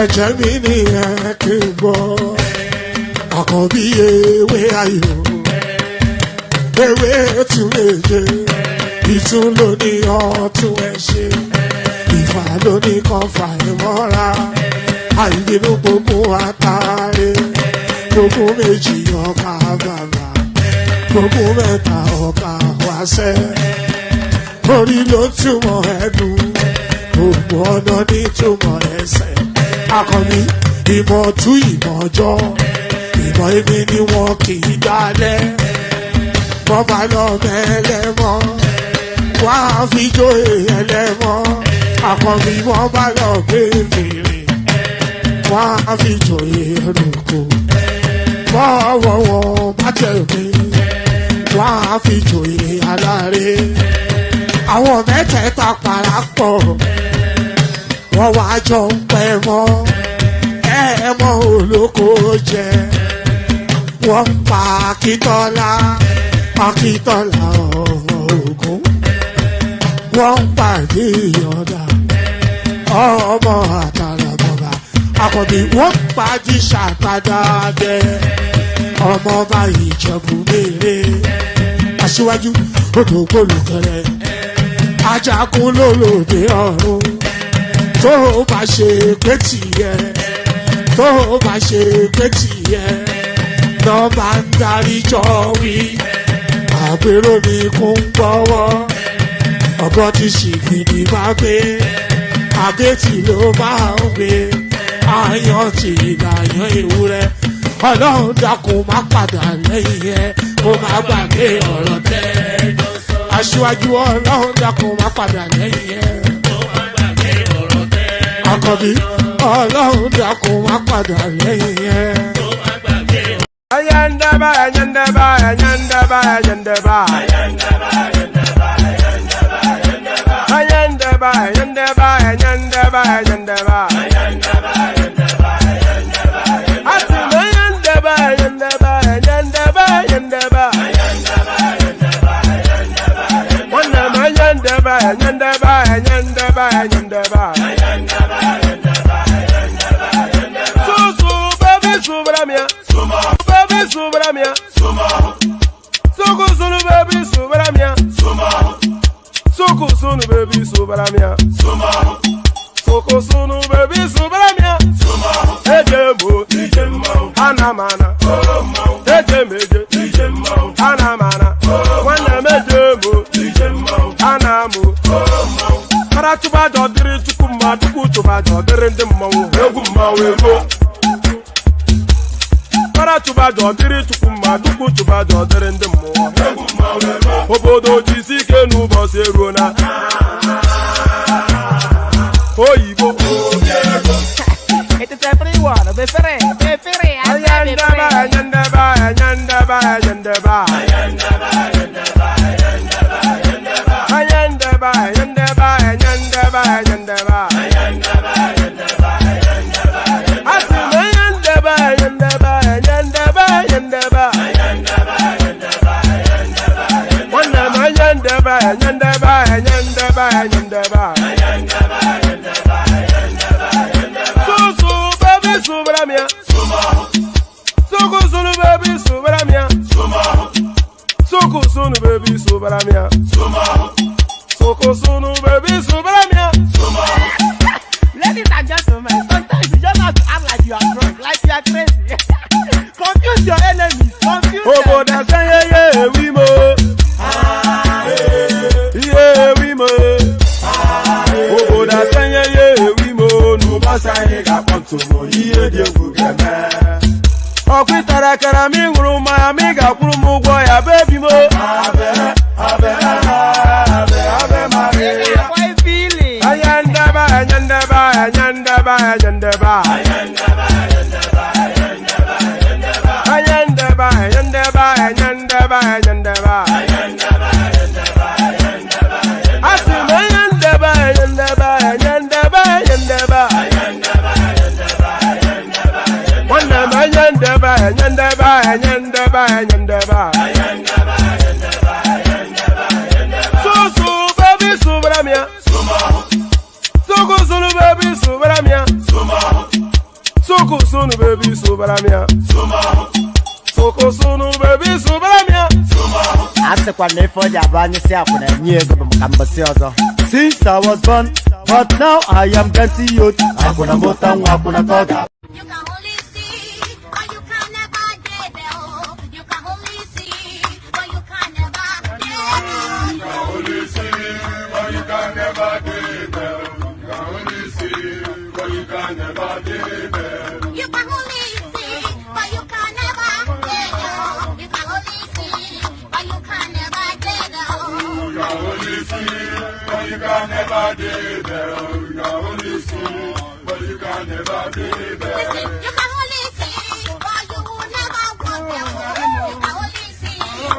ẹ̀jẹ̀ mi ní ẹ̀kí gbọ́ àkọ́bí ewé ayò ewé tún léje ìtún ló ní ọ̀tún ẹ̀ ṣe ìfà ló ní kan fà ẹ̀ mọ́ra àìbínú gbogbo àtàrẹ gbogbo méjì ọkà bàbà gbogbo mẹ́ta ọkà wáṣẹ́ orí ló túmọ̀ ẹ̀dùn gbogbo ọ̀nà ní túmọ̀ ẹsẹ̀ akọni ìmọ̀ tú ìmọ̀ ọjọ́ ìmọ̀ èmi ni wọn kì í dálẹ̀ wọ́n bá lọ mẹ́lẹ́mọ́ wọ́n á fi jó ẹlẹ́mọ́ akọni wọ́n bá lọ bèèrè wọ́n á fi jó ẹrùkù bọ́ọ̀wọ̀ wọn bá tẹ̀lé wọ́n á fi jó aláre àwọn mẹ́tẹ̀ẹ̀ta parapọ̀ wọ́n wá jọ ń pẹ́ mọ́ ẹ̀ẹ́mọ́ olóko jẹ wọ́n ń pa Akíntọ́lá ọmọ Ògún wọ́n ń pàdé Ìyọ̀dà ọmọ Àtàràbọ̀bà Àkànbí wọ́n ń pàdé Ṣàtàdàdẹ ọmọ ọba Ìjẹ̀bú Mèrè Aṣíwájú odò gbólùkẹrẹ ajagun lólòdì ọ̀run tó bá ṣe pé tìyẹ tó bá ṣe pé tìyẹ lọ bá ń darí jọ wí àpérò mi kún gbọ́wọ́ ọ̀bọ ti ṣìgìdì máa gbé àgétì ló máa ń gbé àyàn tí ìlàyàn ewúrẹ́ Ọlọ́run dákun má padà lẹ́yìn ẹ kó má gbàgbé ọ̀rọ̀ tẹ́ Aṣíwájú Ọlọ́run dákun má padà lẹ́yìn ẹ Àkànbí Ọlọ́run dákun má padà lẹ́yìn ẹ. Ayandaba, ayandaba, ayandaba, ayandaba. Ayandaba, ayandaba, ayandaba, ayandaba. Asima ayandaba, ayandaba, ayandaba, ayandaba. Wanama ayandaba, ayandaba, ayandaba, ayandaba. Subramia, baby, subramia, Soko sunu baby, subramia, Soko sunu baby, subramia, Soko sunu baby, subramia, Ejemo, Anamana, Ejemo, Anamana, Wanamejemo, Anamu, Karatuba dodiri tukuma tukutuba dodiri ndimo, Eguma wego. Para tuba dodiri tukuma duku tuba dodiri ndimo obodo jisike nubo serona oyibo it is everyone be free ayandaba ayandaba ayandaba ayandaba ayandaba ayandaba ayandaba ayandaba ayandaba Susu baby subramia Suku sunu baby subramia Suku sunu baby subramia Suku sunu baby subramia. Ladies and gentlemen, sometimes you just have to act like you are drunk, like you are crazy. Confuse your enemies, confuse them. Oh, that's yeah, we mo. Yeah, we mo. Oh, that's yeah, we mo. No basa he ga ponto mo. Iye de gugeme. Okwitara kara mi nguru ma mi ga kuru mu gwo ya baby mo. Abe Maria. Boy feeling. Ayandaba, ayandaba, ayandaba, ayandaba. Ayandaba, ayandaba, ayandaba, ayandaba. Ayandaba, ayandaba, ayandaba, ayandaba. Ayandaba, ayandaba, ayandaba. Asima ayandaba, ayandaba, ayandaba, ayandaba. Ayandaba, ayandaba, ayandaba. Wanama ayandaba, ayandaba, ayandaba, ayandaba. Ayandaba, ayandaba, ayandaba. Susu baby subramia. Soko sunu baby subramia. Soko sunu baby subaramia. Soko sunu baby subaramia. Ase kwa nefo jabani si akuna nyego bamkambasi ozo. Since I was born, but now I am getting youth. Akuna mota akuna koga. You can only see, but you can never get there. You can only see, but you can never get there. You can only see, but you can never get there. You can only see, but you can never get there. You can only see, but you can never get there. You can only see, but you can never get there. You can only see, but you can never get there. You can only see, but you can never get there. Listen, you can only see, but you will never walk there. You can only see,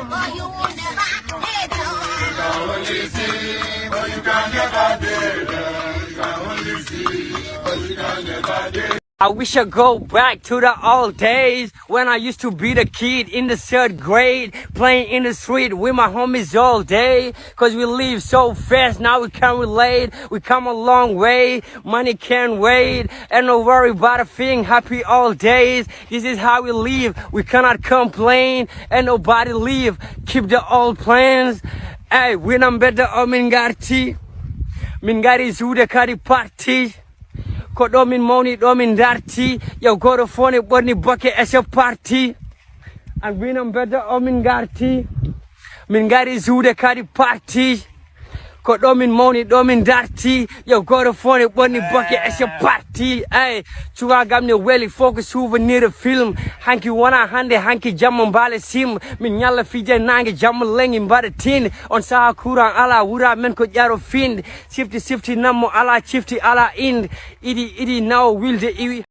but you will never get there. You can only see, but you can never get there. You can only see, but you can never get there. I wish I go back to the old days when I used to be the kid in the 3rd grade, playing in the street with my homies all day. Cause we live so fast, now we can't relate. We come a long way, money can't wait. And no worry about a thing, happy all days. This is how we live, we cannot complain. And nobody leave, keep the old plans. Hey, when I'm better, I'm in Garti. Mingari Zuda Kari Party. Kodomin money, domin darty. Yo, go to phone it, bunny bucket as a party. And when I'm better, omin garty. Mingari Zuda Kari Party. Kodomin money, domin darty. Yo, go to phone it, bunny bucket as a party. Hey, chuagamne welly focus souvenir the film. Hanky wana hande, hanky jamon bale sim. Minyala fija nange jamon lengin bada tin. On sa kurang ala wura men ko jaro find. Sifty namo ala chifty ala ind. Idi now will the iwi.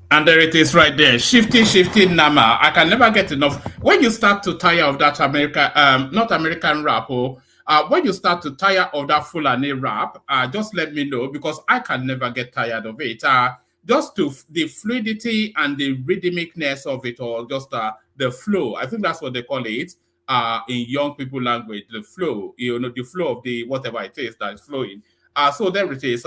And there it is right there. Shifty Nama. I can never get enough. When you start to tire of that not American rap, when you start to tire of that Fulani rap, just let me know because I can never get tired of it. Just to the fluidity and the rhythmicness of it all, just the flow. I think that's what they call it in young people language, the flow, the flow of the whatever it is that is flowing. So there it is.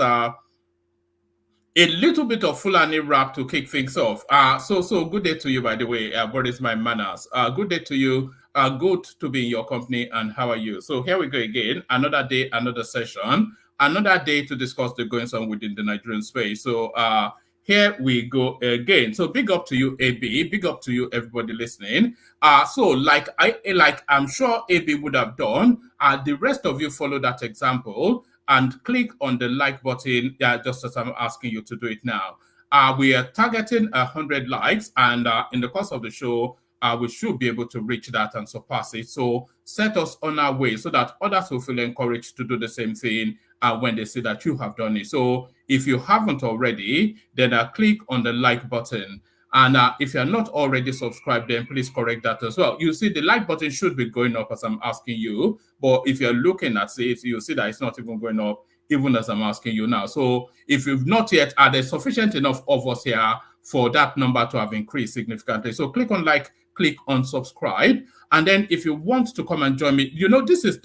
A little bit of Fulani rap to kick things off. So good day to you, by the way. What is my manners? Good day to you. Good to be in your company. And how are you? So here we go again. Another day, another session. Another day to discuss the goings on within the Nigerian space. So here we go again. So big up to you, AB. Big up to you, everybody listening. So like I'm sure AB would have done. The rest of you follow that example. And click on the like button, just as I'm asking you to do it now. We are targeting 100 likes, and in the course of the show, we should be able to reach that and surpass it. So set us on our way so that others will feel encouraged to do the same thing when they see that you have done it. So if you haven't already, then click on the like button. And if you're not already subscribed, then please correct that as well. You see, the like button should be going up as I'm asking you. But if you're looking at it, you see that it's not even going up, even as I'm asking you now. So if you've not yet, there's sufficient enough of us here for that number to have increased significantly. So click on like, click on subscribe. And then if you want to come and join me, this is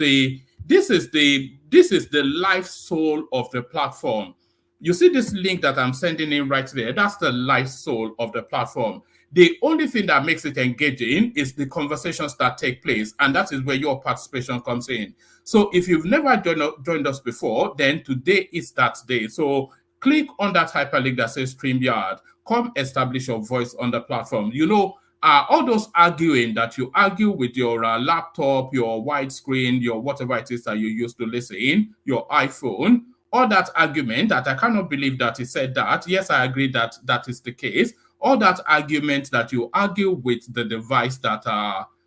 the life soul of the platform. You see this link that I'm sending in right there? That's the life soul of the platform. The only thing that makes it engaging is the conversations that take place, and that is where your participation comes in. So if you've never joined us before, then today is that day. So click on that hyperlink that says StreamYard. Come establish your voice on the platform. All those arguing that you argue with your laptop, your widescreen, your whatever it is that you use to listen, your iPhone, all that argument that I cannot believe that he said that. Yes, I agree that that is the case. All that argument that you argue with the device that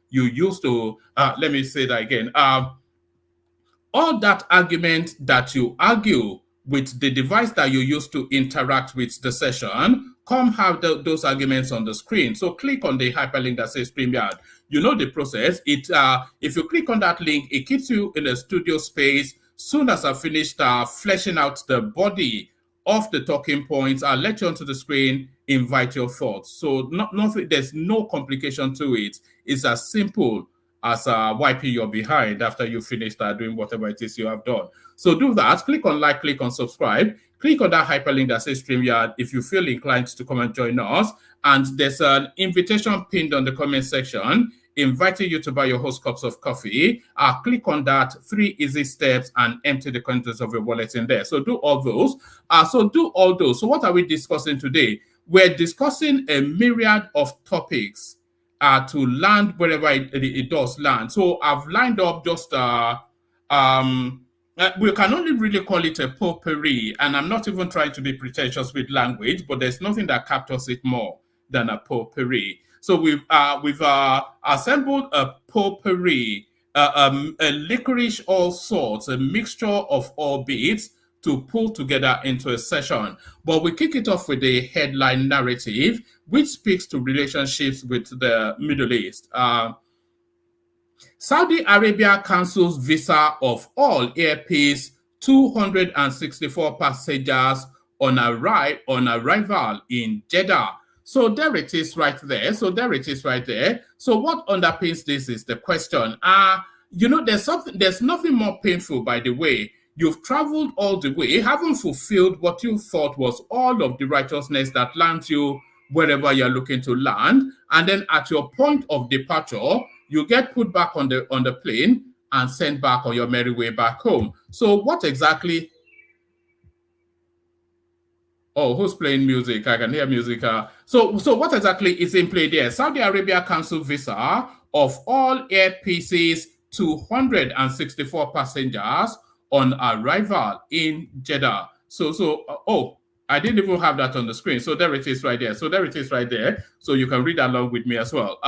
you use to, let me say that again. All that argument that you argue with the device that you use to interact with the session, come have those arguments on the screen. So click on the hyperlink that says StreamYard. You know the process. If you click on that link, it keeps you in a studio space. Soon as I finished fleshing out the body of the talking points, I'll let you onto the screen, invite your thoughts. So nothing, there's no complication to it. It's as simple as wiping your behind after you finish doing whatever it is you have done. So do that. Click on like, click on subscribe, click on that hyperlink that says StreamYard if you feel inclined to come and join us. And there's an invitation pinned on the comment section inviting you to buy your host cups of coffee. Click on that 3 easy steps and empty the contents of your wallet in there. So do all those. So what are we discussing today? We're discussing a myriad of topics to land wherever it does land. So I've lined up just we can only really call it a potpourri, and I'm not even trying to be pretentious with language, but there's nothing that captures it more than a potpourri. So we've assembled a potpourri, a licorice all sorts, a mixture of all beats to pull together into a session. But we kick it off with the headline narrative, which speaks to relationships with the Middle East. Saudi Arabia cancels visa of all Air Peace 264 passengers on arrival in Jeddah. So there it is right there. So what underpins this is the question. There's nothing more painful, by the way. You've traveled all the way, haven't fulfilled what you thought was all of the righteousness that lands you wherever you're looking to land, and then at your point of departure, you get put back on the plane and sent back on your merry way back home. So what exactly? Oh, who's playing music? I can hear music. So what exactly is in play there? Saudi Arabia canceled visa of all Air Peace's 264 passengers on arrival in Jeddah. I didn't even have that on the screen. So there it is right there. So you can read along with me as well.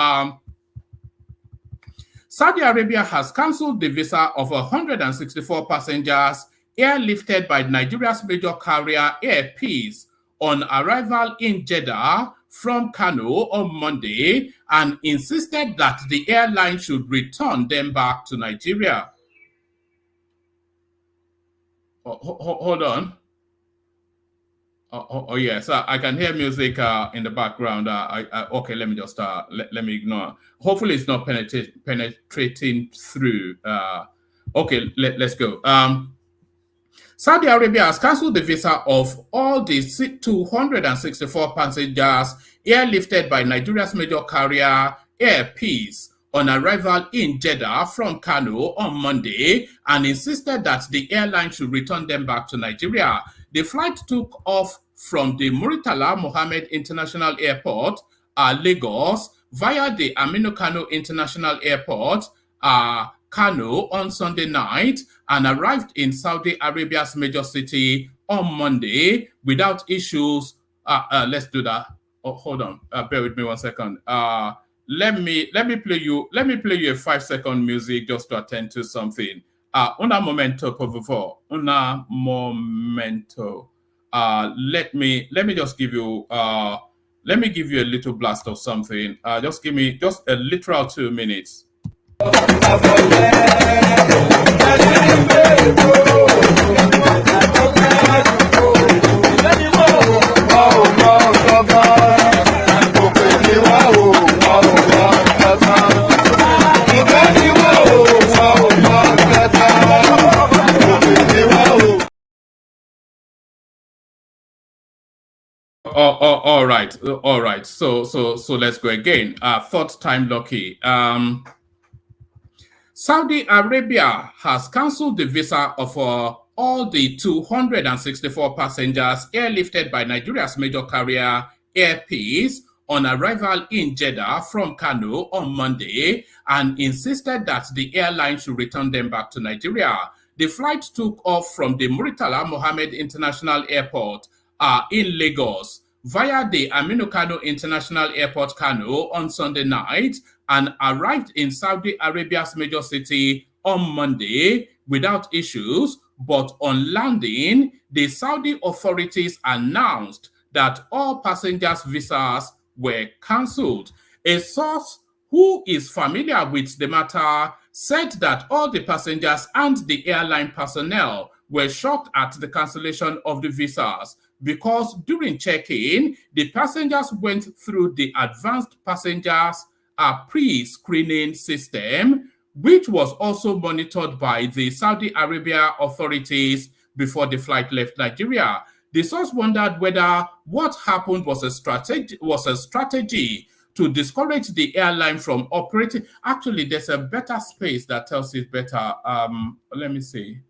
Saudi Arabia has cancelled the visa of 164 passengers airlifted by Nigeria's major carrier Air Peace on arrival in Jeddah from Kano on Monday and insisted that the airline should return them back to Nigeria. Hold on. Yes, I can hear music in the background. Okay, let me just let me ignore. Hopefully, it's not penetrating through. Okay, let's go. Saudi Arabia has cancelled the visa of all the 264 passengers airlifted by Nigeria's major carrier Air Peace on arrival in Jeddah from Kano on Monday and insisted that the airline should return them back to Nigeria. The flight took off from the Murtala Mohammed International Airport, Lagos, via the Aminu Kano International Airport, Kano, on Sunday night and arrived in Saudi Arabia's major city on Monday without issues. Let's do that. Oh, hold on. Bear with me 1 second. Let me play you a 5-second music just to attend to something. Una momento, por favor. Una momento. Let me just give you let me give you a little blast of something. Just give me just a literal 2 minutes. All right. So let's go again. Third time lucky. Saudi Arabia has cancelled the visa of all the 264 passengers airlifted by Nigeria's major carrier Air Peace on arrival in Jeddah from Kano on Monday and insisted that the airline should return them back to Nigeria. The flight took off from the Murtala Mohammed International Airport in Lagos via the Aminu Kano International Airport, Kano, on Sunday night and arrived in Saudi Arabia's major city on Monday without issues. But on landing, the Saudi authorities announced that all passengers' visas were cancelled. A source who is familiar with the matter said that all the passengers and the airline personnel were shocked at the cancellation of the visas because during check-in, the passengers went through the advanced passengers pre-screening system, which was also monitored by the Saudi Arabia authorities before the flight left Nigeria. The source wondered whether what happened was a strategy to discourage the airline from operating. Actually, there's a better space that tells it better. Let me see.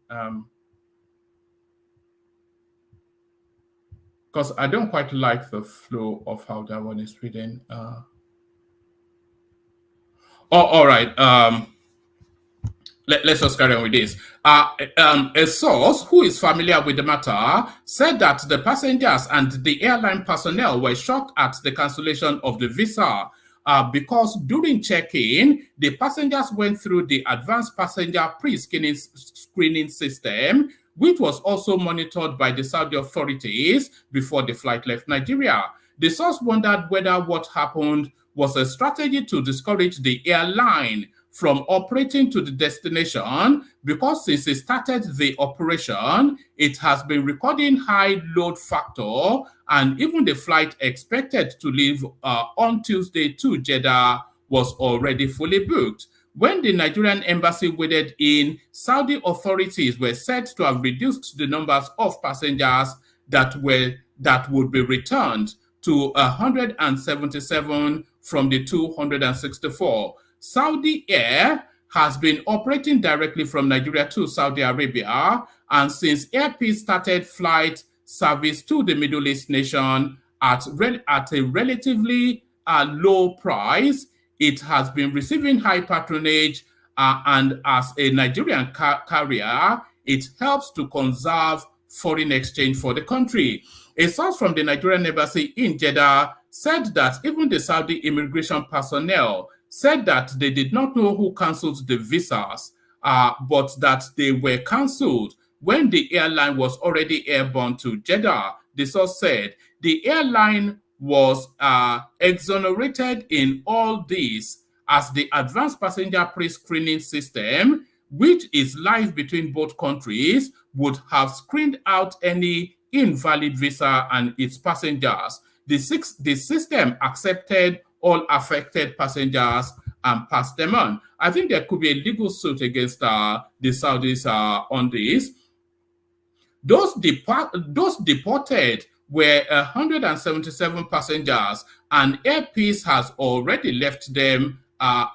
Because I don't quite like the flow of how that one is written. All right. Let's just carry on with this. A source who is familiar with the matter said that the passengers and the airline personnel were shocked at the cancellation of the visa because during check-in, the passengers went through the advanced passenger pre-screening system, which was also monitored by the Saudi authorities before the flight left Nigeria. The source wondered whether what happened was a strategy to discourage the airline from operating to the destination because since it started the operation, it has been recording high load factor, and even the flight expected to leave on Tuesday to Jeddah was already fully booked. When the Nigerian embassy waded in, Saudi authorities were said to have reduced the numbers of passengers that would be returned to 177 from the 264. Saudi Air has been operating directly from Nigeria to Saudi Arabia, and since Air Peace started flight service to the Middle East nation at a relatively low price, it has been receiving high patronage, and as a Nigerian carrier, it helps to conserve foreign exchange for the country. A source from the Nigerian embassy in Jeddah said that even the Saudi immigration personnel said that they did not know who cancelled the visas, but that they were cancelled when the airline was already airborne to Jeddah. The source said the airline was exonerated in all this as the advanced passenger pre-screening system, which is live between both countries, would have screened out any invalid visa and its passengers. The system accepted all affected passengers and passed them on. I think there could be a legal suit against the Saudis on this. Those deported were 177 passengers, and Air Peace has already lifted them back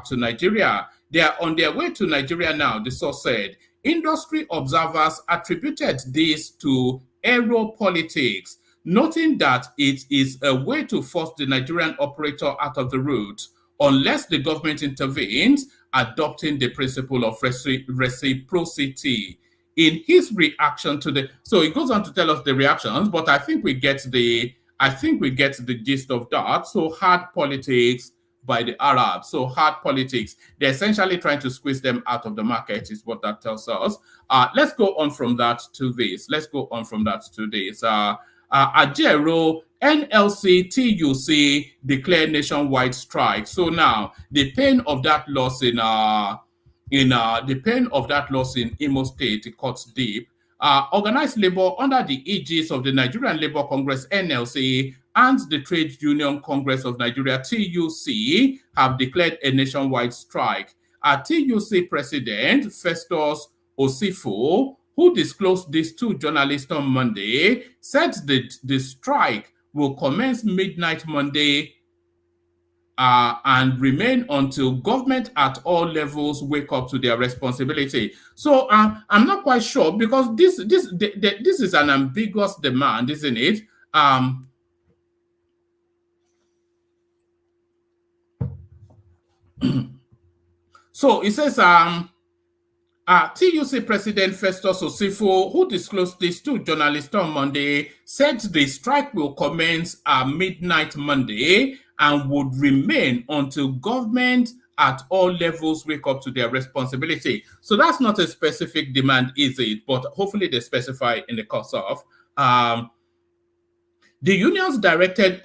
to Nigeria. They are on their way to Nigeria now, the source said. Industry observers attributed this to aeropolitics, noting that it is a way to force the Nigerian operator out of the route unless the government intervenes, adopting the principle of reciprocity. In his reaction to the, so it goes on to tell us the reactions, but I think we get the gist of that. So hard politics by the Arabs. So hard politics. They're essentially trying to squeeze them out of the market is what that tells us. Let's go on from that to this. Ajero, NLC, TUC declare nationwide strike. So now the pain of that loss in Imo State, it cuts deep. Organized labor under the aegis of the Nigerian Labour Congress (NLC) and the Trade Union Congress of Nigeria (TUC) have declared a nationwide strike. TUC President Festus Osifo, who disclosed this to journalists on Monday, said that the strike will commence midnight Monday and remain until government at all levels wake up to their responsibility. So I'm not quite sure, because this is an ambiguous demand, isn't it? So it says TUC President Festus Osifo, who disclosed this to journalists on Monday, said the strike will commence at midnight Monday and would remain until government at all levels wake up to their responsibility. So that's not a specific demand, is it? But hopefully they specify in the course of. The unions directed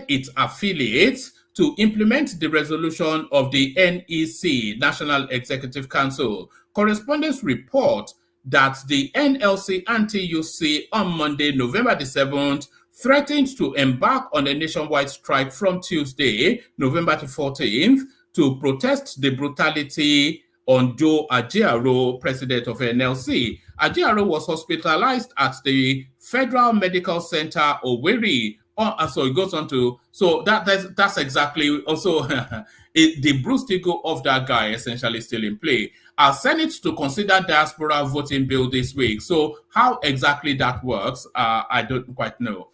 its affiliates to implement the resolution of the NEC, National Executive Council. Correspondents report that the NLC and TUC on Monday, November the 7th, threatened to embark on a nationwide strike from Tuesday, November the 14th, to protest the brutality on Joe Ajaero, president of NLC. Ajaero was hospitalized at the Federal Medical Center, Owerri. So it goes on to, so that's exactly also the Bruce Tigo of that guy essentially still in play. Senate to consider diaspora voting bill this week. So how exactly that works, I don't quite know.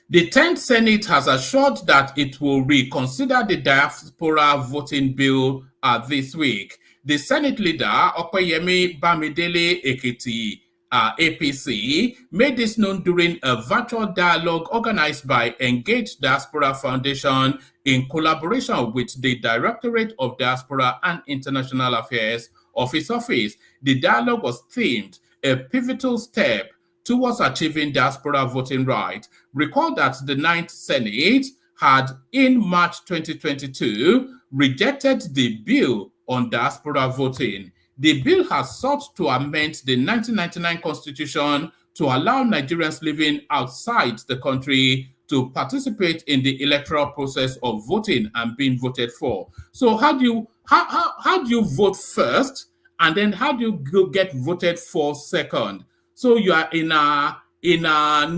The 10th Senate has assured that it will reconsider the diaspora voting bill this week. The Senate leader, Opeyemi Bamidele Ekiti, APC, made this known during a virtual dialogue organized by Engage Diaspora Foundation in collaboration with the Directorate of Diaspora and International Affairs of his office. The dialogue was themed a pivotal step towards achieving diaspora voting rights. Recall that the 9th Senate had, in March 2022, rejected the bill on diaspora voting. The bill has sought to amend the 1999 Constitution to allow Nigerians living outside the country to participate in the electoral process of voting and being voted for. So how do you vote first, and then how do you get voted for second? So you are in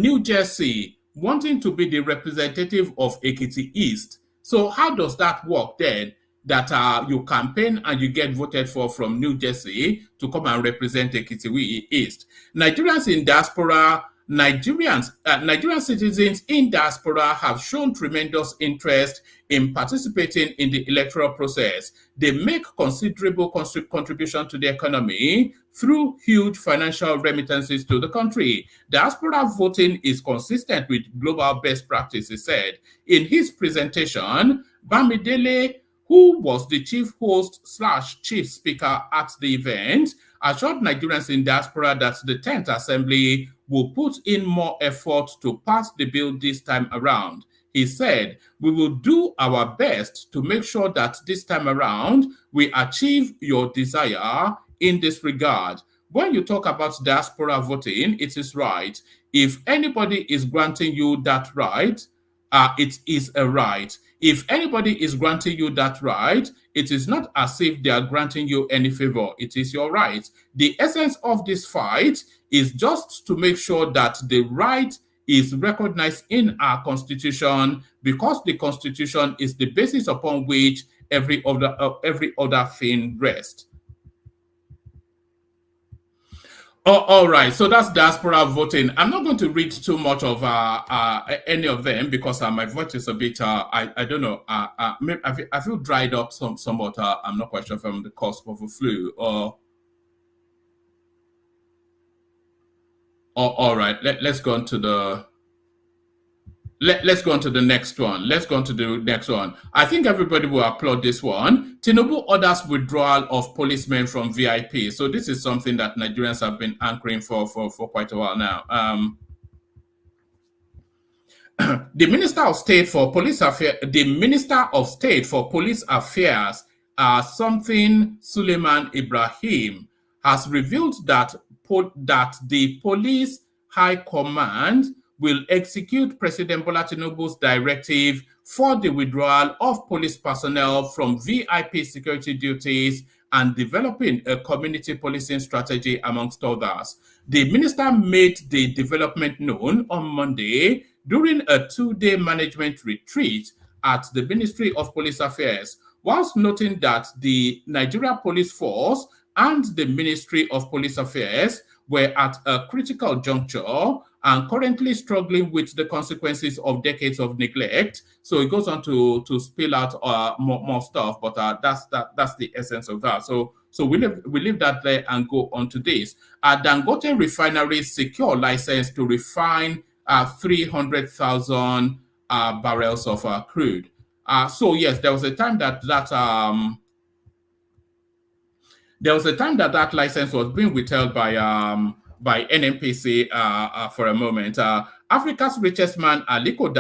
New Jersey, wanting to be the representative of Ekiti East. So how does that work then? That you campaign and you get voted for from New Jersey to come and represent Ekiti East. Nigerian citizens in diaspora have shown tremendous interest in participating in the electoral process. They make considerable contribution to the economy through huge financial remittances to the country. Diaspora voting is consistent with global best practices, said. In his presentation, Bamidele, who was the chief host / chief speaker at the event, assured Nigerians in diaspora that the 10th Assembly will put in more effort to pass the bill this time around. He said, "We will do our best to make sure that this time around we achieve your desire in this regard." When you talk about diaspora voting, it is right. If anybody is granting you that right, it is a right. If anybody is granting you that right, it is not as if they are granting you any favor. It is your right. The essence of this fight is just to make sure that the right is recognized in our constitution, because the constitution is the basis upon which every other thing rests. Oh, all right. So that's diaspora voting. I'm not going to read too much of any of them because my voice is a bit. I don't know. I feel dried up somewhat. I'm not quite sure if I'm on the cusp of a flu or. All right. Let's go on to the. Let's go on to the next one. Let's go on to the next one. I think everybody will applaud this one. Tinubu orders withdrawal of policemen from VIP. So this is something that Nigerians have been anchoring for quite a while now. The Minister of State for Police Affairs, something Suleiman Ibrahim, has revealed that the Police High Command will execute President Bola Tinubu's directive for the withdrawal of police personnel from VIP security duties and developing a community policing strategy, amongst others. The minister made the development known on Monday during a 2-day management retreat at the Ministry of Police Affairs, whilst noting that the Nigeria Police Force and the Ministry of Police Affairs were at a critical juncture and currently struggling with the consequences of decades of neglect. So it goes on to spill out more stuff, but that's the essence of that. So we leave that there and go on to this. Dangote Refinery secure license to refine 300,000 barrels of crude. So yes, there was a time that license was being withheld by NNPC for a moment. Africa's richest man, Aliko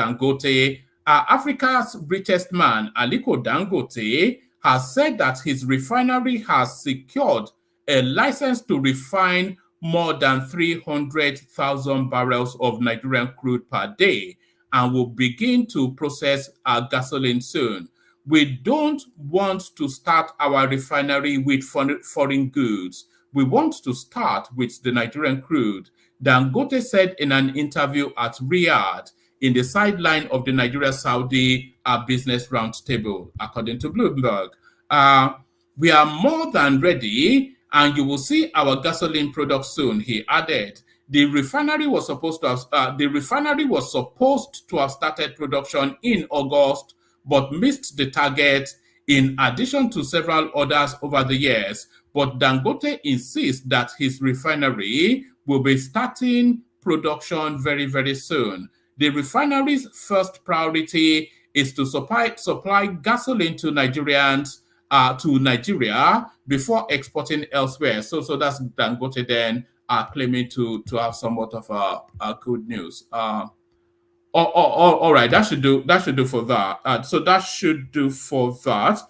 Dangote, has said that his refinery has secured a license to refine more than 300,000 barrels of Nigerian crude per day and will begin to process our gasoline soon. We don't want to start our refinery with foreign goods. We want to start with the Nigerian crude, Dangote said in an interview at Riyadh in the sideline of the Nigeria-Saudi Business Roundtable, according to Bloomberg. We are more than ready, and you will see our gasoline product soon, he added. The refinery was supposed to have started production in August, but missed the target in addition to several others over the years. But Dangote insists that his refinery will be starting production very, very soon. The refinery's first priority is to supply gasoline to Nigerians, to Nigeria before exporting elsewhere. So that's Dangote then claiming to have somewhat of a good news. All right, that should do for that. So that should do for that.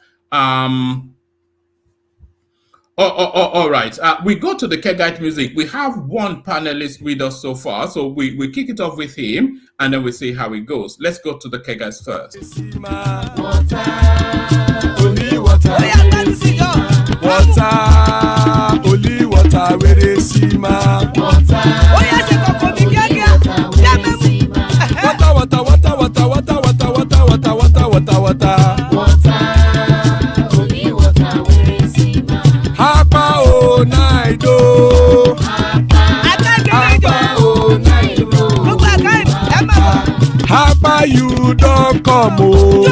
All right. We go to the Kegite music. We have one panelist with us so far, so we kick it off with him, and then we see how it goes. Let's go to the Kegites first. Only water, where they see my water. Hapa you don't come oh.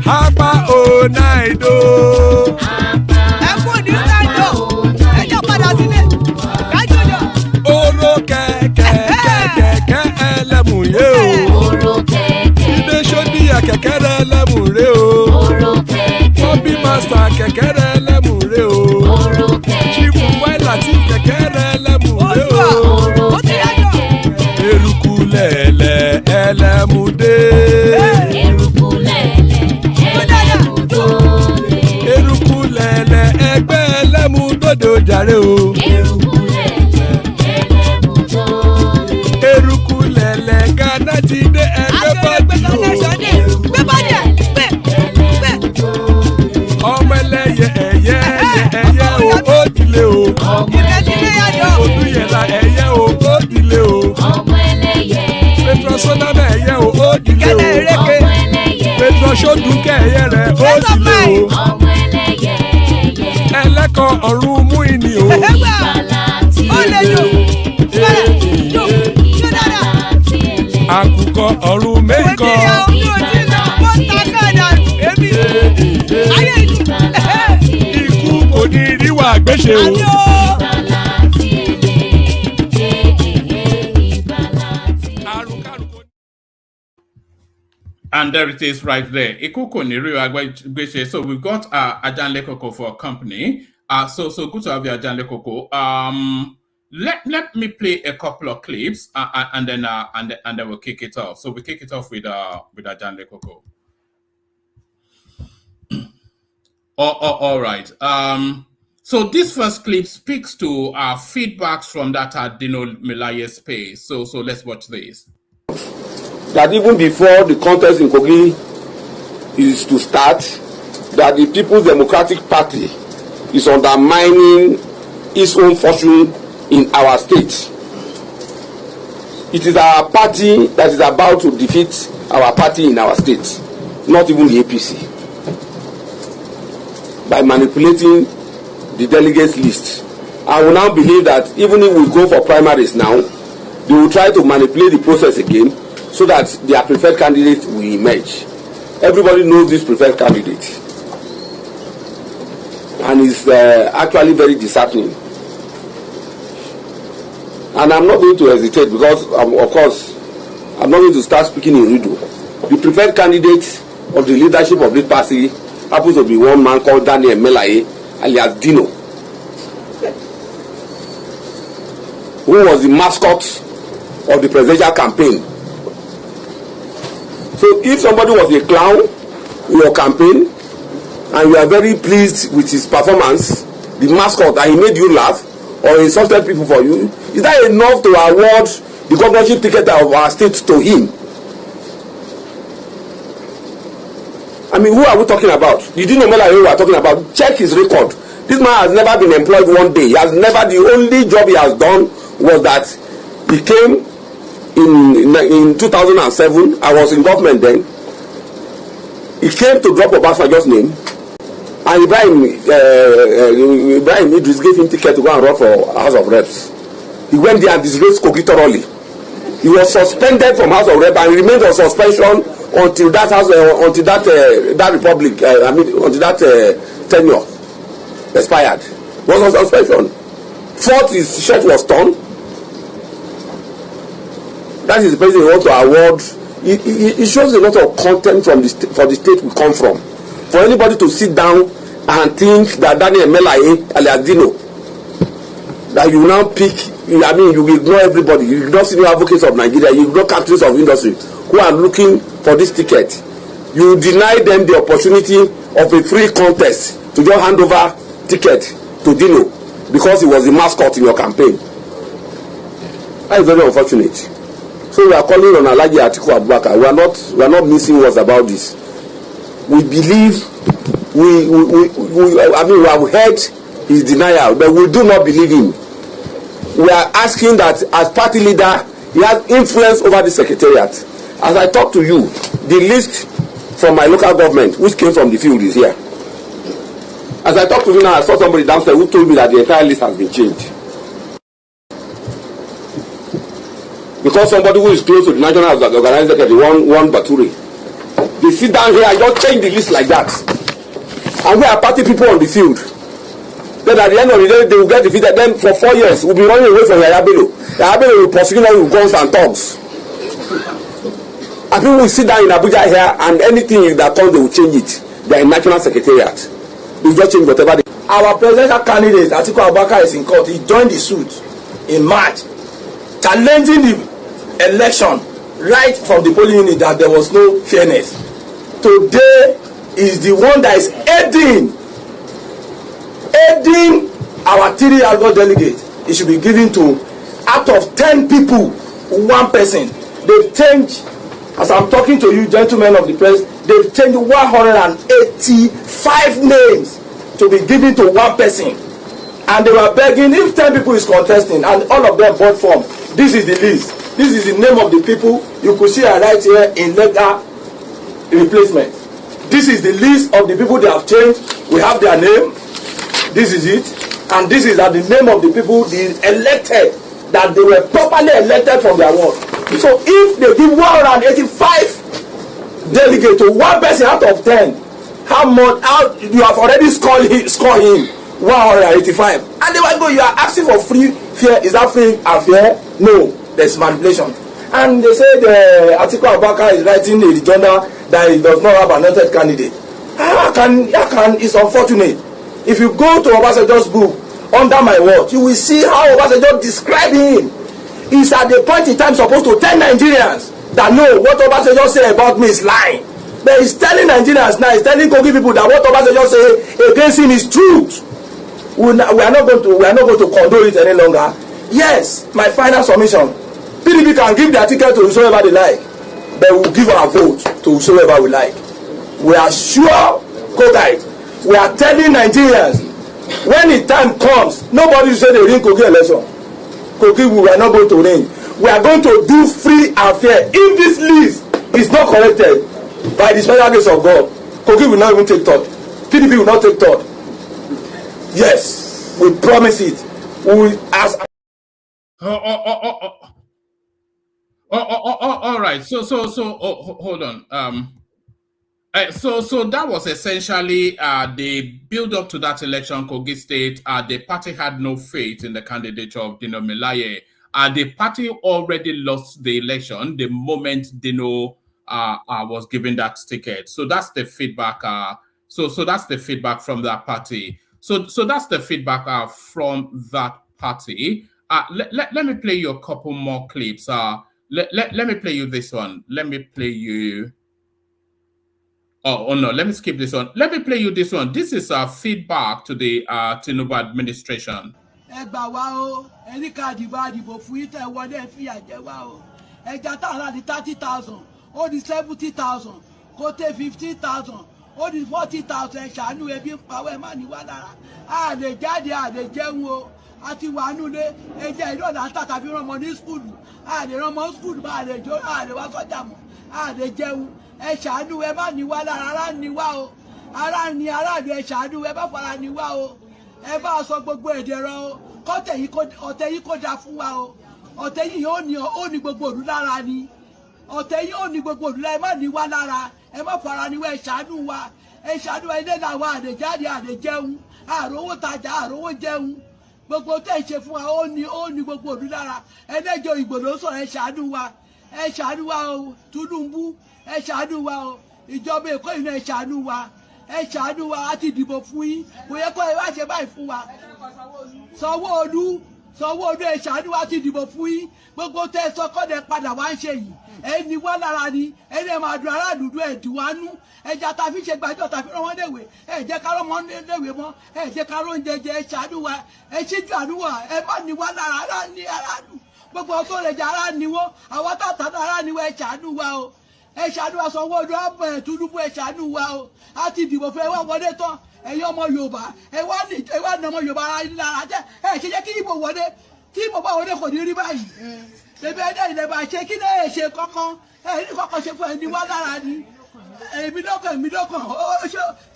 Hapa oh night oh. Oro keke elemu ye o. Ide shodi ya keke elemu re o. Bobby master keke elemu re o. Chief Wela ti keke elemu re o. Eruku lele elemu de. Eruku lele egbe elemu dode o jare o. Eruku lele Ghana ti de egbe body o. Ọmọ ẹlẹ́yẹ ẹ̀yẹ o ó dilé o. Odúyẹ̀lá ẹ̀yẹ o ó dilé o. Petrosonama ẹ̀yẹ o ó dilé o. Petrosodunke ẹ̀yẹ rẹ̀ ó dilé o. Ẹlẹ́kọ̀ ọ̀run mú ìní o. Àkùkọ ọ̀run méjìkọ. Ikú kò ní ríwà gbéṣe o. And there it is right there. Ikú kò ní ríwà gbéṣe. So we've got Ajanle Koko for a company. So good to have you, Ajanle Koko. Let me play a couple of clips and then we'll kick it off. So we kick it off with Ajanle Koko. All right. So this first clip speaks to our feedbacks from that Dino Melaye space. So let's watch this. That even before the contest in Kogi is to start, that the People's Democratic Party is undermining its own fortune in our state. It is our party that is about to defeat our party in our state, not even the APC. By manipulating the delegates list. I will now believe that even if we go for primaries now, they will try to manipulate the process again so that their preferred candidate will emerge. Everybody knows this preferred candidate. And it's actually very disheartening. And I'm not going to hesitate because, of course, I'm not going to start speaking in riddle. The preferred candidate of the leadership of this party happens to be one man called Dino Melaye, alias Dino, who was the mascot of the presidential campaign. So if somebody was a clown in your campaign, and you are very pleased with his performance, the mascot, and he made you laugh or insulted people for you, is that enough to award the governorship ticket of our state to him? I mean, who are we talking about? The Dino Melaye we are talking about. Check his record. This man has never been employed one day. He has never, the only job he has done was that he came in 2007. I was in government then. He came to drop Obasanjo's name, and Ibrahim Idris gave him ticket to go and run for House of Reps. He went there and disgraced Kogi thoroughly. He was suspended from House of Reps and remained on suspension until that house, until that republic, until that tenure expired. Was on suspension. Fourth, his shirt was torn. That is the president who wants to award. It shows a lot of content from for the state we come from. For anybody to sit down and think that Daniel Melaye, alias Dino, that you now pick, I mean, you ignore everybody, you ignore senior advocates of Nigeria, you ignore captains of industry who are looking for this ticket. You deny them the opportunity of a free contest to just hand over ticket to Dino because he was the mascot in your campaign. That is very unfortunate. So we are calling on Alhaji Atiku Abubakar. We are not missing words about this. We believe I mean, we have heard his denial, but we do not believe him. We are asking that as party leader, he has influence over the secretariat. As I talk to you, the list from my local government, which came from the field, is here. As I talk to you now, I saw somebody downstairs who told me that the entire list has been changed. Because somebody who is close to the national organized secretary, one Baturi, they sit down here and just change the list like that. And we are party people on the field. Then at the end of the day, they will get defeated. Then for 4 years, we'll be running away from Yaya Bello. Yaya Bello will prosecute us with guns and thugs. And people will sit down in Abuja here, and anything that comes, they will change it. They are in national secretariat. They just change whatever they... Our presidential candidate, Atiku Abubakar, is in court. He joined the suit in March, challenging the election right from the polling unit that there was no fairness. Today is the one that is aiding our 3 August delegates. It should be given to, out of 10 people, 1 person. They've changed, as I'm talking to you, gentlemen of the press, they've changed 185 names to be given to 1 person. And they were begging, if 10 people is contesting, and all of them bought form, this is the list. This is the name of the people. You could see right here in legal replacement. This is the list of the people they have changed. We have their name. This is it. And this is the name of the people they elected, that they were properly elected from their ward. So if they give 185 delegates to 1 person out of 10, how you have already scored him 185. And they will go, you are asking for free, fair. Is that free and fair? No, there's manipulation. And they say the Atiku Abubakar is writing a agenda that he does not have an anointed candidate. How can it's unfortunate. If you go to Obasanjo's book, Under My Watch, you will see how Obasanjo described him. He's at the point in time supposed to tell Nigerians that no, what Obasanjo say about me is lying. But he's telling Nigerians now, he's telling Kogi people that what Obasanjo say against him is truth. We are not going to condone it any longer. Yes, my final submission. PDP can give their ticket to whosoever they like, but we'll give our vote to whosoever we like. We are sure, Kogi, we are telling Nigerians, when the time comes, nobody will say they win Kogi election. Kogi, we are not going to win. We are going to do free and fair. If this list is not corrected by the special grace of God, Kogi will not even take thought. PDP will not take thought. Yes, we promise it. We will ask. All right. So, hold on. So that was essentially the build up to that election, Kogi State. The party had no faith in the candidature of Dino Melaye. The party already lost the election the moment Dino was given that ticket. So that's the feedback. So that's the feedback from that party. So that's the feedback from that party. Let me play you a couple more clips. Let me play you this one. Let me play you. Oh no, let me skip this one. Let me play you this one. This is feedback to the Tinubu administration. ẹ gbà wá o ẹni ká dìbò àdìbò fún yín tẹ wọlé ẹ fìyà jẹ wá o ẹja tààrà ní 30,000 ó di 70,000 kó tẹ 15,000 ó di 40,000 ẹ ṣàánú ebi ń pawọ́ ẹ má ní wá lára a lè jáde a lè jẹun o a ti wà nulẹ̀ ẹjẹ ìdọ̀dà ń tàkà fi rànmọ́ ní skúlù a lè rànmọ́ skúlù bá a lè jó a lè wá sọ́jà mọ́ a lè jẹun ẹ ṣàánú ẹ má ní wá lára ara ní wá o ara ní aráàlú ẹ ṣàánú ẹ má fara ní wá o ẹ bá sọ gbogbo èdè rọ o ọ̀tẹ̀ yìí kò dáa fún wa o ọ̀tẹ̀ yìí ó ní gbogbo òlú lára ni ọ̀tẹ̀ yìí ó ní gbogbo òlú lára ẹ má ní wá lára ẹ má fara ní wá ẹ ṣàánú wa ilé làwọn àdèjáde àdèjẹun àròwó tajà àròwó jẹun gbogbo tẹ̀ ṣe fún wa ó ní gbogbo òlú lára ẹlẹ́jọ́ ìgbòdo sọ̀rọ̀ ẹ ṣàánú wa o Tinubu ẹ ṣàánú wa o ìjọba Èkó yìí náà ẹ ṣàánú wa ẹ ṣàánú wa á ti dìbò fún yín kò yẹ kó ẹ wá ṣe báyìí fún wa Sanwó-Olú ẹ ṣàánú wa ti dìbò fún yín gbogbo tẹ sọ kọ́dẹ padà wá ń ṣe yìí ẹni wá lára ni ẹni ẹ máa dùn aráàlú ẹ dùn wá nú ẹja ta fi ṣe gbàjọ ta fi rán wọn léwe ẹ jẹ́ ká rán wọn léwe mọ́ ẹ jẹ́ ká rán oúnjẹ jẹ ẹ ṣàánú wa ẹ ṣíjú àánú wa ẹ má ní wá lára ara ní aráàlú gbogbo ọtọ rẹ jẹ ara ni wọn àwọn tàtà ara ni wọn ẹ ṣàánú wa o ẹ ṣàánú wa Sanwó-Olú àbọ̀ ẹ̀ Tinubu ẹ ṣàánú wa o a ti dìbò fún ẹ wá wọlé tán ẹ̀yin ọmọ Yorùbá ẹ wá ní ọmọ Yorùbá ara yín lára jẹ́ ẹ ṣe jẹ́ kí ìbò wọlé tí ìbò bá wọlé kò ní rí báyìí ṣèbí ẹ̀dá ìdẹ̀bà ṣe kí lè ṣe kankan ẹ ní kankan ṣe fún ẹni wá lára ni èmi lọ́kàn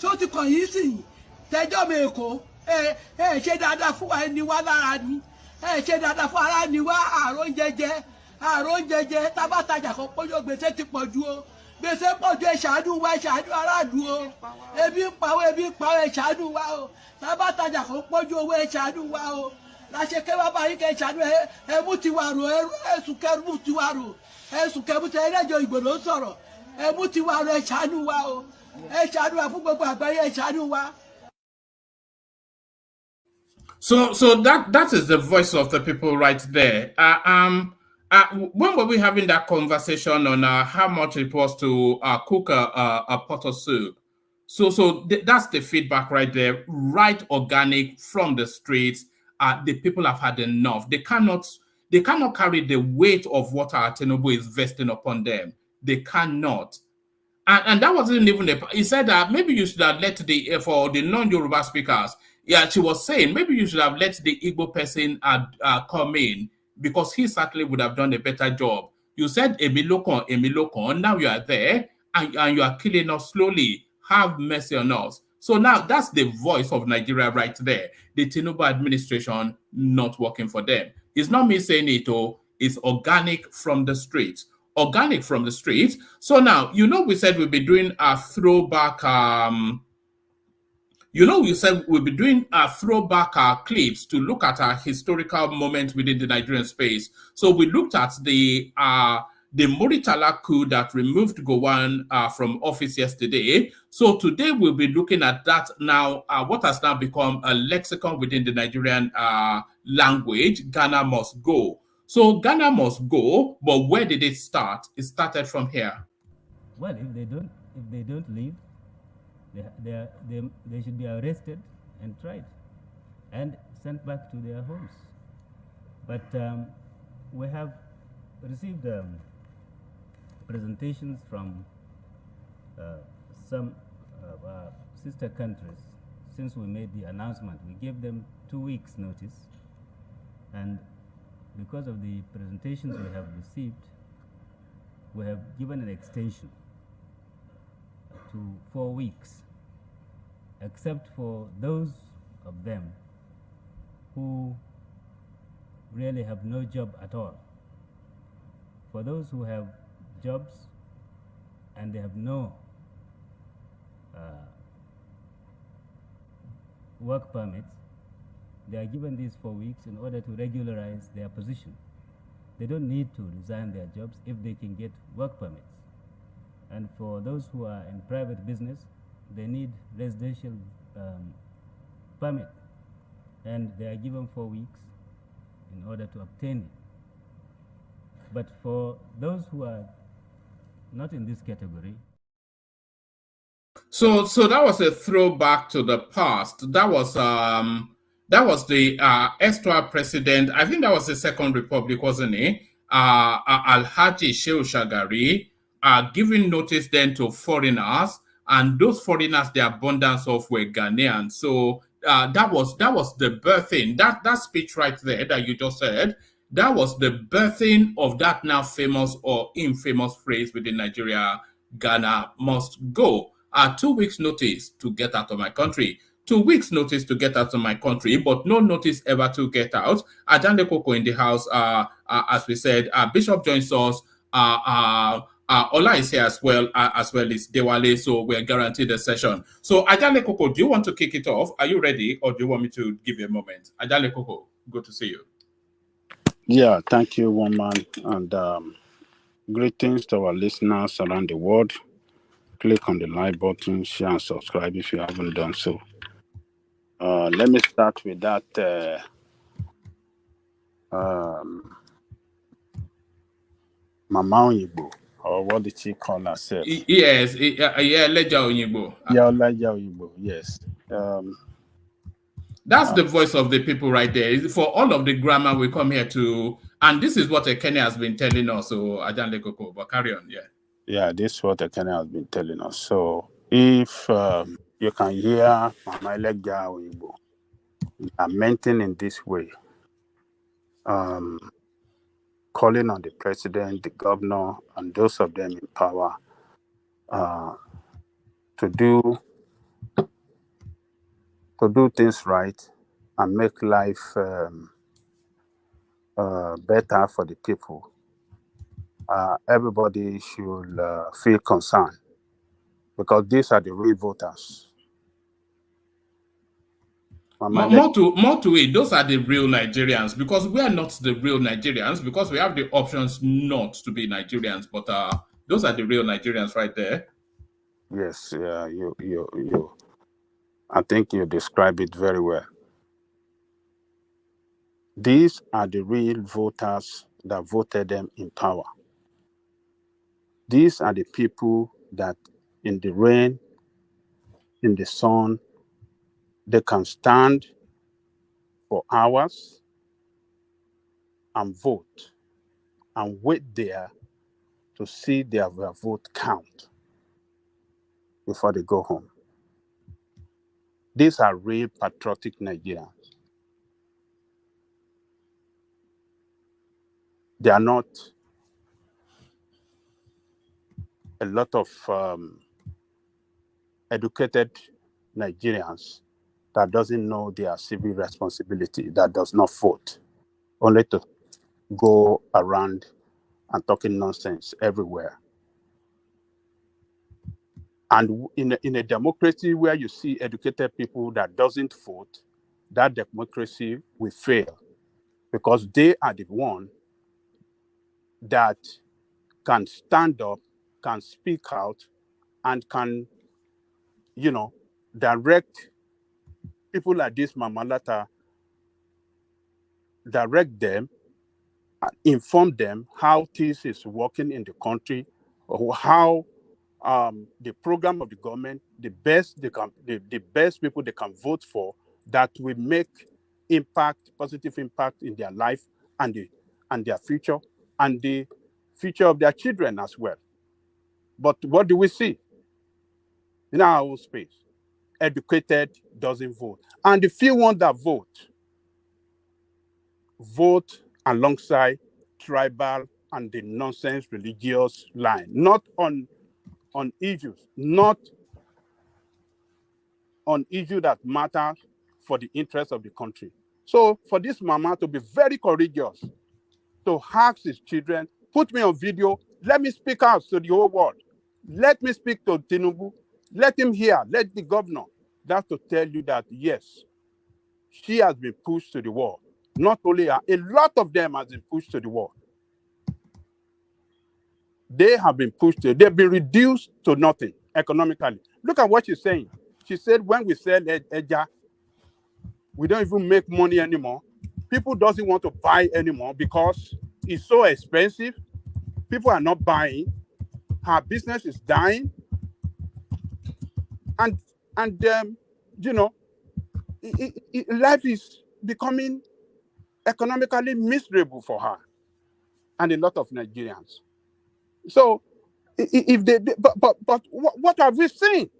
ó ti kàn yín sí tẹjọ́ mi Èkó ẹ ṣe dáadáa fún wa ẹni wá lára ni ẹ ṣe dáadáa fún ara ni wá àrùn jẹjẹ tábàtàjà kan pọ́jọ́ gbèsè ti pọ̀ ju o gbèsè pọ̀ ju ẹ ṣàánú wa ẹ ṣàánú aráàlú o ebi ń pawọ́ ẹ ṣàánú wa o tábàtàjà kan pọ́jọ́ owó ẹ ṣàánú wa o láṣẹ kẹ́ bàbá yín kẹ́ ṣàánú ẹ mú tiwa rò ẹ̀sùn kẹ́ mú tiwa rò ẹ̀sùn kẹ́ mú tiwa ẹlẹ́jọ́ Ìgbòho sọ̀rọ̀ ẹ mú tiwa rò ẹ ṣàánú wa o ẹ ṣàánú wa fún gbogbo àgbáyé ẹ ṣàánú wa. So that is the voice of the people right there. When were we having that conversation on how much it was to cook a pot of soup? So that's the feedback right there. Right, organic from the streets. The people have had enough. They cannot carry the weight of what our Tinubu is vesting upon them. They cannot. And that wasn't even he said that maybe you should have let for the non-Yoruba speakers. Yeah, she was saying maybe you should have let the Igbo person come in because he certainly would have done a better job. You said Emilokon, now you are there and you are killing us slowly. Have mercy on us. So now that's the voice of Nigeria right there. The Tinubu administration not working for them. It's not me saying it, it's organic from the streets. Organic from the streets. So now, we said we'll be doing a throwback we'll be doing throwback clips to look at a historical moment within the Nigerian space. So we looked at the Muritala coup that removed Gowon from office yesterday. So today we'll be looking at that now, what has now become a lexicon within the Nigerian language, Ghana must go. So Ghana must go, but where did it start? It started from here. Well, if they don't leave, they should be arrested and tried and sent back to their homes. But we have received presentations from some sister countries since we made the announcement. We gave them 2 weeks notice, and because of the presentations we have received, we have given an extension to 4 weeks, except for those of them who really have no job at all. For those who have jobs and they have no work permits, they are given these 4 weeks in order to regularize their position. They don't need to resign their jobs if they can get work permits. And for those who are in private business, they need residential permit, and they are given 4 weeks in order to obtain it. But for those who are not in this category, So that was a throwback to the past. That was the extra president. I think that was the Second Republic, wasn't it? Alhaji Shehu Shagari giving notice then to foreigners, and those foreigners, the abundance of were Ghanaians. So that was the birthing. That speech right there that you just said. That was the birthing of that now famous or infamous phrase within Nigeria: Ghana must go. 2 weeks notice to get out of my country. 2 weeks notice to get out of my country, but no notice ever to get out. Ajande Koko in the house, as we said, Bishop joins us. Ola is here as well as Dewale, so we're guaranteed a session. So Ajande Koko, do you want to kick it off? Are you ready, or do you want me to give you a moment? Ajande Koko, good to see you. Yeah, thank you, woman, and greetings to our listeners around the world. Click on the like button, share, and subscribe if you haven't done so. Let me start with that. Mama Onyibo, or what did she call herself? Yes, Leja Onyibo. Yeah, Leja Onyibo. Yes. That's the voice of the people right there. For all of the grammar we come here to, and this is what Ekene has been telling us. So Ajande Koko, but carry on, yeah. Yeah, this is what Ekene has been telling us. So if you can hear Mama Leja Onyibo lamenting in this way, calling on the president, the governor, and those of them in power to do things right and make life better for the people. Everybody should feel concerned, because these are the real voters. More to it, those are the real Nigerians, because we are not the real Nigerians, because we have the options not to be Nigerians, but those are the real Nigerians right there. Yes, you. I think you describe it very well. These are the real voters that voted them in power. These are the people that in the rain, in the sun, they can stand for hours and vote and wait there to see their vote count before they go home. These are real patriotic Nigerians. They are not a lot of educated Nigerians that doesn't know their civil responsibility, that does not vote, only to go around and talking nonsense everywhere. And in a democracy where you see educated people that doesn't vote, that democracy will fail, because they are the one that can stand up, can speak out, and can, direct people like this Mama Lata, direct them, inform them how things is working in the country, or how the program of the government, the best people they can vote for, that will make positive impact in their life and their future, and the future of their children as well. But what do we see in our own space? Educated doesn't vote, and the few ones that vote alongside tribal and the nonsense religious line, not on issues, not on issues that matter for the interest of the country. So for this mama to be very courageous, to ask his children, put me on video, let me speak out to the whole world. Let me speak to Tinubu. Let him hear, let the governor. That's to tell you that, yes, she has been pushed to the wall. Not only her, a lot of them has been pushed to the wall. They have been they've been reduced to nothing economically. Look at what she's saying. She said, when we sell Eja, we don't even make money anymore. People doesn't want to buy anymore because it's so expensive. People are not buying. Her business is dying. you know, life is becoming economically miserable for her and a lot of Nigerians. So if they, but what have we seen?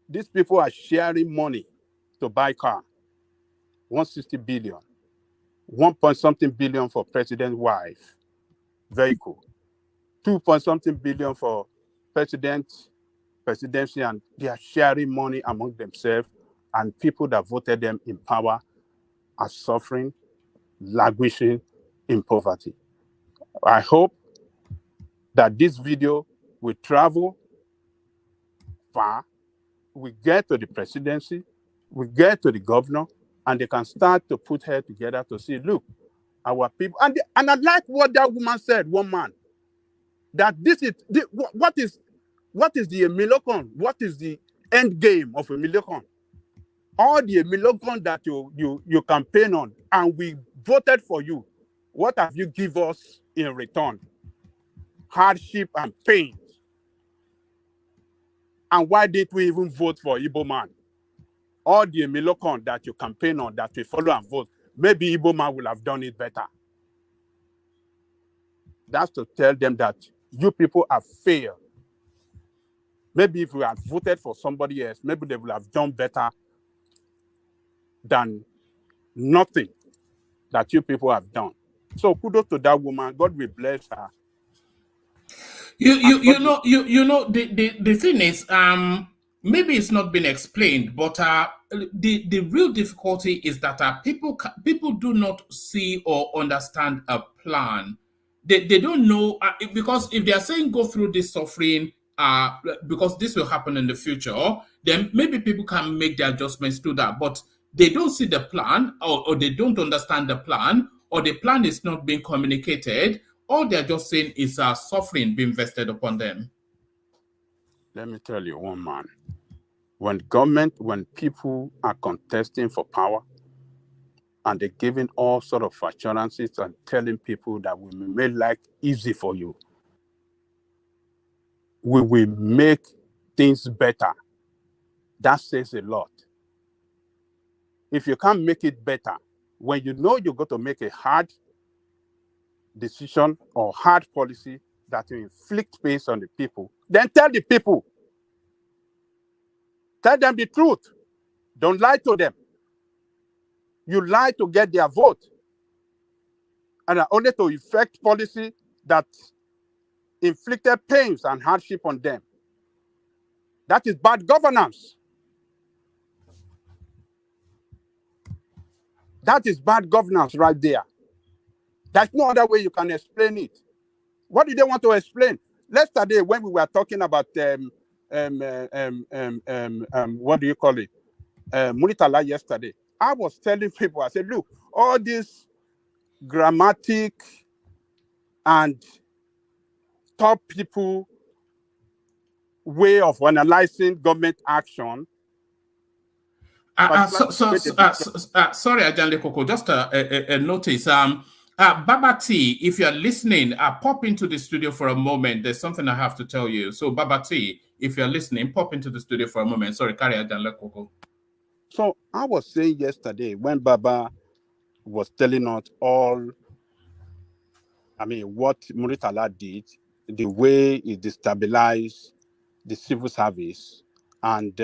These people are sharing money to buy car, 160 billion, 1 point something billion for president's wife vehicle, 2 point something billion for presidency, and they are sharing money among themselves, and people that voted them in power are suffering, languishing in poverty. I hope that this video will travel far, we get to the presidency, we get to the governor, and they can start to put head together to see, look, our people, and I like what that woman said, one man, that what is the Emilokon? What is the end game of Emilokon? All the Emilokon that you campaign on, and we voted for you, what have you give us in return? Hardship and pain. And why didn't we even vote for Igbo man? All the Emilokon that you campaign on, that we follow and vote, maybe Igbo man will have done it better. That's to tell them that you people have failed. Maybe if we had voted for somebody else, maybe they would have done better than nothing that you people have done. So kudos to that woman. God will bless her. You know the thing is, maybe it's not been explained, but the real difficulty is that people do not see or understand a plan. They don't know, because if they are saying go through this suffering, because this will happen in the future, then maybe people can make the adjustments to that. But they don't see the plan, or they don't understand the plan, or the plan is not being communicated. All they're just saying is suffering being vested upon them. Let me tell you, one man, when people are contesting for power, and they're giving all sort of assurances and telling people that we will make life easy for you, we will make things better. That says a lot. If you can't make it better, when you know you're going to make a hard decision or hard policy that will inflict pain on the people, then tell the people. Tell them the truth. Don't lie to them. You lie to get their vote. And only to effect policy that inflicted pains and hardship on them. That is bad governance. That is bad governance right there. There's no other way you can explain it. What do they want to explain? Yesterday, when we were talking about what do you call it? Muritala yesterday, I was telling people, I said, look, all this grammatic and top people way of analyzing government action. Sorry, Ajanle Koko, just a notice. Baba T, if you're listening, pop into the studio for a moment. There's something I have to tell you. So, Baba T, if you're listening, pop into the studio for a moment. Sorry, carry Ajanle Koko. So, I was saying yesterday when Baba was telling us all, what Muritala did, the way he destabilized the civil service, and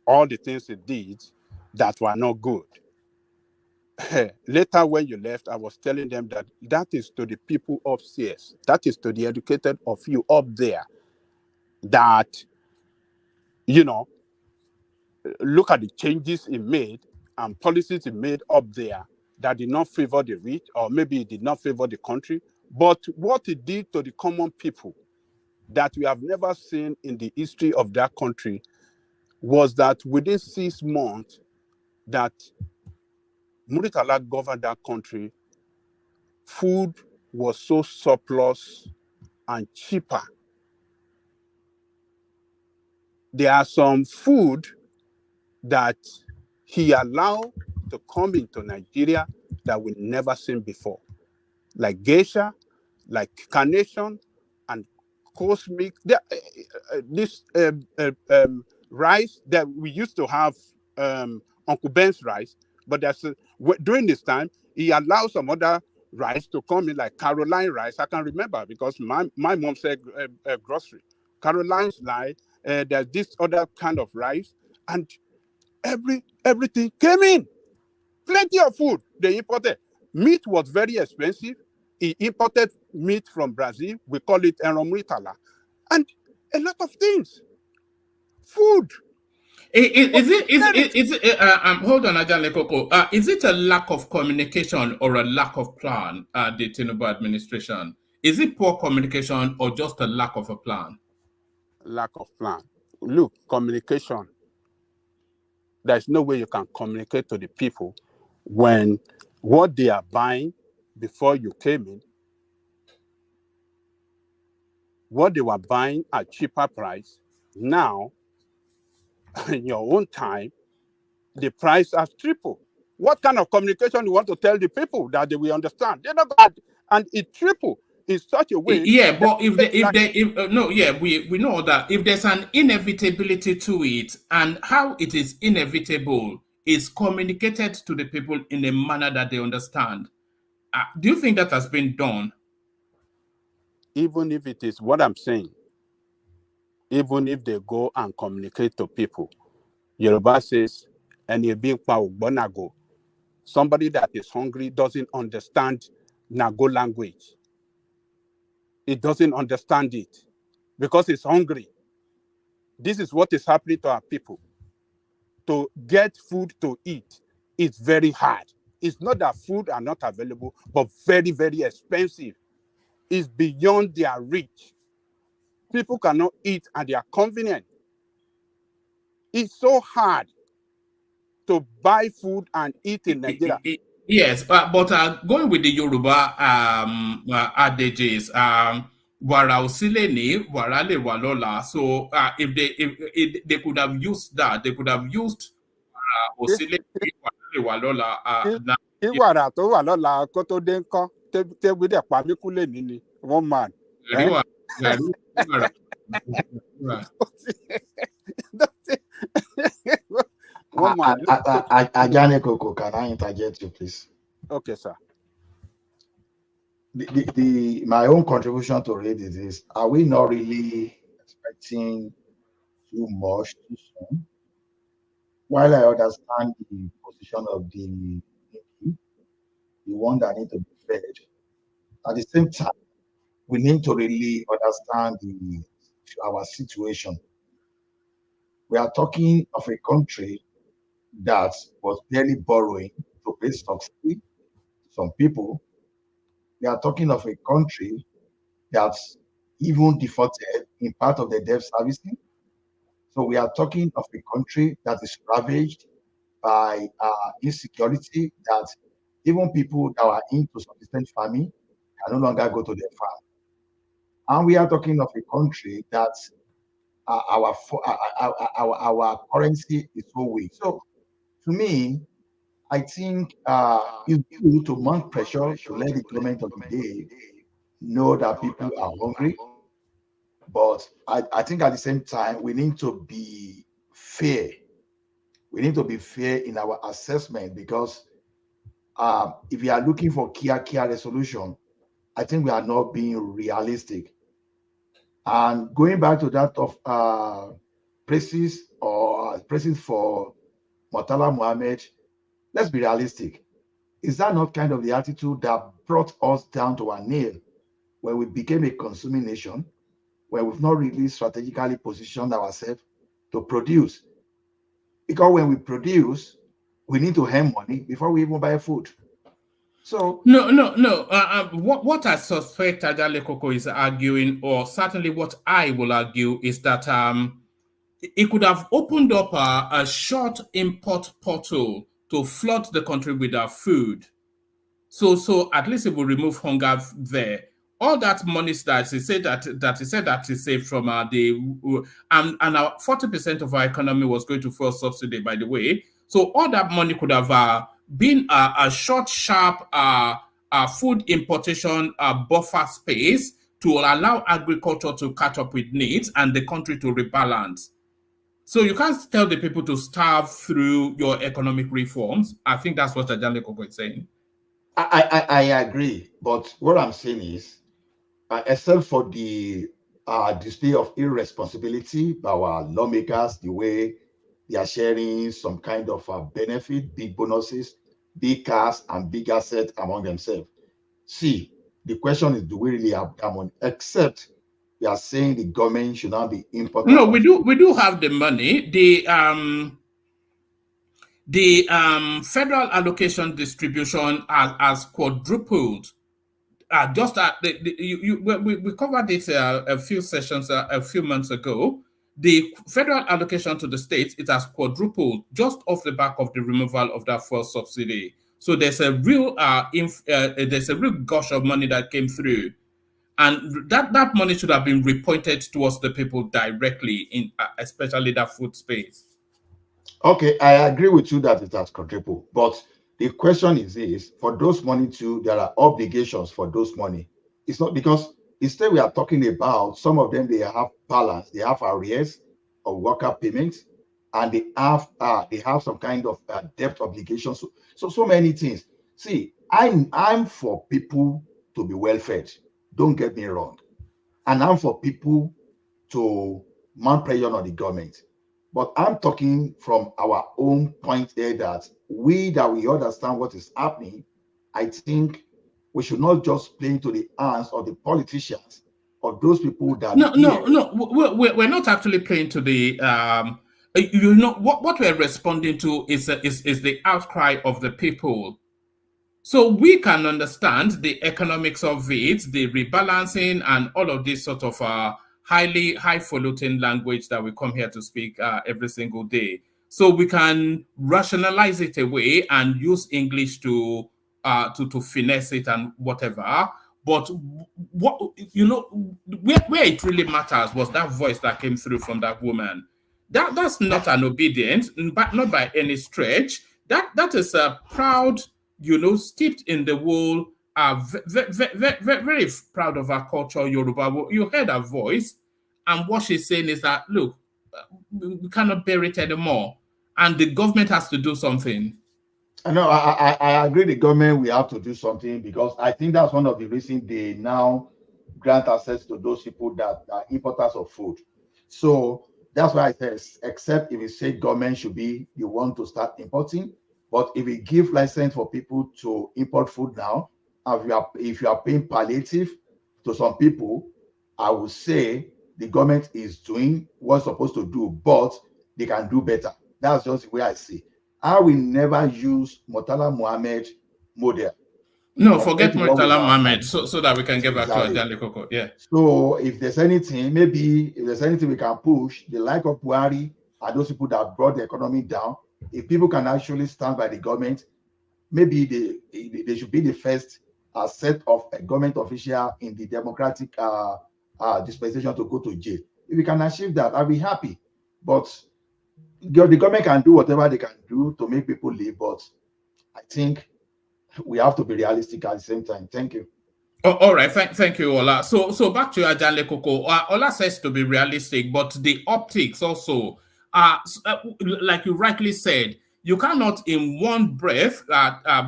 all the things he did that were not good. Later, when you left, I was telling them that is to the people upstairs. That is to the educated of you up there. That, look at the changes he made and policies he made up there that did not favor the rich, or maybe it did not favor the country. But what he did to the common people that we have never seen in the history of that country was that within 6 months that Muritala governed that country, food was so surplus and cheaper. There are some food that he allowed to come into Nigeria that we never seen before, like geisha, like carnation, and cosmic. This rice that we used to have, Uncle Ben's rice, but during this time he allowed some other rice to come in, like Caroline rice. I can remember because my mom said grocery, Caroline's rice. There's this other kind of rice, and everything came in. Plenty of food they imported. Meat was very expensive. He imported meat from Brazil. We call it enromitala, and a lot of things. Food. Hold on, Ajahn Lekoko. Is it a lack of communication or a lack of plan, the Tinubu administration? Is it poor communication or just a lack of a plan? Lack of plan. Look, communication. There's no way you can communicate to the people when what they are buying before you came in, what they were buying at cheaper price, now, in your own time, the price has tripled. What kind of communication you want to tell the people that they will understand? They're not bad, and it tripled in such a way. Yeah, but we know that if there's an inevitability to it, and how it is inevitable is communicated to the people in a manner that they understand. Do you think that has been done? Even if it is what I'm saying, even if they go and communicate to people, Yoruba says, and somebody that is hungry doesn't understand Nago language. It doesn't understand it because it's hungry. This is what is happening to our people. To get food to eat is very hard. It's not that food are not available, but very, very expensive. It's beyond their reach. People cannot eat and they are convenient. It's so hard to buy food and eat in Nigeria. Yes, but going with the Yoruba adages, wara osile ni, wara le walola. So if they could have used that, they could have used osile ni, wara le walola. Ìwàrà tó wà lọ́la kó tó dé ńkọ́ tẹ́gbẹ́ dẹ̀ pa mí kú lè ní ni one man. Ajahn Lekoko, can I interject you, please? Okay, sir. My own contribution to it is this: are we not really expecting too much too soon? While I understand the position of the one that need to be fed, at the same time, we need to really understand our situation. We are talking of a country that was barely borrowing to pay subsidy to some people. We are talking of a country that's even defaulted in part of the debt servicing. So we are talking of a country that is ravaged by insecurity, that even people that are into subsistence farming can no longer go to their farm. And we are talking of a country that our currency is so weak. So to me, I think it's due to mount pressure to let the government of the day know that people are hungry. But I think at the same time, we need to be fair. We need to be fair in our assessment, because if we are looking for kia resolution, I think we are not being realistic. And going back to that of praises for Murtala Muhammad, let's be realistic. Is that not kind of the attitude that brought us down to our nail when we became a consuming nation, where we've not really strategically positioned ourselves to produce? Because when we produce, we need to earn money before we even buy food. So no. What I suspect Ajahn Lekoko is arguing, or certainly what I will argue, is that it could have opened up a short import portal to flood the country with our food. So at least it will remove hunger there. All that money that he said that he saved from and our 40% of our economy was going to fuel subsidy, by the way. So all that money could have been a short, sharp food importation buffer space to allow agriculture to catch up with needs and the country to rebalance. So you can't tell the people to starve through your economic reforms. I think that's what Ajale Koko is saying. I agree, but what I'm saying is, except for the display of irresponsibility by our lawmakers, the way they are sharing some kind of benefit, big bonuses, big cars, and big assets among themselves. See, the question is, do we really have that money? Except we are saying the government should not be importers. No, we do have the money. The federal allocation distribution has quadrupled. We covered this a few sessions a few months ago. The federal allocation to the states, it has quadrupled just off the back of the removal of that fuel subsidy. So there's a real gush of money that came through, and that money should have been repointed towards the people directly, in especially that food space. Okay, I agree with you that it has quadrupled, but the question is for those money too, there are obligations for those money. It's not because instead we are talking about some of them, they have balance, they have arrears of worker payments, and they have some kind of debt obligations. So many things. See, I'm for people to be well fed. Don't get me wrong, and I'm for people to mount pressure on the government. But I'm talking from our own point there that we understand what is happening. I think we should not just play into the hands of the politicians or those people that we're not actually playing to the what we're responding to is the outcry of the people. So we can understand the economics of it, the rebalancing, and all of this sort of highfalutin language that we come here to speak every single day. So we can rationalize it away and use English to finesse it and whatever. But where it really matters was that voice that came through from that woman. That's not an obedience, but not by any stretch. That is a proud, steeped in the wool, very proud of our culture, Yoruba. You heard her voice, and what she's saying is that, look, we cannot bear it anymore, and the government has to do something. No, I agree. The government, we have to do something, because I think that's one of the reasons they now grant access to those people that are importers of food. So that's why I said, except if we say government should be the one to start importing. But if we give license for people to import food now, if you are paying palliative to some people, I would say the government is doing what's supposed to do, but they can do better. That's just the way I see. I will never use Murtala Muhammad model. No, forget Murtala Muhammad, so that we can get back to Ajale Koko. Yeah. So if there's anything we can push, the like of Buhari are those people that brought the economy down. If people can actually stand by the government, maybe they should be the first set of a government official in the democratic dispensation to go to jail. If we can achieve that, I'll be happy. But the government can do whatever they can do to make people live, but I think we have to be realistic at the same time. Thank you. Oh, all right, thank you, Ola. So back to Ajale Koko. Ola says to be realistic, but the optics also, like you rightly said, you cannot in one breath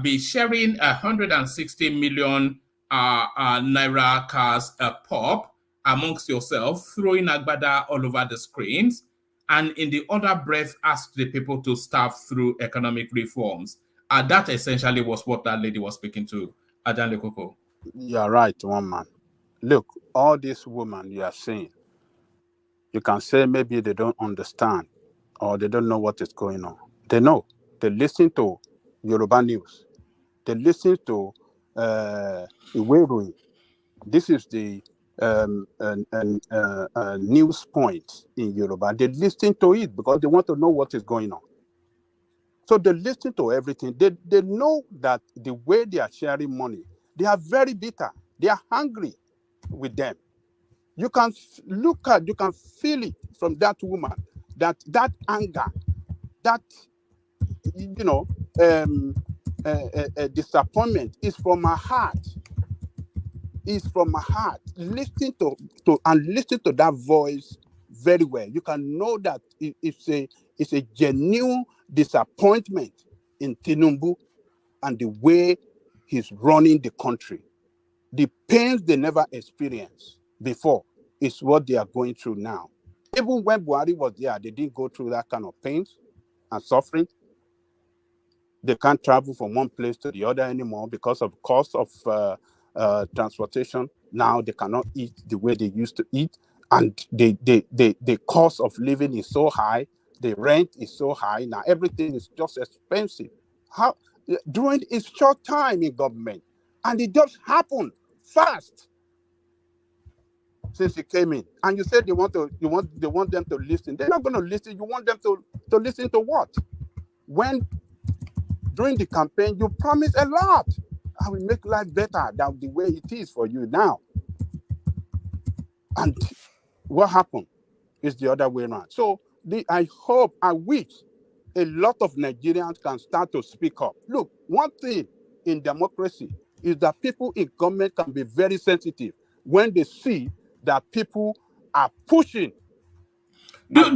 be sharing 160 million naira cars a pop amongst yourself, throwing agbada all over the screens, and in the other breath ask the people to starve through economic reforms. That essentially was what that lady was speaking to, Ajale Koko. You're right, one man. Look, all these women you are saying, you can say maybe they don't understand or they don't know what is going on. They know. They listen to Yoruba news. They listen to Iweroyin. This is the news point in Yoruba. They listen to it because they want to know what is going on. So they listen to everything. They know that the way they are sharing money, they are very bitter. They are hungry with them. You can you can feel it from that woman, that anger, that disappointment is from her heart. It's from my heart. Listen to and listen to that voice very well. You can know that it's a genuine disappointment in Tinubu and the way he's running the country. The pains they never experienced before is what they are going through now. Even when Buhari was there, they didn't go through that kind of pains and suffering. They can't travel from one place to the other anymore because of cost of transportation. Now they cannot eat the way they used to eat, and the cost of living is so high. The rent is so high now. Everything is just expensive. How during his short time in government, and it just happened fast since he came in. And you said they want them to listen. They're not going to listen. You want them to listen to what? When during the campaign you promised a lot. I will make life better than the way it is for you now. And what happened is the other way around. So I wish a lot of Nigerians can start to speak up. Look, one thing in democracy is that people in government can be very sensitive when they see that people are pushing. Do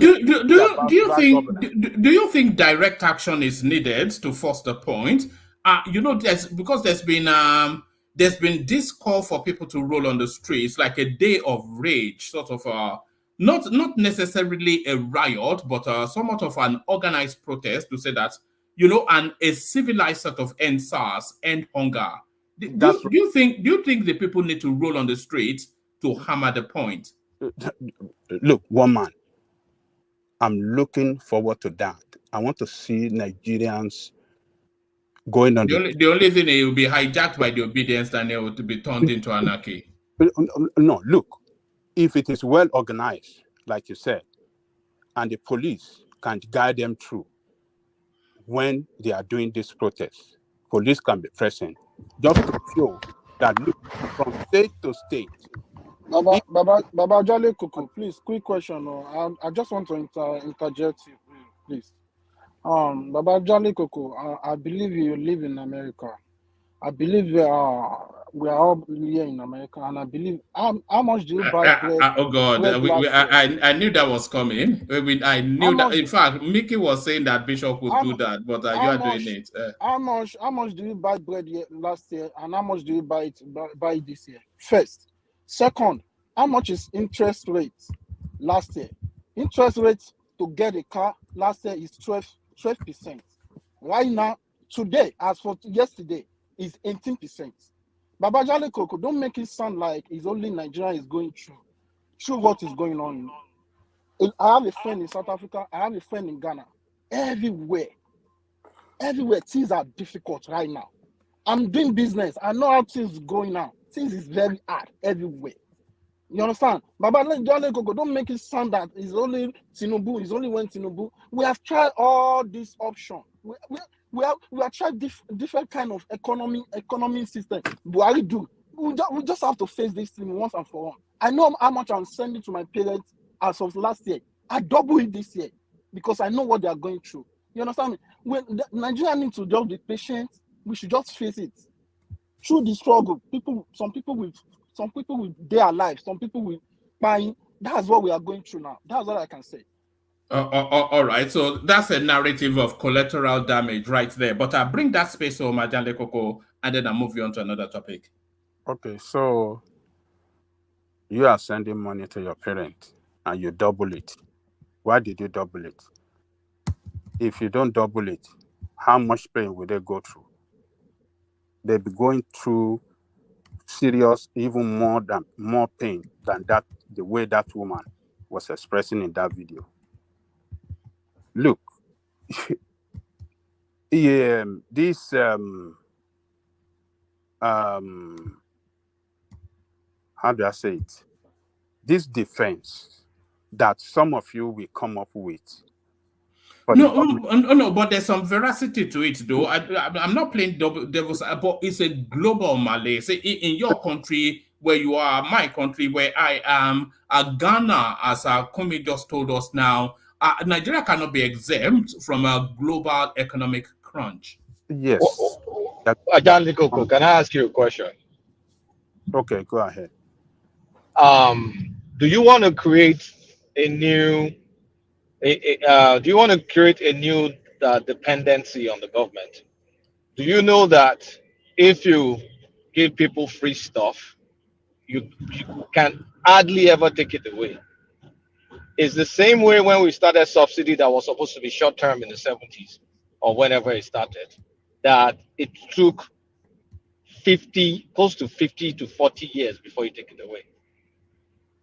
you think direct action is needed to force the point? There's been this call for people to roll on the streets, like a day of rage, sort of not necessarily a riot, but somewhat of an organized protest to say that and a civilized sort of end SARS, end hunger. Do you think the people need to roll on the streets to hammer the point? Look, one man. I'm looking forward to that. I want to see Nigerians going on. The only thing, it will be hijacked by the obedience and it will be turned into anarchy. No, look, if it is well organized, like you said, and the police can guide them through when they are doing this protest, police can be present just to show that, look, from state to state. Baba Jale Koko, please, quick question. I just want to interject you, please. Baba Jale Koko, I believe you live in America. I believe we are all here in America, and I believe how much do you buy bread? Oh God, I knew that was coming. I knew that. In fact, Mickey was saying that Bishop would do that, but you are doing it. How much do you buy bread last year, and how much do you buy it this year? First. Second, how much is interest rate last year? Interest rate to get a car last year is 12%. Right now, today, as for yesterday, is 18%. Baba Jale Koko, don't make it sound like it's only Nigeria is going through what is going on. I have a friend in South Africa. I have a friend in Ghana. Everywhere, things are difficult right now. I'm doing business. I know how things are going now. Things is very hard everywhere. You understand? Baba Jale Koko, don't make it sound that it's only Tinubu, it's only when Tinubu. We have tried all these options. We have tried different kind of economy system. Buhari do. We just have to face this thing once and for all. I know how much I'm sending to my parents as of last year. I double it this year because I know what they are going through. You understand me? When Nigeria needs to just be patient, we should just face it. Through the struggle, some people will their life, some people will buying. That's what we are going through now. That's all I can say. All right, so that's a narrative of collateral damage right there. But I'll bring that space home, Jale Koko, and then I'll move you on to another topic. Okay, so you are sending money to your parents and you double it. Why did you double it? If you don't double it, how much pain will they go through? They'll be going through serious, even more pain than that, the way that woman was expressing in that video. Look, this how do I say it? This defense that some of you will come up with. No, but there's some veracity to it, though. I'm not playing devil's, but it's a global Malay. Say in your country, where you are, my country, where I am, Ghana, as Kumi just told us now, Nigeria cannot be exempt from a global economic crunch. Yes. Jale Koko, can I ask you a question? Okay, go ahead. Do you want to create a new? Do you want to create a new dependency on the government? Do you know that if you give people free stuff, you can hardly ever take it away? It's the same way when we started subsidy that was supposed to be short term in the 70s or whenever it started, that it took close to 50 to 40 years before you take it away.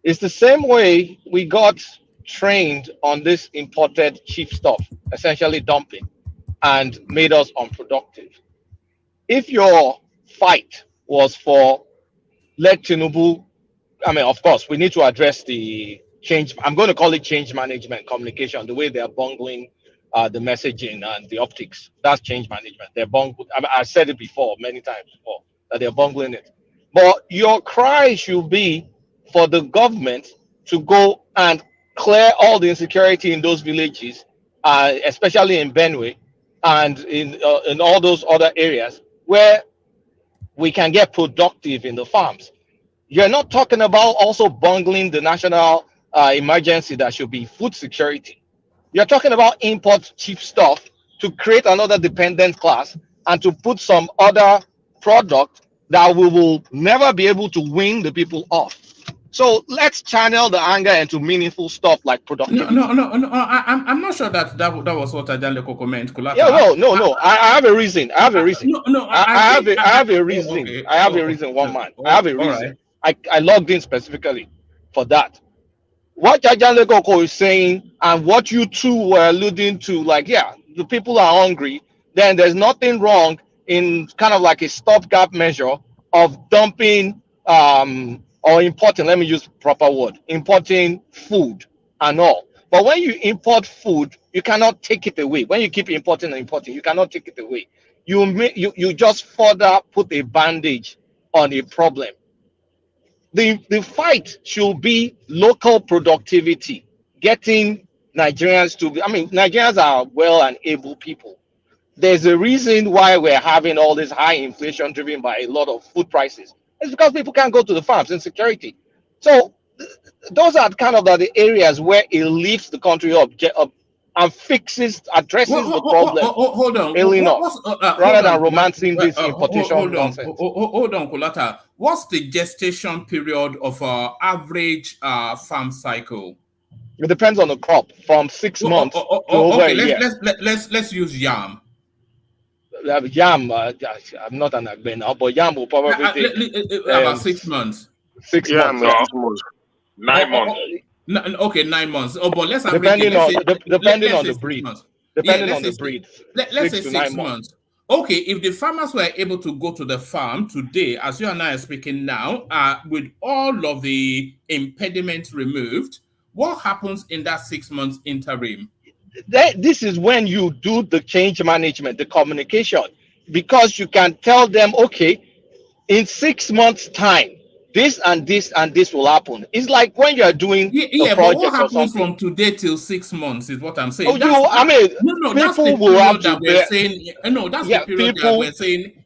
It's the same way we got trained on this imported cheap stuff, essentially dumping, and made us unproductive. If your fight was for let Tinubu, I mean, of course, we need to address the change. I'm going to call it change management communication, the way they're bungling the messaging and the optics. That's change management. They're bungling. I said it before, many times before, that they're bungling it. But your cry should be for the government to go and clear all the insecurity in those villages, especially in Benue and in all those other areas where we can get productive in the farms. You're not talking about also bungling the national emergency that should be food security. You're talking about import cheap stuff to create another dependent class and to put some other product that we will never be able to win the people off. So let's channel the anger into meaningful stuff like productivity. No. I'm not sure that was what Ajaleko meant. Yeah, no. I have a reason. I have a reason. I have a reason. Okay. I have a reason. One man. I have a reason. Right. I logged in specifically for that. What Ajaleko is saying and what you two were alluding to, like, yeah, the people are hungry. Then there's nothing wrong in kind of like a stopgap measure of dumping or importing, let me use proper word, importing food and all. But when you import food, you cannot take it away. When you keep importing and importing, you cannot take it away. You just further put a bandage on a problem. The fight should be local productivity, getting Nigerians to be, I mean, Nigerians are well and able people. There's a reason why we're having all this high inflation driven by a lot of food prices. It's because people can't go to the farms, insecurity. So those are kind of the areas where it lifts the country up and addresses the problem. Hold on. Rather than romancing this importation nonsense. Hold on, Kulata. What's the gestation period of average farm cycle? It depends on the crop, from 6 months to over a year. Let's use yam. Yam, I'm not an agbe now, but yam will probably take about 6 months. 6 months. 9 months. Okay, 9 months. Oh, but let's depending on the breed. Depending on the breed. Let's say 6 months. Okay, if the farmers were able to go to the farm today, as you and I are speaking now, with all of the impediments removed, what happens in that 6 months interim? This is when you do the change management, the communication, because you can tell them, okay, in 6 months' time, this and this and this will happen. It's like when you're doing a project but what happens or something from today till 6 months is what I'm saying. That's the period that we're saying.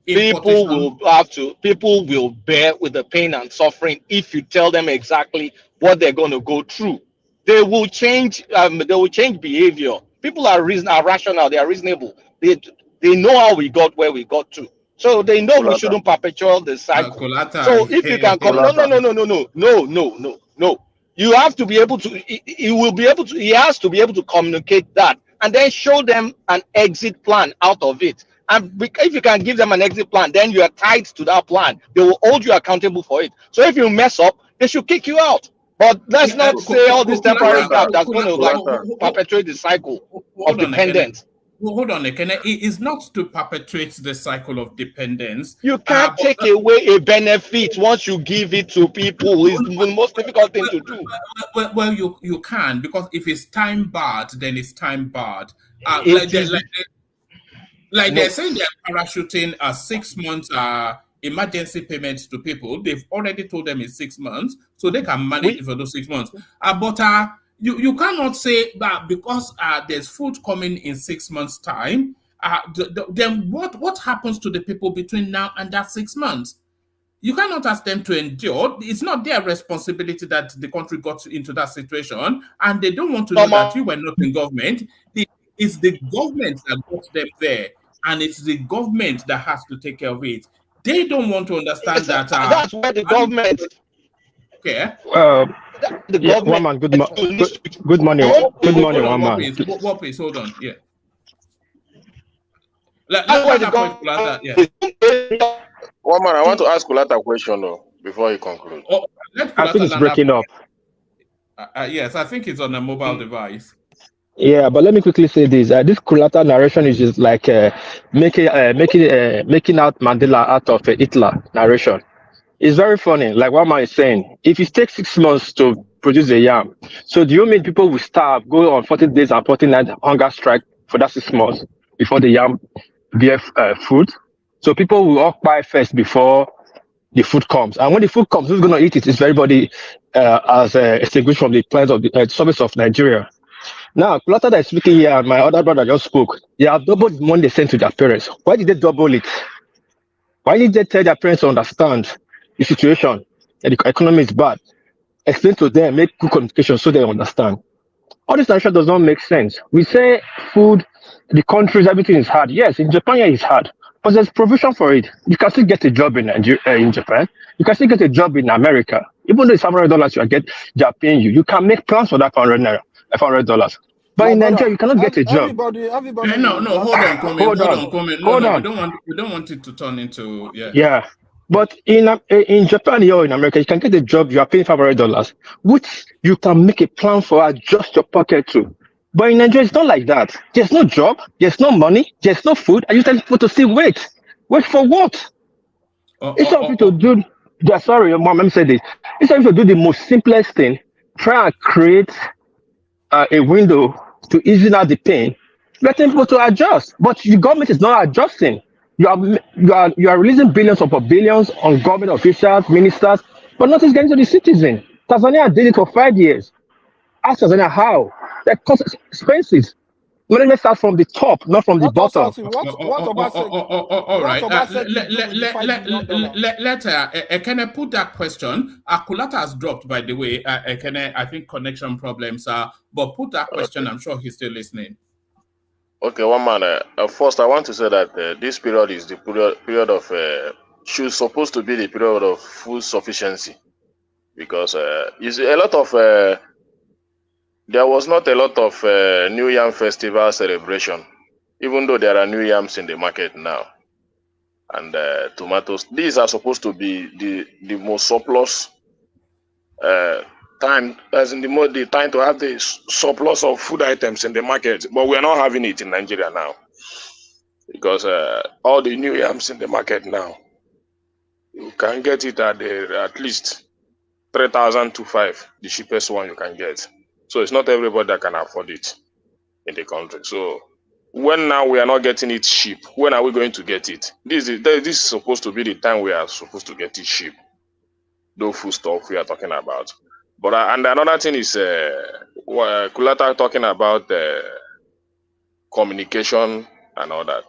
People will bear with the pain and suffering if you tell them exactly what they're going to go through. They will change. They will change behavior. People are rational. They are reasonable. They know how we got where we got to. So they know we shouldn't perpetuate the cycle. So if you can come, no. You have to be able to. He has to be able to communicate that and then show them an exit plan out of it. And if you can give them an exit plan, then you are tied to that plan. They will hold you accountable for it. So if you mess up, they should kick you out. But let's not say all this temporary gap that's going to perpetuate the cycle of dependence. Hold on, Ekene. It is not to perpetuate the cycle of dependence. You can't take away a benefit once you give it to people. It's the most difficult thing to do. Well, you can, because if it's time barred, then it's time barred. They're saying they're parachuting 6 months emergency payments to people. They've already told them it's 6 months, so they can manage it for those 6 months. But you cannot say that because there's food coming in 6 months' time. Then what happens to the people between now and that 6 months? You cannot ask them to endure. It's not their responsibility that the country got into that situation, and they don't want to know that you were not in government. It's the government that got them there, and it's the government that has to take care of it. They don't want to understand that. That's where the government. Okay. The Yeah, government. Waman, good morning. Good morning, Waman. What please? Hold on. Yeah. Let That's that point, Kulata. Yeah. One man, I want to ask Kulata a question though, before you conclude. Oh, let I think Kulata it's land breaking that. up. Yes, I think it's on a mobile device. Yeah, but let me quickly say this. This collateral narration is just like making out Mandela out of Hitler narration. It's very funny. Like what man is saying, if it takes 6 months to produce a yam, so do you mean people will starve, go on 40 days and 49 hunger strike for that 6 months before the yam bear food? So people will occupy first before the food comes. And when the food comes, who's going to eat it? It's everybody as extinguished from the plans of the surface of Nigeria. Now, Kulata that is speaking here, and my other brother just spoke. They have doubled the money they sent to their parents. Why did they double it? Why did they tell their parents to understand the situation, that the economy is bad? Explain to them, make good communication so they understand. All this narration does not make sense. We say food, the countries, everything is hard. Yes, in Japan, yeah, it's hard. But there's provision for it. You can still get a job in Nigeria, in Japan. You can still get a job in America. Even though it's $500 they are paying you. You can make plans for that $500. But in Nigeria, you cannot get a job. Everybody. No, hold on, comment. Hold on. We don't want it to turn into Yeah. But in Japan or in America, you can get a job, you are paying $500, which you can make a plan for, adjust your pocket to. But in Nigeria, it's not like that. There's no job, there's no money, there's no food, and you tell people to still wait. Wait for what? It's not to do. Sorry, Mom, let me say this. It's not to do the most simplest thing. Try and create a window to ease out the pain, letting people to adjust. But the government is not adjusting. You are releasing billions upon billions on government officials, ministers, but nothing's getting to the citizen. Tanzania did it for 5 years. Ask Tanzania how. That costs expenses. Let start from the top, not from the bottom. All right. Can I put that question? Kulata has dropped, by the way. I think connection problems are, but put that question. Okay. I'm sure he's still listening. Okay, one man. First, I want to say that this period is the period of should supposed to be the period of food sufficiency, because you see a lot of there was not a lot of New Yam festival celebration, even though there are new yams in the market now, and tomatoes. These are supposed to be the most surplus time, as in the time to have the surplus of food items in the market, but we are not having it in Nigeria now, because all the new yams in the market now, you can get it at least 3,000 to 5, the cheapest one you can get. So it's not everybody that can afford it in the country. So when now we are not getting it cheap, when are we going to get it? This is supposed to be the time we are supposed to get it cheap. Those food stuff we are talking about. But and another thing is Kulata talking about communication and all that.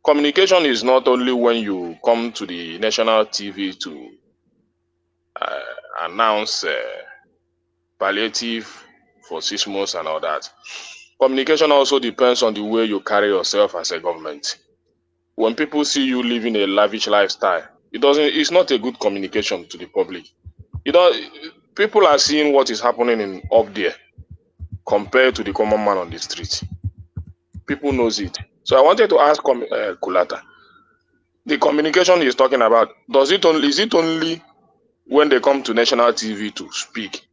Communication is not only when you come to the national TV to announce palliative for 6 months and all that. Communication also depends on the way you carry yourself as a government. When people see you living a lavish lifestyle, it's not a good communication to the public. People are seeing what is happening up there compared to the common man on the street. People knows it. So I wanted to ask Kulata, the communication he's talking about, is it only when they come to national TV to speak?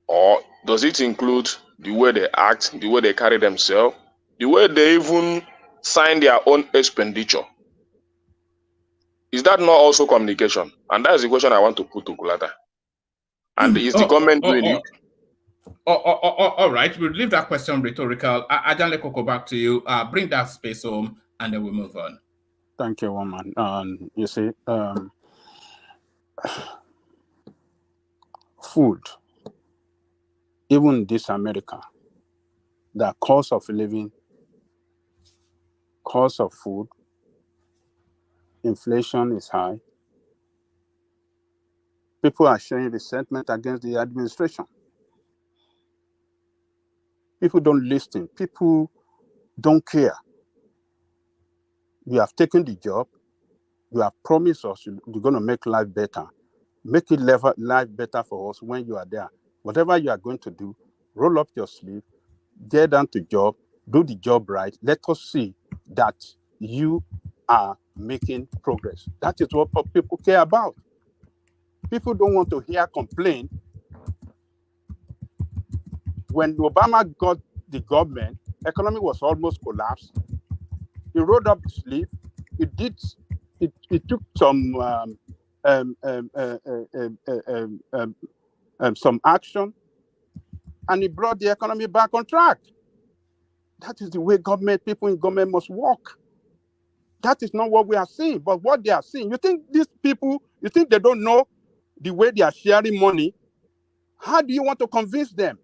Or does it include the way they act, the way they carry themselves, the way they even sign their own expenditure? Is that not also communication? And that is the question I want to put to Kulata. And is the government doing it? All right, we'll leave that question rhetorical. Ajanle Koko, back to you. Bring that space home, and then we'll move on. Thank you, woman. You see, food, even this America, the cost of living, cost of food, inflation is high. People are showing resentment against the administration. People don't listen. People don't care. You have taken the job. You have promised us you're going to make life better. Make it life better for us when you are there. Whatever you are going to do, roll up your sleeve, get down to job, do the job right. Let us see that you are making progress. That is what people care about. People don't want to hear complaint. When Obama got the government, economy was almost collapsed. He rolled up the sleeve. It took some action, and it brought the economy back on track. That is the way people in government must work. That is not what we are seeing, but what they are seeing. You think these people, you think they don't know the way they are sharing money? How do you want to convince them?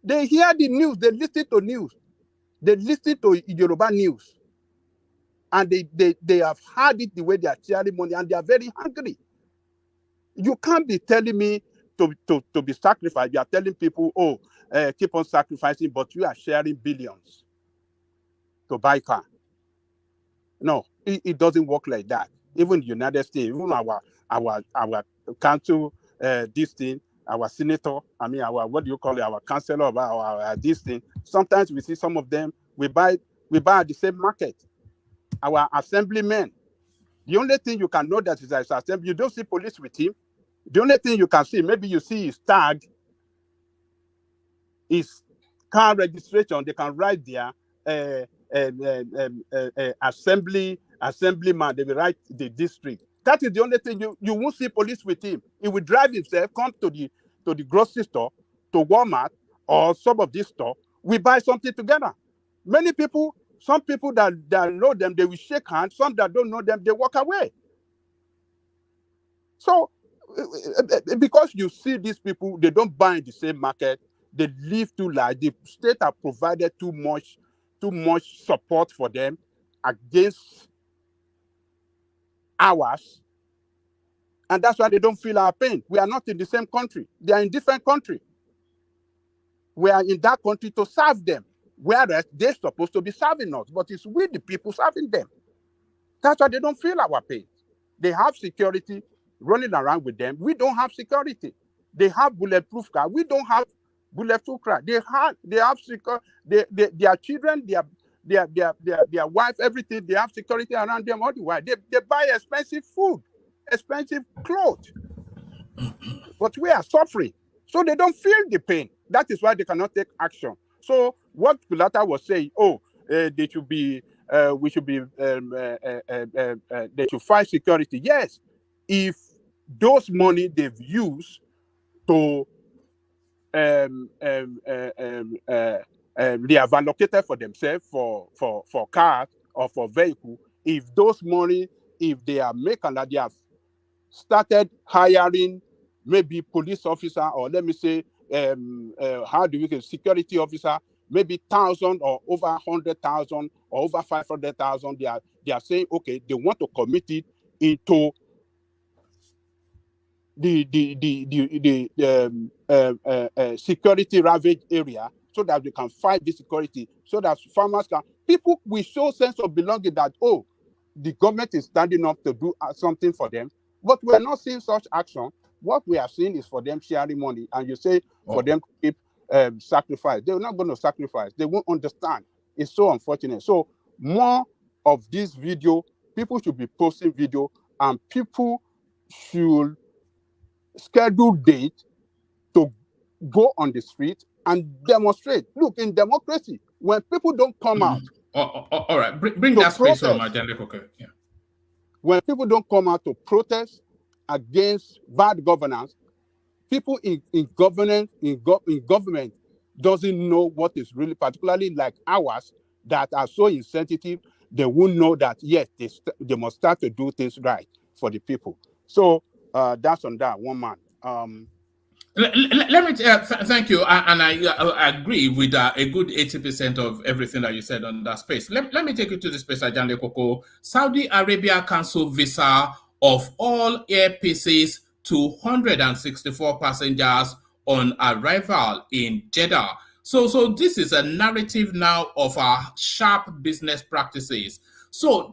They hear the news, they listen to news, they listen to Yoruba news, and they have heard it the way they are sharing money, and they are very hungry. You can't be telling me to be sacrificed. You are telling people, keep on sacrificing, but you are sharing billions to buy car. No, it doesn't work like that. Even the United States, even our council, this thing, our senator, what do you call it, our councilor, our this thing. Sometimes we see some of them, we buy at the same market. Our assemblymen, the only thing you can know that is his assembly, you don't see police with him. The only thing you can see, maybe you see his tag, his car registration. They can write there, assemblyman. They will write the district. That is the only thing you won't see police with him. He will drive himself, come to the grocery store, to Walmart or some of this store. We buy something together. Many people, some people that know them, they will shake hands. Some that don't know them, they walk away. So, because you see these people, they don't buy in the same market. They live too large. The state have provided too much support for them against ours, and that's why they don't feel our pain. We are not in the same country. They are in different country. We are in that country to serve them, whereas they're supposed to be serving us, but it's we the people serving them. That's why they don't feel our pain. They have security running around with them. We don't have security. They have bulletproof car. We don't have bulletproof car. They have security. Their children, their wife, everything. They have security around them all the while. They buy expensive food, expensive clothes, but we are suffering. So they don't feel the pain. That is why they cannot take action. So what Kulata was saying, they should be. We should be. They should fight security. Yes, if those money they've used to they have allocated for themselves for cars or for vehicle. If those money, if they are making that, they have started hiring maybe police officer, or let me say, security officer, maybe 1,000 or over 100,000 or over 500,000. They are saying, okay, they want to commit it into the security ravaged area, so that we can fight this security, so that farmers people will show sense of belonging that, the government is standing up to do something for them. But we are not seeing such action. What we are seeing is for them sharing money, and you say for them to keep sacrifice. They're not going to sacrifice. They won't understand. It's so unfortunate. So more of this video, people should be posting video, and people should schedule date to go on the street and demonstrate. Look, in democracy, when people don't come out, all right, bring that space on, okay. Yeah. When people don't come out to protest against bad governance, people in government doesn't know what is really, particularly like ours, that are so insensitive. They won't know that, yes, they must start to do things right for the people. So that's on that one man. Let me thank you, and I agree with a good 80% of everything that you said on that space. Let me take you to the space, Ajande Koko. Saudi Arabia cancel visa of all air pieces 264 passengers on arrival in Jeddah. So this is a narrative now of our sharp business practices. So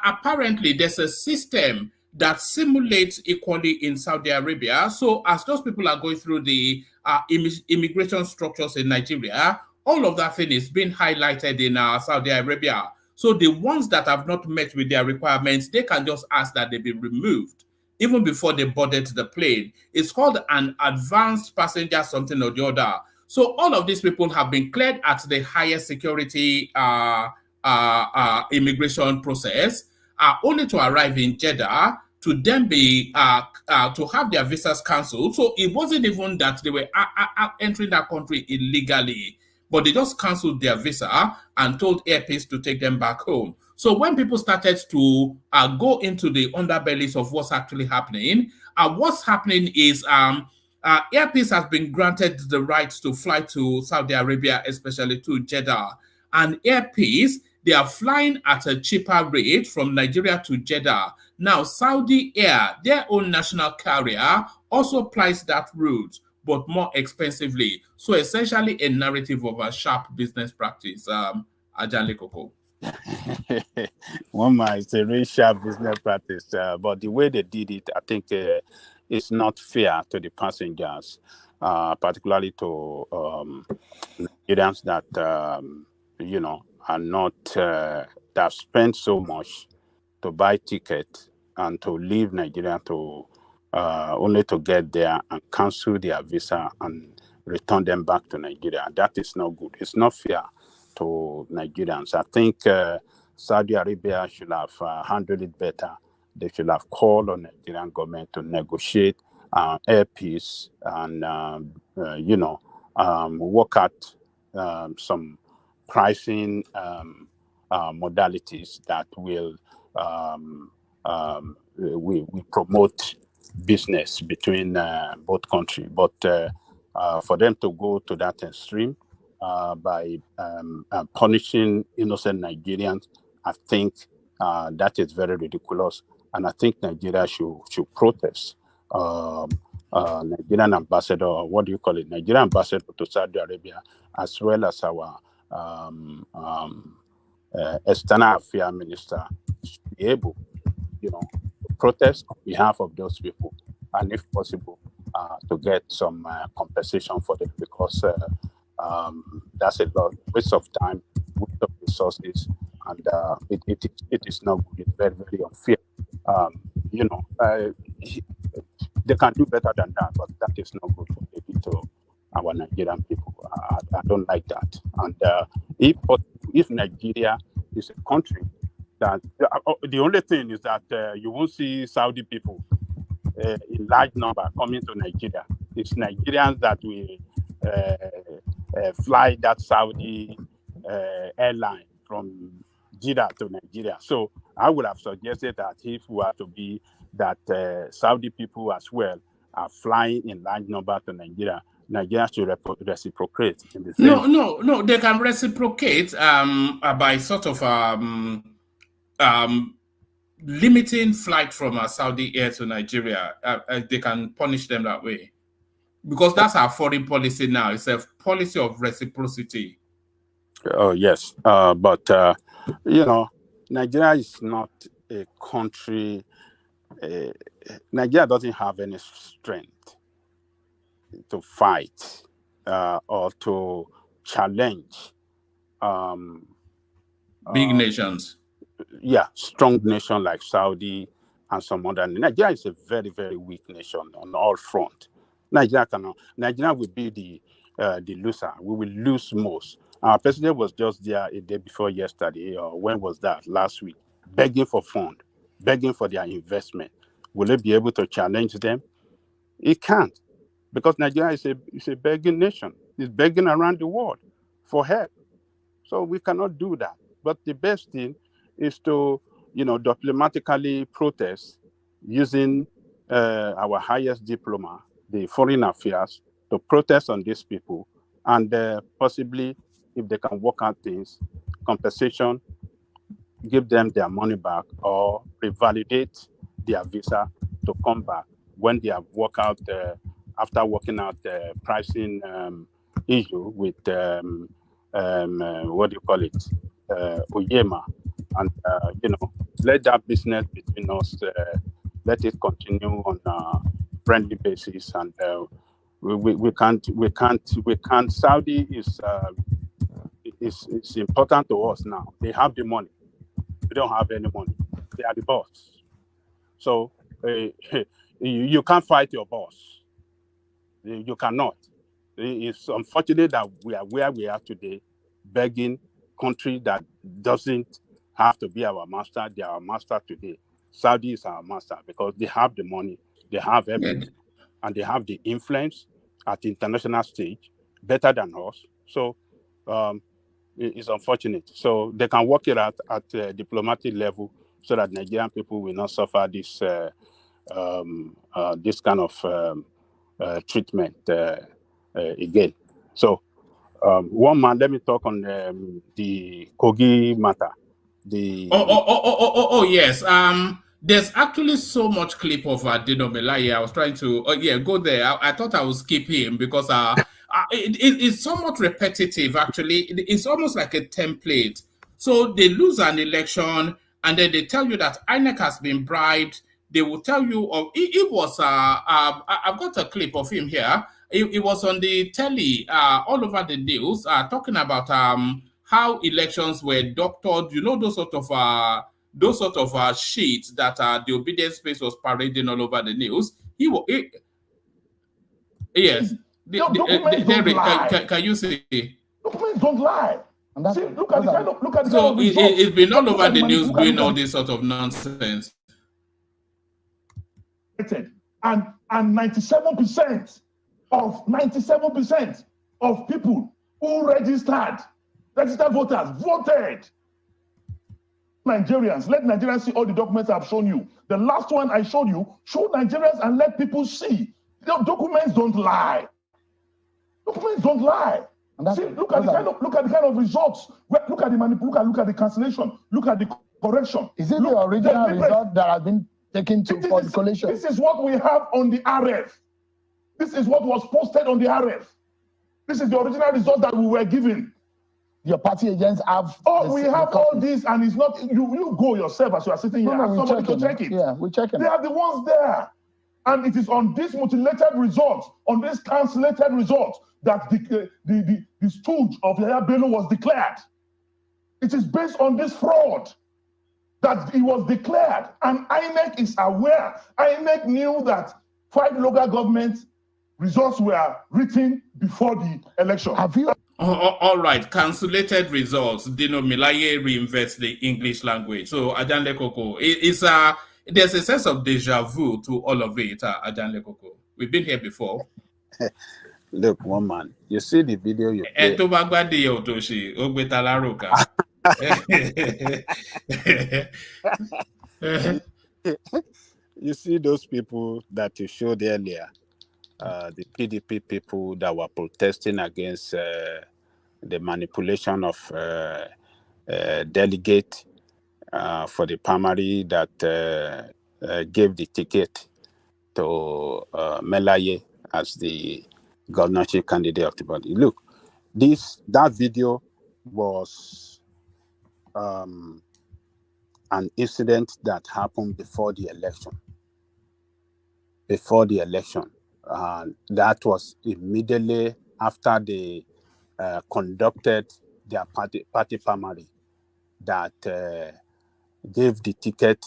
apparently there's a system that simulates equally in Saudi Arabia. So as those people are going through the immigration structures in Nigeria, all of that thing is being highlighted in Saudi Arabia. So the ones that have not met with their requirements, they can just ask that they be removed even before they boarded the plane. It's called an advanced passenger something or the other. So all of these people have been cleared at the highest security immigration process, only to arrive in Jeddah to then be to have their visas cancelled. So it wasn't even that they were entering that country illegally, but they just cancelled their visa and told airpeace to take them back home. So when people started to go into the underbellies of what's actually happening, what's happening is airpeace has been granted the rights to fly to Saudi Arabia, especially to Jeddah. And airpeace, they are flying at a cheaper rate from Nigeria to Jeddah. Now, Saudi Air, their own national carrier, also plies that route, but more expensively. So essentially a narrative of a sharp business practice, Ajali Koko. One might say very sharp business practice, but the way they did it, I think it's not fair to the passengers, particularly to Nigerians that are not that have spent so much to buy tickets and to leave Nigeria to only to get there and cancel their visa and return them back to Nigeria. That is not good. It's not fair to Nigerians. I think Saudi Arabia should have handled it better. They should have called on the Nigerian government to negotiate airpeace and work out some pricing modalities that will we promote business between both countries. But for them to go to that extreme by punishing innocent Nigerians, I think that is very ridiculous. And I think Nigeria should protest. Nigerian ambassador, what do you call it? Nigerian ambassador to Saudi Arabia, as well as our external affairs minister, should be able, to protest on behalf of those people, and if possible, to get some compensation for them, because that's a lot waste of time, waste of resources, and it is not good. It's very, very unfair. They can do better than that, but that is not good for to our Nigerian people. I don't like that. And if Nigeria is a country that the only thing is that you won't see Saudi people in large number coming to Nigeria. It's Nigerians that will fly that Saudi airline from Jeddah to Nigeria. So I would have suggested that if we are to be that Saudi people as well are flying in large number to Nigeria, Nigeria should reciprocate in the same. No. They can reciprocate by sort of limiting flight from Saudi Air to Nigeria. They can punish them that way, because that's our foreign policy now. It's a policy of reciprocity. Oh yes, but Nigeria is not a country. Nigeria doesn't have any strength to fight or to challenge big nations. Yeah, strong nation like Saudi and some other. Nigeria is a very, very weak nation on all fronts. Nigeria will be the loser. We will lose most. Our president was just there a day before yesterday, or when was that? Last week, begging for funds, begging for their investment. Will it be able to challenge them? It can't, because Nigeria is a begging nation. It's begging around the world for help. So we cannot do that. But the best thing is to, diplomatically protest using our highest diplomat, the foreign affairs, to protest on these people, and possibly, if they can work out things, compensation, give them their money back, or revalidate their visa to come back when they have worked out after working out the pricing issue with what do you call it, Oyema, and let that business between us, let it continue on a friendly basis, and we can't. Saudi is important to us now. They have the money. We don't have any money. They are the boss. So you can't fight your boss. You cannot. It's unfortunate that we are where we are today, begging country that doesn't have to be our master. They are our master today. Saudi is our master because they have the money, they have everything, and they have the influence at the international stage better than us. So it's unfortunate. So they can work it out at diplomatic level so that Nigerian people will not suffer this this kind of treatment again. So one man, let me talk on the Kogi matter. Oh yes. There's actually so much clip of Dino Melaye. I was trying to go there. I thought I would skip him because it's somewhat repetitive. Actually, it's almost like a template. So they lose an election, and then they tell you that Inec has been bribed. They will tell you, it was. I've got a clip of him here. It was on the telly, all over the news, talking about how elections were doctored. You know, those sort of sheets that the obedience space was parading all over the news. Yes. Documents don't lie. Can you see? Documents don't lie. And that's look at the kind of So results. it's been all over the news doing all this sort of nonsense. And 97% of people who registered voters voted. Nigerians, let Nigerians see all the documents I've shown you. The last one I showed you, show Nigerians and let people see. The documents don't lie. Documents don't lie. And see, look at the kind of results. Look at the cancellation. Look at the correction. Is it the original result that has been taken to for the collation? This is what we have on the RF. This is what was posted on the RF. This is the original result that we were given. Your party agents have. We have all this, and it's not. You go yourself as you are sitting here. Ask somebody to check it. Yeah, we're checking. They are the ones there, and it is on this mutilated result, on this translated result, that the stooge of Yaya Bello was declared. It is based on this fraud that it was declared, and INEC is aware. INEC knew that 5 local government results were written before the election. Have you? All right, cancelated results. Dino Melaye reinvents the English language. So Ajanle Koko, there's a sense of deja vu to all of it. Ajanle Koko, we've been here before. Look, one man, you see the video you You see those people that you showed earlier, the PDP people that were protesting against the manipulation of delegate for the primary that gave the ticket to Melaye as the governorship candidate of the body. Look, that video was an incident that happened before the election. That was immediately after they conducted their party primary that gave the ticket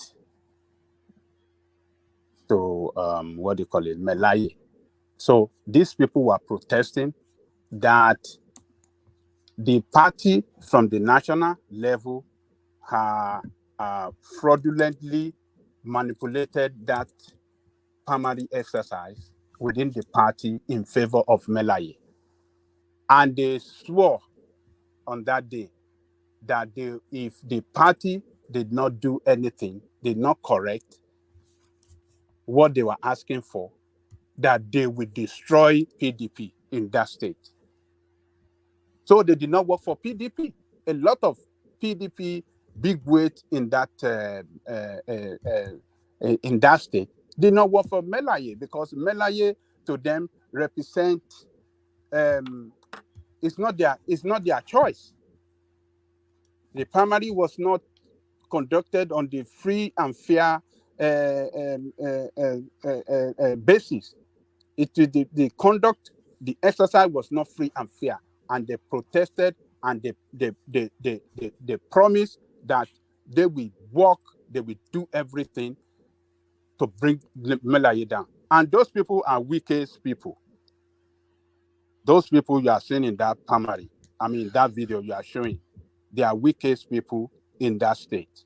to Melaye. So these people were protesting that the party from the national level fraudulently manipulated that primary exercise within the party in favor of Melaye. And they swore on that day that if the party did not do anything, did not correct what they were asking for, that they would destroy PDP in that state. So they did not work for PDP. A lot of PDP big weight in that state did not work for Melaye because Melaye to them represent it's not their choice. The primary was not conducted on the free and fair basis. The conduct, the exercise was not free and fair, and they protested and they promised that they will work, they will do everything to bring Melaye down. And those people are weakest people. Those people you are seeing in that primary, that video you are showing, they are weakest people in that state.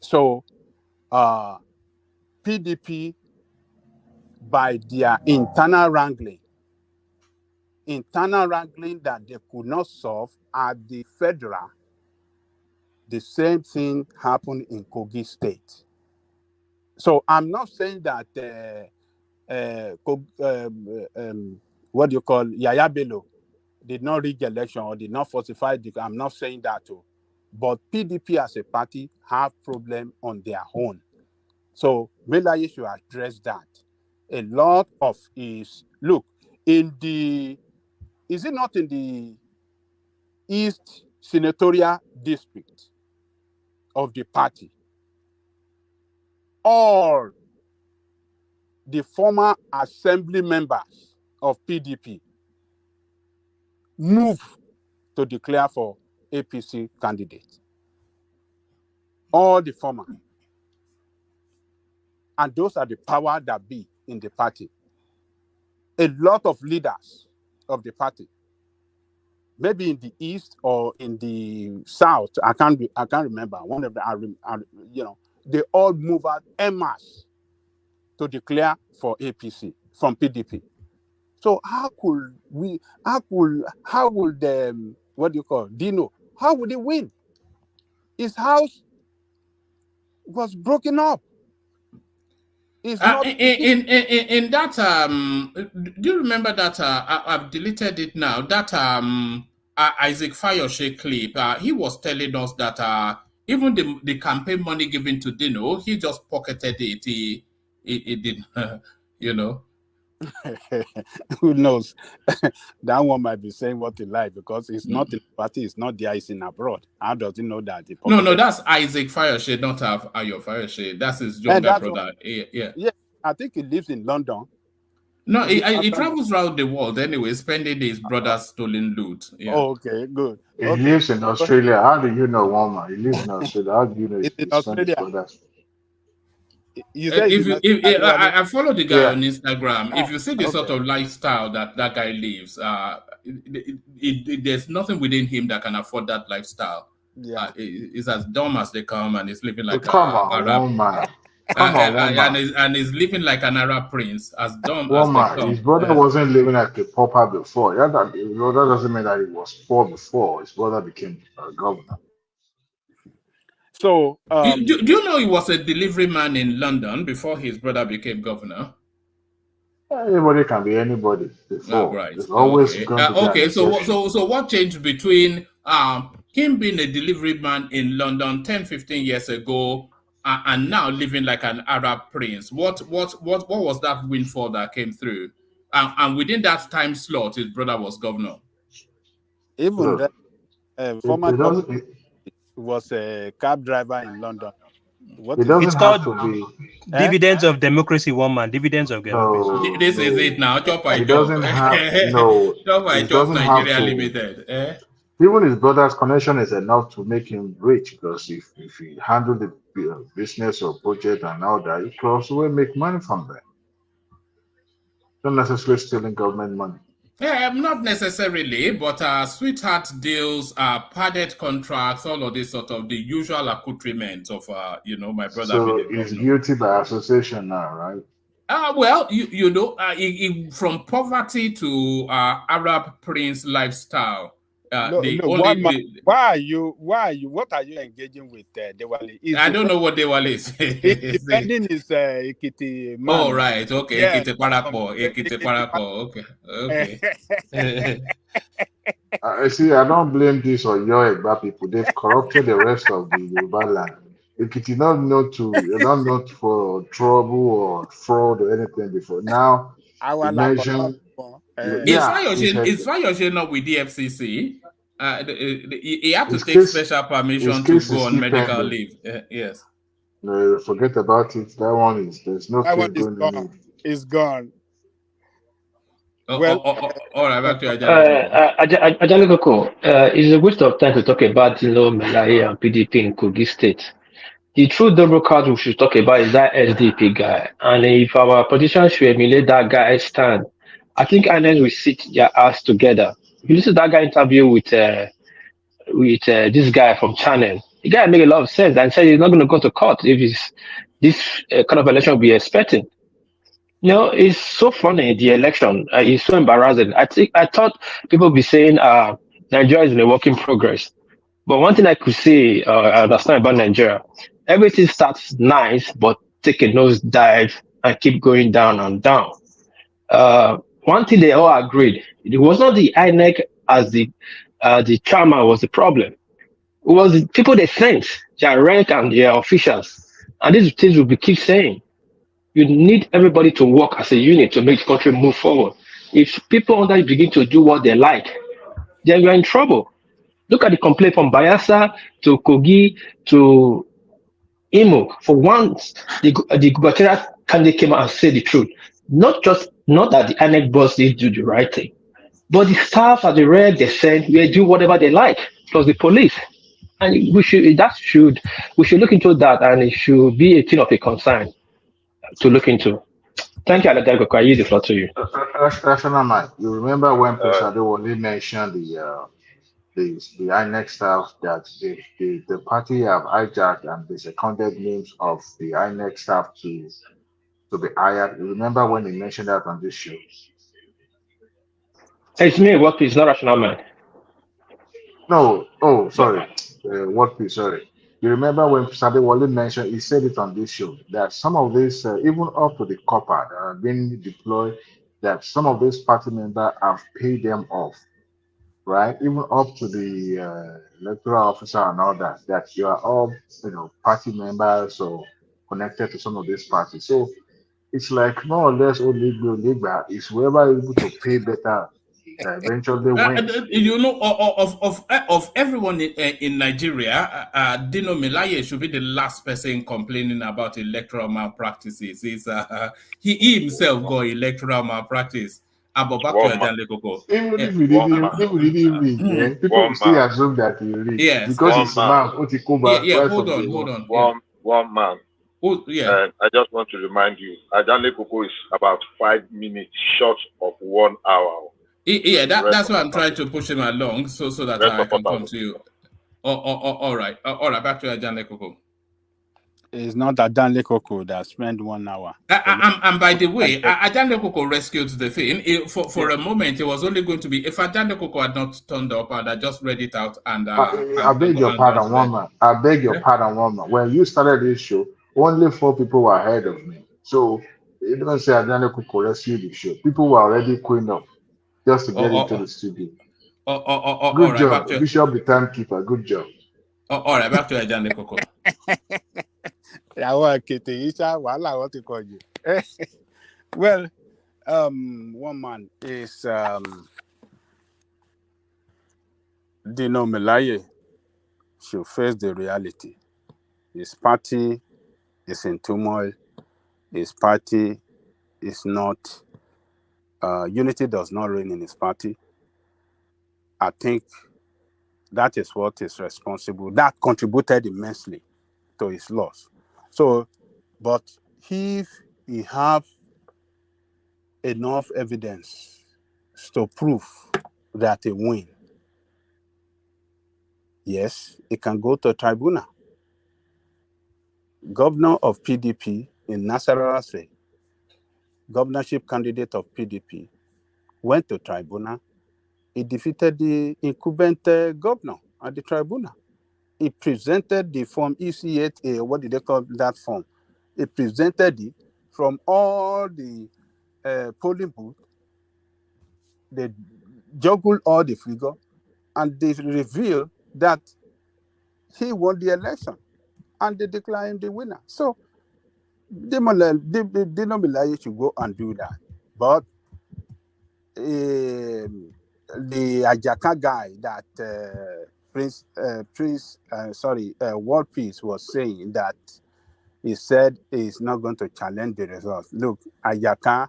So PDP, by their internal wrangling that they could not solve at the federal, the same thing happened in Kogi State. So I'm not saying that what do you call Yaya Bello did not rig election or did not falsify. I'm not saying that too. But PDP as a party have problem on their own. So Melaye should address that. A lot of is is it not in the East Senatorial District of the party? All the former assembly members of PDP move to declare for APC candidate. All the former. And those are the power that be in the party. A lot of leaders of the party, maybe in the East or in the South, I can't remember. One of them, they all move out en masse to declare for APC from PDP. So how would what do you call Dino? How would he win? His house was broken up. It's not in that do you remember that I've deleted it now, that Isaac Fayoshe clip, he was telling us that even the campaign money given to Dino, he just pocketed it. He didn't Who knows? That one might be saying what he like because it's not in the party, it's not there, it's in abroad. How does he know that? No, that's Isaac Fayoshe, not Ayo Fayoshe. That's his younger brother. Yeah, I think he lives in London. No, he travels around the world anyway, spending his brother's stolen loot. Yeah. Oh, okay, good. He lives in Australia. How do you know Walmart? He lives in Australia. How do you know it's in Australia? I follow the guy on Instagram. If you see the sort of lifestyle that guy lives, there's nothing within him that can afford that lifestyle. Yeah, he's as dumb as they come, and he's living like Walmart. And he's living like an Arab prince, as dumb as they come. His brother wasn't living like a pauper before. That doesn't mean that he was poor before. His brother became governor. So, do you know he was a delivery man in London before his brother became governor? Anybody can be anybody before. Right. It's always going to be So what changed between him being a delivery man in London 10-15 years ago and now living like an Arab prince? What was that windfall that came through? And within that time slot, his brother was governor. Even that former governor was a cab driver in London. It's called dividends of democracy, one man. Dividends of democracy. This is it now. He doesn't have Nigeria Limited. Even his brother's connection is enough to make him rich because if he handled the business or budget and all that, he could also make money from that. Not necessarily stealing government money. Not necessarily, but sweetheart deals, padded contracts, all of this sort of the usual accoutrement of my brother. So he's guilty by association now, right? Well, from poverty to Arab prince lifestyle. Why are you? What are you engaging with Dewale? I don't know what Dewale is. Defending his Ekiti man. Oh, right. Okay. Yeah. Ekiti Parako. Okay. See, I don't blame this or your Egba people. They've corrupted the rest of the Yoruba land. Ekiti not known for trouble or fraud or anything before. Now Our you mentioned, yeah, Is Fayoshe not with the FCC? He had to his take case, special his permission to case is go on still medical pending. leave. Yes. No, forget about it. That one is there's no that one case is going gone. on. It's gone. All right, back to Ajane Koko. Ajani Koko, it's a waste of time to talk about Dino Melaye and PDP in Kogi State. The true double card we should talk about is that SDP guy. And if our politicians should emulate that guy's stand, I think INEC will sit their ass together. If you listen to that guy interview with this guy from Channel, the guy made a lot of sense and said he's not going to go to court if it's this kind of election we're expecting. It's so funny. The election is so embarrassing. I thought people be saying Nigeria is in a work in progress. But one thing I could say, I understand about Nigeria, everything starts nice, but take a nosedive and keep going down and down. One thing they all agreed, it was not the INEC as the chairman was the problem. It was the people they sent, their rank and their officials. And these things will be keep saying. You need everybody to work as a unit to make the country move forward. If people under you begin to do what they like, then you're in trouble. Look at the complaint from Bayelsa to Kogi to Imo. For once, the gubernatorial candidate came out and said the truth. Not that the INEC boss did do the right thing, but the staff at the reg they send they do whatever they like, plus the police. And we should look into that, and it should be a thing of a concern to look into. Thank you, Aladego. I use the floor to you. Rational man, you remember when President Wole mentioned the INEC staff that the party have hijacked and they seconded names of the INEC staff to be hired. You remember when he mentioned that on this show? It's me, what is not rational man. No, oh, sorry. What please, sorry. You remember when President Wole mentioned, he said it on this show, that some of these, even up to the copper that are being deployed, that some of these party members have paid them off, right? Even up to the electoral officer and all that, that you are all, party members or connected to some of these parties. So it's like more or less only Ligba is whoever is able to pay better that eventually wins. Of everyone in Nigeria, Dino Melaye should be the last person complaining about electoral malpractices. He himself got electoral malpractice. But back to Ajane Koko. Even if we didn't win, people will still assume that he rigged. Yes. Because it's man, hold on. One man. Oh, yeah. And I just want to remind you, Ajane Koko is about 5 minutes short of 1 hour. Yeah, that's why I'm trying to push him along so that I can come to you. All right. Back to Ajane Koko. It's not Ajane Koko that spent 1 hour. And by the way, Ajane Koko rescued the thing. For a moment, it was only going to be if Ajane Koko had not turned up and I just read it out and I beg your pardon, woman. I beg your pardon, woman. When you started this show, only 4 people were ahead of me. So you don't say Ajane Koko rescued the show. People were already queuing up just to get into the studio. Good job. Bishop the timekeeper. Good job. All right, back to Ajane Koko. Well, one man is Dino Melaye should face the reality. His party is in turmoil. His party is not, unity does not reign in his party. I think that is what is responsible. That contributed immensely to his loss. So, but if he have enough evidence to prove that he win, yes, he can go to tribunal. Governor of PDP in Nasarawa State, governorship candidate of PDP, went to tribunal. He defeated the incumbent governor at the tribunal. He presented the form EC8A, what did they call that form? He presented it from all the polling booths. They juggled all the figures and they revealed that he won the election. and they declare him the winner. So Dino Melaye should go and do that. But the Ajaka guy that World Peace was saying that he said he's not going to challenge the results. Look, Ajaka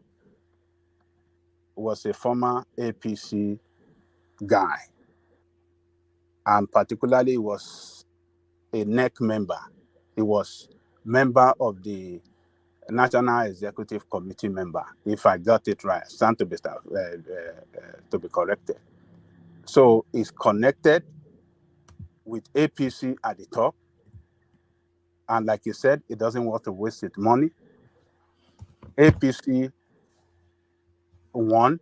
was a former APC guy, and particularly was a NEC member. He was member of the National Executive Committee member, if I got it right. Stand to be corrected. So he's connected with APC at the top, and like you said, he doesn't want to waste his money. APC won.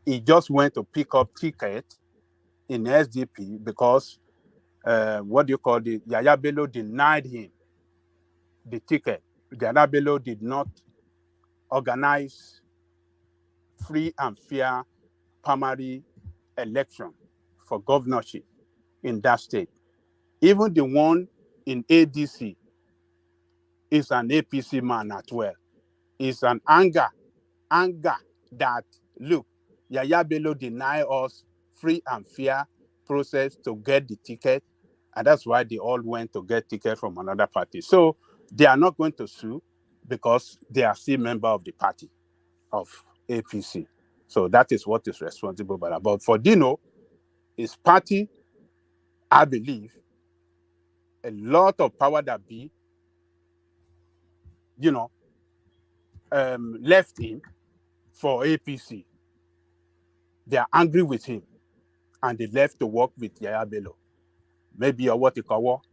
He just went to pick up ticket in SDP because Yaya Bello denied him the ticket. Yaya Bello did not organize free and fair primary election for governorship in that state. Even the one in ADC is an APC man as well. It's an anger that, look, Yaya Bello denied us free and fair process to get the ticket, and that's why they all went to get ticket from another party. So they are not going to sue because they are still member of the party of APC. So that is what is responsible. But for Dino, his party, I believe, a lot of power that be, left him for APC. They are angry with him, and they left to work with Yaya Bello. Maybe or what you call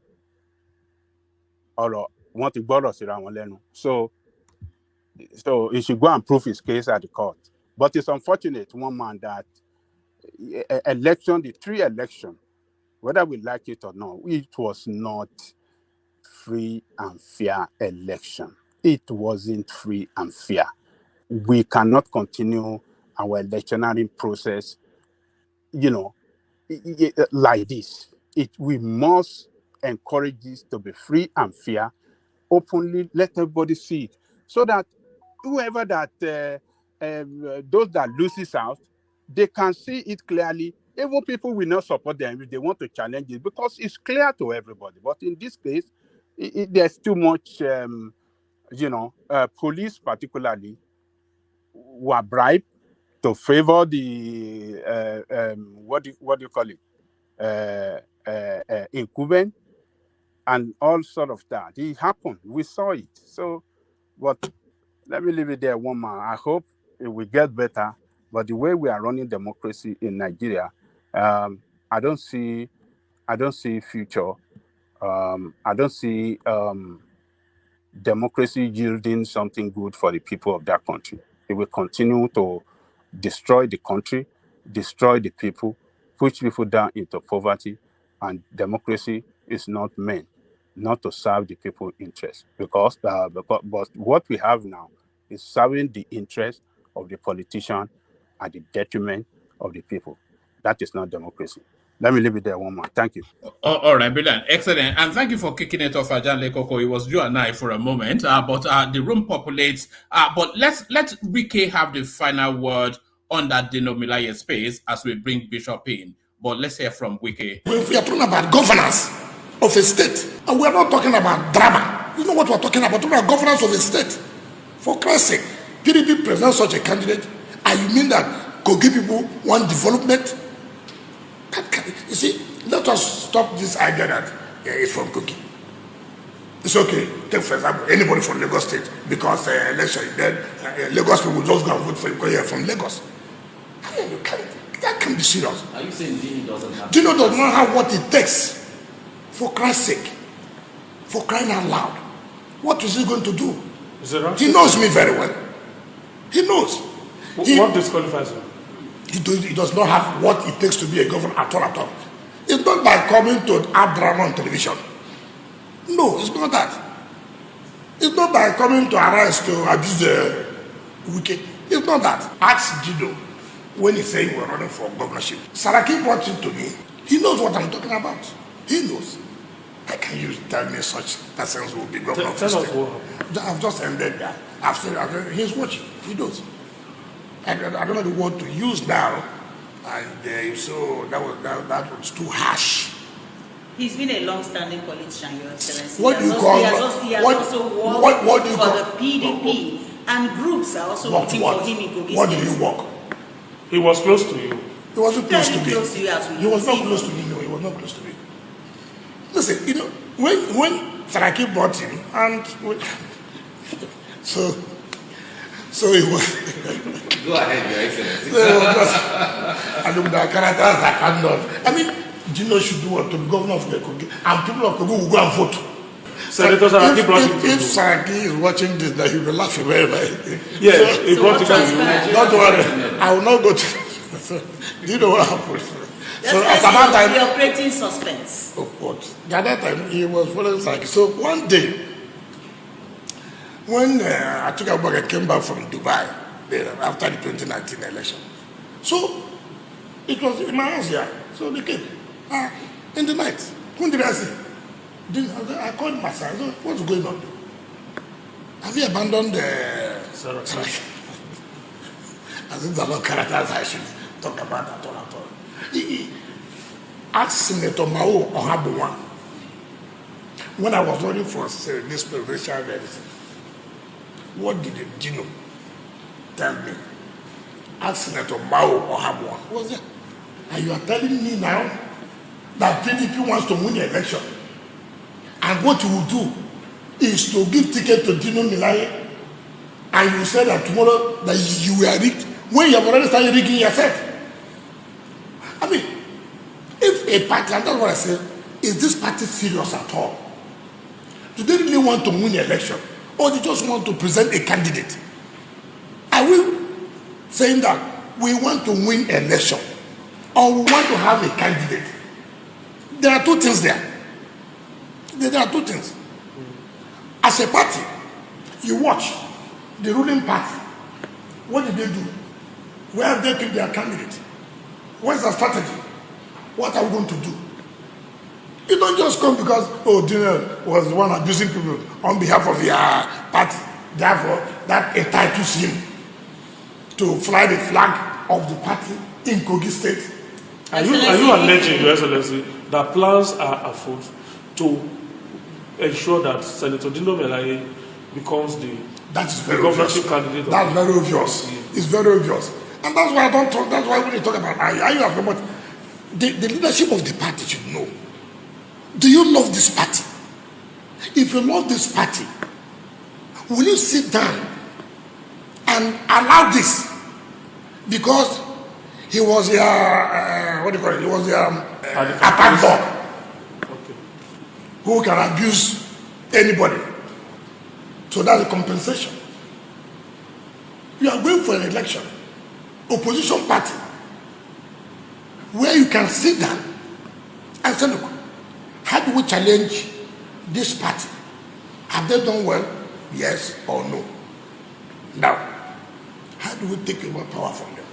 or want to borrow Sirawalenu. So he should go and prove his case at the court. But it's unfortunate, one man, that the 3 elections, whether we like it or not, it was not free and fair election. It wasn't free and fair. We cannot continue our electionary process, like this. We must encourage this to be free and fair, openly, let everybody see it, so that whoever that, those that loses out, they can see it clearly. Even people will not support them if they want to challenge it, because it's clear to everybody. But in this case, there's too much, police particularly were bribed to favor the, what do you call it, incumbent, and all sort of that. It happened. We saw it. So, but let me leave it there, one man. I hope it will get better. But the way we are running democracy in Nigeria, I don't see future. I don't see democracy yielding something good for the people of that country. It will continue to destroy the country, destroy the people, push people down into poverty, and democracy is not meant not to serve the people's interests. But what we have now is serving the interests of the politician at the detriment of the people. That is not democracy. Let me leave it there, one more. Thank you. All right, brilliant, excellent, and thank you for kicking it off, Ajanle Koko. It was you and I for a moment, but the room populates. But let Wike have the final word on that Dino Melaye space as we bring Bishop in. But let's hear from Wike. We are talking about governance of a state, and we are not talking about drama. You know what we're talking about? We're talking about governance of a state. For Christ's sake, PDP presents such a candidate, and you mean that Kogi people want development? You see, let us stop this idea that it's from Kogi. It's okay. Take, for example, anybody from Lagos State, because election, then Lagos people just go and vote for you because you're from Lagos. I mean, that can be serious. Are you saying Dino doesn't have? Dino does not have what it takes. For Christ's sake, for crying out loud, what is he going to do? He knows me very well. He knows. What disqualifies him? He does not have what it takes to be a governor at all. It's not by coming to add drama on television. No, it's not that. It's not by coming to arise to abuse the wicked. It's not that. Ask Dino when he's saying we're running for governorship. Saraki brought it to me. He knows what I'm talking about. He knows. How can you tell me such persons will be governor of the Tell us state? what happened. I've just ended that. I've said, he's watching. He knows. I don't know the word to use now. And so that was too harsh. He's been a long-standing politician, Your Excellency. What do you call He has also worked what do you for call, the PDP, and groups are also waiting for him in Kogi What did State. he work? He was close to you. He wasn't close to Very me. close to you as we He was not see. close to me. No, he was not close to me. Listen, you know, when Saraki bought him, and so it was. Go ahead, Your Excellency. So it was I look at characters I cannot. I mean, Dino should do what to the governor of the Kogi, and people of Kogi will go and vote. Senator Saraki brought him to if you. Saraki is watching this, that he will laugh very, very. Yeah, he brought him to you. Don't worry, I will not go to. Do you know what happened? So That's at that time, you're creating suspense. of what? At that time, he was following Saraki. So one day, when I took a I came back from Dubai after the 2019 election. So it was in my house here. So they came in the night. Who did I see? I called my son. I said, what's going on? Have you abandoned the Saraki? I think there are no characters I should talk about at all. He asked Senator Mao Ohabuwa when I was running for this presidential medicine. What did Dino tell me? Ask Senator Mao Ohabuwa. What was that? And you are telling me now that PDP wants to win the election, and what you will do is to give ticket to Dino Melaye, and you say that tomorrow that you were rigged when you have already started rigging yourself. I mean, if a party, and that's what I said, is this party serious at all? Do they really want to win the election, or they just want to present a candidate? Are we saying that we want to win election, or we want to have a candidate? There are two things there. There are two things. As a party, you watch the ruling party. What did they do? Where have they picked their candidate? What's the strategy? What are we going to do? You don't just come because, Dino was the one abusing people on behalf of your party. Therefore, that entitles him to fly the flag of the party in Kogi State. Are you alleging, Your Excellency, that plans are afoot to ensure that Senator Dino Melaye becomes the governorship candidate? That's very obvious. It's very obvious. And that's why I don't talk, that's why when you talk about are you have about the leadership of the party should know. Do you love this party? If you love this party, will you sit down and allow this? Because he was your what do you call it? He was your attack dog, who can abuse anybody. So that's a compensation. You are going for an election, opposition party, where you can sit down and say, look, how do we challenge this party? Have they done well? Yes or no? Now, how do we take away power from them?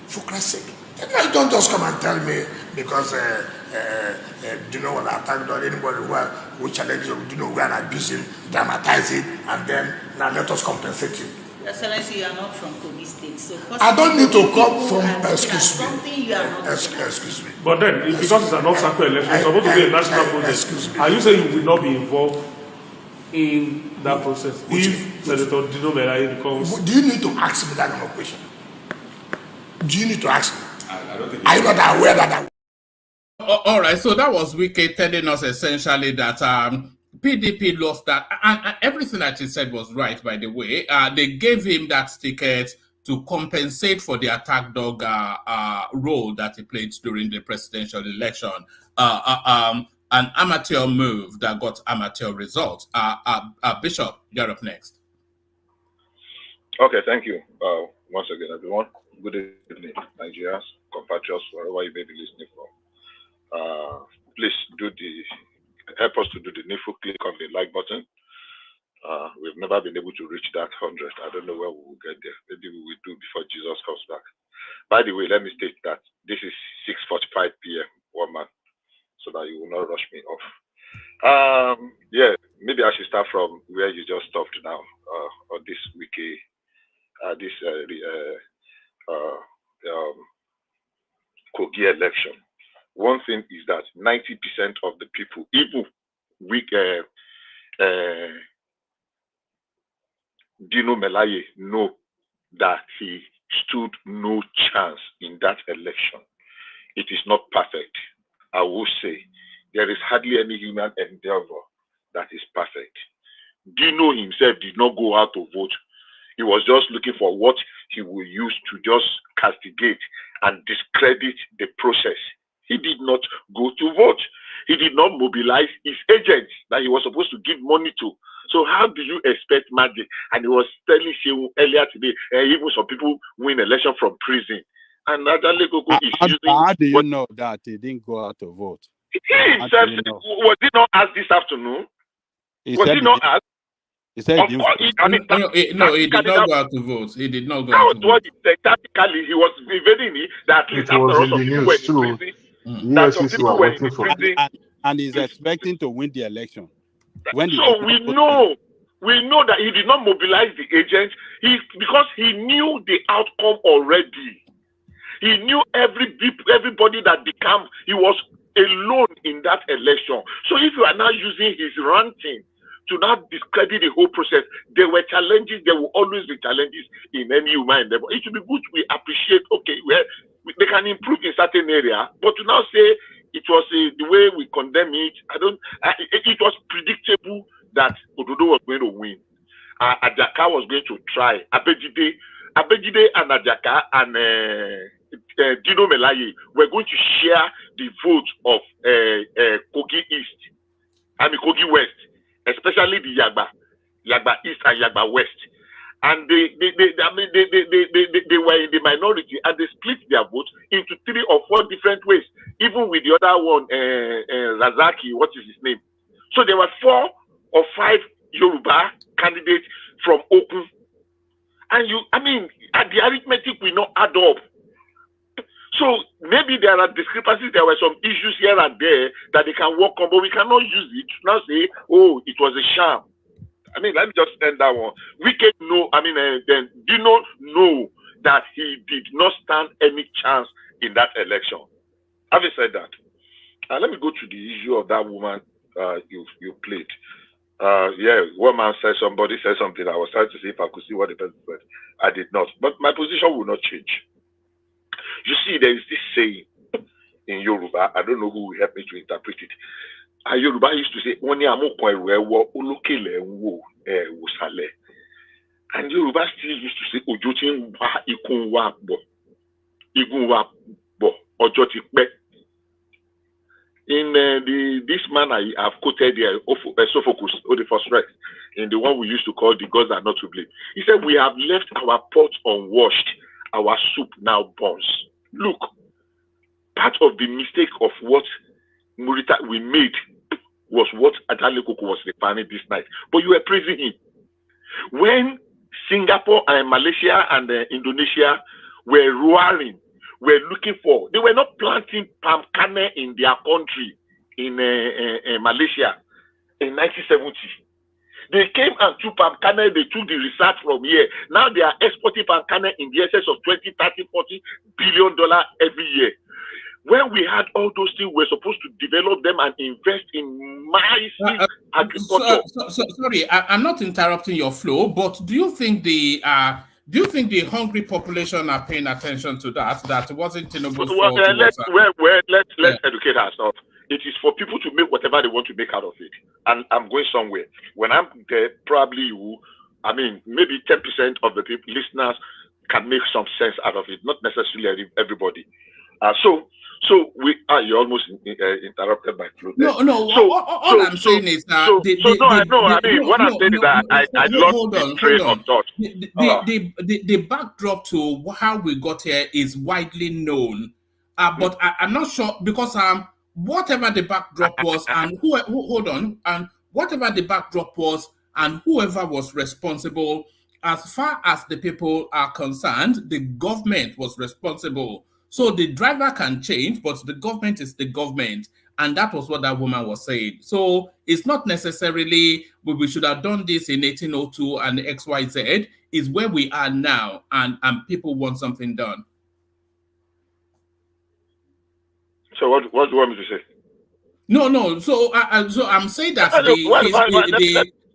For Christ's sake. And don't just come and tell me because do you know what attack or anybody who challenge you, do you know we are abusing, dramatize it, and then now let us compensate you. Your Excellency, you are not from Kogi State, so I don't need to come from something you are not. Excuse me. But then, because it's an off-cycle election, it's supposed to be a national project. Are you saying you will not be involved in that process if Senator Dino Melaye becomes? Do you need to ask me that kind of question? Do you need to ask me? I don't think. Are you not aware that? All right, so that was Wike telling us essentially that PDP lost that, and everything that he said was right, by the way. They gave him that ticket to compensate for the attack dog role that he played during the presidential election. An amateur move that got amateur results. Bishop, you're up next. Okay, thank you. Once again, everyone. Good evening, Nigerians, compatriots, wherever you may be listening from. Please help us to do the needful click on the like button. We've never been able to reach that 100. I don't know where we will get there. Maybe we will do before Jesus comes back. By the way, let me state that this is 6:45 p.m. one man, so that you will not rush me off. Yeah, maybe I should start from where you just stopped now, on this wiki, Kogi election. One thing is that 90% of the people, even Dino Melaye, know that he stood no chance in that election. It is not perfect. I will say there is hardly any human endeavor that is perfect. Dino himself did not go out to vote. He was just looking for what he will use to just castigate and discredit the process. He did not go to vote. He did not mobilize his agents that he was supposed to give money to. So how do you expect magic? And he was telling you earlier today, even some people win election from prison. And Adale Koko is using... How do you know that he didn't go out to vote? He himself, was he not asked this afternoon? Was he not asked? He said he didn't. He did not go out to vote. He did not go that out was to what vote. he said. Tactically, he was evading it. That at least It after was all, in some the people were news in too. prison. That some people were in waiting for prison. And he's expecting to win the election. So we know that he did not mobilize the agents. Because he knew the outcome already. He knew everybody that became. He was alone in that election. So if you are now using his ranting to not discredit the whole process, there were challenges. There will always be challenges in any human endeavor. It should be good. We appreciate. Okay, they can improve in certain area, but to now say it was the way we condemn it, it was predictable that Ododo was going to win. Ajaka was going to try. Abejide and Ajaka and Dino Melaye were going to share the vote of Kogi Kogi West, especially the Yagba East and Yagba West. And they were in the minority, and they split their vote into 3 or 4 different ways, even with the other one, Razaki, what is his name? So there were 4 or 5 Yoruba candidates from Okun. And the arithmetic will not add up. So maybe there are discrepancies, there were some issues here and there that they can work on, but we cannot use it to now say, oh, it was a sham. Let me just end that one. Then Dino know that he did not stand any chance in that election. Having said that, let me go to the issue of that woman you played. One man said, somebody said something. I was trying to see if I could see what the person said. I did not. But my position will not change. You see, there is this saying in Yoruba. I don't know who will help me to interpret it. Yoruba used to say, and Yoruba still used to say, in this man I have quoted here, Sophocles, Oedipus Rex, in the one we used to call the gods are not to blame. He said, we have left our pot unwashed, our soup now burns. Look, part of the mistake of what Murita we made was what Adale Koko was refining this night. But you were praising him. When Singapore and Malaysia and Indonesia were roaring, were looking for, they were not planting palm kernel in their country in Malaysia in 1970. They came and took palm kernel, they took the research from here. Now they are exporting palm kernel in the excess of $20, $30, $40 billion every year. When we had all those things, we're supposed to develop them and invest in massive agriculture. Sorry, I'm not interrupting your flow, but do you think the hungry population are paying attention to that? That wasn't Tinubu's fault. Let's educate ourselves. It is for people to make whatever they want to make out of it. And I'm going somewhere. When I'm there, probably maybe 10% of the people, listeners can make some sense out of it. Not necessarily everybody. So you almost interrupted my flow. All I'm saying is that what I'm saying is that I lost the train of thought. The backdrop to how we got here is widely known, but I'm not sure because whatever the backdrop was and whatever the backdrop was and whoever was responsible, as far as the people are concerned, the government was responsible. So the driver can change, but the government is the government. And that was what that woman was saying. So it's not necessarily we should have done this in 1802 and XYZ. Is where we are now, and people want something done. So what do you want me to say? No. So I'm saying that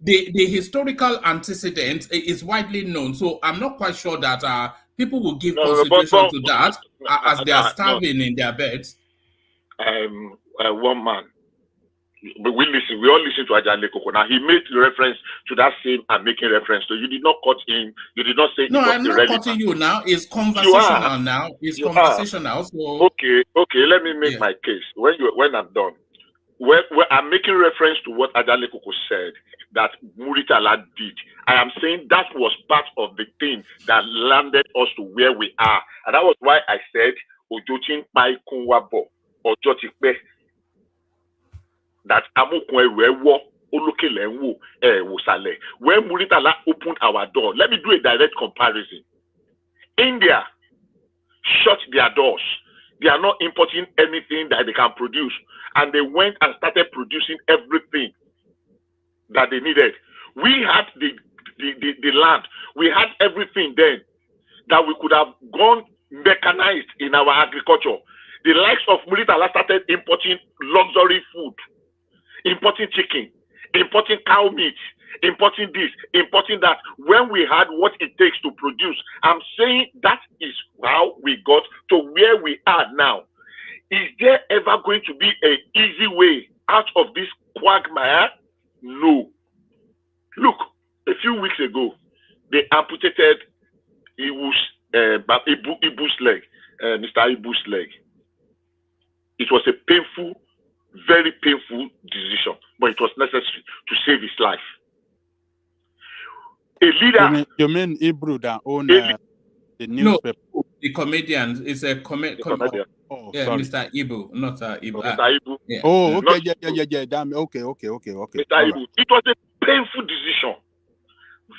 the historical antecedent is widely known. So I'm not quite sure that people will give consideration to that as they are starving in their beds. One man. But we all listen to Ajale Koko. Now he made reference to that same and making reference to. You did not cut him. You did not say. No, I'm not cutting you now. It's conversational now. It's conversational. So okay. Let me make my case. When I'm done, when I'm making reference to what Ajale Koko said that Muritala did. I am saying that was part of the thing that landed us to where we are, and that was why I said Ojotin Pai Kunwabo Ojotikpe. That when Muritala opened our door, let me do a direct comparison. India shut their doors. They are not importing anything that they can produce, and they went and started producing everything that they needed. We had the land, we had everything then that we could have gone mechanized in our agriculture. The likes of Muritala started importing luxury food. Importing chicken, importing cow meat, importing this, importing that, when we had what it takes to produce. I'm saying that is how we got to where we are now. Is there ever going to be an easy way out of this quagmire? No. Look, a few weeks ago, they amputated Ibu's leg, Mr. Ibu's leg. It was a painful, very painful decision, but it was necessary to save his life. A leader. You mean Ibru that own the newspaper? No, the comedian is a comedian. Oh, yeah, sorry. Mr. Ibu, not Ibu. Mr. Ibu. Yeah. Oh, okay, yeah. Damn. Okay. Mr. Ibu. It was a painful decision,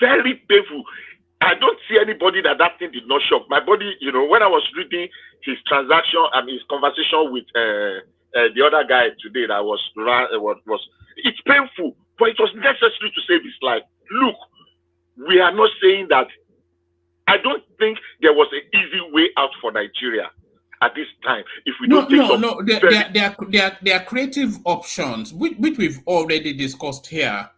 very painful. I don't see anybody that thing did not shock. My body, when I was reading his transaction and his conversation with the other guy today that was it's painful, but it was necessary to save his life. Look, we are not saying that. I don't think there was an easy way out for Nigeria at this time. If we there are creative options which we've already discussed here.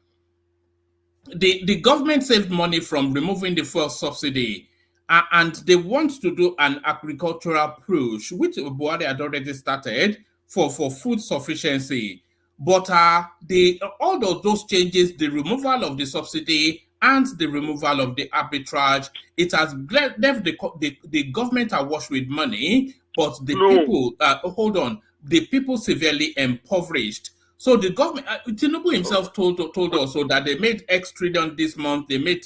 The government saved money from removing the fuel subsidy, and they want to do an agricultural push, which Buhari had already started for food sufficiency. But all of those changes, the removal of the subsidy and the removal of the arbitrage, it has left the government awash with money, but the people, the people severely impoverished. So the government, Tinubu himself told us so that they made X trillion this month, they made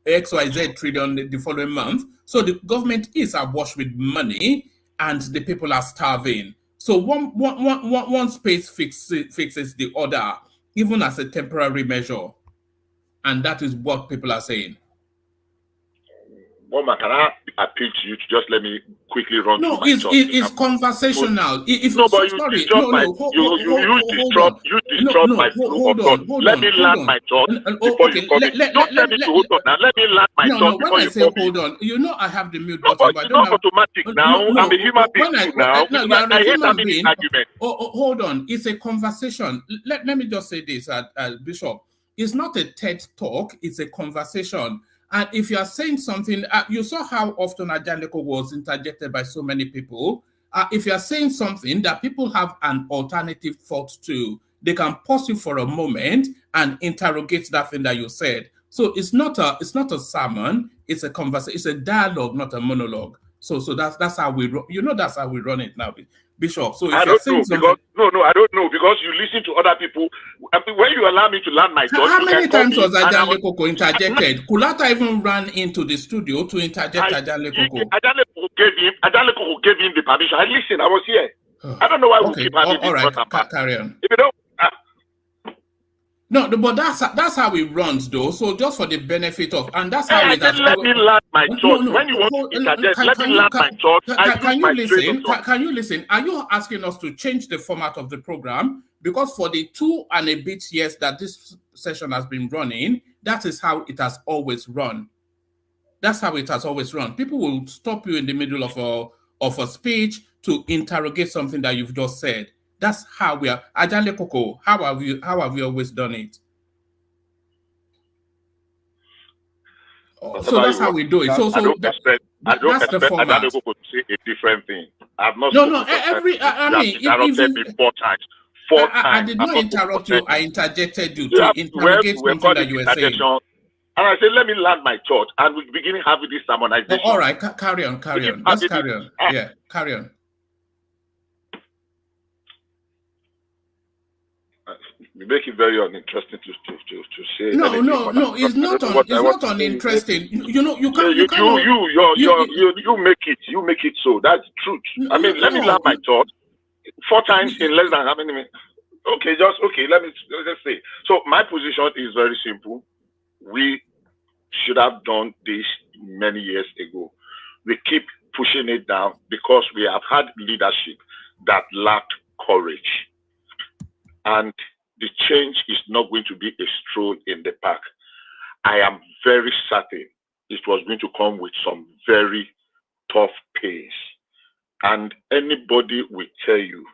XYZ trillion the following month. So the government is awash with money and the people are starving. So one space fixes the other, even as a temporary measure. And that is what people are saying. Mama, can I appeal to you to just let me quickly run through my thoughts? It's conversational. You disrupt my flow of thought. Let me land my thought before you come in. Don't tell me to hold on now. Let me land my thought before you come in. Hold on, I have the mute button. But it's not automatic now. I'm a human being now. I hate having this argument. Hold on. It's a conversation. Let me just say this, Bishop. It's not a TED talk. It's a conversation. And if you are saying something, you saw how often Ajaneko was interjected by so many people. If you are saying something that people have an alternative thought to, they can pause you for a moment and interrogate that thing that you said. So it's not a sermon. It's a conversation. It's a dialogue, not a monologue. So that's how we that's how we run it now, Bishop. So if I don't know because I don't know because you listen to other people. When you allow me to land my thoughts, how many times was Ajale Koko interjected? Kulata even ran into the studio to interject Ajale Koko. Ajale Koko gave him the permission. I listened. I was here. I don't know why we keep having this. All right, carry on. If you don't, No, but that's how it runs, though. So just for the benefit of, and that's how I it said, has. let me land my thought. No. When you want to interject, let me you land my thought. I can use you my train of listen? thought. Can you listen? Are you asking us to change the format of the program? Because for the 2 and a bit years that this session has been running, that is how it has always run. That's how it has always run. People will stop you in the middle of a speech to interrogate something that you've just said. That's how we are. Ajale Koko, how have you always done it? So that's how we do it. So I don't expect that's the format. Adaleko to say a different thing. I've not No. I mean, you have interrupted me 4 times. I did not interrupt you. I interjected you to we're interrogate something that you were saying. And I said, let me land my thought, and we begin having this harmonization. All right, carry on. Let's carry on. Yeah, carry on. You make it very uninteresting to say. No. It's not uninteresting. You make it so. That's the truth. I mean, let me land my thought 4 times in less than how many minutes? Okay. Let me just say. So my position is very simple. We should have done this many years ago. We keep pushing it down because we have had leadership that lacked courage. And the change is not going to be a stroll in the park. I am very certain it was going to come with some very tough pains. And anybody will tell you,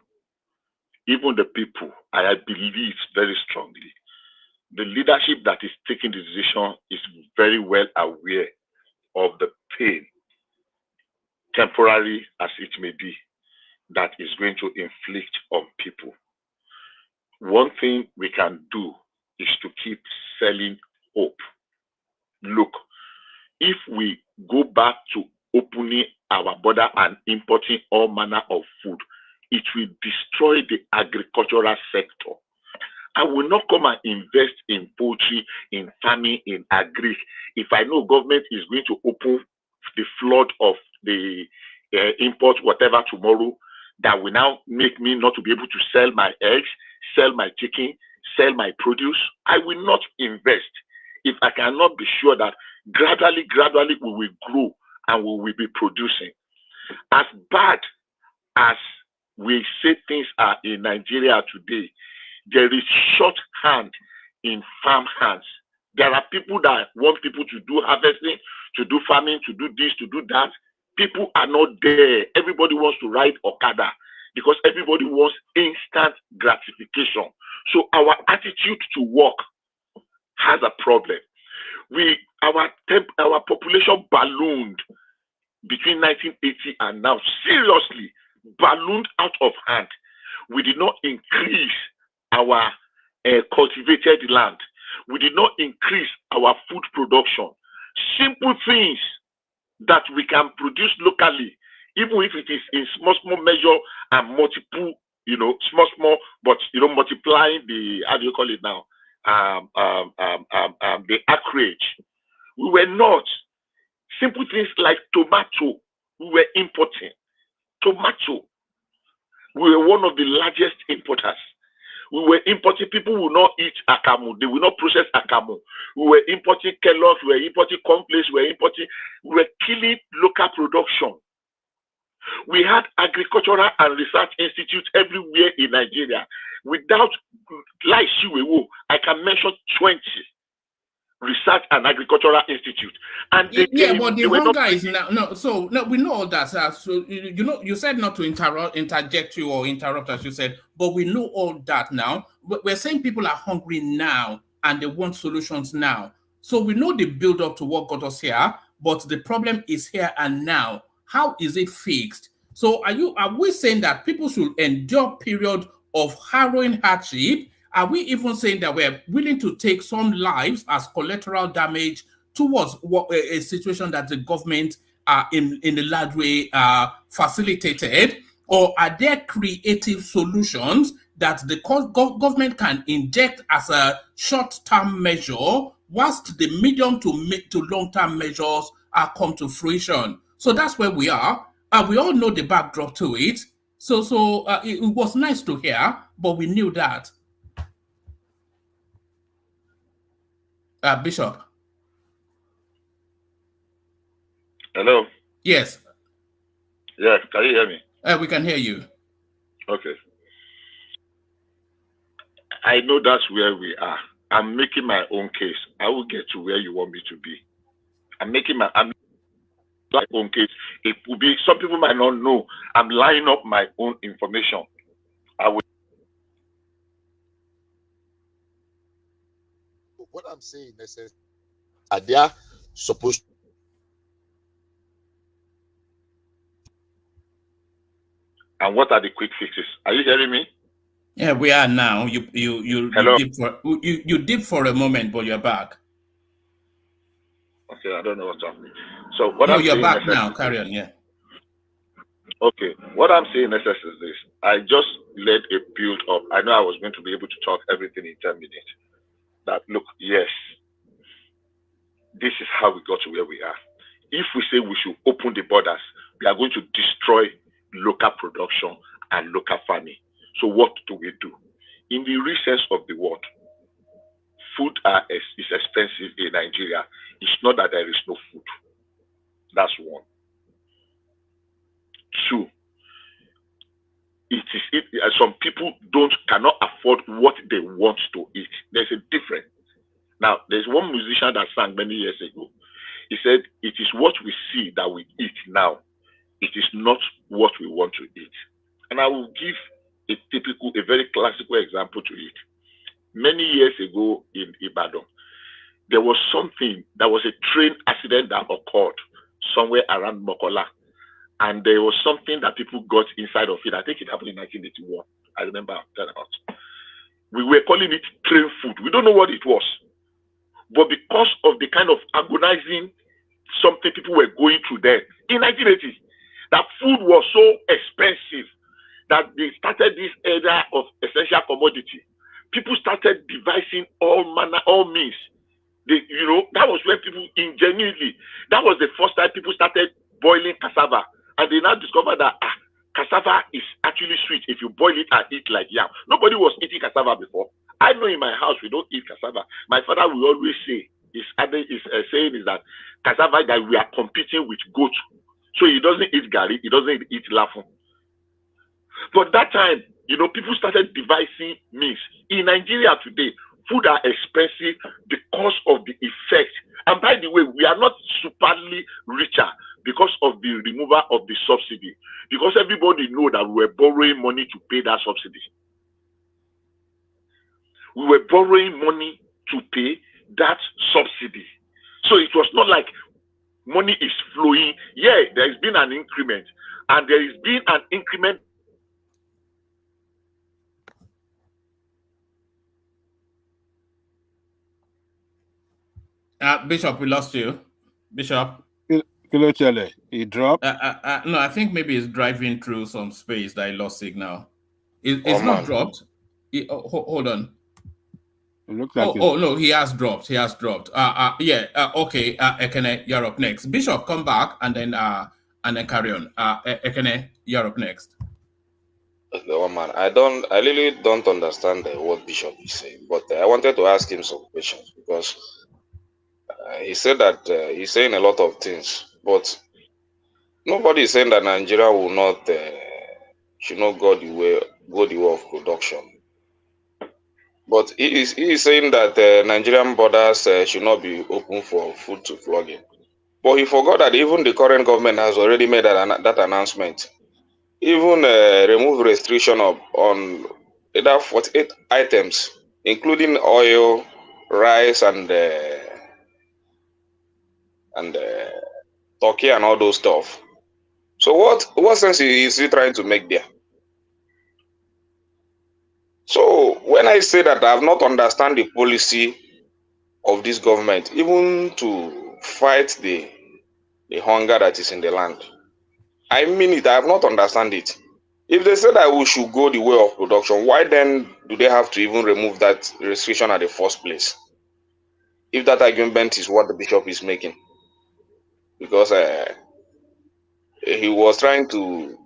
even the people, I believe very strongly, the leadership that is taking the decision is very well aware of the pain, temporary as it may be, that is going to inflict on people. One thing we can do is to keep selling hope. Look, if we go back to opening our border and importing all manner of food, it will destroy the agricultural sector. I will not come and invest in poultry, in farming, in agri, if I know government is going to open the flood of the import whatever tomorrow, that will now make me not to be able to sell my eggs, sell my chicken, sell my produce. I will not invest if I cannot be sure that gradually we will grow and we will be producing. As bad as we say things are in Nigeria today, there is shorthand in farm hands. There are people that want people to do harvesting, to do farming, to do this, to do that. People are not there. Everybody wants to ride Okada because everybody wants instant gratification. So our attitude to work has a problem. Our population ballooned between 1980 and now, seriously ballooned out of hand. We did not increase our cultivated land. We did not increase our food production. Simple things that we can produce locally, even if it is in small measure and multiple, small, but multiplying the, how do you call it now? The acreage. We were not. Simple things like tomato, we were importing. Tomato, we were one of the largest importers. We were importing, people will not eat akamu, they will not process akamu. We were importing Kellogg, we were importing cornflakes, we were killing local production. We had agricultural and research institutes everywhere in Nigeria. Without, like Shiwewo, I can mention 20 research and agricultural institute, and but the hunger is now. So we know all that. So you said not to interject you or interrupt, as you said, but we know all that now. We're saying people are hungry now and they want solutions now. So we know the build up to what got us here, but the problem is here and now. How is it fixed? So are we saying that people should endure period of harrowing hardship? Are we even saying that we're willing to take some lives as collateral damage towards a situation that the government in a large way facilitated? Or are there creative solutions that the government can inject as a short-term measure whilst the medium to long-term measures come to fruition? So that's where we are. We all know the backdrop to it. So it was nice to hear, but we knew that. Bishop. Hello. Yes. Yeah, can you hear me? We can hear you. Okay. I know that's where we are. I'm making my own case. I will get to where you want me to be. I'm making my own case. It will be, some people might not know. I'm lining up my own information. I will. What I'm saying is, they are supposed. And what are the quick fixes? Are you hearing me? Yeah, we are now. You Hello? you dip for a moment, but you're back. Okay, I don't know what's happening. So what No, I'm you're saying back is now. Carry on, yeah. Okay, what I'm saying is this. I just led a build up. I know I was going to be able to talk everything in 10 minutes. That look, yes, this is how we got to where we are. If we say we should open the borders, we are going to destroy local production and local farming. So what do we do? In the real sense of the word, food is expensive in Nigeria. It's not that there is no food. That's one. Two, some people cannot afford what they want to eat. There's a difference. Now, there's one musician that sang many years ago. He said, "It is what we see that we eat now. It is not what we want to eat." And I will give a very classical example to it. Many years ago in Ibadan, there was a train accident that occurred somewhere around Mokola. And there was something that people got inside of it. I think it happened in 1981. I remember that about. We were calling it train food. We don't know what it was. But because of the kind of agonizing something people were going through there in 1980, that food was so expensive that they started this era of essential commodity. People started devising all means. That was when people ingenuinely, that was the first time people started boiling cassava. And they now discovered that cassava is actually sweet if you boil it and eat like yam. Nobody was eating cassava before. I know in my house we don't eat cassava. My father will always say, his saying is that cassava, that we are competing with goat. So he doesn't eat gari, he doesn't eat lafun. But that time, people started devising means. In Nigeria today, food are expensive because of the effect. And by the way, we are not superly richer because of the removal of the subsidy. Because everybody know that we were borrowing money to pay that subsidy. We were borrowing money to pay that subsidy. So it was not like money is flowing. Yeah, there has been an increment. And there has been an increment. Bishop, we lost you. Bishop. He dropped. No, I think maybe he's driving through some space that he lost signal. It's not dropped. Hold on. It looks like no, he has dropped. Okay. Ekene, you're up next. Bishop, come back and then carry on. Ekene, you're up next. The one man, I really don't understand what Bishop is saying, but I wanted to ask him some questions because he said that he's saying a lot of things, but nobody is saying that Nigeria will not should not go the way of production. But he is saying that Nigerian borders should not be open for food to flow in. But he forgot that even the current government has already made that announcement. Even remove restriction on either 48 items, including oil, rice, and turkey and all those stuff. So what sense is he trying to make there? So when I say that I have not understand the policy of this government, even to fight the hunger that is in the land, I mean it. I have not understand it. If they say that we should go the way of production, why then do they have to even remove that restriction at the first place? If that argument is what the bishop is making, because he was trying to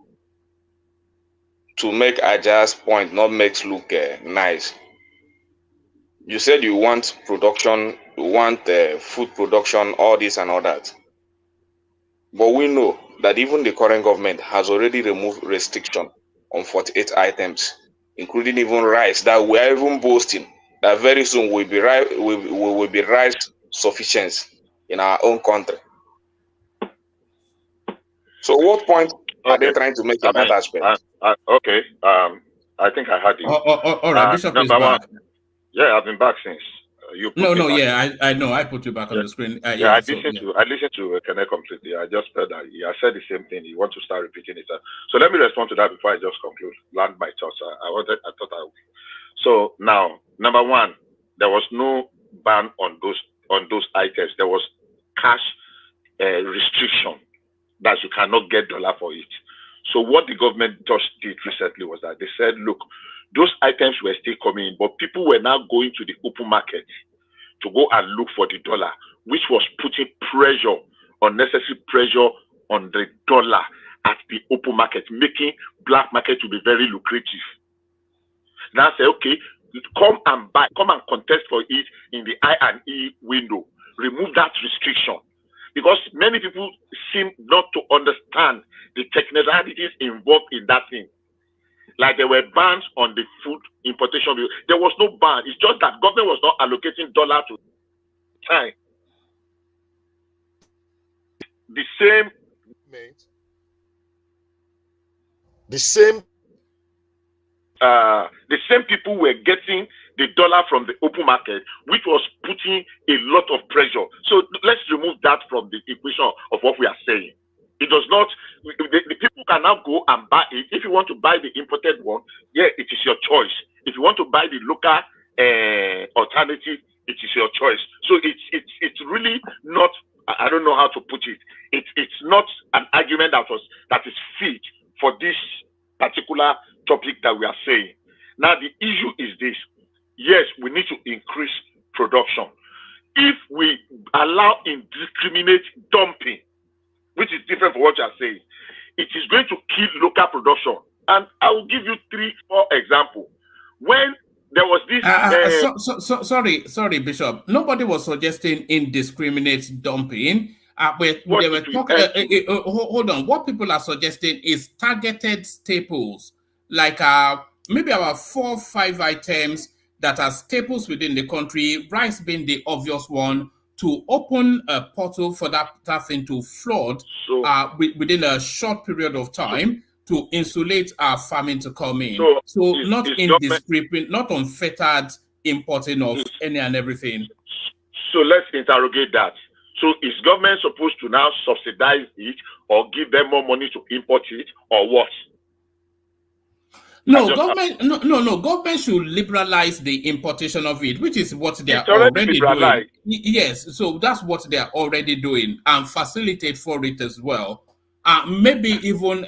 make Aja's point, not makes look nice. You said you want production want food production, all this and all that. But we know that even the current government has already removed restriction on 48 items, including even rice, that we are even boasting that very soon will be rice sufficiency in our own country. So what point are they trying to make in that aspect? Okay. I think I had you. All right, Bishop is Number one. back. Yeah, I've been back since. You put me back. Yeah, I know. I put you back on the screen. I listened to Kene completely. I just felt that he said the same thing. You want to start repeating it. So let me respond to that before I just conclude, land my thoughts. I thought I would. So now, number one, there was no ban on those items. There was cash restriction that you cannot get dollar for it. So what the government just did recently was that they said, look, those items were still coming in, but people were now going to the open market to go and look for the dollar, which was putting pressure, unnecessary pressure on the dollar at the open market, making black market to be very lucrative. Now say, okay, come and buy, come and contest for it in the I&E window. Remove that restriction. Because many people seem not to understand the technicalities involved in that thing. Like there were bans on the food importation. There was no ban. It's just that government was not allocating dollar to time. The same people were getting the dollar from the open market, which was putting a lot of pressure. So let's remove that from the equation of what we are saying. It does not, the people can now go and buy it. If you want to buy the imported one, yeah, it is your choice. If you want to buy the local alternative, it is your choice. So it's really not, I don't know how to put it. It's not an argument that is fit for this particular topic that we are saying. Now the issue is this. Yes, we need to increase production. If we allow indiscriminate dumping, which is different from what you are saying, it is going to kill local production. And I will give you 3-4 examples. When there was this... Sorry, Bishop. Nobody was suggesting indiscriminate dumping. But they were talking. Hold on. What people are suggesting is targeted staples, like maybe about 4 or 5 items that are staples within the country, rice being the obvious one, to open a portal for that thing to flood within a short period of time to insulate our farming to come in. So not indiscriminate, not unfettered importing of any and everything. So let's interrogate that. So is government supposed to now subsidize it or give them more money to import it or what? No, government should liberalize the importation of it, which is what they are already doing. Yes, so that's what they are already doing, and facilitate for it as well. Maybe even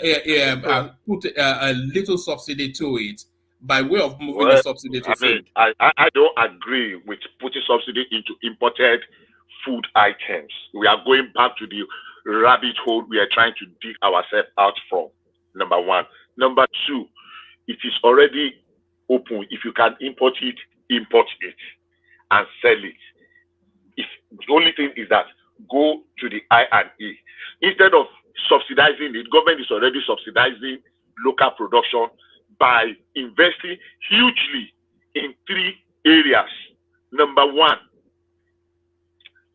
put a little subsidy to it by way of moving the subsidy to food. I don't agree with putting subsidy into imported food items. We are going back to the rabbit hole we are trying to dig ourselves out from. Number one. Number two, it is already open. If you can import it and sell it. The only thing is that go to the I&E. Instead of subsidizing it, government is already subsidizing local production by investing hugely in 3 areas. Number one,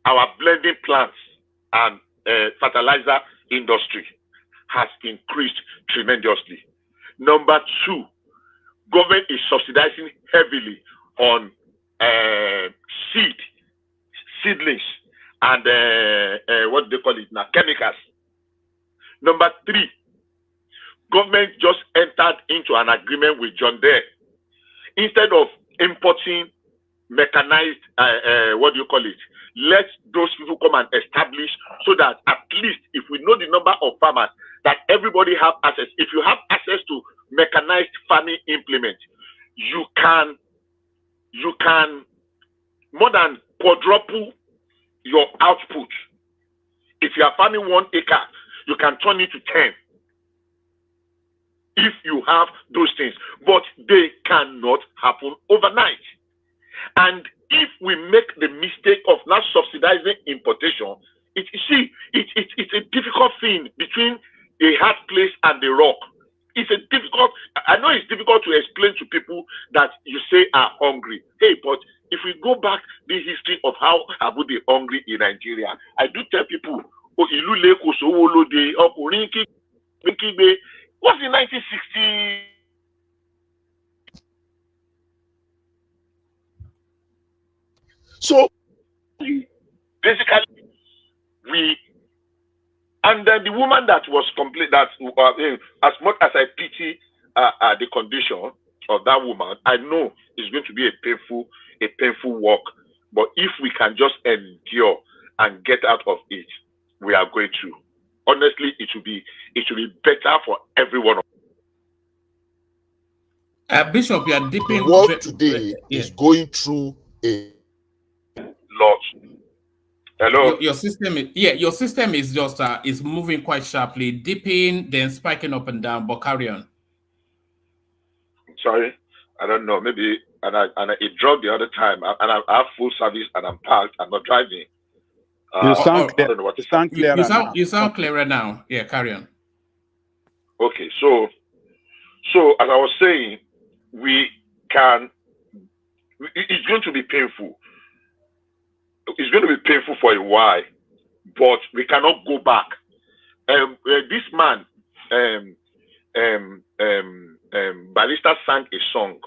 our blending plants and fertilizer industry has increased tremendously. Number two, government is subsidizing heavily on seedlings and what they call it now, chemicals. Number three, government just entered into an agreement with John Deere. Instead of importing mechanized, let those people come and establish so that at least if we know the number of farmers, that everybody have access. If you have access to mechanized farming implement, you can more than quadruple your output. If you are farming 1 acre, you can turn it to 10. If you have those things, but they cannot happen overnight. And if we make the mistake of not subsidizing importation, it's a difficult thing between a hard place and the rock. It's a difficult, I know it's difficult to explain to people that you say are hungry. Hey, but if we go back the history of how Abu they hungry in Nigeria, I do tell people, oh, Ilu Leko Sowolo de Okurinki was in 1960. So basically, and then the woman that was complete, that as much as I pity the condition of that woman, I know it's going to be a painful walk. But if we can just endure and get out of it, we are going to. Honestly, it will be better for everyone. Bishop, you are dipping. The world today is going through a lot. Hello. Your system is just is moving quite sharply, dipping, then spiking up and down. But carry on. Sorry, I don't know. Maybe it dropped the other time, and I have full service, and I'm parked. I'm not driving. You sound clear. You sound clearer now. Yeah, carry on. Okay, so as I was saying, it's going to be painful. It's going to be painful for a while, but we cannot go back. This man, Barrister, sang a song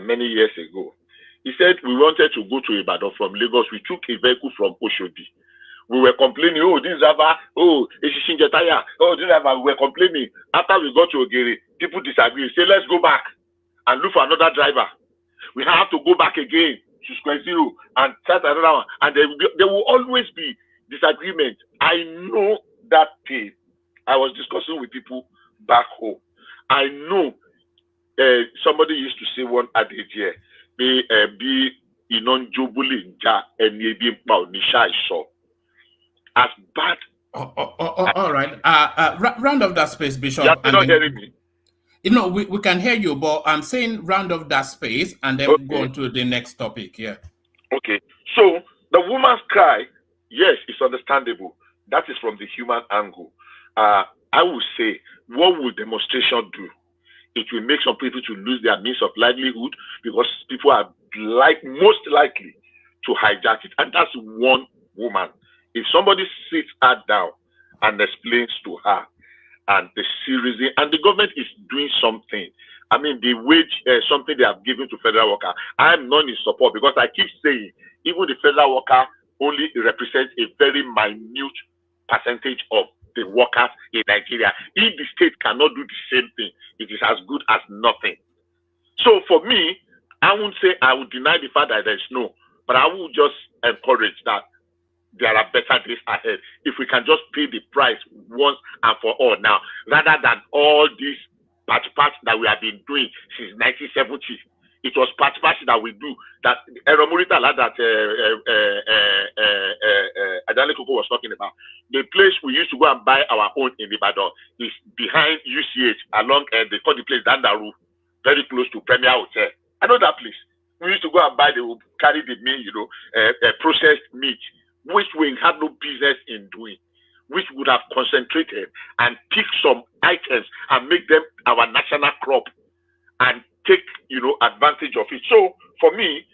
many years ago. He said we wanted to go to Ibadan from Lagos. We took a vehicle from Oshodi. We were complaining, oh, this driver, oh, this driver. We were complaining. After we got to Ogere, people disagree. Say, let's go back and look for another driver. We have to go back again to Square Zero and start another one. And there will always be disagreement. I know that pain. I was discussing with people back home. I know somebody used to say one adage here, be inonjobuli nja eni pao nisha iso. As bad. All right. Round off that space, Bishop. You're not hearing me. You know, we can hear you, but I'm saying round off that space and then go on to the next topic. Yeah. Okay. So the woman's cry, yes, it's understandable. That is from the human angle. I would say, what will demonstration do? It will make some people to lose their means of livelihood because people are most likely to hijack it. And that's one woman. If somebody sits her down and explains to her and the series, and the government is doing something. I mean, the wage, something they have given to federal worker. I'm not in support because I keep saying, even the federal worker only represents a very minute percentage of the workers in Nigeria. If the state cannot do the same thing, it is as good as nothing. So for me, I won't say I would deny the fact that there's no, but I will just encourage that there are better days ahead if we can just pay the price once and for all now, rather than all these patch that we have been doing since 1970. It was patch that we do that Eromurita that Adale Koko was talking about. The place we used to go and buy our own in Ibadan is behind UCH along they call the place Dandaru, very close to Premier Hotel. I know that place. We used to go and buy, they would carry the meat, processed meat, which we had no business in doing, which would have concentrated and pick some items and make them our national crop and take, advantage of it. So for me,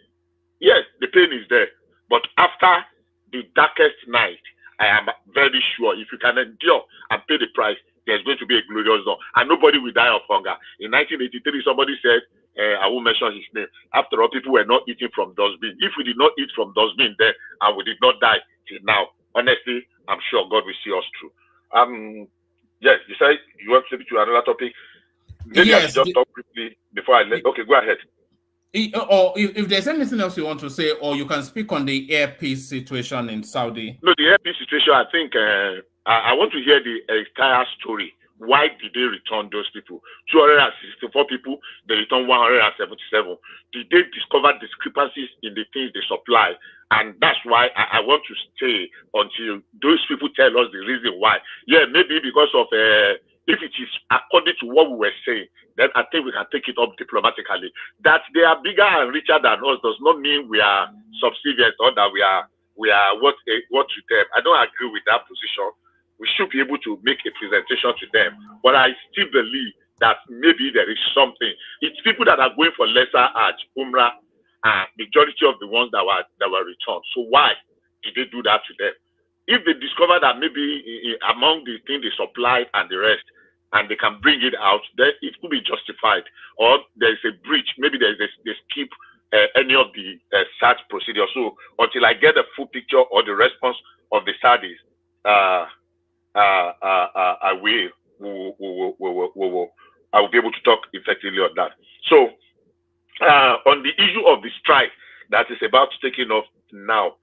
yes, the pain is there. But after the darkest night, I am very sure if you can endure and pay the price, there's going to be a glorious dawn. And nobody will die of hunger. In 1983, somebody said, I won't mention his name. After all, people were not eating from dustbin. If we did not eat from dustbin then, and we did not die till now, honestly, I'm sure God will see us through. Yes, you said you want to speak to another topic. Maybe I should just talk briefly before I let. Okay, go ahead. Or if there's anything else you want to say, or you can speak on the airpeace situation in Saudi. No, the airpeace situation, I think I want to hear the entire story. Why did they return those people? 264 people, they returned 177. Did they discover discrepancies in the things they supply? And that's why I want to stay until those people tell us the reason why. Yeah, maybe because of if it is according to what we were saying, then I think we can take it up diplomatically. That they are bigger and richer than us does not mean we are subservient or that we are what to them. I don't agree with that position. We should be able to make a presentation to them, but I still believe that maybe there is something. It's people that are going for lesser Hajj, Umrah, majority of the ones that were returned. So why did they do that to them? If they discover that maybe among the things they supplied and the rest, and they can bring it out, then it could be justified. Or there is a breach, maybe they skip any of the search procedure. So until I get a full picture or the response of the Saudis, I will be able to talk effectively on that. So on the issue of the strike that is about to take off now,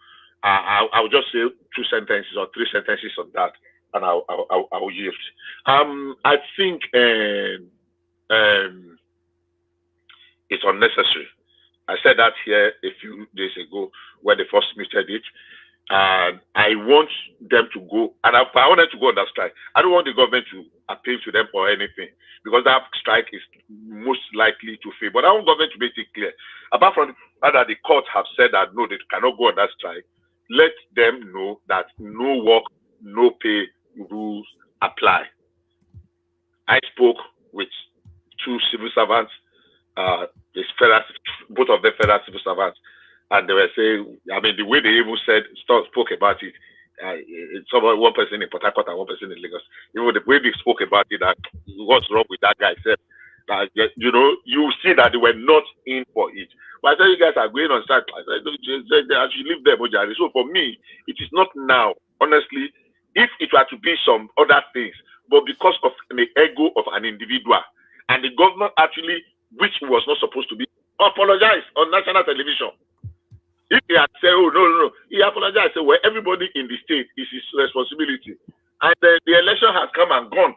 I'll just say 2 sentences or 3 sentences on that, and I'll yield. I think it's unnecessary. I said that here a few days ago when they first muted it. And I want them to go, and I want them to go on that strike. I don't want the government to appeal to them or anything, because that strike is most likely to fail. But I want government to make it clear. Apart from that, the courts have said that no, they cannot go on that strike. Let them know that no work, no pay rules apply. I spoke with 2 civil servants, both of them federal civil servants. And they were saying, I mean, the way they even spoke about it, one person in Port Harcourt and one person in Lagos, even the way they spoke about it, that what's wrong with that guy said, you see that they were not in for it. But I said, you guys are going on strike. I said, I should leave them. So for me, it is not now. Honestly, if it were to be some other things, but because of the ego of an individual, and the government actually, which was not supposed to be, apologized on national television. If he had said, oh, no, he apologized. So, well, everybody in the state is his responsibility. And then the election has come and gone.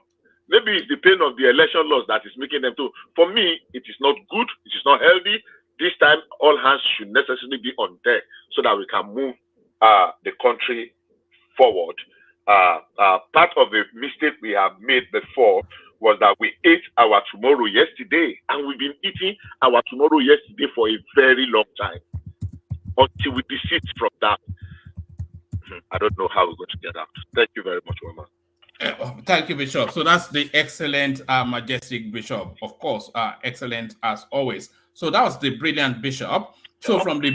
Maybe it's the pain of the election laws that is making them to. For me, it is not good. It is not healthy. This time, all hands should necessarily be on deck so that we can move the country forward. Part of the mistake we have made before was that we ate our tomorrow yesterday, and we've been eating our tomorrow yesterday for a very long time. Until we desist from that, I don't know how we're going to get out. Thank you very much, Omar. Thank you, Bishop. So that's the excellent, majestic Bishop. Of course, excellent as always. So that was the brilliant Bishop. So from the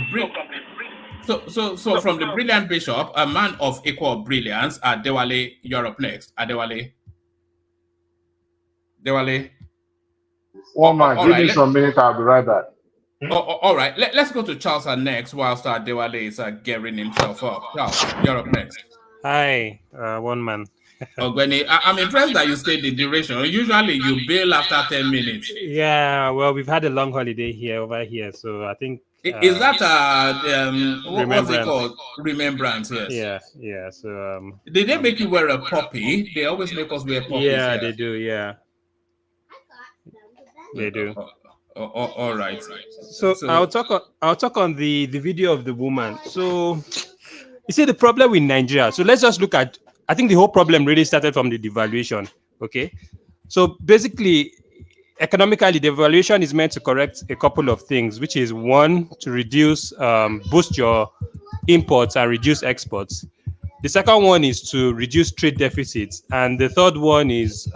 from the brilliant Bishop, a man of equal brilliance, Dewale, you're up next. Dewale. Omar, give me some minutes. I'll be right back. All right, let's go to Charles next whilst Dewale is gearing himself up. Charles, you're up next. Hi, one man. Ogweni, I'm impressed that you stayed the duration. Usually you bail after 10 minutes. Yeah, well, we've had a long holiday over here, so I think... is that what's it called? Remembrance, yes. Yeah, so... Did they make you wear a puppy? They always make us wear puppies. Yeah, they do, yeah. They do. All right. So I'll talk on the video of the woman. So you see the problem with Nigeria. So let's just look at. I think the whole problem really started from the devaluation. Okay, so basically, economically, the devaluation is meant to correct a couple of things, which is one, to reduce, boost your imports and reduce exports. The second one is to reduce trade deficits, and the third one is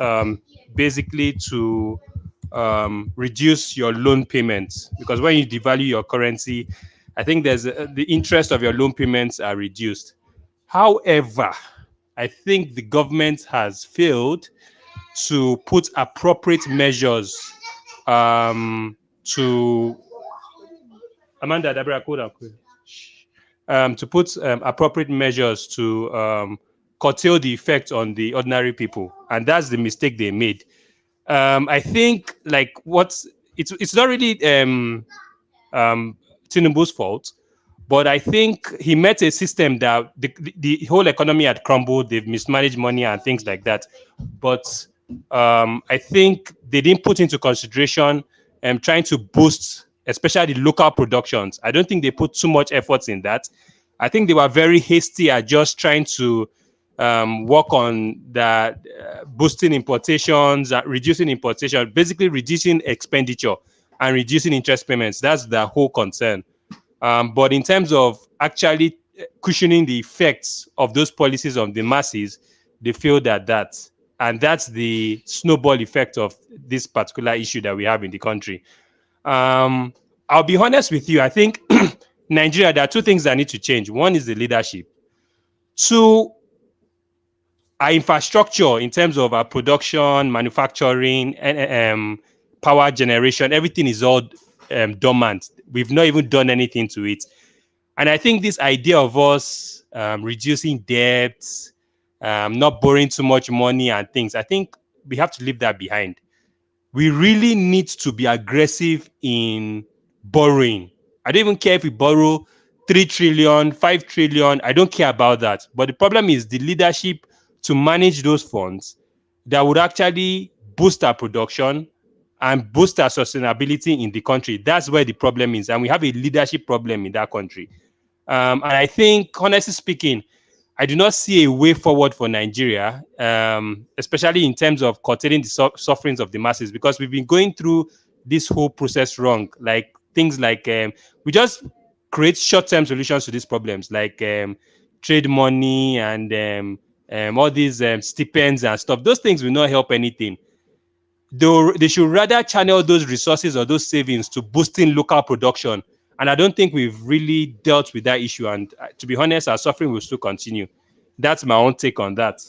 basically to reduce your loan payments, because when you devalue your currency, I think there's the interest of your loan payments are reduced. However, I think the government has failed to put appropriate measures to Amanda Dabra to put appropriate measures to curtail the effect on the ordinary people, and that's the mistake they made. I think it's not really Tinubu's fault, but I think he met a system that the whole economy had crumbled. They've mismanaged money and things like that. But I think they didn't put into consideration trying to boost, especially the local productions. I don't think they put too much effort in that. I think they were very hasty at just trying to work on that, boosting importations, reducing importation, basically reducing expenditure and reducing interest payments. That's the whole concern. But in terms of actually cushioning the effects of those policies on the masses, they failed at that. And that's the snowball effect of this particular issue that we have in the country. I'll be honest with you. I think Nigeria, there are two things that need to change. One is the leadership. Two, our infrastructure in terms of our production, manufacturing, and power generation. Everything is all dormant. We've not even done anything to it. And I think this idea of us reducing debts, not borrowing too much money and things, I think we have to leave that behind. We really need to be aggressive in borrowing. I don't even care if we borrow 3 trillion, 5 trillion. I don't care about that. But the problem is the leadership to manage those funds that would actually boost our production and boost our sustainability in the country. That's where the problem is. And we have a leadership problem in that country. And I think, honestly speaking, I do not see a way forward for Nigeria, especially in terms of curtailing the sufferings of the masses, because we've been going through this whole process wrong. Like things like we just create short-term solutions to these problems, like trade money and all these stipends and stuff. Those things will not help anything. They should rather channel those resources or those savings to boosting local production. And I don't think we've really dealt with that issue. And to be honest, our suffering will still continue. That's my own take on that.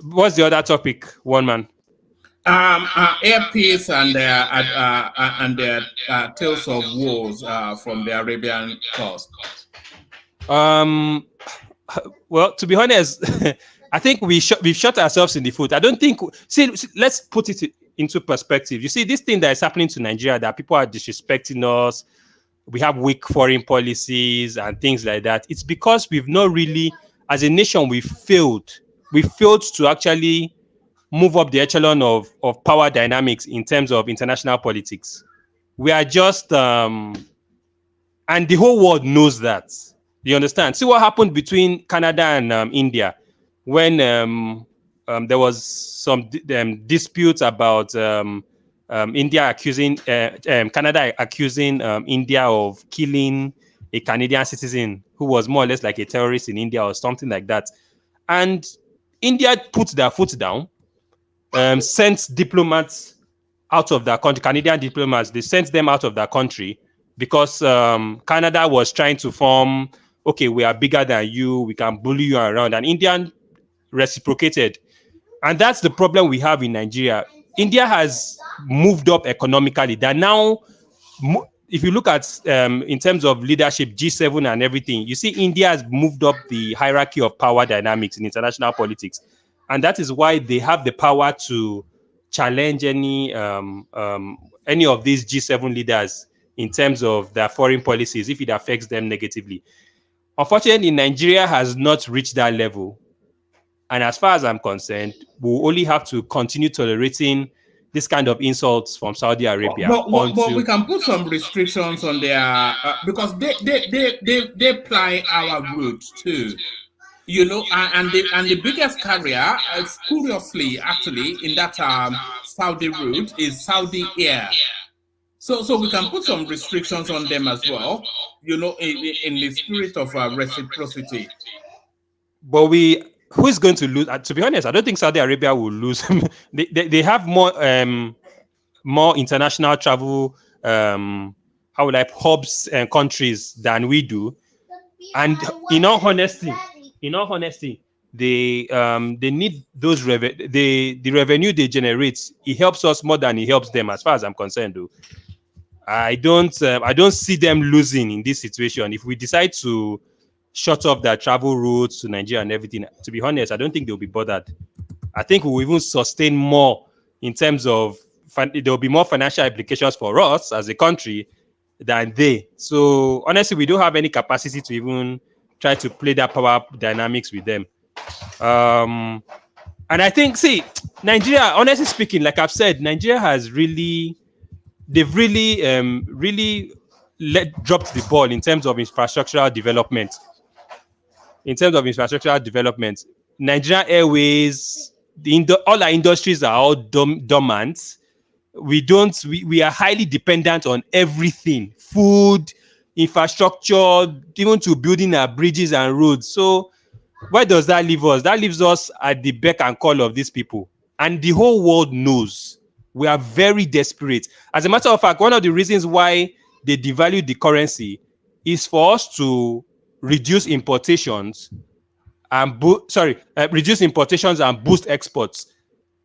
What's the other topic, one man? Air peace and their tales of wars from the Arabian coast. Well, to be honest, I think we've shot ourselves in the foot. I don't think. See, let's put it into perspective. You see, this thing that is happening to Nigeria, that people are disrespecting us, we have weak foreign policies and things like that. It's because we've not really, as a nation, we failed. We failed to actually move up the echelon of power dynamics in terms of international politics. We are just, and the whole world knows that. You understand? See what happened between Canada and India when there was some disputes about India accusing Canada accusing India of killing a Canadian citizen who was more or less like a terrorist in India or something like that. And India put their foot down, sent diplomats out of their country, Canadian diplomats. They sent them out of their country because Canada was trying to form, okay, we are bigger than you, we can bully you around. And India reciprocated. And that's the problem we have in Nigeria. India has moved up economically. That now, if you look at in terms of leadership, G7 and everything, you see India has moved up the hierarchy of power dynamics in international politics. And that is why they have the power to challenge any of these G7 leaders in terms of their foreign policies if it affects them negatively. Unfortunately, Nigeria has not reached that level. And as far as I'm concerned, we'll only have to continue tolerating this kind of insults from Saudi Arabia. But we can put some restrictions on their because they ply our route too, you know. And the biggest carrier, curiously, actually, in that Saudi route is Saudi Air. So we can put some restrictions on them as well, you know, in the spirit of reciprocity. But who is going to lose? To be honest, I don't think Saudi Arabia will lose. they have more international travel, hubs and countries than we do. And in all honesty, they need those the revenue they generate. It helps us more than it helps them, as far as I'm concerned. Though I don't see them losing in this situation. If we decide to shut off their travel routes to Nigeria and everything, to be honest, I don't think they'll be bothered. I think we will even sustain more in terms of there'll be more financial implications for us as a country than they. So honestly, we don't have any capacity to even try to play that power dynamics with them. And I think, see, Nigeria, honestly speaking, like I've said, Nigeria has really dropped the ball in terms of infrastructural development. in terms of infrastructural development, Nigerian Airways, all our industries are all dormant. We are highly dependent on everything, food, infrastructure, even to building our bridges and roads. So where does that leave us? That leaves us at the beck and call of these people. And the whole world knows we are very desperate. As a matter of fact, one of the reasons why they devalued the currency is for us to reduce importations and reduce importations and boost exports.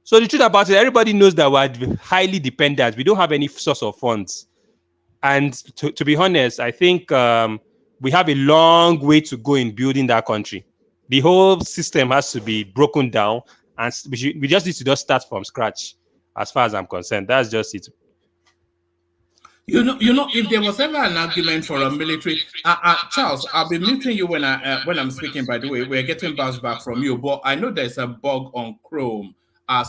So the truth about it, everybody knows that we're highly dependent. We don't have any source of funds. And to be honest, I think we have a long way to go in building that country. The whole system has to be broken down, and we just need to just start from scratch. As far as I'm concerned, that's just it. You know, if there was ever an argument for a military, Charles, I'll be muting you when I'm speaking. By the way, we're getting bounce back from you, but I know there's a bug on Chrome,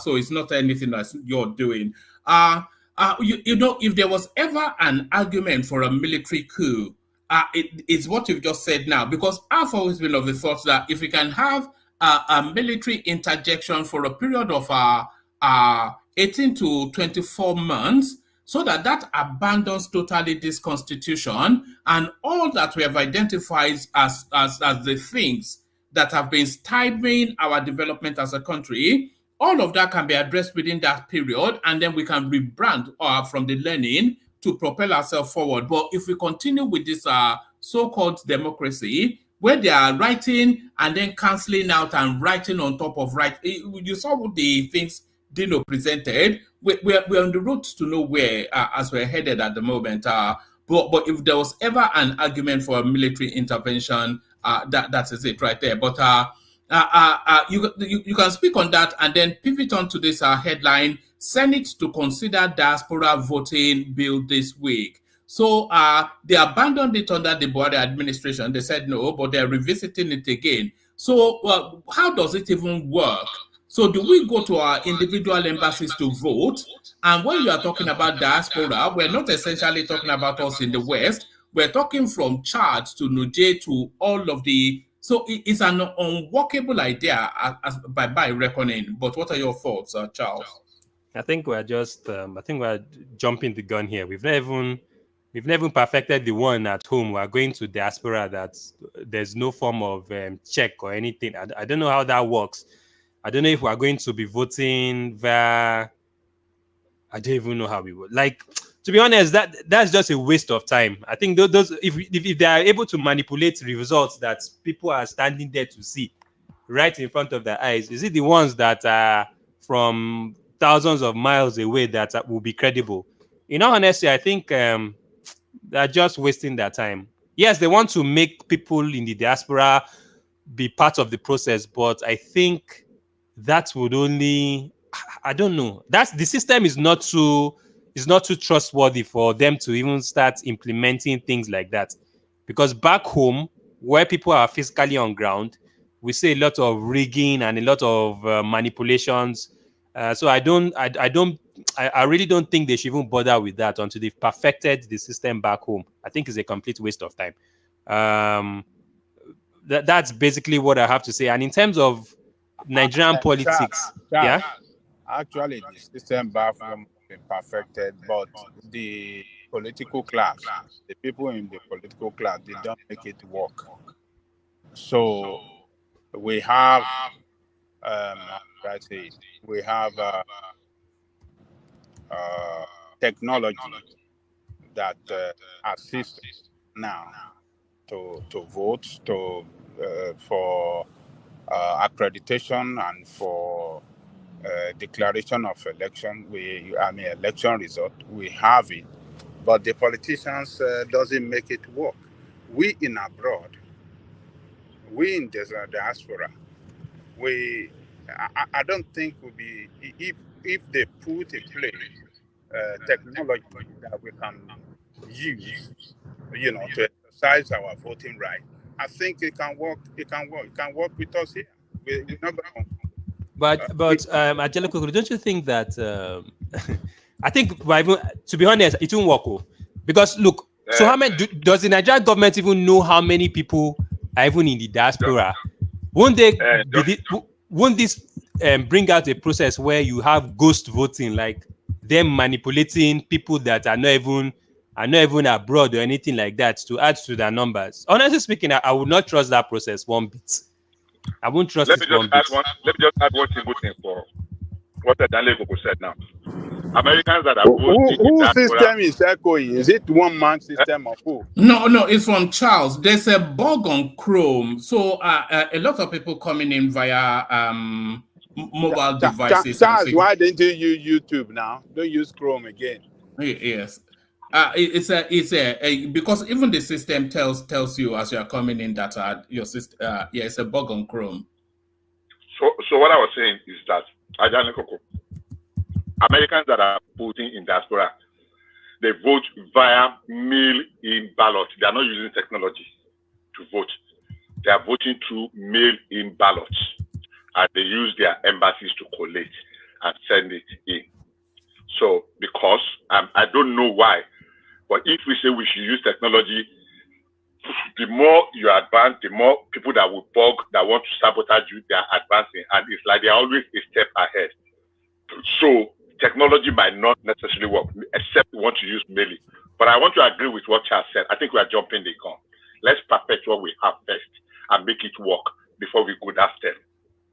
so it's not anything that you're doing. If there was ever an argument for a military coup, it's what you've just said now, because I've always been of the thought that if we can have a military interjection for a period of 18 to 24 months, so that abandons totally this constitution and all that we have identified as the things that have been stymieing our development as a country, all of that can be addressed within that period, and then we can rebrand from the learning to propel ourselves forward. But if we continue with this so-called democracy, where they are writing and then cancelling out and writing on top of writing, you saw what the things Dino presented. We're on the road to nowhere as we're headed at the moment. But if there was ever an argument for a military intervention, that is it right there. But you can speak on that and then pivot on to this headline: Senate to consider diaspora voting bill this week. So they abandoned it under the Buhari administration. They said no, but they're revisiting it again. So how does it even work? So do we go to our individual embassies to vote? And when you are talking about diaspora, we're not essentially talking about us in the West. We're talking from Chad to Niger to all of the... So it's an unworkable idea by reckoning. But what are your thoughts, Charles? I think we're just... we're jumping the gun here. We've never even perfected the one at home. We're going to diaspora that there's no form of check or anything. I don't know how that works. I don't know if we're going to be voting via... I don't even know how we would. Like, to be honest, that's just a waste of time. I think those if they are able to manipulate results that people are standing there to see right in front of their eyes, is it the ones that are from thousands of miles away that will be credible? In all honesty, I think they're just wasting their time. Yes, they want to make people in the diaspora be part of the process, but I think that would only... I don't know. The system is not too trustworthy for them to even start implementing things like that. Because back home, where people are physically on ground, we see a lot of rigging and a lot of manipulations. So I really don't think they should even bother with that until they've perfected the system back home. I think it's a complete waste of time. That's basically what I have to say. And in terms of Nigerian politics, yeah. Actually, the system back home has been perfected, but the political class, the people in the political class, they don't make it work. So we have, we have technology that assists now to vote, for accreditation and for declaration of election. Election result. We have it, but the politicians doesn't make it work. We in abroad, we in the diaspora, I don't think would be if they put in place technology that we can use, to exercise our voting right. I think it can work. It can work with us here. We're not going. But Angelico, don't you think that? I think, to be honest, it won't work. Because look, so how many does the Nigerian government even know how many people are even in the diaspora, won't this bring out a process where you have ghost voting, like them manipulating people that are not even abroad or anything like that to add to their numbers? Honestly speaking, I would not trust that process one bit. I won't trust Let it me one bit. just add one simple thing for what Daniel Koko said now. Americans that are voting in Whose diaspora. system is echoing? Is it one man system or who? No, it's from Charles. There's a bug on Chrome, so a lot of people coming in via mobile devices. Charles, why didn't you use YouTube now? Don't use Chrome again. Yes. It's a because even the system tells you as you are coming in that your system it's a bug on Chrome. So what I was saying is that Americans that are voting in diaspora, they vote via mail-in ballot. They are not using technology to vote. They are voting through mail-in ballots, and they use their embassies to collate and send it in. So because I don't know why, but if we say we should use technology, the more you advance, the more people that will bug, that want to sabotage you, they are advancing, and it's like they are always a step ahead. So technology might not necessarily work, except we want to use mailing. But I want to agree with what Charles said. I think we are jumping the gun. Let's perfect what we have first and make it work before we go that step.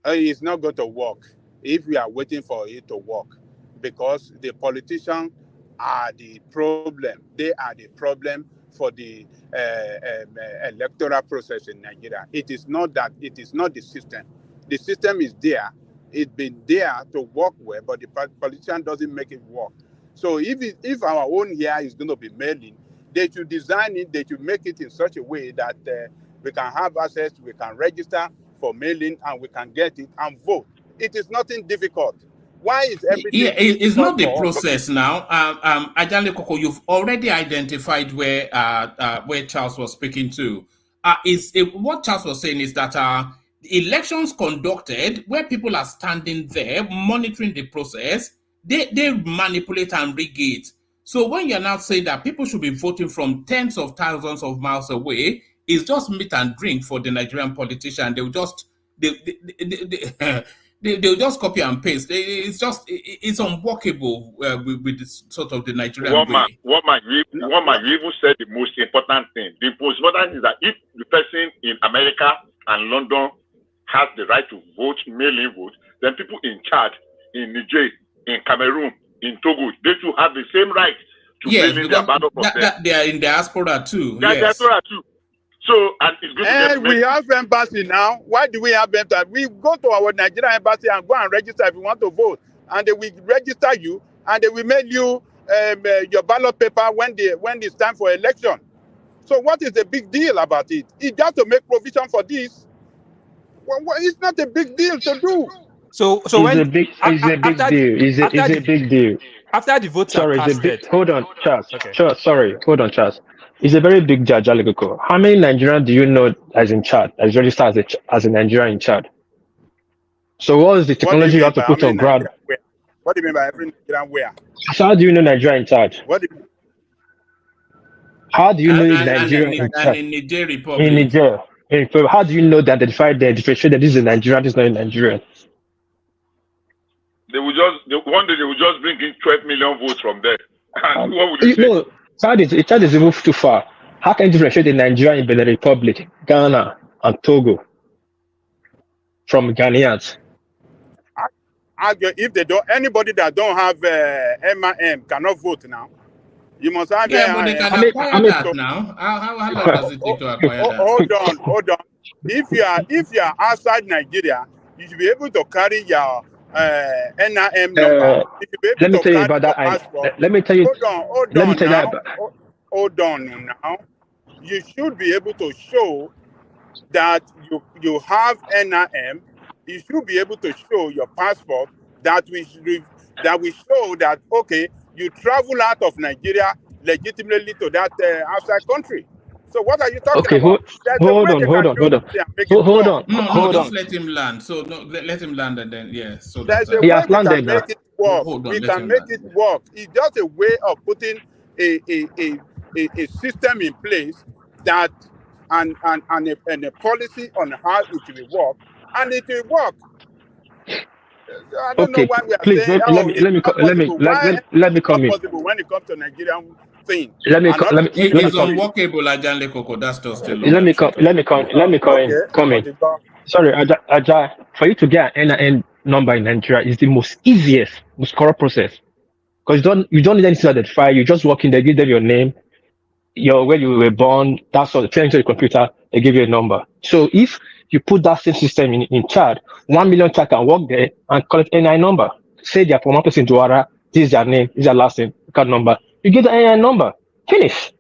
It's not going to work if we are waiting for it to work, because the politicians are the problem. They are the problem for the electoral process in Nigeria. It is not the system. The system is there. It's been there to work well, but the politician doesn't make it work. So if our own here is going to be mailing, they should design it, they should make it in such a way that we can have access, we can register for mailing, and we can get it and vote. It is nothing difficult. Why is everything? It's not the process now. Ajale Koko, you've already identified where Charles was speaking to. What Charles was saying is that elections conducted where people are standing there monitoring the process, they manipulate and rig it. So when you're now saying that people should be voting from tens of thousands of miles away, it's just meat and drink for the Nigerian politician. They'll just they'll just copy and paste. It's unworkable with this sort of the Nigerian way. You even said the most important thing. The most important is that if the person in America and London has the right to vote, mail-in vote, then people in Chad, in Niger, in Cameroon, in Togo, they too have the same right to mail in their ballot for them. They are in diaspora too. They are diaspora too. So, and it's good and we have embassy now. Why do we have embassy? We go to our Nigerian embassy and go and register if you want to vote. And they will register you, and they will mail you your ballot paper when it's time for election. So what is the big deal about it? It's just to make provision for this. Well, it's not a big deal to do. So it's a big deal. It's a big deal. After the votes are casted. Hold on, Charles. Okay. Hold on, Charles. It's a very big judge, Aligoko. How many Nigerians do you know as in Chad, as registered as a Nigerian in Chad? So what is the technology you have to put on ground? What do you mean by every Nigerian where? So how do you know Nigeria in Chad? What do you mean? How do you know Nigeria in Chad? In Niger Republic. In Niger. How do you know that differentiate that this is a Nigerian, this is not a Nigerian? One day they will just bring in 12 million votes from there. And what would you say? No, Chad is even too far. How can you differentiate the Nigeria in Benin Republic, Ghana, and Togo from Ghanaians? If they don't, anybody that don't have MIM cannot vote now. You must have. But they can acquire that now. How long does it take to acquire that? Hold on. If you are outside Nigeria, you should be able to carry your NIM number. Let me tell you about that. Let me tell you. Hold on now. You should be able to show that you have NIM. You should be able to show your passport that we show that okay, you travel out of Nigeria legitimately to that outside country. So what are you talking about? Hold on. No, just let him land. So let him land and then So there's a way we can make it work. We can make it work. It's just a way of putting a system in place that and a policy on how it will work, and it will work. I don't know Okay, why we are please saying, let oh, me it's let me not let me possible. let, Why let, let me it's not come in. possible when it comes to Nigerian thing? Let me And not let me It let me is come. unworkable, Ajanle Koko. That's just a long Let and me come. short of it. Let me okay, come in. but it's not. Sorry, Aja, for you to get an NIN number in Nigeria is the most easiest, most corrupt process. Because you don't need anything to identify. You just walk in, they give them your name, your where you were born, that's all. Turn into the computer, they give you a number. So if you put that same system in Chad, 1 million Chad can walk there and collect NIN number. Say they are from one person to other, this is their name, this is their last name, card number. You get the NIN number. Finish.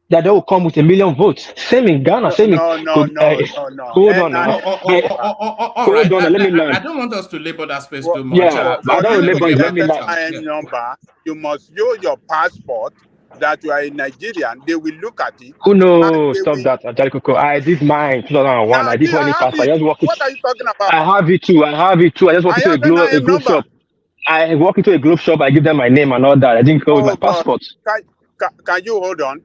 That they will come with 1 million votes. Same in Ghana, same in No. hold on now. All right. Hold on, let me I learn. don't want us to labor that space For, too much. Yeah, but I for don't you label to it. get Let me learn. an NIN number, you must show your passport that you are a Nigerian. They will look at it. Who And knows? they Stop will. that, Ajalikoko. I did mine 2001. Now, I did I holding have passport. it. I just walk it. What are you talking about? I have it too. I have it too. I just walk I into have a NIN globe number. shop. I walk into a globe shop. I give them my name and all that. I didn't go with my Oh God, passport. can you hold on?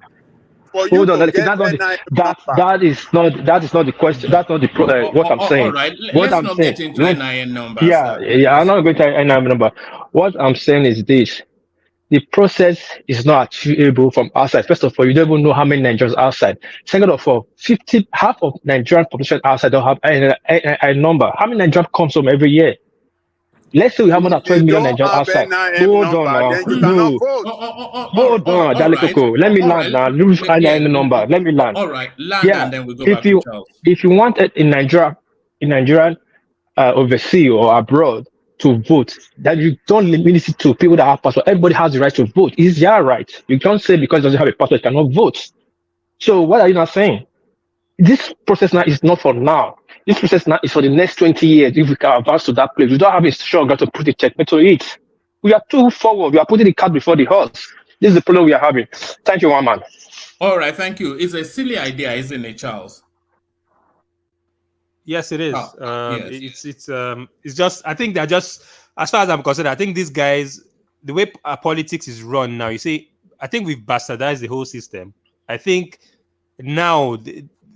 For you Hold on. to That's get not the, NIN that number, that is not the question. That's not the what I'm All saying. right. What Let's I'm not saying. get into No, NIN numbers. yeah. I'm not going to NIN number. What I'm saying is this. The process is not achievable from outside. First of all, you don't even know how many Nigerians are outside. Second of all, half of Nigerian population outside don't have a number. How many Nigerians comes home every year? Let's say we have more than if you 12 million don't Nigerians have outside. NIN Hold on number, now. then you cannot No. vote. Hold on, All right. Dalikoko. Let me All land right. now. Let me find Yeah. the number. Let me land. All right. Land Yeah. and then we go If back to you Charles. want it in Nigerian overseas or abroad to vote, that you don't limit it to people that have passport. Everybody has the right to vote. It's their right. You can't say because it doesn't have a passport, you cannot vote. So what are you not saying? This process now is not for now. This process now is for the next 20 years. If we can advance to that place, we don't have a struggle to put a checkmate to it. We are too forward. We are putting the cart before the horse. This is the problem we are having. Thank you, one man. All right. Thank you. It's a silly idea, isn't it, Charles? Yes, it is. Yes. It's just, I think they're just, as far as I'm concerned, I think these guys, the way politics is run now, you see, I think we've bastardized the whole system. I think now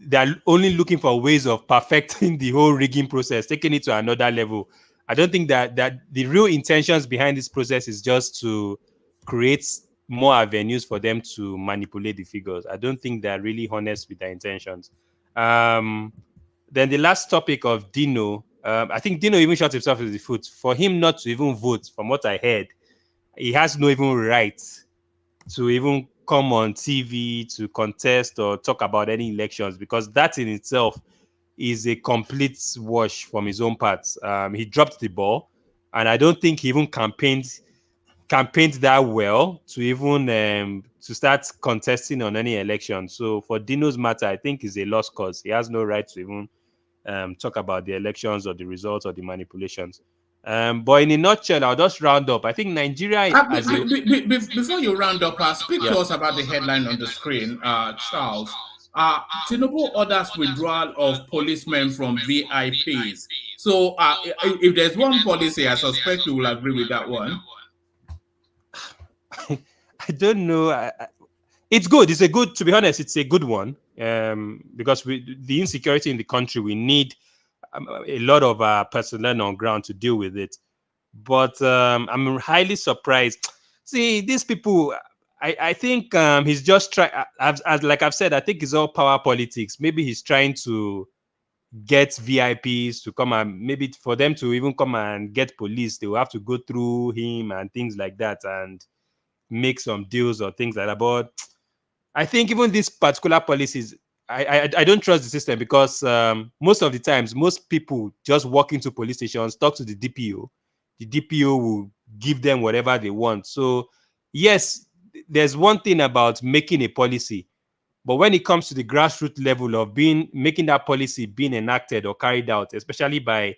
they're only looking for ways of perfecting the whole rigging process, taking it to another level. I don't think that the real intentions behind this process is just to create more avenues for them to manipulate the figures. I don't think they're really honest with their intentions. Then the last topic of Dino, I think Dino even shot himself in the foot. For him not to even vote, from what I heard, he has no even right to even come on TV to contest or talk about any elections, because that in itself is a complete wash from his own part. He dropped the ball, and I don't think he even campaigned that well to even to start contesting on any election. So for Dino's matter, I think is a lost cause. He has no right to even talk about the elections or the results or the manipulations. But in a nutshell, I'll just round up. I think Nigeria Before you round up, speak to us about the headline on the screen, Charles. Tinubu orders withdrawal of policemen from VIPs. So if there's one policy, I suspect you will agree with that one. I don't know. It's good. It's a good, to be honest, it's a good one. Because the insecurity in the country, we need a lot of personnel on ground to deal with it. But I'm highly surprised. See, these people, I think he's just trying, like I've said, I think it's all power politics. Maybe he's trying to get VIPs to come, and maybe for them to even come and get police, they will have to go through him and things like that and make some deals or things like that. But I think even these particular policies, I don't trust the system, because most of the times, most people just walk into police stations, talk to the DPO. The DPO will give them whatever they want. So yes, there's one thing about making a policy, but when it comes to the grassroots level of making that policy being enacted or carried out, especially by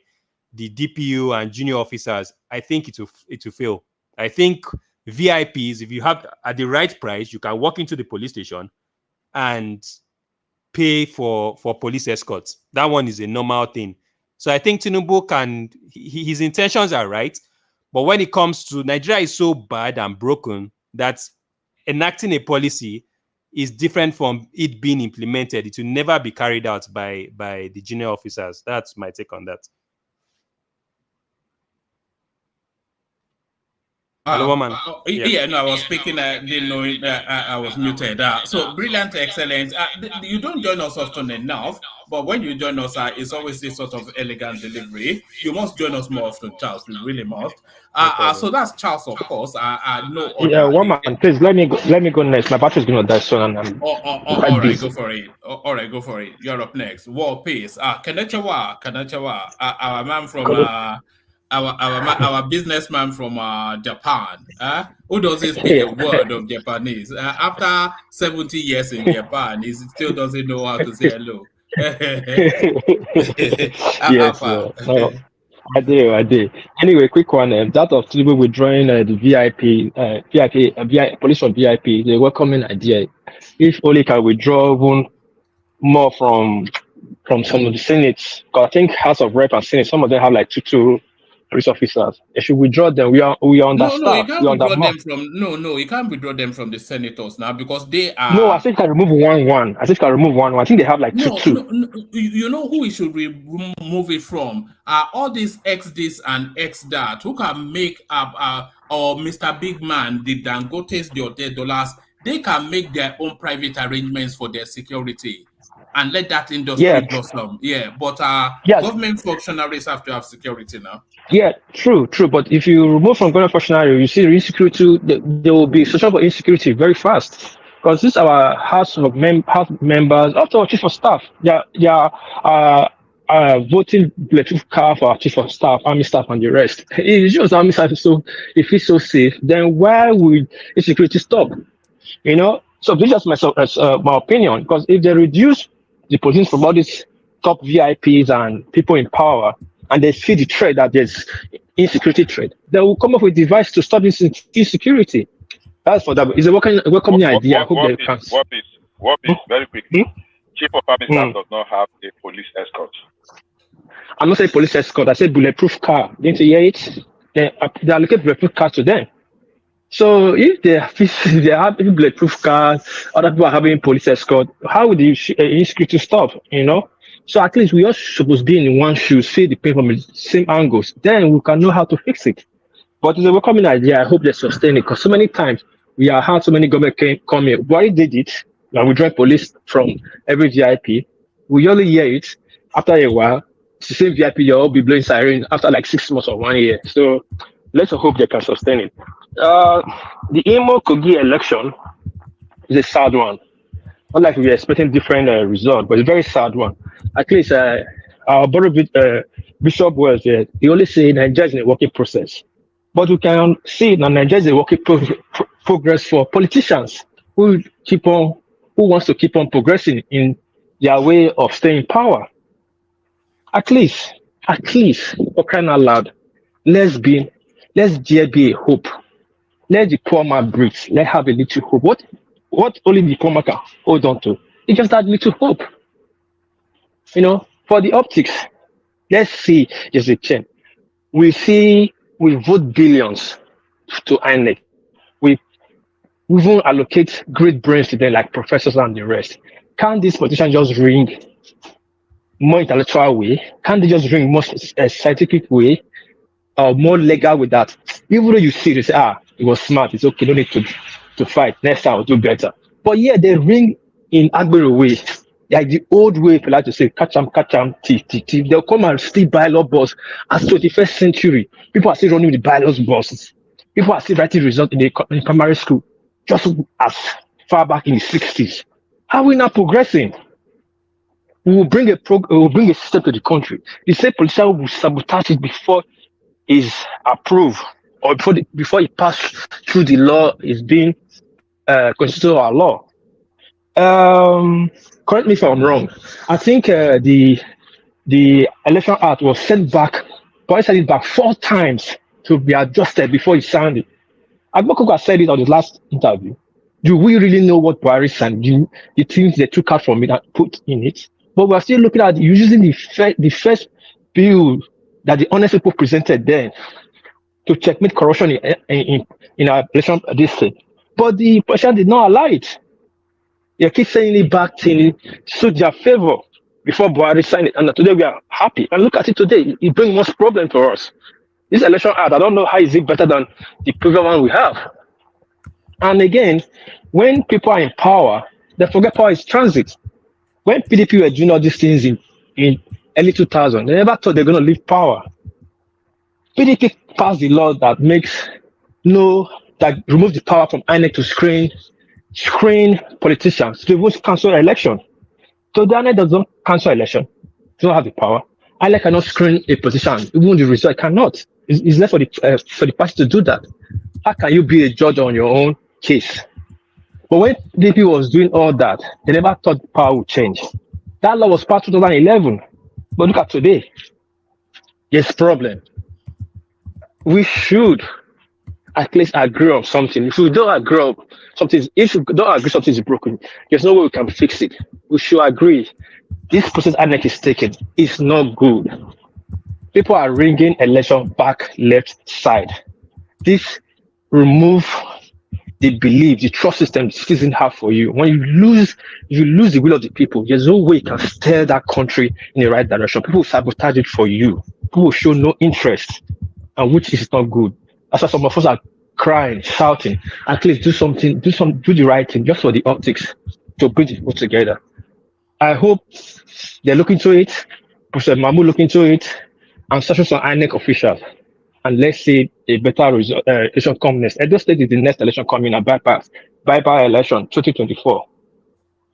the DPO and junior officers, I think it will fail. I think VIPs, if you have at the right price, you can walk into the police station and pay for police escorts. That one is a normal thing. So I think Tinubu his intentions are right, but when it comes to Nigeria is so bad and broken that enacting a policy is different from it being implemented. It will never be carried out by the junior officers. That's my take on that. Hello, woman. Yeah, no, I was speaking. Didn't know I was muted. So brilliant, excellent. You don't join us often enough, but when you join us, it's always this sort of elegant delivery. You must join us more often, Charles. You really must. So that's Charles, of course. No other. Yeah, woman, please let me go next. My battery's gonna die soon, and I'm all right, go for it. All right, go for it. You're up next. War Peace. Kanachawa, our man from our businessman from Japan, who doesn't speak a word of Japanese. After 70 years in Japan, he still doesn't know how to say hello. Yes, no, I do. Anyway, quick one. That of people withdrawing the VIP, police from VIP, the welcoming idea. If only can withdraw even more from some of the Senates, because I think House of Rep and Senate, some of them have like two police officers. If you withdraw them, we are understaffed. No, you can't withdraw them from. No, you can't withdraw them from the senators now because they are. No, I think I remove one. I think they have like two. No, you know who we should remove it from? All these X this and X that who can make up or Mr. Big Man, the Dangotes, the dollars. They can make their own private arrangements for their security and let that industry blossom. Yeah, but government functionaries have to have security now. Yeah, true. But if you remove from government functionary, you see the insecurity. There will be social insecurity very fast because this is our house members, also our chief of staff. They are voting bulletproof car for our chief of staff, army staff, and the rest. It's just army staff. So if it's so safe, then why would insecurity stop? You know. So this is my opinion. Because if they reduce the positions from all these top VIPs and people in power, and they see the threat that there's insecurity threat, they will come up with a device to stop this insecurity. That's for that. It's a welcoming idea. I hope they can. What is very quickly? Chief of Army Staff does not have a police escort. I'm not saying police escort. I said bulletproof car. Didn't you hear it? They allocate bulletproof cars to them. So if they have bulletproof cars, other people are having police escort, how would the insecurity stop? You know. So at least we all supposed to be in one shoe, see the pain from the same angles. Then we can know how to fix it. But it's a welcoming idea. I hope they sustain it because so many times we have had so many government come here. Why did it? And we join police from every VIP. We only hear it after a while. It's the same VIP, you'll all be blowing siren after like 6 months or 1 year. So let's hope they can sustain it. The Imo Kogi election is a sad one. Not like we were expecting different results, but it's a very sad one. At least our Bishop was he only say Nigeria is in a working process. But we can see that Nigeria is a working progress for politicians who wants to keep on progressing in their way of staying in power. At least, for crying out loud, let's dare be a hope. Let the poor man breathe. Let's have a little hope. What only the poor man can hold on to? It's just that little hope. You know, for the optics, let's see there's a change. We vote billions to Inec. We even allocate great brains to them like professors and the rest. Can't this politician just ring more intellectual way? Can't they just ring more scientific way or more legal with that? Even though you see, they say, it was smart, it's okay, no need to fight. Next time I'll do better. But yeah, they ring in Agbero way. Like the old way, if you like to say, catch 'em, thief. They'll come and steal bylaw boss as 21st century. People are still running with the bylaws bosses. People are still writing results in primary school, just as far back in the 60s. How are we not progressing? We will bring a system to the country. The same politician will sabotage it before it's approved or before it passed through the law is being constituted our law. Correct me if I'm wrong. I think the Election Act was sent back 4 times to be adjusted before it signed it. Agbokoko said it on his last interview. Do we really know what Buhari signed? The things they took out from it and put in it? But we're still looking at using the first bill that the honest people presented then to checkmate corruption in our election district. But the president did not allow it. You keep saying it back to suit their favor before Buhari signed it. And today we are happy. And look at it today. It brings much problem for us. This election act, I don't know how is it better than the previous one we have. And again, when people are in power, they forget power is transit. When PDP were doing all these things in early 2000, they never thought they're going to leave power. PDP passed the law that removes the power from Inec to screen politicians to even cancel election. So the Inec does not cancel election, does not have the power. Inec cannot screen a politician, even the result cannot. It's left for the party to do that. How can you be a judge on your own case? But when PDP was doing all that, they never thought the power would change. That law was passed 2011. But look at today. There's problem. We should at least agree on something. If we don't agree on something, something is broken, there's no way we can fix it. We should agree. This process Inec is taking is not good. People are ringing election back, left side. This remove the belief, the trust system the citizens have for you. When you lose the will of the people, there's no way you can steer that country in the right direction. People will sabotage it for you. People will show no interest, and which is not good. That's why some of us are crying, shouting. At least do the right thing, just for the optics, to bring the people together. I hope they look into it. Professor Mahmoud look into it, and search some INEC officials. And let's see a better result, election come next. Edo State is the next election coming, a bypass election 2024.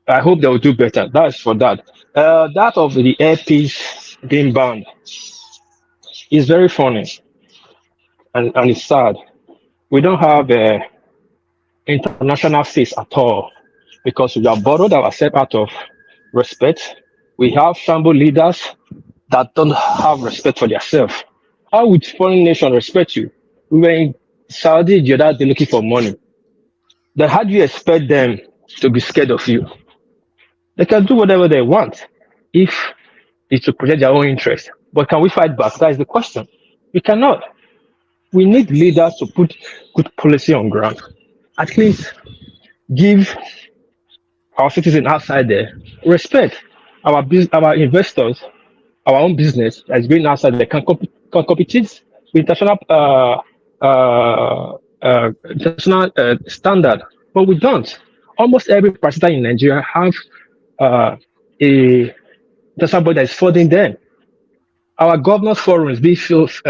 I hope they will do better. That's for that. That of the airpiece being banned is very funny, and it's sad. We don't have international face at all because we have borrowed ourselves out of respect. We have shamble leaders that don't have respect for themselves. How would foreign nation respect you? We were in Saudi the other day looking for money. Then how do you expect them to be scared of you? They can do whatever they want if it's to protect their own interest. But can we fight back? That is the question. We cannot. We need leaders to put good policy on ground. At least give our citizens outside there respect. Our investors, our own business that is going outside there can compete with international standard, but we don't. Almost every president in Nigeria have somebody that is funding them. Our governors' forums, governors'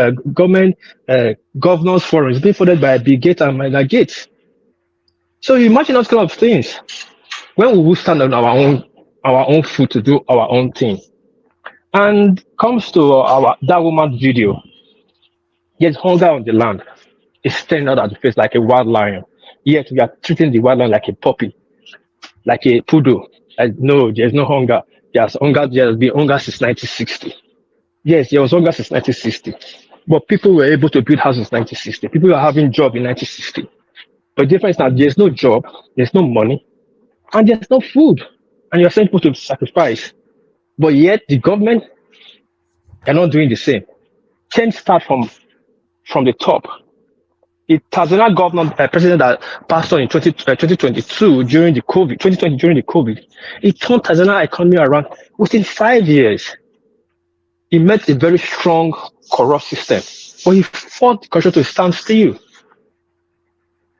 forums, being funded by Bill Gates and Melinda Gates. So you imagine those kind of things. When we will stand on our own foot to do our own thing. And comes to that woman's video. There's hunger on the land. It's standing out at the face like a wild lion. Yet we are treating the wild lion like a puppy, like a poodle. No, there's no hunger. There's been hunger since 1960. Yes, there was hunger since 1960. But people were able to build houses in 1960. People were having jobs in 1960. But the difference is that there's no job, there's no money, and there's no food. And you're saying people to sacrifice. But yet the government are not doing the same. Change starts from the top. The Tanzania governor, president that passed on in 2022 during the COVID, he turned Tanzania economy around within 5 years. He met a very strong corrupt system, but he fought the country to stand still.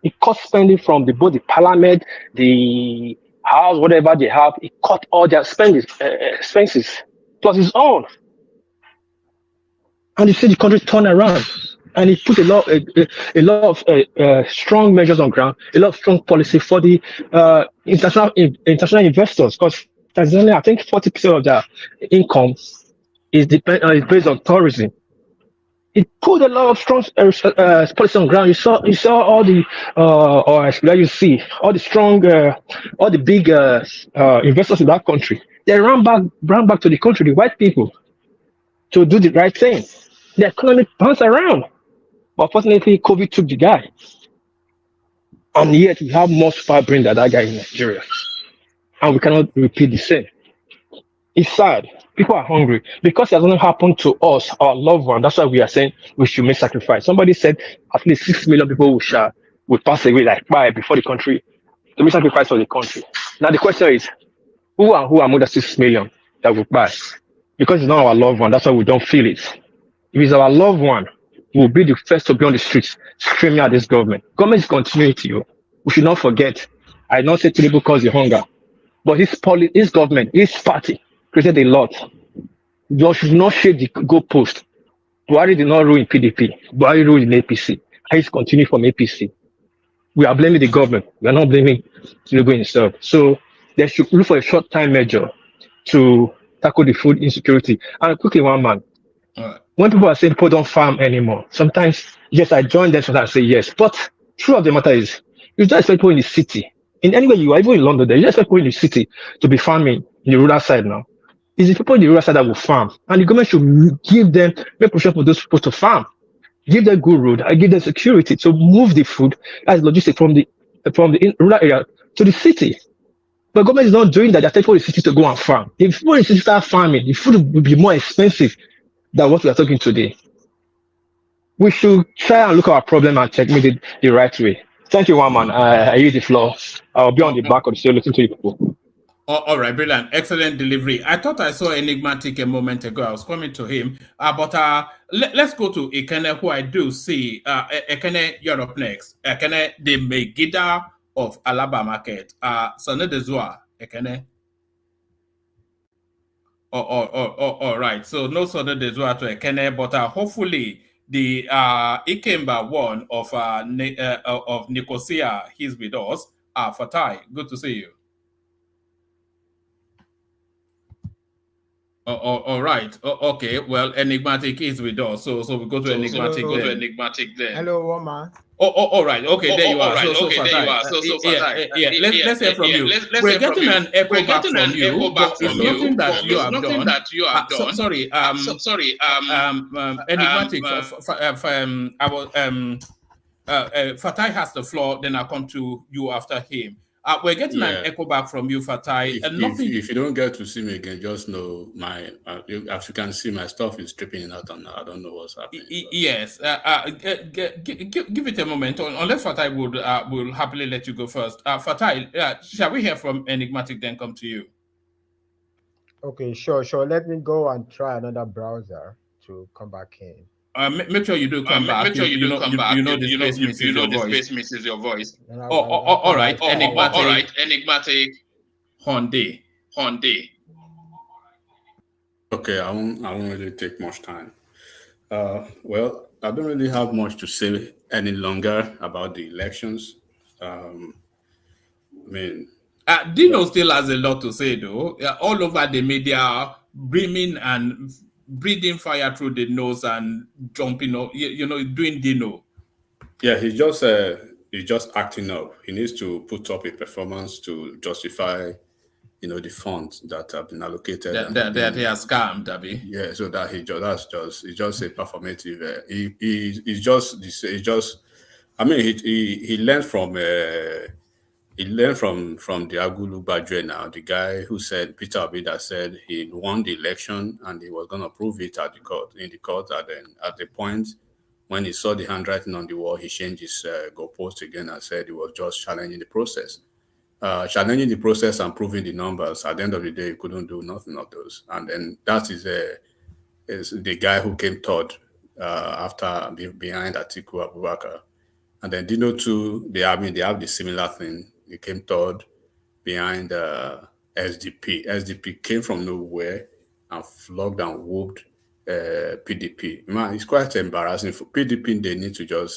He cut spending from both the parliament, the house, whatever they have. He cut all their expenses plus his own. And you see the country turn around. And he put a lot of strong measures on ground, a lot of strong policy for the international investors. Because Tanzania, I think 40% of their income is based on tourism. It put a lot of strong policy on ground. You saw all the all the strong, all the big investors in that country. They ran back to the country, the white people, to do the right thing. The economy bounced around. But fortunately, COVID took the guy. And yet we have more super brain than that guy in Nigeria. And we cannot repeat the same. It's sad. People are hungry. Because it hasn't happened to us, our loved one, that's why we are saying we should make sacrifice. Somebody said at least 6 million people will pass away like before the country to make sacrifice for the country. Now the question is, who are among the 6 million that will buy? Because it's not our loved one, that's why we don't feel it. If it's our loved one, we'll be the first to be on the streets screaming at this government. Government is continuity. We should not forget. I not say Tinubu cause the hunger, but his government, his party created a lot. You should not shake the goalpost. Buhari did not rule in PDP. Buhari ruled in APC. He's continuing from APC. We are blaming the government. We are not blaming Tinubu himself. So they should look for a short-time measure to tackle the food insecurity. And quickly, one man. When people are saying people don't farm anymore, sometimes, yes, I join them, sometimes I say yes. But truth of the matter is, you just expect people in the city, in anywhere you are, even in London, you just expect people in the city to be farming in the rural side now. It's the people in the rural side that will farm. And the government should give them, make pressure for those people to farm. Give them good road, and give them security to move the food as logistics from the rural area to the city. But government is not doing that. They're telling people in the city to go and farm. If people in the city start farming, the food will be more expensive than what we are talking today. We should try and look at our problem and check it the right way. Thank you, one man. I use the floor. I'll be on the back of the show listening to you people. All right, brilliant. Excellent delivery. I thought I saw Enigmatic a moment ago. I was coming to him. But let's go to Ekene, who I do see. Ekene, you're up next. Ekene, the Megiddo of Alaba Market. Sonne de Zoa, Ekene. All right. So no Sonne de Zoa to Ekene, but hopefully the Ikemba one of Nicosia, he's with us. Fatai, good to see you. All right. Okay. Well, Enigmatic is with us, so we go to Enigmatic. Then. Hello, Woman. All right. Okay, there you are. Right. So there you are. Yeah. Let's hear from you. We're getting an echo back from you. It's nothing that you have done. Sorry. Enigmatic. Fatai has the floor. Then I'll come to you after him. We're getting an echo back from you, Fatai. If you don't get to see me again, just know my as you can see, my stuff is tripping out, and I don't know what's happening. Yes, give it a moment. Unless Fatai will happily let you go first. Fatai, shall we hear from Enigmatic, then come to you? Okay, sure. Let me go and try another browser to come back in. Make sure you do come back. Make sure you do come back. You know the space misses your voice. All right. Enigmatic. Honde. Okay, I won't really take much time. Well, I don't really have much to say any longer about the elections. Dino still has a lot to say, though. All over the media, brimming and breathing fire through the nose and jumping up, doing Dino. Yeah, he's just acting up. He needs to put up a performance to justify, the funds that have been allocated. That he has scammed, Abby. Yeah, so that it's just a performative. He learned from. He learned from the Agulu Badre now, the guy who said, Peter Obi, that said he won the election and he was going to prove it in the court. And then at the point when he saw the handwriting on the wall, he changed his goalpost again and said he was just challenging the process. Challenging the process and proving the numbers. At the end of the day, he couldn't do nothing of those. And then that is the guy who came third after behind Atiku Abubakar. And then Dino too, they have the similar thing. He came third behind SDP. SDP came from nowhere and flogged and whooped PDP. Man, it's quite embarrassing for PDP. They need to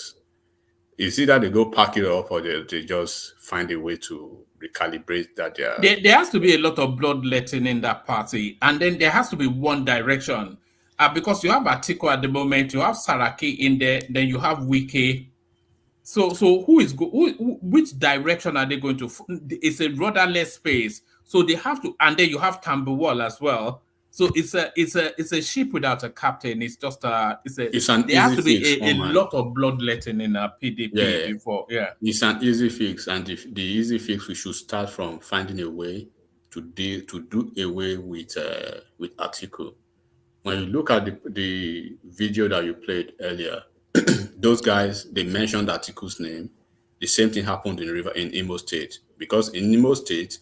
it's either they go pack it up or they just find a way to recalibrate that. There has to be a lot of bloodletting in that party, and then there has to be one direction. Because you have Atiku at the moment, you have Saraki in there, then you have Wike. So which direction are they going to? It's a rudderless space, so they have to, and then you have Tambuwal as well. So it's a ship without a captain. It's just there has to be a lot of bloodletting in a PDP before. Yeah, it's an easy fix, and the easy fix, we should start from finding a way to do away with Atiku. When you look at the video that you played earlier. Those guys, they mentioned Atiku's name. The same thing happened in Imo State. Because in Imo State,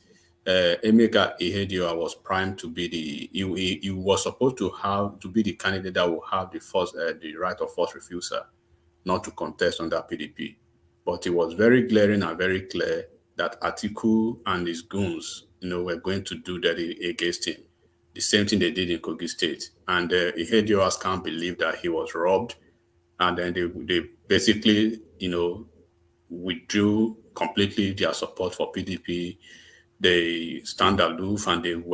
Emeka Ihedioha was primed to be he was supposed to be the candidate that will have the right of first refusal, not to contest under PDP. But it was very glaring and very clear that Atiku and his goons, were going to do that against him. The same thing they did in Kogi State. And Ihedioha can't believe that he was robbed. And then they basically, withdrew completely their support for PDP. They stand aloof, and it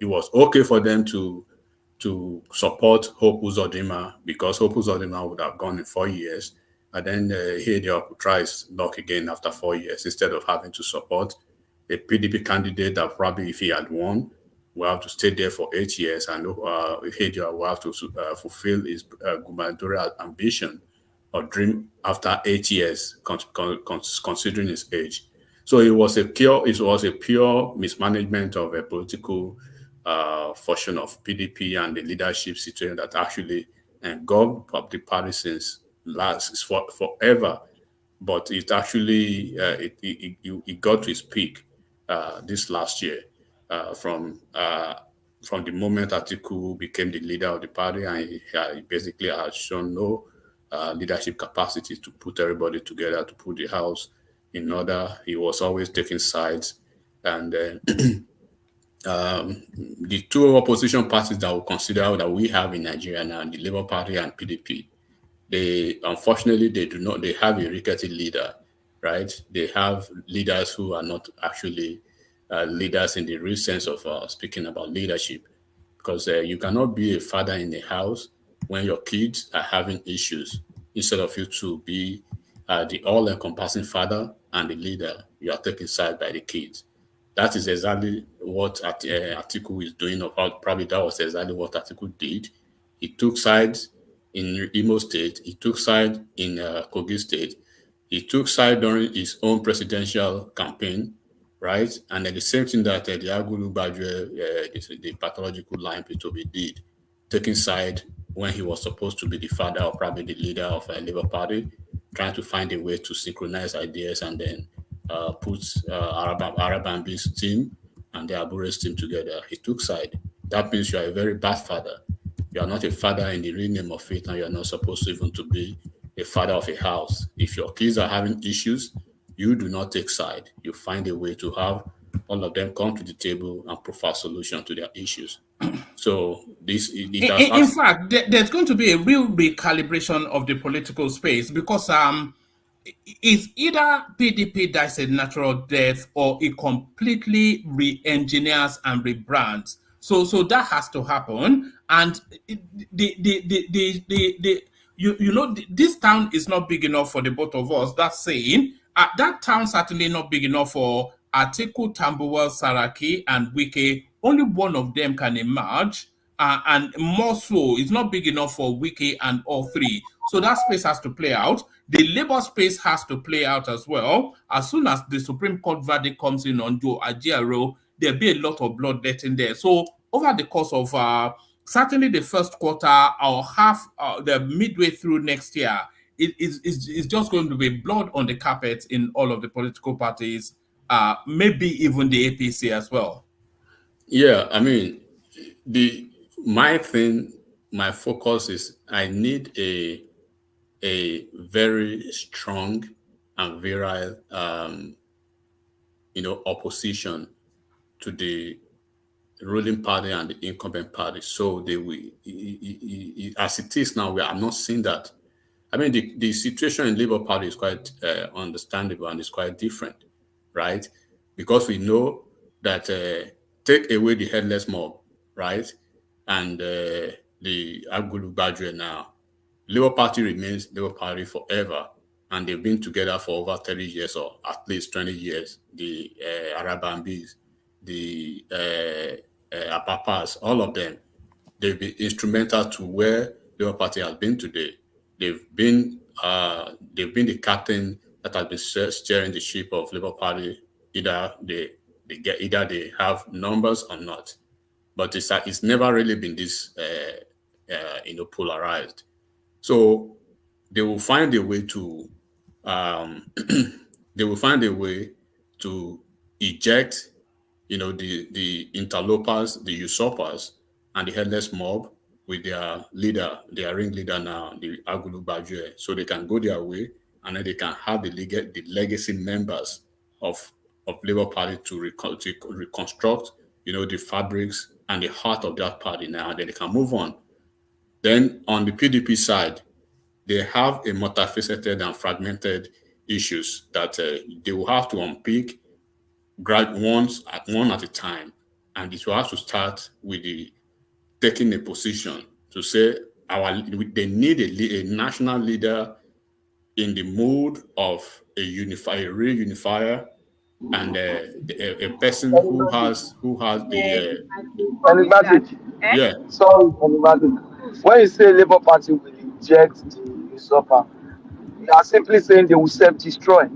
was okay for them to support Hope Uzodinma, because Hope Uzodinma would have gone in 4 years, and then Ihedioha could try his luck again after 4 years, instead of having to support a PDP candidate that probably, if he had won, will have to stay there for 8 years, and Ihedioha will have to fulfill his gubernatorial ambition or dream after 8 years, considering his age. So it was a pure mismanagement of a political function of PDP and the leadership situation that actually engulfed the party since forever. But it actually it got to its peak this last year from the moment Atiku became the leader of the party, and he basically has shown no leadership capacity to put everybody together, to put the house in order. He was always taking sides, and the two opposition parties that we consider that we have in Nigeria now, the Labour Party and PDP, unfortunately they have a rickety leader, right? They have leaders who are not actually leaders in the real sense of speaking about leadership, because you cannot be a father in a house when your kids are having issues. Instead of you to be the all-encompassing father and the leader, you are taking side by the kids. That is exactly what Atiku is doing. Probably that was exactly what Atiku did. He took sides in Imo State. He took side in Kogi State. He took side during his own presidential campaign, right? And then the same thing that the Agulu Badwe, the pathological line P2B did, taking side when he was supposed to be the father or probably the leader of a Labour Party, trying to find a way to synchronize ideas and then put Arabambi's team and the Abure's team together. He took side. That means you are a very bad father. You are not a father in the real name of it, and you are not supposed to even to be a father of a house. If your kids are having issues, you do not take side. You find a way to have all of them come to the table and provide solution to their issues. So in fact, there's going to be a real recalibration of the political space, because it's either PDP dies a natural death or it completely re-engineers and rebrands. So that has to happen. And this town is not big enough for the both of us. That's saying that town certainly not big enough for Atiku, Tambuwal, Saraki, and Wike. Only one of them can emerge. And more so, it's not big enough for Wiki and all three. So that space has to play out. The labor space has to play out as well. As soon as the Supreme Court verdict comes in on Joe Ajaero, there'll be a lot of bloodletting there. So over the course of certainly the first quarter or half, the midway through next year, it's just going to be blood on the carpet in all of the political parties, maybe even the APC as well. Yeah, I mean, my focus is I need a very strong and virile opposition to the ruling party and the incumbent party. So they will, as it is now, I'm not seeing that. I mean, the situation in Labour Party is quite understandable and it's quite different, right? Because we know that take away the headless mob, right? And the Agulu Badre now. Labour Party remains Labour Party forever, and they've been together for over 30 years or at least 20 years. The Arabambis, the Apapas, all of them, they've been instrumental to where Labour Party has been today. They've been the captain that has been steering the ship of Labour Party. Either they have numbers or not, but it's never really been this polarized. So they will find a way to eject, the interlopers, the usurpers, and the headless mob with their leader, their ringleader now, the Agulu Bajue, so they can go their way, and then they can have the legacy members of Labour Party to reconstruct, the fabrics and the heart of that party now, and then they can move on. Then on the PDP side, they have a multifaceted and fragmented issues that they will have to unpick one at a time, and it will have to start with the taking a position to say they need a national leader in the mood of a real unifier, and a person who has the Enigmatic. yeah. Sorry, enigmatic. When you say Labour Party will reject the usurper, you are simply saying they will self-destroy.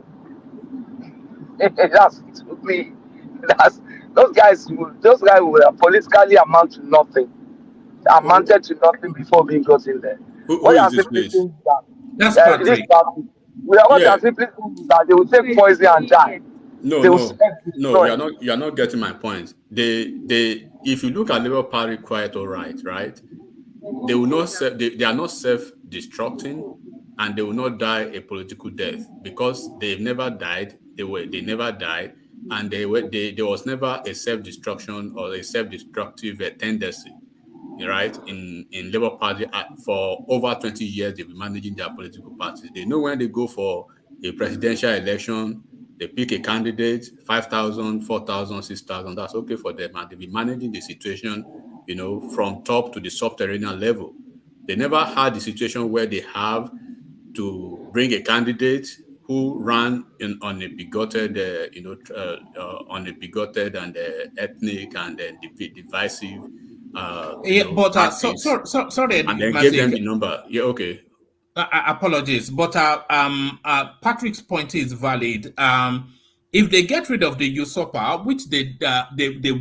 That's to me. That's those guys. Those guys will politically amount to nothing. Amounted to nothing before being got in there. Who What you are is this, simply please? saying is that That's this Patrick. party, what you are simply saying is that they will take poison and die. No, They will no, self-destroy. you are not getting my point. If you look at Labour Party quiet or right, they will not they are not self-destructing, and they will not die a political death because they've never died. They never died, and there was never a self-destruction or a self-destructive tendency, right? In Labour Party for over 20 years, they've been managing their political parties. They know when they go for a presidential election, they pick a candidate, 5,000, 4,000, 6,000. That's okay for them, and they've been managing the situation, from top to the subterranean level. They never had the situation where they have to bring a candidate who ran on a bigoted, on a bigoted and ethnic and divisive, sorry, and then gave them Enigmatic. the number. Yeah, okay. Apologies, but Patrick's point is valid. If they get rid of the usurper, which they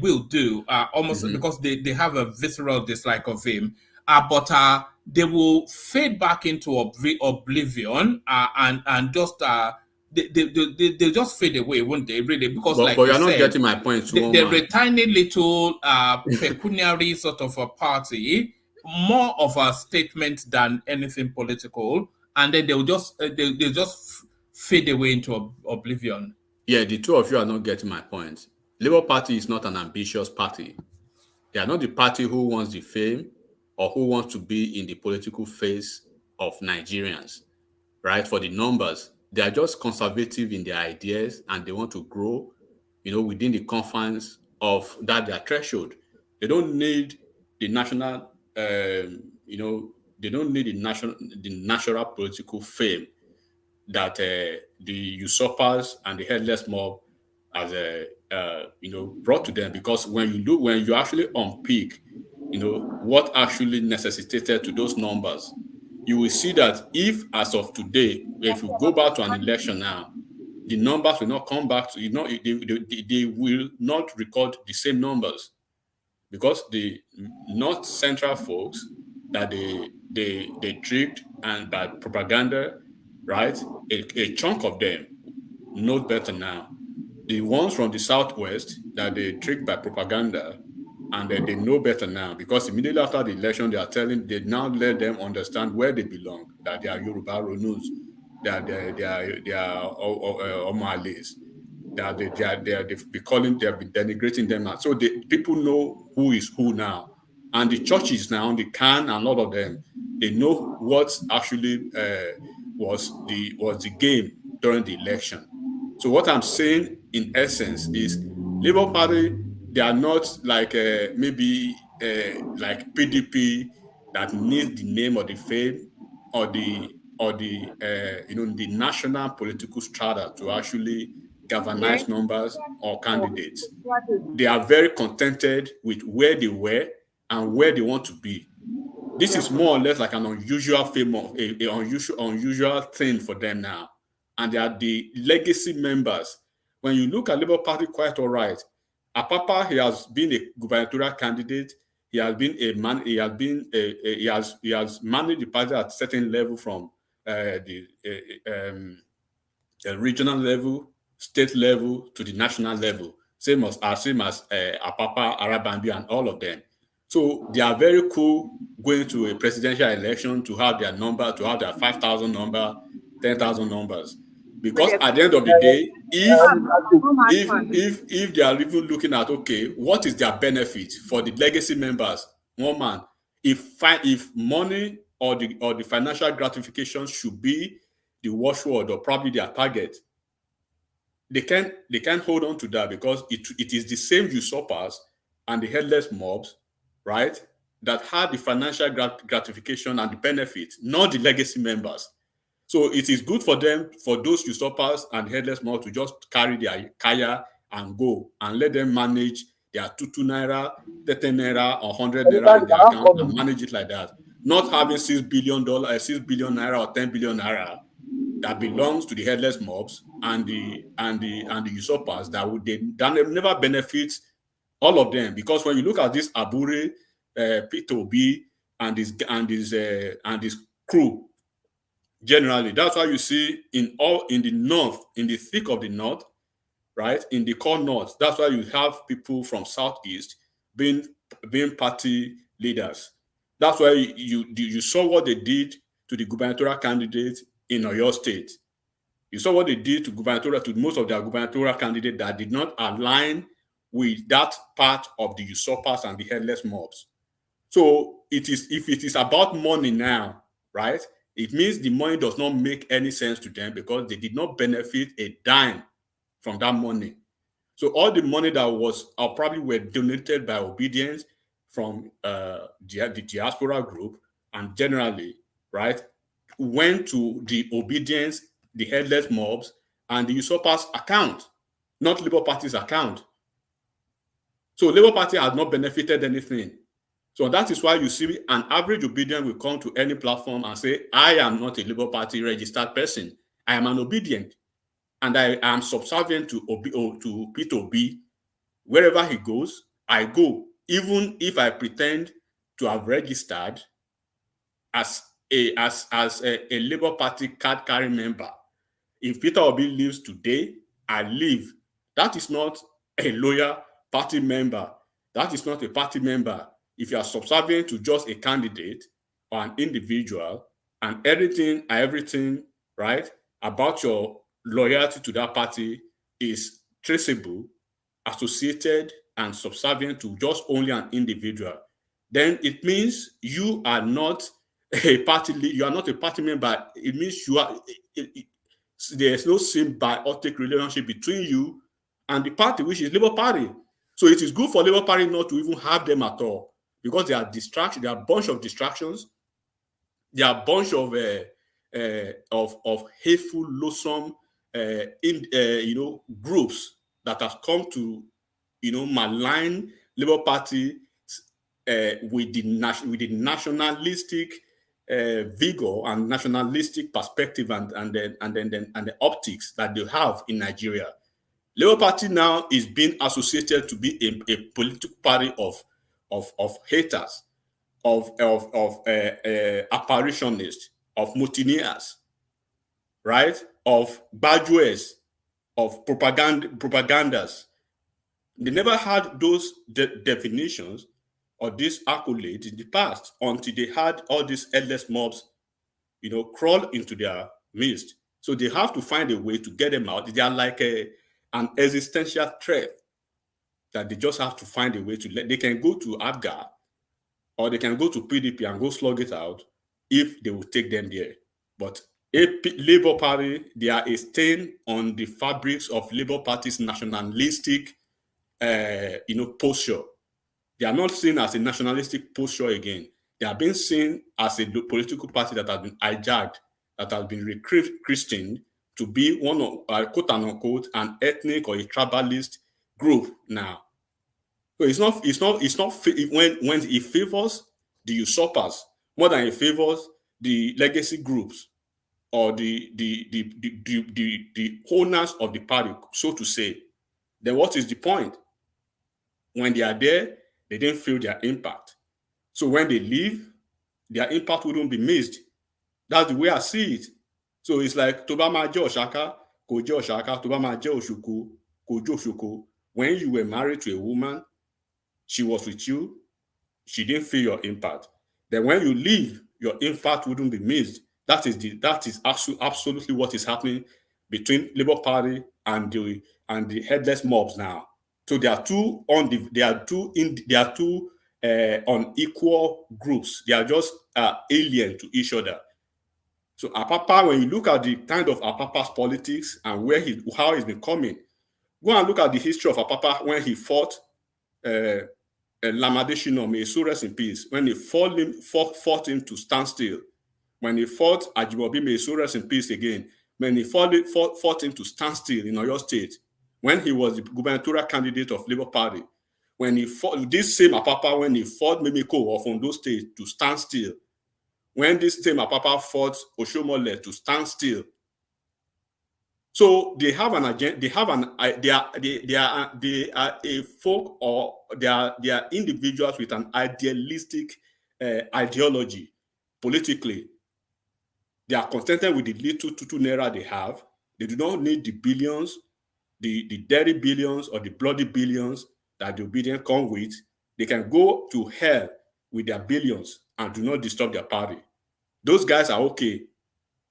will do, almost because they have a visceral dislike of him, but they will fade back into oblivion and just they just fade away, won't they? Really, because But you're not getting my point. they're a tiny little pecuniary sort of a party, more of a statement than anything political, and then they'll just fade away into oblivion. Yeah, the two of you are not getting my point. Labour Party is not an ambitious party. They are not the party who wants the fame or who wants to be in the political face of Nigerians, right? For the numbers, they are just conservative in their ideas, and they want to grow, within the confines of their threshold. They don't need the national, they don't need the natural political fame that the usurpers and the headless mob has brought to them. Because when you actually unpick, what actually necessitated to those numbers, you will see that if, as of today, if you go back to an election now, the numbers will not come back to, they will not record the same numbers, because the North Central folks that they tricked and by propaganda, right? A chunk of them know better now. The ones from the Southwest that they tricked by propaganda, and then they know better now, because immediately after the election, they now let them understand where they belong, that they are Yoruba Ronus, that they are Omalis, that they've been denigrating them now. So the people know who is who now. And the churches now, the can and all of them, they know what actually was the game during the election. So what I'm saying in essence is Labour Party, they are not like maybe like PDP that needs the name or the fame or the the national political strata to actually galvanize numbers or candidates. They are very contented with where they were and where they want to be. This is more or less like an unusual fame, unusual thing for them now. And they are the legacy members. When you look at Labour Party, quite all right. Apapa, he has been a gubernatorial candidate. He has been a man. He has managed the party at a certain level from the regional level, state level to the national level, same as Apapa, Arabambi, and all of them. So they are very cool going to a presidential election to have their number, to have their 5,000 number, 10,000 numbers. Because at the end of the day, if they are even looking at, okay, what is their benefit for the legacy members? One man, if money or the financial gratification should be the watchword or probably their target, they can't hold on to that, because it is the same usurpers and the headless mobs, right, that had the financial gratification and the benefit, not the legacy members. So it is good for them, for those usurpers and headless mobs, to just carry their kaya and go and let them manage their 2 naira, 30 naira, or 100 naira in their account and manage it like that. Not having $6 billion naira or 10 billion naira that belongs to the headless mobs and the usurpers that never benefit all of them. Because when you look at this Abure, P2B, and his crew, generally, that's why you see in the north, in the thick of the north, right, in the core north, that's why you have people from southeast being party leaders. That's why you saw what they did to the gubernatorial candidate in Oyo State. You saw what they did to most of their gubernatorial candidates that did not align with that part of the usurpers and the headless mobs. So if it is about money now, right, it means the money does not make any sense to them, because they did not benefit a dime from that money. So all the money that was probably were donated by obedience from the Diaspora group, and generally, right, went to the obedience, the headless mobs, and the usurpers' account, not Labour Party's account. So Labour Party has not benefited anything. So that is why you see an average obedient will come to any platform and say, I am not a Labour Party registered person. I am an obedient, and I am subservient to P2B. Wherever he goes, I go, even if I pretend to have registered as a Labour Party card-carrying member. If Peter Obi leaves today, I leave. That is not a loyal party member. That is not a party member. If you are subservient to just a candidate or an individual, and everything, right, about your loyalty to that party is traceable, associated, and subservient to just only an individual, then it means you are not a party. You are not a party member. It means you are. There's no symbiotic relationship between you and the party, which is Labour Party. So it is good for Labour Party not to even have them at all, because they are distractions. They are a bunch of distractions. They are a bunch of hateful, loathsome, groups that have come to, malign Labour Party with the nationalistic vigor and nationalistic perspective and the optics that they have in Nigeria. Labour Party now is being associated to be a political party of haters, of apparitionists, of mutineers, right? Of badgers, of propagandas. They never had those definitions or these accolades in the past until they had all these headless mobs, crawl into their midst. So they have to find a way to get them out. They are like an existential threat that they just have to find a way to they can go to ABGA or they can go to PDP and go slug it out if they will take them there. But Labour Party, they are a stain on the fabrics of Labour Party's nationalistic posture. They are not seen as a nationalistic posture again. They are being seen as a political party that has been hijacked, that has been rechristened to be one of, quote unquote, an ethnic or a tribalist group now. So it's not when it favors the usurpers more than it favors the legacy groups or the owners of the party, so to say. Then what is the point? When they are there, they didn't feel their impact. So when they leave, their impact wouldn't be missed. That's the way I see it. So it's like Tobama Joshaka, Kojo Oshaka, Tobama Je Oshuku, Kojo Oshuku, when you were married to a woman, she was with you, she didn't feel your impact. Then when you leave, your impact wouldn't be missed. That is absolutely what is happening between Labour Party and the headless mobs now. So they are two unequal groups. They are just alien to each other. So Apapa, when you look at the kind of Apapa's politics and how he's been coming, go and look at the history of Apapa when he fought Lamade Shino, may so rest in peace, when he fought him to stand still. When he fought Ajibobi, may so rest in peace again. When he fought him to stand still in Oyo State, when he was the gubernatorial candidate of Labour Party, when he fought this same Apapa, when he fought Mimiko of Ondo State to stand still, when this same Apapa fought Oshomole to stand still. So they have an agenda. They are a folk, or they are individuals with an idealistic ideology politically. They are contented with the little tutu naira they have. They do not need the billions, the dirty billions or the bloody billions that the obedient come with. They can go to hell with their billions and do not disturb their party. Those guys are okay.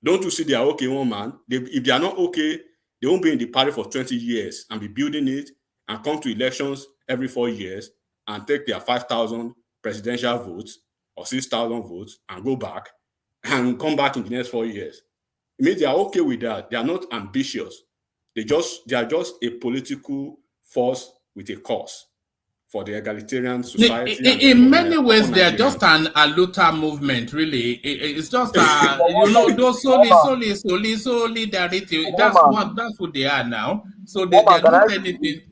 Don't you see they are okay, one man? If they are not okay, they won't be in the party for 20 years and be building it and come to elections every 4 years and take their 5,000 presidential votes or 6,000 votes and go back and come back in the next 4 years. It means they are okay with that. They are not ambitious. They are just a political force with a cause for the egalitarian society. In many ways, they are just an Aluta movement, really. It's just, those solidarity. That's what they are now. So they're not anything.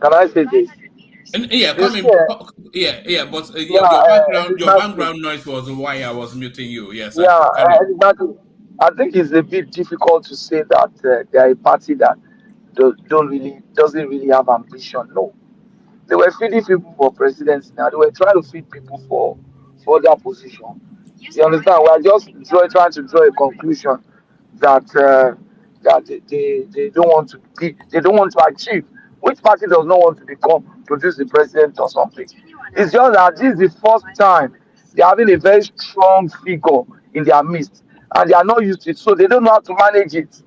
Can I say this? Yeah, This but your background noise was why I was muting you. Yes. Exactly. I think it's a bit difficult to say that they are a party that doesn't really have ambition. No, they were feeding people for presidency. Now they were trying to feed people for that position. You understand? We are just trying to draw a conclusion that they don't want to be, they don't want to achieve. Which party does not want to produce the president or something? It's just that this is the first time they're having a very strong figure in their midst, and they are not used to it, so they don't know how to manage it.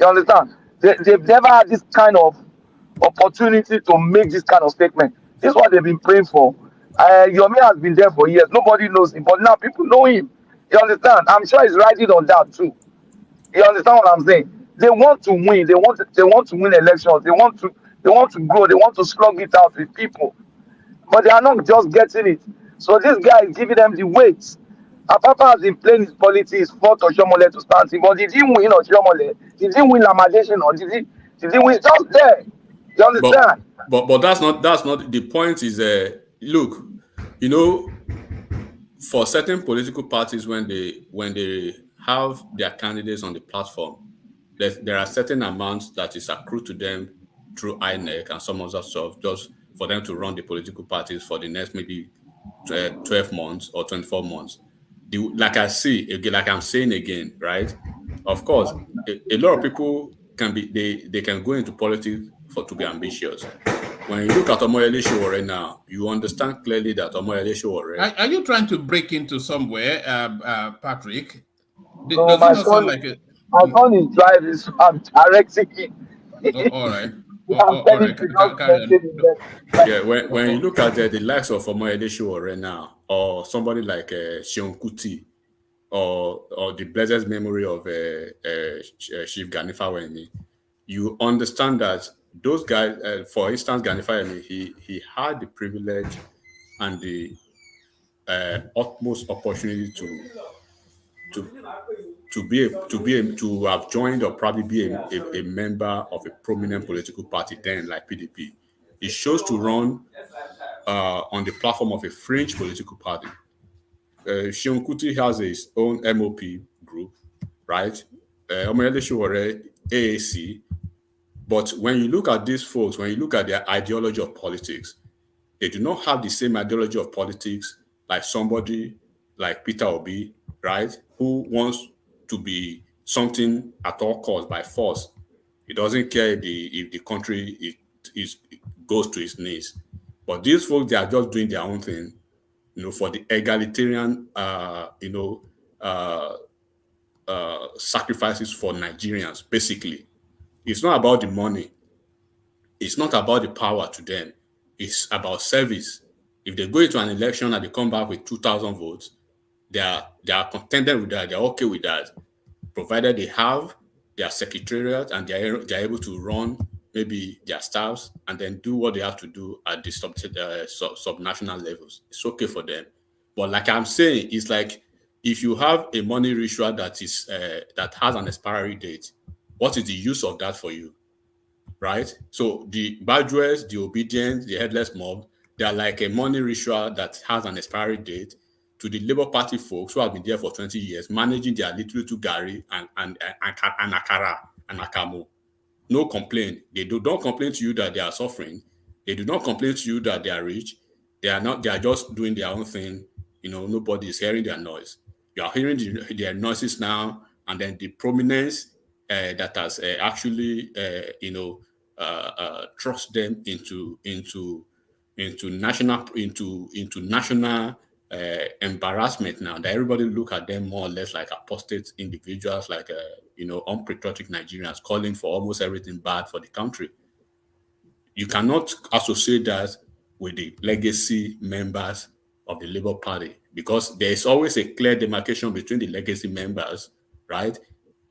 You understand? They've never had this kind of opportunity to make this kind of statement. This is what they've been praying for. Yomi has been there for years. Nobody knows him, but now people know him. You understand? I'm sure he's riding on that too. You understand what I'm saying? They want to win. They want to win elections. They want to grow. They want to slug it out with people, but they are not just getting it. So this guy is giving them the weight. Apapa has been playing his politics for Oshomole to stand him, but did he win Oshomole? Did he win Lamadation, or did he win? Just there. You understand? But that's not the point. Is look, for certain political parties, when they have their candidates on the platform, there are certain amounts that is accrued to them through Inec and some other stuff, just for them to run the political parties for the next maybe 12 months or 24 months. Like I'm saying again, right? Of course, a lot of people they can go into politics to be ambitious. When you look at Omoyele Sowore now, you understand clearly that Omoyele Sowore. Are you trying to break into somewhere, Patrick? No, my son is driving, so I'm directing him. All right. Yeah, when you look at the likes of Omoyele Sowore now, or somebody like Seun Kuti, or the blessed memory of Chief Gani Fawemi, you understand that those guys, for instance, Gani Fawemi, he had the privilege and the utmost opportunity to have joined or probably be a member of a prominent political party then, like PDP. He chose to run on the platform of a fringe political party. Seun Kuti has his own MOP group, right? Omoyele Sowore, AAC. But when you look at these folks, when you look at their ideology of politics, they do not have the same ideology of politics like somebody like Peter Obi, right? Who wants to be something at all costs by force. He doesn't care if the country goes to its knees. But these folks, they are just doing their own thing, for the egalitarian, sacrifices for Nigerians, basically. It's not about the money. It's not about the power to them. It's about service. If they go into an election and they come back with 2,000 votes, they are contented with that. They're okay with that, provided they have their secretariat and they're able to run maybe their staffs and then do what they have to do at the subnational levels. It's okay for them. But like I'm saying, it's like if you have a money ritual that has an expiry date, what is the use of that for you? Right? So the badgers, the obedient, the headless mob, they are like a money ritual that has an expiry date to the Labour Party folks who have been there for 20 years, managing their little gari and akara and akamo. No complaint. They don't complain to you that they are suffering. They do not complain to you that they are rich. They are just doing their own thing. Nobody is hearing their noise. You are hearing their noises now, and then the prominence that has actually thrust them into national embarrassment now, that everybody look at them more or less like apostate individuals, like unpatriotic Nigerians calling for almost everything bad for the country. You cannot associate that with the legacy members of the Labour Party, because there is always a clear demarcation between the legacy members, right,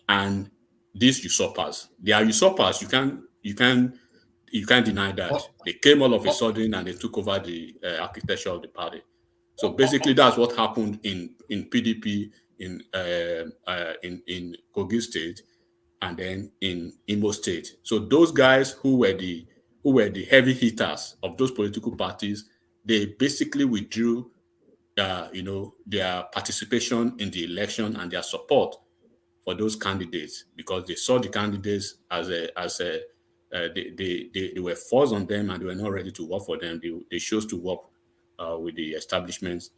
and these usurpers. They are usurpers. You can't deny that. They came all of a sudden and they took over the architecture of the party. So basically, that's what happened in PDP in Kogi State and then in Imo State. So those guys who were the heavy hitters of those political parties, they basically withdrew, their participation in the election and their support for those candidates, because they saw the candidates they were forced on them and they were not ready to work for them. They chose to work with the establishment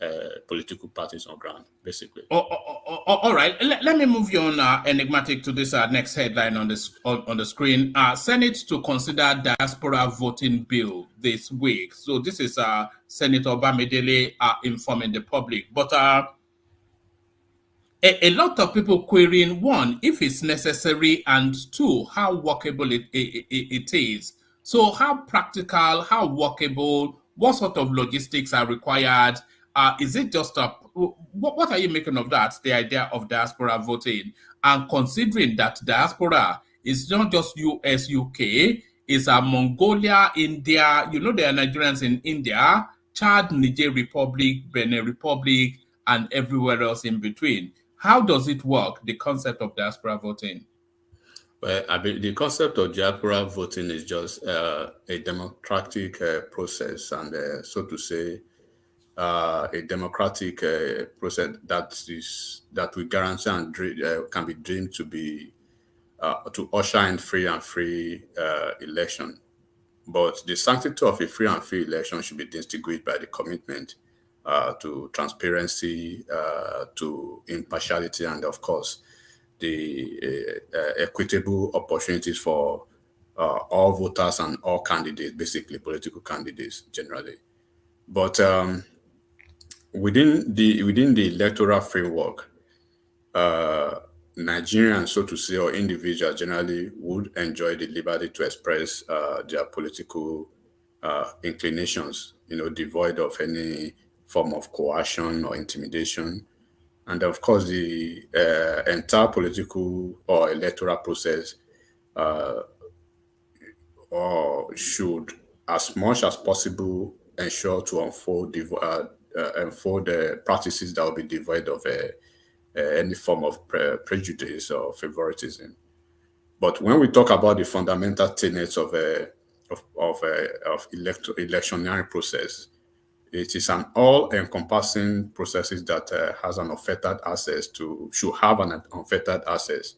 political parties on ground, basically. All right. Let me move you on, enigmatic, to this next headline on the screen. Senate to consider diaspora voting bill this week. So this is Senator Bamidele informing the public. But a lot of people querying, one, if it's necessary, and two, how workable it is. So how practical, how workable, what sort of logistics are required? Is it just what are you making of that, the idea of diaspora voting? And considering that diaspora is not just US, UK, it's Mongolia, India, there are Nigerians in India, Chad, Niger Republic, Benin Republic, and everywhere else in between. How does it work, the concept of diaspora voting? Well, the concept of diaspora voting is just a democratic process, and so to say, a democratic process that we guarantee and can be deemed to be to usher in free and free election. But the sanctity of a free and free election should be distinguished by the commitment to transparency, to impartiality, and of course, the equitable opportunities for all voters and all candidates, basically political candidates generally. But within the electoral framework, Nigerians, so to say, or individuals generally would enjoy the liberty to express their political inclinations, devoid of any form of coercion or intimidation. And of course, the entire political or electoral process should, as much as possible, ensure to unfold the practices that will be devoid of any form of prejudice or favoritism. But when we talk about the fundamental tenets of electionary process, it is an all-encompassing processes that has an unfettered access to, should have an unfettered access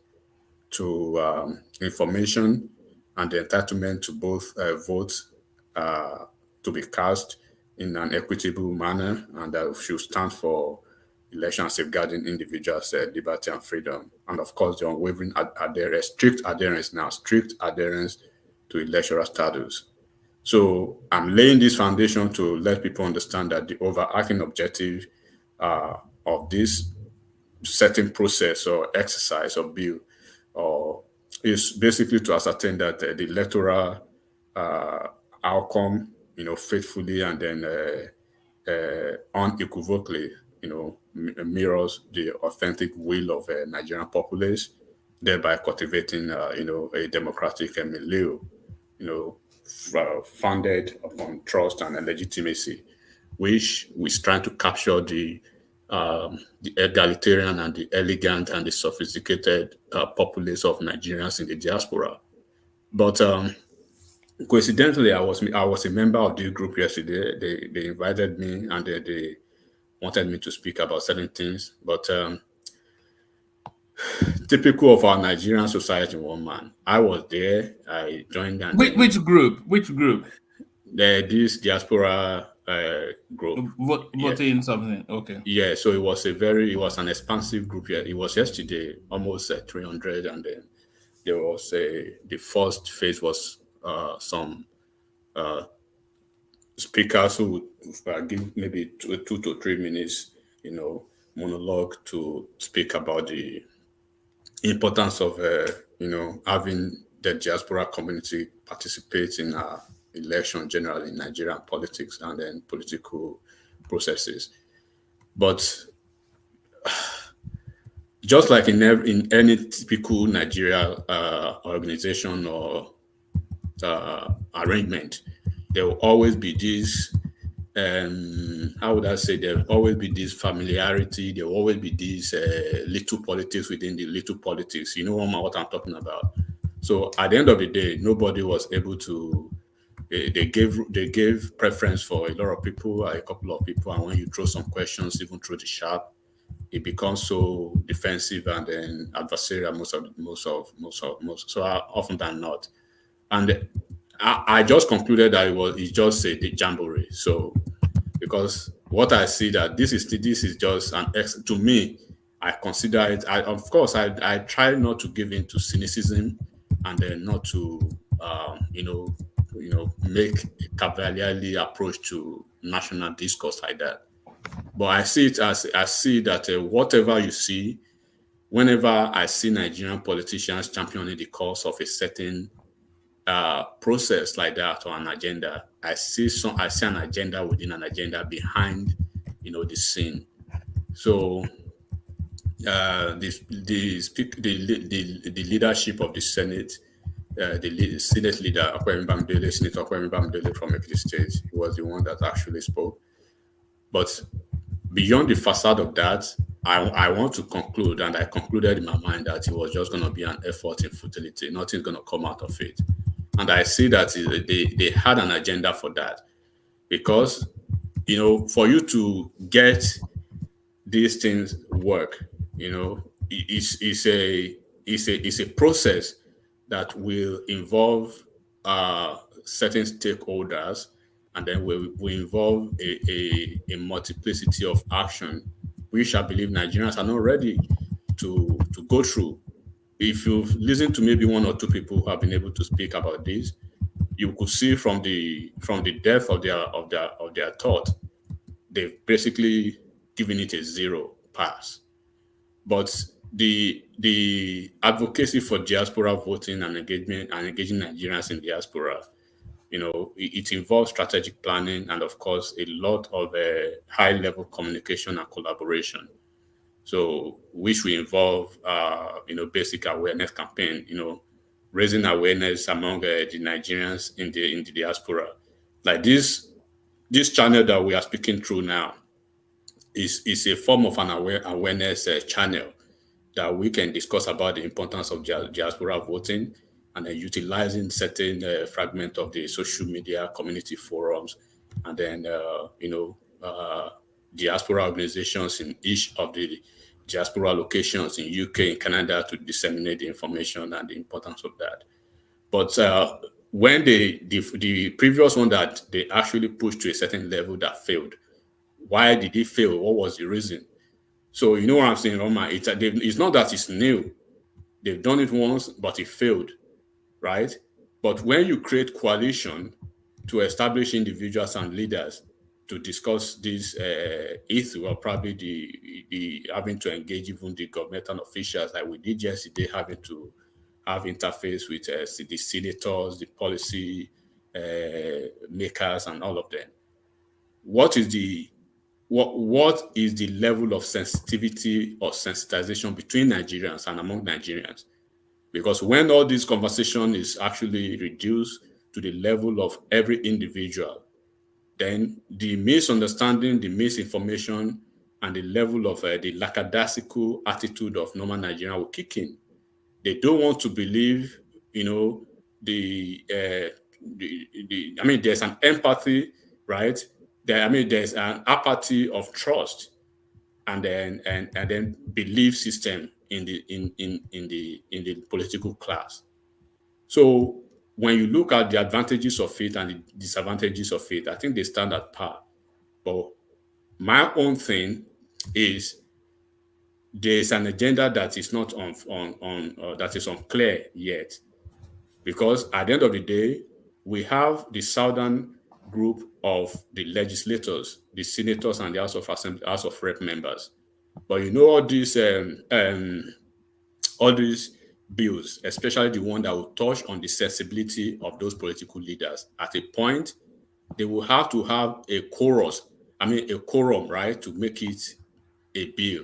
to information and the entitlement to both votes to be cast in an equitable manner, and that should stand for election safeguarding individuals' liberty and freedom, and of course the unwavering adherence, strict adherence to electoral status. So I'm laying this foundation to let people understand that the overarching objective of this certain process or exercise or bill is basically to ascertain that the electoral outcome, faithfully and then unequivocally, mirrors the authentic will of a Nigerian populace, thereby cultivating, a democratic milieu, founded upon trust and legitimacy, which is trying to capture the egalitarian and the elegant and the sophisticated populace of Nigerians in the diaspora. But coincidentally, I was a member of the group yesterday. They invited me and they wanted me to speak about certain things. But typical of our Nigerian society, one man. I was there. I joined. And which group? Which group? This diaspora group. Voting something. Okay. Yeah. So it was an expansive group. Yeah. It was yesterday, almost 300, and then there was the first phase was some speakers who would give maybe 2 to 3 minutes, monologue to speak about the importance of having the diaspora community participate in election generally in Nigerian politics and then political processes. But just like in any typical Nigeria organization or arrangement, there will always be this, how would I say, there will always be this familiarity, there will always be this little politics within the little politics. You know what I'm talking about. So at the end of the day, nobody was able to, they gave preference for a lot of people, a couple of people, and when you throw some questions, even through the chat, it becomes so defensive and then adversarial most so often than not. And I just concluded that it's just a jamboree. So because what I see that this is just to me, I consider it. I try not to give in to cynicism and then not to make a cavalierly approach to national discourse like that. But I see that whatever you see, whenever I see Nigerian politicians championing the cause of a certain process like that or an agenda, I see an agenda within an agenda behind, the scene. So the leadership of the Senate, the Senate leader, Senator Akwemi Bamdele from Ekiti State, he was the one that actually spoke. But beyond the facade of that, I want to conclude, and I concluded in my mind that it was just going to be an effort in futility. Nothing's going to come out of it. And I see that they had an agenda for that. Because, for you to get these things work, it's a process that will involve certain stakeholders, and then will involve a multiplicity of action, which I believe Nigerians are not ready to go through. If you've listened to maybe 1 or 2 people who have been able to speak about this, you could see from the depth of their thought, they've basically given it a 0 pass. But the advocacy for diaspora voting and engaging Nigerians in diaspora, it involves strategic planning and, of course, a lot of high-level communication and collaboration. So, which will involve, basic awareness campaign, raising awareness among the Nigerians in the diaspora. Like this channel that we are speaking through now is a form of an awareness channel that we can discuss about the importance of diaspora voting and then utilizing certain fragment of the social media community forums, and then diaspora organizations in each of the diaspora locations in UK and Canada to disseminate the information and the importance of that. But when the previous one that they actually pushed to a certain level that failed, why did it fail? What was the reason? So you know what I'm saying, Roma? It's not that it's new. They've done it once, but it failed, right? But when you create coalition to establish individuals and leaders to discuss this issue, or probably the having to engage even the governmental officials like we did yesterday, having to have interface with the senators, the policy makers, and all of them. What is the level of sensitivity or sensitization between Nigerians and among Nigerians? Because when all this conversation is actually reduced to the level of every individual, then the misunderstanding, the misinformation, and the level of the lackadaisical attitude of normal Nigerian will kick in. They don't want to believe, there's an empathy, right? There's an apathy of trust, and then belief system in the political class. So when you look at the advantages of it and the disadvantages of it, I think they stand at par. But my own thing is there's an agenda that is not that is unclear yet, because at the end of the day, we have the southern group of the legislators, the senators, and the House of Rep members. But all these bills, especially the one that will touch on the sensibility of those political leaders, at a point, they will have to have a quorum, right, to make it a bill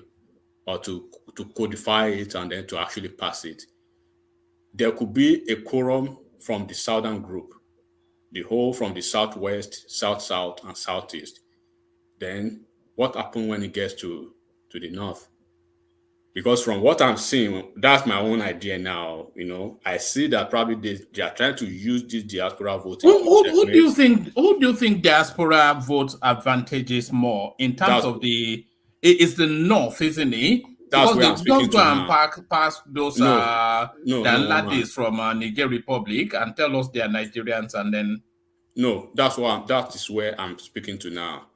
or to codify it and then to actually pass it. There could be a quorum from the southern group, the whole from the southwest, south, and southeast. Then what happens when it gets to the north? Because from what I'm seeing, that's my own idea now. I see that probably they are trying to use this diaspora voting. Who do you think diaspora vote advantages more in terms of it's the north, isn't it? That's because where I'm speaking just go to and now. pass those ladies from Niger Republic and tell us they are Nigerians, and then that is where I'm speaking to now.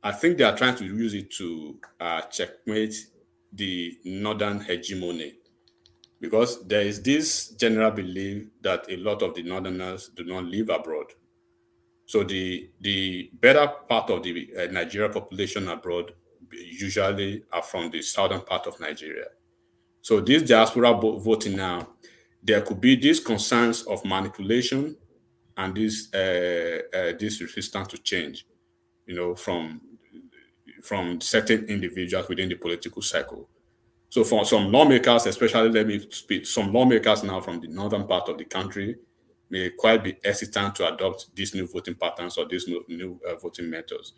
I think they are trying to use it to checkmate the northern hegemony, because there is this general belief that a lot of the northerners do not live abroad. So the better part of the Nigeria population abroad usually are from the southern part of Nigeria. So this diaspora voting now, there could be these concerns of manipulation and this resistance to change, from certain individuals within the political cycle. So for some lawmakers, especially, let me speak, some lawmakers now from the northern part of the country may quite be hesitant to adopt these new voting patterns or these new voting methods,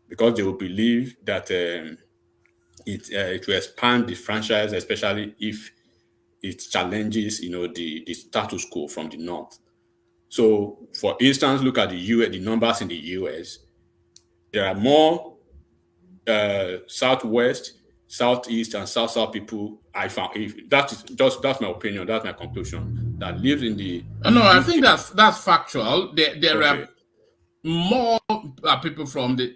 because they will believe that it will expand the franchise, especially if it challenges, the status quo from the north. So, for instance, look at the numbers in the US. There are more southwest, southeast, and south people. I found, that's my opinion, that's my conclusion, that lives in the. No, I think that's factual. There are more people from the.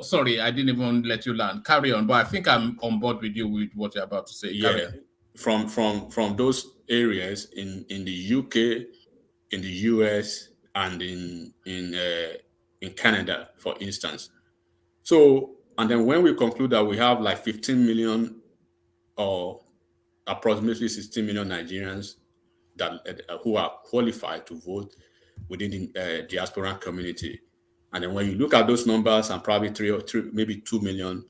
Sorry, I didn't even let you land. Carry on, but I think I'm on board with you with what you're about to say. Carry on. From those areas in the UK, in the US, and in Canada, for instance. So, and then when we conclude that we have like 15 million or approximately 16 million Nigerians that who are qualified to vote within the diaspora community, and then when you look at those numbers, and probably maybe 2 million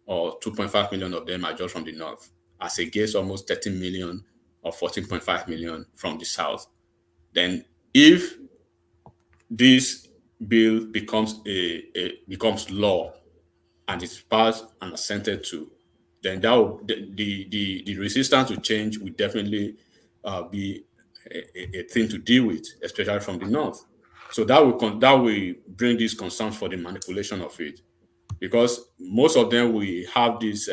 or 2.5 million of them are just from the north, as against almost 13 million or 14.5 million from the south. Then, if this bill becomes law and it's passed and assented to, then that will, the resistance to change will definitely be a thing to deal with, especially from the north. So that will bring these concerns for the manipulation of it, because most of them will have this,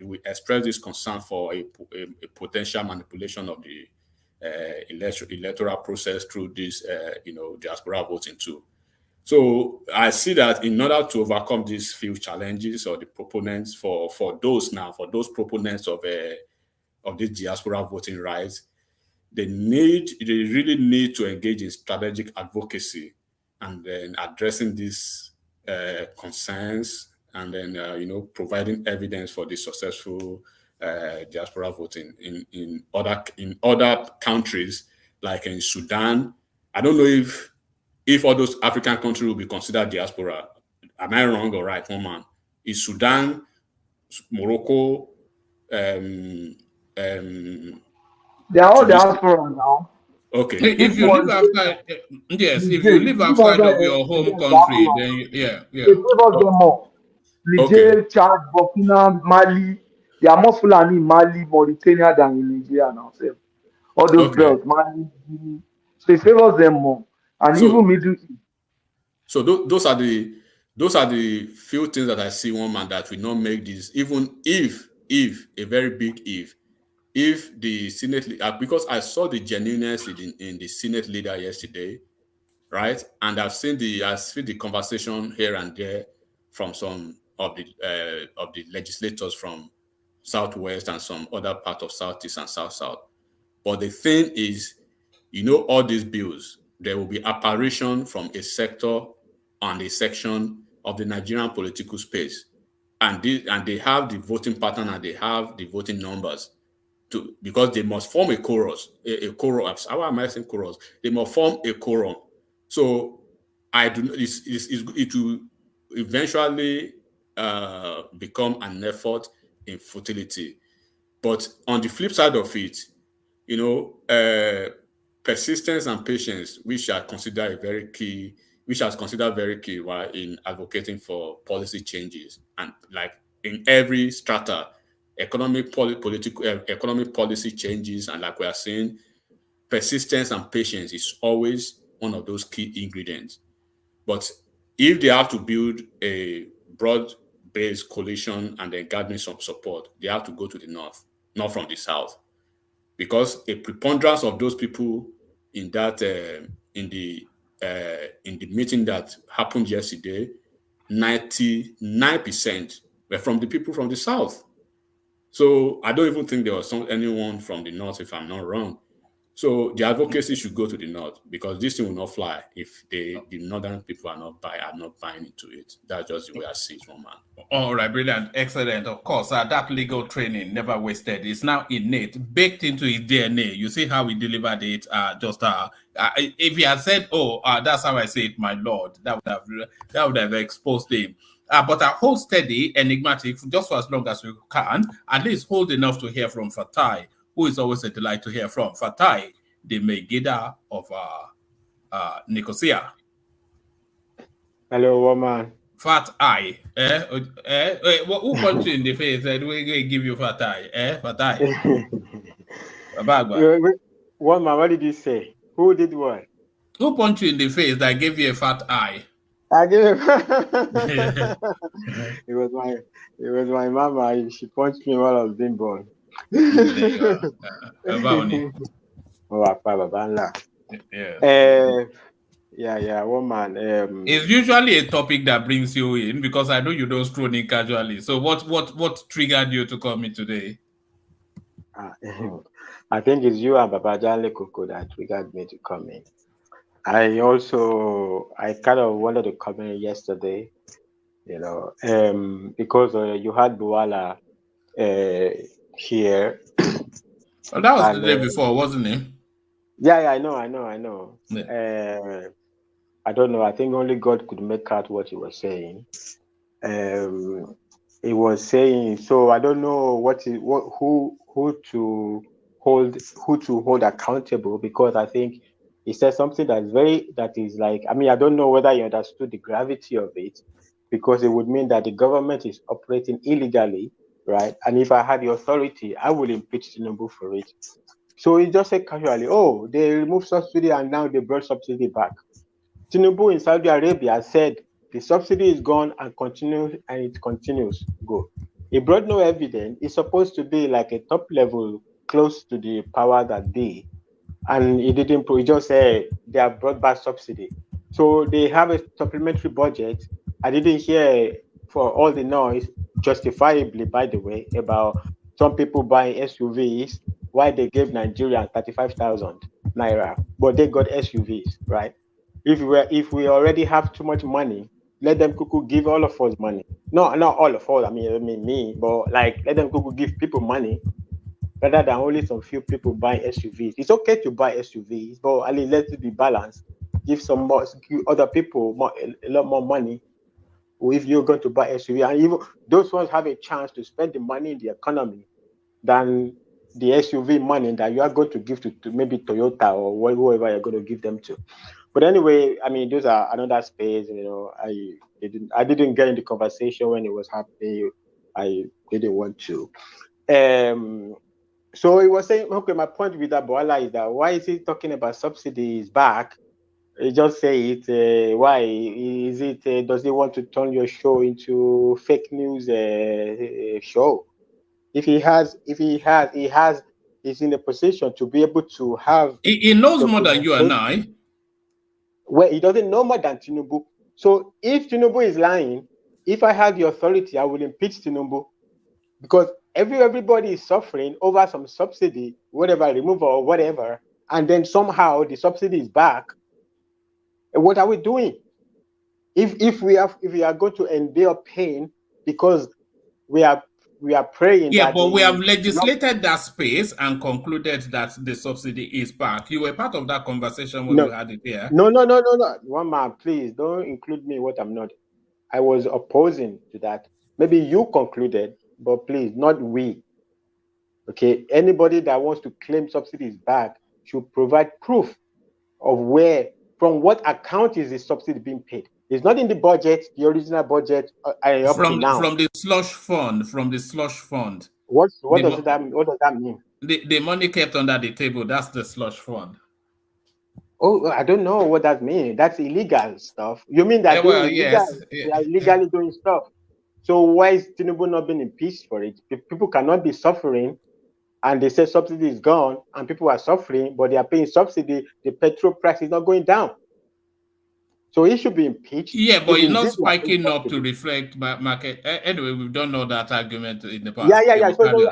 we express this concern for a potential manipulation of the electoral process through this, diaspora voting too. So I see that in order to overcome these few challenges or the proponents for those proponents of this diaspora voting rights, they really need to engage in strategic advocacy and then addressing these concerns and then providing evidence for the successful diaspora voting in other countries like in Sudan. I don't know if all those African countries will be considered diaspora. Am I wrong or right, woman? Is Sudan, Morocco, They are all Tunisia? diaspora now. Okay. If you live outside, yes, if you live outside of your home country, then yeah. They favor them more. Niger, Chad, Burkina, Mali. They are more Fulani in Mali, Mauritania than in Nigeria now. So, all those belts, Mali, Guinea. So it favors them more. And even Middle East. So those are the few things that I see, one man, that will not make this, even if a very big if the Senate, because I saw the genuineness in the Senate leader yesterday, right? And I've seen the conversation here and there from some of the legislators from Southwest and some other part of Southeast and South. But the thing is, all these bills, there will be apparition from a sector and a section of the Nigerian political space, and they have the voting pattern and they have the voting numbers because they must form a chorus. A chorus. How am I saying chorus? They must form a quorum. So it will eventually become an effort in futility. But on the flip side of it, persistence and patience, which are considered very key while in advocating for policy changes, and like in every strata, economic policy changes, and like we are saying, persistence and patience is always one of those key ingredients. But if they have to build a broad-based coalition and then gathering some support, they have to go to the north, not from the south, because a preponderance of those people in that in the meeting that happened yesterday, 99% were from the people from the south. So I don't even think there was anyone from the north, if I'm not wrong. So the advocacy should go to the north, because this thing will not fly if the northern people are not buying into it. That's just the way I see it, one man. All right, brilliant, excellent. Of course, that legal training never wasted. It's now innate, baked into his DNA. You see how we delivered it. If he had said, that's how I say it, my lord, that would have exposed him. But I hold steady, enigmatic, just for as long as we can, at least hold enough to hear from Fatai, who is always a delight to hear from. Fatai, the Megiddo of Nicosia. Hello, woman. Fat eye. Who punched you in the face? We give you fat eye. Fat eye. One man, what did you say? Who did what? Who punched you in the face that gave you a fat eye? I gave it was my mama. She punched me while I was being born. Yeah, woman. It's usually a topic that brings you in, because I know you don't stroll in casually. So what triggered you to come in today? I think it's you and Baba Janle Koko that triggered me to come in. I kind of wanted to come in yesterday, because you had Buwala here. Well, that was the day before, wasn't it? Yeah, I know. Yeah. I don't know. I think only God could make out what he was saying. He was saying, so I don't know who to hold accountable, because I think he said something that is like, I don't know whether he understood the gravity of it, because it would mean that the government is operating illegally, right? And if I had the authority, I would impeach Tinubu for it. So he just said casually, they removed subsidy and now they brought subsidy back. Tinubu in Saudi Arabia said the subsidy is gone and it continues to go. He brought no evidence. It's supposed to be like a top level close to the power that be. And he didn't. He just said they have brought back subsidy. So they have a supplementary budget. I didn't hear for all the noise, justifiably, by the way, about some people buying SUVs, why they gave Nigerians 35,000 naira, but they got SUVs, right? If we already have too much money, let them cuckoo give all of us money. No, not all of us. I mean me, but like let them cuckoo give people money rather than only some few people buying SUVs. It's okay to buy SUVs, but at least let it be balanced. Give some more, give other people a lot more money if you're going to buy SUV, and even those ones have a chance to spend the money in the economy than the SUV money that you are going to give to maybe Toyota or whoever you're going to give them to. But anyway, I mean, those are another space. You know, I didn't get in the conversation when it was happening. I didn't want to. So he was saying, okay, my point with that Boala is that why is he talking about subsidies back? He just say it. Why is it? Does he want to turn your show into fake news show? If he has, he's in a position to be able to have. He knows more than you and I. Well, he doesn't know more than Tinubu. So if Tinubu is lying, if I had the authority, I would impeach Tinubu, because everybody is suffering over some subsidy, whatever removal or whatever, and then somehow the subsidy is back. What are we doing? If we are going to endure pain because we are praying. Yeah, that but we have legislated that space and concluded that the subsidy is back. You were part of that conversation when we had it here. No. One man, please don't include me what I'm not. I was opposing to that. Maybe you concluded, but please, not we. Okay, anybody that wants to claim subsidy is back should provide proof of from what account is the subsidy being paid. It's not in the budget, the original budget up to now. From the slush fund. What does that mean? The money kept under the table, that's the slush fund. Oh, I don't know what that means. That's illegal stuff. You mean that they are illegally doing stuff? So why is Tinubu not being impeached for it? If people cannot be suffering, and they say subsidy is gone, and people are suffering, but they are paying subsidy, the petrol price is not going down. So he should be impeached. Yeah, but it's not spiking up to reflect market. Anyway, we don't know that argument in the past. Yeah. So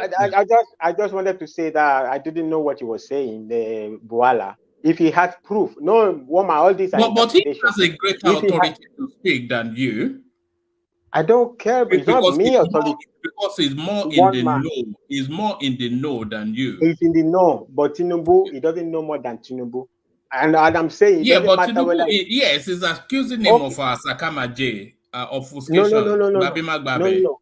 I just wanted to say that I didn't know what he was saying, the Boala. If he has proof, no woman, all these are but he has a greater authority to speak than you. I don't care. It's not me authority. Because he's more in the know. He's more in the know than you. He's in the know, but Tinubu, he doesn't know more than Tinubu. And I'm saying, yeah, but Tinubu, yes, he's accusing him of Sakama J, obfuscation. No.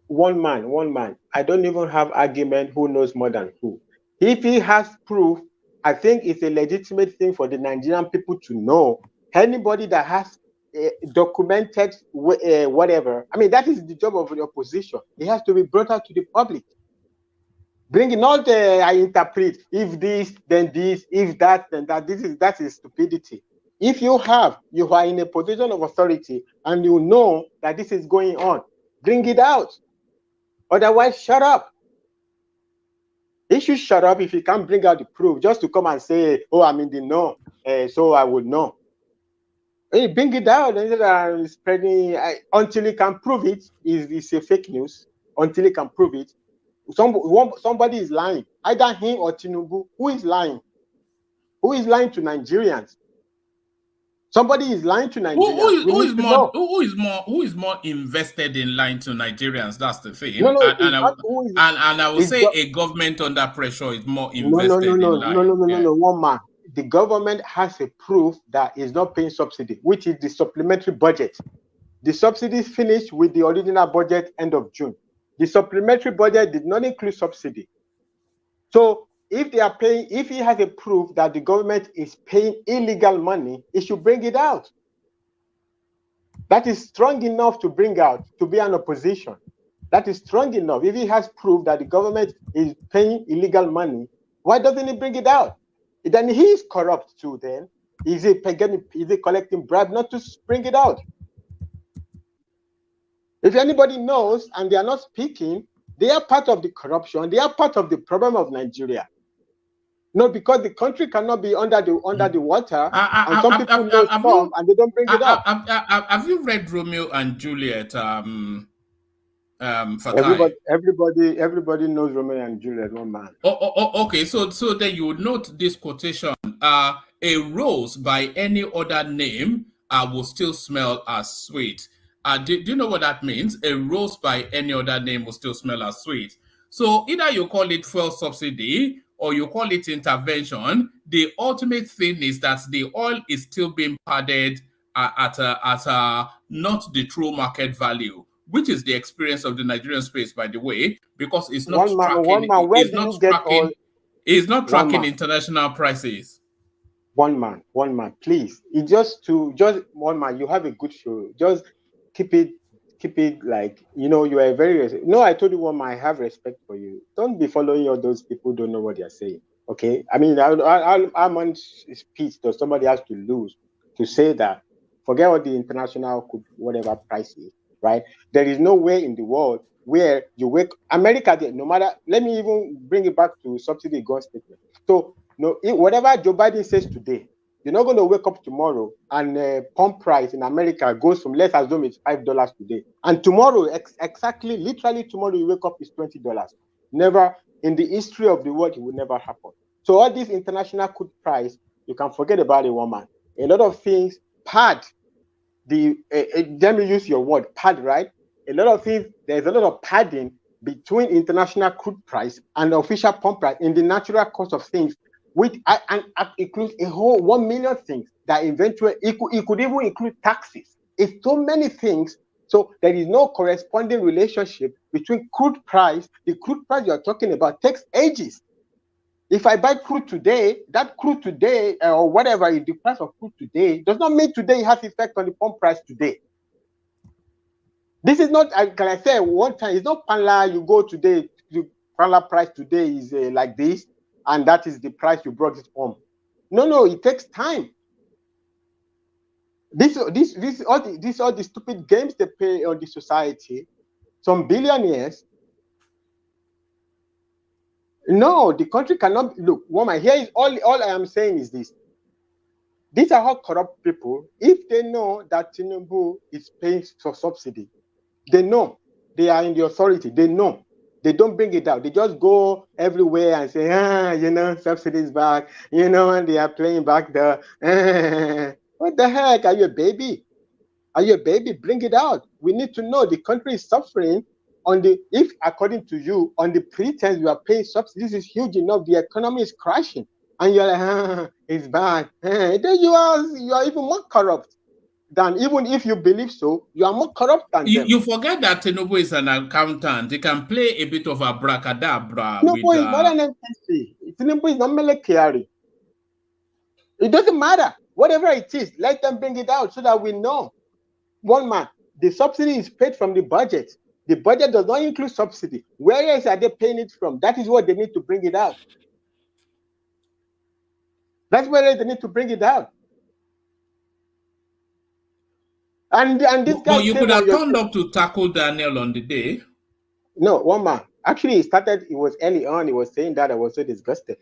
One man. I don't even have argument who knows more than who. If he has proof, I think it's a legitimate thing for the Nigerian people to know. Anybody that has documented whatever, I mean, that is the job of the opposition. It has to be brought out to the public. Bringing not I interpret, if this, then this, if that, then that. That is stupidity. If you are in a position of authority and you know that this is going on, bring it out. Otherwise, shut up. He should shut up if he can't bring out the proof, just to come and say, oh, I'm in the know, so I would know. Hey, bring it out and spreading until he can prove it. Is a fake news until he can prove it. Somebody is lying, either him or Tinubu. Who is lying? Who is lying to Nigerians? Somebody is lying to Nigerians. Who is more invested in lying to Nigerians? That's the thing. No, and I would say a government under pressure is more invested in lying. No, one man. The government has a proof that is not paying subsidy, which is the supplementary budget. The subsidy finished with the original budget end of June. The supplementary budget did not include subsidy. So if they are paying, if he has a proof that the government is paying illegal money, he should bring it out. That is strong enough to bring out, to be an opposition. That is strong enough. If he has proof that the government is paying illegal money, why doesn't he bring it out? Then he is corrupt too. Then is he collecting bribe not to bring it out? If anybody knows and they are not speaking, they are part of the corruption. They are part of the problem of Nigeria. No, because the country cannot be under the water, and some people know Have stuff and they don't bring it up. Have you read Romeo and Juliet? Fatai? Everybody knows Romeo and Juliet, one man. Okay. So then you would note this quotation: "A rose by any other name will still smell as sweet." Do you know what that means? A rose by any other name will still smell as sweet. So either you call it fuel subsidy or you call it intervention. The ultimate thing is that the oil is still being padded at not the true market value, which is the experience of the Nigerian space, by the way, because it's not tracking. It's not tracking international prices. One man, please. It's just one man. You have a good show. Just keep it like, you know, you are very. No, I told you, one man, I have respect for you. Don't be following all those people who don't know what they are saying. Okay, I mean, how much speech does somebody has to lose to say that? Forget what the international whatever price is, right? There is no way in the world where you wake America. No matter. Let me even bring it back to subsidy gun statement. So. No, whatever Joe Biden says today, you're not going to wake up tomorrow and pump price in America goes from, let's assume it's $5 today. And tomorrow, literally tomorrow, you wake up, it's $20. Never in the history of the world, it will never happen. So all this international crude price, you can forget about it, one man. A lot of things pad let me use your word, pad, right? A lot of things, there's a lot of padding between international crude price and the official pump price in the natural cost of things, which includes a whole 1 million things that eventually it could even include taxes. It's so many things. So there is no corresponding relationship between crude price. The crude price you're talking about takes ages. If I buy crude today, that crude today or whatever is the price of crude today does not mean today it has effect on the pump price today. This is not, can I say one time, it's not Panla, you go today, Panla price today is like this, and that is the price you brought it home. No, it takes time. This all the stupid games they play on the society. Some billionaires. No, the country cannot look. Woman, here is all I am saying is this. These are how corrupt people, if they know that Tinubu is paying for subsidy, they know they are in the authority, they know. They don't bring it out. They just go everywhere and say, subsidies back, and they are playing back the, what the heck? Are you a baby? Are you a baby? Bring it out. We need to know the country is suffering if according to you, on the pretense you are paying subsidies, this is huge enough, the economy is crashing. And you're like, it's bad. Then you are even more corrupt than, even if you believe so, you are more corrupt than them. You forget that Tinubu is an accountant. He can play a bit of abracadabra. Tinubu is not an MPC. Tinubu is not military. It doesn't matter. Whatever it is, let them bring it out so that we know. One man, the subsidy is paid from the budget. The budget does not include subsidy. Where else are they paying it from? That is what they need to bring it out. That's where they need to bring it out. And this guy. But you could have turned up to tackle Daniel on the day. No, one man. Actually, it was early on. He was saying that I was so disgusted.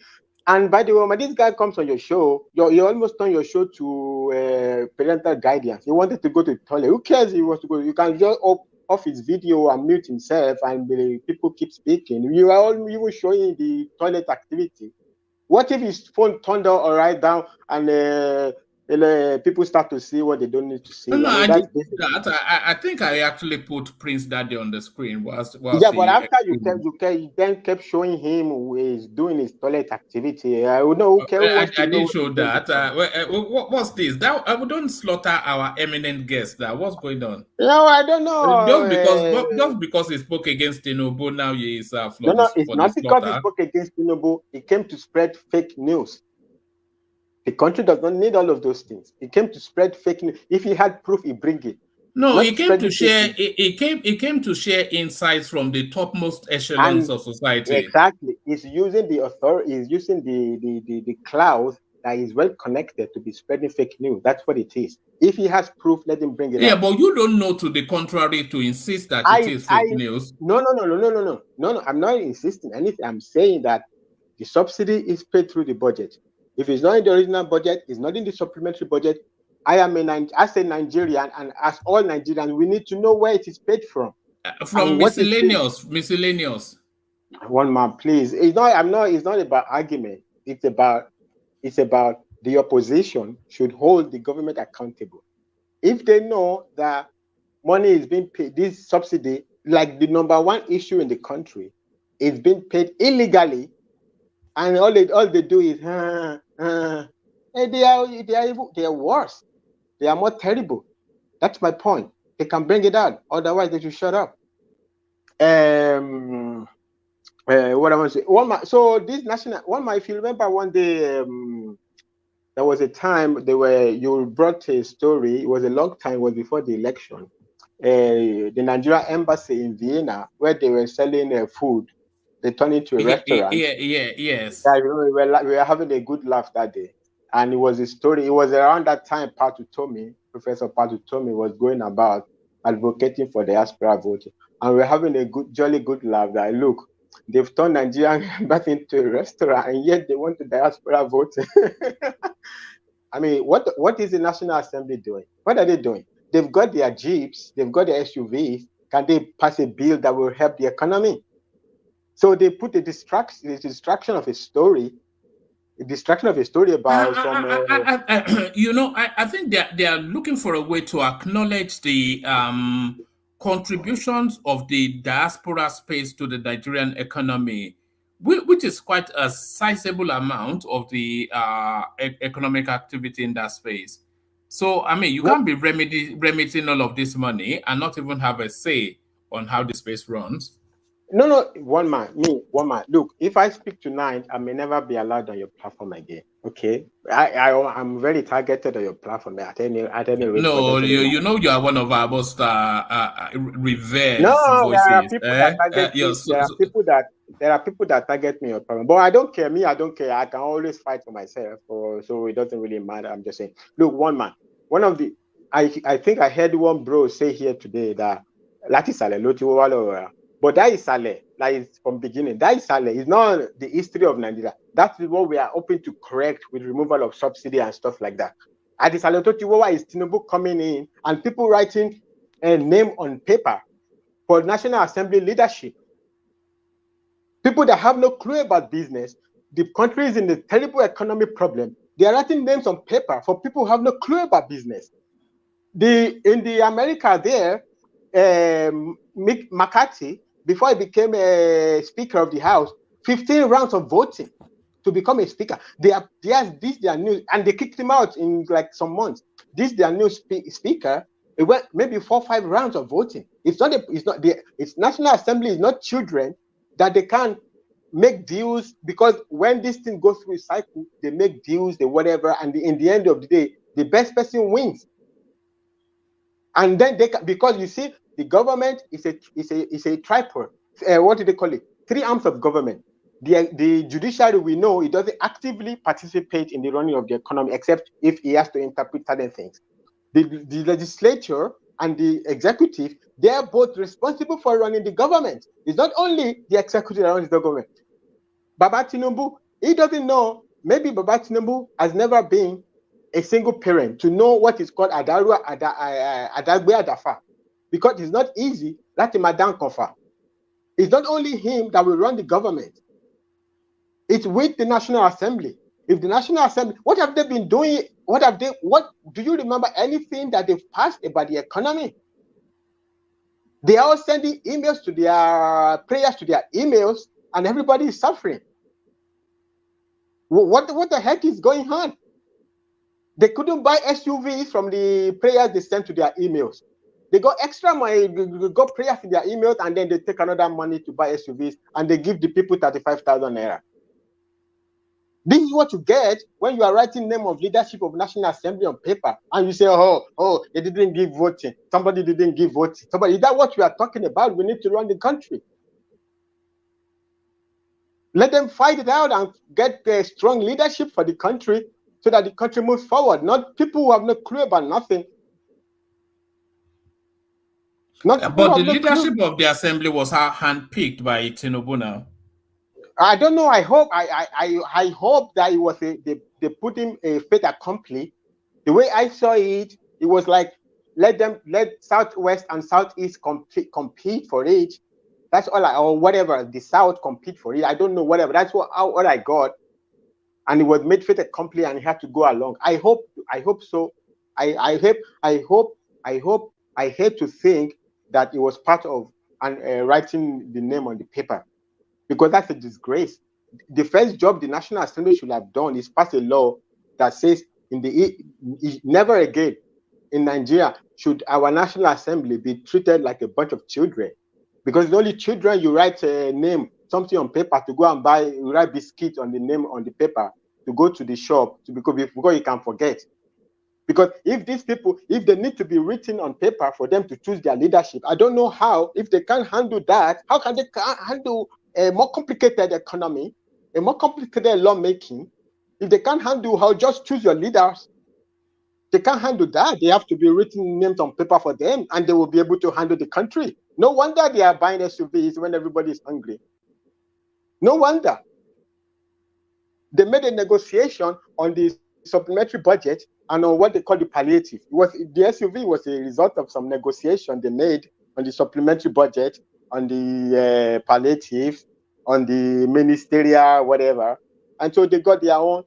And by the way, when this guy comes on your show, you almost turn your show to parental guidance. He wanted to go to the toilet. Who cares if he wants to go? You can just off his video and mute himself, and the people keep speaking. You are all even showing the toilet activity. What if his phone turned on or right down and people start to see what they don't need to see? No, I did that. I think I actually put Prince Daddy on the screen. But after you then kept showing him who is doing his toilet activity. I would know. I didn't show that. What's this? That I don't slaughter our eminent guest. What's going on? No, I don't know. Just because he spoke against Tinubu, now he is no, it's not because he spoke against Tinubu. He came to spread fake news. The country does not need all of those things. He came to spread fake news. If he had proof, he bring it. No, he came to share. He came to share insights from the topmost echelons of society. Exactly. He's using the authority. He's using the cloud that is well connected to be spreading fake news. That's what it is. If he has proof, let him bring it. Yeah, but you don't know to the contrary to insist that it is fake news. No. I'm not insisting anything. I'm saying that The subsidy is paid through the budget. If it's not in the original budget, it's not in the supplementary budget. As a Nigerian, and as all Nigerians, we need to know where it is paid from. From miscellaneous. One man, please. It's not about argument. It's about the opposition should hold the government accountable. If they know that money is being paid, this subsidy, like the number one issue in the country, is being paid illegally, and all they do is they are worse. They are more terrible. That's my point. They can bring it out. Otherwise, they should shut up. What I want to say. So this national if you remember one day, there was a time you brought a story. It was a long time. It was before the election. The Nigerian embassy in Vienna, where they were selling food, they turned into a restaurant. Yes. Yeah, we were having a good laugh that day, and it was a story. It was around that time Professor Patu Tomi was going about advocating for diaspora voting, and we were having a jolly good laugh. That look, they've turned Nigerian embassy into a restaurant, and yet they want the diaspora voting. I mean, what is the National Assembly doing? What are they doing? They've got their jeeps, they've got their SUVs. Can they pass a bill that will help the economy? So they put the distraction of a story about some. I think they are looking for a way to acknowledge the contributions of the diaspora space to the Nigerian economy, which is quite a sizable amount of the economic activity in that space. So, I mean, you can't be remitting all of this money and not even have a say on how the space runs. No, one man. Look, if I speak tonight, I may never be allowed on your platform again. Okay, I'm very targeted on your platform at any rate. No, you know you are one of our most revered voices. There are people that target me on your platform, but I don't care. I don't care. I can always fight for myself, so it doesn't really matter. I'm just saying. Look, I think I heard one bro say here today that but that is Saleh, like from beginning. That is Saleh. It's not the history of Nigeria. That is what we are hoping to correct with removal of subsidy and stuff like that. Adi Saleh Totiwowa is Tinubu coming in and people writing a name on paper for National Assembly leadership. People that have no clue about business. The country is in a terrible economic problem. They are writing names on paper for people who have no clue about business. In the America there, Mick McCarthy, before he became a Speaker of the House, 15 rounds of voting to become a Speaker. This their new, and they kicked him out in like some months. This their new Speaker. It went maybe 4 or 5 rounds of voting. It's National Assembly is not children that they can make deals, because when this thing goes through a cycle, they make deals, they whatever, and in the end of the day, the best person wins. And then because you see, the government is a tripod. What do they call it? 3 arms of government. The judiciary, we know, it doesn't actively participate in the running of the economy, except if he has to interpret certain things. The legislature and the executive, they are both responsible for running the government. It's not only the executive that runs the government. Baba Tinubu, he doesn't know. Maybe Baba Tinubu has never been a single parent to know what is called Adagbe Adafa, because it's not easy. That's a Madan Kofa. It's not only him that will run the government. It's with the National Assembly. If the National Assembly, what have they been doing? What do you remember anything that they've passed about the economy? They are all sending emails to their prayers to their emails, and everybody is suffering. What the heck is going on? They couldn't buy SUVs from the prayers they sent to their emails. They got extra money, they got prayers in their emails, and then they take another money to buy SUVs, and they give the people 35,000 naira. This is what you get when you are writing name of leadership of National Assembly on paper, and you say, oh, they didn't give voting. Somebody didn't give voting. Is that what we are talking about? We need to run the country. Let them fight it out and get strong leadership for the country so that the country moves forward. Not people who have no clue about nothing. But the leadership of the assembly was handpicked by Tinubu now. I don't know. I hope I hope that it was they put him a fait accompli. The way I saw it, it was like let Southwest and Southeast compete for it. That's all or whatever the South compete for it. I don't know whatever. That's what I got, and it was made fait accompli, and he had to go along. I hope so. I hate to think that it was part of writing the name on the paper, because that's a disgrace. The first job the National Assembly should have done is pass a law that says never again in Nigeria should our National Assembly be treated like a bunch of children, because the only children you write a name, something on paper to go and buy, you write biscuit on the name on the paper to go to the shop because you can forget. Because if these people, if they need to be written on paper for them to choose their leadership, I don't know how. If they can't handle that, how can they handle a more complicated economy, a more complicated lawmaking? If they can't handle how just choose your leaders, they can't handle that. They have to be written names on paper for them, and they will be able to handle the country. No wonder they are buying SUVs when everybody is hungry. No wonder. They made a negotiation on the supplementary budget and on what they call the palliative. The SUV was a result of some negotiation they made on the supplementary budget, on the palliative, on the ministerial, whatever. And so they got their own.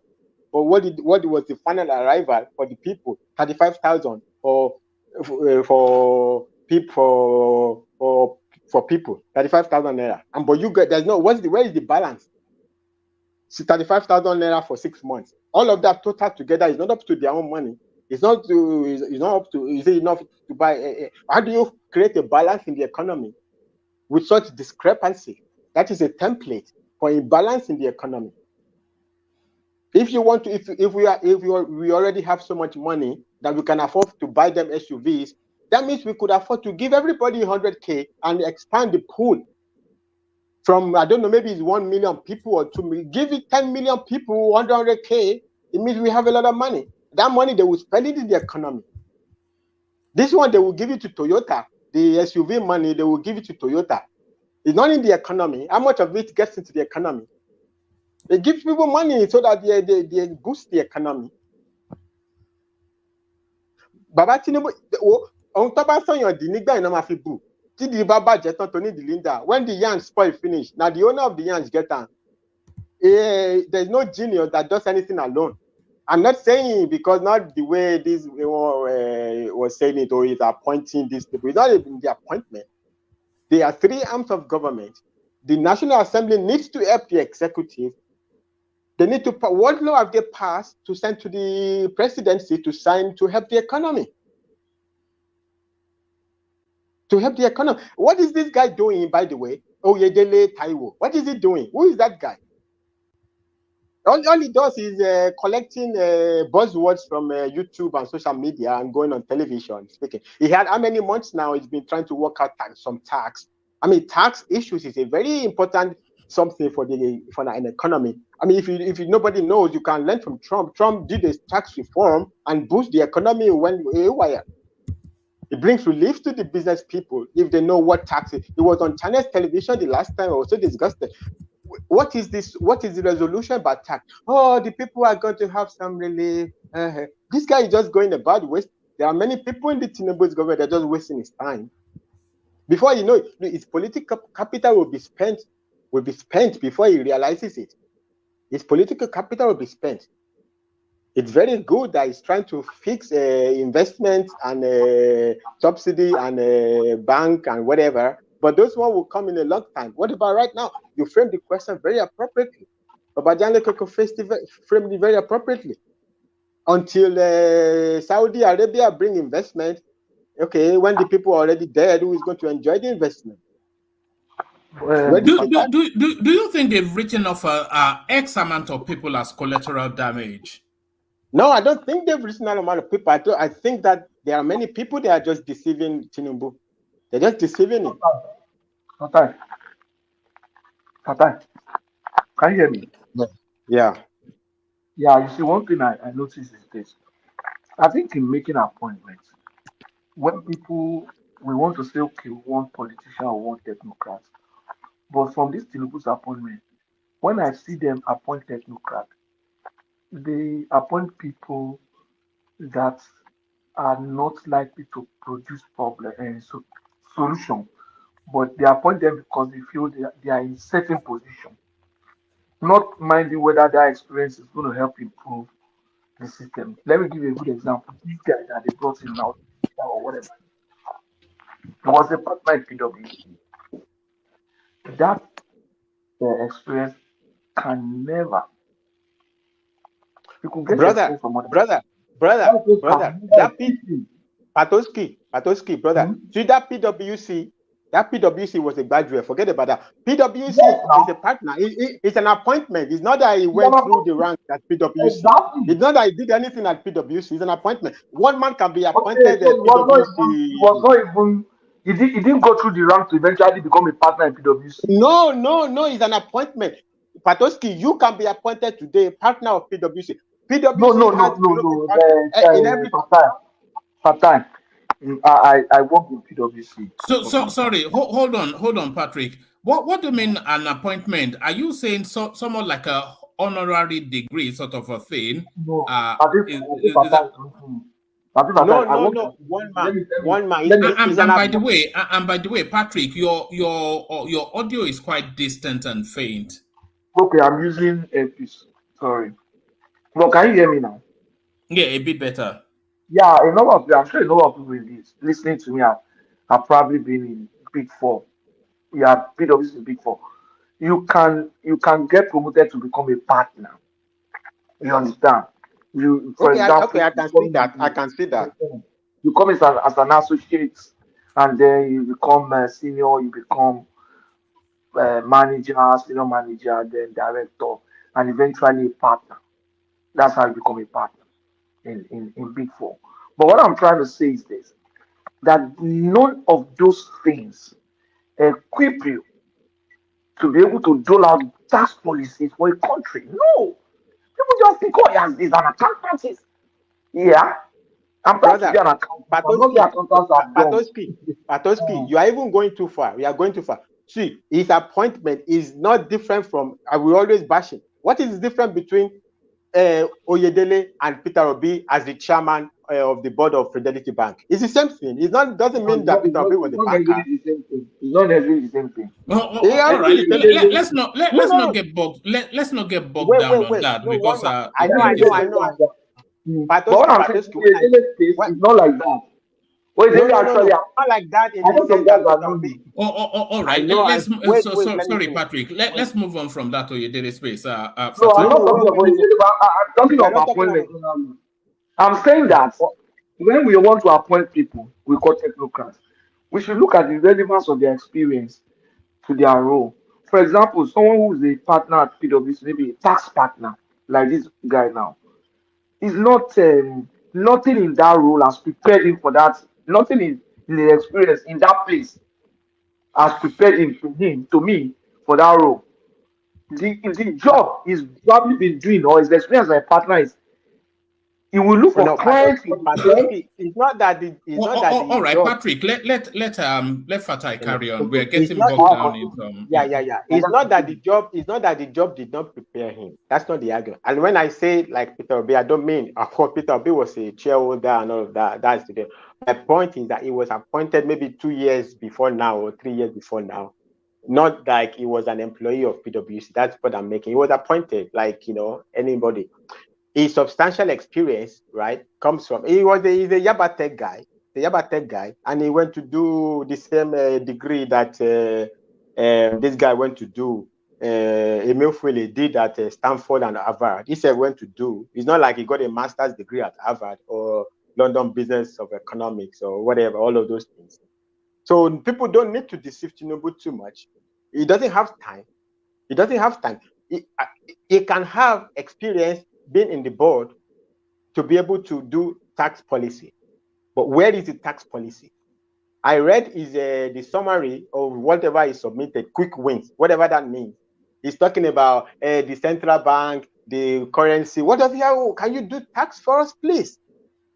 But what was the final arrival for the people? 35,000 for people for people. 35,000 naira. And but you get where is the balance? 35,000 naira for 6 months. All of that total together is not up to their own money. It's not up to. Is it enough to buy? How do you create a balance in the economy with such discrepancy? That is a template for a balance in the economy. If you want to, if we already have so much money that we can afford to buy them SUVs, that means we could afford to give everybody 100K and expand the pool from, I don't know, maybe it's 1 million people or 2 million. Give it 10 million people 100K. It means we have a lot of money. That money they will spend it in the economy. This one they will give it to Toyota. The SUV money they will give it to Toyota. It's not in the economy. How much of it gets into the economy? They give people money so that they boost the economy. Baba Tinubu, on top of saying the nigga in my people, the baba jeton to need the Linda. When the yarn spoil finish, now the owner of the yarns get on. There's no genius that does anything alone. I'm not saying because not the way this was saying it or is appointing these people. It's not even the appointment. There are 3 arms of government. The National Assembly needs to help the executive. They need to, what law have they passed to send to the presidency to sign to help the economy? To help the economy. What is this guy doing, by the way? Oyedele Taiwo. What is he doing? Who is that guy? All he does is collecting buzzwords from YouTube and social media and going on television speaking. He had how many months now he's been trying to work out some tax. I mean, tax issues is a very important something for an economy. I mean, if nobody knows, you can learn from Trump. Trump did a tax reform and boost the economy when haywire. It brings relief to the business people if they know what tax is. It was on Chinese television the last time. I was so disgusted. What is this? What is the resolution about tax? Oh, the people are going to have some relief. This guy is just going about waste. There are many people in the Tinubu's government that are just wasting his time. Before you know it, his political capital will be spent before he realizes it. His political capital will be spent. It's very good that he's trying to fix investment and subsidy and bank and whatever, but those one will come in a long time. What about right now? You framed the question very appropriately. Babajale Koko framed it very appropriately. Until Saudi Arabia bring investment, okay, when the people are already dead, who is going to enjoy the investment? Do you think they've written off X amount of people as collateral damage? No, I don't think they've written an amount of people. I think that there are many people that are just deceiving Tinubu. They're just deceiving him. Fatai, can you hear me? Yeah. Yeah, you see, one thing I noticed is this. I think in making appointments, when we want to say, okay, we want politician or want technocrats, but from this Tinubu's appointment, when I see them appoint technocrat, they appoint people that are not likely to produce problem and solution, but they appoint them because they feel they are in certain position, not minding whether that experience is going to help improve the system. Let me give you a good example. This guy that they brought in now, or whatever, he was a partner in PwC. That experience can never, you could get experience from other brother, that Patoski, brother. See that PwC, was a graduate. Forget about that. PwC is a partner. It's an appointment. It's not that he went through the ranks at PwC. Exactly. It's not that he did anything at PwC. It's an appointment. One man can be appointed at so PwC. He was not even. He didn't go through the rank to eventually become a partner in PwC. No. It's an appointment. Patoski, you can be appointed today, partner of PwC. PwC Part-time. I work in PwC. So sorry. Hold on, Patrick. What do you mean an appointment? Are you saying somewhat like a honorary degree sort of a thing? No. One man. And by the way, Patrick, your audio is quite distant and faint. Okay, I'm using earpiece. Sorry. Well, can you hear me now? Yeah, a bit better. Yeah, I'm sure a number of people listening to me have probably been in Big Four. Yeah, PwC in Big Four. You can get promoted to become a partner. You understand? For example, I can see that. You come as an associate, and then you become a senior. You become manager, senior manager, then director, and eventually a partner. That's how you become a partner in Big Four. But what I'm trying to say is this: that none of those things equip you to be able to dole out tax policies for a country. No. People just think, oh, yes, these are accountancies. Yeah. I'm trying to be an accountant. Patoski, you are even going too far. We are going too far. See, his appointment is not different from, I will always bash him. What is the difference between Oyedele and Peter Obi as the chairman of the board of Fidelity Bank? It's the same thing. It doesn't mean that Peter Obi was the banker. It's not necessarily the same thing. All right. Let's not get bogged down on that because I know. But what I'm saying is not like that. Not like that. All right. Sorry, Patrick. Let's move on from that Oyedele space. I'm talking about appointment. I'm saying that when we want to appoint people, we call technocrats. We should look at the relevance of their experience to their role. For example, someone who is a partner at PwC, maybe a tax partner, like this guy now, is not nothing in that role has prepared him for that. Nothing in the experience in that place has prepared him to me for that role. The job he's probably been doing, or his experience as a partner is, he will look for clients. It's not that. All right, Patrick. Let Fatai carry on. We're getting bogged down in some. Yeah. It's not that the job. It's not that the job did not prepare him. That's not the argument. And when I say like Peter Obi, I don't mean of course Peter Obi was a shareholder and all of that. That's the deal. My point is that he was appointed maybe 2 years before now or 3 years before now. Not like he was an employee of PwC. That's what I'm making. He was appointed like anybody. His substantial experience, right, comes from he's a Yabatech guy, and he went to do the same degree that this guy went to do. Emil Fuele did at Stanford and Harvard. He said went to do. It's not like he got a master's degree at Harvard or London Business of Economics or whatever, all of those things. So people don't need to deceive Tinubu too much. He doesn't have time. He can have experience being in the board to be able to do tax policy. But where is the tax policy? I read the summary of whatever is submitted, quick wins, whatever that means. He's talking about the central bank, the currency. What does he have? Can you do tax for us, please?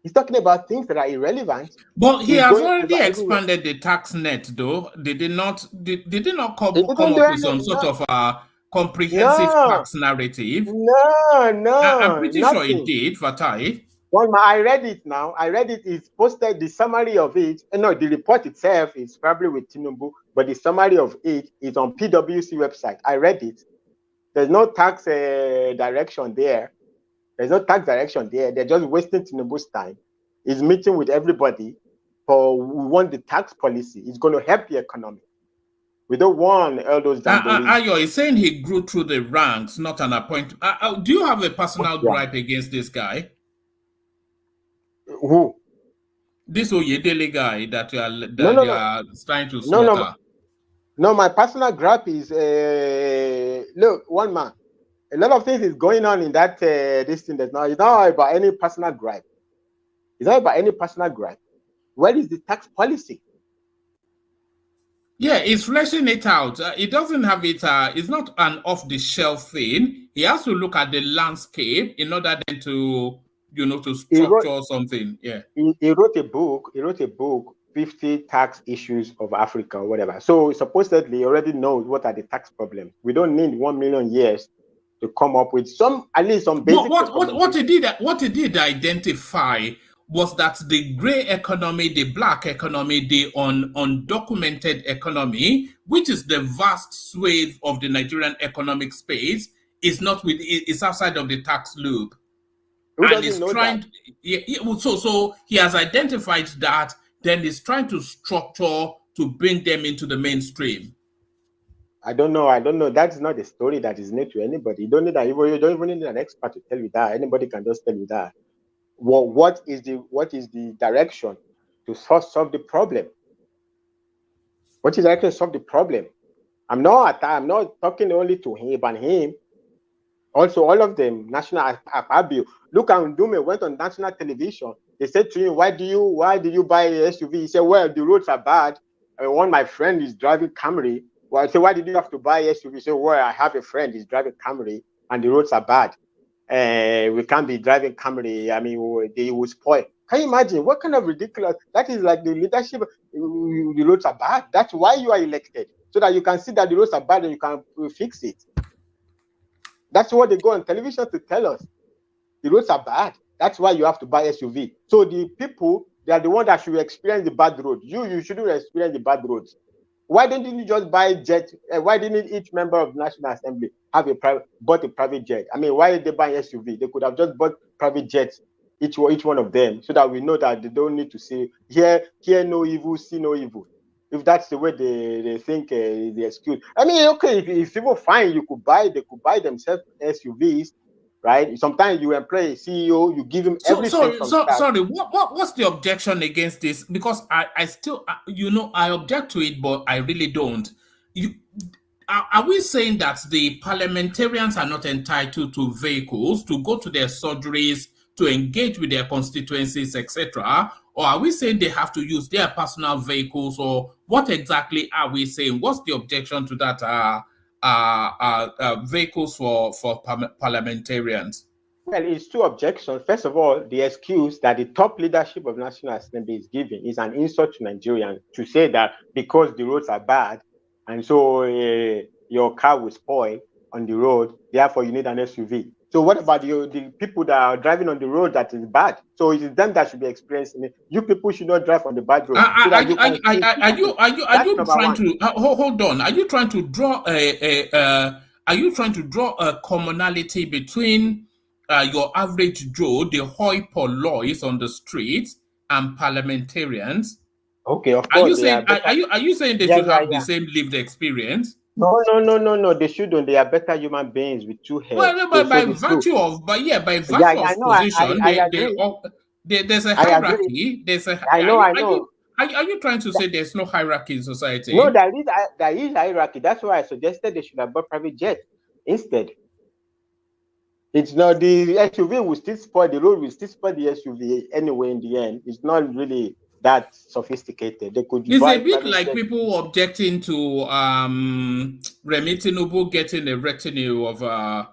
He's talking about things that are irrelevant. But he has already expanded the tax net, though. They did not come up with some sort of comprehensive tax narrative. No, I'm pretty sure it nothing. did, Fatai. Well, I read it now. I read it. It's posted. The summary of it. No, the report itself is probably with Tinubu, but the summary of it is on PwC website. I read it. There's no tax direction there. There's no tax direction there. They're just wasting Tinubu's time. He's meeting with everybody. We want the tax policy. It's going to help the economy. We don't want all those jamborees. Ayo is saying he grew through the ranks, not an appointment. Do you have a personal gripe against this guy? Who? This Oyedele guy that you are trying to slaughter. No, my personal gripe is look, one man. A lot of things is going on in that this thing that's now. It's not about any personal gripe. It's not about any personal gripe. Where is the tax policy? Yeah, it's fleshing it out. It doesn't have it. It's not an off-the-shelf thing. He has to look at the landscape in order then to, to structure something. Yeah. He wrote a book. He wrote a book, 50 Tax Issues of Africa or whatever. So supposedly he already knows what are the tax problems. We don't need 1 million years to come up with at least some basic. What he did identify was that the gray economy, the black economy, the undocumented economy, which is the vast swathe of the Nigerian economic space, is outside of the tax loop. And he's trying. So he has identified that. Then he's trying to structure to bring them into the mainstream. I don't know. That's not the story that is new to anybody. You don't need that. You don't even need an expert to tell you that. Anybody can just tell you that. What is the direction to solve the problem? What is the direction to solve the problem? I'm not talking only to him and him. Also, all of them, National Abio. Look, Ndume went on national television. They said to him, why did you buy a SUV? He said, well, the roads are bad. One my friend is driving Camry. Well, I said, why did you have to buy a SUV? He said, well, I have a friend, he's driving Camry, and the roads are bad. We can't be driving Camry. I mean, they will spoil. Can you imagine what kind of ridiculous? That is like the leadership. The roads are bad. That's why you are elected, so that you can see that the roads are bad and you can fix it. That's what they go on television to tell us. The roads are bad. That's why you have to buy SUV. So the people, they are the ones that should experience the bad road. You shouldn't experience the bad roads. Why didn't you just buy jet? Why didn't each member of the National Assembly bought a private jet? I mean, why did they buy SUV? They could have just bought private jets, each one of them, so that we know that they don't need to say, hear no evil, see no evil. If that's the way they think the excuse. I mean, okay, if people find they could buy themselves SUVs, right? Sometimes you employ a CEO, you give him everything. Sorry, what's the objection against this? Because I still, I object to it, but I really don't. Are we saying that the parliamentarians are not entitled to vehicles to go to their surgeries, to engage with their constituencies, etc.? Or are we saying they have to use their personal vehicles? Or what exactly are we saying? What's the objection to that? Vehicles for parliamentarians? Well, it's two objections. First of all, the excuse that the top leadership of National Assembly is giving is an insult to Nigerians to say that because the roads are bad and so your car will spoil on the road, therefore you need an SUV. So what about the people that are driving on the road that is bad? So it is them that should be experiencing it. You people should not drive on the bad road. Are you trying to hold on? Are you trying to draw a commonality between your average Joe, the hoi polloi on the streets, and parliamentarians? Okay, of course. Are you saying they should have the same lived experience? No. They shouldn't. They are better human beings with two heads. Well, by virtue of position, there's a hierarchy. I know. Are you trying to say there's no hierarchy in society? No, there is hierarchy. That's why I suggested they should have bought private jet instead. It's not the SUV will still spoil the road. Will still spoil the SUV anyway. In the end, it's not really that sophisticated. They could. It's a bit like people objecting to Remi Tinubu getting a retinue of. Are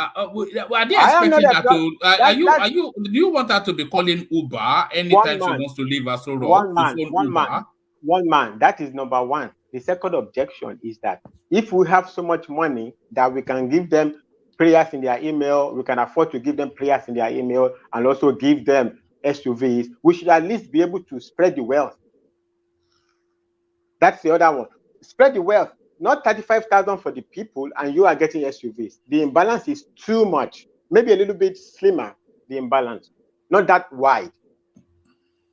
they expecting that to? Do you want that to be calling Uber anytime she wants to leave us? One man. That is number one. The second objection is that if we have so much money that we can give them prayers in their email, we can afford to give them prayers in their email and also give them SUVs, we should at least be able to spread the wealth. That's the other one. Spread the wealth, not 35,000 for the people and you are getting SUVs. The imbalance is too much. Maybe a little bit slimmer, the imbalance, not that wide.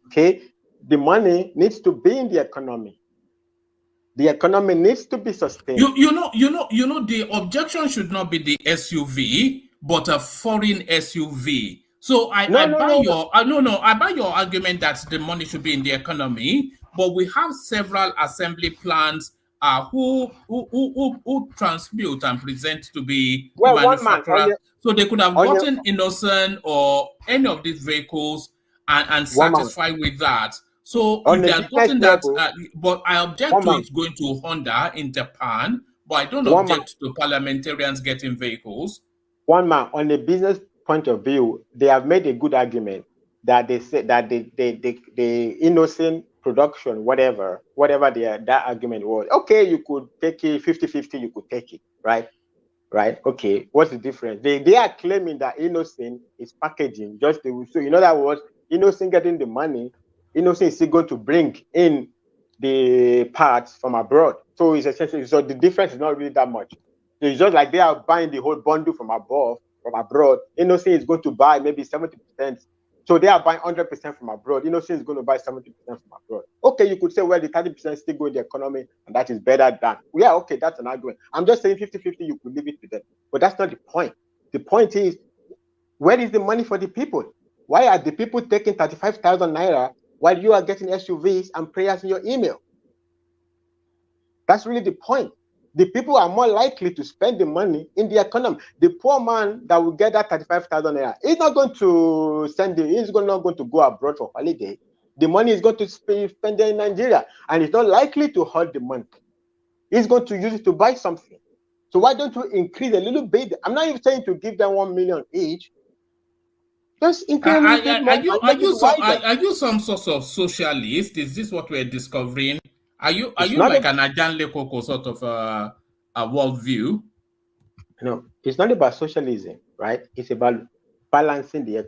Okay, the money needs to be in the economy. The economy needs to be sustained. You know, the objection should not be the SUV, but a foreign SUV. So I buy your argument that the money should be in the economy, but we have several assembly plants who transmute and present to be manufacturers. So they could have gotten Innocent or any of these vehicles and satisfied with that. So if they are gotten that, but I object to it going to Honda in Japan, but I don't object to parliamentarians getting vehicles. One man, on a business point of view, they have made a good argument that they said that the Innocent production, whatever that argument was, okay, you could take it 50-50, you could take it, right? Okay, what's the difference? They are claiming that Innocent is packaging, so in other words, Innocent getting the money, Innocent is still going to bring in the parts from abroad. So it's essentially, so the difference is not really that much. So it's just like they are buying the whole bundle from abroad. Innocent is going to buy maybe 70%. So they are buying 100% from abroad. Innocent is going to buy 70% from abroad. Okay, you could say, well, the 30% still go in the economy, and that is better than. Yeah, okay, that's an argument. I'm just saying 50-50, you could leave it to them. But that's not the point. The point is, where is the money for the people? Why are the people taking 35,000 naira while you are getting SUVs and prayers in your email? That's really the point. The people are more likely to spend the money in the economy. The poor man that will get that 35,000 naira, he's not going to send it. He's not going to go abroad for holiday. The money is going to spend in Nigeria, and he's not likely to hold the money. He's going to use it to buy something. So why don't you increase a little bit? I'm not even saying to give them 1 million each. Just increase a little bit more. Are you some sort of socialist? Is this what we're discovering? Are you like an Ajan Lekoko sort of a worldview? No, it's not about socialism, right? It's about balancing the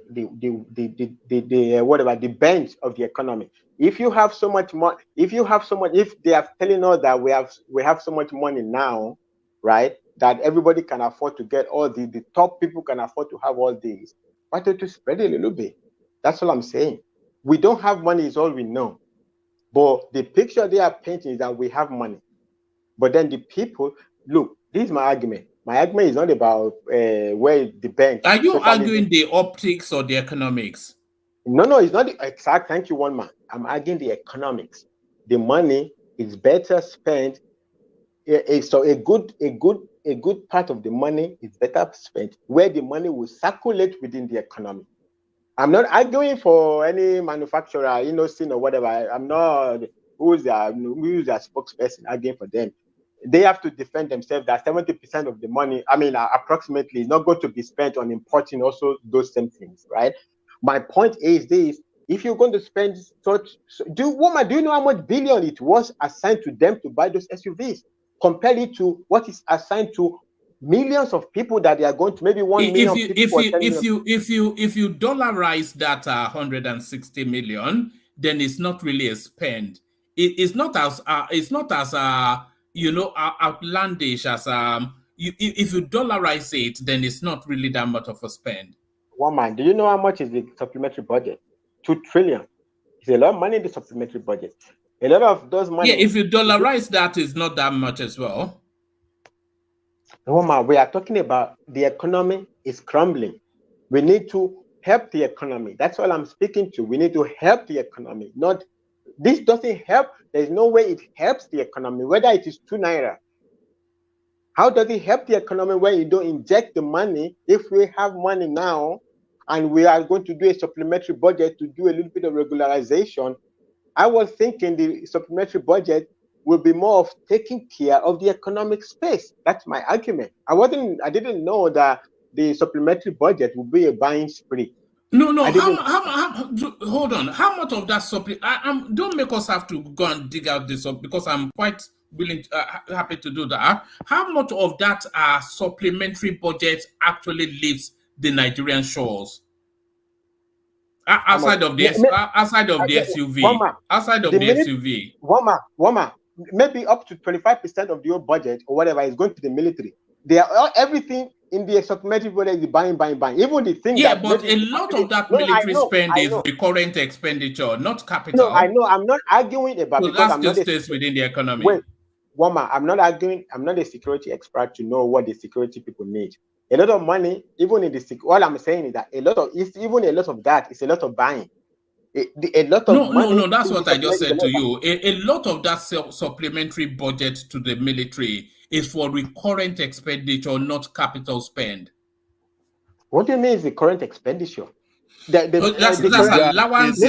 bench of the economy. If you have so much money, if they are telling us that we have so much money now, right, that everybody can afford to get all the top people can afford to have all these, why don't you spread it a little bit? That's all I'm saying. We don't have money is all we know. But the picture they are painting is that we have money. But then the people, look, this is my argument. My argument is not about where the bank. Are you arguing the optics or the economics? No, it's not the exact. Thank you, one man. I'm arguing the economics. The money is better spent. So a good part of the money is better spent where the money will circulate within the economy. I'm not arguing for any manufacturer, Innocent or whatever. I'm not who's their spokesperson arguing for them. They have to defend themselves that 70% of the money, approximately, is not going to be spent on importing also those same things, right? My point is this: if you're going to spend do you know how much billion it was assigned to them to buy those SUVs? Compare it to what is assigned to millions of people that they are going to, maybe 1 million people. If you dollarize that 160 million, then it's not really a spend. It's not as outlandish as if you dollarize it, then it's not really that much of a spend. One man, do you know how much is the supplementary budget? 2 trillion. It's a lot of money in the supplementary budget. A lot of those money. Yeah, if you dollarize that, is not that much as well. Woman, we are talking about the economy is crumbling. We need to help the economy. That's all I'm speaking to. We need to help the economy. This doesn't help. There's no way it helps the economy, whether it is 2 naira. How does it help the economy when you don't inject the money? If we have money now and we are going to do a supplementary budget to do a little bit of regularization, I was thinking the supplementary budget will be more of taking care of the economic space. That's my argument. I didn't know that the supplementary budget would be a buying spree. No, no. I didn't. Hold on. How much of that supply? Don't make us have to go and dig out this up because I'm quite willing, happy to do that. How much of that supplementary budget actually leaves the Nigerian shores? Outside of the SUV, outside of the SUV. Woma, maybe up to 25% of your budget or whatever is going to the military. They are everything in the supplementary budget is buying. Even the thing Yeah, but a lot of that military spend is recurrent expenditure, not capital. No, I know. I'm not arguing about so because that I'm still not stays within the economy. Wait, Woma, I'm not arguing. I'm not a security expert to know what the security people need. A lot of money, even in the all I'm saying is that a lot of that is a lot of buying. A lot of money. No, that's what I just said to you. A lot of that supplementary budget to the military is for recurrent expenditure, not capital spend. What do you mean is the current expenditure? That's allowances.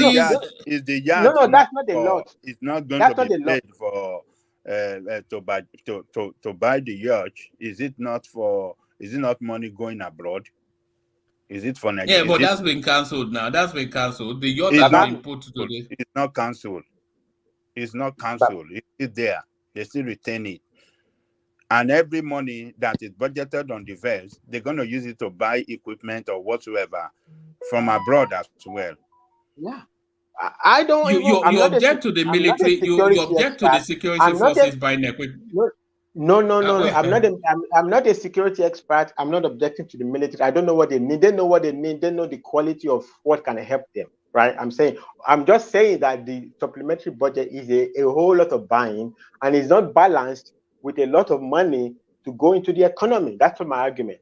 Is the yard? No, that's not a lot. It's not going to be paid for to buy the yacht. Is it not money going abroad? Is it for Nigeria? Yeah, but that's been cancelled now. That's been cancelled. The yacht has been put to the... It's not cancelled. It's not cancelled. It's there. They still retain it. And every money that is budgeted on the vessel, they're going to use it to buy equipment or whatsoever from abroad as well. Yeah. I don't. You object to the military. You object to the security forces buying equipment. No. I'm not a security expert. I'm not objecting to the military. I don't know what they need. They know what they need. They know the quality of what can help them. Right? I'm just saying that the supplementary budget is a whole lot of buying and it's not balanced with a lot of money to go into the economy. That's my argument.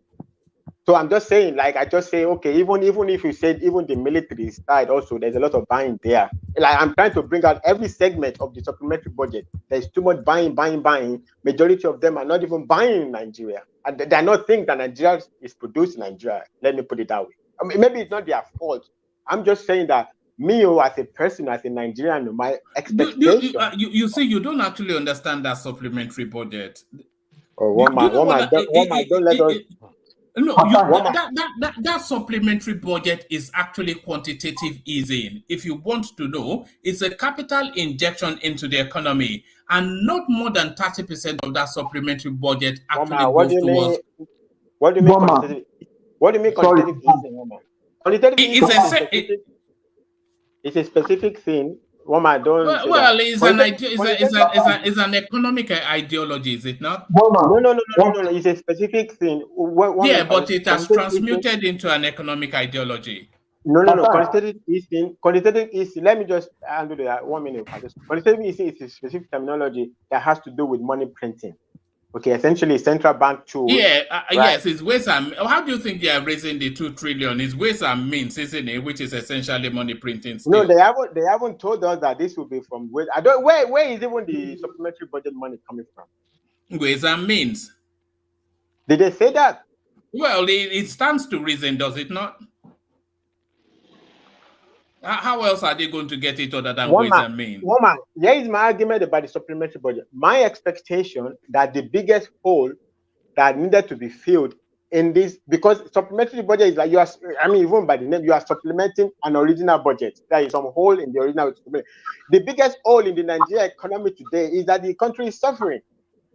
So I'm just saying, okay, even if you said even the military side also, there's a lot of buying there. Like I'm trying to bring out every segment of the supplementary budget. There's too much buying. Majority of them are not even buying in Nigeria. And they're not thinking that Nigeria is produced in Nigeria. Let me put it that way. I mean, maybe it's not their fault. I'm just saying that me as a person, as a Nigerian, my expectation. You see, you don't actually understand that supplementary budget. Don't let us. No, that supplementary budget is actually quantitative easing. If you want to know, it's a capital injection into the economy, and not more than 30% of that supplementary budget actually goes towards. What do you mean quantitative? What do you mean quantitative easing? Quantitative it's a specific thing. It's an economic ideology, is it not? No. It's a specific thing. But it has transmuted into an economic ideology. No. Quantitative easing. Let me just handle that 1 minute. Quantitative easing is a specific terminology that has to do with money printing. Okay, essentially central bank tools. Yes, it's ways and how do you think they are raising the 2 trillion? It's ways and means, isn't it? Which is essentially money printing. No, they haven't told us that this will be from where is even the supplementary budget money coming from? Ways and means. Did they say that? Well, it stands to reason, does it not? How else are they going to get it other than ways and means? Here is my argument about the supplementary budget. My expectation that the biggest hole that needed to be filled in this, because supplementary budget is like even by the name, you are supplementing an original budget. There is some hole in the original budget. The biggest hole in the Nigerian economy today is that the country is suffering.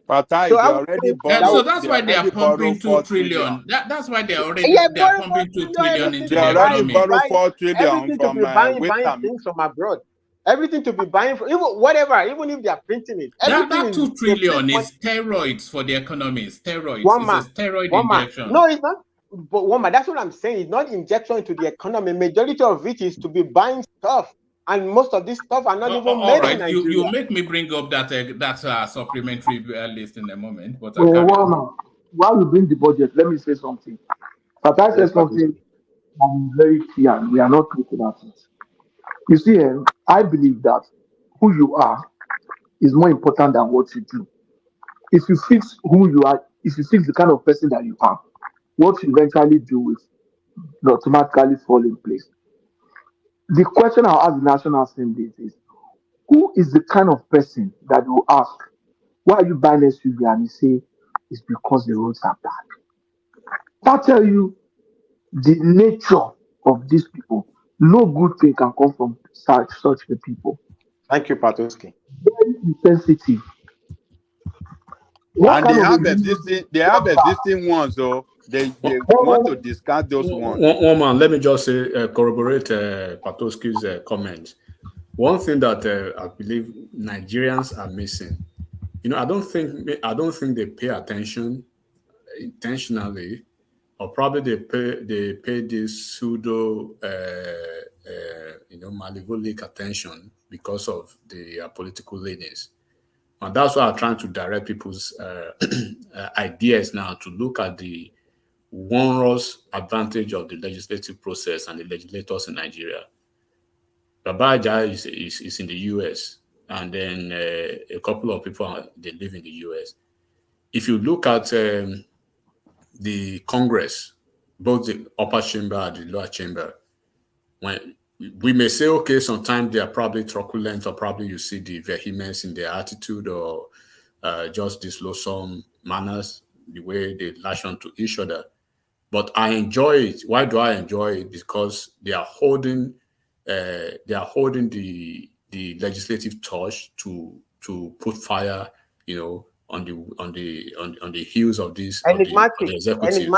So that's why they are pumping 2 trillion. That's why they are already pumping 2 trillion into the economy. They already borrowed 4 trillion from buying things from abroad. Everything to be buying from even if they are printing it. That 2 trillion is steroids for the economy. Steroids. It's a steroid injection. No, it's not. But that's what I'm saying. It's not injection into the economy. Majority of it is to be buying stuff. And most of this stuff are not even made in Nigeria. You make me bring up that supplementary list in a moment. But while you bring the budget, let me say something. But I said something very clear, and we are not looking at it. You see, I believe that who you are is more important than what you do. If you fix who you are, if you fix the kind of person that you are, what you eventually do will automatically fall in place. The question I'll ask the National Assembly is, who is the kind of person that will ask, why are you buying SUV? And you say, it's because the roads are bad. That tell you the nature of these people, no good thing can come from such the people. Thank you, Patoski. Very insensitive. What And kind of a they have existing ones, though. They want to discard those ones. One man, let me just say, corroborate Patoski's comment. One thing that I believe Nigerians are missing, I don't think they pay attention intentionally, or probably they pay this pseudo malevolent attention because of the political leanings. And that's why I'm trying to direct people's ideas now to look at the wondrous advantage of the legislative process and the legislators in Nigeria. Babaja is in the US, and then a couple of people they live in the US. If you look at the Congress, both the upper chamber and the lower chamber, when we may say, okay, sometimes they are probably truculent, or probably you see the vehemence in their attitude, or just these loathsome manners, the way they lash on to each other. But I enjoy it. Why do I enjoy it? Because they are holding the legislative torch to put fire, on the heels of this Enigmatic. of the executive.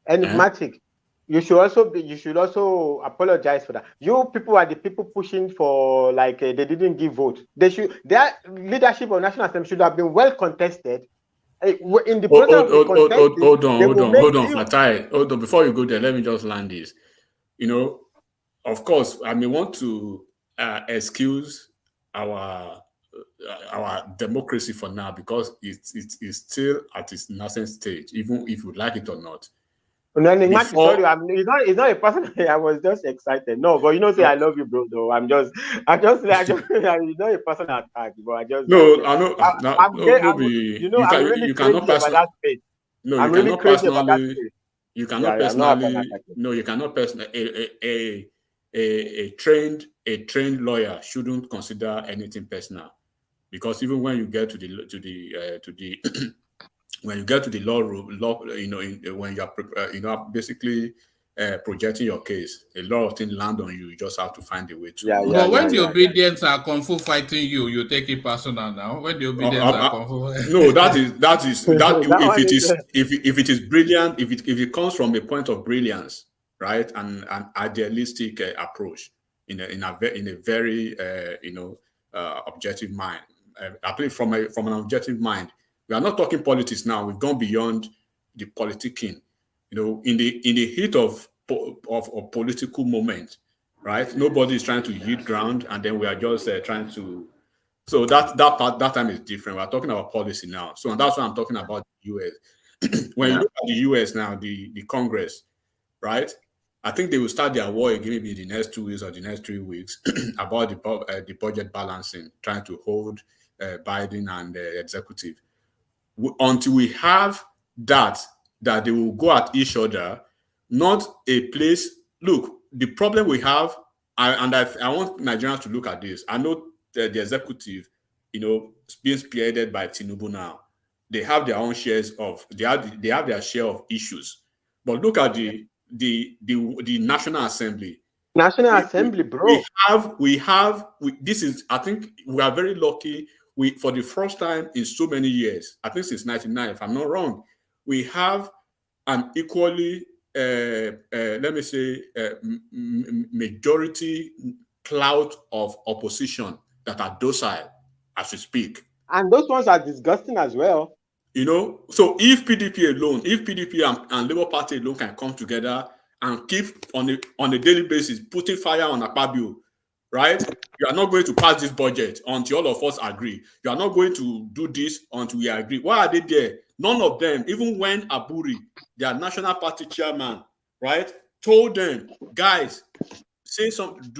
Enigmatic. You should also apologize for that. You people are the people pushing for, like, they didn't give vote. Their leadership of National Assembly should have been well contested. In the process of contesting, hold on, Fatai. Hold on, before you go there, let me just land this. Of course, I may want to excuse our democracy for now, because it's still at its nascent stage, even if you like it or not. No, sorry, it's not a person. I was just excited. No, but say I love you, bro. Though I'm just it's not a personal attack, but I just I know. I'm really crazy about that space. No, I'm really crazy about that space. You cannot personally. No, you cannot personally. A trained lawyer shouldn't consider anything personal, because even when you get to the when you get to the law, when you are basically projecting your case, a lot of things land on you. You just have to find a way to. But when the obedience are kung fu fighting you take it personal now. When the obedience are kung fu. No, that is if it is brilliant, if it comes from a point of brilliance, right, and an idealistic approach in a very objective mind. I believe from an objective mind. We are not talking politics now. We've gone beyond the politicking. In the heat of political moment, right? Nobody is trying to yield ground, and then we are just trying to. So that time is different. We are talking about policy now. So that's why I'm talking about the US. When you look at the US now, the Congress, right? I think they will start their war again maybe in the next 2 weeks or the next 3 weeks about the budget balancing, trying to hold Biden and the executive. Until we have that they will go at each other, not a place. Look, the problem we have, I want Nigerians to look at this. I know that the executive, being spearheaded by Tinubu now, they have their own shares of, they have their share of issues. But look at the National Assembly. National Assembly, bro. This is, I think we are very lucky. For the first time in so many years, I think since 1999, if I'm not wrong, we have an equally, let me say, majority cloud of opposition that are docile as we speak. And those ones are disgusting as well. So if PDP and Labour Party alone can come together and keep on a daily basis putting fire on Akpabio, right? You are not going to pass this budget until all of us agree. You are not going to do this until we agree. Why are they there? None of them, even when Aburi, their National Party chairman, right, told them, guys,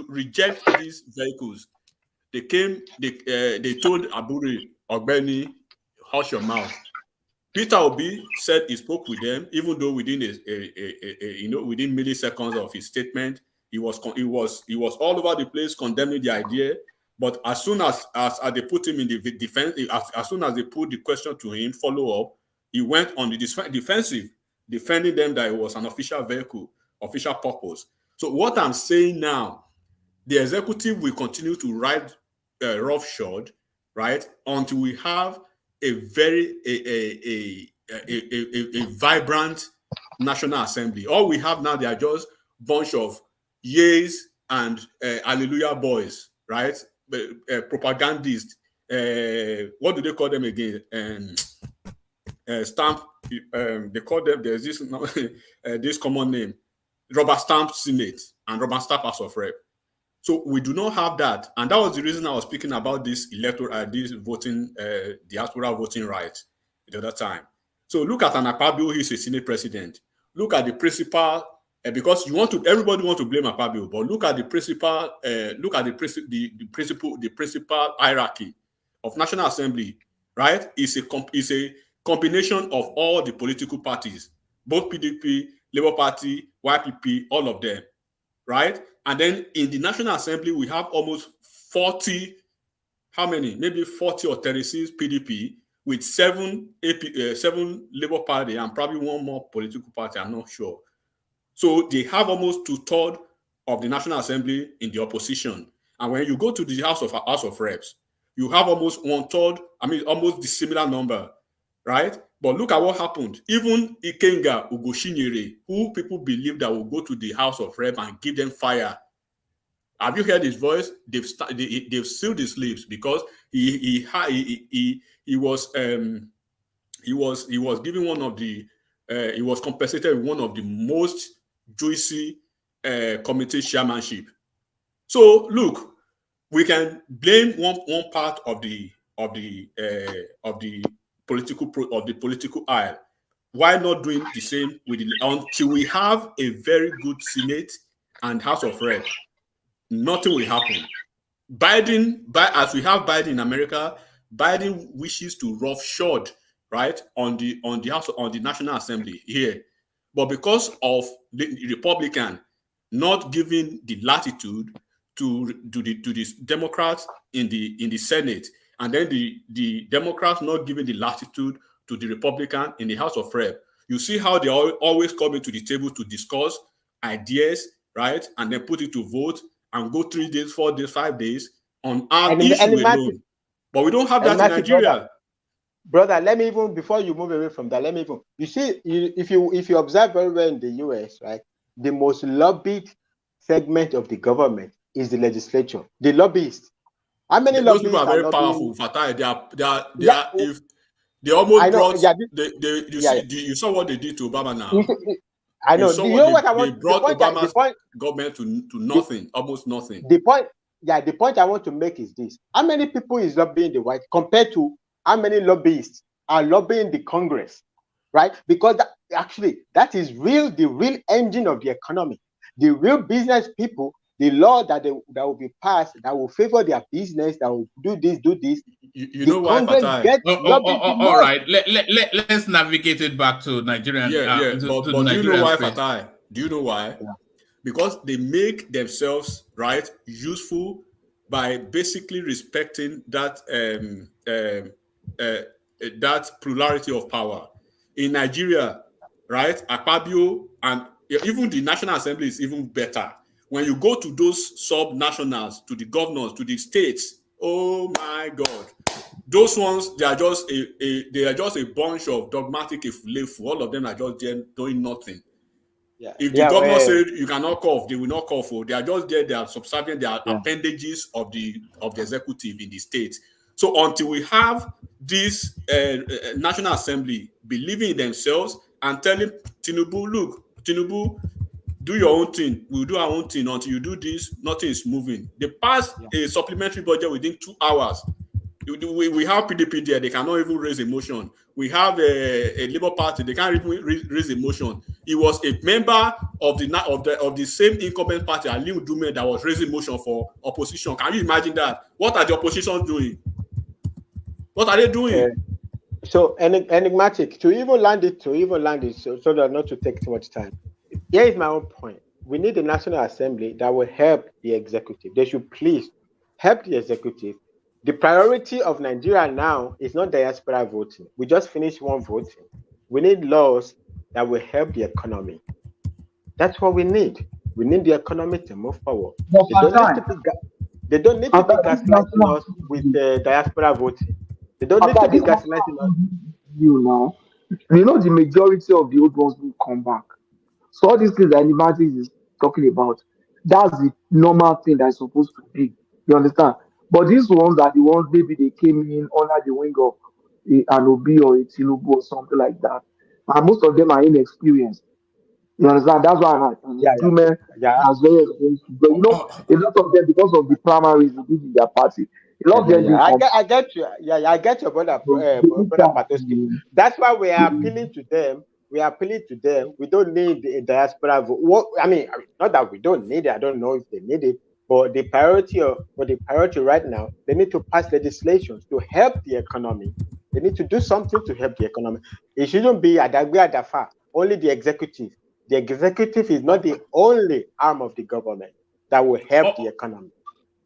reject these vehicles. They told Aburi, Ogbeni, hush your mouth. Peter Obi said he spoke with them, even though within within milliseconds of his statement, he was all over the place condemning the idea. But as soon as they put him in the defense, as soon as they put the question to him, follow up, he went on the defensive, defending them that it was an official vehicle, official purpose. So what I'm saying now, the executive will continue to ride roughshod, right, until we have a very a vibrant National Assembly. All we have now, they are just bunch of yays and hallelujah boys, right? Propagandists. What do they call them again? Stamp. They call them. There's this this common name: rubber stamp Senate and rubber stamp House of Rep. So we do not have that, and that was the reason I was speaking about this electoral, this voting, diaspora voting rights the other time. So look at an Akpabio, he's a Senate president. Look at the principal, because you want to, everybody want to blame Akpabio, but look at the principal, look at the principal hierarchy of National Assembly, right? It's a combination of all the political parties, both PDP, Labour Party, YPP, all of them, right? And then in the National Assembly, we have almost 40, how many? Maybe 40 or 36 PDP with 7 Labour Party and probably one more political party, I'm not sure. So they have almost 2/3 of the National Assembly in the opposition. And when you go to the House of Reps, you have almost 1/3, I mean, almost the similar number, right? But look at what happened. Even Ikenga Ugoshinyere, who people believe that will go to the House of Rep and give them fire. Have you heard his voice? They've sealed his lips because he was given one of the he was compensated with one of the most juicy committee chairmanship. So look, we can blame one part of the political aisle. Why not doing the same with until we have a very good Senate and House of Rep? Nothing will happen. As we have Biden in America, Biden wishes to roughshod, right, on the House, on the National Assembly here, but because of the Republican not giving the latitude to the Democrats in the Senate, and then the Democrats not giving the latitude to the Republican in the House of Rep, you see how they always come into the table to discuss ideas, right, and then put it to vote and go 3 days, 4 days, 5 days on our issue alone. But we don't have that in Nigeria. Brother, let me even, before you move away from that, let me even, you see, if you observe very well in the US, right, the most lobbied segment of the government is the legislature, the lobbyists. How many Those lobbyists people are very powerful, Fatai. They almost brought. You saw what they did to Obama now. I know. Do you know what I want? They brought Obama's government to nothing, almost nothing. The point I want to make is this: how many people is lobbying the White compared to how many lobbyists are lobbying the Congress, right? Because that is the real engine of the economy. The real business people, the law that will be passed that will favor their business, that will do this. You know why, Fatai? All right, let's navigate it back to Nigerian. But do you know why, Fatai? Do you know why? Yeah. Because they make themselves, right, useful by basically respecting that that plurality of power. In Nigeria, right, Akpabio and even the National Assembly is even better. When you go to those sub-nationals, to the governors, to the states, oh my God, those ones, they are just a bunch of dogmatic iflefu. All of them are just doing nothing. Yeah. If the governor said you cannot cough, they will not cough. They are just there. They are subservient. They are appendages of the executive in the states. So until we have this National Assembly believing in themselves and telling Tinubu, look, Tinubu, do your own thing. We'll do our own thing. Until you do this, nothing is moving. They passed a supplementary budget within 2 hours. We have PDP there. They cannot even raise a motion. We have a Labour Party. They can't even raise a motion. It was a member of the same incumbent party, Aliu Dume, that was raising motion for opposition. Can you imagine that? What are the opposition doing? What are they doing? So enigmatic. To even land it, so that not to take too much time. Here is my own point. We need a National Assembly that will help the executive. They should please help the executive. The priority of Nigeria now is not diaspora voting. We just finished one voting. We need laws that will help the economy. That's what we need. We need the economy to move forward. But They don't need to Fatai, be they don't need to be gaslighting us with diaspora voting. They don't need to be gaslighting us. you now, you know the majority of the old ones will come back. So all these things that Animatis is talking about, that's the normal thing that's supposed to be. You understand? But these ones are the ones maybe they came in under the wing of an Obi or a Tinubu or something like that. And most of them are inexperienced. You understand? That's why an Yeah, improvement yeah. has very experienced. But you know, a lot of them, because of the primaries they did in their party, a lot of them didn't come. I get you. Yeah, I get your brother, They need brother to- Patoski. That's why we are appealing to them. We are appealing to them. We don't need a diaspora vote. What I mean, not that we don't need it. I don't know if they need it, but the priority right now, they need to pass legislation to help the economy. They need to do something to help the economy. It shouldn't be Adagwe Adafa, only the executive. The executive is not the only arm of the government that will help the economy.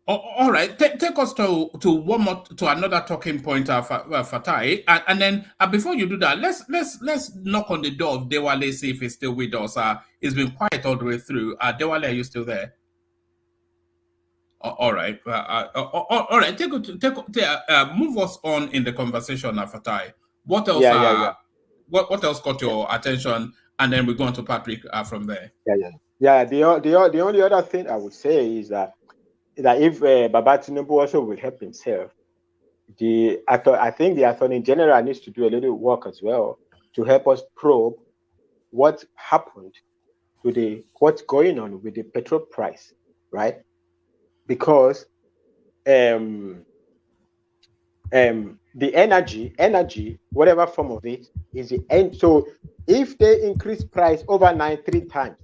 All right, take us to one more to another talking point, Fatai, and then before you do that, let's knock on the door of Dewale, see if he's still with us. He's been quiet all the way through. Dewale, are you still there? All right, all right. Move us on in the conversation, Fatai. What else? What else caught your attention? And then we go on to Patrick from there. Yeah. The only other thing I would say is that if Baba Tinubu also will help himself, I think the Attorney General needs to do a little work as well to help us probe what happened to what's going on with the petrol price, right? Because the energy, whatever form of it, is the end. So if they increase price overnight 3 times,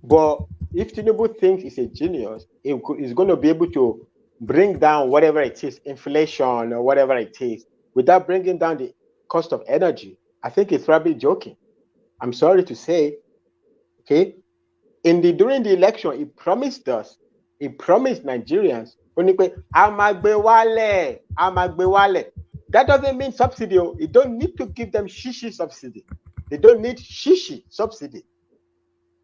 but if Tinubu thinks he's a genius, he's going to be able to bring down whatever it is, inflation or whatever it is, without bringing down the cost of energy. I think he's probably joking. I'm sorry to say, okay? During the election, he promised Nigerians, Amagbewale. That doesn't mean subsidy. You don't need to give them shishi subsidy. They don't need shishi subsidy.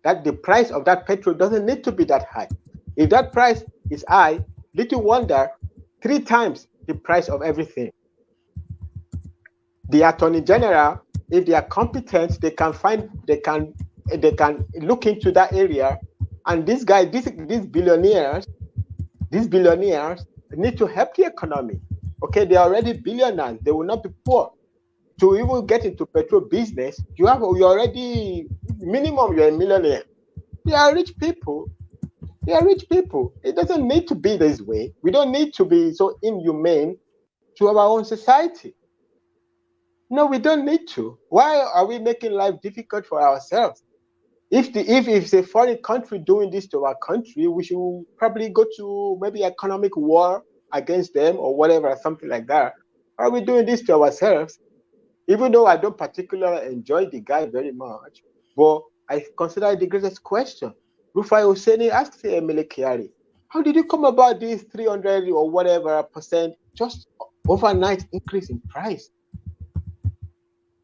That the price of that petrol doesn't need to be that high. If that price is high, little wonder 3 times the price of everything. The Attorney General, if they are competent, they can look into that area. And these billionaires need to help the economy. Okay, they are already billionaires. They will not be poor. To even get into petrol business, you're already minimum. You're a millionaire. They are rich people. It doesn't need to be this way. We don't need to be so inhumane to our own society. No, we don't need to. Why are we making life difficult for ourselves? If it's a foreign country doing this to our country, we should probably go to maybe economic war against them or whatever, something like that. Are we doing this to ourselves? Even though I don't particularly enjoy the guy very much, but I consider it the greatest question. Rufai Hosseini asked Emile Kyari, how did you come about this 300 or whatever percent just overnight increase in price?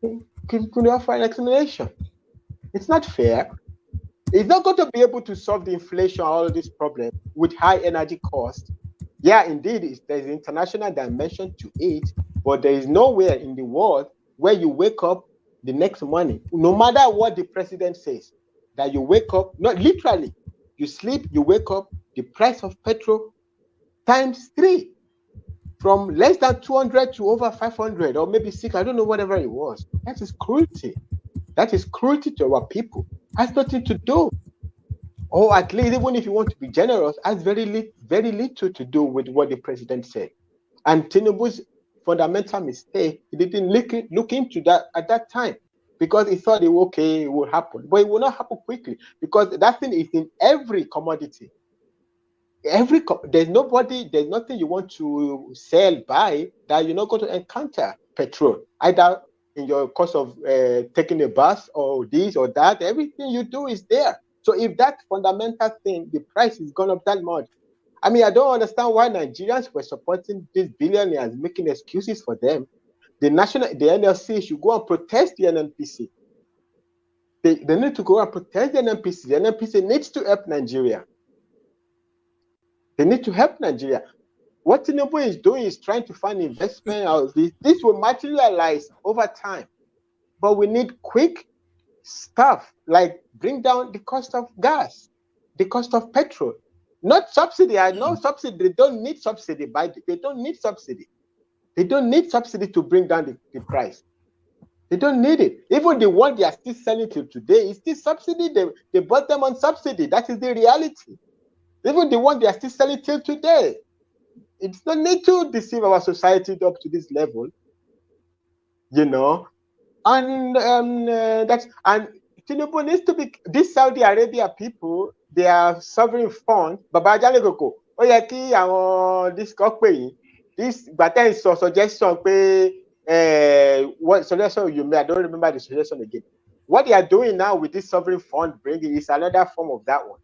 Can you offer an explanation? It's not fair. It's not going to be able to solve the inflation, all of this problem with high energy costs. Yeah, indeed, there's an international dimension to it, but there is nowhere in the world where you wake up the next morning, no matter what the president says, that you wake up, not literally, you sleep, you wake up, the price of petrol times 3, from less than 200 to over 500 or maybe 6, I don't know, whatever it was. That is cruelty. That is cruelty to our people. Has nothing to do, or at least even if you want to be generous, has very little to do with what the president said. And Tinubu's fundamental mistake, he didn't look into that at that time, because he thought it will happen, but it will not happen quickly, because that thing is in every commodity. There's nothing you want to sell, buy, that you're not going to encounter petrol, either in your course of taking a bus or this or that. Everything you do is there. So if that fundamental thing, the price is gone up that much, I mean, I don't understand why Nigerians were supporting these billionaires, making excuses for them. The NLC should go and protest the NNPC. They need to go and protect the NNPC. The NNPC needs to help Nigeria. They need to help Nigeria. What Tinubu is doing is trying to find investment out of this. This will materialize over time. But we need quick stuff, like bring down the cost of gas, the cost of petrol. Not subsidy. I know subsidy. They don't need subsidy. They don't need subsidy. They don't need subsidy to bring down the price. They don't need it. Even the one they are still selling till today is still subsidy. They bought them on subsidy. That is the reality. Even the one they are still selling till today. It's no need to deceive our society up to this level. You know, and that's and Tinubu needs to be. These Saudi Arabia people, they are sovereign fund. Baba Jalekoko, ó yẹ kí àwọn discourse pè yín. This gbàtẹ́ ìsọ suggestion pé what suggestion you made? I don't remember the suggestion again. What they are doing now with this sovereign fund bringing is another form of that one,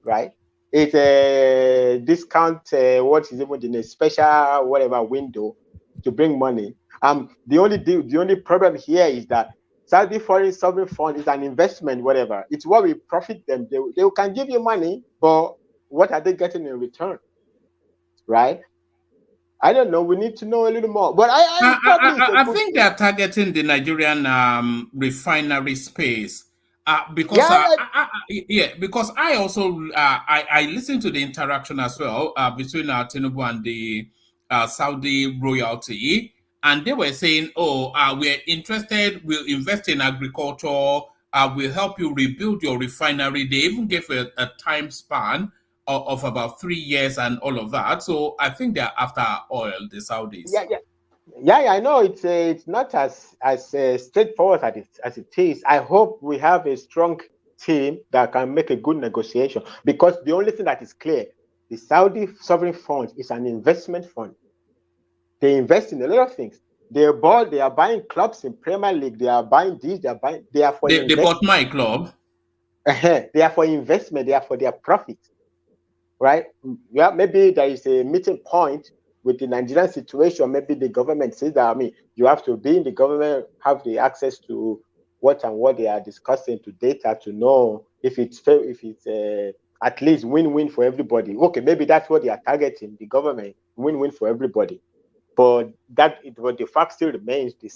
right? It's a discount. What is even in a special whatever window to bring money. The only problem here is that Saudi foreign sovereign fund is an investment, whatever. It's what we profit them. They can give you money, but what are they getting in return? Right? I don't know. We need to know a little more. But I think they are targeting the Nigerian refinery space. Because because I also I listened to the interaction as well between Tinubu and the Saudi royalty, and they were saying, "Oh, we're interested. We'll invest in agriculture. We'll help you rebuild your refinery." They even gave a time span of about 3 years and all of that. So I think they're after oil, the Saudis. Yeah, I know it's not as straightforward as it is. I hope we have a strong team that can make a good negotiation, because the only thing that is clear, the Saudi sovereign fund is an investment fund. They invest in a lot of things. They are buying clubs in Premier League. They are buying this. They are for they bought my club. They are for investment. They are for their profit, right? Yeah, maybe there is a meeting point with the Nigerian situation. Maybe the government says that, you have to be in the government, have the access to what they are discussing, to data, to know if it's fair, if it's at least win-win for everybody. Okay, maybe that's what they are targeting, the government, win-win for everybody. But the fact still remains, the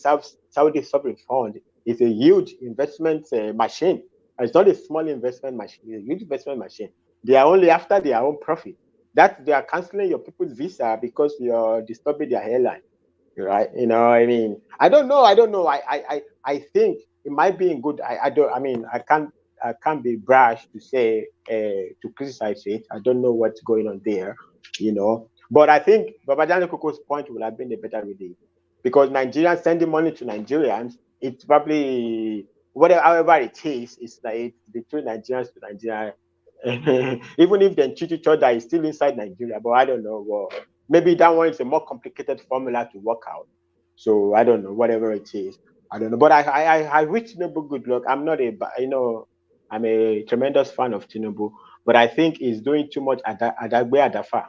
Saudi sovereign fund is a huge investment machine. It's not a small investment machine, it's a huge investment machine. They are only after their own profit. That they are canceling your people's visa because you're disturbing their airline, right? I don't know. I think it might be in good. I can't be brash to say to criticize it. I don't know what's going on there, But I think Babajani Koko's point would have been a better relief, because Nigerians sending money to Nigerians, it's probably however it is, it's like between Nigerians to Nigeria. Even if they cheat each other, it's still inside Nigeria. But I don't know. Well, maybe that one is a more complicated formula to work out. So I don't know. Whatever it is, I don't know. But I wish Tinubu good luck. I'm I'm a tremendous fan of Tinubu, but I think he's doing too much Adagbe Adafa.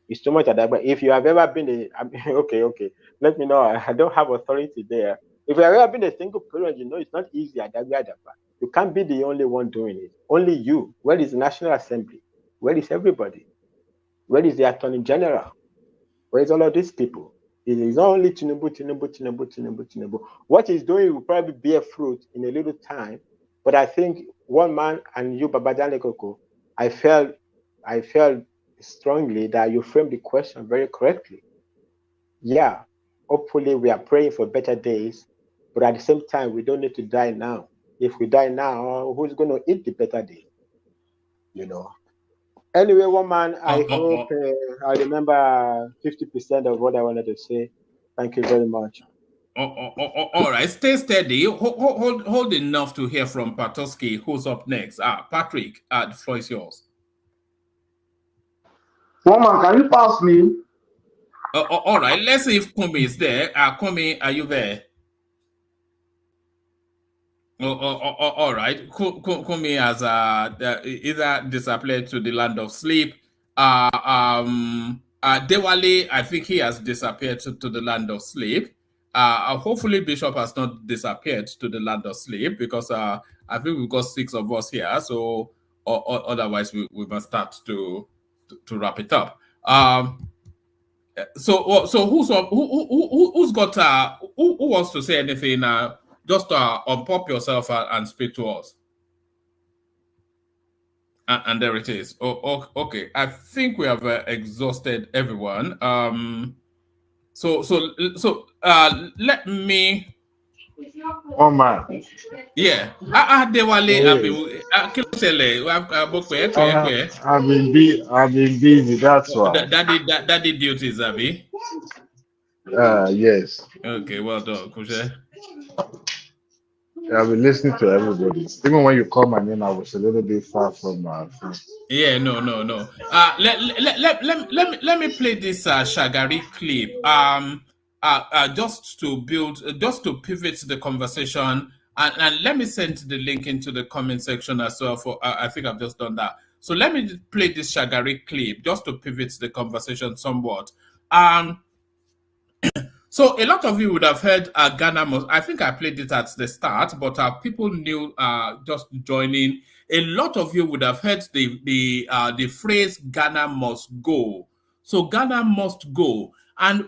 It's too much Adagbe. If you have ever been okay, let me know. I don't have authority there. If you have ever been a single parent, it's not easy Adagbe Adafa. You can't be the only one doing it. Only you. Where is the National Assembly? Where is everybody? Where is the Attorney General? Where is all of these people? It is not only Tinubu. What he's doing will probably bear fruit in a little time. But I think one man, and you, Babajane Koko, I felt strongly that you framed the question very correctly. Yeah, hopefully we are praying for better days, but at the same time, we don't need to die now. If we die now, who's going to eat the better day? Anyway, one man, I hope I remember 50% of what I wanted to say. Thank you very much. All right, stay steady. Hold enough to hear from Patoski, who's up next. Patrick, the floor is yours. One man, can you pass me? All right, let's see if Kumi is there. Kumi, are you there? All right. Kumi has either disappeared to the land of sleep. Dewale, I think he has disappeared to the land of sleep. hopefully Bishop has not disappeared to the land of sleep, because I think we've got 6 of us here. So otherwise we must start to wrap it up. So who's got who wants to say anything? Just unpop yourself and speak to us. And there it is. Okay. I think we have exhausted everyone. So let me. Oh man. Yeah. Dewale, I've been busy. That's why. Daddy duties, Abby. Yes. Okay, well done, Kushe. I've been listening to everybody. Even when you call my name, I was a little bit far from my phone. Yeah, no. Let me play this Shagari clip. Just to build, just to pivot the conversation, and let me send the link into the comment section as well. For I think I've just done that. So let me play this Shagari clip just to pivot the conversation somewhat. So a lot of you would have heard Ghana must. I think I played it at the start, but people knew just joining. A lot of you would have heard the phrase "Ghana must go." So Ghana must go, and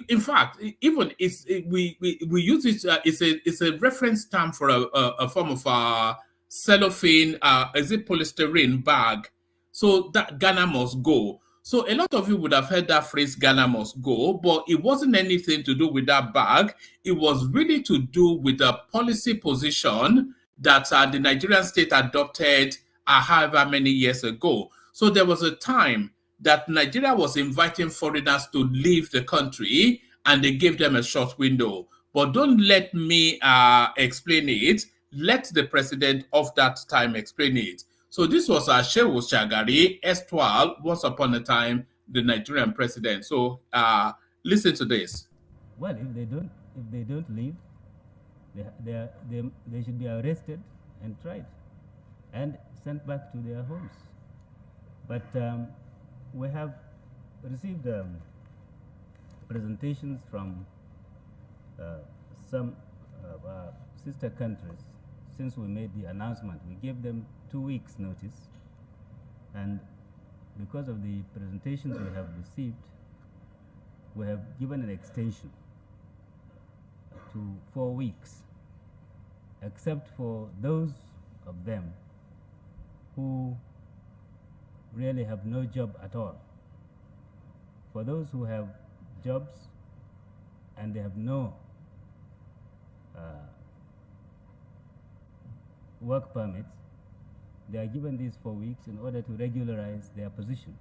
in fact, even we use it. It's a reference term for a form of cellophane. Is it polystyrene bag? So that Ghana must go. So a lot of you would have heard that phrase, Ghana must go, but it wasn't anything to do with that bag. It was really to do with the policy position that the Nigerian state adopted however many years ago. So there was a time that Nigeria was inviting foreigners to leave the country, and they gave them a short window. But don't let me explain it. Let the president of that time explain it. So this was Shehu Shagari, erstwhile, once upon a time, the Nigerian president. So listen to this. Well, if they don't leave, they should be arrested and tried and sent back to their homes. But we have received presentations from some of our sister countries. Since we made the announcement, we gave them 2 weeks notice, and because of the presentations we have received, we have given an extension to 4 weeks, except for those of them who really have no job at all. For those who have jobs and they have no work permits, they are given these 4 weeks in order to regularize their position.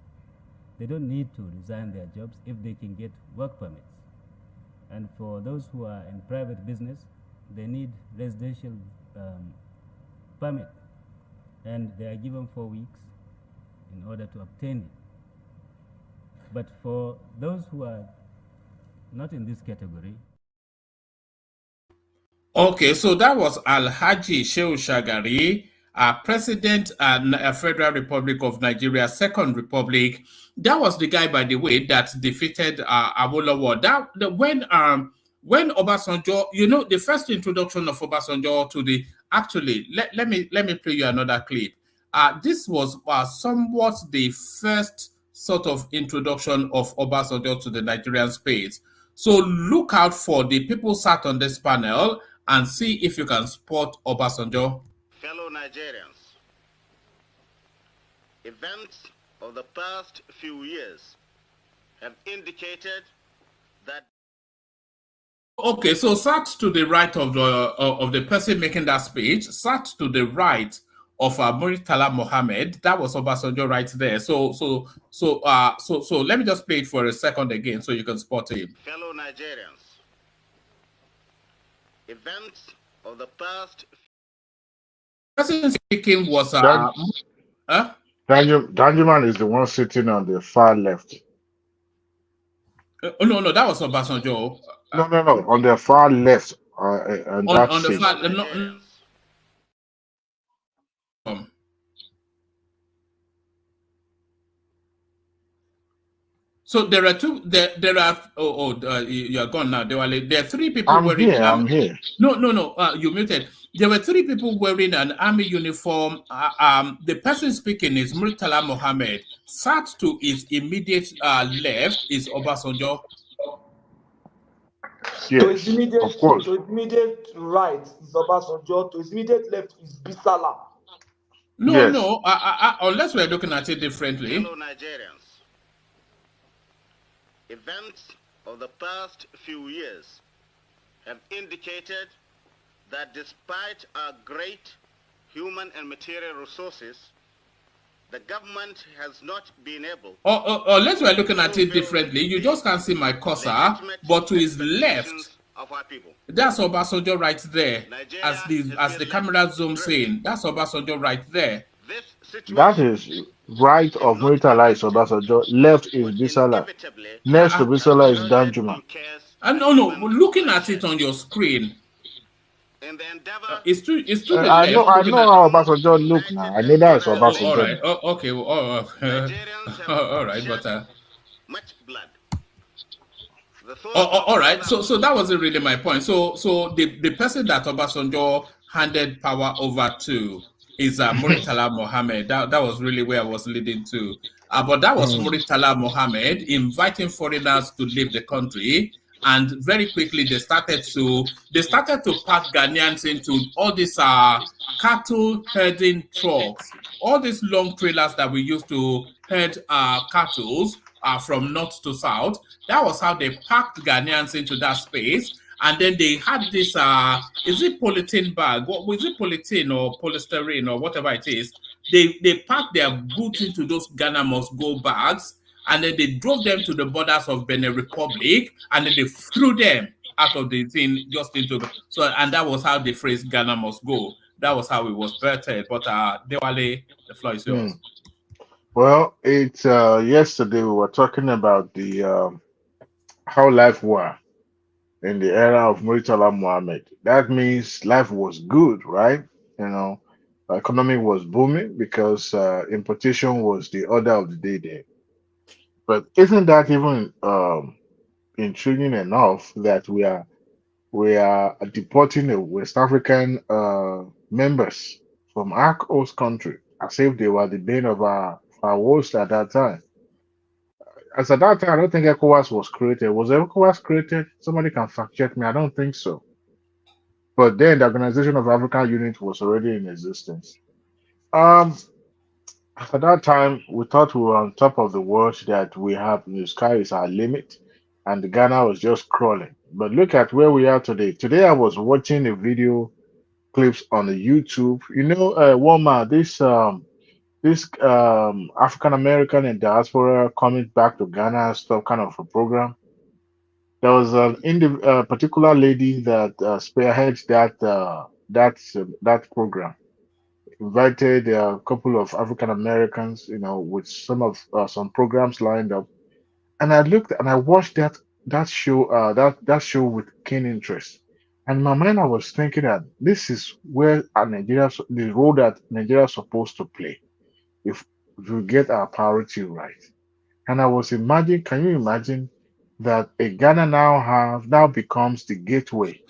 They don't need to resign their jobs if they can get work permits. And for those who are in private business, they need residential permit, and they are given 4 weeks in order to obtain it. But for those who are not in this category. Okay, so that was Alhaji Shehu Shagari, President and Federal Republic of Nigeria, Second Republic. That was the guy, by the way, that defeated Awolowo. When Obasanjo, the first introduction of Obasanjo to the, actually, let me play you another clip. This was somewhat the first sort of introduction of Obasanjo to the Nigerian space. So look out for the people sat on this panel and see if you can spot Obasanjo. Fellow Nigerians, events of the past few years have indicated that. Okay, so sat to the right of the person making that speech, sat to the right of Muritala Mohammed. That was Obasanjo right there. So let me just play it for a second again so you can spot him. Fellow Nigerians, events of the past. The person speaking was Danjuman is the one sitting on the far left. No, that was Obasanjo. No, on the far left. On the far, So there are two. There are. You are gone now. There are three people I'm wearing. here. I'm here. No. You muted. There were three people wearing an army uniform. The person speaking is Murtala Mohammed. Sat to his immediate left is Obasanjo. To his Yes, immediate, of course. to his immediate right is Obasanjo. To his immediate left is Bisala. No, Yes. unless we're looking at it differently. Fellow Nigerians, events of the past few years have indicated that despite our great human and material resources, the government has not been able. Unless we're looking at it differently, you just can't see my cursor, but to his left, of our people. that's Obasanjo right there. As the camera zooms in, that's Obasanjo right there. That is right of Murtala is Obasanjo. Left is Bisala. Next to Bisala is Danjuma. No. Looking at it on your screen, it's to the I left. know how Obasanjo look now. I know that is Obasanjo. All right. Okay. All right. But much blood. all right. So that wasn't really my point. So the person that Obasanjo handed power over to is Murtala Mohammed. That was really where I was leading to. But that was Murtala Mohammed inviting foreigners to leave the country, and very quickly they started to pack Ghanaians into all these cattle herding trucks, all these long trailers that we used to herd cattle from north to south. That was how they packed Ghanaians into that space. And then they had this, is it polythene bag? What was it, polythene or polystyrene or whatever it is? They packed their goods into those Ghana must go bags, and then they drove them to the borders of Benin Republic, and then they threw them out of the thing just into and that was how the phrase Ghana must go. That was how it was birthed. But Dewale, the floor is yours. Well, it's yesterday we were talking about the how life was in the era of Murtala Mohammed. That means life was good, right? You know, economy was booming because importation was the order of the day there. But isn't that even intriguing enough that we are deporting the West African members from our host country as if they were the bane of our woes at that time? As at that time, I don't think ECOWAS was created. Was ECOWAS created? Somebody can fact check me. I don't think so. But then the Organization of African Unity was already in existence. At that time, we thought we were on top of the world, that the sky is our limit, and Ghana was just crawling. But look at where we are today. Today, I was watching a video clips on the YouTube. You know, Walmart, this African American in diaspora coming back to Ghana stuff kind of a program. There was a particular lady that spearheads that program. Invited a couple of African Americans, with some programs lined up, and I looked and I watched that show with keen interest. And in my mind, I was thinking that this is where the role that Nigeria is supposed to play if we get our priority right. And I was imagining, can you imagine that a Ghana now becomes the gateway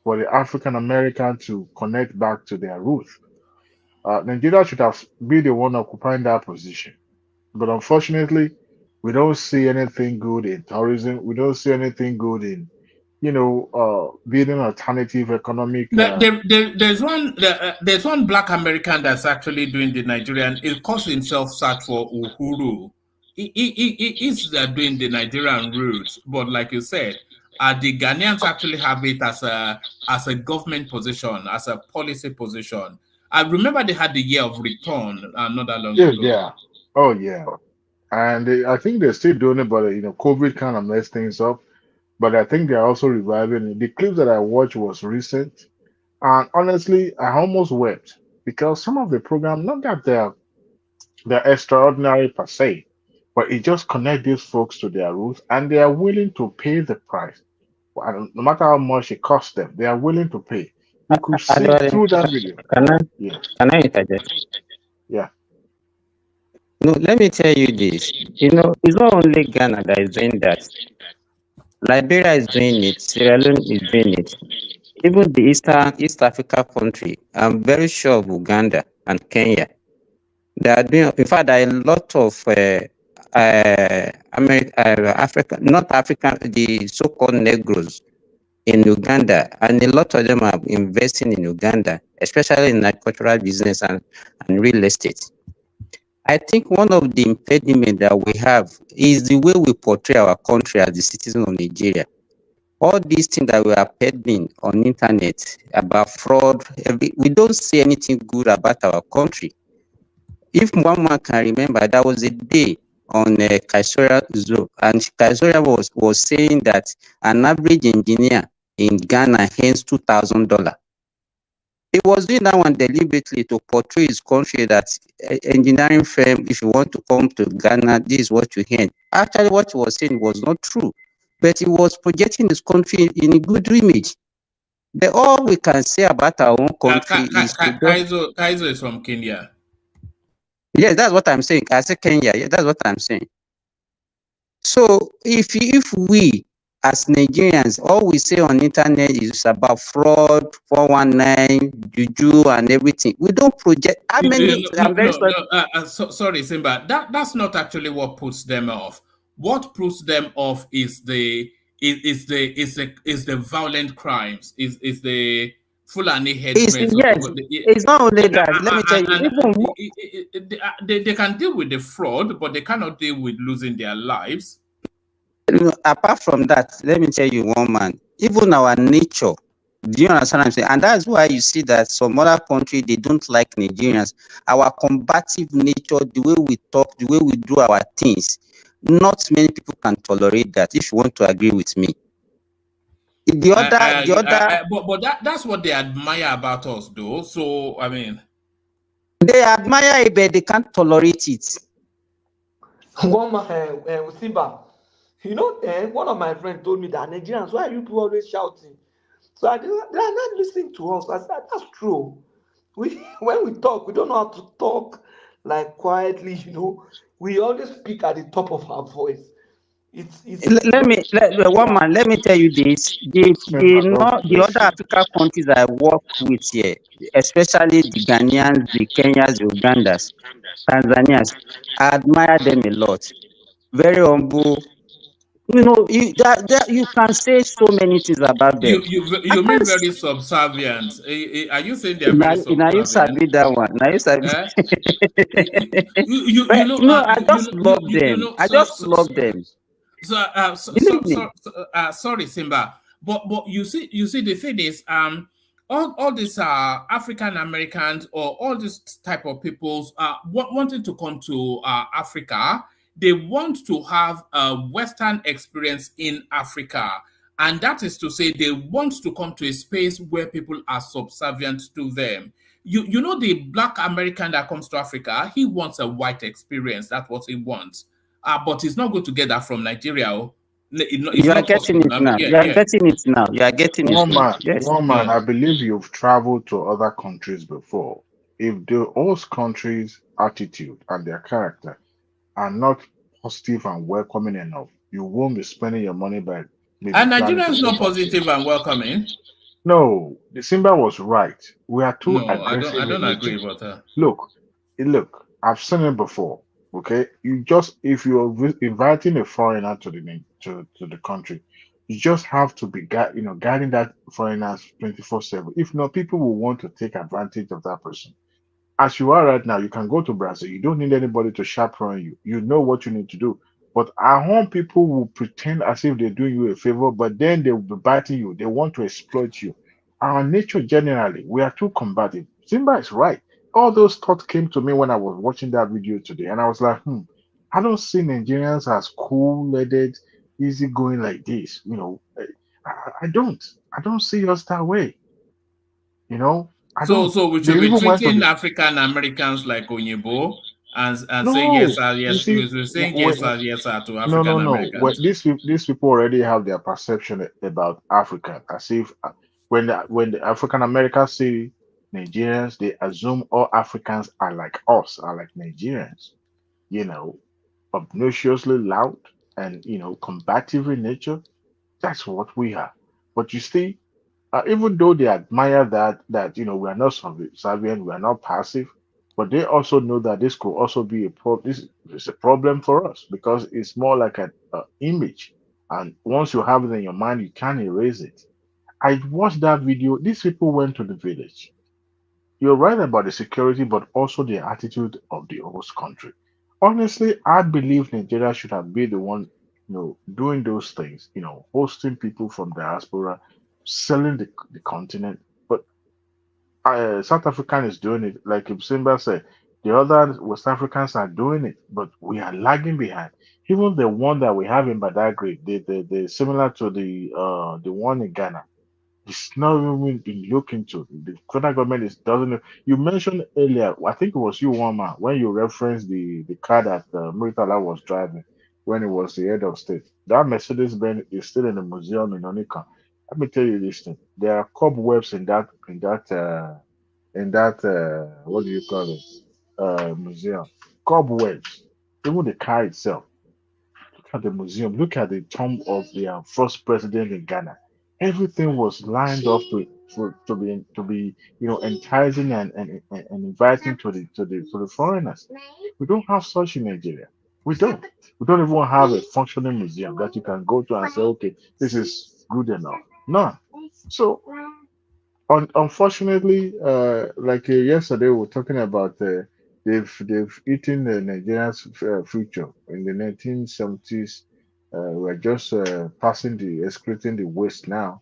for the African American to connect back to their roots? Nigeria should have been the one occupying that position. But unfortunately, we don't see anything good in tourism. We don't see anything good in, building alternative economic. There's one Black American that's actually doing the Nigerian. He calls himself Search for Uhuru. He is doing the Nigerian route, but like you said, the Ghanaians actually have it as a government position, as a policy position. I remember they had the year of return not that long ago. Yeah. Oh yeah. And I think they're still doing it, but COVID kind of messed things up. But I think they're also reviving it. The clips that I watched was recent, and honestly, I almost wept because some of the programs, not that they're extraordinary per se, but it just connects these folks to their roots, and they are willing to pay the price. No matter how much it costs them, they are willing to pay. You could see through that video. Can I interject? Yeah. No, let me tell you this. It's not only Ghana that is doing that. Liberia is doing it. Sierra Leone is doing it. Even the East Africa country, I'm very sure of Uganda and Kenya. They are doing. In fact, there are a lot of African, not African, the so-called Negroes in Uganda, and a lot of them are investing in Uganda, especially in agricultural business and real estate. I think one of the impediments that we have is the way we portray our country as the citizen of Nigeria. All these things that we are peddling on internet about fraud, we don't say anything good about our country. If one man can remember, there was a day on Kaisora Zoo, and Kaisora was saying that an average engineer in Ghana earns $2,000. He was doing that one deliberately to portray his country that engineering firm, if you want to come to Ghana, this is what you earn. Actually, what he was saying was not true, but he was projecting his country in a good image. But all we can say about our own country is Kaizo is from Kenya. Yes, that's what I'm saying. I say Kenya. Yeah, that's what I'm saying. So if we as Nigerians, all we say on internet is about fraud, 419, juju, and everything. We don't project. How many? Sorry, Simba. That's not actually what puts them off. What puts them off is the violent crimes. Is the Fulani headsmen. Yes, it's not only that. Let me tell you, they can deal with the fraud, but they cannot deal with losing their lives. Apart from that, let me tell you one man, even our nature, do you understand what I'm saying? And that's why you see that some other country, they don't like Nigerians. Our combative nature, the way we talk, the way we do our things, not many people can tolerate that, if you want to agree with me. But that's what they admire about us, though. So, I mean, they admire it, but they can't tolerate it. One man, Simba, one of my friends told me that Nigerians, why are you people always shouting? So they are not listening to us. I said, that's true. When we talk, we don't know how to talk like quietly, We always speak at the top of our voice. Let me tell you this. The other African countries I work with here, especially the Ghanaians, the Kenyans, the Ugandans, Tanzanians, I admire them a lot. Very humble. You can say so many things about them. You mean very subservient? Are you saying they're very subservient? Now you sabi that one. Now you sabi. I just love them. I just love them. Sorry, Simba, but you see the thing is, all these African Americans or all these type of peoples wanting to come to Africa. They want to have a Western experience in Africa. And that is to say, they want to come to a space where people are subservient to them. You know, the Black American that comes to Africa, he wants a white experience. That's what he wants. But he's not going to get that from Nigeria. You are getting it now. You are getting it now. You are getting it now. Yes. One man, I believe you've traveled to other countries before. If those countries' attitude and their character are not positive and welcoming enough, you won't be spending your money by maybe. And Nigeria is not positive and welcoming. No, the Simba was right. We are too aggressive. I don't agree with that. Look, I've seen it before. Okay, if you're inviting a foreigner to the country, you just have to be guiding that foreigner 24/7. If not, people will want to take advantage of that person. As you are right now, you can go to Brazil. You don't need anybody to chaperone you. You know what you need to do. But our home people will pretend as if they're doing you a favor, but then they will be biting you. They want to exploit you. Our nature generally, we are too combative. Simba is right. All those thoughts came to me when I was watching that video today, and I was like, I don't see Nigerians as cool-headed, easygoing like this. I don't see us that way. So we should be treating African Americans like Onyibo and saying yes, sir, yes. We're saying yes, sir to African Americans. These people already have their perception about Africa, as if when the African Americans see Nigerians, they assume all Africans are like us, are like Nigerians. you know, obnoxiously loud and, combative in nature. That's what we are. But you see, even though they admire that we are not subservient, we are not passive, but they also know that this could also be this is a problem for us because it's more like an image, and once you have it in your mind, you can't erase it. I watched that video. These people went to the village. You're right about the security, but also the attitude of the host country. Honestly, I believe Nigeria should have been the one, doing those things, hosting people from diaspora, selling the continent. But South African is doing it, like Simba said. The other West Africans are doing it, but we are lagging behind. Even the one that we have in Badagry, the similar to the one in Ghana, it's not even been looked into. The federal government is doesn't. You mentioned earlier, I think it was you, Wama, when you referenced the car that Muritala was driving when he was the head of state. That Mercedes Benz is still in the museum in Onika. Let me tell you this thing. There are cobwebs in that what do you call it? Museum. Cobwebs. Even the car itself. Look at the museum. Look at the tomb of the first president in Ghana. Everything was lined up to be enticing and inviting to the foreigners. We don't have such in Nigeria. We don't. We don't even have a functioning museum that you can go to and say, okay, this is good enough. No. So unfortunately, like yesterday, we were talking about they've eaten the Nigeria's future in the 1970s. We're just passing excreting the waste now,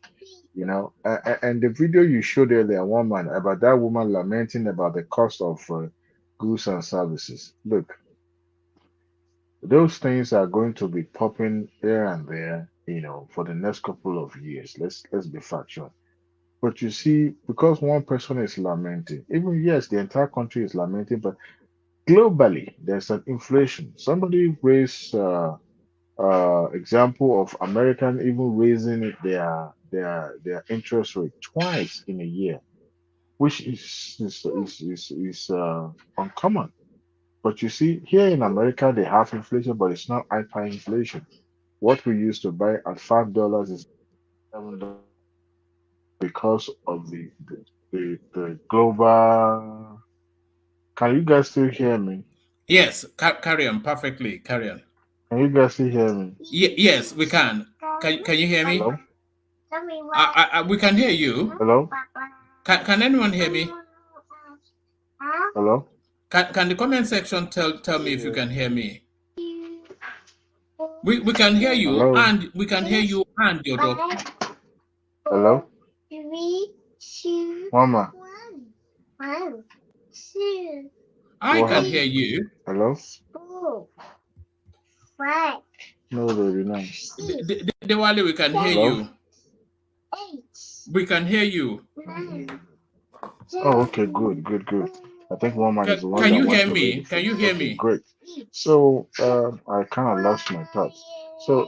and the video you showed earlier, one man about that woman lamenting about the cost of goods and services. Look, those things are going to be popping here and there, for the next couple of years. Let's be factual. But you see, because one person is lamenting, even yes, the entire country is lamenting, but globally there's an inflation. Somebody raised example of American even raising their interest rate twice in a year, which is uncommon. But you see, here in America they have inflation, but it's not hyperinflation. What we used to buy at $5 is $7 because of the global. Can you guys still hear me? Yes, carry on perfectly. Carry on. Can you guys still hear me? Yes, we can. Can you hear me? Hello? We can hear you. Hello? Can anyone hear me? Hello? Can the comment section tell me if you can hear me? We can hear you. Hello? And we can hear you and your dog. Hello? Mama. I can hear you. Hello? No, baby, no. Dewale, we can hear Hello? you. We can hear you. Oh, okay, good. I think Mama is the one Can that you wants hear to me? read. Can you hear Okay, me? great. So, I kind of lost my thoughts. So,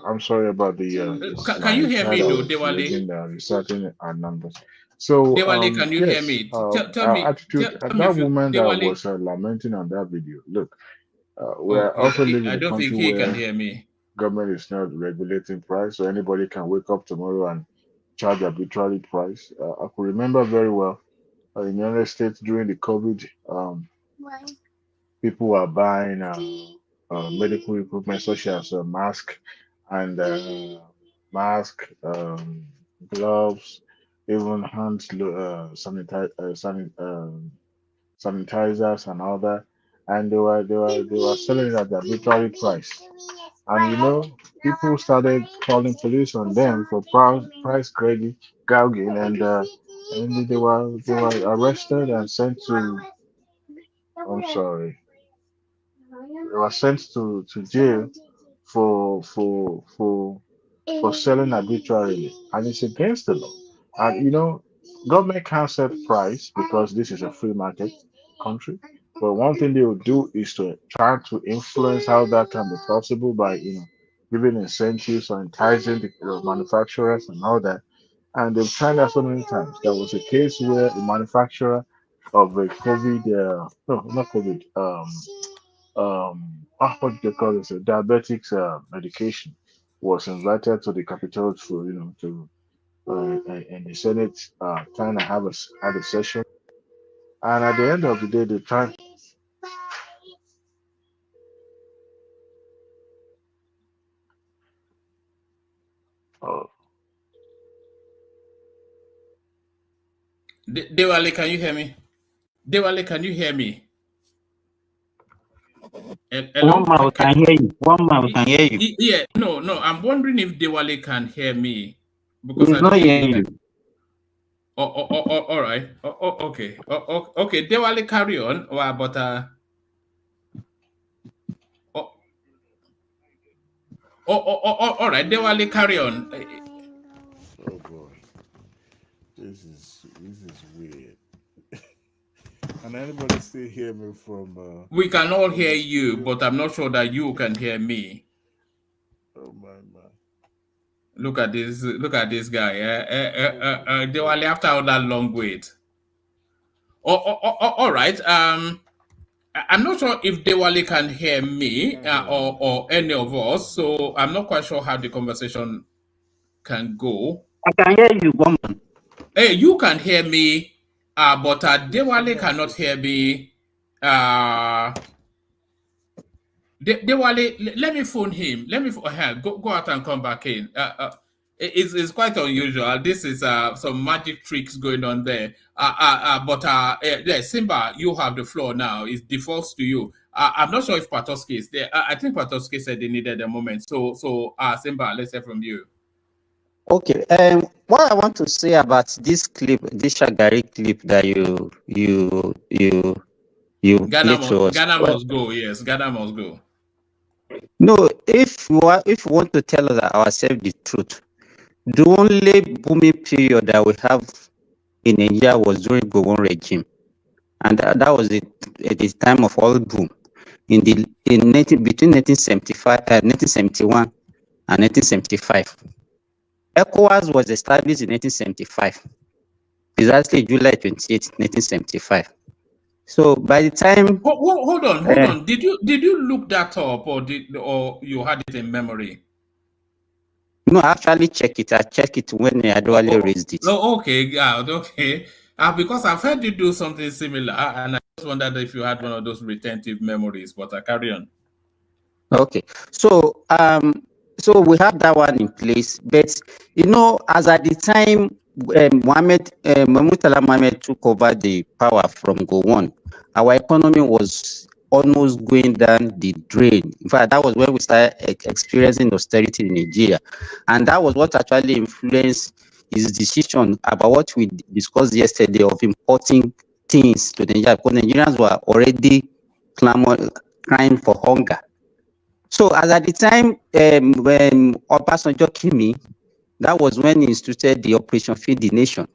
I'm sorry about Can you hear my me, child. I though, was Dewale? reading reciting our numbers. So, Dewale, can you hear yes, me? Tell our me. attitude. Tell me That if you, woman that Dewale. was lamenting on that video. Look, we Oh, are also living I in a don't think country he can where hear me. government is not regulating price, so anybody can wake up tomorrow and charge arbitrary price. I could remember very well in the United States during the COVID, people were buying medical equipment such as mask and gloves, even sanitizers and all that, and they were selling it at the arbitrary price. And people started calling police on them for price gouging, and they were arrested and sent to. I'm sorry. They were sent to jail for selling arbitrarily, and it's against the law. And government can't set price because this is a free market country. But one thing they will do is to try to influence how that can be possible by giving incentives or enticing the manufacturers and all that. And they've tried that so many times. There was a case where the manufacturer of a COVID, no, not COVID, what do they call this? Diabetics medication was invited to the Capitol to and the Senate kind of had a session, and at the end of the day, they tried. Oh, Dewale, can you hear me? Dewale, can you hear me? Hello? One man can hear you. One man can hear you. Yeah, no. I'm wondering if Dewale can hear me because He's I not don't think hearing you. all right. Okay. Okay. Dewale, carry on. Well, but all right. Dewale, carry on. Oh boy, this is weird. Can anybody still hear me from? We can all from hear the you, studio? but I'm not sure that you can hear me. Oh my. Look at this guy. Dewale, after all that long wait. All right. I'm not sure if Dewale can hear me or any of us, so I'm not quite sure how the conversation can go. I can hear you, woman. Hey, you can hear me, but Dewale cannot hear me. Dewale, let me phone him. Let me go out and come back in. It's quite unusual. This is some magic tricks going on there. Yeah, Simba, you have the floor now. It defaults to you. I'm not sure if Patoski is there. I think Patoski said they needed a moment. So Simba, let's hear from you. Okay. What I want to say about this clip, this Shagari clip that you Ghana played to us. must go. Yes, Ghana must go. No, if you want to tell us ourselves the truth, the only booming period that we have in Nigeria was during Gowon regime, and that was at the time of oil boom between 1971 and 1975. ECOWAS was established in 1975, exactly July 28, 1975. So by the time, hold on. Did you look that up, or you had it in memory? No, I actually check it. I check it when Adwale raised it. Oh, okay, yeah, okay. Because I've heard you do something similar, and I just wondered if you had one of those retentive memories. But I carry on. Okay, so we have that one in place, but as at the time Mohammed took over the power from Gowon, our economy was almost going down the drain. In fact, that was when we started experiencing austerity in Nigeria, and that was what actually influenced his decision about what we discussed yesterday of importing things to Nigeria, because Nigerians were already crying for hunger. So as at the time when Obasanjo came in, that was when he instituted the Operation Feed the Nation,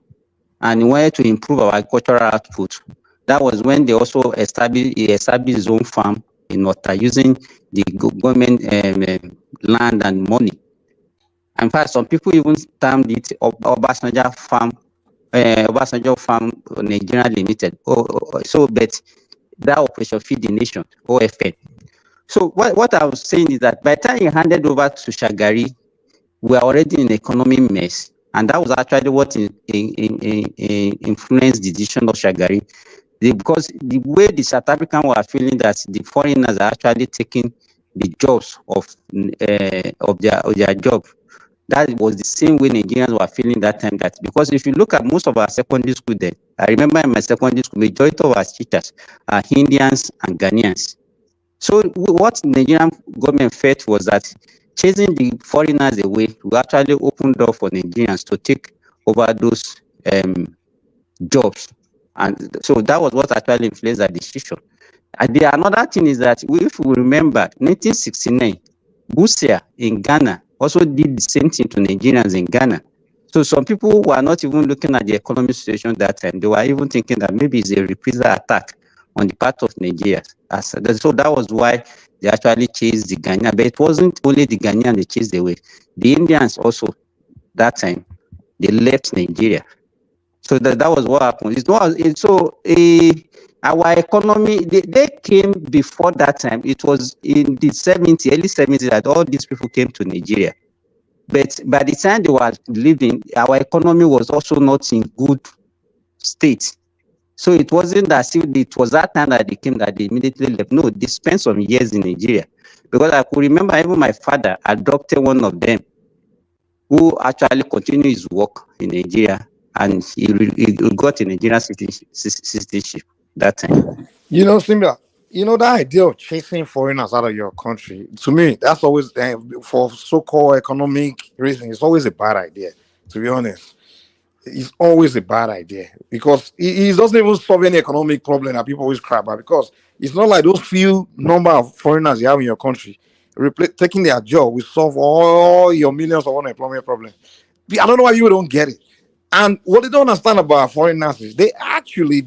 and he wanted to improve our agricultural output. That was when they also established his own farm in Ota using the government land and money. In fact, some people even termed it Obasanjo Farm Nigeria Limited. But that Operation Feed the Nation, OFN. So what I was saying is that by the time he handed over to Shagari, we are already in an economic mess, and that was actually what influenced the decision of Shagari. Because the way the South Africans were feeling that the foreigners are actually taking the jobs of their job, that was the same way Nigerians were feeling that time. That because if you look at most of our secondary school, then I remember in my secondary school, majority of our teachers are Indians and Ghanaians. So what Nigerian government felt was that chasing the foreigners away will actually open door for Nigerians to take over those jobs. And so that was what actually influenced that decision. And another thing is that if we remember, 1969, Busia in Ghana also did the same thing to Nigerians in Ghana. So some people were not even looking at the economic situation that time. They were even thinking that maybe it's a reprisal attack on the part of Nigeria. So that was why they actually chased the Ghanaian. But it wasn't only the Ghanaian they chased away. The Indians also, that time, they left Nigeria. So that was what happened. Our economy, they came before that time. It was in the early 70s that all these people came to Nigeria. But by the time they were living, our economy was also not in good state. So it wasn't as if it was that time that they came that they immediately left. No, they spent some years in Nigeria. Because I could remember even my father adopted one of them who actually continued his work in Nigeria, and he got a Nigerian citizenship that time. You know, Simba, that idea of chasing foreigners out of your country, to me, that's always, for so-called economic reasons, it's always a bad idea, to be honest. It's always a bad idea because it doesn't even solve any economic problem that people always cry about, because it's not like those few number of foreigners you have in your country taking their job will solve all your millions of unemployment problems. I don't know why you don't get it. And what they don't understand about foreigners is they are actually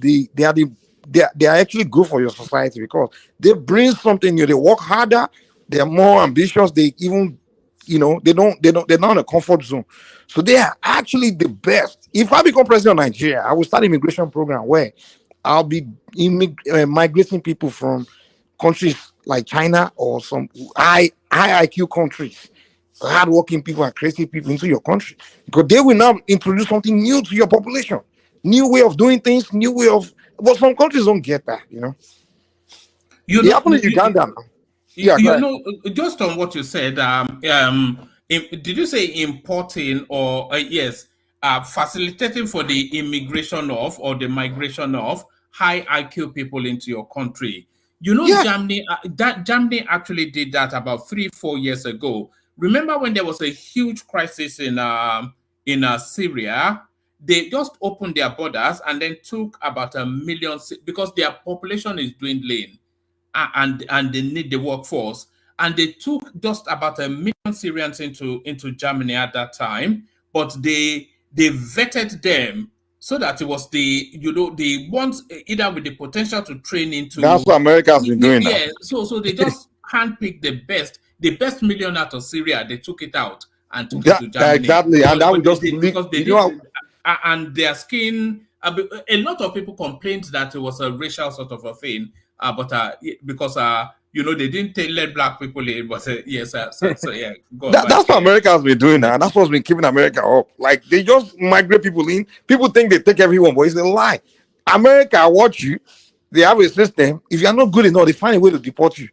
good for your society because they bring something new. They work harder, they're more ambitious, they even they're not in a comfort zone. So they are actually the best. If I become president of Nigeria, I will start an immigration program where I'll be migrating people from countries like China or some high IQ countries, hardworking people and creative people into your country, because they will now introduce something new to your population, new way of doing things, but some countries don't get that, It happened in Uganda now. Just on what you said, did you say importing or facilitating for the immigration of or the migration of high IQ people into your country? Germany actually did that about 3-4 years ago. Remember when there was a huge crisis in Syria? They just opened their borders and then took about 1 million because their population is dwindling. And they need the workforce, and they took just about 1 million Syrians into Germany at that time, but they vetted them so that it was the ones either with the potential to train into. That's what America has been doing now. So they just handpicked the best million out of Syria. They took it out and took it to Germany. Exactly, and that would just because they did, and their skin. A lot of people complained that it was a racial sort of a thing. Because they didn't let black people in, but yes, yeah. That's what America has been doing now. That's what's been keeping America up. Like they just migrate people in. People think they take everyone, but it's a lie. America watch you. They have a system. If you're not good enough, they find a way to deport you.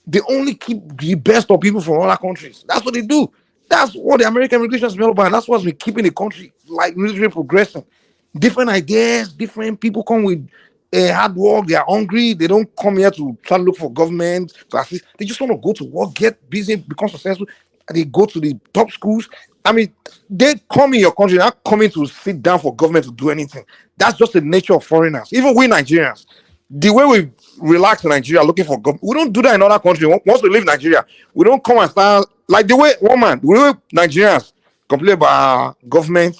They only keep the best of people from other countries. That's what they do. That's what the American immigration is about. And that's what's been keeping the country like really progressing. Different ideas, different people come with hard work. They are hungry. They don't come here to try to look for government to assist. They just want to go to work, get busy, become successful. And they go to the top schools. I mean, they come in your country, they're not coming to sit down for government to do anything. That's just the nature of foreigners. Even we Nigerians, the way we relax in Nigeria looking for government, we don't do that in other countries. Once we leave Nigeria, we don't come and start like the way Nigerians complain about government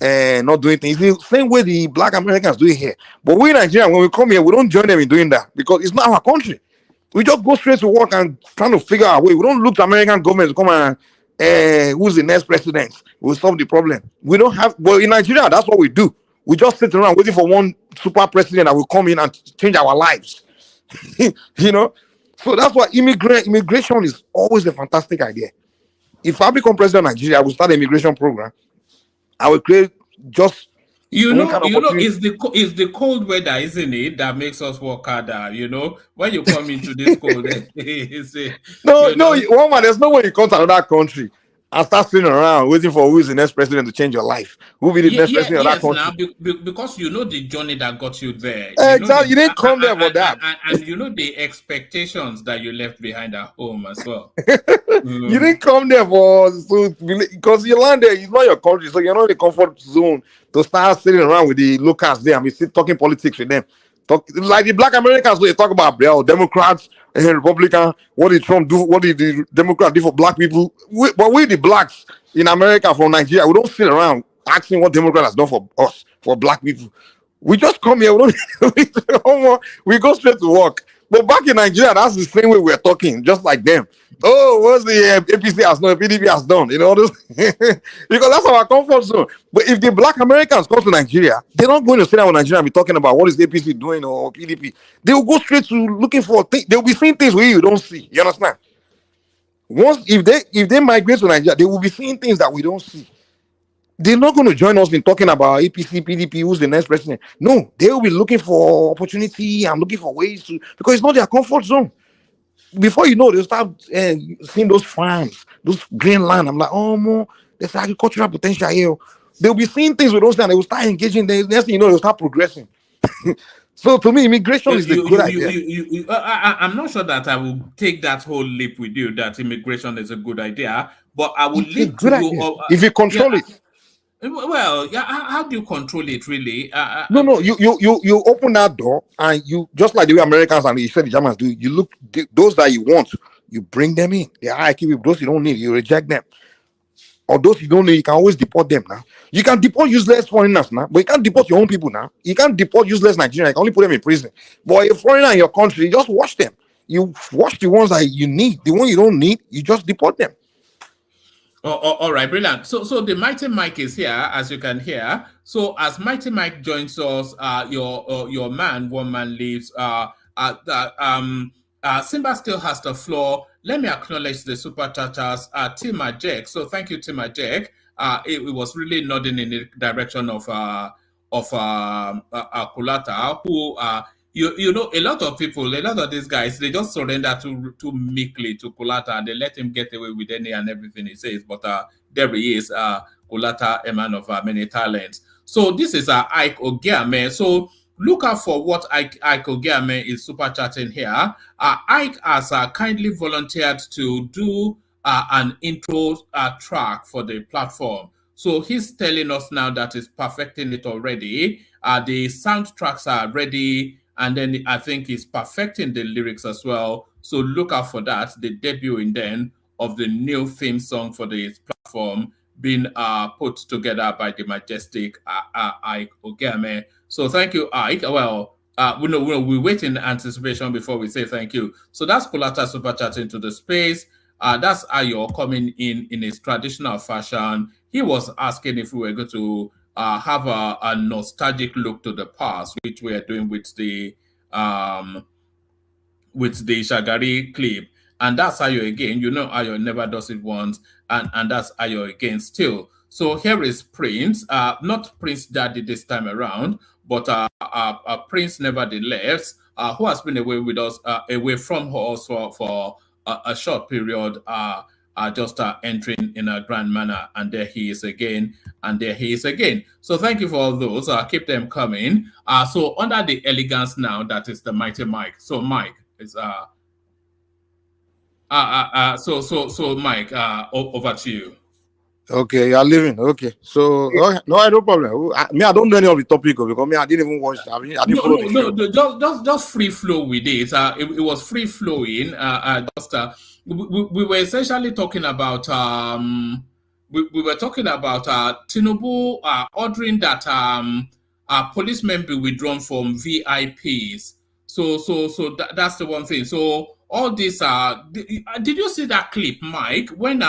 and not doing things. It's the same way the black Americans do it here. But we Nigerians, when we come here, we don't join them in doing that because it's not our country. We just go straight to work and trying to figure our way. We don't look to American government to come and who's the next president? We'll solve the problem. We don't have, well, in Nigeria, that's what we do. We just sit around waiting for one super president that will come in and change our lives. So that's why immigration is always a fantastic idea. If I become president of Nigeria, I will start an immigration program. I will create just it's the cold weather, isn't it, that makes us work harder. When you come into this cold, woman, there's no way you come to another country and start sitting around waiting for who is the next president to change your life. Who will be the next president of that country? Now, because the journey that got you there. Exactly, you didn't come there for that. And the expectations that you left behind at home as well. You didn't come there because you land there, it's not your country, so you're not in the comfort zone to start sitting around with the locals there. I mean, talking politics with them. Like the black Americans, they talk about Democrats and Republicans. What did Trump do? What did the Democrats do for black people? But we, the blacks in America from Nigeria, we don't sit around asking what Democrat has done for us, for black people. We just come here. We go straight to work. But back in Nigeria, that's the same way we're talking, just like them. oh, what's the APC has done, PDP has done, you know, those because that's our comfort zone. But if the black Americans come to Nigeria, they're not going to sit down with Nigeria and be talking about what is the APC doing or PDP. They will go straight to looking for things. They'll be seeing things we don't see. You understand? Once if they migrate to Nigeria, they will be seeing things that we don't see. They're not going to join us in talking about APC, PDP, who's the next president. No, they will be looking for opportunity and looking for ways to, because it's not their comfort zone. Before you know, they'll start seeing those farms, those green land. I'm like, oh, more, there's agricultural potential here. They'll be seeing things we don't see, and they will start engaging. The next thing you know, they'll start progressing. So to me, immigration is a good idea. I'm not sure that I will take that whole leap with you that immigration is a good idea, but I will leap to you. If you control it. Well, yeah. How do you control it, really? No. You open that door, and you just like the way Americans and you said the Germans do. You look those that you want, you bring them in. They are keep those you don't need, you reject them. Or those you don't need, you can always deport them now. You can deport useless foreigners now, but you can't deport your own people now. You can't deport useless Nigerians. You can only put them in prison. But a foreigner in your country, you just watch them. You watch the ones that you need. The one you don't need, you just deport them. All right, brilliant. So the Mighty Mike is here, as you can hear. So as Mighty Mike joins us, your man, one man leaves. Simba still has the floor. Let me acknowledge the super chatters. Tima Jack. So thank you, Tima Jack. It was really nodding in the direction of Kulata, who you know, a lot of people, a lot of these guys, they just surrender too meekly to Kulata, and they let him get away with any and everything he says. But there he is, Kulata, a man of many talents. So this is Ike Ogiame. So look out for what Ike Ogiame is super chatting here. Ike has kindly volunteered to do an intro track for the platform. So he's telling us now that he's perfecting it already. The soundtracks are ready, and then I think he's perfecting the lyrics as well. So look out for that, the debuting then of the new theme song for the platform being put together by the majestic Ike Ogiame. So thank you, Ike. Well, we wait in anticipation before we say thank you. So that's Kulata super chatting to the space. That's Ayo coming in his traditional fashion. He was asking if we were going to have a nostalgic look to the past, which we are doing with the Shagari clip. And that's Ayo again. You know Ayo never does it once, and that's Ayo again still. So here is Prince, not Prince Daddy this time around, but Prince nevertheless, who has been away with us, away from us for a short period, just entering in a grand manner, and there he is again, and there he is again. So thank you for all those. Keep them coming. So under the elegance now, that is the Mighty Mike. So Mike is so Mike, over to you. Okay, you're leaving. Okay, so no problem. I don't know any of the topic because I didn't even watch. I didn't follow the show. Just free flow with it. It was free flowing. We were essentially talking about we were talking about Tinubu ordering that policemen be withdrawn from VIPs. So that's the one thing. So all this did you see that clip, Mike? When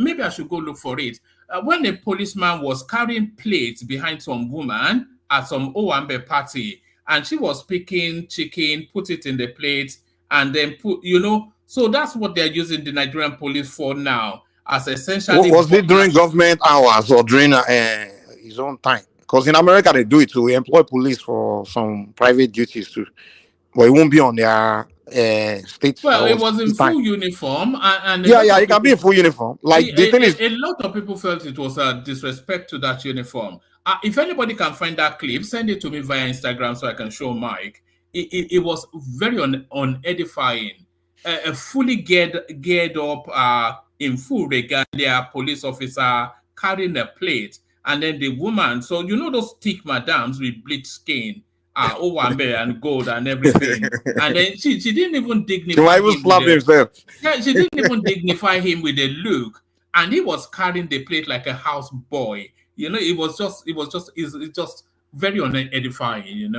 maybe I should go look for it. When a policeman was carrying plates behind some woman at some Owambe party, and she was picking chicken, put it in the plate, and then put, so that's what they're using the Nigerian police for now, as essentially. Was it during government hours or during his own time? Because in America they do it too. We employ police for some private duties too, but it won't be on their state. Well, it was in full uniform, and it can be in full uniform. Like the thing is, a lot of people felt it was a disrespect to that uniform. If anybody can find that clip, send it to me via Instagram so I can show Mike. It was very unedifying. A fully geared up in full regalia police officer carrying a plate, and then the woman. So those thick madams with bleached skin. Owambe and gold and everything, and then she didn't even dignify. She might even slap himself. Yeah, she didn't even dignify him with a look, and he was carrying the plate like a house boy. It's just very unedifying.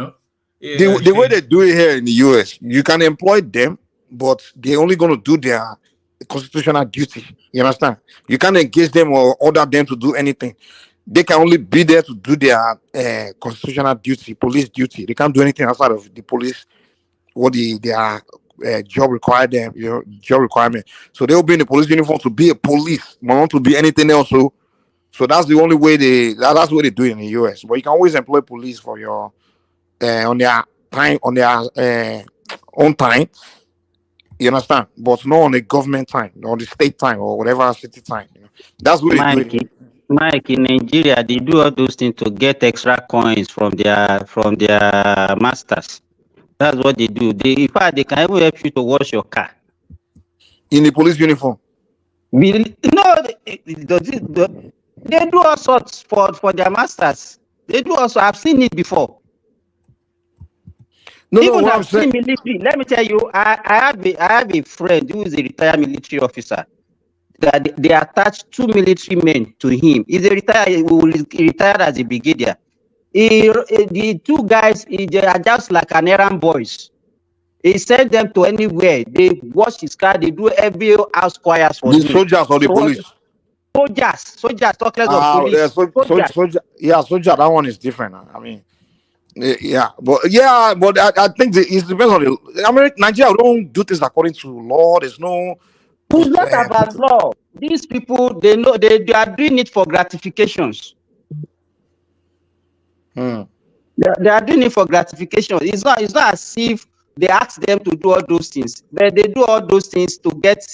The way they do it here in the US, you can employ them, but they're only going to do their constitutional duty. You understand? You can't engage them or order them to do anything. They can only be there to do their constitutional duty, police duty. They can't do anything outside of the police, what their job required them, job requirement. So they'll be in the police uniform to be a police, not to be anything else. So that's the only way that's what they do in the US. But you can always employ police for your on their time, on their own time. You understand? But not on the government time, on the state time or whatever city time. That's what they do. Mike, in Nigeria, they do all those things to get extra coins from their masters. That's what they do. In fact, they can even help you to wash your car. In the police uniform? They do all sorts for their masters. They do also. I've seen it before. Even I've seen military. Let me tell you, I have a friend who is a retired military officer. That they attached 2 military men to him. He retired as a brigadier. The 2 guys, they are just like an errand boys. He sent them to anywhere. They wash his car. They do every house choirs for him. The soldiers or the police? Soldiers. Talk less of police. Soldier. That one is different. I mean, but I think it depends on the Nigeria don't do things according to law. There's no. It's not about law. These people, they know they are doing it for gratifications. They are doing it for gratification. It's not as if they ask them to do all those things, but they do all those things to get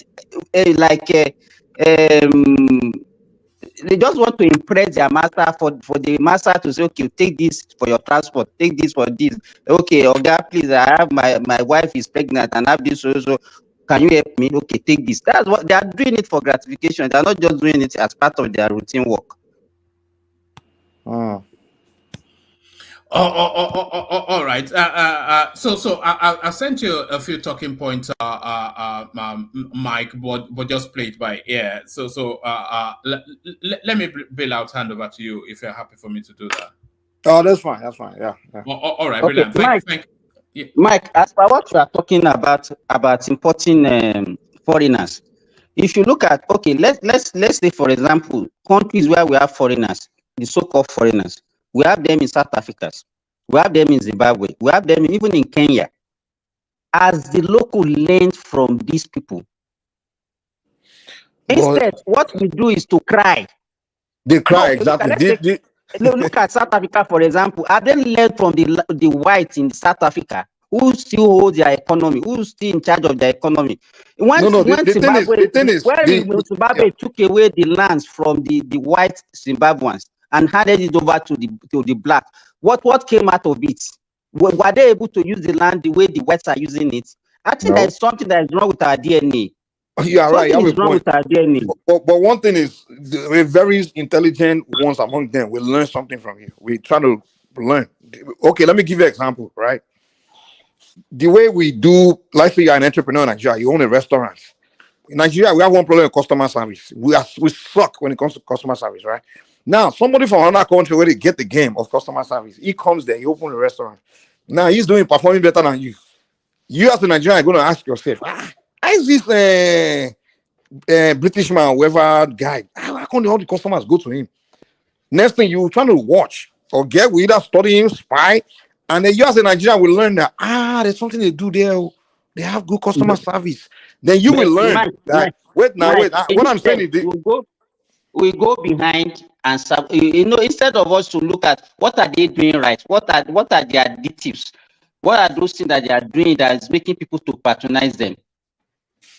they just want to impress their master for the master to say, okay, take this for your transport, take this for this. Okay, Oga, please, I have my wife is pregnant and I have this so can you help me? Okay, take this. That's what they are doing it for gratification. They are not just doing it as part of their routine work. All right. So I sent you a few talking points, Mike, but just play it by ear. So let me bail out, hand over to you if you're happy for me to do that. Oh, that's fine. Yeah. All right, okay, brilliant. Thank you. Mike, as per what you are talking about importing foreigners, if you look at let's say for example countries where we have foreigners, the so-called foreigners. We have them in South Africa. We have them in Zimbabwe. We have them even in Kenya. As the local learned from these people. Instead, what we do is to cry. They cry, exactly. Look at South Africa, for example. Have they learned from the whites in South Africa who still hold their economy, who's still in charge of their economy? Zimbabwe took away the lands from the white Zimbabweans and handed it over to the black. What came out of it? Were they able to use the land the way the whites are using it? I think there's something that is wrong with our DNA. You are right. Something is wrong with our DNA. But one thing is, we're very intelligent ones among them. We learn something from you. We try to learn. Okay, let me give you an example, right? The way we do, let's say you're an entrepreneur in Nigeria, you own a restaurant. In Nigeria, we have one problem with customer service. We suck when it comes to customer service, right? Now, somebody from another country where they get the game of customer service, he comes there, he opens a restaurant. Now he's performing better than you. You as a Nigerian are going to ask yourself, how is this British man, whoever guy, how come all the customers go to him? Next thing, you trying to watch or get with either study him, spy, and then you as a Nigerian will learn that, there's something they do there. They have good customer service. Then you will learn that. What I'm saying is this. We go behind and instead of us to look at what are they doing right, what are their additives, what are those things that they are doing that is making people to patronize them.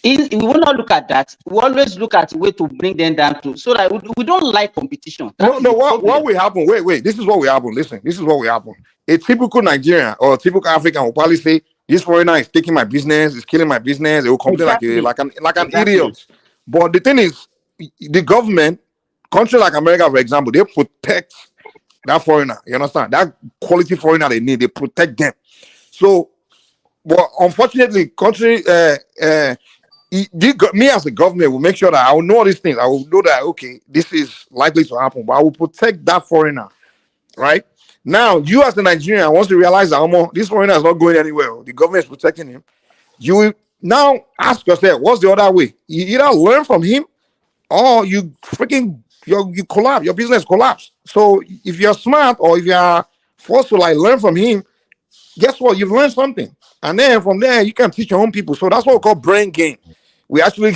We will not look at that. We always look at a way to bring them down to so that we don't like competition. What will happen? Wait. This is what will happen. Listen, this is what will happen. A typical Nigerian or a typical African will probably say, this foreigner is taking my business, is killing my business. They will complain like an idiot. But the thing is, the government, country like America, for example, they protect that foreigner. You understand? That quality foreigner they need, they protect them. So, but unfortunately, country, me as a government will make sure that I will know all these things. I will know that, okay, this is likely to happen, but I will protect that foreigner, right? Now, you as a Nigerian, once you realize that this foreigner is not going anywhere, the government is protecting him, you will Now ask yourself, what's the other way? You either learn from him or you freaking you collapse, your business collapse. So if you're smart or if you're forced to like learn from him, guess what? You've learned something. And then from there you can teach your own people. So that's what we call brain gain. We actually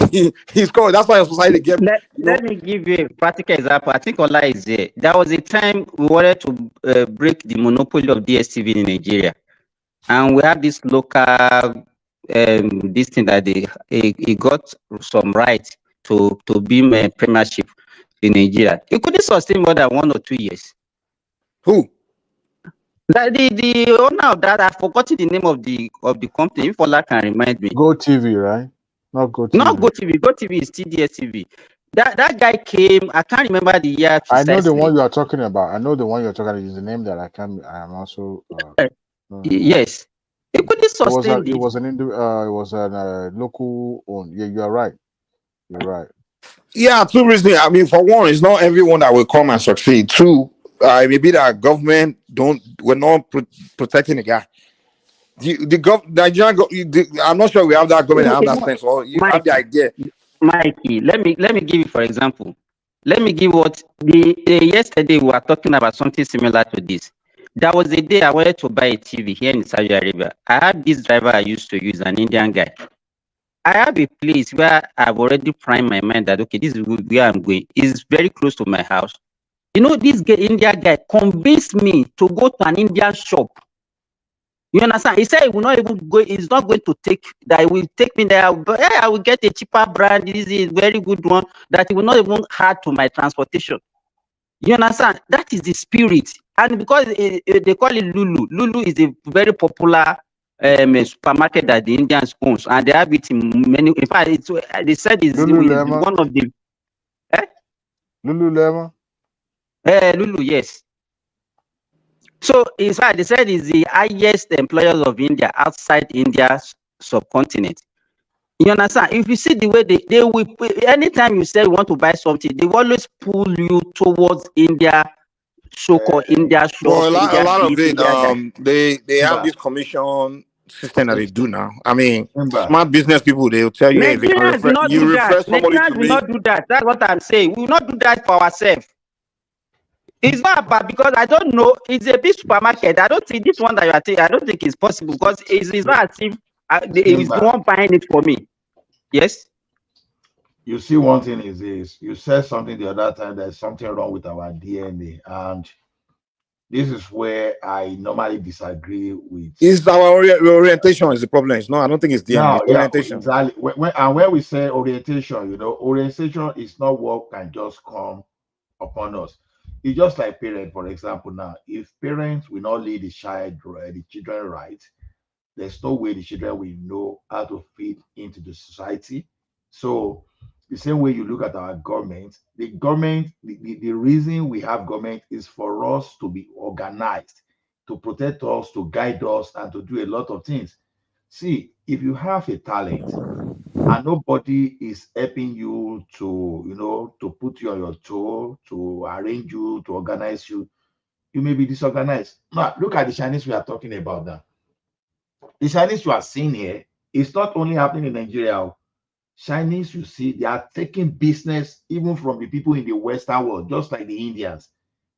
he's called that's why our society get Let me give you a practical example. I think Ola is there. There was a time we wanted to break the monopoly of DSTV in Nigeria, and we had this local this thing that he got some right to beam a premiership in Nigeria. He couldn't sustain more than 1 or 2 years. Who? That the owner of that, I've forgotten the name of the company. If Ola can remind me. Go TV, right? Not Go TV. Not Go TV. Go TV is still DSTV. That guy came. I can't remember the year precisely. I know the one you are talking about. I know the one you're talking about. Is the name that I can. I am also. Yes. It couldn't sustain it was a local owned. Yeah, you are right. You're right. Yeah, two reasons. I mean, for one, it's not everyone that will come and succeed. Two, maybe that government we're not protecting the guy. I'm not sure we have that government that have that sense. Or you have the idea. Mikey, let me give you, for example. Let me give what yesterday we were talking about something similar to this. There was a day I wanted to buy a TV here in Saudi Arabia. I had this driver I used to use, an Indian guy. I have a place where I've already primed my mind that okay, this is where I'm going. It's very close to my house. You know, this Indian guy convinced me to go to an Indian shop. You understand? He said he will not even go. He's not going to take that. He will take me there. But I will get a cheaper brand. This is a very good one that he will not even add to my transportation. You understand? That is the spirit. And because they call it Lulu. Lulu is a very popular supermarket that the Indians own, and they have it in many. In fact, they said it's one of the. Lululemon. Lulu, yes. So in fact, they said it's the highest employers of India outside India's subcontinent. You understand? If you see the way they will, anytime you say you want to buy something, they always pull you towards India, so-called India shop. Well, a lot of it, they have this commission system that they do now. I mean, smart business people, they'll tell you, hey, they can refer somebody to me. Nigerians will not do that. That's what I'm saying. We will not do that for ourselves. It's not bad because I don't know. It's a big supermarket. I don't think this one that you are saying, I don't think it's possible because it's not as if it's the one buying it for me. Yes. You see, one thing is this. You said something the other time. There's something wrong with our DNA, and this is where I normally disagree with. It's our orientation is the problem. It's not. I don't think it's DNA. No, Orientation. Exactly. When we say orientation, orientation is not what can just come upon us. It's just like parents, for example. Now, if parents will not lead the children right, there's no way the children will know how to fit into the society. So the same way you look at our government, the reason we have government is for us to be organized, to protect us, to guide us, and to do a lot of things. See, if you have a talent and nobody is helping you to put you on your toe, to arrange you, to organize you, you may be disorganized. Now, look at the Chinese we are talking about now. The Chinese you are seeing here, it's not only happening in Nigeria. Chinese, you see, they are taking business even from the people in the Western world, just like the Indians.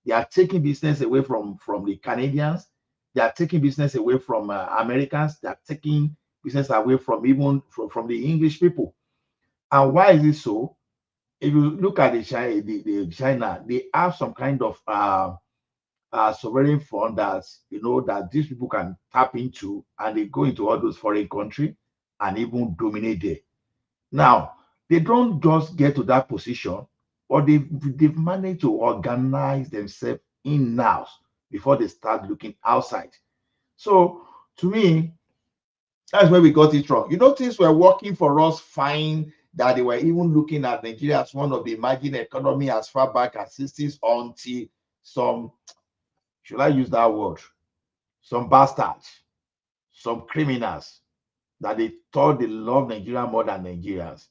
They are taking business away from the Canadians. They are taking business away from Americans. They are taking business away from even from the English people. And why is it so? If you look at the China, they have some kind of sovereign fund that these people can tap into, and they go into all those foreign countries and even dominate there. Now, they don't just get to that position, or they've managed to organize themselves in-house before they start looking outside. So, to me, that's where we got it wrong. Things were working for us fine, that they were even looking at Nigeria as one of the emerging economy as far back as 60s until some, should I use that word? Some bastards, some criminals that they thought they love Nigeria more than Nigerians.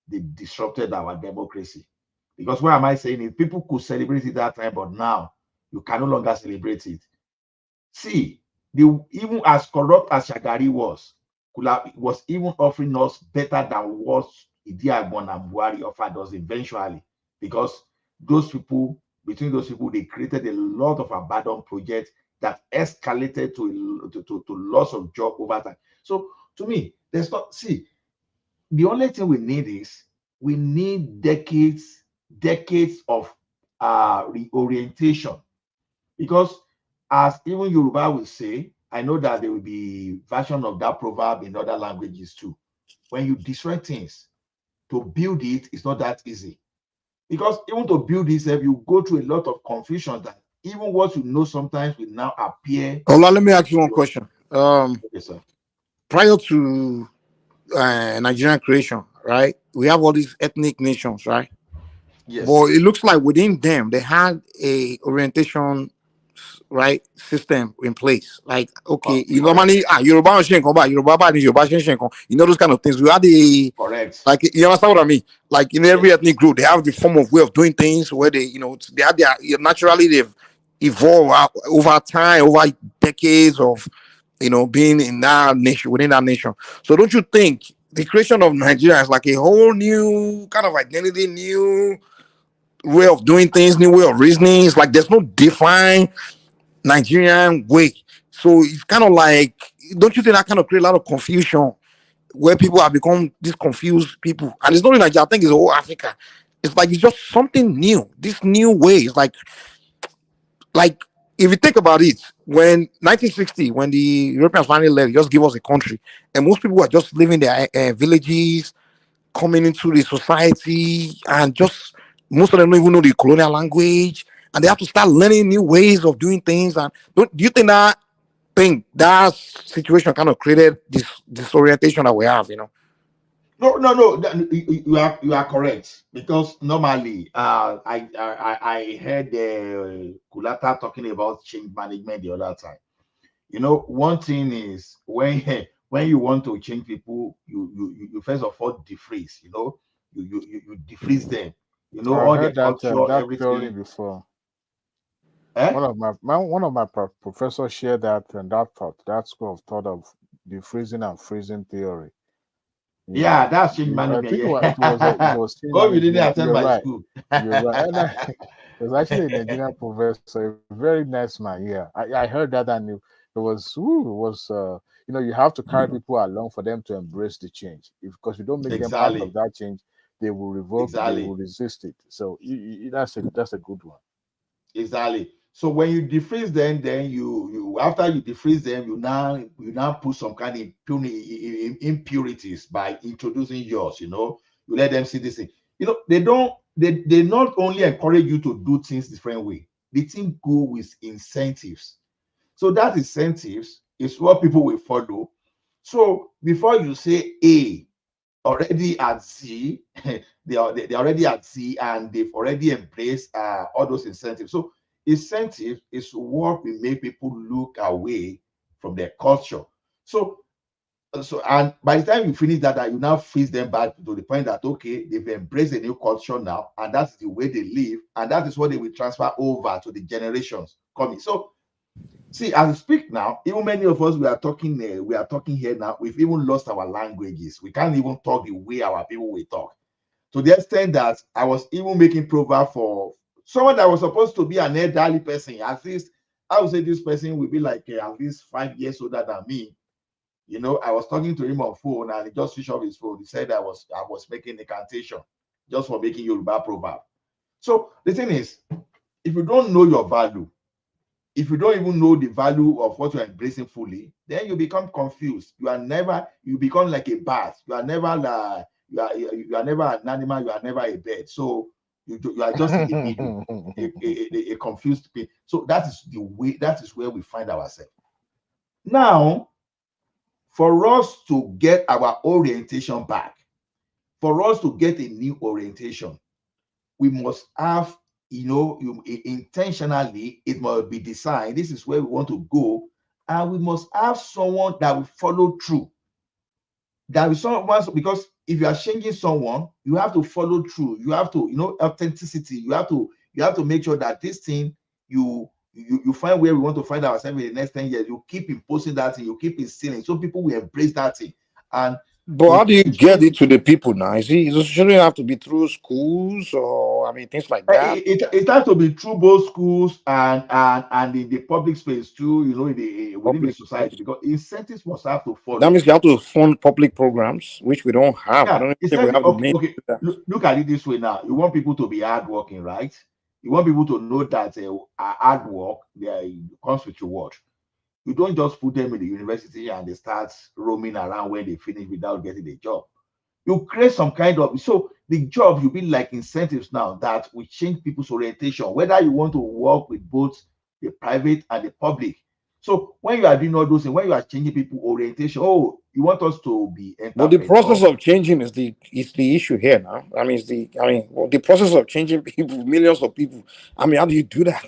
They disrupted our democracy. Because why am I saying it? People could celebrate it that time, but now you can no longer celebrate it. See, even as corrupt as Shagari was, was even offering us better than what Idiagbon and Buhari offered us eventually, because between those people, they created a lot of abandoned projects that escalated to loss of job over time. So to me, there's not, see, the only thing we need is we need decades of reorientation, because as even Yoruba will say, I know that there will be version of that proverb in other languages too. When you destroy things, to build it is not that easy, because even to build this, you go through a lot of confusion that even what you know sometimes will now appear. Ola, let me ask you one question. Yes, sir. Prior to Nigerian creation, right? We have all these ethnic nations, right? Yes. But it looks like within them they had a orientation, right, system in place. Like, okay, you normally Yoruba you know, those kind of things. We had the correct. Like, you understand what I mean? Like in every ethnic group, they have the form of way of doing things where they, you know, they have their naturally they've evolved over time, over decades of, you know, being in that nation, within that nation. So don't you think the creation of Nigeria is like a whole new kind of identity, new way of doing things, new way of reasoning? It's like there's no defined Nigerian way. So it's kind of like, don't you think that kind of create a lot of confusion where people have become these confused people? And it's not in Nigeria, I think it's all Africa. It's like it's just something new, this new way. It's like if you think about it, when 1960, when the Europeans finally left, just give us a country, and most people were just living their villages, coming into the society, and just most of them don't even know the colonial language, and they have to start learning new ways of doing things. And do you think that situation kind of created this disorientation that we have? You know. No. You are correct, because normally, I heard Kulata talking about change management the other time. You know, one thing is when you want to change people, you first of all defreeze. You know, you defreeze them. You know, I all heard their culture, that theory everything. before. Eh? One of my professors shared that that school of thought of the freezing and freezing theory. Yeah, that's change management. I think Yeah. it was change Oh, you didn't management. attend You're my right. school. You're right. And it was actually a Nigerian professor, a very nice man. Yeah, I heard that, and it was you know, you have to carry people along for them to embrace the change. Because you don't make them part of that change, they will revolt, they will resist it. So that's a good one. Exactly. So when you defreeze them, then you after you defreeze them, you now put some kind of impurities by introducing yours. You know, you let them see this thing. You know, they not only encourage you to do things different way. The thing go with incentives. So that incentives is what people will follow. So before you say A, already at Z, they already at Z, and they've already embraced all those incentives. So incentive is what will make people look away from their culture. So and by the time you finish that, you now freeze them back to the point that okay, they've embraced a new culture now, and that's the way they live, and that is what they will transfer over to the generations coming. So see, as we speak now, even many of us we are talking here now, we've even lost our languages. We can't even talk the way our people will talk. To the extent that I was even making proverb for someone that was supposed to be an elderly person. At least I would say this person will be like at least 5 years older than me. You know, I was talking to him on phone, and he just switched off his phone. He said I was making incantation just for making Yoruba proverb. So the thing is, if you don't know your value, if you don't even know the value of what you're embracing fully, then you become confused. You become like a bat. You are never never an animal. You are never a bird. So you are just in the middle, a confused being. So that is where we find ourselves. Now, for us to get our orientation back, for us to get a new orientation, we must have, intentionally, it must be designed. This is where we want to go, and we must have someone that will follow through. That is someone, because if you are changing someone, you have to follow through. You have to, authenticity. You have to make sure that this thing you find where we want to find ourselves in the next 10 years. You keep imposing that thing, you keep instilling, so people will embrace that thing. And But how do you it get it change. to the people now? Is it shouldn't have to be through schools or I mean things like that? It has to be through both schools and in the public space too, you know, within the Public society, because incentives must have to that follow. means you have to fund public programs, which we don't have. I Yeah, don't it's think we not have the okay. means Okay, to do that. look at it this way now. You want people to be hardworking, right? You want people to know that hard work comes with reward. You don't just put them in the university and they start roaming around when they finish without getting a job. You create some kind of, so the job you be like incentives now that will change people's orientation, whether you want to work with both the private and the public. So when you are doing all those things, when you are changing people orientation, oh, you want us to be But the process entrepreneur. of changing is the issue here now. I mean, the process of changing people, millions of people. I mean, how do you do that?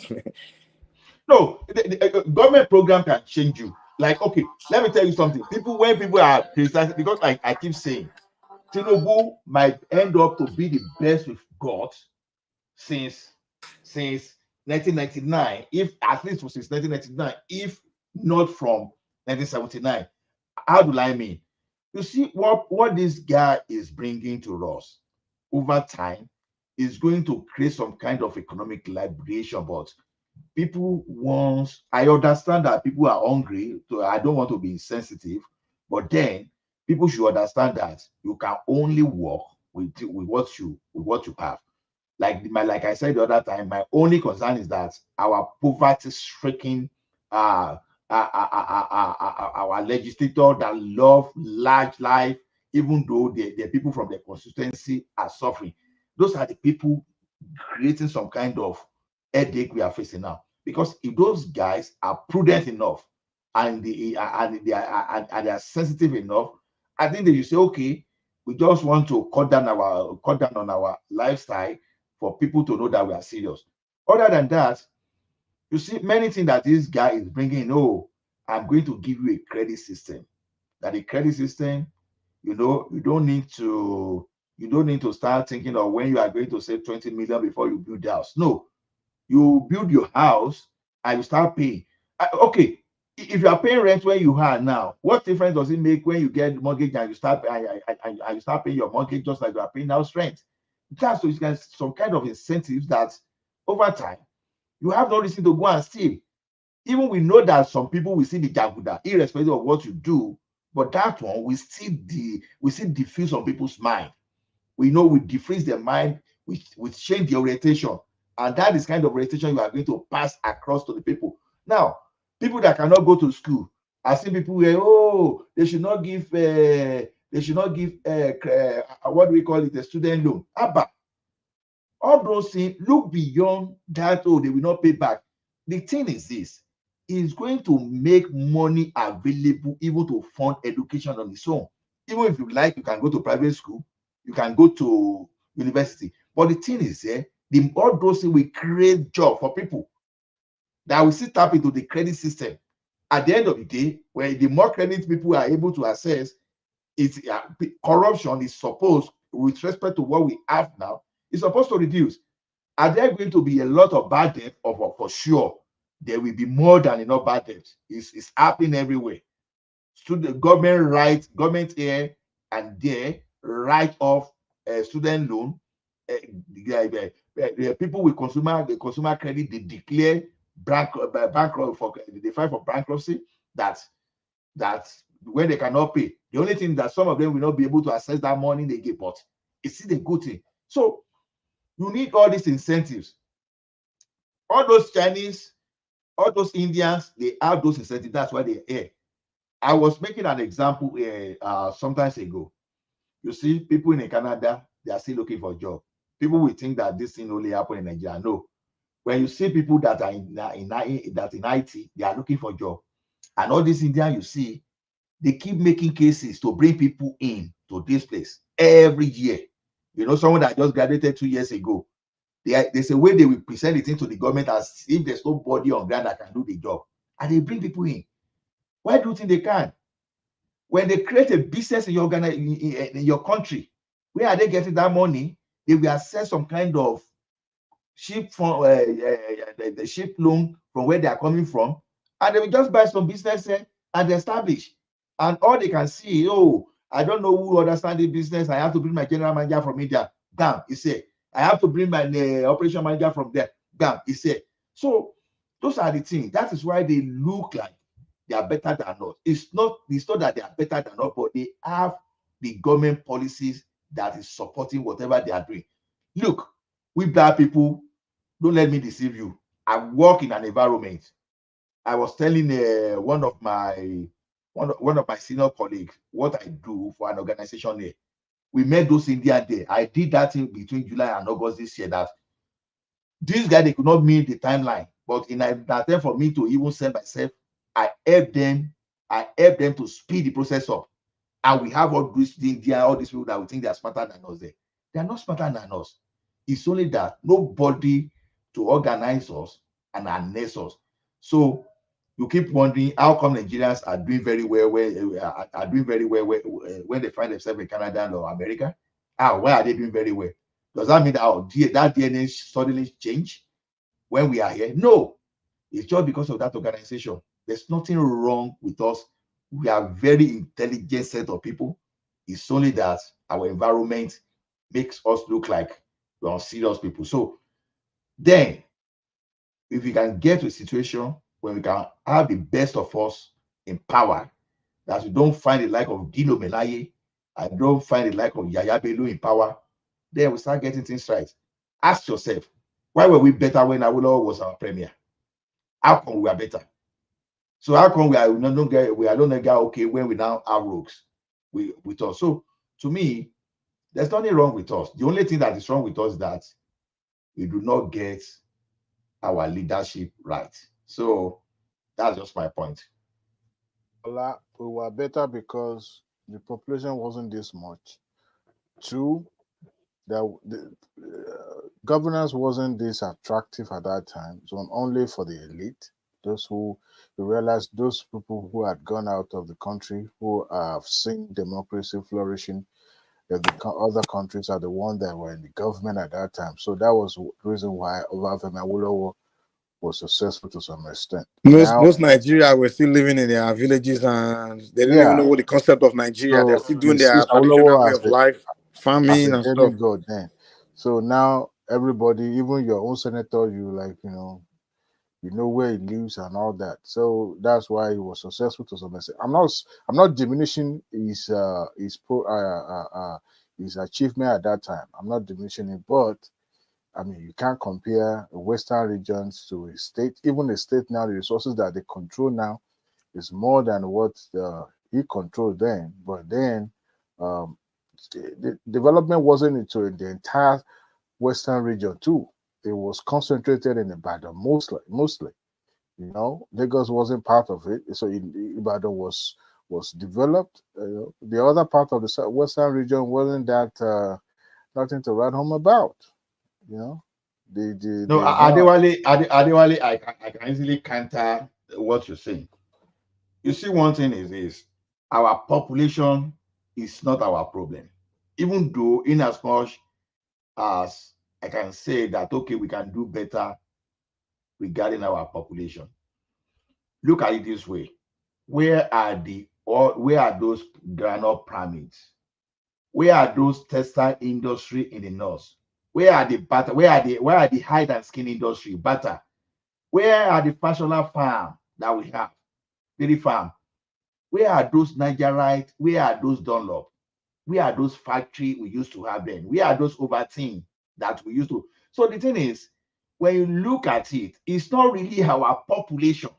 No, the government program can change you. Like, okay, let me tell you something. When people are criticizing, because like I keep saying, Tinubu might end up to be the best with God since 1999, if at least since 1999, if not from 1979. How do I mean? You see what this guy is bringing to us over time is going to create some kind of economic liberation, but people wants, I understand that people are hungry, so I don't want to be insensitive, but then people should understand that you can only work with what you have. Like I said the other time, my only concern is that our poverty-stricken our legislator that love large life, even though the people from the constituency are suffering. Those are the people creating some kind of headache we are facing now. Because if those guys are prudent enough and they are sensitive enough, I think they should say, okay, we just want to cut down on our lifestyle for people to know that we are serious. Other than that, you see many things that this guy is bringing. Oh, I'm going to give you a credit system. That a credit system, you know, you don't need to start thinking of when you are going to save 20 million before you build the house. No, you build your house and you start paying. Okay, if you are paying rent where you are now, what difference does it make when you get mortgage and you start paying your mortgage just like you are paying house rent? That's some kind of incentives that over time you have no reason to go and steal. Even we know that some people will see the jaguda, irrespective of what you do, but that one we still diffuse on people's mind. We know we defreeze their mind, we change the orientation, and that is kind of orientation you are going to pass across to the people. Now, people that cannot go to school, I see people where they should not give what do we call it, a student loan. Abba, all those things look beyond that. Oh, they will not pay back. The thing is this: is going to make money available even to fund education on its own. Even if you like, you can go to private school, you can go to university. But the thing is, all those things will create job for people that will still tap into the credit system. At the end of the day, where the more credit people are able to access, corruption is supposed, with respect to what we have now, is supposed to reduce. Are there going to be a lot of bad debt? For sure, there will be more than enough bad debt. It's happening everywhere. Student government here and there write off student loan. People with consumer credit, they declare bankrupt they file for bankruptcy. That when they cannot pay, the only thing that some of them will not be able to access that money they get, but it's still a good thing. So you need all these incentives. All those Chinese, all those Indians, they have those incentives. That's why they're here. I was making an example sometimes ago. You see, people in Canada, they are still looking for a job. People will think that this thing only happen in Nigeria. No. When you see people that are in IT, they are looking for a job. And all these Indians you see, they keep making cases to bring people in to this place every year. You know, someone that just graduated 2 years ago, there's a way they will present it into the government as if there's nobody on ground that can do the job. And they bring people in. Why do you think they can? When they create a business in your country, where are they getting that money? They will access some kind of cheap loan from where they are coming from, and they will just buy some business and establish. And all they can see, I don't know who understands the business. I have to bring my general manager from India. Bam, it's here. I have to bring my operation manager from there. Bam, it's here. So those are the things. That is why they look like they are better than us. It's not that they are better than us, but they have the government policies that is supporting whatever they are doing. Look, we black people, don't let me deceive you. I work in an environment. I was telling one of my senior colleagues what I do for an organization there. We met those Indians there. I did that in between July and August this year. That these guys, they could not meet the timeline, but in an attempt for me to even send myself, I helped them to speed the process up. And we have all these India, all these people that we think they are smarter than us there. They are not smarter than us. It's only that nobody to organize us and harness us. So you keep wondering how come Nigerians are doing very well when they find themselves in Canada or America. Why are they doing very well? Does that mean that that DNA suddenly change when we are here? No, it's just because of that organization. There's nothing wrong with us. We are very intelligent set of people. It's only that our environment makes us look like we are serious people. So then, if we can get to a situation where we can have the best of us in power, that we don't find the like of Dino Melaye, I don't find the like of Yaya Bello in power, then we start getting things right. Ask yourself, why were we better when Awolowo was our premier? How come we are better? So how come we are no longer okay when we now have rogues with us? So to me, there's nothing wrong with us. The only thing that is wrong with us is that we do not get our leadership right. So that's just my point. We were better because the population wasn't this much. Two, that the governance wasn't this attractive at that time. It was only for the elite, those who realized, those people who had gone out of the country, who have seen democracy flourishing. The other countries are the ones that were in the government at that time. So that was the reason why Obafemi Awolowo was successful to some extent. Most Nigeria were still living in their villages and they didn't even know what the concept of Nigeria. So they're still doing their traditional way of life, farming and stuff. God then. So now everybody, even your own senator, you know where he lives and all that. So that's why he was successful to some extent. I'm not diminishing his achievement at that time. I'm not diminishing it, but I mean, you can't compare Western regions to a state. Even a state now, the resources that they control now is more than what he controlled then. But then, the development wasn't into the entire Western region too. It was concentrated in Ibadan mostly. Lagos wasn't part of it, so Ibadan was developed. The other part of the Western region wasn't that nothing to write home about. Adewale, I can easily counter what you're saying. You see, one thing is this: our population is not our problem. Even though, in as much as I can say that, okay, we can do better regarding our population. Look at it this way: where are those granite pyramids? Where are those textile industry in the north? Where are the butter? Where are the hide and skin industry? Butter. Where are the fashionable farm that we have? Dairy farm. Where are those Nigerite? Where are those Dunlop? Where are those factory we used to have then? Where are those Overton that we used to? So the thing is, when you look at it, it's not really our population.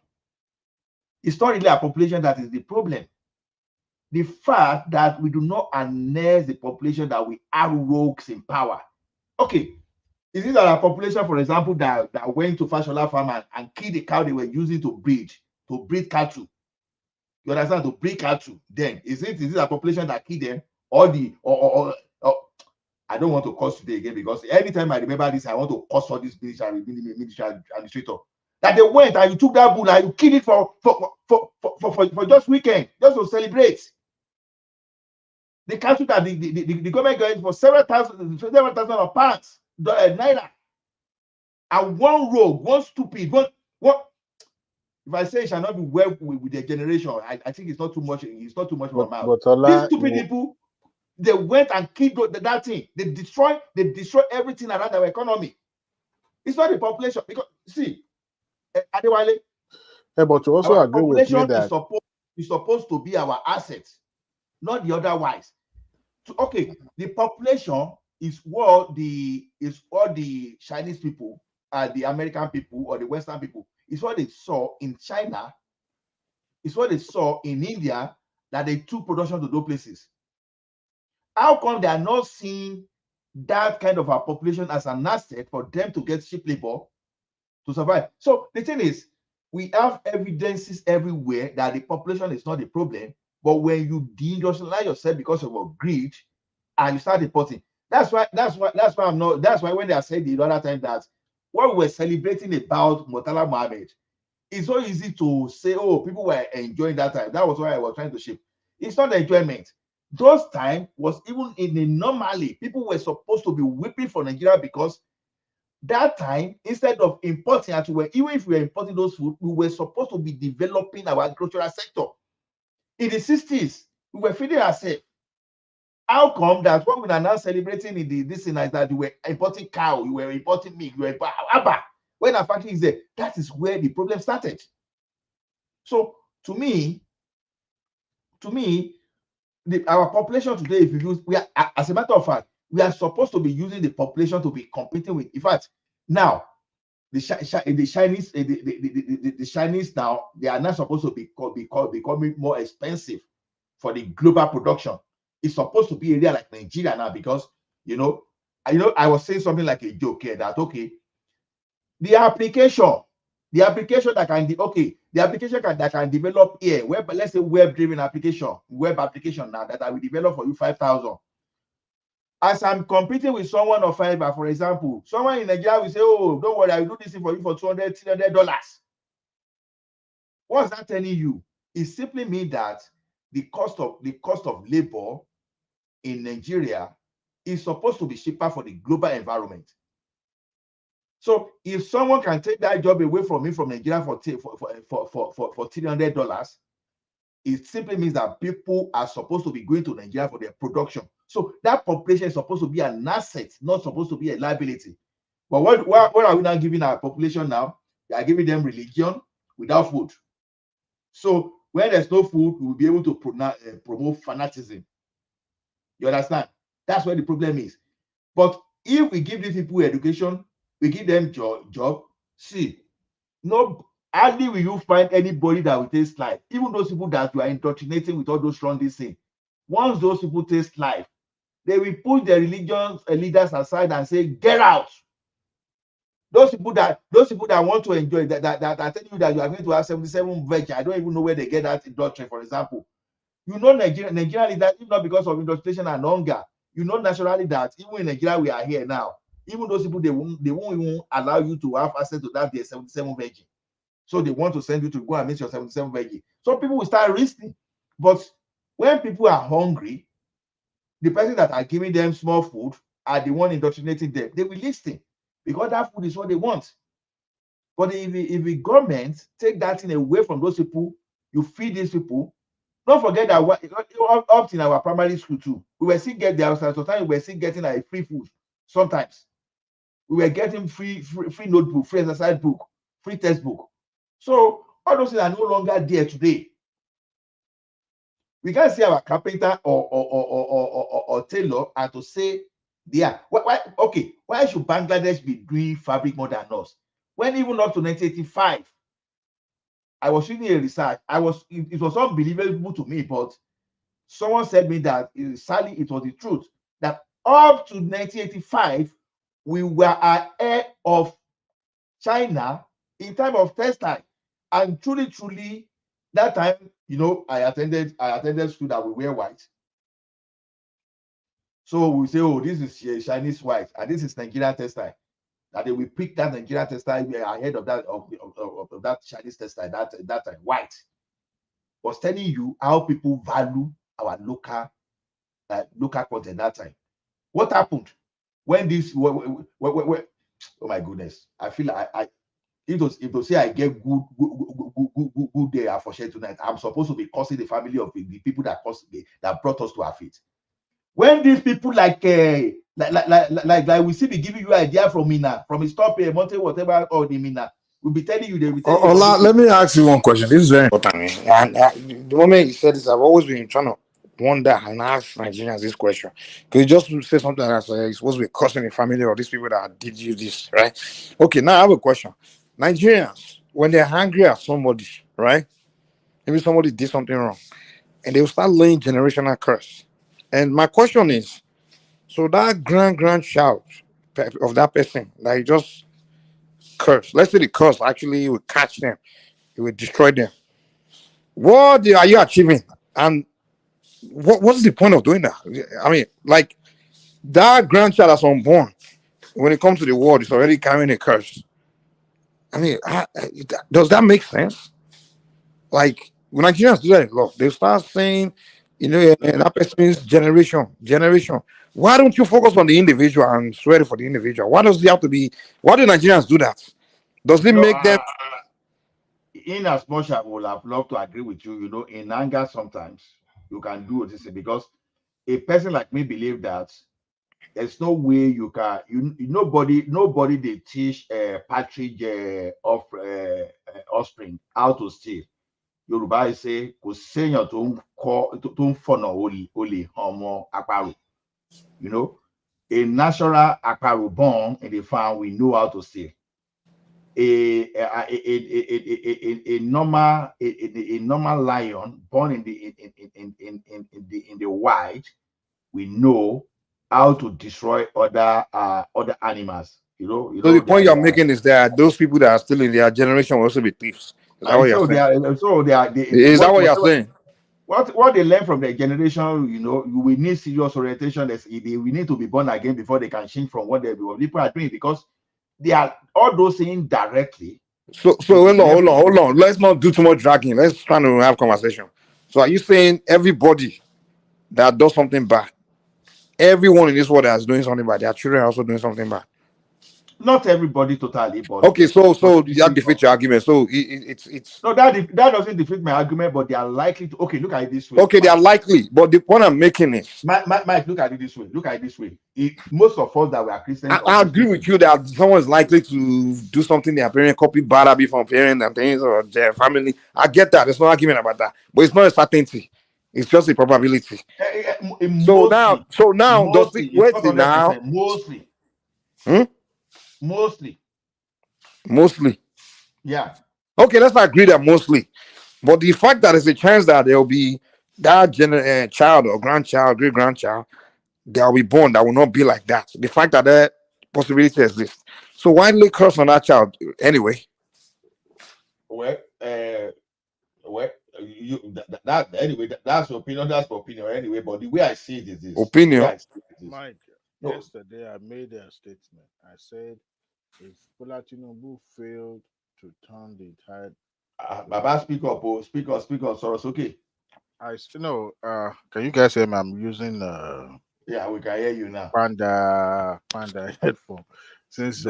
It's not really our population that is the problem. The fact that we do not harness the population, that we have rogues in power. Okay, is it that our population, for example, that went to Fashola farm and killed the cow they were using to breed cattle? You understand? To breed cattle. Then is it a population that killed them, or I don't want to curse today again, because anytime I remember this, I want to curse all this military administrator. That they went and you took that bull and you killed it for just weekend, just to celebrate. The cattle that the government got for several thousand of pounds, naira. And one rogue, one stupid, one If I say it shall not be well with the generation, I think it's not too much. It's not too much of a mouth. But Ola, These stupid people, they went and killed that thing. They destroy everything around our economy. It's not the population, because see, Adewale, but you also our agree with me population that is supposed to be our asset, not the otherwise. So, okay, the population is what the Chinese people, the American people, or the Western people, is what they saw in China, is what they saw in India, that they took production to those places. How come they are not seeing that kind of a population as an asset for them to get cheap labor to survive? So the thing is, we have evidences everywhere that the population is not the problem, but when you deindustrialize yourself because of your greed and you start importing, that's why when they are saying the other time that what we were celebrating about Murtala Mohammed, it's so easy to say, oh, people were enjoying that time. That was why I was trying to shift. It's not enjoyment. Those time was even in the normally, people were supposed to be weeping for Nigeria, because that time, instead of importing, even if we were importing those food, we were supposed to be developing our agricultural sector. In the 60s, we were feeding ourselves. How come that when we are now celebrating in this thing, that we were importing cow, we were importing meat, we were when our factory is there, that is where the problem started. So to me, our population today, if you use, we are, as a matter of fact, we are supposed to be using the population to be competing with. In fact, now the Chinese now, they are not supposed to be becoming more expensive for the global production. It's supposed to be a area like Nigeria now, because I was saying something like a joke here that the application that can that can develop here, let's say web-driven application, web application now that I will develop for you 5,000. As I'm competing with someone of Fiverr, for example, someone in Nigeria will say, oh, don't worry, I will do this thing for you for $200, $300. What's that telling you? It simply means that the cost of labor in Nigeria is supposed to be cheaper for the global environment. So if someone can take that job away from me from Nigeria for $300, it simply means that people are supposed to be going to Nigeria for their production. So that population is supposed to be an asset, not supposed to be a liability. But what are we now giving our population now? We are giving them religion without food. So when there's no food, we will be able to promote fanaticism. You understand? That's where the problem is. But if we give these people education, we give them job, see, hardly will you find anybody that will taste life. Even those people that you are indoctrinating with all those strong things. Once those people taste life, they will push their religious leaders aside and say, get out. Those people that want to enjoy that tell you that you are going to have 77 veg. I don't even know where they get that doctrine, for example. Nigeria leaders, if not because of indoctrination and hunger, naturally that even in Nigeria we are here now. Even those people, they won't even allow you to have access to that their 77 veg. So they want to send you to go and meet your 77 veg. So people will start risking. But when people are hungry, the person that are giving them small food are the one indoctrinating them. They will listen because that food is what they want. But if the government take that thing away from those people, you feed these people. Don't forget that up in our primary school too, we were still getting sometimes we were still getting like free food. Sometimes we were getting free notebook, free exercise book, free textbook. So all those things are no longer there today. We can't see our carpenter or tailor and to say, yeah, why should Bangladesh be doing fabric more than us? When even up to 1985, I was reading a research. It was unbelievable to me, but someone said me that sadly it was the truth that up to 1985 we were ahead of China in time of textile, and truly that time, I attended school that we wear white. So we say, oh, this is Chinese white and this is Nigerian textile. That they will pick that Nigerian textile ahead of that of that Chinese textile that time white. Was telling you how people value our local content that time. What happened when this? Oh my goodness! I feel if to say I get good day for share tonight, I'm supposed to be cursing the family of the people that brought us to our feet. When these people like we see be giving you idea from Mina, from his top mountain, whatever, or the Mina, we'll be telling you, they will tell you. Ola, let me ask you one question. This is very important. And the moment you said this, I've always been trying to wonder and ask Nigerians this question. Because you just say something that's it's supposed to be cursing the family or these people that did you this, right? Okay, now I have a question. Nigerians, when they're angry at somebody, right? Maybe somebody did something wrong, and they will start laying generational curse. And my question is, so that grandchild of that person that you just cursed, let's say the curse actually will catch them, it will destroy them. What are you achieving? And what's the point of doing that? I mean, like that grandchild that's unborn, when it comes to the world, it's already carrying a curse. I mean, does that make sense? Like when Nigerians do that a lot, they start saying, that person's generation. Why don't you focus on the individual and swear for the individual? Why does it have to be? Why do Nigerians do that? Does it make them? In as much as I would have loved to agree with you, in anger sometimes you can do this because a person like me believe that there's no way you can nobody they teach partridge of offspring how to steal. Yoruba say kò séèyàn tó ń fọ̀nà olè ọmọ àparò. A natural àparò born in the farm, we know how to steal. A normal lion born in the wild, we know how to destroy other animals. So the point you're making is that those people that are still in their generation will also be thieves. Is that what you're saying? Is that what you're saying? What they learn from their generation, we need serious orientation. We need to be born again before they can change from what people are doing, because they are all those things directly. So hold on. Let's not do too much dragging. Let's try to have conversation. So are you saying everybody that does something bad, everyone in this world that's doing something bad, their children are also doing something bad? Not everybody totally, but okay. So that defeats your argument. So it's no, that doesn't defeat my argument, but they are likely to. Okay, look at it this way. Okay, they are likely, but the point I'm making is, Mike, look at it this way. Most of us that were Christians, I agree with you that someone is likely to do something their parent copy bad habit from parents and things or their family. I get that. There's no argument about that, but it's not a certainty. It's just a probability. So now, does it wait now? Mostly. Yeah. Okay, let's agree that mostly. But the fact that there's a chance that there will be that child or grandchild, great grandchild, they will be born that will not be like that. The fact that that possibility exists. So why lay curse on that child anyway? Well, that's opinion. That's opinion anyway. But the way I see it is this. Opinion. Mike, yesterday I made a statement. I said if Bola Tinubu failed to turn the tide. Baba, speak up, Soros. Okay. Can you guys hear me? I'm using yeah, we can hear you now. Panda headphone. Since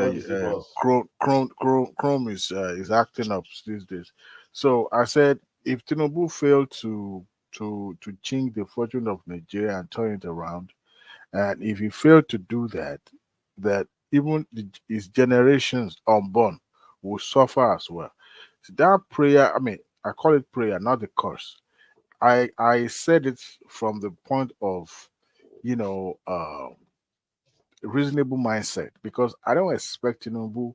Chrome is acting up these days. So I said if Tinubu failed to change the fortune of Nigeria and turn it around, and if he failed to do that, that even his generations unborn will suffer as well. So that prayer, I call it prayer, not the curse. I said it from the point of, reasonable mindset, because I don't expect Tinubu,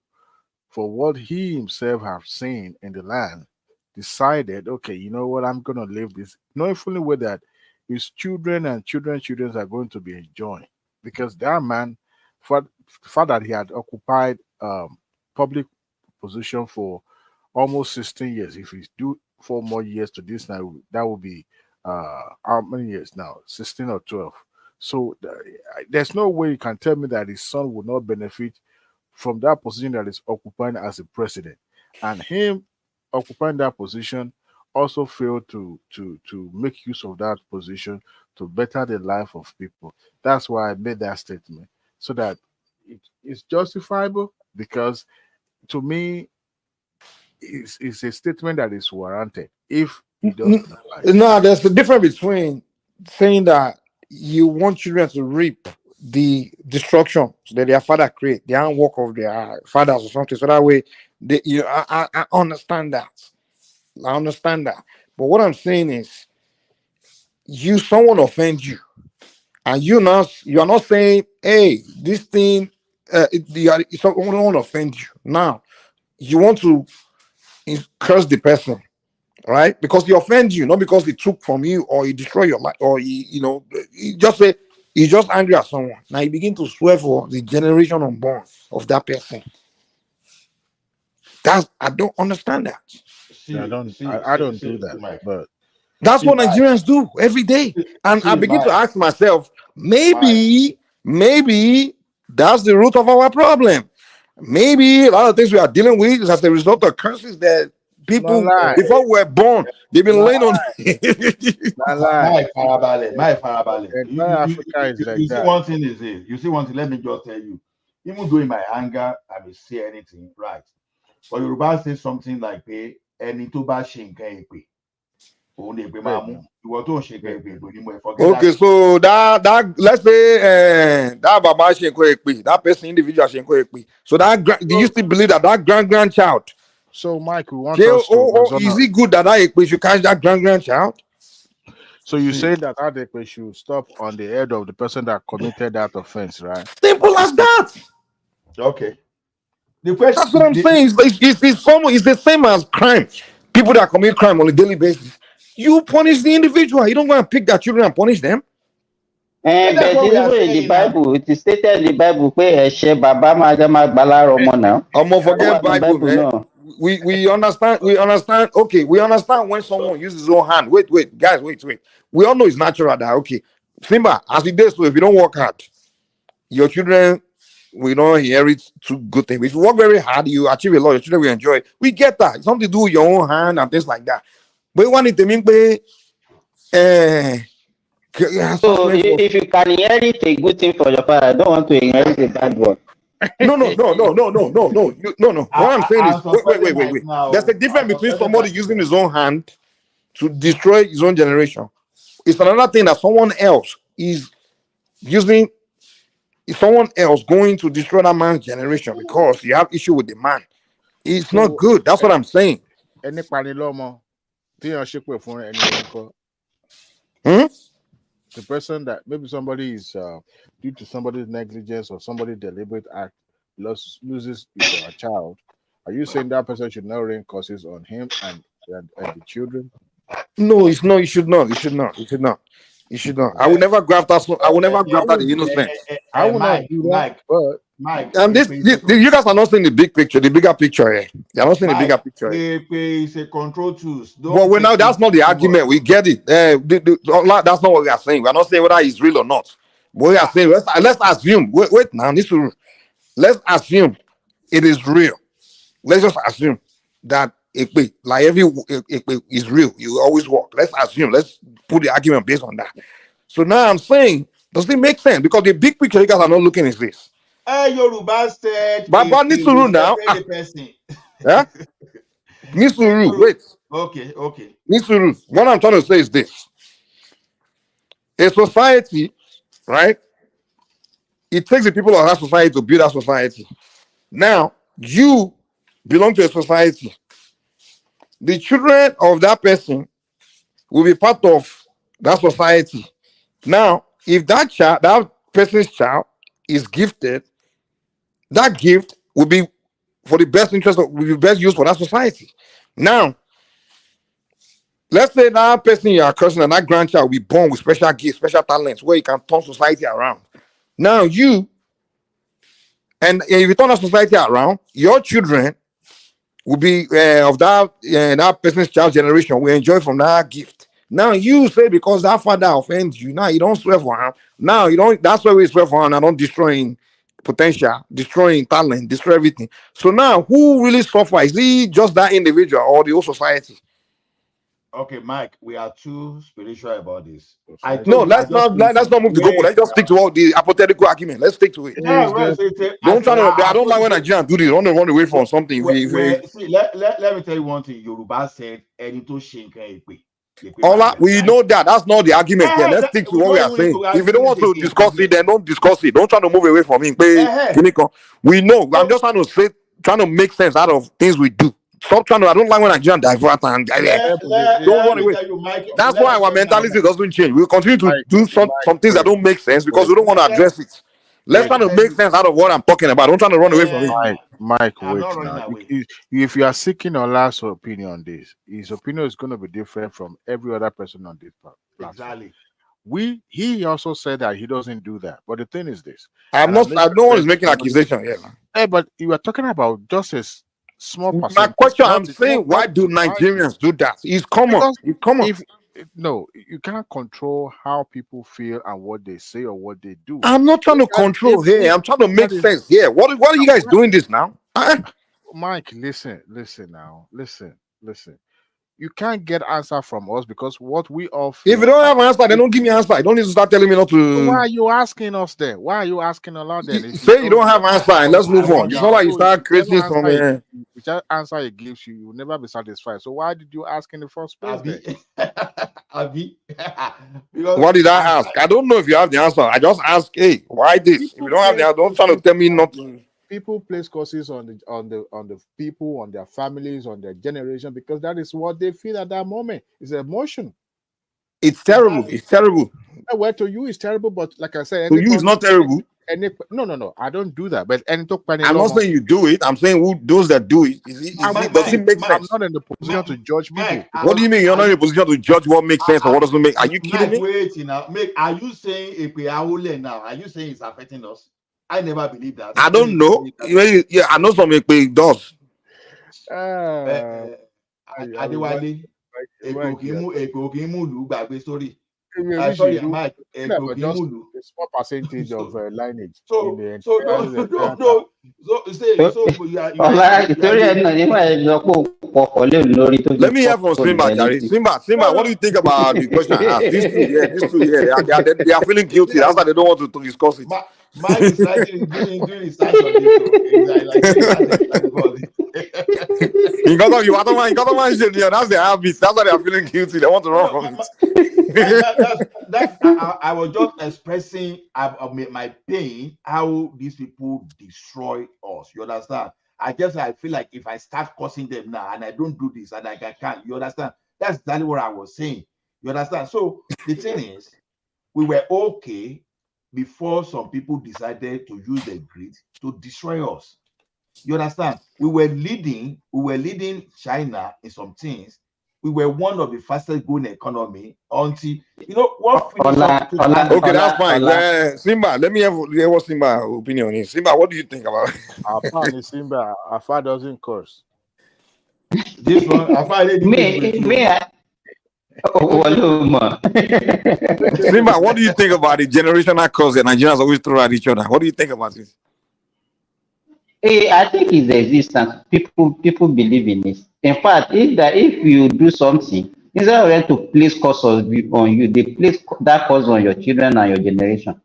for what he himself have seen in the land, decided, okay, you know what, I'm gonna live this, knowing fully well that his children and children's children are going to be enjoying, because that man, for the fact that he had occupied public position for almost 16 years, if he do 4 more years to this now, that will be how many years now? 16 or 12. So there's no way you can tell me that his son will not benefit from that position that is occupying as a president, and him occupying that position also failed to make use of that position to better the life of people. That's why I made that statement, so that it's justifiable, because to me, it's a statement that is warranted if he doesn't apply. No, there's a difference between saying that you want children to reap the destruction that their father create, the handwork of their fathers or something. So that way, I understand that. I understand that. But what I'm saying is, someone offends you, and you are not saying, hey, this thing, someone offends you. Now you want to curse the person, right? Because he offends you, not because he took from you or he destroyed your life, or he just say he's just angry at someone. Now you begin to swear for the generation unborn of that person. I don't understand that. I don't do that, Mike. but That's what Nigerians do every day. And I begin to ask myself, maybe that's the root of our problem. Maybe a lot of things we are dealing with is as a result of curses that people before we were born, they've been laying on. My Farabale. Africa is like you see that. one thing is this. You see one thing, let me just tell you. Even though in my anger, I may say anything, right? But Yoruba says something like, ẹni tó bá ṣe nǹkan èpè, òun lè pè máa mú. Ìwọ tó ń ṣe nǹkan èpè, kò ní mú ẹ. Okay, so that let's say that Baba Shenko Ekpe, that person individual Shenko Ekpe. So do you still believe that grandchild? So Mike, we want us to is it good that Ekpe should catch that grandchild? So you say that Ekpe should stop on the head of the person that committed that offense, right? Simple as that. Okay. The question, that's what I'm saying. It's the same as crime. People that commit crime on a daily basis. You punish the individual. You don't go and pick their children and punish them. But even in the Bible, it is stated in the Bible, now. Forget Bible. We understand. Okay, we understand when someone uses his own hand. Wait, guys, wait. We all know it's natural that Simba, as it is, so if you don't work hard, your children will not inherit two good things. If you work very hard, you achieve a lot. Your children will enjoy it. We get that. It's something to do with your own hand and things like that. But you want it to mean, so if you can inherit a good thing for your father, I don't want to inherit a bad one. No. What I'm saying is, wait. There's a difference between somebody using his own hand to destroy his own generation. It's another thing that someone else is using. Is someone else going to destroy that man's generation because you have issue with the man? It's not good. That's what I'm saying. The person that maybe somebody is due to somebody's negligence or somebody's deliberate act loses a child. Are you saying that person should not rain curses on him and the children? No, it's not. You should not. I will never grab that. I will never grab that the innocent. I will not do that. Mike, and you guys are not seeing the big picture, the bigger picture here. You're not seeing the bigger picture. It's a control tools. But now that's not the argument. We get it. That's not what we are saying. We're not saying whether it's real or not. But we are saying let's assume. Wait now. Let's assume it is real. Let's just assume that like every is real. You always work. Let's assume. Let's put the argument based on that. So now I'm saying, does it make sense? Because the big picture you guys are not looking at this. Yoruba said, Baba Nisuru now. Yeah? Nisuru, wait. Okay. Nisuru, what I'm trying to say is this. A society, right? It takes the people of that society to build that society. Now, you belong to a society. The children of that person will be part of that society. Now, if that person's child is gifted, that gift will be for the best interest will be best used for that society. Now, let's say that person you are cursing and that grandchild will be born with special gifts, special talents, where you can turn society around. Now if you turn that society around, your children will be of that person's child generation will enjoy from that gift. Now you say because that father offends you, now you don't swear for him. Now you don't. That's why we swear for him. I don't destroying potential, destroying talent, destroy everything. So now who really suffers? Is it just that individual or the whole society? Okay, Mike, we are too spiritual about this. I Society. told No, you, I just finished let's not move the goalpost. wait Let's just stick to all the hypothetical argument. Let's stick to it. no, Is well, the so I Don't said, try to. I I don't told like you, when say, Nigerians do this. Want to run away from something. see, let me tell you one thing. Yoruba said, "Ẹni tó ṣe nǹkan èpè, èpè All máa that, jẹ." we know that. That's not the argument here. Let's stick to We what we don't are even need saying. to If you argue don't it want to again. discuss it, then don't discuss it. Don't try to move away from it. We know. I'm just trying to make sense out of things we do. Stop trying to. I don't like when Nigerian divert and don't Let run me away. tell you, Mike. That's Let why me our tell you now. mentality doesn't change. We'll continue to do some things that wait, don't make sense because wait. we don't want to address it. Let's try Let me to tell make you. sense out of what I'm talking about. Don't try to run away from it. Mike, I'm wait not running now. away. If you are seeking Ola's opinion on this, his opinion is going to be different from every other person on this platform. Exactly. He also said that he doesn't do that. But the thing is this: No one is making accusation here. Hey, but you are talking about just a small My percentage. question, I'm saying, why do Nigerians do that? It's common. Because It's common. No, you can't control how people feel and what they say or what they do. I'm not trying to control here. I'm trying to make sense here. What are you guys doing this now? Mike, listen now. Listen. You can't get answer from us because what we all feel. If you don't have an answer, then don't give me an answer. You don't need to start telling me not to. So why are you asking us then? Why are you asking a lot then? Say you don't have an answer and let's move on. It's not like you start creating some. Whichever answer it gives you, you will never be satisfied. So why did you ask in the first place then? What did I ask? I don't know if you have the answer. I just ask, hey, why this? If you don't have the answer, don't try to tell me nothing. People place curses on the people, on their families, on their generation because that is what they feel at that moment. It's emotion. It's terrible. It's terrible. Well, to you it's terrible, but like I said, to you it's not terrible. No, I don't do that. But I'm not saying you do it. I'm saying those that do it. Does it make sense? I'm not in the position to judge people. What do you mean you're not in a position to judge what makes sense or what doesn't make? Are you kidding me? Wait, are you saying Epe now? Are you saying it's affecting us? I never believe that. I don't know. Yeah, I know some Epe does. Adewale, Ekokimulu gbagbe story. Sorry, Mike. Just a small percentage of lineage. So let me hear from Simba, Jerry. Simba, what do you think about the question I asked? These two here, they are feeling guilty. That's why they don't want to discuss it. Mike is doing research on this. That's their habit. That's why they are feeling guilty. They want to run from it. I was just expressing my pain, how these people destroy us. You understand? I feel like if I start cursing them now and I don't do this and I can't, you understand? That's exactly what I was saying. You understand? So the thing is, we were okay before some people decided to use the grid to destroy us. You understand? We were leading China in some things. We were one of the fastest growing economy until what. Okay, that's fine. Well, Simba, let me hear what Simba's opinion is. Simba, what do you think about it? Our fan is Simba. Afa doesn't curse. This one, Afa Simba, what do you think about the generational curse that Nigerians always throw at each other? What do you think about this? I think it's existence. People believe in it. In fact, if you do something, instead of them to place curse on you, they place that curse on your children and your generation.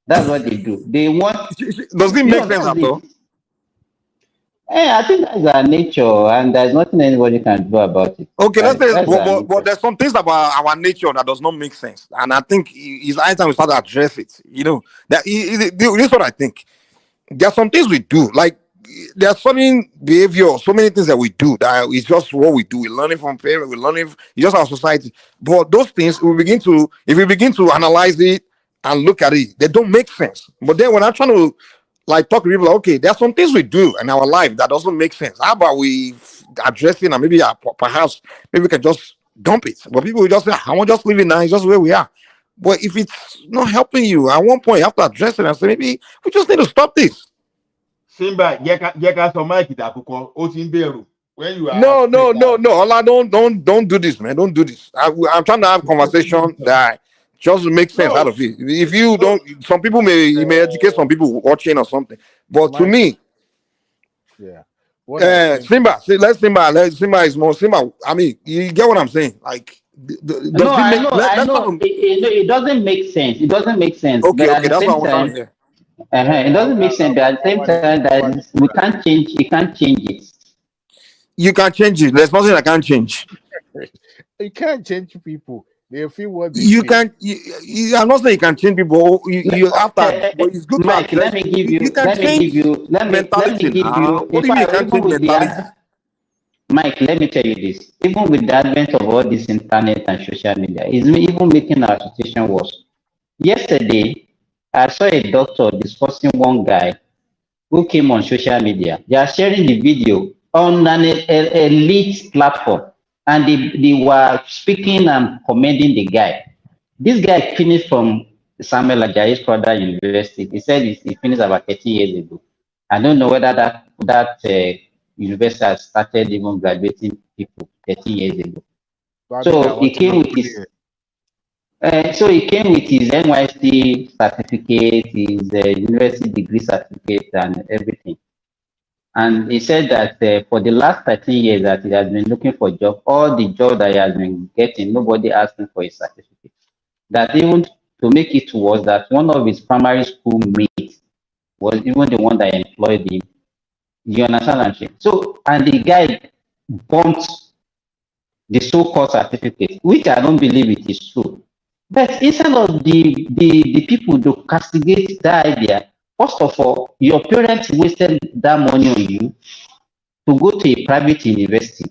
That's what they do. They want. Does it make sense at all? I think that's our nature, and there's nothing anybody can do about it. Okay, let's say, but there's some things about our nature that does not make sense, and I think it's high time we start to address it. This is what I think. There are some things we do, like there's certain behavior, so many things that we do that is just what we do. We're learning from parents, we're learning it's just our society. But those things, if we begin to analyze it and look at it, they don't make sense. But then when I'm trying to talk to people, okay, there are some things we do in our life that doesn't make sense. How about we address it and maybe perhaps we can just dump it? But people will just say, I want just leave it now, it's just where we are. But if it's not helping you, at one point you have to address it and say, maybe we just need to stop this. Simba, when you are no. Allah, don't do this, man. Don't do this. I'm trying to have conversation that just make sense out of it. If you don't, some people may educate some people watching or something. But to me, What I think. Simba, Simba is more Simba. I mean, you get what I'm saying? Like, No, does it I make? know, I Let's know. not. It doesn't make sense. It doesn't make sense. Okay, But at okay, the that's what same I want to time, hear. it doesn't make sense. But at the same time, I that we can't change. You can't change it. You can change it. There's nothing I can't change. You can't change people. They feel what they You feel. can. I'm not saying you can change people. You have to, but it's good to Mike, address. let me give You you. can Let me give change you. Let me mentality give now. you. What In do you mean you fact, can't even change with the mentality? Mike, let me tell you this. Even with the advent of all this internet and social media, it's even making our situation worse. Yesterday, I saw a doctor discussing one guy who came on social media. They are sharing the video on an elite platform, and they were speaking and commending the guy. This guy finished from Samuel Ajayi's Crowther University. He said he finished about 30 years ago. I don't know whether that university has started even graduating people 30 years ago. Probably So that he want to came know with his NYC certificate, his university degree certificate, and everything. And he said that for the last 13 years that he has been looking for a job, all the job that he has been getting, nobody asked him for his certificate. That even to make it worse, that one of his primary school mates was even the one that employed him. You understand what I'm saying? So, and the guy bumped the so-called certificate, which I don't believe it is true. But instead of the people to castigate that idea, first of all, your parents wasted that money on you to go to a private university.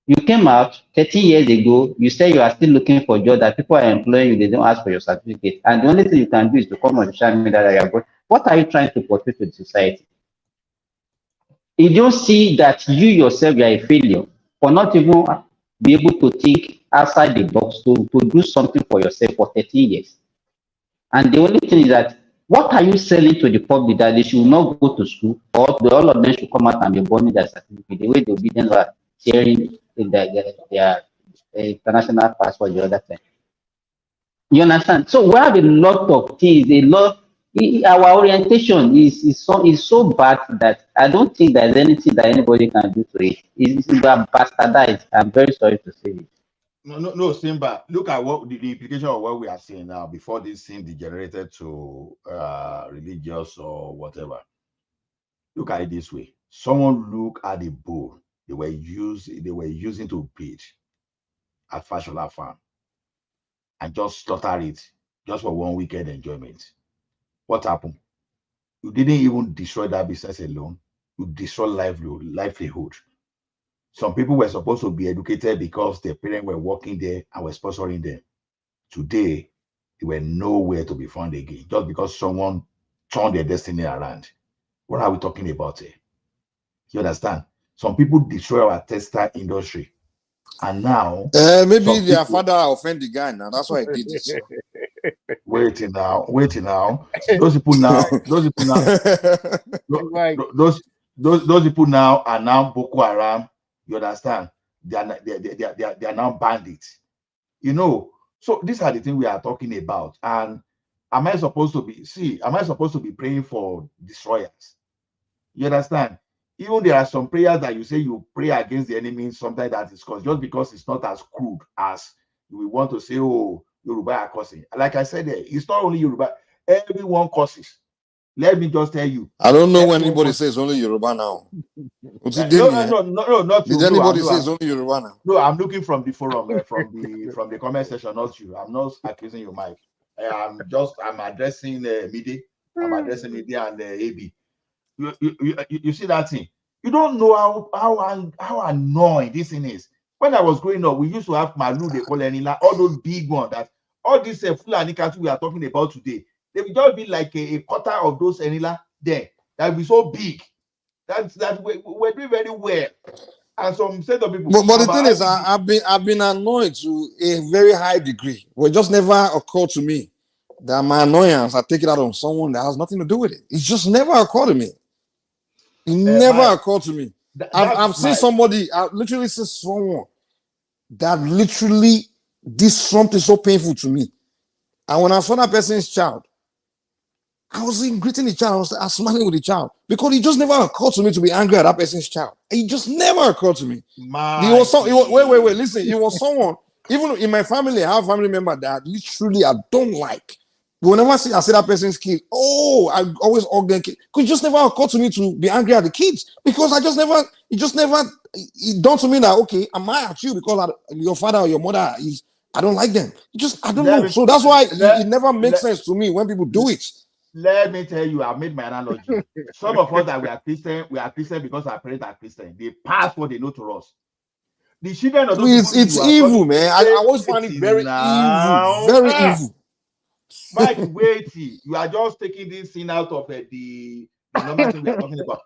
You came out 13 years ago, you say you are still looking for a job, that people are employing you, they don't ask for your certificate. And the only thing you can do is to come on social media that you are good. What are you trying to portray to the society? You don't see that you yourself you are a failure for not even be able to think outside the box to do something for yourself for 13 years. And the only thing is that what are you selling to the public that they should not go to school, or all of them should come out and be burning their certificate the way the obedience are sharing their international passport the other time. You understand? So we have a lot of things, our orientation is so bad that I don't think there's anything that anybody can do to it. It's bastardized. I'm very sorry to say it. No, Simba. Look at what the implication of what we are seeing now before this thing degenerated to religious or whatever. Look at it this way. Someone look at the bull they were using to breed at Fashola Farm and just slaughter it just for one weekend enjoyment. What happened? You didn't even destroy that business alone. You destroyed livelihood. Some people were supposed to be educated because their parents were working there and were sponsoring them. Today, they were nowhere to be found again just because someone turned their destiny around. What are we talking about here? You understand? Some people destroy our textile industry. And now, Maybe their father offend the guy now. That's why he did this. waiting now. Those people now, those people now are now Boko Haram. You understand? They are now bandits. You know, so these are the things we are talking about. And am I supposed to be praying for destroyers? You understand? Even there are some prayers that you say you pray against the enemy, sometimes that is caused just because it's not as crude as we want to say, oh, Yoruba are cursing. Like I said, it's not only Yoruba, everyone curses. Let me just tell you. I don't know when anybody says only Yoruba now. No, not you. Did anybody say it's only Yoruba now? No, I'm looking from the forum, from the comment section, not you. I'm not accusing you, Mike. I'm addressing media. I'm addressing media and AB. You see that thing? You don't know how annoying this thing is. When I was growing up, we used to have Malu, they call Enila, all those big ones. That all these Fulani cattle we are talking about today, they will just be like a quarter of those Enila there. That will be so big. That we're doing very well. And some set of people. But the thing is, I've been annoyed to a very high degree. It just never occurred to me that my annoyance I take it out on someone that has nothing to do with it. It just never occurred to me. It never occurred to me. I've seen somebody, I literally seen someone that literally did something so painful to me. And when I saw that person's child, I was greeting the child. I was smiling with the child because it just never occurred to me to be angry at that person's child. It just never occurred to me. Wait. Listen, it was someone. Even in my family, I have a family member that literally I don't like. Whenever I see that person's kid, I always hug them. Because it just never occurred to me to be angry at the kids because it dawned to me that okay, am I at you because your father or your mother is? I don't like them. I don't know. So that's why it never makes sense to me when people do it. Let me tell you, I made my analogy. Some of us that we are Christian because our parents are Christian. They pass what they know to us. The children of those it's evil, man. I always find it very evil. Very evil. Mike, wait. You are just taking this thing out of the normal thing we are talking about.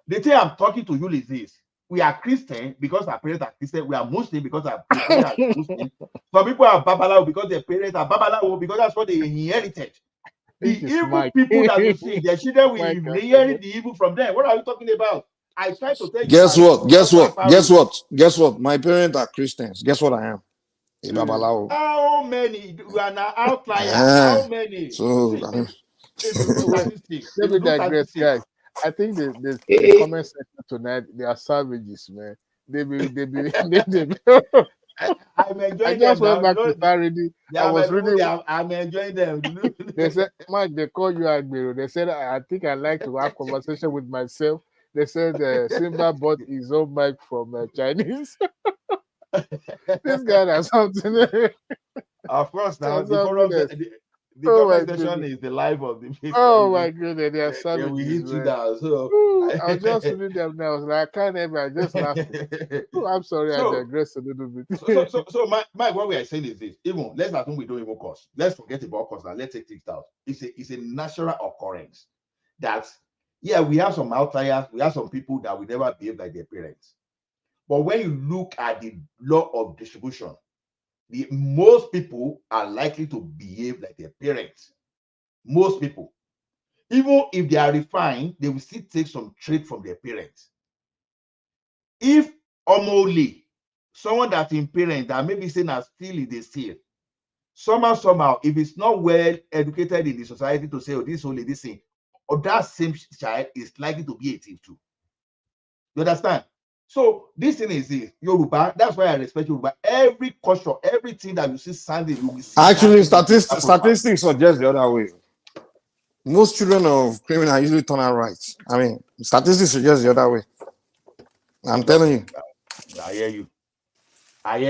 The thing I'm talking to you is this. We are Christian because our parents are Christian. We are Muslim because our parents are Muslim. Some people are Babalawo because their parents are Babalawo because that's what they inherited. The evil people that you see, their children will inherit the evil from them. What are you talking about? I try to tell you. Guess what? My parents are Christians. Guess what I am? A Babalawo. How many? You are an outlier. How many? So let me digress, guys. I think the comment section tonight, they are savages, man. I'm enjoying them. I just went back to start reading. I was reading. I'm enjoying them. They said, Mike, they call you Agbero. They said, I think I like to have conversation with myself. They said Simba bought his own mic from Chinese. This guy has something. Of course, now the comment section is the life of the people. Oh my goodness, they are savages. We hit you down. So I was just reading them now. I was like, I can't ever. I just laughing. I'm sorry, I digress a little bit. so Mike, what we are saying is this: even let's assume we don't even cause. Let's forget about cause now. Let's take things out. It's a natural occurrence that we have some outliers. We have some people that will never behave like their parents. But when you look at the law of distribution, most people are likely to behave like their parents. Most people. Even if they are refined, they will still take some trait from their parents. If only someone that's in parents that maybe saying as still they steal, somehow, if it's not well educated in the society to say, this only this thing, or that same child is likely to be a thief too. You understand? So this thing is this Yoruba. That's why I respect Yoruba. Every culture, everything that you see Sunday, you will see. Actually, statistics suggest the other way. Most children of criminals usually turn out right. I mean, statistics suggest the other way. I'm telling you. I hear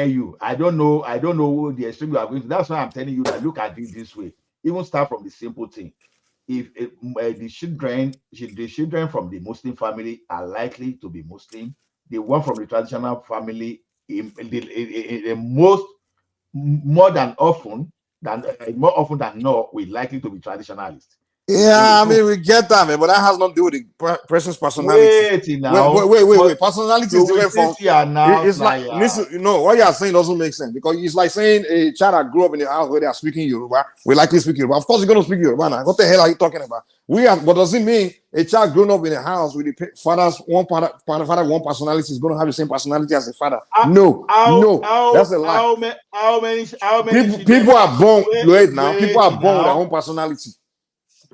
you. I don't know the extreme you are going to. That's why I'm telling you that look at it this way. Even start from the simple thing. If the children from the Muslim family are likely to be Muslim, the one from the traditional family, more often than not, we're likely to be traditionalist. Yeah, I mean, we get that, man, but that has nothing to do with the person's personality. Wait, now. Wait. Personality is different from. It's like, listen, what you are saying doesn't make sense because it's like saying a child that grew up in a house where they are speaking Yoruba, we likely speak Yoruba. Of course, you're going to speak Yoruba now. What the hell are you talking about? What does it mean? A child grown up in a house with the father's one personality is going to have the same personality as the father? No, that's a lie. How many people are born with their own personality.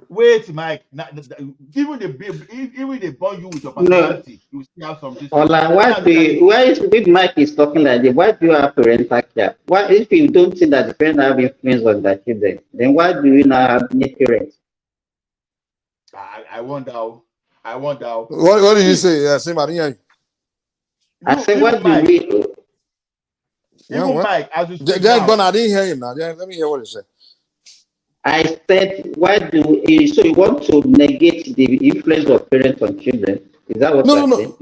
Wait, Mike. Even they born you with your personality, you still have something. Why if Mike is talking like that? Why do you have parental care? Why, if you don't see that the parents have influence on their children, then why do you not have any parents? I wonder. What did you say? Yeah, same. I said, what do we? Even Mike, as you speak now. I didn't hear him now. Let me hear what he said. I said, so you want to negate the influence of parents on children? Is that what you're saying?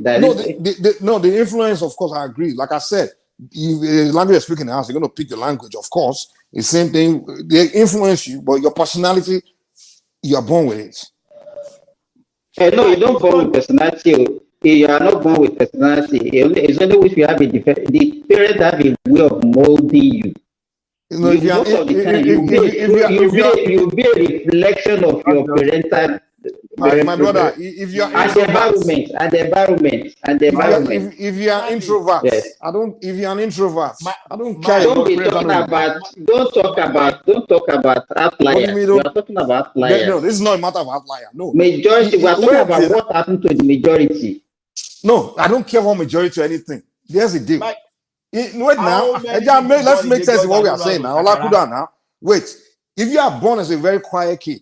The influence, of course, I agree. Like I said, if language is speaking in the house, you're going to pick the language, of course. The same thing, they influence you, but your personality, you are born with it. No, you don't born with personality. You are not born with personality. It's only if you have the parents have a way of molding you. You'll be a reflection of your parental My brother, if you are and the environment, if you are introvert, yes. if you are an introvert, I don't care Don't about be parents. don't talk about outliers. What do you mean? We are talking about outliers. No, this is not a matter of outlier. No, Majority. We are talking about what happened to the majority. No, I don't care about majority or anything. There's a deal. Wait now, let's make sense of what we are saying now. Now, wait. If you are born as a very quiet kid,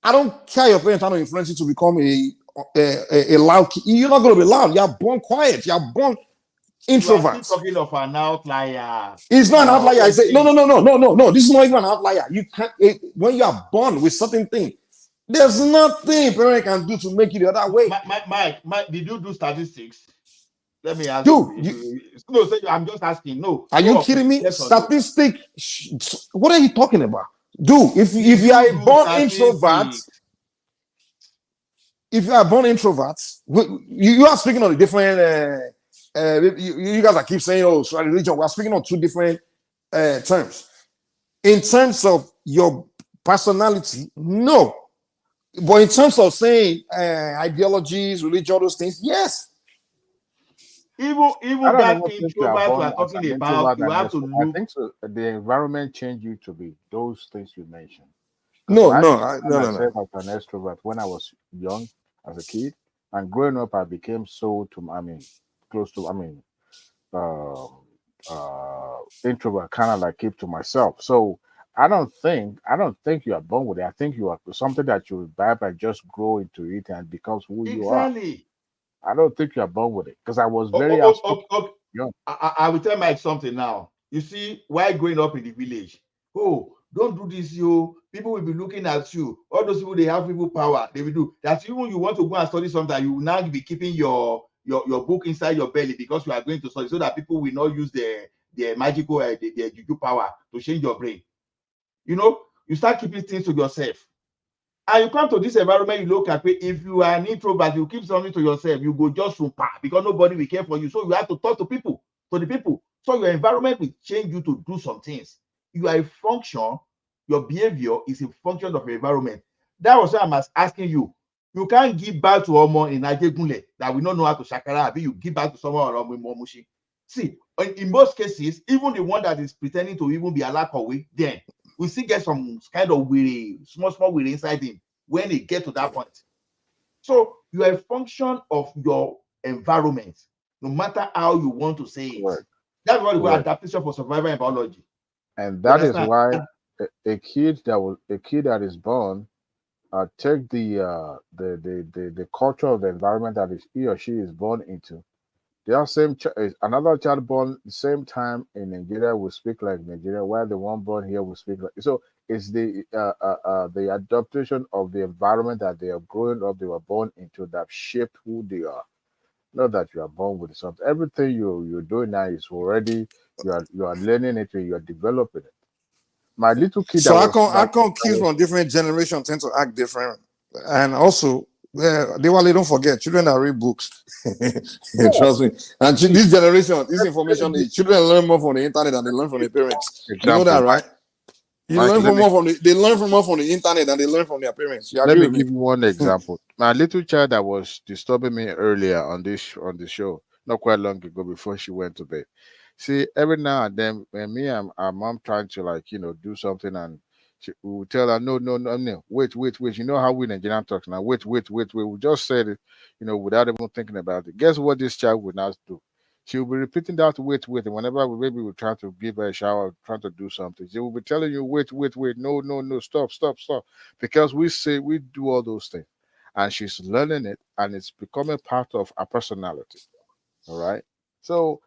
I don't care your parents trying to influence you to become a loud kid. You're not going to be loud. You are born quiet. You are born introvert. You are still talking of an outlier. It's not an outlier. I say no. This is not even an outlier. You can't. When you are born with certain thing, there's nothing parent can do to make you the other way. Mike, did you do statistics? Let me ask you. No, I'm just asking. No. Are you kidding me? Statistic. What are you talking about? If you are a born introvert, you are speaking on a different. You guys are keep saying, "Oh, so religion." We are speaking on two different terms. In terms of your personality, no. But in terms of saying ideologies, religion, those things, yes. Even that introvert we are talking about, you have to look. I think so. The environment changed you to be those things you mentioned. No. As an extrovert when I was young as a kid, and growing up, I became close to introvert, kind of like keep to myself. So I don't think you are born with it. I think you are something that you vibe and just grow into it and becomes who you are. Exactly. I don't think you are born with it because I was very outspoken. I will tell Mike something now. You see, while growing up in the village, don't do this, you. People will be looking at you. All those people, they have people power. They will do that. Even you want to go and study something, you will now be keeping your book inside your belly because you are going to study, so that people will not use their magical their juju power to change your brain. You know, you start keeping things to yourself. And you come to this environment, you look at it. If you are an introvert, you keep something to yourself, you go just super because nobody will care for you. So you have to talk to the people. So your environment will change you to do some things. You are a function, your behavior is a function of your environment. That was why I'm asking you. You can't give back to Omo in Ajegunle that we don't know how to shakara, you give back to someone around Momushi. See, in most cases, even the one that is pretending to even be Alakowe, then we still get some kind of small weary inside him when they get to that point. So you are a function of your environment, no matter how you want to say it. Right. That's what we call adaptation for survival in biology. And that is why a kid that is born take the culture of the environment that he or she is born into. They are another child born the same time in Nigeria will speak like Nigeria, while the one born here will speak like. So it's the adaptation of the environment that they are growing up, they were born into, that shaped who they are. Not that you are born with something. Everything you're doing now is already you are learning it, you are developing it. My little kid. So I can't kids from different generations tend to act different, and also. They don't forget. Children that read books. Trust me. And this generation, this information, children learn more from the internet than they learn from their parents. You know that, right? They learn more from the internet than they learn from their parents. Let me give you one example. My little child that was disturbing me earlier on the show, not quite long ago before she went to bed. See, every now and then, when me and our mom trying to do something, and we will tell her, no, wait. You know how we Nigerian talk now. Wait. We just said it, without even thinking about it. Guess what this child will not do? She will be repeating that wait. And whenever we try to give her a shower, trying to do something, she will be telling you, wait. No, stop. Because we say we do all those things. And she's learning it, and it's becoming part of her personality. All right. So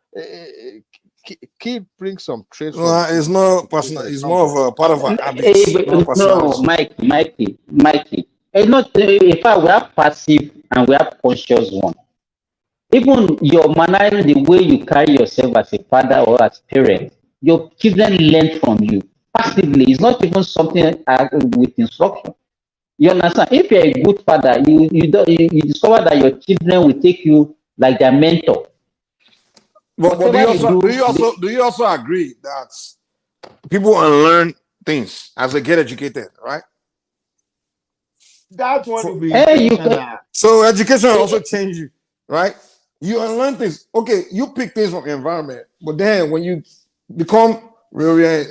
kid brings some traits. It's not personal. It's more of a part of our habits. No, Mikey. In fact, we have passive and we have conscious one. Even your manner, the way you carry yourself as a father or as parent, your children learn from you passively. It's not even something with instruction. You understand? If you're a good father, you discover that your children will take you like their mentor. But do you also agree that people unlearn things as they get educated, right? That one will be Hey, you intentional. So education also change you, right? You unlearn things. Okay, you pick things from the environment, but then when you become really,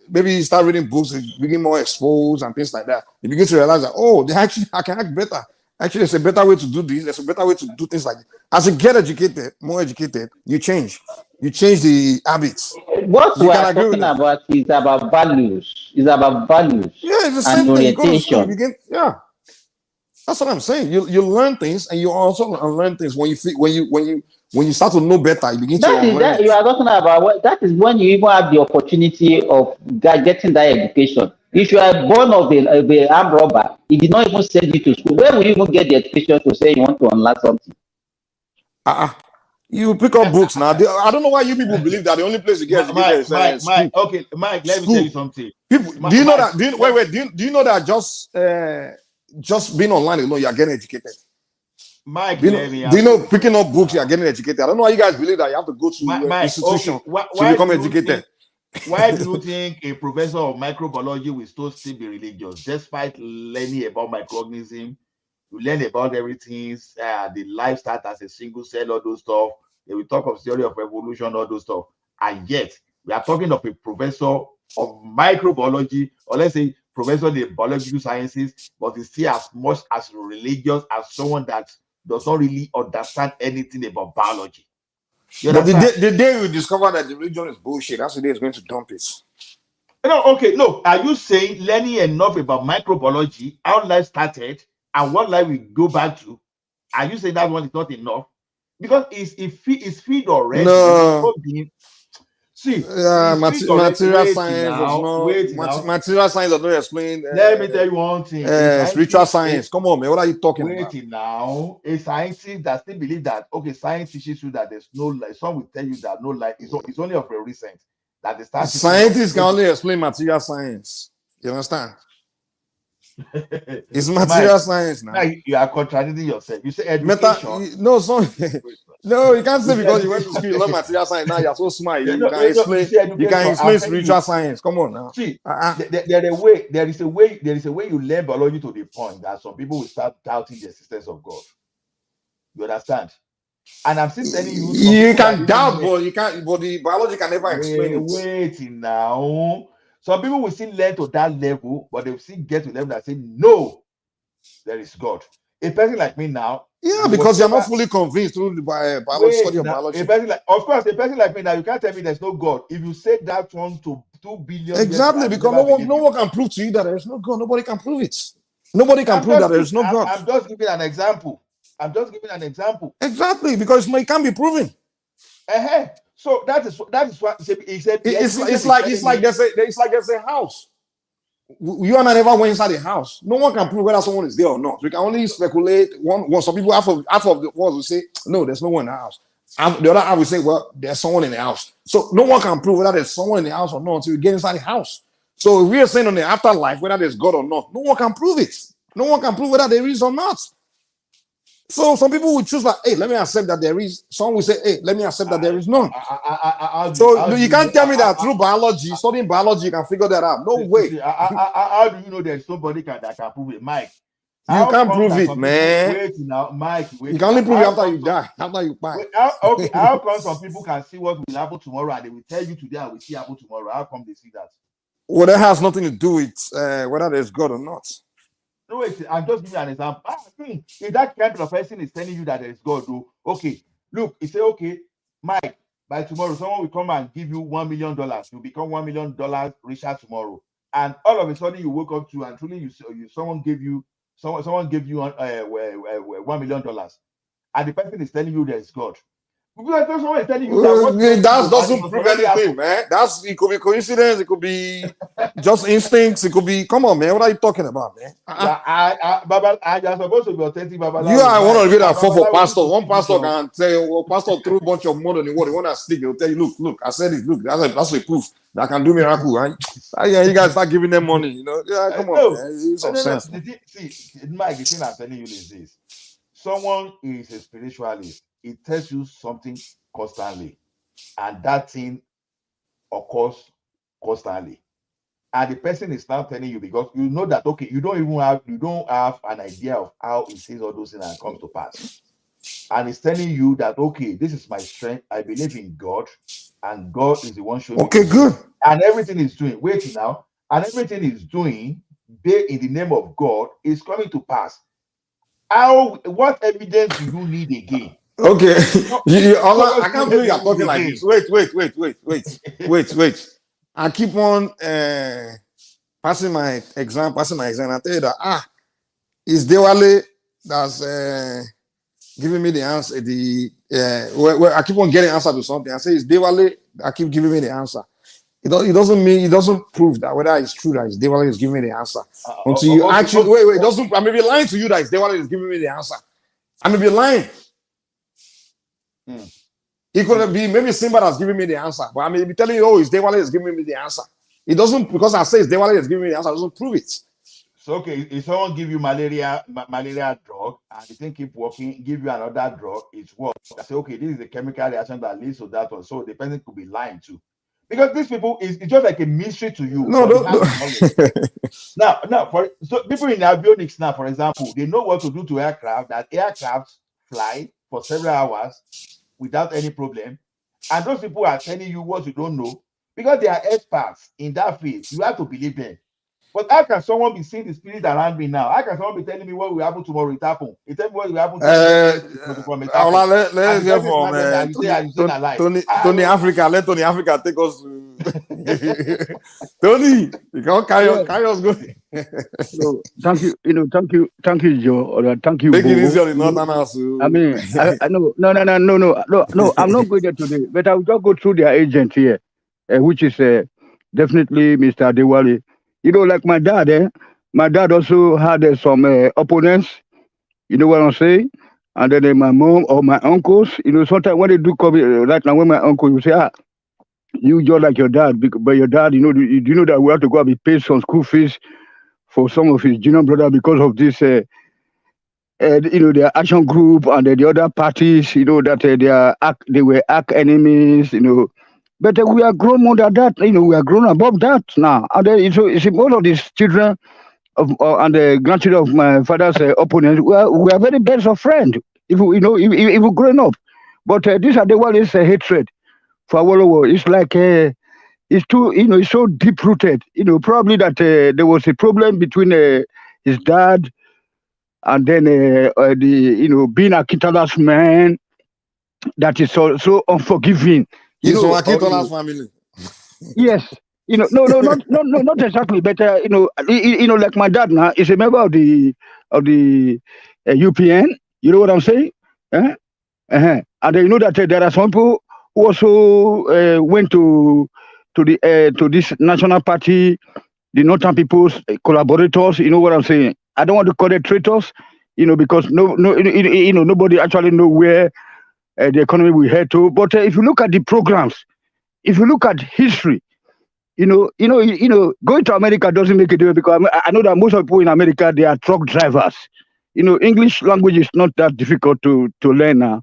maybe you start reading books, you begin more exposed and things like that. You begin to realize that they actually I can act better. Actually, there's a better way to do this. There's a better way to do things like this. As you get educated, more educated, you change. You change the habits. what You we can are agree with talking that. about is about values. It's about values Yeah, it's the and same thing. You go to school, you orientation. begin. Yeah, that's what I'm saying. You learn things and you also unlearn things when you start to know better. You begin to That is unlearn that it. you are talking about. That is when you even have the opportunity of getting that education. If you are born of a armed robber, he did not even send you to school. Where will you even get the education to say you want to unlearn something? You pick up books now. I don't know why you people believe that the only place you get educated is Mike. school. Okay, Mike. Let me tell you School. something. People, do you know that? Do you know that just being online, you are getting educated? Mike, Do let me you ask know you a picking up books, you are question. getting educated? I don't know why you guys believe that you have to go to Mike, institution okay. to Why become do you educated. think? Why do you think a professor of microbiology will still be religious, despite learning about microorganisms? You learn about everything, the life start as a single cell, all those stuff. They will talk of theory of evolution, all those stuff. And yet, we are talking of a professor of microbiology, or let's say professor in the biological sciences, but is still as much as religious as someone that does not really understand anything about biology. You But understand? the day we discover that the religion is bullshit, that's the day it's going to dump it. No, okay, no. Are you saying learning enough about microbiology, how life started, and what life we go back to? Are you saying that one is not enough? Because it's feed already. No. See, it's feed already. Material science does not Wait now. material science does not explain Let me tell you one thing. spiritual science. Come on, man. What are you talking about? Wait now. A scientist that still believe that, okay, science teaches you that there's no life. Some will tell you that no life is it's only of a recent that they start teaching. Scientists can only explain material science. You understand? It's material Mike, science now. you are contradicting yourself. You say education. No, you can't say You because say you went to school, you learn material science. Now you're so smart. You no, can you explain. see You can education. I'm explain telling you. spiritual science. Come on now. See, there is a way you learn biology to the point that some people will start doubting the existence of God. You understand? And I'm still telling you, some You people that can even doubt, but you can't. But the biology can never explain it. wait now. Some people will still learn to that level, but they will still get to level that say, no, there is God. A person like me now, Yeah, because you're not fully convinced through the biology study of biology. A person like, of course, a person like me now, you can't tell me there's no God. If you say that one to 2 billion Exactly, years, because no one can prove to you that there is no God. Nobody can prove it. Nobody can prove that there is no God. I'm just giving an example. Exactly, because it can't be proven. So that is what he said. It's like there's a house. You and I never went inside the house. No one can prove whether someone is there or not. We can only speculate. Some people half of the world will say no, there's no one in the house. The other half will say, well, there's someone in the house. So no one can prove whether there's someone in the house or not until you get inside the house. So if we are saying on the afterlife whether there's God or not, no one can prove it. No one can prove whether there is or not. So some people will choose like, hey, let me accept that there is. Some will say, hey, let me accept that there is none. So you can't tell me that through biology, studying biology, you can figure that out. No way. How do you know there's somebody that can prove it, Mike? You can't prove it, man. Wait now, Mike. You can only prove it after you die, after you die. How come some people can see what will happen tomorrow and they will tell you today and will see happen tomorrow? How come they see that? Well, that has nothing to do with whether there's God or not. No, wait, I'm just giving you an example. If that kind of person is telling you that there is God, though, okay, look, he say, okay, Mike, by tomorrow, someone will come and give you $1 million. You become $1 million richer tomorrow. And all of a sudden you woke up to and truly someone gave you $1 million. And the person is telling you there is God. Because someone is telling you that doesn't prove anything, man. It could be coincidence, it could be just instincts, it could be. Come on, man. What are you talking about, man? You're supposed to be authentic, Babalawo. You are one of the that fall for pastor. One pastor can say, well, pastor threw a bunch of money on the word. He want to stick. He'll tell you, look, I said it. Look, that's a proof that I can do miracle, right? Yeah, you guys start giving them money, you know. Yeah, come on, man. It's sense. See, Mike, the thing I'm telling you is this. Someone is a spiritualist. It tells you something constantly, and that thing occurs constantly. and the person is now telling you, because you know that, okay, you don't have an idea of how he sees all those things and comes to pass. And he's telling you that, okay, this is my strength. I believe in God, and God is the one showing Okay, me. good. And everything is doing, wait now, and everything is doing in the name of God is coming to pass. What evidence do you need again? Okay, What I can't good believe you're evidence talking like again? this. Wait. I keep on passing my exam. I tell you that it's Dewale that's giving me the answer. Where I keep on getting answer to something. I say it's Dewale that keep giving me the answer. It doesn't prove that whether it's true that it's Dewale is giving me the answer. Until you actually wait. It doesn't. I may be lying to you that it's Dewale is giving me the answer. I may be lying. It could be maybe Simba that's giving me the answer, but I may be telling you, oh, it's Dewale is giving me the answer. It doesn't, because I say it's Dewale is giving me the answer, it doesn't prove it. So, okay, if someone give you malaria drug and the thing keep working, give you another drug, it's what? I say, okay, this is the chemical reaction that leads to that one. So the person could be lying too. Because these people, it's just like a mystery to you. No, So people in avionics now, for example, they know what to do to aircraft, that aircrafts fly for several hours without any problem. And those people are telling you what you don't know because they are experts in that field. You have to believe them. But how can someone be seeing the spirit around me now? How can someone be telling me what will happen tomorrow? It happen. It tell me what will happen tomorrow. Let's hear from Tony Africa. Let Tony Africa take us. Tony, you can't carry us going. So thank you, thank you, Joe. Thank you. Take it easy on the Northern House. I mean, I know, no. I'm not going there today, but I'll just go through their agent here, which is definitely Mr. Adewale. Like my dad, my dad also had some opponents. You know what I'm saying? And then my mom or my uncles, sometimes when they do come right now, when my uncle, you say, you just like your dad, but your dad, you know that we have to go and be paid some school fees for some of his junior brother because of this, their action group and the other parties, that they were arch enemies, But we are grown more than that, we are grown above that now. And then, most of these children and the grandchildren of my father's opponents, we are very best of friends if we grown up. But these are the one is hatred for Awolowo. It's like it's too, it's so deep rooted. Probably that there was a problem between his dad and then being a Kitala's man that is so unforgiving. He's from Akintola's family. Yes, no, not exactly, but like my dad now is a member of the UPN. You know what I'm saying? And you know that there are some people who also went to this national party, the Northern People's collaborators. You know what I'm saying? I don't want to call it traitors, because nobody actually know where the economy will head to. But if you look at the programs, if you look at history, going to America doesn't make a difference, because I know that most of the people in America, they are truck drivers. English language is not that difficult to learn now.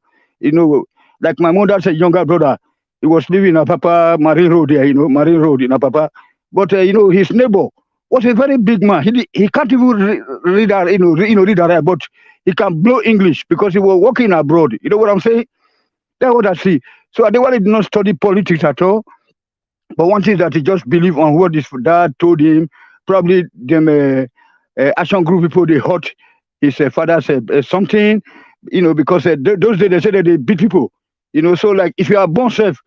Like my mother's younger brother, he was living in Apapa Marine Road there, Marine Road in Apapa. But his neighbor was a very big man. He can't even read that, but he can blow English because he was working abroad. You know what I'm saying? That's what I see. So Adewale did not study politics at all. But one thing that he just believed on what his dad told him. Probably them action group people, they hurt his father said something, because those days they said that they beat people. So like if you are born safe,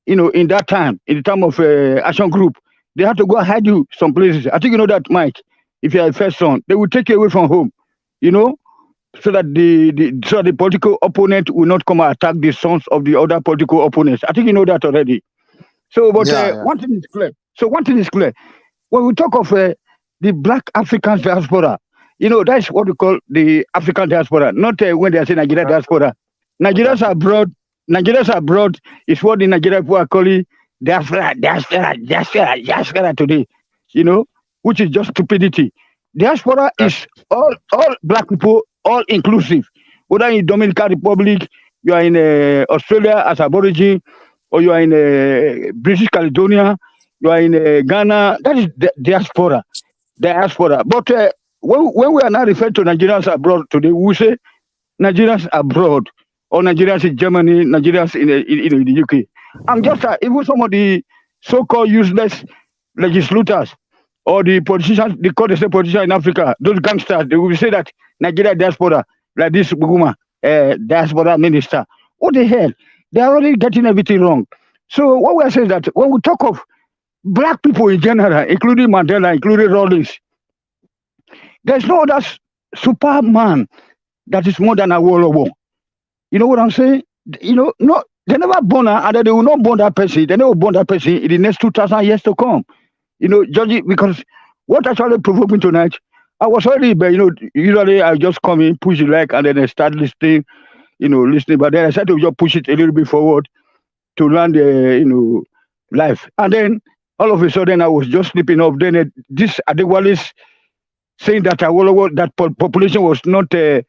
in that time, in the time of action group, they have to go and hide you some places. I think you know that, Mike. If you are a first son, they will take you away from home, so that the political opponent will not come and attack the sons of the other political opponents. I think you know that already. So, but one thing is clear. When we talk of the Black African diaspora, that's what we call the African diaspora, not when they say Nigeria diaspora. Nigerians abroad is what the Nigerian people are calling diaspora today, which is just stupidity. Diaspora is all Black people, all inclusive. Whether in Dominican Republic, you are in Australia as Aborigine, or you are in British Caledonia, You are in Ghana. That is diaspora. Diaspora. But when we are now referring to Nigerians abroad today, we say Nigerians abroad or Nigerians in Germany, Nigerians in the UK. I'm just even some of the so-called useless legislators or the politicians, they call themselves politicians in Africa, those gangsters, they will say that Nigeria diaspora, like this Buguma, diaspora minister. What the hell? They are already getting everything wrong. So what we are saying is that when we talk of black people in general, including Mandela, including Rawlings, there's no other Superman that is more than a Awolowo. You know what I'm saying? You know, no, they never born her, and they will not born that person. They never born that person in the next 2,000 years to come. You know, judging, because what actually provoked me tonight, I was already, but usually I just come in, push the leg, and then I start listening, listening. But then I started to just push it a little bit forward to learn the, life. And then all of a sudden I was just sleeping off. Then this Adewale's saying that that population was not that.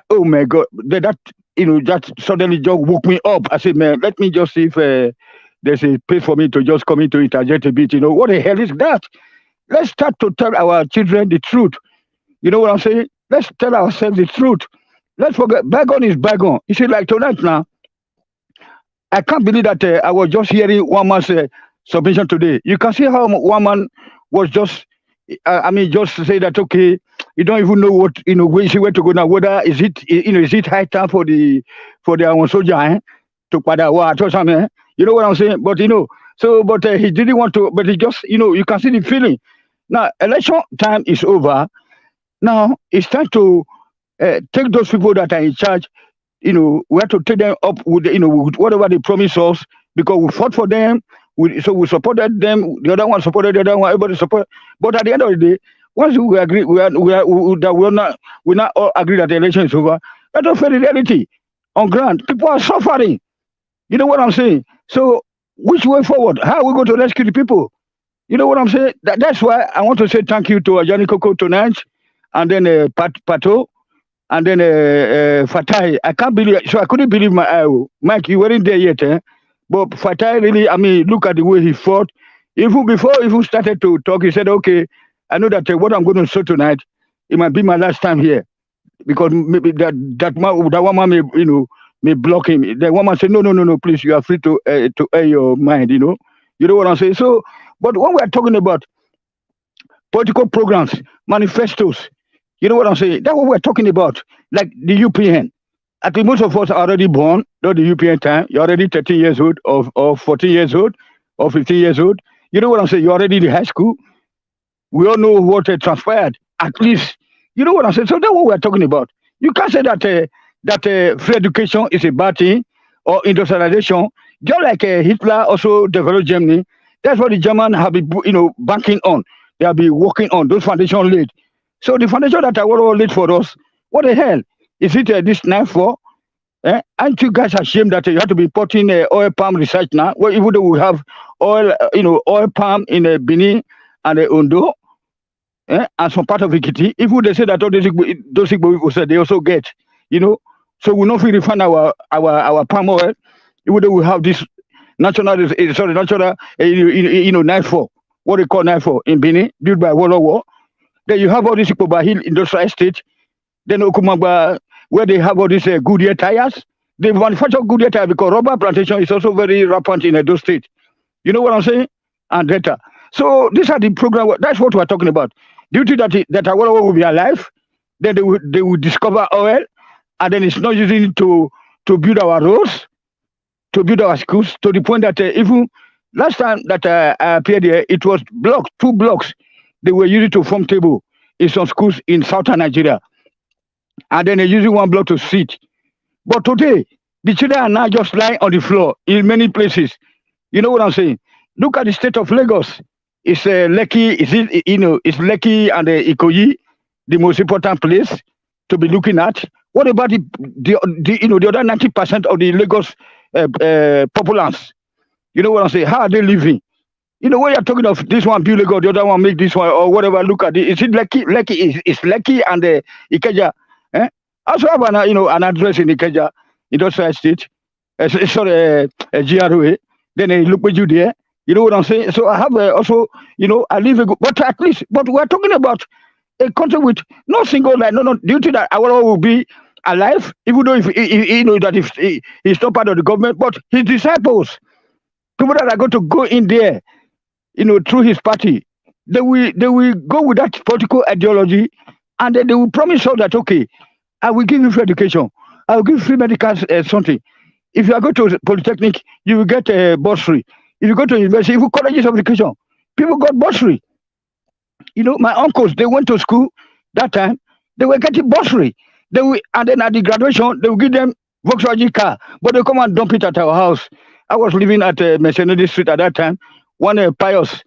Oh my God, that suddenly just woke me up. I said, man, let me just see if there's a place for me to just come into interject a bit. What the hell is that? Let's start to tell our children the truth. You know what I'm saying? Let's tell ourselves the truth. Let's forget bygone is bygone. You see, like tonight now, I can't believe that I was just hearing one man's submission today. You can see how one man was just, just say that, okay, you don't even know what, where to go now. Whether is it high time for the soldier to Padawa or something? You know what I'm saying? But but he didn't want to. But he just, you can see the feeling. Now election time is over. Now it's time to take those people that are in charge. We have to take them up with with whatever they promise us, because we fought for them. So we supported them. The other one supported the other one. Everybody supported. But at the end of the day, once we agree, we not all agree that the election is over. Let us face the reality on ground. People are suffering. You know what I'm saying? So which way forward? How are we going to rescue the people? You know what I'm saying? That's why I want to say thank you to Ajani Koko tonight, and then Pato, and then Fatai. I can't believe. So I couldn't believe my eye. Mike, you weren't there yet, eh? But Fatai really, look at the way he fought. Even before he started to talk, he said, okay, I know that what I'm going to show tonight, it might be my last time here, because maybe that woman may block him. The woman said, no, please, you are free to air your mind. You know what I'm saying. So, but when we are talking about political programs, manifestos, you know what I'm saying. That's what we're talking about. Like the UPN. I think most of us are already born, not the UPN time. You're already 13 years old, or 14 years old, or 15 years old. You know what I'm saying. You're already in high school. We all know what transpired, at least. You know what I'm saying? So that's what we're talking about. You can't say that free education is a bad thing, or industrialization. Just like Hitler also developed Germany, that's what the Germans have been, banking on. They have been working on those foundations laid. So the foundation that are all laid for us, what the hell? Is it this 9-4? Aren't you guys ashamed that you have to be putting oil palm research now? Well, even though we have oil, oil palm in Benin and Ondo, and some part of Ikiti, even they say that all those people said they also get, so we not refine our palm oil, even though we have this national 9-4, what they call 9-4 in Benin, built by World War. Then you have all these people by Hill Industrial Estate, then Okumagba, where they have all these Goodyear tires. They manufacture Goodyear tires because rubber plantation is also very rampant in Edo State. You know what I'm saying? And data. So these are the program. That's what we're talking about. Due to that our will be alive, then they will discover oil, and then it's not using it to build our roads, to build our schools, to the point that even last time that I appeared here, it was 2 blocks. They were using to form table in some schools in southern Nigeria. And then they're using 1 block to sit. But today, the children are now just lying on the floor in many places. You know what I'm saying? Look at the state of Lagos. It's Lekki, it's Lekki and Ikoyi, the most important place to be looking at. What about the other 90% of the Lagos populace? You know what I'm saying? How are they living? When you're talking of this one build Lagos, the other one make this one or whatever. Look at it. Is it Lekki? It's Lekki and Ikeja. Also have an address in Ikeja, Industrial Estate. Sorry, GRA. Then they look with you there. You know what I'm saying? So I have also, I live a good, but at least, but we're talking about a country with no single line. No. Do you think that our will be alive, even though if that if he's not part of the government, but his disciples, people that are going to go in there, through his party, they will go with that political ideology, and then they will promise us that, okay, I will give you free education, I will give you free medical something. If you are going to polytechnic, you will get a bursary. If you go to university, if you colleges of education, people got bursary. My uncles, they went to school that time, they were getting bursary. And then at the graduation, they will give them Volkswagen car, but they come and dump it at our house. I was living at Mercedes Street at that time. One Pius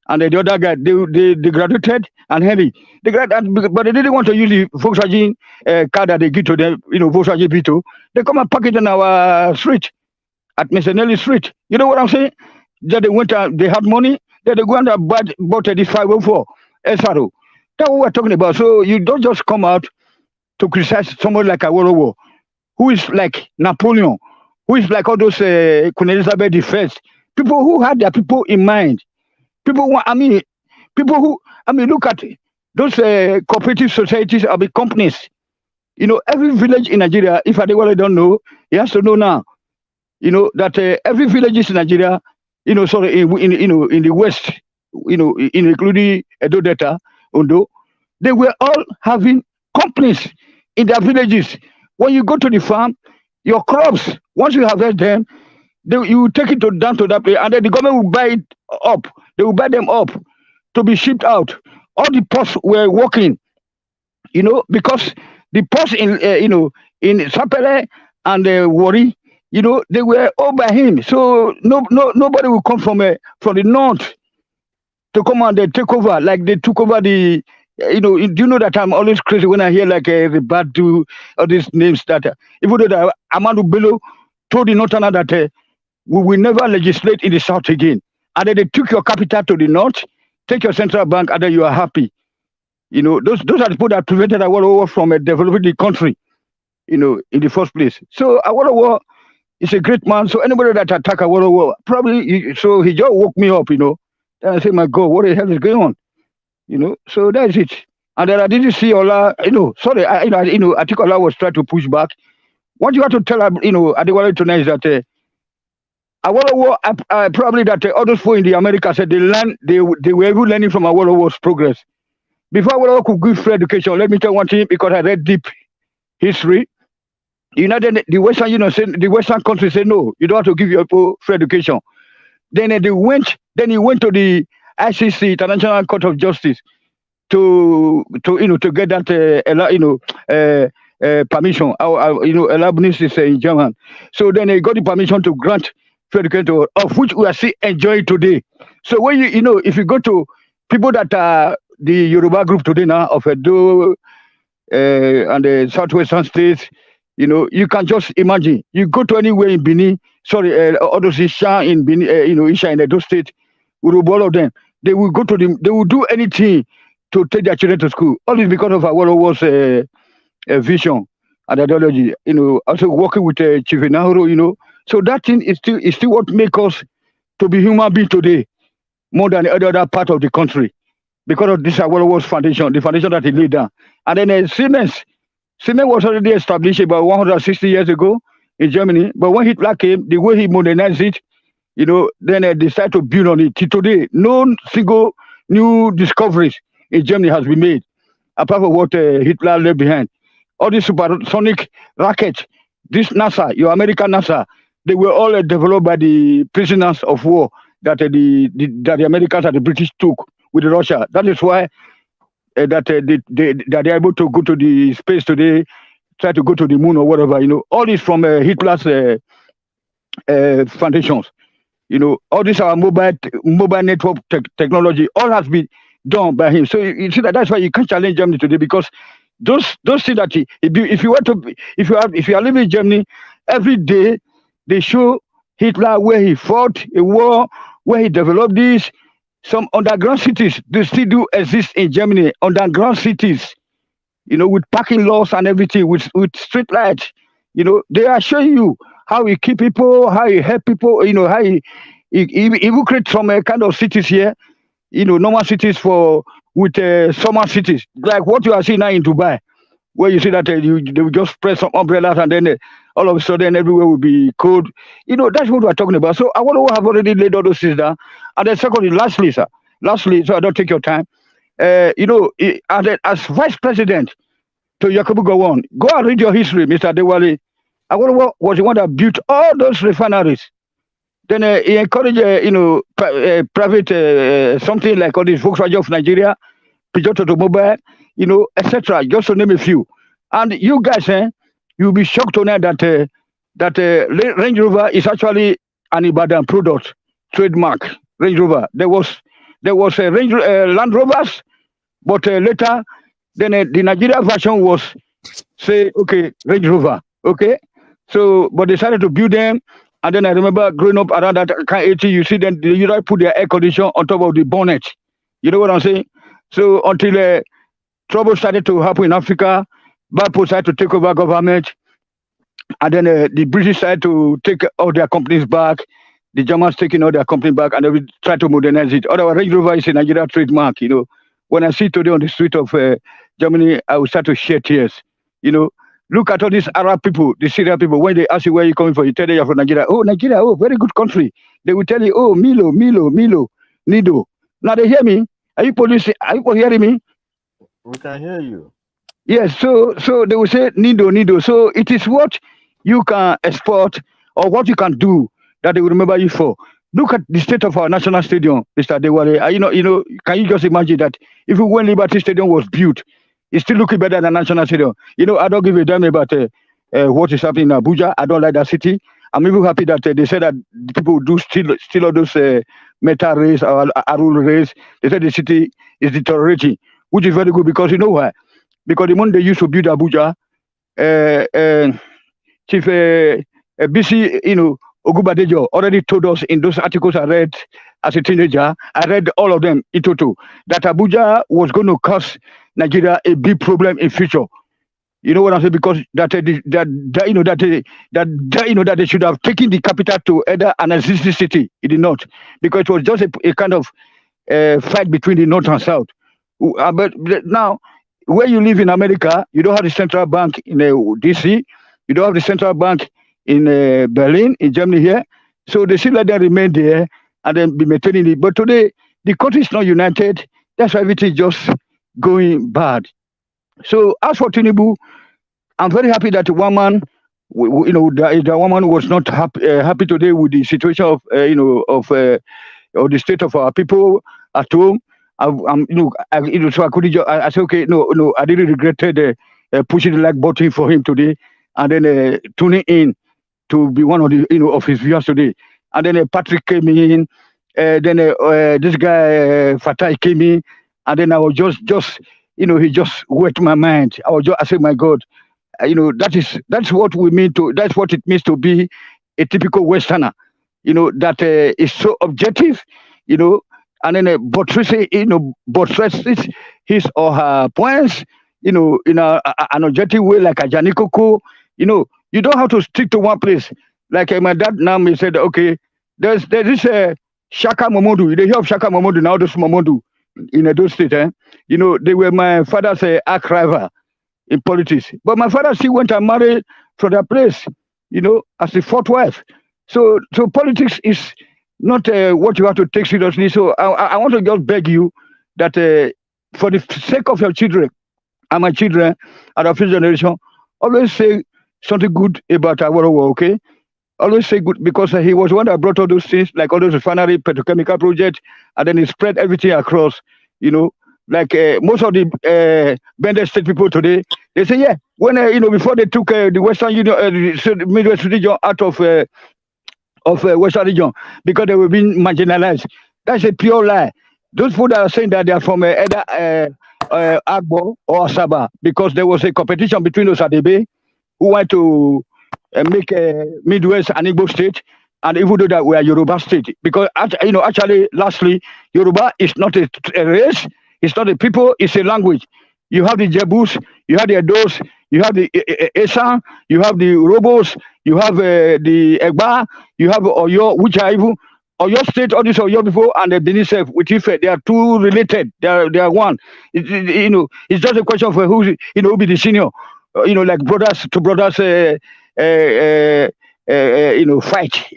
and the other guy, they graduated and Henry. They graduated, but they didn't want to use the Volkswagen car that they give to them, Volkswagen Beetle. They come and park it on our street, at Mercedes Street. You know what I'm saying? Then they went out, they had money, then they go and bought this 504 SRO. That's what we're talking about. So you don't just come out to criticize somebody like Awolowo, who is like Napoleon, who is like all those Queen Elizabeth I. People who had their people in mind. People look at those cooperative societies or the companies. Every village in Nigeria, if Adewale don't know, he has to know now. That every village in Nigeria, in the West, including Edo Delta, Ondo, they were all having companies in their villages. When you go to the farm, your crops, once you harvest them, you take it down to that place, and then the government will buy it up. They will buy them up to be shipped out. All the ports were working, because the ports in Sapele and Wari, they were all by him. So nobody will come from the north to come and take over, like they took over the. Do you know that I'm always crazy when I hear like the Badu, all these names that even though that Amadou Bello told the Northerner that we will never legislate in the south again, and then they took your capital to the north, take your central bank, and then you are happy. Those are the people that prevented Awolowo from developing the country, in the first place. So Awolowo is a great man. So anybody that attack Awolowo, probably, so he just woke me up, Then I say, my God, what the hell is going on? So that's it. And then I didn't see Ola, sorry, I think Ola was trying to push back. What you have to tell, Adewale tonight is that Awolowo, probably that all those people in the America said they were even learning from Awolowo's progress. Before Awolowo could give free education, let me tell one thing, because I read deep history. The Western countries said, no, you don't have to give your people free education. Then he went to the ICC, International Court of Justice, to get that permission. Erlaubnis is in German. So then he got the permission to grant free education, of which we are still enjoying today. So when if you go to people that are the Yoruba group today now of Edo and the southwestern states, you can just imagine. You go to anywhere in Benin, all those Isha in Benin, Isha in Edo State, Urubu, all of them. They will go to them. They will do anything to take their children to school. All this because of Awolowo's vision and ideology. Also working with Chief Nahoro. So that thing is still what makes us to be human beings today, more than any other part of the country, because of this Awolowo's foundation, the foundation that he laid down. And then Siemens was already established about 160 years ago in Germany. But when Hitler came, the way he modernized it, then they decided to build on it. Till today, no single new discoveries in Germany has been made, apart from what Hitler left behind. All these supersonic rockets, this NASA, your American NASA, they were all developed by the prisoners of war that the Americans and the British took with Russia. That is why that they are able to go to the space today, try to go to the moon or whatever. All this from Hitler's foundations. All this our mobile network technology, all has been done by him. So you see that's why you can't challenge Germany today, because those things that if you are living in Germany, every day they show Hitler where he fought a war, where he developed this. Some underground cities, they still do exist in Germany. Underground cities, with parking laws and everything, with street lights. They are showing you how he keep people, how he help people, how he He will create some kind of cities here, normal cities with summer cities, like what you are seeing now in Dubai, where you see that they will just spread some umbrellas and then all of a sudden everywhere will be cold. That's what we're talking about. So I want to have already laid all those things down. And then secondly, lastly, so I don't take your time. As vice president to Yakubu Gowon, go and read your history, Mr. Dewale. Awolowo was the one that built all those refineries. Then he encouraged, private something like all these Volkswagen of Nigeria, Peugeot Automobile, etc. Just to name a few. And you guys, you'll be shocked to know that Range Rover is actually an Ibadan product, trademark. Range Rover. There was Land Rovers, but later, then the Nigeria version was say, okay, Range Rover, okay. So, but they decided to build them. And then I remember growing up around that kind of 80, you see them, they usually put their air conditioner on top of the bonnet. You know what I'm saying? So until trouble started to happen in Africa, Bappo started to take over government. And then the British started to take all their companies back. The Germans taking all their company back, and they will try to modernize it. Otherwise, Range Rover is a Nigeria trademark, When I see today on the street of Germany, I will start to shed tears, Look at all these Arab people, the Syrian people. When they ask you where you're coming from, you tell them you're from Nigeria. Oh, Nigeria, oh, very good country. They will tell you, oh, Milo, Nido. Now they hear me. Are you police? Are you hearing me? We can hear you. Yes. So they will say Nido. So it is what you can export or what you can do that they will remember you for. Look at the state of our national stadium, Mr. Dewale. Can you just imagine that if when Liberty Stadium was built, it's still looking better than National Stadium. I don't give a damn about what is happening in Abuja. I don't like that city. I'm even happy that they said that people do still all those metal rays or Arul rays. They said the city is deteriorating, which is very good because you know why? Because the moment they used to build Abuja, Chief BC, Ogubadejo already told us in those articles I read as a teenager. I read all of them in total that Abuja was going to cause Nigeria a big problem in future. You know what I'm saying? Because that they should have taken the capital to either an existing city. It did not, because it was just a kind of fight between the north and south. But now, where you live in America, you don't have the central bank in DC. You don't have the central bank in Berlin, in Germany here. So they still let them remain there and then be maintaining it. But today, the country is not united. That's why everything is just going bad. So as for Tinubu, I'm very happy that one man, the woman was not happy today with the situation of the state of our people at home. So I couldn't. I said, okay, no, I really regretted pushing the like button for him today, and then tuning in to be one of the of his viewers today. And then Patrick came in, then this guy Fatai came in, and then I was just he just wet my mind. I said, my God, that's what we mean to. That's what it means to be a typical Westerner. That is so objective. And then buttresses his or her points. In an objective way, like a Janikoko. You don't have to stick to one place. Like my dad now he said, okay, there's this Shaka Momodu. They hear of Shaka Momodu now. This Momodu in Edo State. They were my father's arch rival in politics. But my father still went and married from that place. As the fourth wife. So politics is not what you have to take seriously. So I want to just beg you that for the sake of your children and my children and our future generation, always say something good about Awolowo, okay? Always say good, because he was one that brought all those things, like all those refinery, petrochemical projects, and then he spread everything across, like most of the Bender State people today, they say, yeah, when, before they took the Western Union, the Midwest region out of Western region, because they were being marginalized. That's a pure lie. Those people that are saying that they are from either Agbo or Asaba, because there was a competition between those Adebe who want to make Midwest an Igbo state, and even though that we are Yoruba state, because actually, lastly, Yoruba is not a race, it's not a people, it's a language. You have the Jebus, you have the Edos, you have the Esan, you have the Robos, you have the Egba, you have Oyo, which are even Oyo State, all this Oyo before, and the Benin self with Ife, they are two related. They are one. It's just a question of who who be the senior. Like brothers to brothers, fight.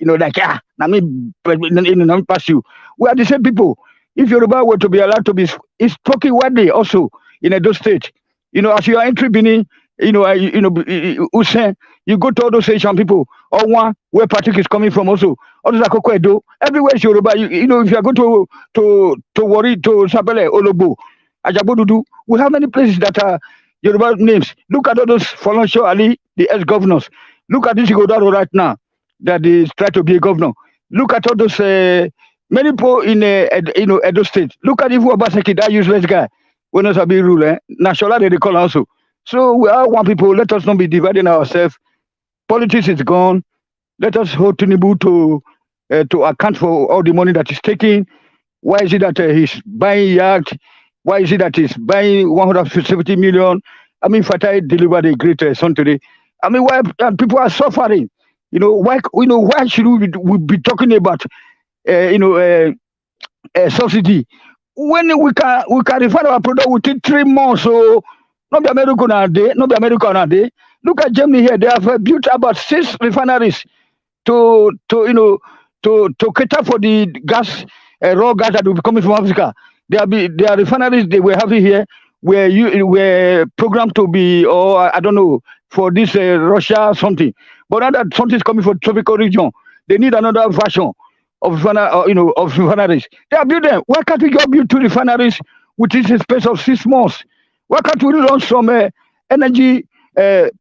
Like I mean, pass you. We are the same people. If Yoruba were to be allowed to be, it's spoken widely also in Edo State. As you are entering Benin, Usain, you go to all those Asian people, or one where Patrick is coming from also. All those Akoko Edo, everywhere is Yoruba. If you are going to Wari, to Sapele, Olobo, Ajabodudu, we have many places that are Yoruba names. Look at all those Folonsho Ali, the ex-governors. Look at this Igodaro right now, that is trying to be a governor. Look at all those many people in Edo State. Look at Ifu Obaseki, that useless guy. When us be rule, National they call also. So we are one people. Let us not be dividing ourselves. Politics is gone. Let us hold Tinubu to account for all the money that he's taking. Why is it that he's buying yacht? Why is it that he's buying 170 million? I mean, Fatai delivered a great son today. I mean, why people are suffering? Why should we be talking about subsidy when we can refine our product within 3 months? So not the American are there, not the American are there. Look at Germany here; they have built about 6 refineries to cater for the gas, raw gas that will be coming from Africa. There are refineries they were having here were programmed to be, or I don't know, for this Russia something. But now that something is coming from tropical region, they need another version of refineries. They are building. Why can't we just build 2 refineries within a space of 6 months? Why can't we launch some energy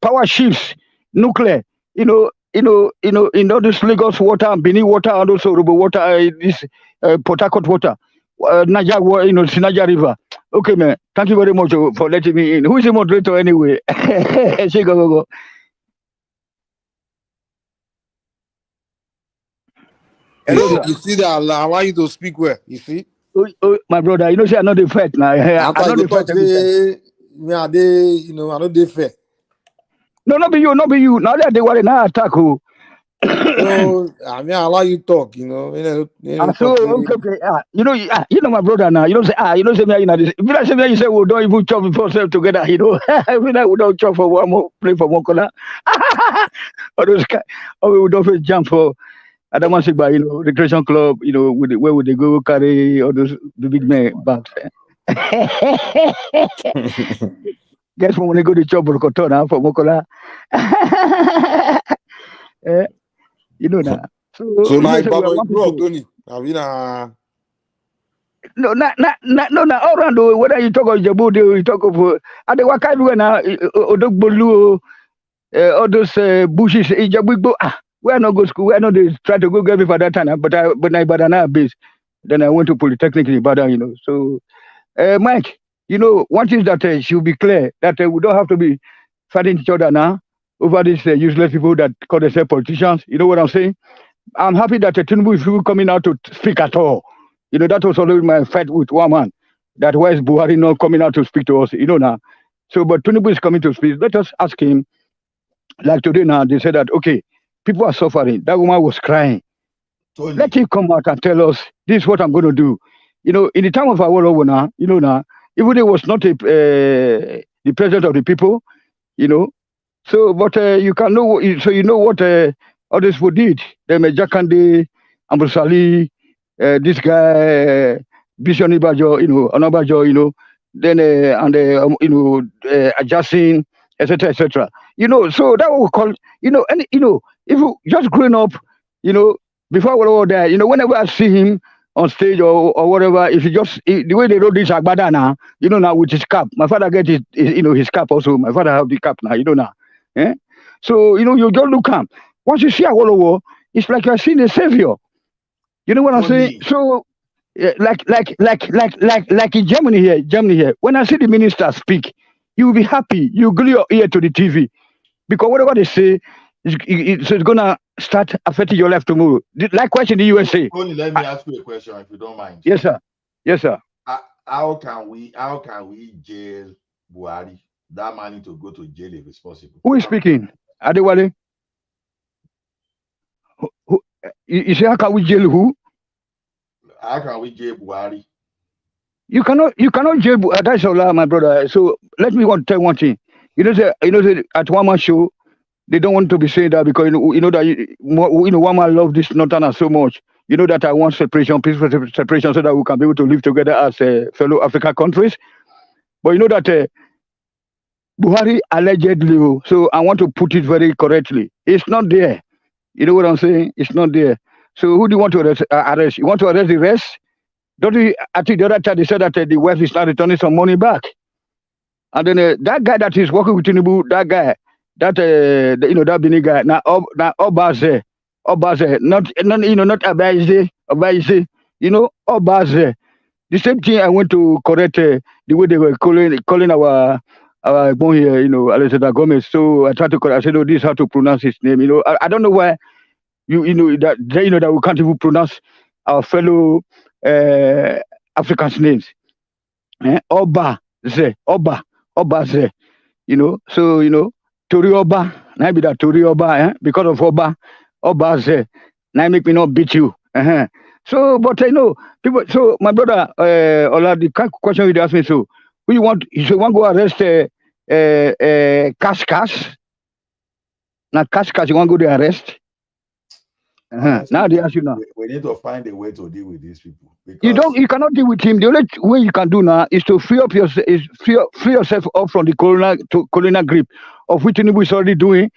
power ships, nuclear? In all this Lagos water, Benin water, and also Robo water, this Port Harcourt water, Niger, Sinaja River. Okay, man. Thank you very much for letting me in. Who is the moderator anyway? Go. Hello, sir. You see that I allow you to speak well. You see? My brother, say I know the fact now. I know the fact. I know the fair. No, not be you. Now that they were in attack. So I mean, I allow you talk. Okay. My brother now. Say me. If I say me, you say we don't even chop before ourselves together. I mean, we don't chop for one more, play for one corner. Or those guys, or we don't jump for. I don't want to say, but recreation club. Where would they go carry all those the big men bags? Guess when they go to chop for Cotona for Mokola. Now. So now, Tony. No, all around whether you talk of Djibouti or you talk of Adewaka everywhere now, Odogbolu, all those bushes, Ijabugbo. We are not go school. We are not try to go get me for that time. But I Ibadan base. Then I went to Polytechnic in Ibadan. So, Mike, one thing that should be clear that we don't have to be fighting each other now over these useless people that call themselves politicians. You know what I'm saying? I'm happy that Tinubu is coming out to speak at all. That was always my fight with one man. That why is Buhari not coming out to speak to us? Now. So, but Tinubu is coming to speak. Let us ask him. Like today now, they said that, okay, people are suffering. That woman was crying. Totally. Let him come out and tell us, this is what I'm going to do. In the time of our war now, now, even though it was not the president of the people, so, but you can know, so you know what others people did. Them Jakande, Ambosali, this guy, Bishop Ibajo, Anabajo, then adjusting, etc., etc. So that will call, and if you just growing up, before we were there, whenever I see him on stage or whatever, if you just the way they wrote this Agbada now, now with his cap. My father get his cap also. My father have the cap now, now. Eh? So you just look at once you see Awolowo, it's like you're seeing a savior. You know what I'm saying? So like in Germany here, when I see the minister speak, you will be happy. You glue your ear to the TV because whatever they say, it's gonna start affecting your life tomorrow. Likewise in the USA. Only let me ask you a question, if you don't mind. Yes, sir. Yes, sir. How can we jail Buhari? That man need to go to jail if it's possible. Who is speaking? Adewale? You say how can we jail who? How can we jail Buhari? You cannot jail. That's all, my brother. So let me tell one thing. Say at one man show they don't want to be saying that because you know that one man love this Northern so much. You know that I want separation, peaceful separation, so that we can be able to live together as fellow African countries. But you know that Buhari allegedly. So I want to put it very correctly. It's not there. You know what I'm saying? It's not there. So who do you want to arrest? You want to arrest the rest? Don't you? I think the other time they said that the wife is not returning some money back, and then that guy that is working with Tinubu, that guy, that that Bini guy, now Obaze, not Abaze, Obaze. The same thing I went to correct the way they were calling our boy here, Alexander Gomez. So I tried to correct. I said, no, this is how to pronounce his name. I don't know why that we can't even pronounce our fellow Africans' names. Oba Ze. So Tori Oba, now be that Tori Oba, because of Oba Ze. Now make me not beat you. So, but I know people. So, my brother, Ola, the question you asked me, so who you want? You want to go arrest Cash? Now, Cash, you want to go to arrest? Now they ask you now. We need to find a way to deal with these people. Because You cannot deal with him. The only way you can do now is to free yourself up from the colonial grip of which Tinubu is already doing.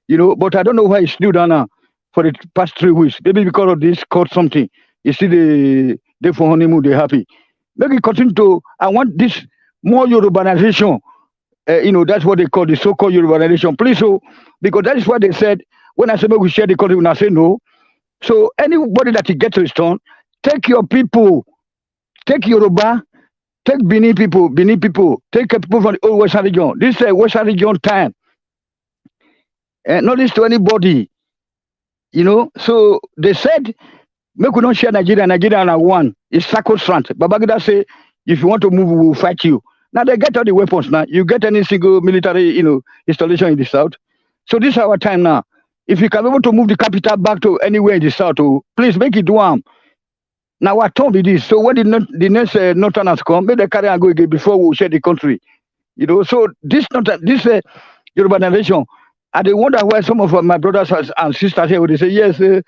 But I don't know why he's still down now for the past 3 weeks. Maybe because of this caught something. You see they for honeymoon, they're happy. Maybe continue to. I want this more Yorubanization. That's what they call the so-called Yorubanization. Please, because that is what they said when I said we share the country. When I say no. So anybody that you get to his turn, take your people, take Yoruba, take Benin people, take people from the old Western region. This is Western region time. Not this to anybody. So they said, make we don't share Nigeria are one. It's sacrosanct. Babangida say, if you want to move, we will fight you. Now they get all the weapons now. You get any single military, installation in the south. So this is our time now. If you can be able to move the capital back to anywhere in the south, please make it one. Now what told me this? So when the next Northerners come, make the carry and go again before we share the country. So this Urbanization, and they wonder why some of my brothers and sisters here would say, yes, that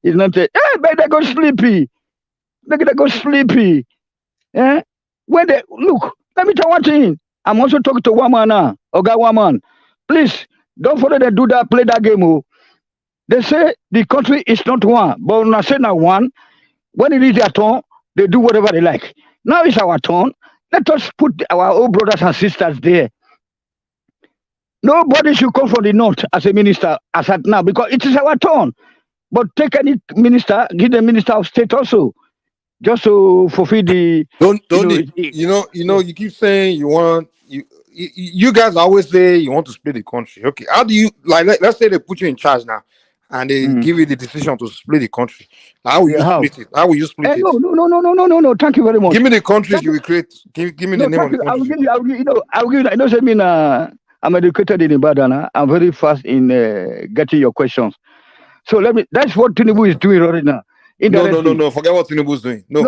it's not. Make they go sleepy. Make they go sleepy. When they look, let me tell one thing. I'm also talking to woman now, Oga woman. Please. Don't follow them do that, play that game. They say the country is not one, but when I say not one, when it is their turn, they do whatever they like. Now it's our turn. Let us put our old brothers and sisters there. Nobody should come from the north as a minister as at now, because it is our turn. But take any minister, give the minister of state also, just to fulfill the. You keep saying you you guys always say you want to split the country. Okay, how do you let's say they put you in charge now and they give you the decision to split the country. How will you split it? How will you split it? No. Thank you very much. Give me the countries you will create. Give me the name of the country. I will give you. I'm educated in Ibadan. I'm very fast in getting your questions. So that's what Tinubu is doing right now. No. Forget what Tinubu is doing. No.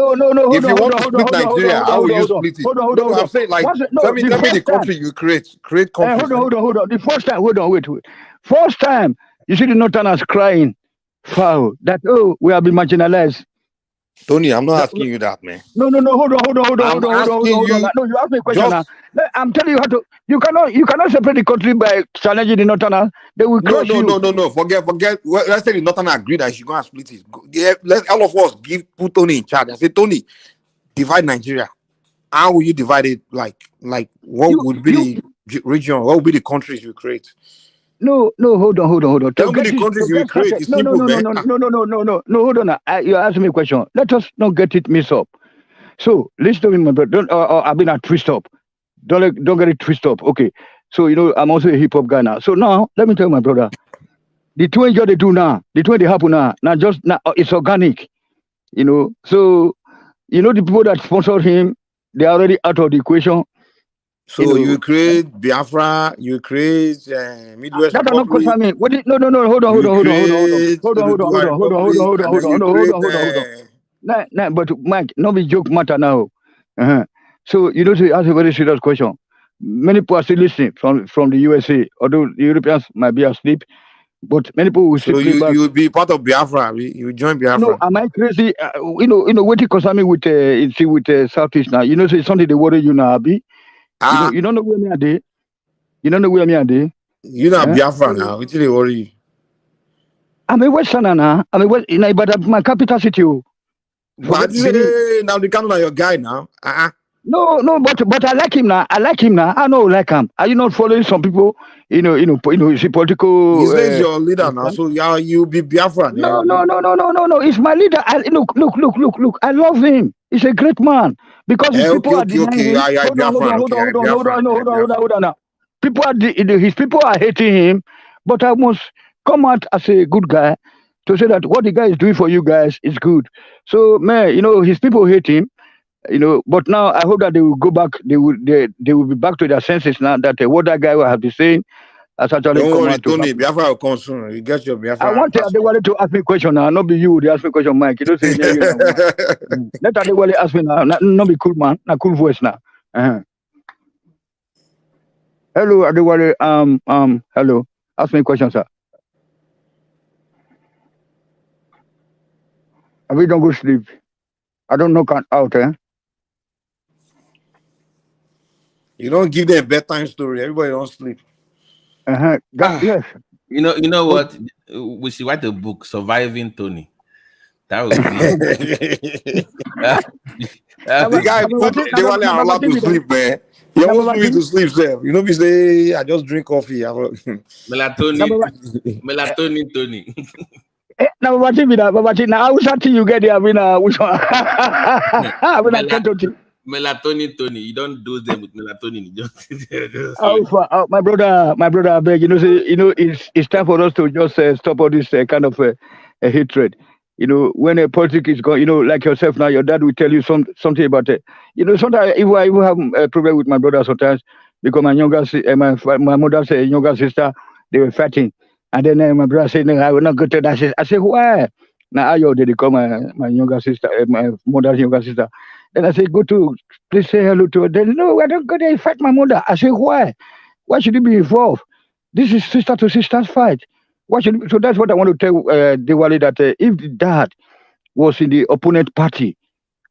If you want to split Nigeria, how will you split it? Hold on. I'm saying tell me the country you create countries. Hold on. The first time, wait. First time, you see the Northerners crying, foul, that we have been marginalized. Tony, I'm not asking you that, man. No. Hold on. No, you ask me a question now. I'm telling you how to. You cannot separate the country by challenging the Northerners. They will crush you. No. Forget. Let's say the Northerners agree that you should go and split it. Let all of us put Tony in charge. I say, Tony, divide Nigeria. How will you divide it? Like what would be the region? What would be the countries you create? No, hold on. Tell me the countries you create. It's simple, man. No, hold on. You're asking me a question. Let us not get it mixed up. So, listen to me, my brother. I've been a twist up. Don't get it twist up. Okay. So, I'm also a hip hop guy now. So now, let me tell you, my brother. The 20 they do now, the 20 happen now, it's organic. So, the people that sponsored him, they're already out of the equation. So you create Biafra, you create Midwest. That are not concerning me. No. Hold on. Nah, but Mike, no be joke matter now. Uh-huh. So you know, to ask a very serious question. Many people are still listening from the USA, although the Europeans might be asleep, but many people will So still play you back. will be part of Biafra. You join No, Biafra. am I crazy? What you concern me with Southeast now? You know, so it's something they worry you now, Abi. You don't know where me are they. You don't know where me are they. You know Biafra now. Which they worry you? I'm a Westerner now. I'm a West, but my capital city. But now the kind of your guy now. No, but I like him now. I like him now. I know like him. Are you not following some people? You see political. He says your leader now, so yeah, you be Biafra. No. It's my leader. Look. I love him. He's a great man because his people are denying him. Yeah, Hold on. Now. People are his people are hating him, but I must come out as a good guy to say that what the guy is doing for you guys is good. So man, his people hate him. But now I hope that they will go back. They will be back to their senses now. That what that guy will have been saying has actually Don't come worry, out to Tony. happen. Biafra will come soon. You get your Biafra. I want Adewale to ask me a question now. Not be you. They ask me a question, Mike. You don't say you know. Let Adewale ask me now. Not be cool, man. Not cool voice now. Uh-huh. Hello, Adewale. Hello. Ask me a question, sir. We don't go sleep. I don't knock out, eh? You don't give them a bedtime story. Everybody don't sleep. Yes. You know what? We should write a book, Surviving Tony. That would be. The guy put the one allowed to sleep, man. He almost put me to sleep, sir. You know, we say I just drink coffee. Melatonin, Tony. Now watching me now, now I was until you get there. Which one? Melatonin, Tony. You don't do them with melatonin. You just my brother, I beg it's time for us to just stop all this kind of hatred. When a politics is going, like yourself now, your dad will tell you something about it. Sometimes I even have a problem with my brother sometimes because my mother's younger sister, they were fighting. And then my brother said, no, I will not go to that. I said, why? Now, Ayo, they call my younger sister, my mother's younger sister. Then I said, please say hello to her. Then, no, I don't go there and fight my mother. I said, why? Why should you be involved? This is sister to sisters fight. So that's what I want to tell Diwali, that if the dad was in the opponent party,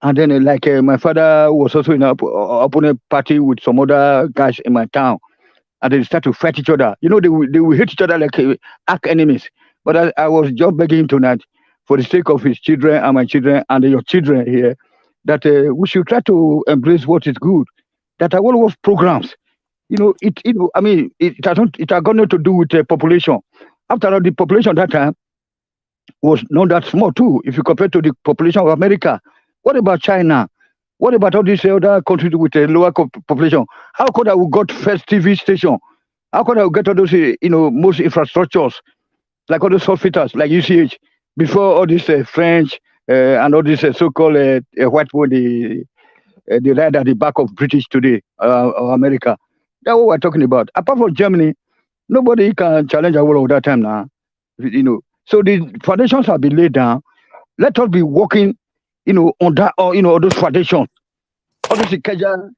and then my father was also in an opponent party with some other guys in my town, and they start to fight each other. They will hate each other like arch enemies. But I was just begging him tonight, for the sake of his children and my children and your children here, that we should try to embrace what is good. That I will watch programs. It has got nothing to do with the population. After all, the population that time was not that small too. If you compare to the population of America, what about China? What about all these other countries with a lower population? How could I have got first TV station? How could I have got all those, most infrastructures, like all those hospitals, like UCH, before all this French and all this so-called white people, they ride at the back of British today, or America. That's what we're talking about. Apart from Germany, nobody can challenge our world at that time now. So the foundations have been laid down. Let us be working, on that, or those foundations. All this Ikeja,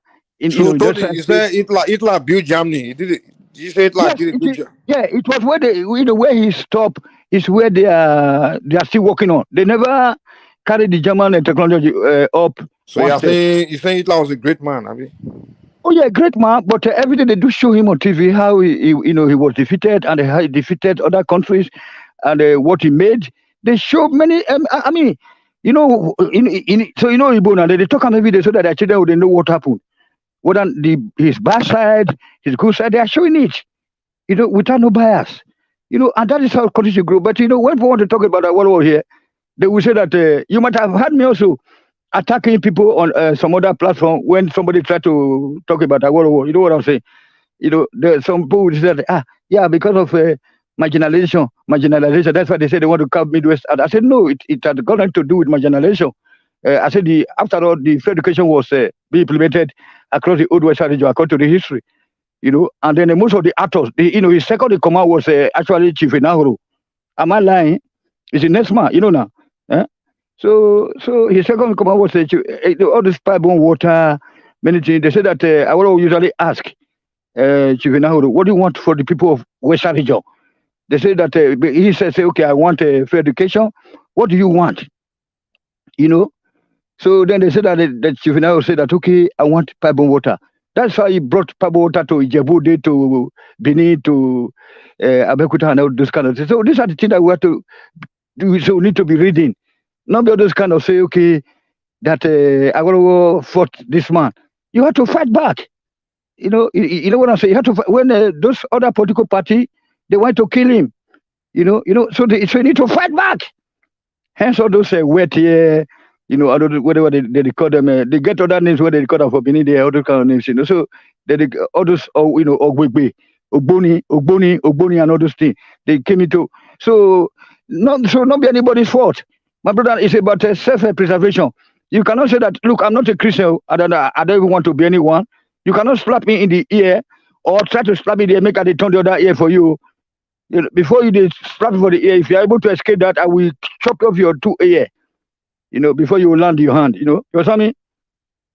So Tony, you said Hitler built Germany. Did it? You say Hitler did a good job. Yeah, it was where where he stopped is where they are still working on. They never carried the German technology up. So you saying Hitler was a great man, I mean. Oh yeah, great man. But every day they do show him on TV how he was defeated, and how he defeated other countries, and what he made. They show many. Igbo now they talk on every day so that their children would know what happened. What on his bad side, his good side, they are showing it. Without no bias. And that is how countries should grow. But when we want to talk about our war here, they will say that you might have heard me also attacking people on some other platform when somebody tried to talk about our war. You know what I'm saying? Some people will say that, because of marginalization. That's why they say they want to carve Midwest. And I said, no, it had got nothing to do with marginalization. I said, after all, the free education was being implemented across the Old West region according to the history. And then most of the actors, his second in command was actually Chief Enahoro. Am I lying? It's the next man, now. So his second command was all this pipe-borne water, many things. They said that I will usually ask Chief Nahuru, what do you want for the people of Western region? They say that he says, okay, I want fair education. What do you want? You know. So then they said that the Chief Nahuru said that, okay, I want pipe-borne water. That's why he brought pipe-borne water to Ijebu, to Benin, to Abeokuta, and all those kind of things. So these are the things that we have to do. So we need to be reading. Not be those kind of say, okay, that Agolo fought this man. You have to fight back. You know what I'm saying. You have to fight. When those other political party they want to kill him. You know. So you need to fight back. Hence all those wet here. Whatever they call them. They get other names where they call them for Benin. They other kind of names. So they all those Ogwegbe, Ogboni, and all those things. They came into not be anybody's fault. My brother, it's about self-preservation. You cannot say that, look, I'm not a Christian. I don't even want to be anyone. You cannot slap me in the ear or try to slap me there, make I turn the other ear for you. Before you slap me for the ear, if you're able to escape that, I will chop off your two ear. Before you land your hand. You understand me?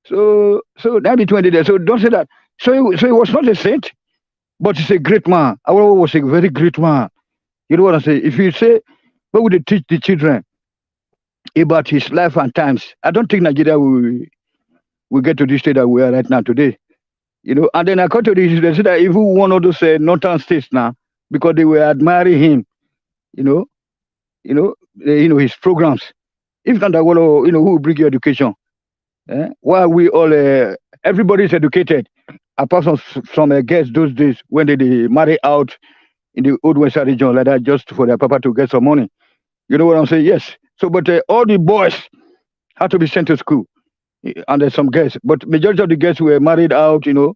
So that between there. So don't say that. So he was not a saint, but he's a great man. Awolowo was a very great man. You know what I'm saying? If you say, what would they teach the children about his life and times? I don't think Nigeria will get to this state that we are right now today. And then according to this, they said that even one of those northern states now, because they were admiring him, his programs. If not that, who will bring you education? Why we all, everybody is educated, apart from some guests those days when they marry out in the old Western region like that, just for their papa to get some money. You know what I'm saying? Yes. So, but all the boys had to be sent to school, and there's some girls, but majority of the girls were married out. You know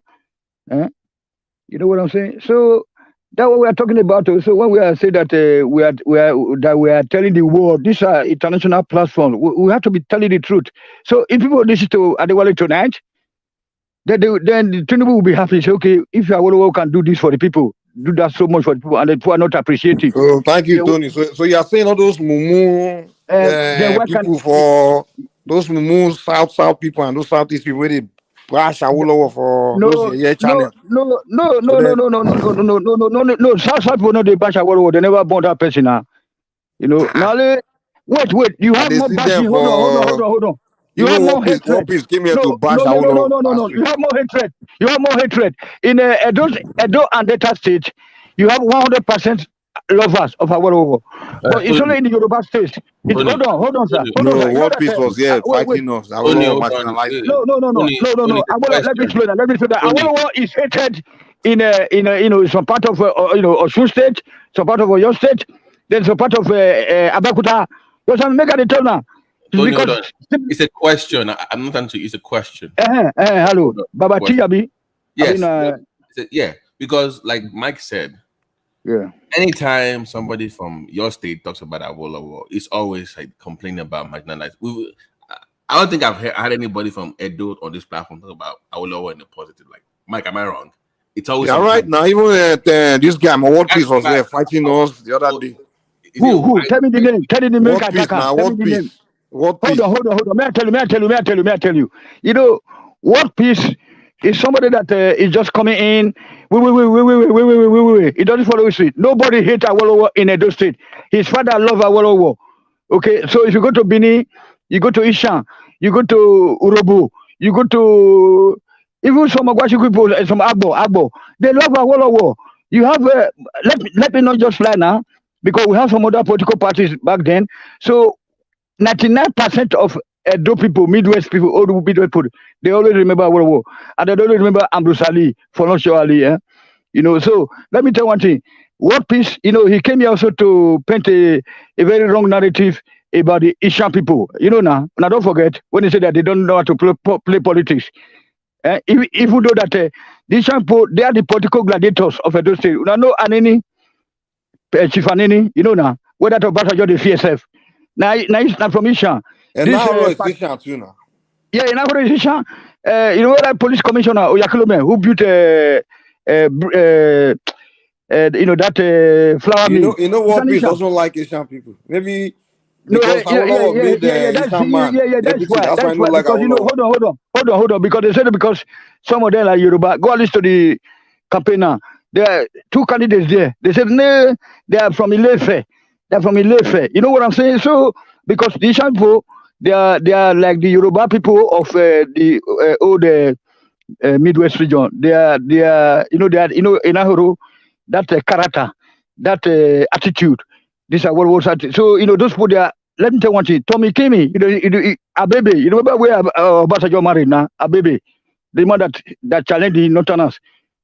what I'm saying? So that's what we are talking about. So when we are saying that we are telling the world, these are international platforms, we have to be telling the truth. So if people listen to Adewale tonight, then the Tinubu will be happy. Say, okay, if Awolowo can do this for the people, do that so much for the people, and the people are not appreciating. So thank you, Tony. So you are saying all those mumu people for those mumu south people and those southeast people where they bash Awolowo for those channels. No. South people know they bash Awolowo. They never born that person now. Now wait. You have more bashing. Hold on. You have more hatred. One piece came here to bash Awolowo. No. You have more hatred. In Edo and Delta State, you have 100% lovers of Awolowo. But it's only in the Yoruba State. Hold on, sir. One piece was here fighting us. Awolowo marginalized. No. Let me explain that. Awolowo is hated in some part of Osun State, some part of Oyo State, then some part of Abeokuta. Make a return now. Tony, hold on. It's a question. I'm not answering. It's a question. Hello, Baba Tiabi. Yes. Because like Mike said, anytime somebody from your state talks about Awolowo, it's always like complaining about marginalized. I don't think I've had anybody from Edo on this platform talk about Awolowo in a positive. Like, Mike, am I wrong? It's always right now. Even this guy, my One Piece was there fighting us the other day. Who? Tell me the name. Tell me the name. One Piece now. One Piece. Hold on. May I tell you. What Piece is somebody that is just coming in. It doesn't follow his street. Nobody hates Awolowo in Edo State. His father loved Awolowo. Okay, so if you go to Bini, you go to Ishan, you go to Urobu, you go to even some Agwashi people, some Agbo, they love Awolowo. You have let me not just fly now, because we have some other political parties back then. So 99% of Edo people, Midwest people, old Midwest people, they always remember Awolowo, and they always remember Ambrose Ali, Folosho Ali. So let me tell you one thing. What Piece, he came here also to paint a very wrong narrative about the Ishan people. Now don't forget when they say that they don't know how to play politics. Even though that the Ishan people, they are the political gladiators of Edo State. No Anini, Chief Anini, now whether to battle the FSF. Now it's not from Ishan. And now it's Ishan too now. Yeah, now it's Ishan. That police commissioner Oyakilome who built that flower mill. One Piece doesn't like Ishan people. Maybe No, because Awolowo made that's Sham man that's deputy. why. That's why I That's don't why. like Because Awolowo. hold on. Because they said because some of them are Yoruba. Go and listen to the campaign now. There are two candidates there. They said no, they are from Ilefe. They're from Ilefe. You know what I'm saying? So because the Shampo, they are like the Yoruba people of the old Midwest region. They are in Ahuru, that character, that attitude. These are what was attitude. So those people they are. Let me tell you one thing. Tommy Kimi, Abebe. You remember where Obasanjo married now? Abebe, the man that challenged the Northerners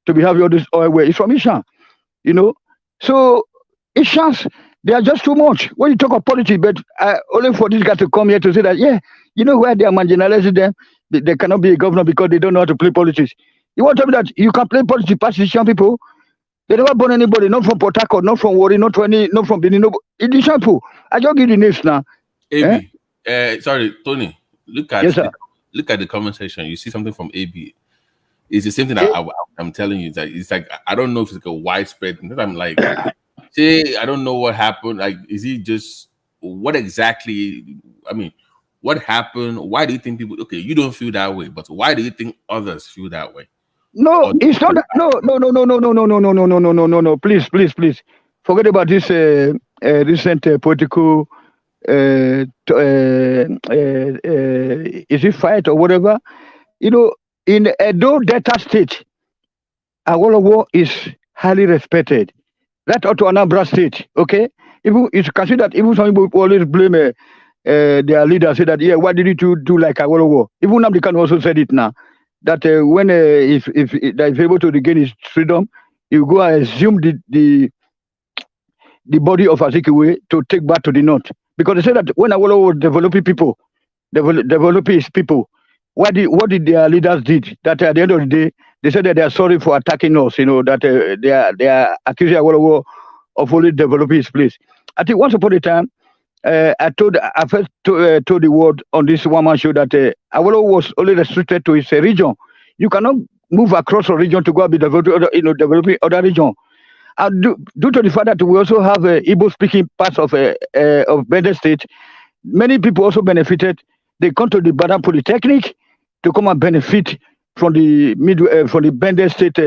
to be having all this oil well. It's from Ishan. So Ishans, they are just too much. When you talk of politics, but only for this guy to come here to say that, where they are marginalizing them, they cannot be a governor because they don't know how to play politics. You want to tell me that you can play politics past Ishan people? They never born anybody, not from Port Harcourt, not from Warri, not from Benin. It's Ishan people. I just give the names now. AB, sorry, Tony. Look at Yes, sir. look at the comment section. You see something from AB. It's the same thing I'm telling you. It's like I don't know if it's like a widespread thing. I'm like, I don't know what happened. Like, is he just what exactly? I mean, what happened? Why do you think people? Okay, you don't feel that way, but why do you think others feel that way? No, it's not that. No. Please. Forget about this recent political. Is it fight or whatever? In Edo Delta State, Awolowo is highly respected. That ought to Anambra State, okay? Even you can see that even some people always blame their leader, say that why did you do like Awolowo? Even Nnamdi Kanu also said it now that when if he's able to regain his freedom, he will go and assume the body of Azikiwe to take back to the north. Because they said that when Awolowo was developing his people, what did their leaders did? That at the end of the day, they said that they are sorry for attacking us. That they are accusing Awolowo of only developing his place. I think once upon a time, I first told the world on this one-man show that Awolowo was only restricted to his region. You cannot move across a region to go and be developing other region. Due to the fact that we also have Igbo-speaking parts of Bende State, many people also benefited. They come to the Badan Polytechnic to come and benefit from the Bende State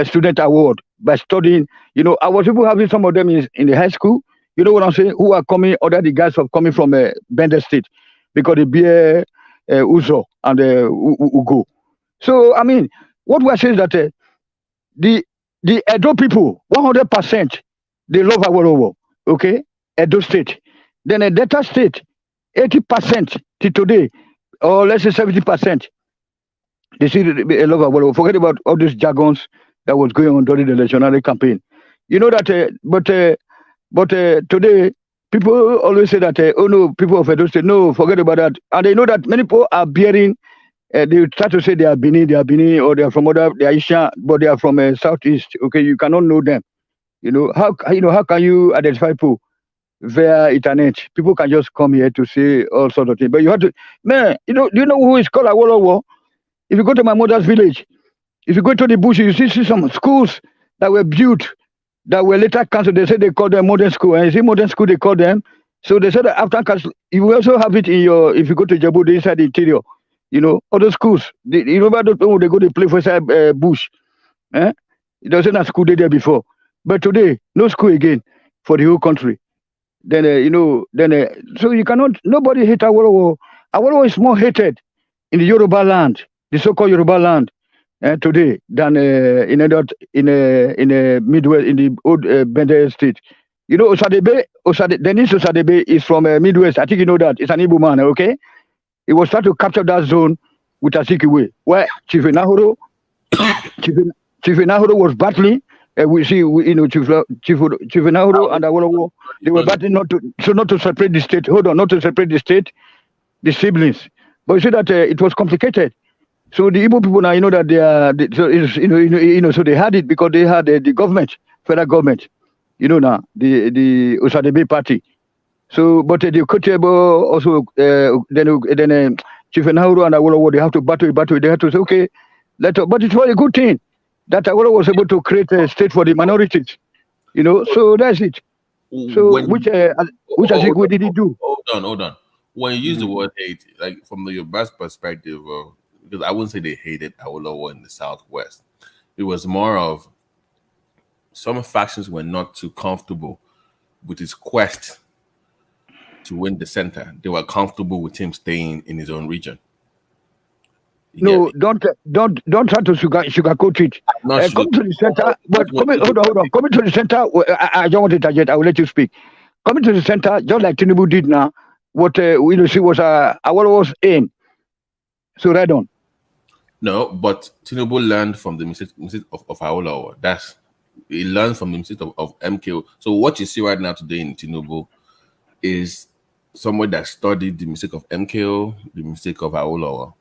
Student Award by studying. I was able having some of them in the high school. You know what I'm saying? Who are coming? Other the guys are coming from Bende State because they bear Uzo and Ugo. So I mean, what we are saying is that the Edo people, 100%, they love Awolowo, okay? Edo State. Then a Delta State, 80% till today, or let's say 70%, they see they love Awolowo. Forget about all these jargons that was going on during the electionary campaign. You know that, but today, people always say that, people of Edo State, no, forget about that. And they know that many people are bearing. They try to say they are Benin, or they are from they are Isha, but they are from Southeast. Okay, you cannot know them. How can you identify people via internet? People can just come here to say all sorts of things, but you have to, man. Do you know who is called Awolowo? If you go to my mother's village, if you go to the bush, you see some schools that were built that were later cancelled. They said they call them modern school, and you see modern school they call them. So they said that after cancel, you will also have it in if you go to Jabu, inside the interior. Other schools. You remember those people they go to play for inside bush. There wasn't a school there before. But today, no school again for the whole country. Then, so you cannot, nobody hate Awolowo. Awolowo is more hated in the Yoruba land, the so-called Yoruba land, today than in a Midwest, in the old Bende State. Osadebe, Dennis Osadebe is from Midwest. I think you know that. It's an Igbo man, okay? He was trying to capture that zone with Azikiwe, where Chief Enahoro was battling. We see, Chief Enahoro and Awolowo, they were battling not to separate the state. Hold on, not to separate the state, the siblings. But you see that it was complicated. So the Igbo people now, that they are, so they had it because they had the government, federal government, now the Osadebe party. So, but the Kotebo also, then Chief Enahoro and Awolowo, they have to battle. They have to say, okay, but it's really a good thing that Awolowo was able to create a state for the minorities. So that's it. So, which I think we did do. Hold on. When you use the word hate, like from the Yoruba's perspective, because I wouldn't say they hated Awolowo in the Southwest. It was more of some factions were not too comfortable with his quest to win the center. They were comfortable with him staying in his own region. No, don't try to sugarcoat it. Come to the center, but hold on. Coming to the center, I don't want to target. I will let you speak. Coming to the center, just like Tinubu did now, what we see was Awolowo's aim. So right on. No, but Tinubu learned from the mistake of Awolowo. He learned from the mistake of MKO. So what you see right now today in Tinubu is someone that studied the mistake of MKO, the mistake of Awolowo.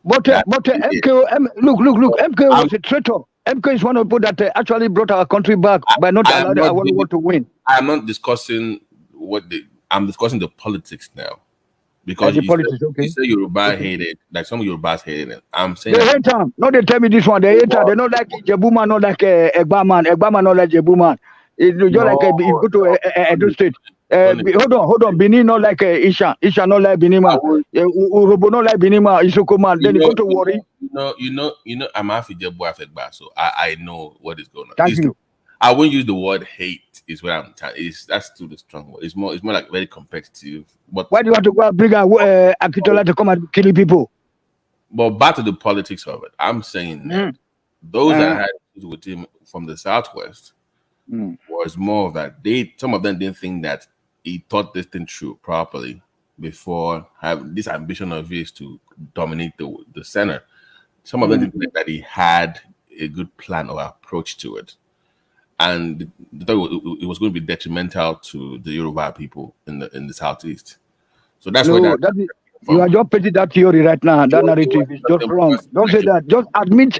But MKO, look, MKO was a traitor. MKO is one of the people that actually brought our country back by not allowing Awolowo to win. I'm not discussing I'm discussing the politics now. Because you say Yoruba hated, like some Yorubas hated it. I'm saying they hate him. No, they tell me this one. They hate him. They not like Jebuman, not like Egbaman. Egbaman not like Jebuman. It's just like if you go to Edo State. Hold on. Benin not like Isha. Isha not like Benima. Urobo not like Benima. Isukoman. Then you go to Wari. You know. I'm Afi Jebu Afegba, so I know what is going on. Thank you. I won't use the word hate. Is what I'm telling. That's too the strong word. It's more like very competitive. But why do you want to go and bring Akitola to come and kill people? But back to the politics of it. I'm saying that those that had issues with him from the Southwest was more of that. Some of them didn't think that he thought this thing through properly before having this ambition of his to dominate the center. Some of them didn't think that he had a good plan or approach to it. And they thought it was going to be detrimental to the Yoruba people in the Southeast. So that's why you are just putting that theory right now. That narrative is just wrong. Don't say that. Just admit.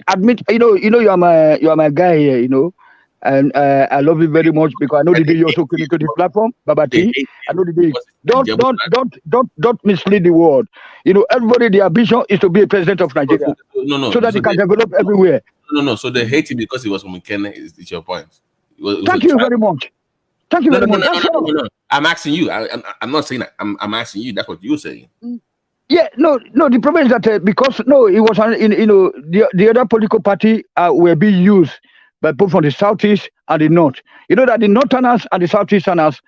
You know you are my guy here. You know, and I love you very much because I know the day you also came to this platform, Baba T. I know the day. Don't mislead the world. You know, everybody, their ambition is to be a president of Nigeria. So that they can develop everywhere. No. So they hate him because he was from Ikenne. Is your point? Thank you very much. Thank you very much. No. I'm asking you. I'm not saying that. I'm asking you. That's what you're saying. Yeah, no. The problem is that because it was the other political party were being used by people from the southeast and the north. You know that the northerners and the southeasterners,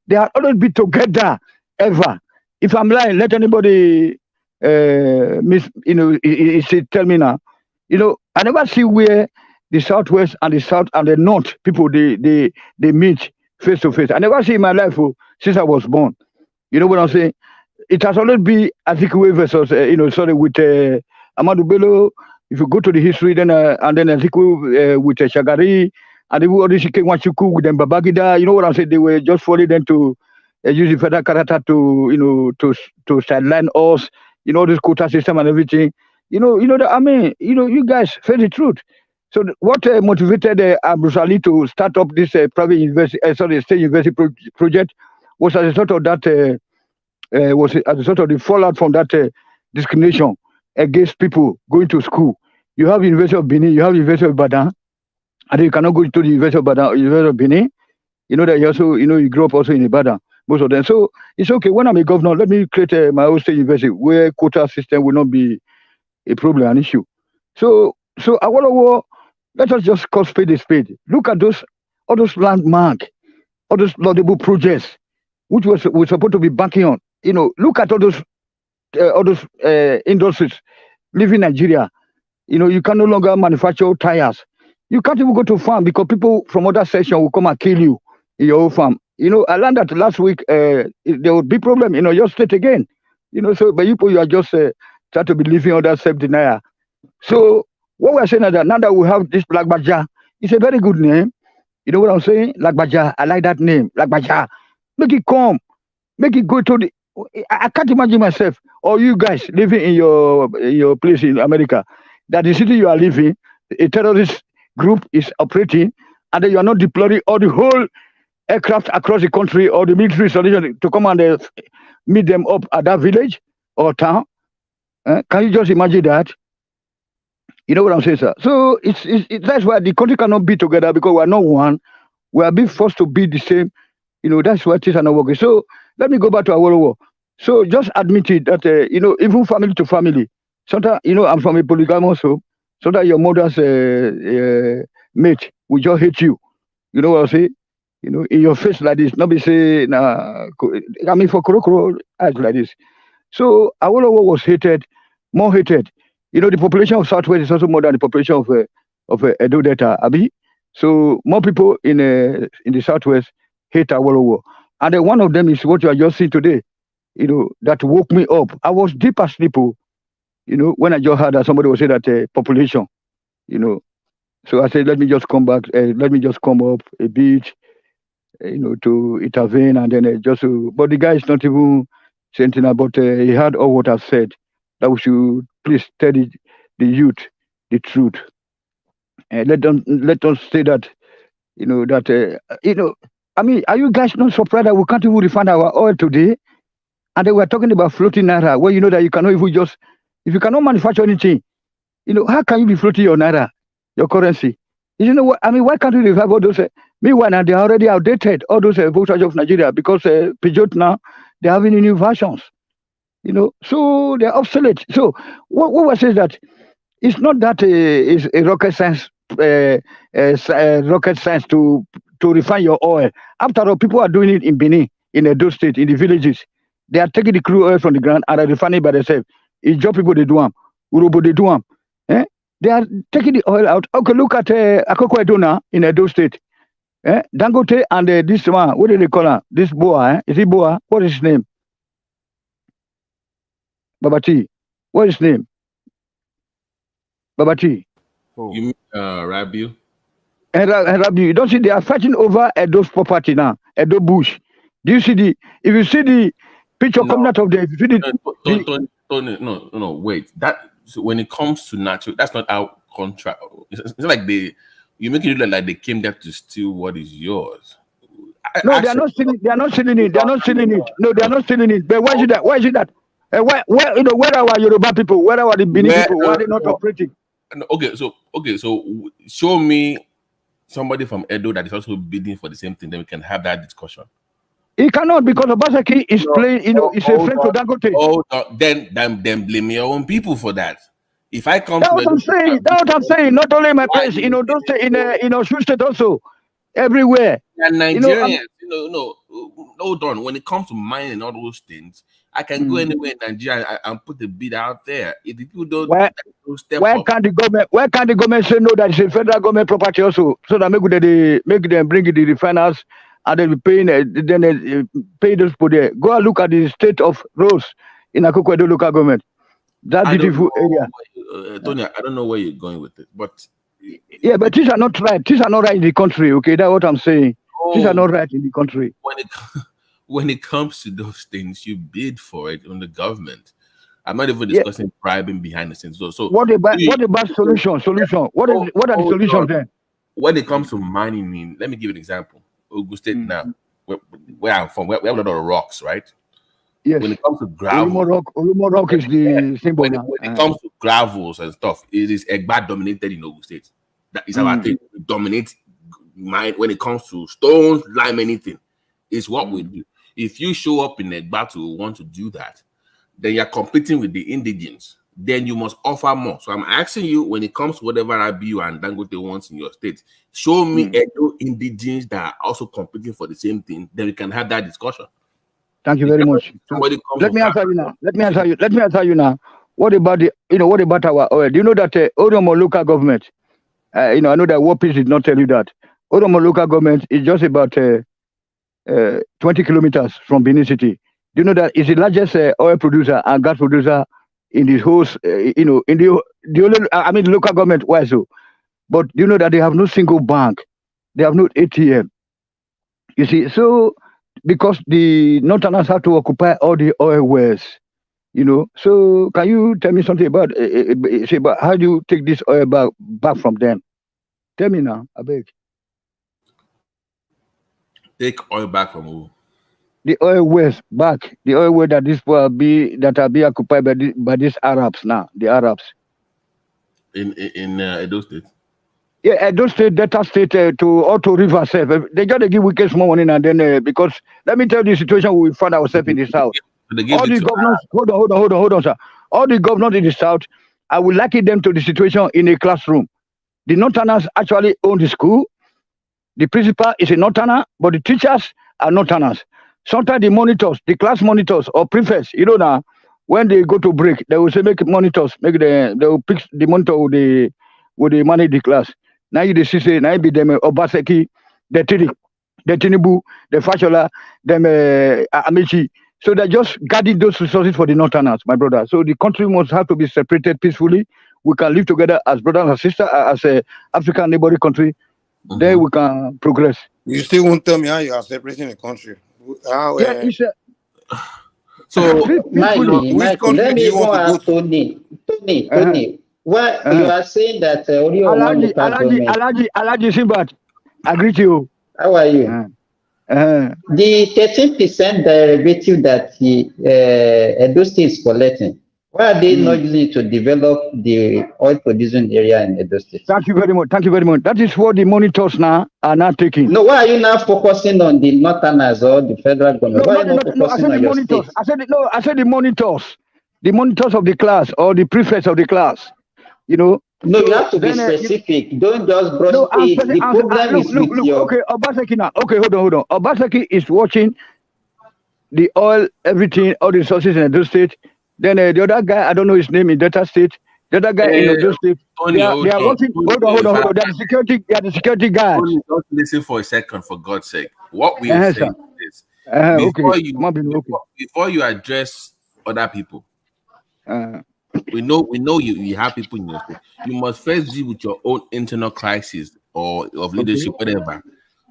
they have always been together ever. If I'm lying, let anybody tell me now. You know, I never see where the southwest and the south and the north people they meet face to face. I never see in my life since I was born. You know what I'm saying? It has always been Azikiwe versus with Amadou Bello. If you go to the history, then and then Azikiwe with Shagari and all this Wanchuku with them Babagida. You know what I'm saying? They were just following them to use the federal character to sideline us. You know this quota system and everything. You know that I mean. You guys say the truth. So what motivated Bruce Ali to start up this private university, state university project was as a result of that. Was as a result of the fallout from that discrimination against people going to school. You have University of Benin, you have University of Ibadan, and you cannot go to the University of Ibadan, University of Benin. You know that you also, you grew up also in Ibadan, most of them. So it's okay. When I'm a governor, let me create my own state university where quota system will not be a problem, an issue. So Awolowo, let us just call spade a spade. Look at all those landmark, all those laudable projects, which we're supposed to be banking on. You know, look at all those industries leaving Nigeria. You know, you can no longer manufacture tires. You can't even go to farm because people from other sections will come and kill you in your own farm. You know, I learned that last week. There will be problem. You know, your state again. You know, so but you are just trying to be living under self-denial. So what we're saying is that now that we have this Black Baja, it's a very good name. You know what I'm saying? Black Baja, I like that name. Black Baja. Make it come. Make it go to the. I can't imagine myself or you guys living in your place in America, that the city you are living, a terrorist group is operating, and then you are not deploying all the whole aircraft across the country or the military installation to come and meet them up at that village or town. Can you just imagine that? You know what I'm saying, sir? So that's why the country cannot be together because we are not one. We are being forced to be the same. You know, that's why things are not working. So let me go back to Awolowo. So just admit it that even family to family. Sometimes I'm from a polygamous home. Sometimes your mother's mate will just hate you. You know what I say? In your face like this. Not be say nah. I mean for Korokoro eyes like this. So Awolowo was hated, more hated. The population of Southwest is also more than the population of Edo Delta, Abi. So more people in the Southwest hate Awolowo, and then one of them is what you are just seeing today. That woke me up. I was deep asleep. When I just heard that somebody was saying that population. So I said, let me just come back. Let me just come up a bit. To intervene, and then but the guy is not even saying anything about. He heard all what I've said. That we should please tell the youth the truth, and let them say that. I mean, are you guys not surprised that we can't even refine our oil today? And they were talking about floating naira, where you know that you cannot even if you cannot manufacture anything, how can you be floating your naira, your currency? What I mean? Why can't we revive all those? Meanwhile, now they are already outdated, all those voters of Nigeria, because Peugeot now they're having new versions. So they're obsolete. So what was says that it's not that it's a rocket science, to refine your oil. After all, people are doing it in Benin, in Edo State, in the villages. They are taking the crude oil from the ground and are refining it by themselves. It's job people they do them, Urobo they do them. They are taking the oil out. Okay, look at Akoko Edona in Edo State. Dangote and this one, what do they call her? This Boa, is he Boa? What is his name? Babati. What is his name? Babati. You mean Rabiu? And Rabiu. You don't see they are fighting over Edo's property now, Edo Bush. Do you see if you see the picture coming out of Tony, no, wait. So when it comes to natural, that's not our contract. It's not like you make it look like they came there to steal what is yours. They are not stealing. They are not stealing it. They are not stealing it. No, they are not stealing it. But why is it that? Why is it that? Where are our Yoruba people? Where are the Benin people? Why are they not operating? Okay, so show me somebody from Edo that is also bidding for the same thing. Then we can have that discussion. He cannot because Obaseki is playing. It's a friend to Dangote. Then blame your own people for that. If I come that's what I'm saying. That's what I'm saying. Not only in my place, don't say in Osun State also, everywhere. And Nigerians, hold on. When it comes to mining and all those things, I can go anywhere in Nigeria and put the bid out there. If the people don't step why up, can't the government say no that it's a federal government property also, so that make them bring the refiners and then paying pay those people there. Go and look at the state of roads in Akoko Edo local government. That beautiful area. Tony, I don't know where you're going with it, but yeah, but these are not right. These are not right in the country. Okay, that's what I'm saying. These are not right in the country. When it comes to those things, you bid for it on the government. I'm not even discussing bribing behind the scenes. So what about solution? What are the solutions then? When it comes to mining, let me give you an example. Ogun State now, where I'm from, we have a lot of rocks, right? Yes. When it comes to gravel, Olumo rock is the symbol. When it comes to gravels and stuff, it is Egba dominated in Ogun State. That is our thing. We dominate mine when it comes to stones, lime, anything. It's what we do. If you show up in Egba to want to do that, then you're competing with the indigents. Then you must offer more. So I'm asking you, when it comes to whatever Abiu and Dangote wants in your state, show me Edo indigents that are also competing for the same thing. Then we can have that discussion. Thank you very much. Let me answer you now. What about what about our oil? Do you know that Oromo local government? I know that War Peace did not tell you that. Oromo local government is just about 20 kilometers from Benin City. Do you know that it's the largest oil producer and gas producer in the whole, in the only, the local government? Why so? But do you know that they have no single bank? They have no ATM. You see, so because the Northerners have to occupy all the oil wells, So can you tell me something about how do you take this oil back from them? Tell me now, I beg. Take oil back from who? The oil wells back. The oil well that are being occupied by these Arabs now. The Arabs. In Edo State. Yeah, Edo State, Delta State, to River self. They just give wicked small money and then because let me tell you the situation we found ourselves in the south. They give All it the to governors, hold on, sir. All the governors in the south, I would liken them to the situation in a classroom. The northerners actually own the school. The principal is a northerner, but the teachers are northerners. Sometimes the monitors, the class monitors or prefects, now, when they go to break, they will say make monitors, they will pick the monitor with the manage the class. Now you see, now be them Obaseki, the Tinubu, the Fashola, them Amici. So they're just guarding those resources for the northerners, my brother. So the country must have to be separated peacefully. We can live together as brothers and sisters, as a African neighboring country. Then we can progress. You still won't tell me how you are separating the country. How, it's so which country let do me you want go to go ask to? Tony. Why you are saying that only on one local government? Alaji Simbat, I greet you. How are you? The 13% derivative that Edo State is collecting, why are they not using it to develop the oil producing area in Edo State? Thank you very much. That is what the monitors now are not taking. No, why are you now focusing on the northerners or the federal government? Why are you not focusing on your monitors. state? I said the monitors of the class or the prefects of the class. No, you have to be specific. Don't just brush it. The problem is with your. Okay, Obaseki now. Okay, hold on. Obaseki is watching the oil, everything, all the resources in Edo State. Then the other guy, I don't know his name in Delta State. The other guy in Edo State. They are watching. Hold on. They are the security guards. Just listen for a second, for God's sake. What we are saying is before you address other people. We know you have people in your state. You must first deal with your own internal crisis or of leadership, whatever.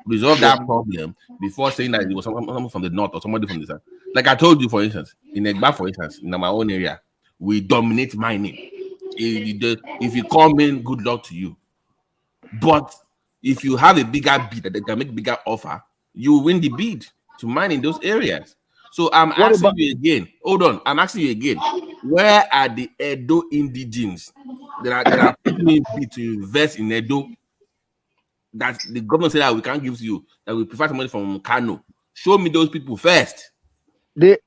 Resolve that problem before saying that it was someone from the north or somebody from the south. Like I told you, for instance, in Egba, for instance, in my own area, we dominate mining. If you come in, good luck to you. But if you have a bigger bid that they can make bigger offer, you will win the bid to mine in those areas. So I'm asking you again. Hold on. I'm asking you again. Where are the Edo indigenes that are putting in bid to invest in Edo? That the government said that we can't give to you. That we prefer somebody from Kano. Show me those people first. They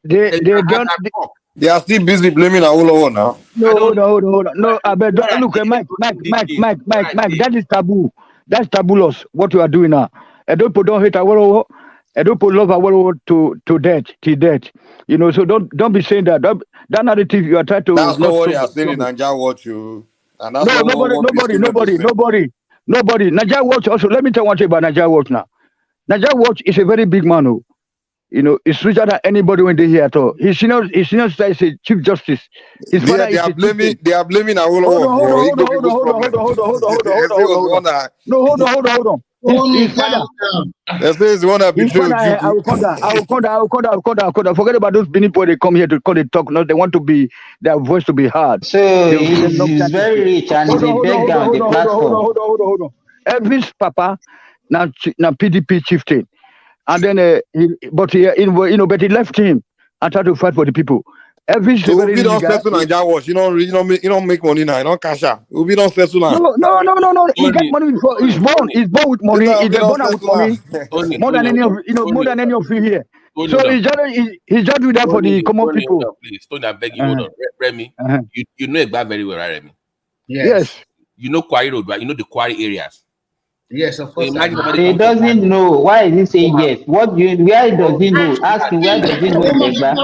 are still busy blaming Awolowo now. No, hold on. No, I bet look, Mike. That is taboo. That's tabulous. What you are doing now. Edo people don't hate Awolowo. Edo people love Awolowo to death. So don't be saying that. That narrative you are trying to. That's not what they are saying in Naija Watch, you. And that's nobody. Naija Watch also. Let me tell you one thing about Naija Watch now. Naija Watch is a very big man. It's richer than anybody when they hear at all. His senior sister is a chief justice. His father they are blaming Awolowo for Igbo people's problem. Hold on. His father. They say he's the one that betrayed you. I will contact. Forget about those Benin boys. They come here to call the talk. No, they want to be their voice to be heard. So he's very rich and he's a beggar on the platform. Hold on. Elvis Papa, now PDP chieftain. And then, but he left him and tried to fight for the people. Elvis so we don't settle Naija Watch. You don't make money now. You don't cash out. We don't settle now. No. He got money before. He's born with money. He's born with money. More than any of you here. So he's just doing that for the common people. Please, Tony, I beg you, hold on. Remy, you know Egba very well, right, Remy? Yes. You know Quarry Road, right? You know the quarry areas. Yes, of course. He doesn't know. Why is he saying yes? Where does he know? Ask him, where does he know Egba?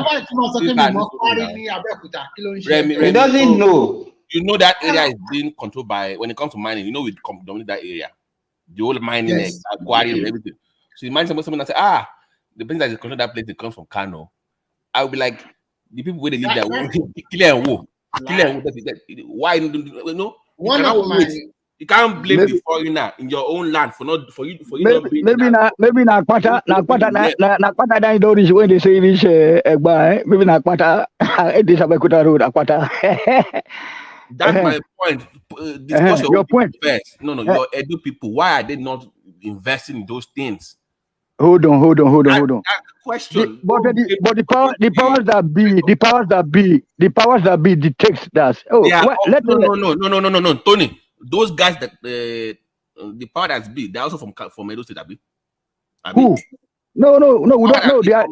He doesn't know. You know that area is being controlled by, when it comes to mining, we dominate that area. The whole mining, quarry, everything. So imagine someone that say, the person that is controlling that place, it comes from Kano. I would be like, the people where they live there, clear and woe. Why? You can't blame the foreigner in your own land for you not being. Maybe na kwata na don't reach when they say reach Egba. Maybe na kwata this Abeokuta road Akwata. That's my point. Discuss your point first. No, your Edo people. Why are they not investing in those things? Hold on. That question. But the powers that be dictates that. No, Tony. Those guys that the power that's big, they're also from Edo State, Abi. Who? No, we don't know. They are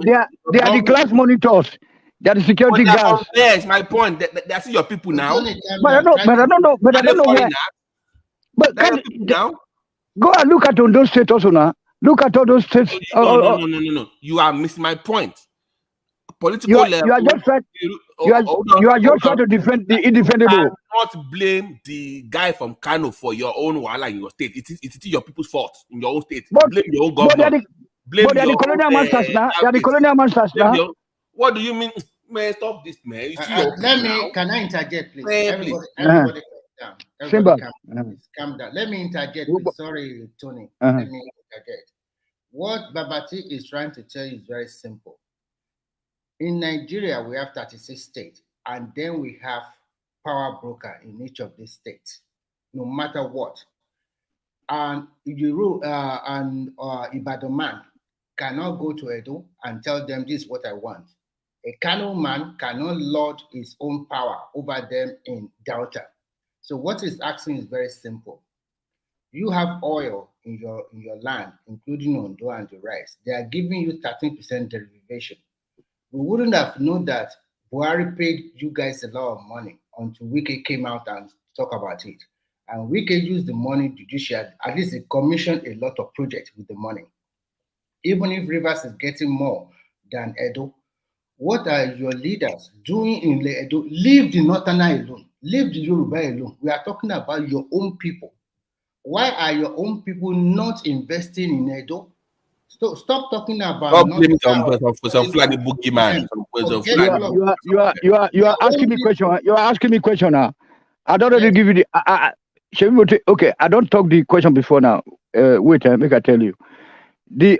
the class monitors. They are the security But guards. Yes, my point. They are still your people now. But I don't know where. But now. Go and look at Ondo State also now. Look at all those states. No. You are missing my point. Political level. You are just trying. You are just trying to defend the indefendable. You cannot blame the guy from Kano for your own wahala in your state. It's your people's fault in your own state. Blame your own government. They are the colonial masters now. They are the colonial masters now. What do you mean? Man, stop this, man. Can I interject, please? Everybody calm down. Calm down. Let me interject, please. Sorry, Tony. Let me interject. What Babati is trying to tell you is very simple. In Nigeria, we have 36 states, and then we have power broker in each of these states, no matter what. And Ibadan man cannot go to Edo and tell them this is what I want. A Kano man cannot lord his own power over them in Delta. So what he's asking is very simple. You have oil in your land, including Ondo and the rice. They are giving you 13% derivation. We wouldn't have known that Buhari paid you guys a lot of money until Wike came out and talk about it. And Wike used the money judicially, at least it commissioned a lot of projects with the money. Even if Rivers is getting more than Edo, what are your leaders doing in Edo? Leave the Northerner alone. Leave the Yoruba alone. We are talking about your own people. Why are your own people not investing in Edo? Stop talking about. Stop blaming some Fulani boogeyman. You are asking me question. You are asking me question now. I don't really give you the. Okay, I don't talk the question before now. Wait, make I tell you. The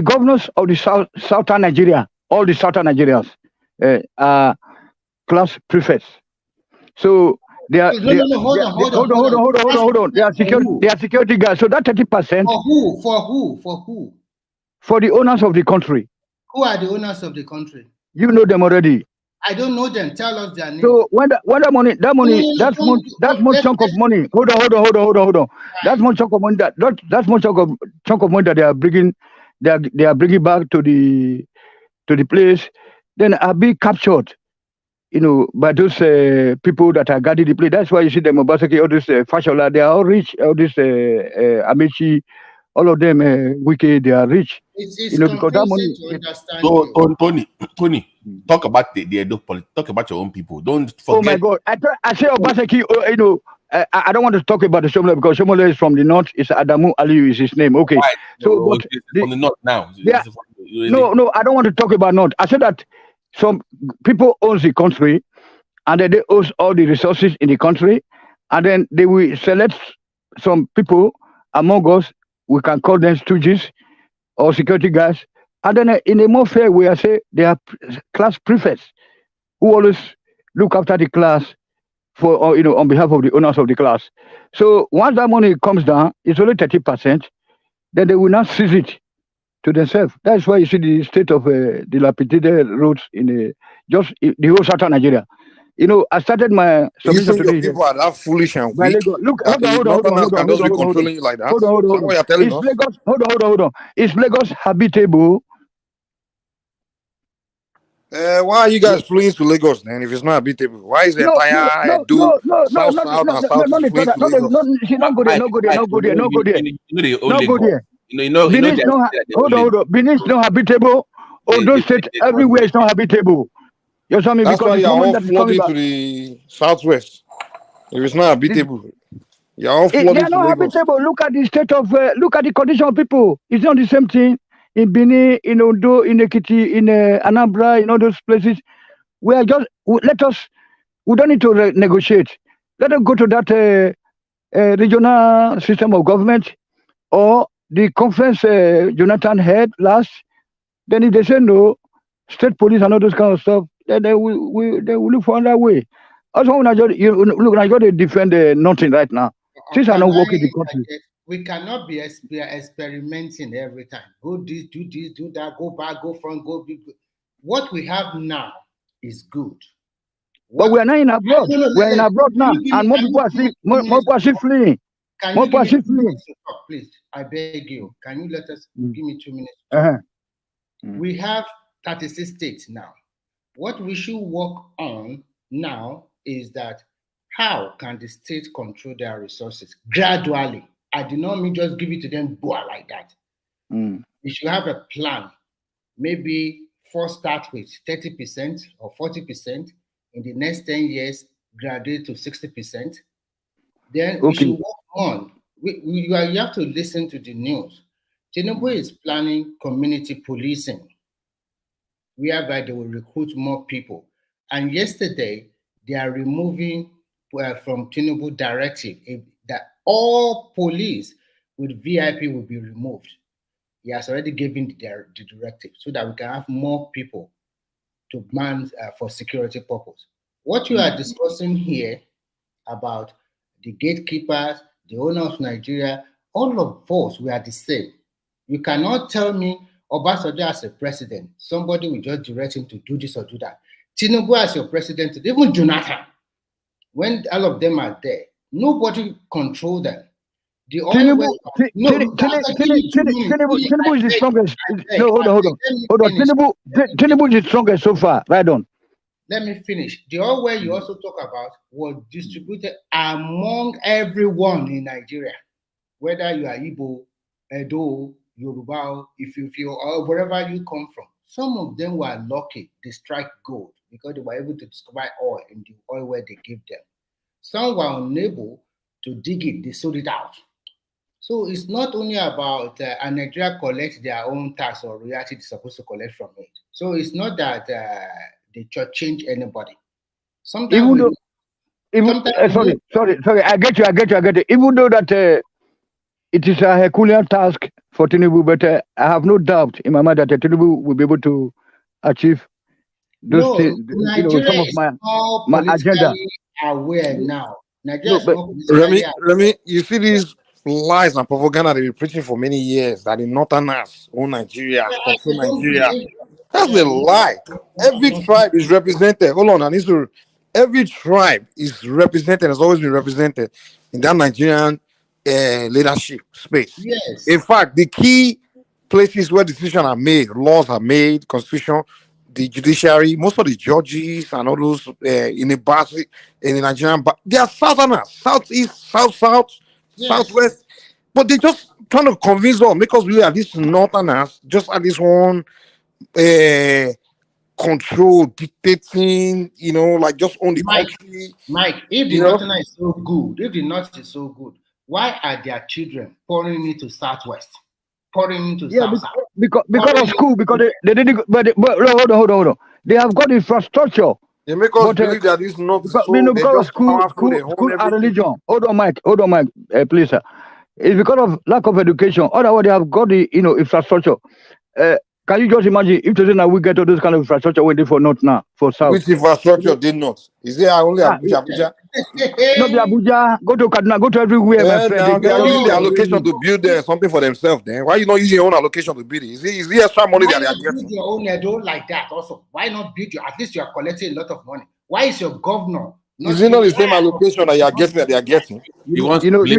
governors of the southern Nigeria, all the southern Nigerians, are class prefects. So they are. Hold on. They are security guards. So that 30%. For who? For the owners of the country. Who are the owners of the country? You know them already. I don't know them. Tell us their name. So when that money, that much chunk of money. Hold on. That much chunk of money that much chunk of money that they are bringing back to the place, then are being captured, by those people that are guarding the place. That's why you see them Obaseki, all this Fashola, they are all rich. All this Amici, all of them Wike, they are rich. It's because that money. So Tony, talk about the Edo politics. Talk about your own people. Don't forget. Oh my God! I say Obaseki. I don't want to talk about the Shomole because Shomole is from the north. It's Adamu Aliyu is his name. Okay. Right. So from the north now. Yeah. No, I don't want to talk about north. I said that some people own the country, and then they own all the resources in the country, and then they will select some people among us. We can call them stooges or security guards, and then in a more fair way, I say they are class prefects who always look after the class for on behalf of the owners of the class. So once that money comes down, it's only 30%. Then they will not seize it to themselves. That's why you see the state of dilapidated roads in the whole southern Nigeria. I started my submission today. Your people are that foolish and weak. Look, hold on. Is Lagos habitable? Why are you guys fleeing to Lagos then? If it's not habitable, why is the entire south and south fleeing to Lagos? No go there. Hold on. Benin is not habitable. Ondo State everywhere is not habitable. You know me? That's because why you're all flooding to the southwest. If it's not habitable, you're all flooding to Lagos. They are not habitable. Look at the state of, look at the condition of people. It's not the same thing in Benin, in Ondo, in Ekiti, in Anambra, in all those places. We don't need to negotiate. Let us go to that regional system of government or the conference Jonathan had last. Then if they say no, state police and all those kind of stuff, then they will look for another way. Also, when I got to defend nothing right now. Since I not working the country. We cannot be experimenting every time. Go this, do that, go back, go front, go big. What we have now is good. But we are not in abroad. We are in abroad now, and more people are fleeing. More people are fleeing. More people are fleeing. Please, I beg you. Can you let us give me 2 minutes? We have 36 states now. What we should work on now is that how can the state control their resources gradually? I do not mean just give it to them like that. We should have a plan. Maybe first start with 30% or 40%. In the next 10 years, graduate to 60%. Then we should work on. You have to listen to the news. Tinubu is planning community policing, whereby they will recruit more people. And yesterday, they are removing from Tinubu directive that all police with VIP will be removed. He has already given the directive so that we can have more people to man for security purpose. What you are discussing here about the gatekeepers, the owner of Nigeria, all of us, we are the same. You cannot tell me Obasanjo as a president, somebody will just direct him to do this or do that. Tinubu as your president, even Jonathan, when all of them are there, nobody control them. The Tinubu is the strongest. No, hold on. Tinubu is the strongest so far. Right on. Let me finish. The oil well you also talk about was distributed among everyone in Nigeria, whether you are Igbo, Edo, Yoruba, if you feel, or wherever you come from. Some of them were lucky, they strike gold because they were able to discover oil in the oil where they gave them. Some were unable to dig it, they sold it out. So it's not only about and Nigeria collect their own tax or royalty they're supposed to collect from it. So it's not that they change anybody. Sometimes sorry. I get you. Even though that it is a Herculean task for Tinubu, but I have no doubt in my mind that Tinubu will be able to achieve those things. Some of my agenda. Aware now. Remy, you see these lies and propaganda they've been preaching for many years that the Northerners own Nigeria, control Nigeria. That's a lie. Every tribe is represented. Hold on, Anisu. Every tribe is represented, has always been represented in that Nigerian leadership space. Yes. In fact, the key places where decisions are made, laws are made, constitution, the judiciary, most of the judges and all those in the Nigerian, they are Southerners, Southeast, South, Southwest, but they just trying to convince us, make us believe that these Northerners just at this one control, dictating, like just own the country. Mike, if the Northerner is so good, if the North is so good, why are their children pouring into Southwest? Pouring into South? Because of school, because they didn't. But hold on. They have got infrastructure. They make us believe that it's not so. Because of school and religion. Hold on, Mike. Please, sir. It's because of lack of education. Otherwise, they have got the infrastructure. Can you just imagine if today now we get all those kind of infrastructure waiting for North now for South? Which infrastructure did not? Is there only Abuja? Not the Abuja. Go to Kaduna. Go to everywhere, my friend. Now they are using the allocation to build something for themselves. Then why you not using your own allocation to build it? Is the extra money that they are getting? Build your own Edo like that also. Why not build your? At least you are collecting a lot of money. Why is your governor? Is it not the same allocation that you are getting that they are getting? You want to blame the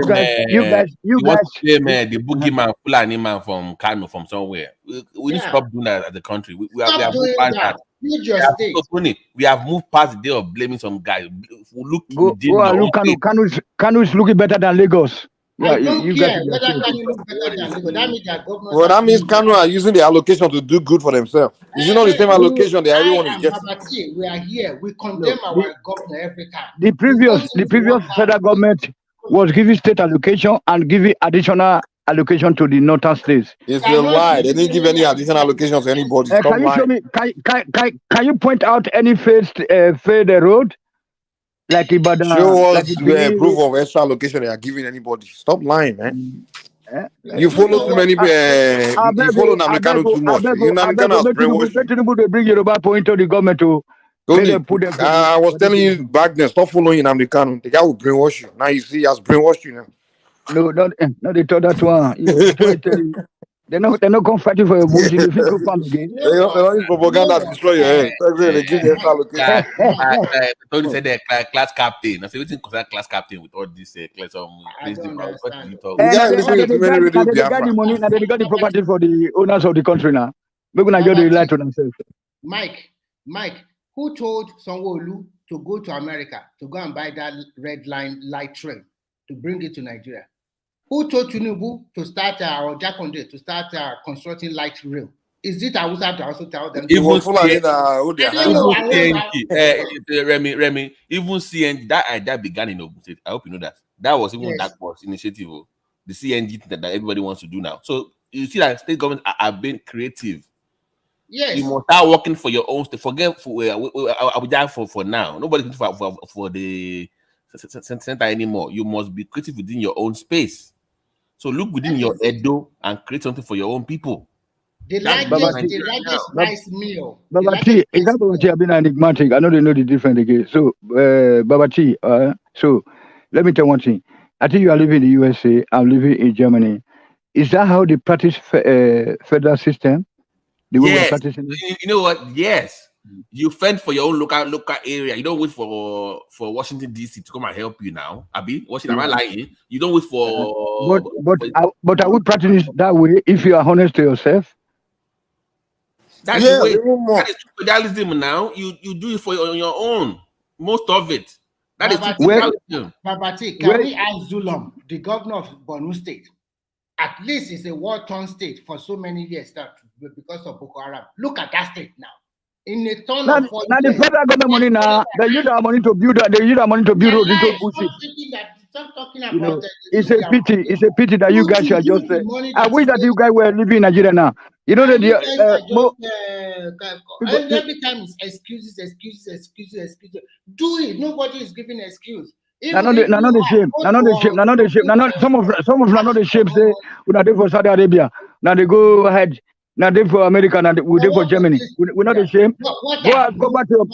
boogeyman, Fulani man from Kano, from somewhere. We need to stop doing that as a country. We have moved past that. We have moved past the day of blaming some guy. Kano is looking better than Lagos. Yeah, you care whether Kano look better than Lagos. That means that governors. Well, that means Kano are using the allocation to do good for themselves. Is it not the same allocation that everyone is getting? We are here. We condemn our governor every time. The previous federal government was giving state allocation and giving additional allocation to the northern states. It's a lie. They didn't give any additional allocation to anybody. Can you show me? Can you point out any failed road? Like Ibadan, show us proof of extra allocation they are giving anybody. Stop lying, man. You follow too many. You follow Namikano too much. You Namikano has brainwashed. They bring Yoruba point to the government to. I was telling you back then. Stop following Namikano. The guy will brainwash you. Now you see, he has brainwashed you now. No, they told that one. They're not come fighting for your bullshit. You think you come again? They don't use propaganda to destroy your head. They give you extra allocation. Tony said they're class captain. I said, we think class captain with all this class of They got the money and they got the property for the owners of the country now. We're gonna get the light to themselves. Mike, Who told Sanwo-Olu to go to America to go and buy that red line light train to bring it to Nigeria? Who told Tinubu to start or Jakonde to start constructing light rail? Is it Awusa to also tell them? Even Remy, even CNG that began in Ogun State. I hope you know that. That was even that was initiative, the CNG that everybody wants to do now. So you see that state governments are being creative. Yes. You must start working for your own state. Forget for Abuja for now. Nobody's looking for the center anymore. You must be creative within your own space. So look within your Edo and create something for your own people. The largest rice mill. Babati, is that Babati have been enigmatic? I know they know the difference again. So, Babati, so let me tell you one thing. I think you are living in the USA. I'm living in Germany. Is that how they practice federal system? The way we're practicing it? You know what? Yes. You fend for your own local area. You don't wait for Washington DC to come and help you now. Abi, Washington, am I lying? You don't wait for. But I would practice it that way if you are honest to yourself. That's the way. That is federalism now. You do it for your own. Most of it. That is federalism. Babati, can we ask Zulum, the governor of Borno State? At least it's a war-torn state for so many years that because of Boko Haram. Look at that state now. In a ton of 40 now the federal government money now, they use our money to build that. They use our money to build roads into bullshit. Stop talking about it's a pity. It's a pity that you guys are just. I wish that you guys were living in Nigeria now. You know that every time it's excuses. Do it. Nobody is giving excuse. None of the shame. Some of them are not the shame. Say we are there for Saudi Arabia. Now they go ahead. Now they for America. Now we there for Germany. We're not ashamed. Go back to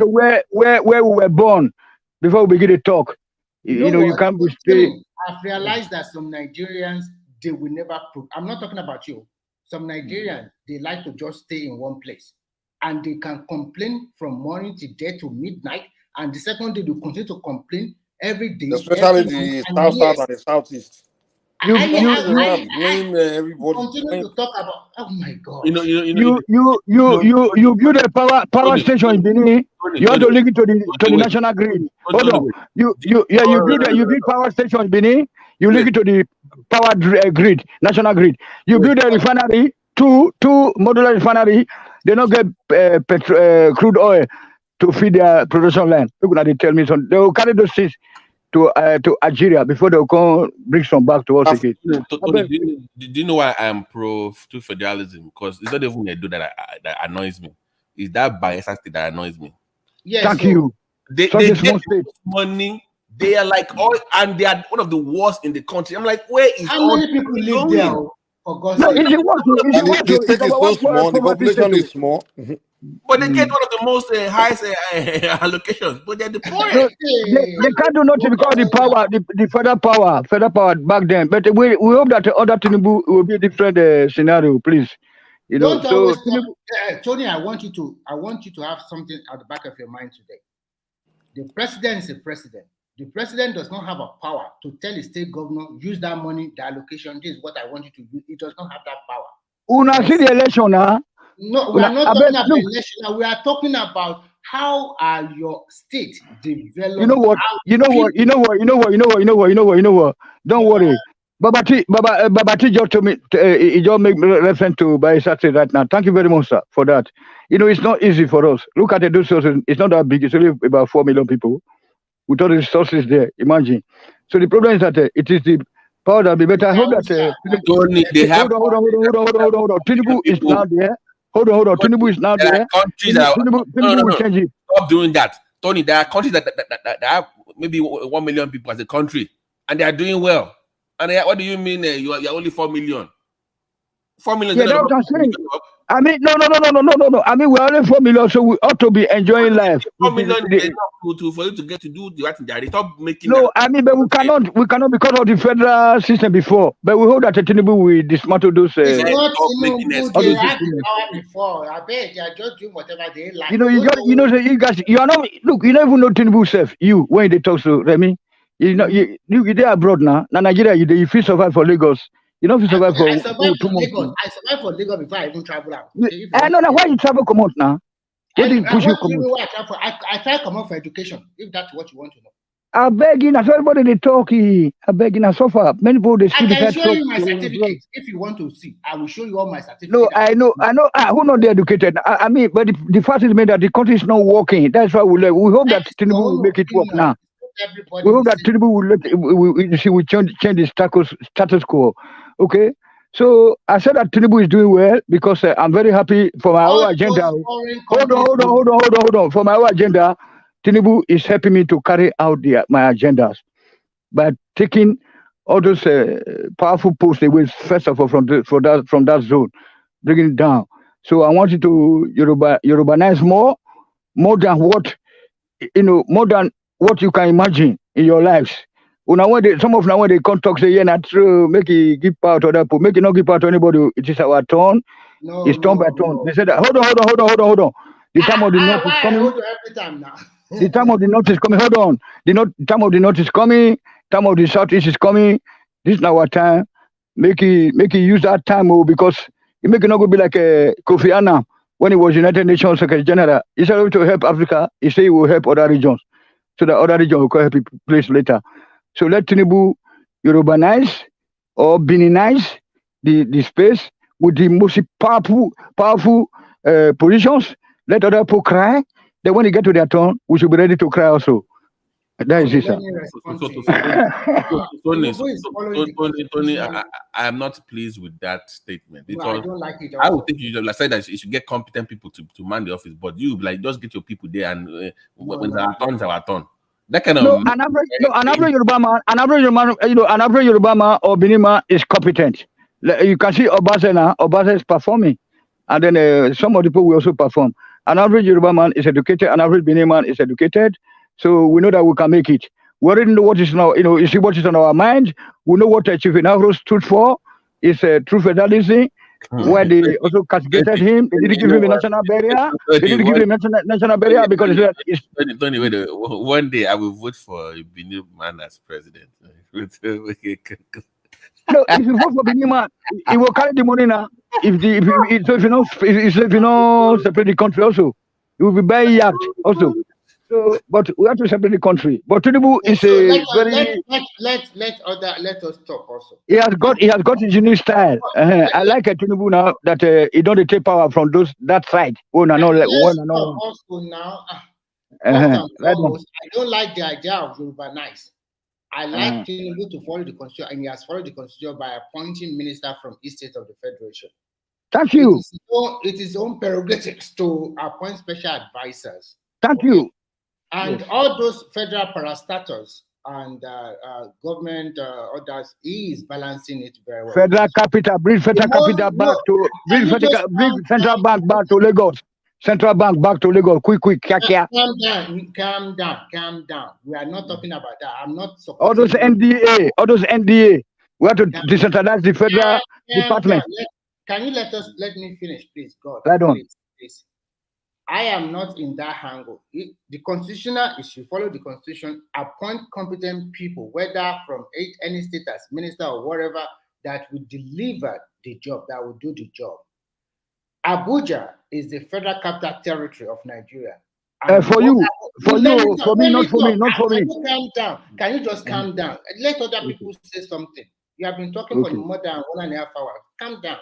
where we were born before we begin to talk. You can't be stay. I've realized that some Nigerians, they will never prove. I'm not talking about you. Some Nigerians, they like to just stay in one place, and they can complain from morning to day to midnight. And the second day, they continue to complain every day. Especially the south and the southeast. You blame everybody. Continue to talk about. Oh my God! You build a power station in Benin. You have to link it to the national grid. Hold on. You build power station in Benin. You link it to the power grid, national grid. You build a refinery, two modular refinery. They don't get crude oil to feed their production line. Look at they tell me something. They will carry those things to Algeria before they will come bring some back to us again. Do you know why I'm pro to federalism? Because it's not even Edo that annoys me. It's that Bayelsa state that annoys me. Yes, thank you. They get money. They are like all, and they are one of the worst in the country. I'm like, where is how many people live there? For God's sake. The state is so small. The population is small. But they get one of the most highest allocations, but they're the poorest. No, they can't do nothing because the power, the federal power back then. But we hope that the other Tinubu will be a different scenario, please. Don't always Tony, I want you to have something at the back of your mind today. The president is a president. The president does not have a power to tell the state governor, use that money, the allocation, this is what I want you to do. He does not have that power. Una see the election now. No, we are not talking about election. We are talking about how are your state developed. You know what? Don't worry. Babati just told me, he just make reference to Bayesate right now. Thank you very much, sir, for that. It's not easy for us. Look at the resources. It's not that big. It's only about 4 million people. With all the resources there, imagine. So the problem is that it is the power that be better. I hope that hold on. Tinubu is now there. Hold on. Tinubu is now there. Tinubu will change it. Stop doing that, Tony. There are countries that have maybe 1 million people as a country, and they are doing well. And what do you mean you are only 4 million? 4 million. Yeah, that's what I'm saying. I mean, no. I mean, we're only 4 million, so we ought to be enjoying life. 4 million is enough for you to get to do the right thing. They stop making. No, I mean, but we cannot because of the federal system before. But we hope that Tinubu will dismantle those. It's not they had the power before. I bet they are just doing whatever they like. You guys, you are not. Look, you don't even know Tinubu self. You when they talk to Remy, you they are abroad now. Now Nigeria, you feel survive for Lagos. You know, if you survive for 2 months. I survived for Lagos before I even travel out. I know why you travel come out now. What did push you What do you come? know what I try for? I try to come out for education, if that's what you want to know. I beg you, everybody they talk. I beg you, suffer. Many people they I still can decide show talk. you my certificate if you want to see. I will show you all my certificates. No, I know. Who not the educated? I mean, but the fact is made that the country is not working. That's why we hope that Tinubu will make it work now. We hope that Tinubu will change the status quo. Okay. So I said that Tinubu is doing well because I'm very happy for my own agenda. Hold on. For my own agenda, Tinubu is helping me to carry out my agendas by taking all those powerful posts away first of all from that zone, bringing it down. So I want you to Yorubanize more than what more than what you can imagine in your lives. Some of now when they come talk say, yeah, not true, make it give power to other people, make it not give power to anybody. It is our turn. It's turn by turn. They said that hold on. The time of the north is coming. Hold on every time now. The time of the north is coming. Hold on. Time of the north is coming. Time of the southeast is coming. This is our time. Make it use that time because it make it not go be like Kofi Annan when he was United Nations Secretary General. He said to help Africa. He said he will help other regions. So that other region will help place later. So let Tinubu Yorubanize or Beninize the space with the most powerful positions. Let other people cry. Then when they get to their turn, we should be ready to cry also. That is it, sir. Tony, I am not pleased with that statement because I don't like it. I would think you like say that you should get competent people to man the office, but you like just get your people there and when our turn is our turn. That kind of an average Yoruba man or Benima is competent. You can see Obase is performing, and then some of the people will also perform. An average Yoruba man is educated. An average Benin man is educated. So we know that we can make it. We already know what is now. You see what is on our mind. We know what Chief Inagro stood for. It's true federalism. Where they also castigated him. They didn't give him a national barrier. They didn't give him a national barrier because it's Tony, wait, one day I will vote for a Benin man as president. No, if you vote for Benin man, he will carry the money now. If you know separate the country also, he will be buying yacht also. So, but we have to separate the country. But Tinubu is let us talk also. He has got his unique style. I like Tinubu now that he don't take power from that side. Also now. I don't like the idea of Yorubanize. I like Tinubu to follow the constitution, and he has followed the constitution by appointing minister from each state of the federation. Thank you. It is his own prerogatives to appoint special advisors. Thank you. And all those federal parastatals and government others, he is balancing it very well. Federal capital, bring federal capital back to bring central bank back to Lagos. Central bank back to Lagos. Quick. Calm down. We are not talking about that. I'm not supporting all those NDA. We have to decentralize the federal department. Can you let me finish, please? God. Right on. Please. I am not in that angle. The constitutional issue, follow the constitution, appoint competent people, whether from any state as minister or whatever, that will deliver the job, that will do the job. Abuja is the federal capital territory of Nigeria. For me, not for me. Calm down. Can you just calm down? Let other people say something. You have been talking for more than 1.5 hours. Calm down.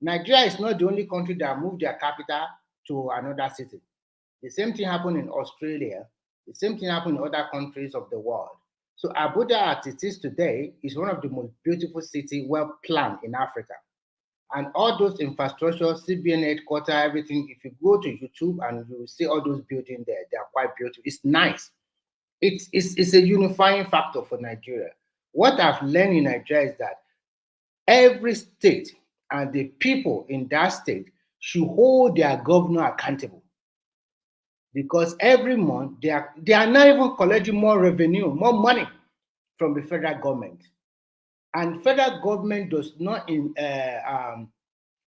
Nigeria is not the only country that moved their capital to another city. The same thing happened in Australia. The same thing happened in other countries of the world. So Abuja, as it is today, is one of the most beautiful cities, well planned in Africa. And all those infrastructure, CBN headquarters, everything, if you go to YouTube and you will see all those buildings there, they are quite beautiful. It's nice. It's a unifying factor for Nigeria. What I've learned in Nigeria is that every state and the people in that state should hold their governor accountable. Because every month, they are not even collecting more revenue, more money from the federal government. And federal government does not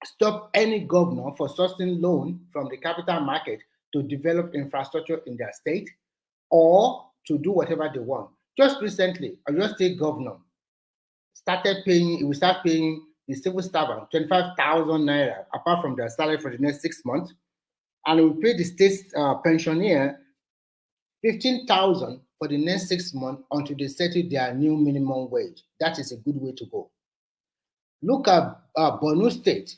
stop any governor for sourcing loan from the capital market to develop infrastructure in their state or to do whatever they want. Just recently, Oyo State governor he will start paying the civil servant 25,000 naira apart from their salary for the next 6 months. and we pay the state pensioner 15,000 for the next 6 months until they settle their new minimum wage. That is a good way to go. Look at Borno State.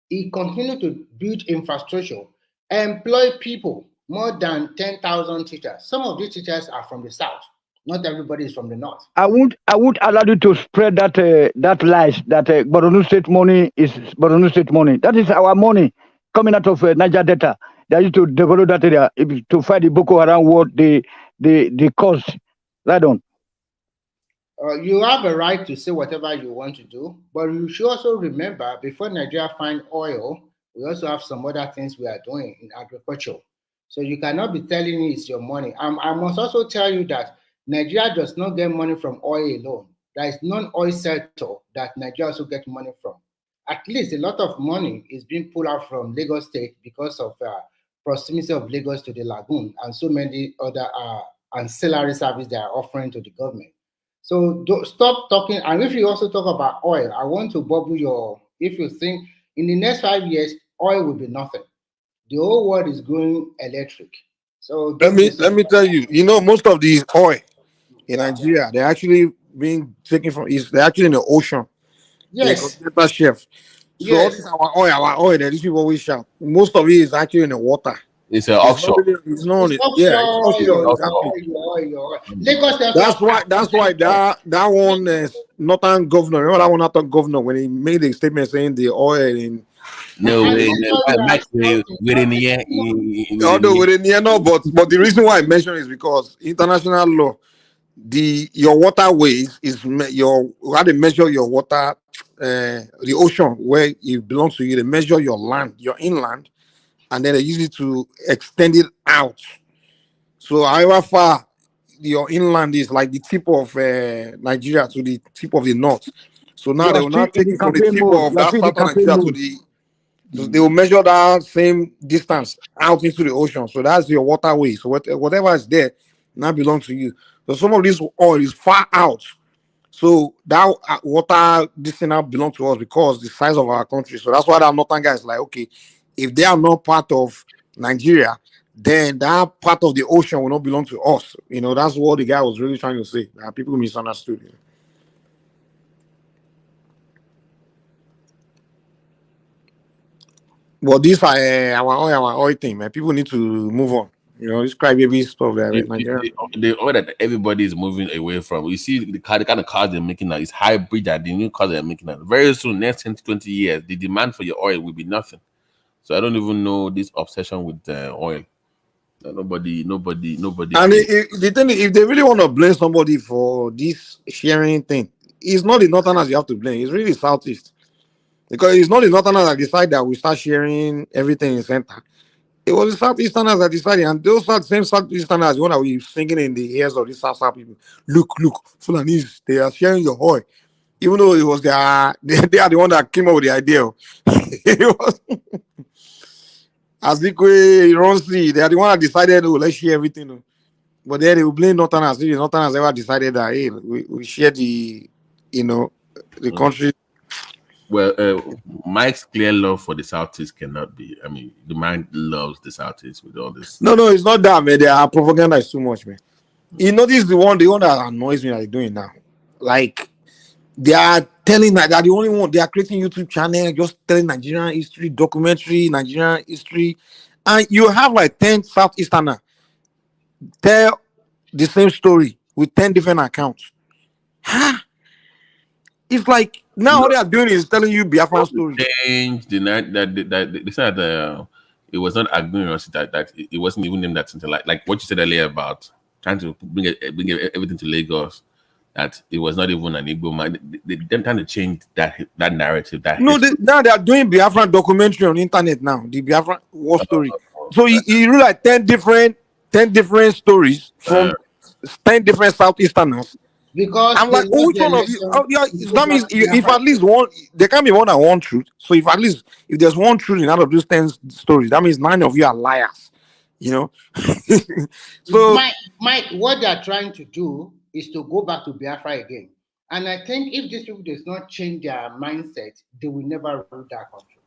He continued to build infrastructure, employ people, more than 10,000 teachers. Some of these teachers are from the south. Not everybody is from the north. I won't allow you to spread that lies that Borno State money is Borno State money. That is our money coming out of Niger Delta. They used to develop that area to fight the Boko Haram war, the cause. Right on. You have a right to say whatever you want to do, but you should also remember, before Nigeria find oil, we also have some other things we are doing in agriculture. So you cannot be telling me it's your money. I must also tell you that Nigeria does not get money from oil alone. There is non-oil sector that Nigeria also gets money from. At least a lot of money is being pulled out from Lagos State because of proximity of Lagos to the lagoon and so many other ancillary services they are offering to the government. So stop talking. And if you also talk about oil, I want to bubble your, if you think in the next 5 years, oil will be nothing. The whole world is going electric. So let me tell you, most of these oil in Nigeria, they're actually being taken from they're actually in the ocean. Yes. Continental shelf. So all this our oil that these people always shout. Most of it is actually in the water. It's offshore. It's offshore. Exactly. That's why that one northern governor, remember that one northern governor when he made a statement saying the oil in no way, within the no, but the reason why I mention is because international law, your waterways is you have to measure your water, the ocean where it belongs to you. They measure your land, your inland, and then they use it to extend it out. So however far your inland is, like the tip of Nigeria to the tip of the north. So now they will not take it from the tip of that southern Nigeria to the. So they will measure that same distance out into the ocean. So that's your waterway. So whatever is there now belongs to you. So some of this oil is far out. So that water, this thing now belongs to us because the size of our country. So that's why that northern guy is like, okay, if they are not part of Nigeria, then that part of the ocean will not belong to us. That's what the guy was really trying to say. People misunderstood. But this our oil thing, man. People need to move on. This crybaby stuff there. The oil that everybody is moving away from. You see the kind of cars they're making now is hybrid, that the new cars they're making now. Very soon, next 10 to 20 years, the demand for your oil will be nothing. So I don't even know this obsession with oil. Nobody. And the thing is, if they really want to blame somebody for this sharing thing, it's not the northerners you have to blame. It's really Southeast. Because it's not the northerners that decide that we start sharing everything in center. It was the Southeasterners that decided, and those same Southeasterners, the one that we singing in the ears of these South people. Look, Fulanese, they are sharing your oil. Even though it was they are the one that came up with the idea. It was Azikwe, Ronsi, they are the one that decided, let's share everything. But then they will blame northerners. The northerners ever decided that, hey, we share the country. Well, Mike's clear love for the Southeast cannot be. I mean, the man loves the Southeast with all this. No, it's not that, man. Their propaganda is too much, man. You notice the one that annoys me that they're doing now. Like, they are telling that they're the only one. They are creating YouTube channel, just telling Nigerian history, documentary, Nigerian history. And you have like 10 Southeasterners tell the same story with 10 different accounts. It's like now all they are doing is telling you Biafran story. Change the night that they said that it was not ignorance that it wasn't even them that's like what you said earlier about trying to bring everything to Lagos. That it was not even an Igbo man. They're trying to change that narrative. Now they are doing Biafran documentary on internet now. The Biafran war story. So you read like 10 different stories from 10 different Southeasterners. Because I'm like, which one of you? That means if at least one, there can be more than one truth. So if there's one truth in out of those 10 stories, that means 9 of you are liars. So Mike, what they are trying to do is to go back to Biafra again. And I think if these people does not change their mindset, they will never rule that country.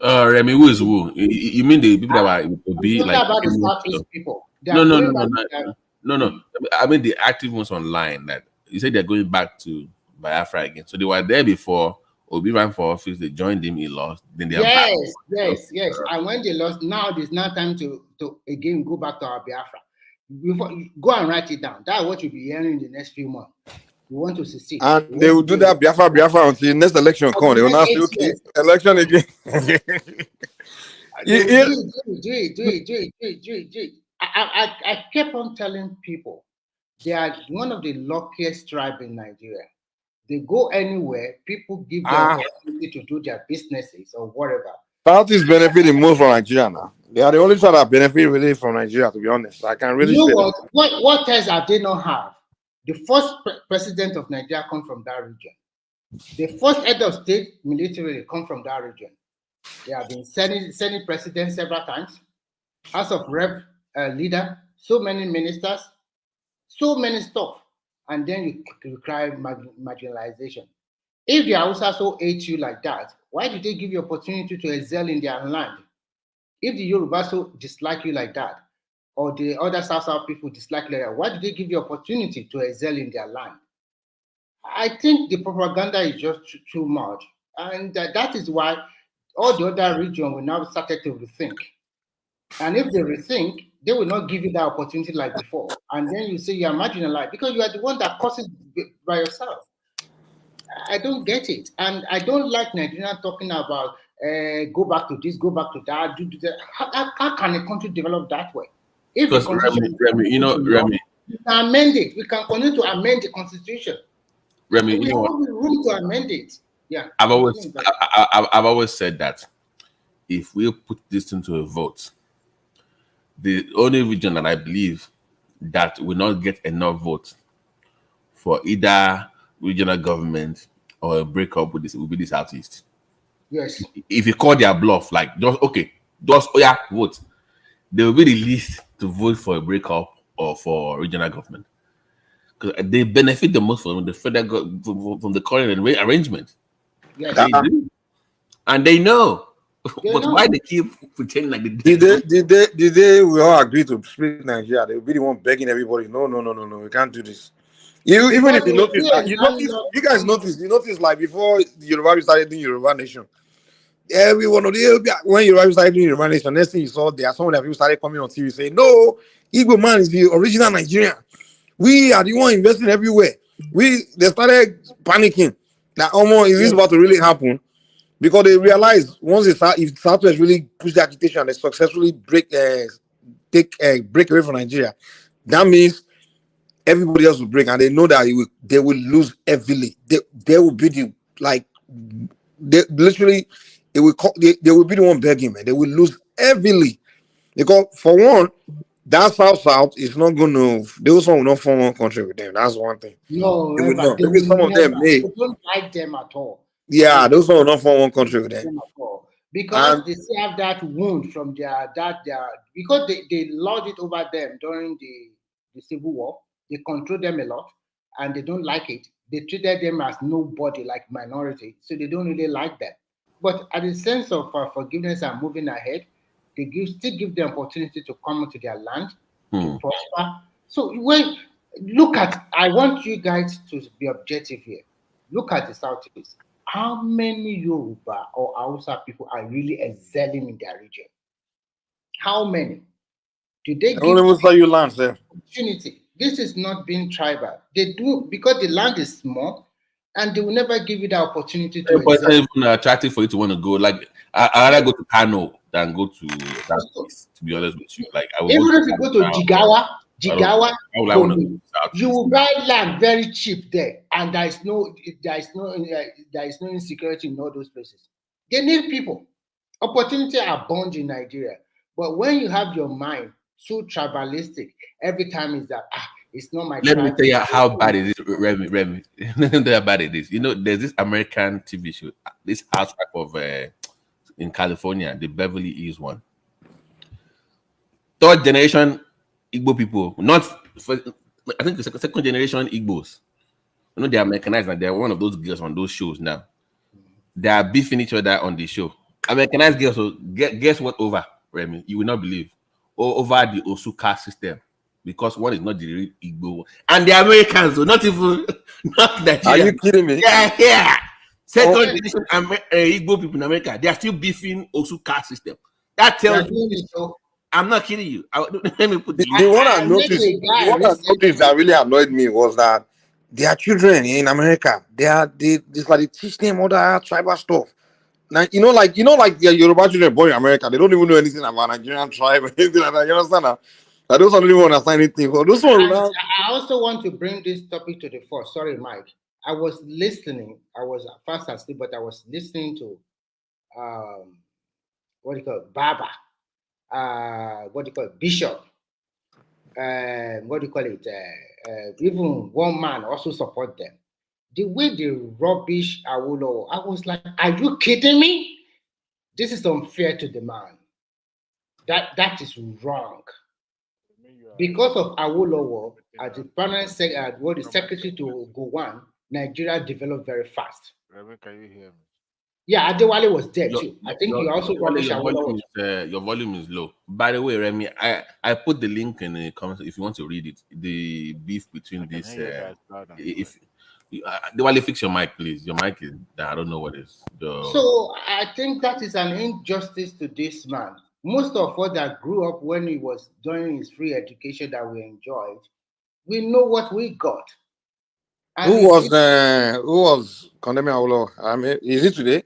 Remy, who is who? You mean the people that would be I'm like? talking about the Southeast people. They No, are no, going no, back no, to their, no, no. I mean the active ones online. That you said they're going back to Biafra again. So they were there before. Obi ran for office. They joined him. He lost. Then they are back. yes. And when they lost, now there's now time to again go back to our Biafra. Go and write it down. That's what you'll be hearing in the next few months. We want to succeed. And they will do that Biafra until the next election come. They will not say, okay, election again. Do it. I kept on telling people they are one of the luckiest tribe in Nigeria. They go anywhere, people give them opportunity to do their businesses or whatever. Southeast benefiting most from Nigeria now. They are the only side that benefit really from Nigeria, to be honest. I can really say that. What else have they not have? The first president of Nigeria come from that region. The first head of state military come from that region. They have been Senate president several times, House of Rep leader, so many ministers, so many stuff, and then you cry marginalization. If the Hausa so hate you like that, why did they give you opportunity to excel in their land? If the Yoruba so dislike you like that, or the other South people dislike you like that, why did they give you opportunity to excel in their land? I think the propaganda is just too much, and that is why all the other region will now started to rethink. And if they rethink, they will not give you that opportunity like before. And then you say you are marginalized because you are the one that causes it by yourself. I don't get it. And I don't like Nigerians talking about go back to this, go back to that, do that. How can a country develop that way? If the constitution, Remy, we can amend it. We can continue to amend the constitution. Remy, we have room to amend it. Yeah. I've always said that if we put this into a vote, the only region that I believe that will not get enough votes for either regional government or a breakup with this will be the Southeast. Yes. If you call their bluff, like vote, they will be the least to vote for a breakup or for regional government because they benefit the most from the federal from the current arrangement. Yes. They do. And they know. But why they keep pretending like they did they we all agree to split Nigeria? They will be the one begging everybody. No, we can't do this. Even if you notice, you guys notice like before the Yoruba started doing Yoruba Nation. Every one of the when Yoruba started doing Yoruba Nation, next thing you saw there, some of the people started coming on TV saying, "No, Igbo man is the original Nigerian. We are the one investing everywhere." They started panicking that is this about to really happen? Because they realize once if Southwest really push the agitation, they successfully break away from Nigeria, that means everybody else will break, and they know that they will lose heavily. They will be they will be the one begging, man. They will lose heavily because for one, that South is not going to. They also will not form one country with them. That's one thing. No, they will not. Maybe some of them may. They don't like them at all. Yeah, those will not form one country with them. Because they still have that wound from because they lord it over them during the Civil War. They control them a lot, and they don't like it. They treated them as nobody, like minority, so they don't really like them. But at the sense of forgiveness and moving ahead, they still give them opportunity to come to their land, to prosper. So I want you guys to be objective here. Look at the Southeast. How many Yoruba or Hausa people are really excelling in their region? How many? Do they give you land there? Opportunity? This is not being tribal. They do because the land is small, and they will never give you the opportunity to. But it's not even attractive for you to want to go. Like I rather go to Kano than go to that place. To be honest with you, like Even if you go to Jigawa, you will buy land very cheap there, and there is no insecurity in all those places. They need people. Opportunity abound in Nigeria, but when you have your mind so tribalistic, every time is that it's not my. Let me tell you how bad it is, Remy. Let me tell you how bad it is. You know, there's this American TV show, this housewife of in California, the Beverly Hills one. Third generation Igbo people, I think the second generation Igbos. You know, they are Americanized and they're one of those girls on those shows now. They are beefing each other on the show. I mean, can I guess? So guess what over, Remy? You will not believe. Over the Osuka system. Because one is not the real Igbo. And the Americans, so not even, not Nigeria. Are you kidding me? Yeah. Second generation Igbo people in America, they are still beefing Osuka system. That tells you, I'm not kidding you. Let me put the one I noticed that really annoyed me was that their children in America, it's like they teach them all that tribal stuff. Now like their Yoruba children born in America, they don't even know anything about Nigerian tribe or anything like that. You understand that? I don't really understand anything. For those one, I also want to bring this topic to the fore. Sorry, Mike. I was listening. I was fast asleep, but I was listening to what do you call it? Baba. What do you call it? Bishop. What do you call it? Even one man also support them. The way they rubbish Awolowo, I was like, are you kidding me? This is unfair to the man. That is wrong. Because of Awolowo, as the permanent secretary to Gowon, Nigeria developed very fast. Can you hear me? Yeah, Adewale was there too. I think you also rubbish Awolowo. Your volume is low. By the way, Remy, I put the link in the comments if you want to read it. The beef between this. If Dewale, fix your mic, please. Your mic is. I don't know what is. So I think that is an injustice to this man. Most of us that grew up when he was doing his free education that we enjoyed, we know what we got. And who was condemning Awolowo? I mean, is it today?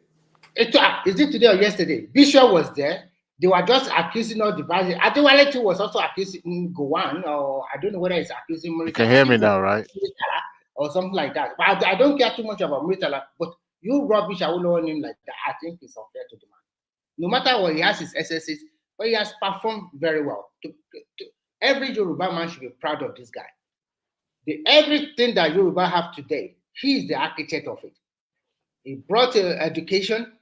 Is it today or yesterday? Bishop was there. They were just accusing all the bad. Adewale too was also accusing Gowon, or I don't know whether it's accusing Muritala. You can hear me now, right? Or something like that. But I don't care too much about Muritala. But you rubbish Awolowo name like that, I think it's unfair to the man. No matter what he has his SSs, but he has performed very well. Every Yoruba man should be proud of this guy. Everything that Yoruba have today, he is the architect of it. He brought education.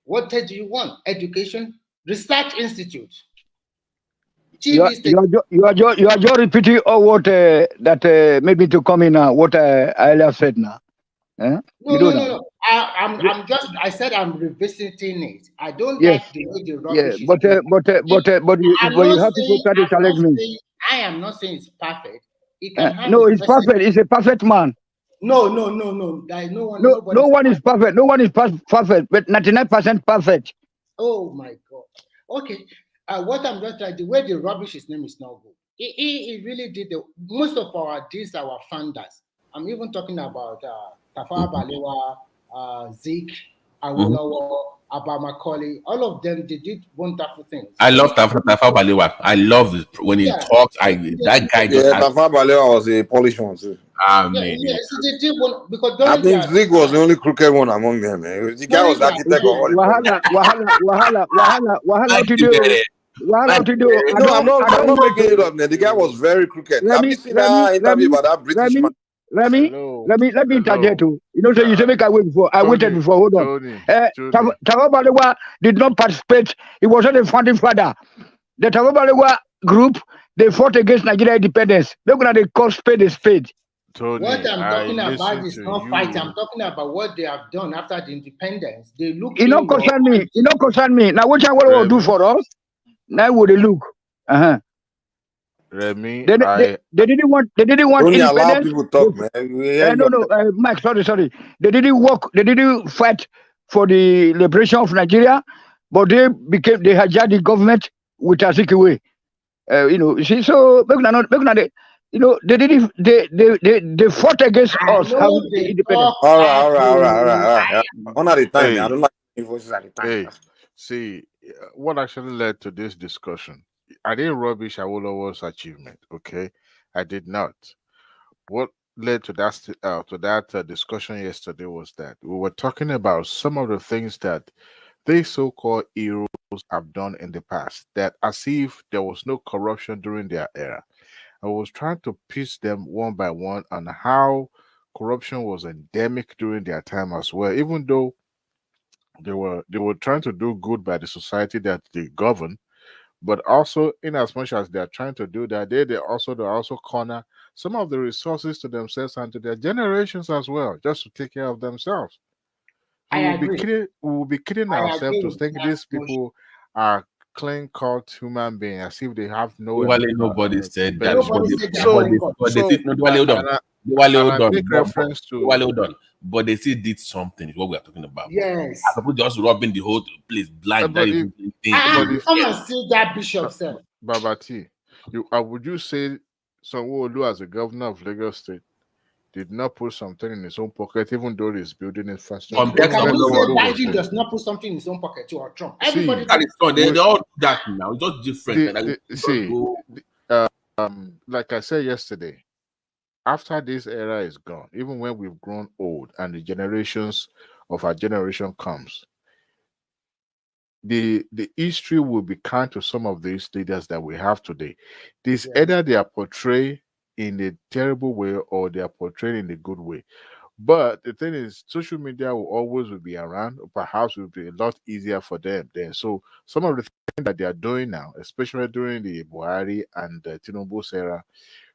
What do you want? Education, research institute. You are just repeating all what that made me to come in now. What I earlier said now. No. I said I'm revisiting it. I don't like the way the rubbish is. But you have to try to challenge me. I am not saying it's perfect. No, it's perfect. It's a perfect man. No. No one is perfect. No one is perfect, but 99% perfect. Oh my God. Okay. What I'm just trying, the way the rubbish his name is not good. He really did most of these our founders. I'm even talking about Tafawa Balewa, Zeke, Awolowo, Macaulay. All of them, they did wonderful things. I love Tafawa Balewa. I love this when he talks. That guy. Tafawa Balewa was a polished one too. They did one because I think Zeke was the only crooked one among them. The guy was the architect of all. Wahala to do. Wahala to do. No, I'm not making it up. The guy was very crooked. Have you seen that interview about that British man? Let me interject you. So you say make I wait before. I waited before. Hold on. Tafawa Balewa did not participate. He was not a founding father. The Tafawa Balewa group, they fought against Nigeria independence. They're gonna call spade a spade. Tony, what I'm talking about is not fight. I'm talking about what they have done after the independence. They look. It don't concern me. It don't concern me. Now what I will do for us? Now would they look? Remy, they didn't want only allow people talk, man. No, Mike, sorry. They didn't fight for the liberation of Nigeria, but they hijacked the government with Azikiwe. So they fought against us. All right. One at a time. I don't like voices at a time. See, what actually led to this discussion? I didn't rubbish Awolowo's achievement. Okay, I did not. What led to that discussion yesterday was that we were talking about some of the things that these so-called heroes have done in the past, that as if there was no corruption during their era. I was trying to piece them one by one on how corruption was endemic during their time as well, even though they were trying to do good by the society that they govern, but also in as much as they are trying to do that, they also corner some of the resources to themselves and to their generations as well, just to take care of themselves. I agree. We will be kidding I ourselves agree to with think that these motion. people are clean-cut human beings, as if they have no Nobody said that. Nobody said that. But they said, no, hold on. Hold on. make reference to Hold on. But they still did something, is what we are talking about. Yes. As opposed to just robbing the whole place blind. but That if Come and see that bishop self. Babati, would you say Sanwo-Olu, as a governor of Lagos State, did not put something in his own pocket, even though he's building infrastructure? Can you say Biden does not put something in his own pocket too, or Trump? Everybody they all do that now. It's just different. Like I said yesterday, after this era is gone, even when we've grown old and the generations of our generation comes, the history will be kind to some of these leaders that we have today. This either they are portrayed in a terrible way or they are portrayed in a good way. But the thing is, social media will always be around. Perhaps it will be a lot easier for them then. So some of the things that they are doing now, especially during the Buhari and Tinubu's era,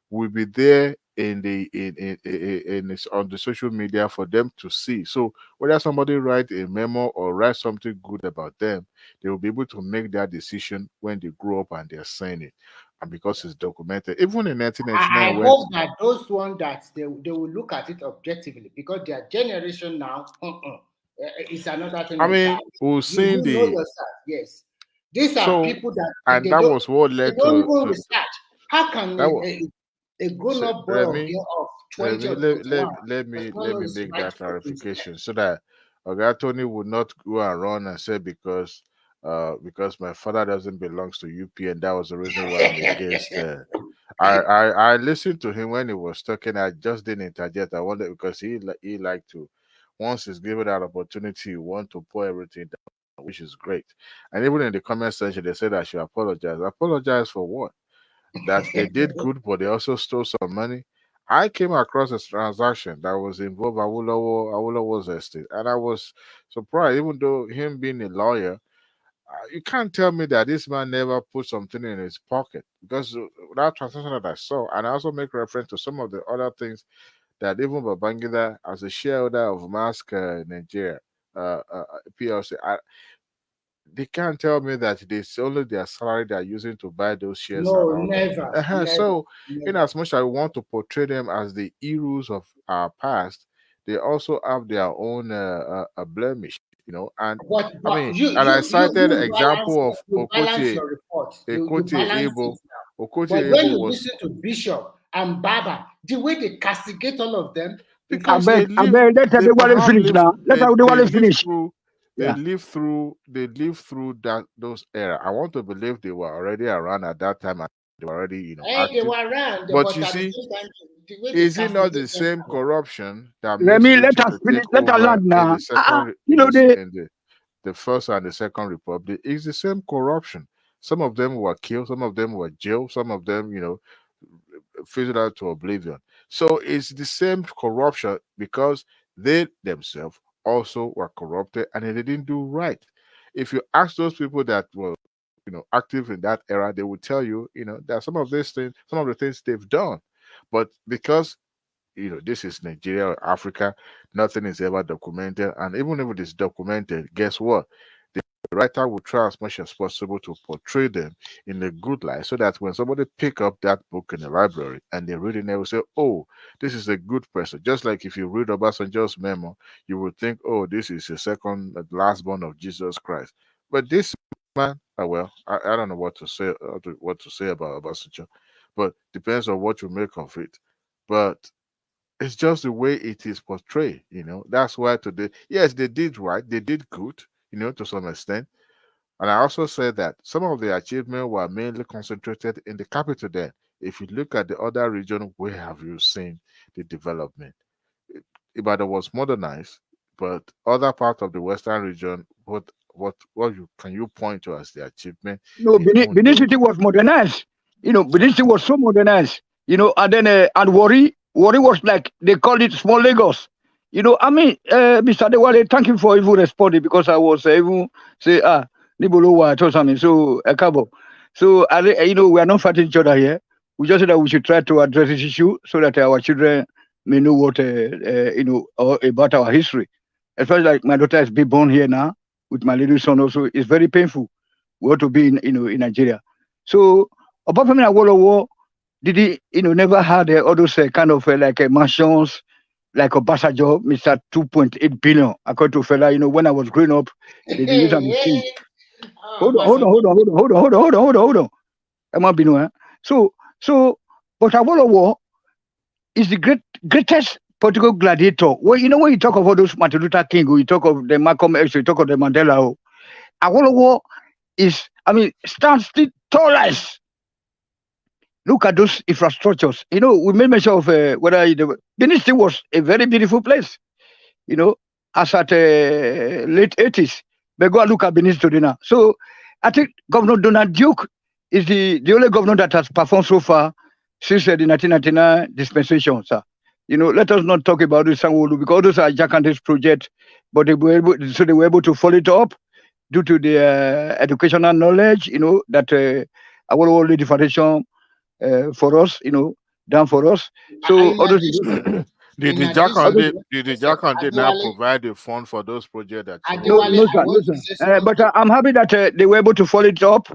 will be there on the social media for them to see. So whether somebody write a memo or write something good about them, they will be able to make that decision when they grow up and they're saying it. And because it's documented, even in 1999, I hope that those ones that they will look at it objectively, because their generation now it's another thing. I mean, we've seen you know yourself, yes. These are people that and that was what led to research. How can a grown-up boy or girl of 20 or 21 let me make that clarification so that Oga Tony would not go and run and say because my father doesn't belong to UP and that was the reason why I'm against. I listened to him when he was talking. I just didn't interject. I wanted because he liked to, once he's given that opportunity, he want to pour everything down, which is great. And even in the comment section, they said I should apologize. Apologize for what? That they did good, but they also stole some money. I came across a transaction that was involved Awolowo's estate, and I was surprised, even though him being a lawyer, you can't tell me that this man never put something in his pocket, because that transaction that I saw, and I also make reference to some of the other things that even Babangida, as a shareholder of Mask Nigeria PLC, they can't tell me that it's only their salary they're using to buy those shares. No, never. So, in as much as I want to portray them as the heroes of our past, they also have their own blemish, And I cited an example of Okoti Ebo. But when you listen to Bishop and Baba, the way they castigate all of them, because let the finish now. Let the finish. They live through those era. I want to believe they were already around at that time and they were already, active. They were around. But you see, is it not the same corruption that let us finish, let us land now. The first and the second republic is the same corruption. Some of them were killed, some of them were jailed, some of them, fizzled out to oblivion. So it's the same corruption because they themselves also were corrupted and they didn't do right. If you ask those people that were active in that era, they would tell you that some of these things, some of the things they've done, but because this is Nigeria or Africa, nothing is ever documented, and even if it is documented, guess what? The writer will try as much as possible to portray them in a good light, so that when somebody pick up that book in the library and they read it, they will say, "Oh, this is a good person." Just like if you read Obasanjo's memo, you would think, "Oh, this is the second last born of Jesus Christ." But this man, I don't know what to say about Obasanjo, but depends on what you make of it. But it's just the way it is portrayed, That's why today, yes, they did right, they did good, to some extent. And I also said that some of the achievements were mainly concentrated in the capital there. If you look at the other region, where have you seen the development? Ibadan was modernized, but other parts of the western region, what can you point to as the achievement? No, Benin City was modernized. Benin City was so modernized. And then and Warri was like, they called it small Lagos. Mr. Dewale, thank you for even responding, because I was even say Nibolowa or something. So Kabo. So we are not fighting each other here. We just said that we should try to address this issue so that our children may know what about our history. especially like my daughter is being born here now with my little son also. It's very painful. We ought to be in Nigeria. So apart from that World War, did he never had all those kind of like mansions like a Obasanjo, Mr. 2.8 billion, according to fella, when I was growing up, they use them. Hold on, hold on, hold on, hold on, hold on, hold on, hold on, hold on, hold on. I might be no, eh? So, but a World War is the greatest political gladiator. Well, when you talk of all those Martin Luther King, or you talk of the Malcolm X, or you talk of the Mandela, a World War stands still tallest. Look at those infrastructures. We made mention of whether Benin City was a very beautiful place. As at late 80s. But go and look at Benin today now. So I think Governor Donald Duke is the only governor that has performed so far since the 1999 dispensation, sir. Let us not talk about this Sanwo-Olu because those are Jack and this project, but they were able to follow it up due to the educational knowledge, that our only the foundation for us, done for us. So all those Did the Jack now provide the fund for those projects that no, sir. But I'm happy that they were able to follow it up.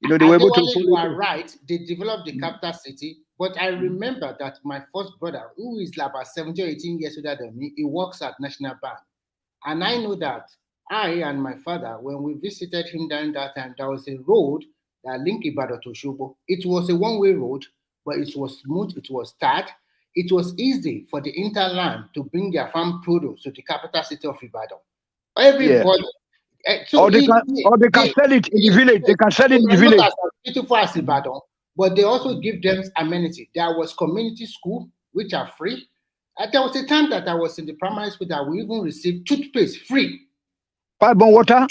They were able to follow you it are up. right. They developed the capital city, but I remember that my first brother, who is like about 17 or 18 years older than me, he works at National Bank. And I know that I and my father, when we visited him during that time, there was a road that linked Ibadan to Osogbo. It was a one-way road, but it was smooth, it was tarred. It was easy for the interland to bring their farm produce to the capital city of Ibadan. Everybody. Yeah. Or they can sell it in the village. They can sell it in the village. Not as beautiful as Ibadan, but they also give them amenity. There was community school, which are free. There was a time that I was in the primary school that we even received toothpaste free. Pipe water.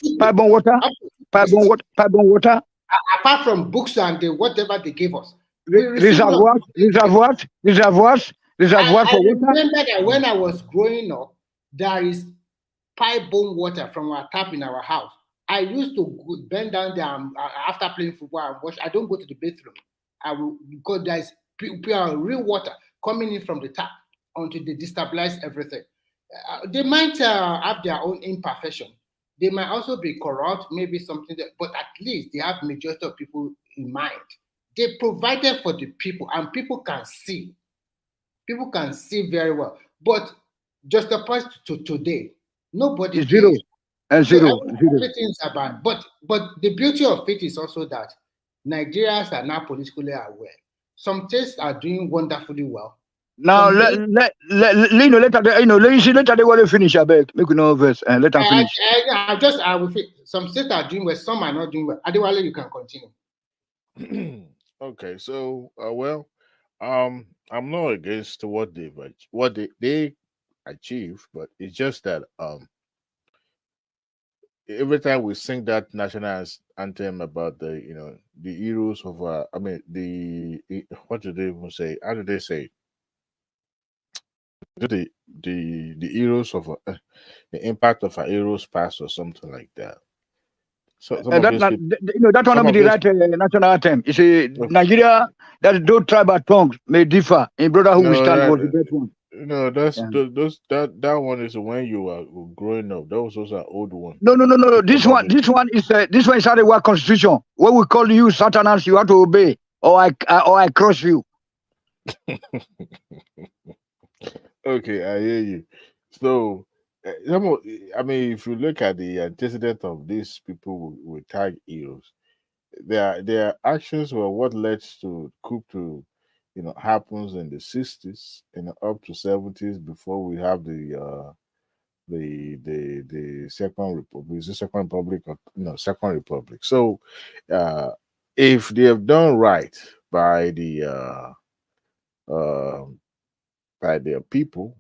Apart from books and whatever they gave us. Reservoirs for water. I remember that when I was growing up, there is pipe-borne water from our tap in our house. I used to bend down there after playing football and wash. I don't go to the bathroom. I will, because there's pure real water coming in from the tap until they destabilize everything. They might have their own imperfection. They might also be corrupt, maybe something, but at least they have majority of people in mind. They provided for the people, and people can see. People can see very well. But just opposed to today, nobody zero. Zero. Everything's about. But the beauty of it is also that Nigerians are now politically aware. Some states are doing wonderfully well. Now let her finish. I beg. Make no verse and let her finish. I will. Some states are doing well. Some are not doing well. Adewale, you can continue. Okay, so I'm not against what they achieve, but it's just that every time we sing that national anthem about the heroes of what do they even say? How do they say? The heroes of the impact of our heroes past or something like that. So that one will be the right national anthem. You see, Nigeria, that those tribal tongues may differ. In brotherhood, we stand was the best one. No, that one is when you are growing up. That was also an old one. No. This one is how the work constitution. When we call you Satanas, you have to obey, or I cross you. Okay, I hear you. So, if you look at the antecedent of these people we tag heroes, their actions were what led to coup to happens in the 60s and up to 70s before we have the second republic, second republic. So if they have done right by their people,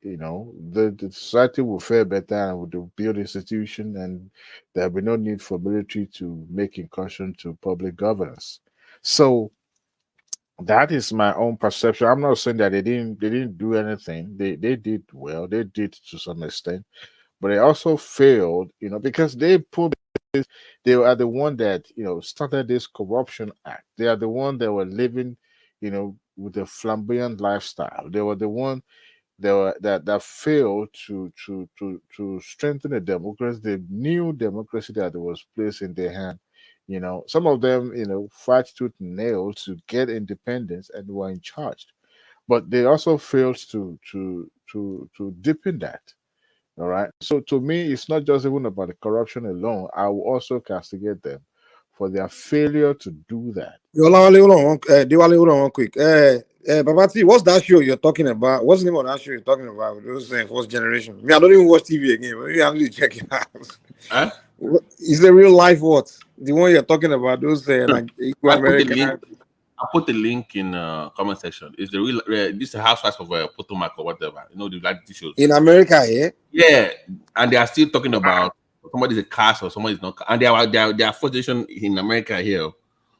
the society will fare better and will build institution, and there will be no need for military to make incursion to public governance. So that is my own perception. I'm not saying that they didn't do anything. They did well. They did to some extent, but they also failed, because they are the one that started this corruption act. They are the one that were living, with a flamboyant lifestyle. They were the one that failed to strengthen the democracy, the new democracy that was placed in their hand. Some of them, fight tooth and nail to get independence and were in charge, but they also failed to deepen that. All right. So to me, it's not just even about the corruption alone. I will also castigate them for their failure to do that. Diwali, hold on one quick. Babati, what's that show you're talking about? What's the name of that show you're talking about? Those first generation. Me, I don't even watch TV again. Maybe I'm really checking out. Huh? Is the real life what? The one you're talking about? Those like American. I put the link in comment section. It's the real this is the housewives of Potomac or whatever. The reality shows in America, yeah. Yeah, and they are still talking about somebody's a cast or somebody's not, and they are frustration in America here.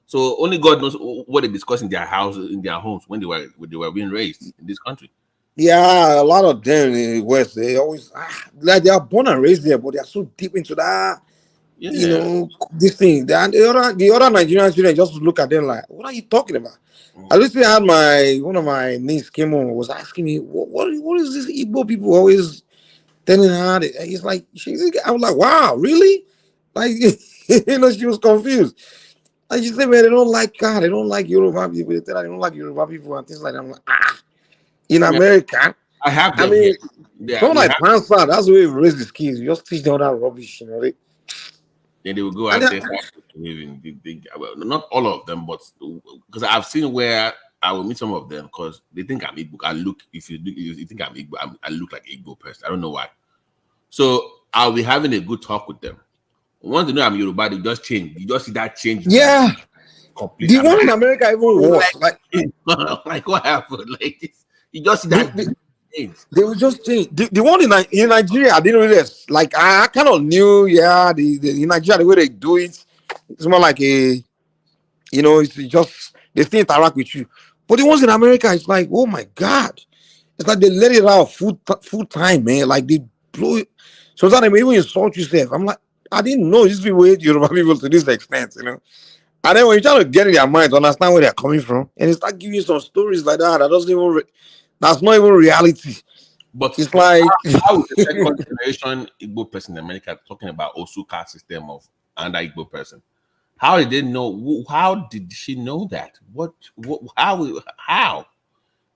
So only God knows what they discuss in their houses, in their homes when they were being raised in this country. Yeah, a lot of them in the West, they always like they are born and raised there, but they are so deep into that. Yeah. This thing. And the other Nigerian students just look at them like, what are you talking about? I recently had one of my niece came on, was asking me, what is this Igbo people always telling her? He's like, I was like, wow, really? Like, she was confused. And she said, man, they don't like God, they don't like Yoruba people. They tell her they don't like Yoruba people and things like that. I'm like, in America, I have them. I mean, here. don't like Pansa. That's the way we raise these kids. You just teach them that rubbish, Then they will go out there well, not all of them, but because I've seen where I will meet some of them because they think I'm Igbo. If you think I'm Igbo, I look like Igbo person. I don't know why. So I'll be having a good talk with them. Once they know I'm Yoruba, they just change. You just see that change. Yeah. The one in America even worse. Like what happened? Like this. You just see that change. They will just change. The one in Nigeria, I didn't really like. I kind of knew, in Nigeria the way they do it, it's more like it's just they still interact with you. But the ones in America, it's like, oh my God, it's like they let it out full time, man. Like they blow it. Sometimes they may even insult yourself. I'm like, I didn't know these people hate Yoruba people to this extent, And then when you try to get in their mind to understand where they're coming from, and it's like giving you some stories like that doesn't even. That's not even reality. But it's like how is the second generation Igbo person in America talking about Osuka system of another Igbo person? How did they know? How did she know that? How?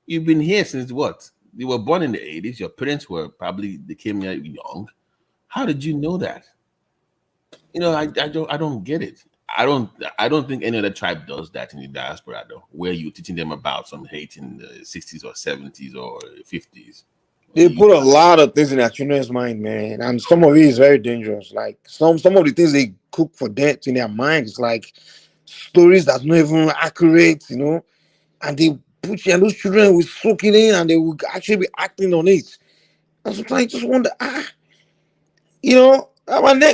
You've been here since what? You were born in the 80s. Your parents they came here young. How did you know that? I don't get it. I don't think any other tribe does that in the diaspora though, where you're teaching them about some hate in the 60s or 70s or 50s. They put a lot of things in their children's mind, man, and some of it is very dangerous. Like some of the things they cook for death in their mind is like stories that's not even accurate, and they put you and those children will soak it in and they will actually be acting on it. And sometimes I just wonder,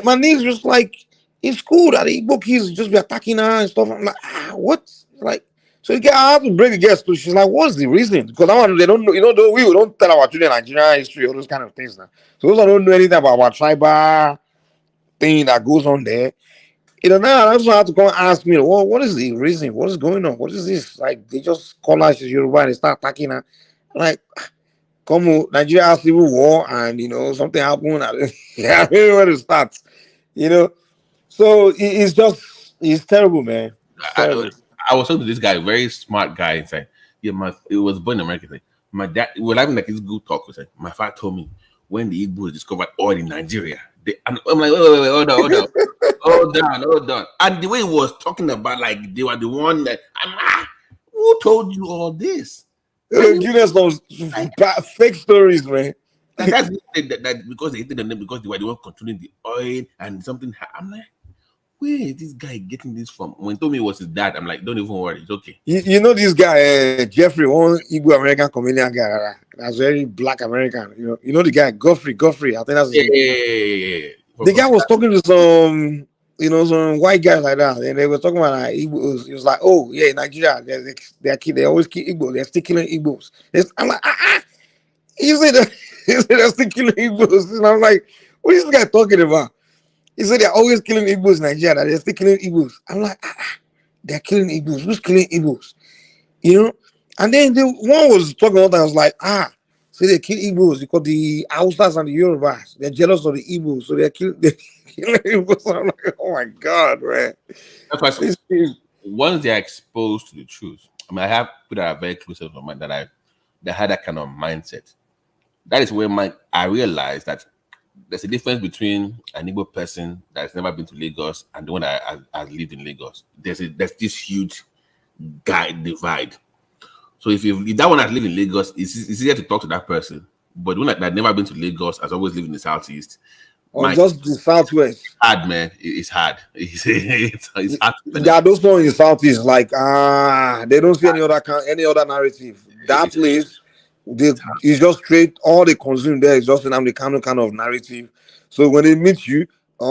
my niece was like in school that the Igbo kids just be attacking her and stuff. I'm like, what? Like, so I have to break the guest to. She's like, what's the reason? Because they don't know. We don't tell our children Nigerian history, all those kind of things now. So those don't know anything about our tribal thing that goes on there. Now I also have to come and ask me, well, what is the reason? What is going on? What is this? Like, they just call her she's Yoruba and they start attacking her. Like, come on, Nigeria has civil war and something happened. I don't know where to start. So it's terrible, man. It's terrible. I was talking to this guy, very smart guy, and saying, it was born in America. My dad, we're having like this good talk. Saying, my father told me when the Igbos discovered oil in Nigeria. I'm like, wait, hold on. And the way he was talking about, like they were the one that who told you all this? Give us those fake stories, man. And that's that because they hated them because they were the one controlling the oil and something. I'm like, where is this guy getting this from? When he told me it was his dad, I'm like, don't even worry, it's okay. You know this guy, Jeffrey, one Igbo American comedian guy, that's very black American. You know the guy, Godfrey. I think that's his name. The guy was talking to some, some white guys like that, and they were talking about Igbos. He was like, oh yeah, Nigeria, they always kill Igbos. They're still killing Igbos. I'm like, He said they're still killing Igbos. And I'm like, what is this guy talking about? He said they're always killing Igbos in Nigeria. They're still killing Igbos. I'm like, they're killing Igbos. Who's killing Igbos? And then the one was talking about that. I was like, So they kill Igbos because the Hausas and the Yorubas, they're jealous of the Igbos, so they're killing Igbos. I'm like, oh my God, man. That's why once they are exposed to the truth, I mean, I have people that are very close to my mind that had that kind of mindset. That is where I realized that there's a difference between an Igbo person that's never been to Lagos and the one that has lived in Lagos. There's this huge divide. So if that one has lived in Lagos, it's easier to talk to that person. But the one that never been to Lagos has always lived in the Southeast. Or just the Southwest. Hard, man. It's hard. It's hard. There are those ones in the Southeast, like they don't see any other narrative. That place, it's just straight. All they consume there is just an kind of narrative. So when they meet you, they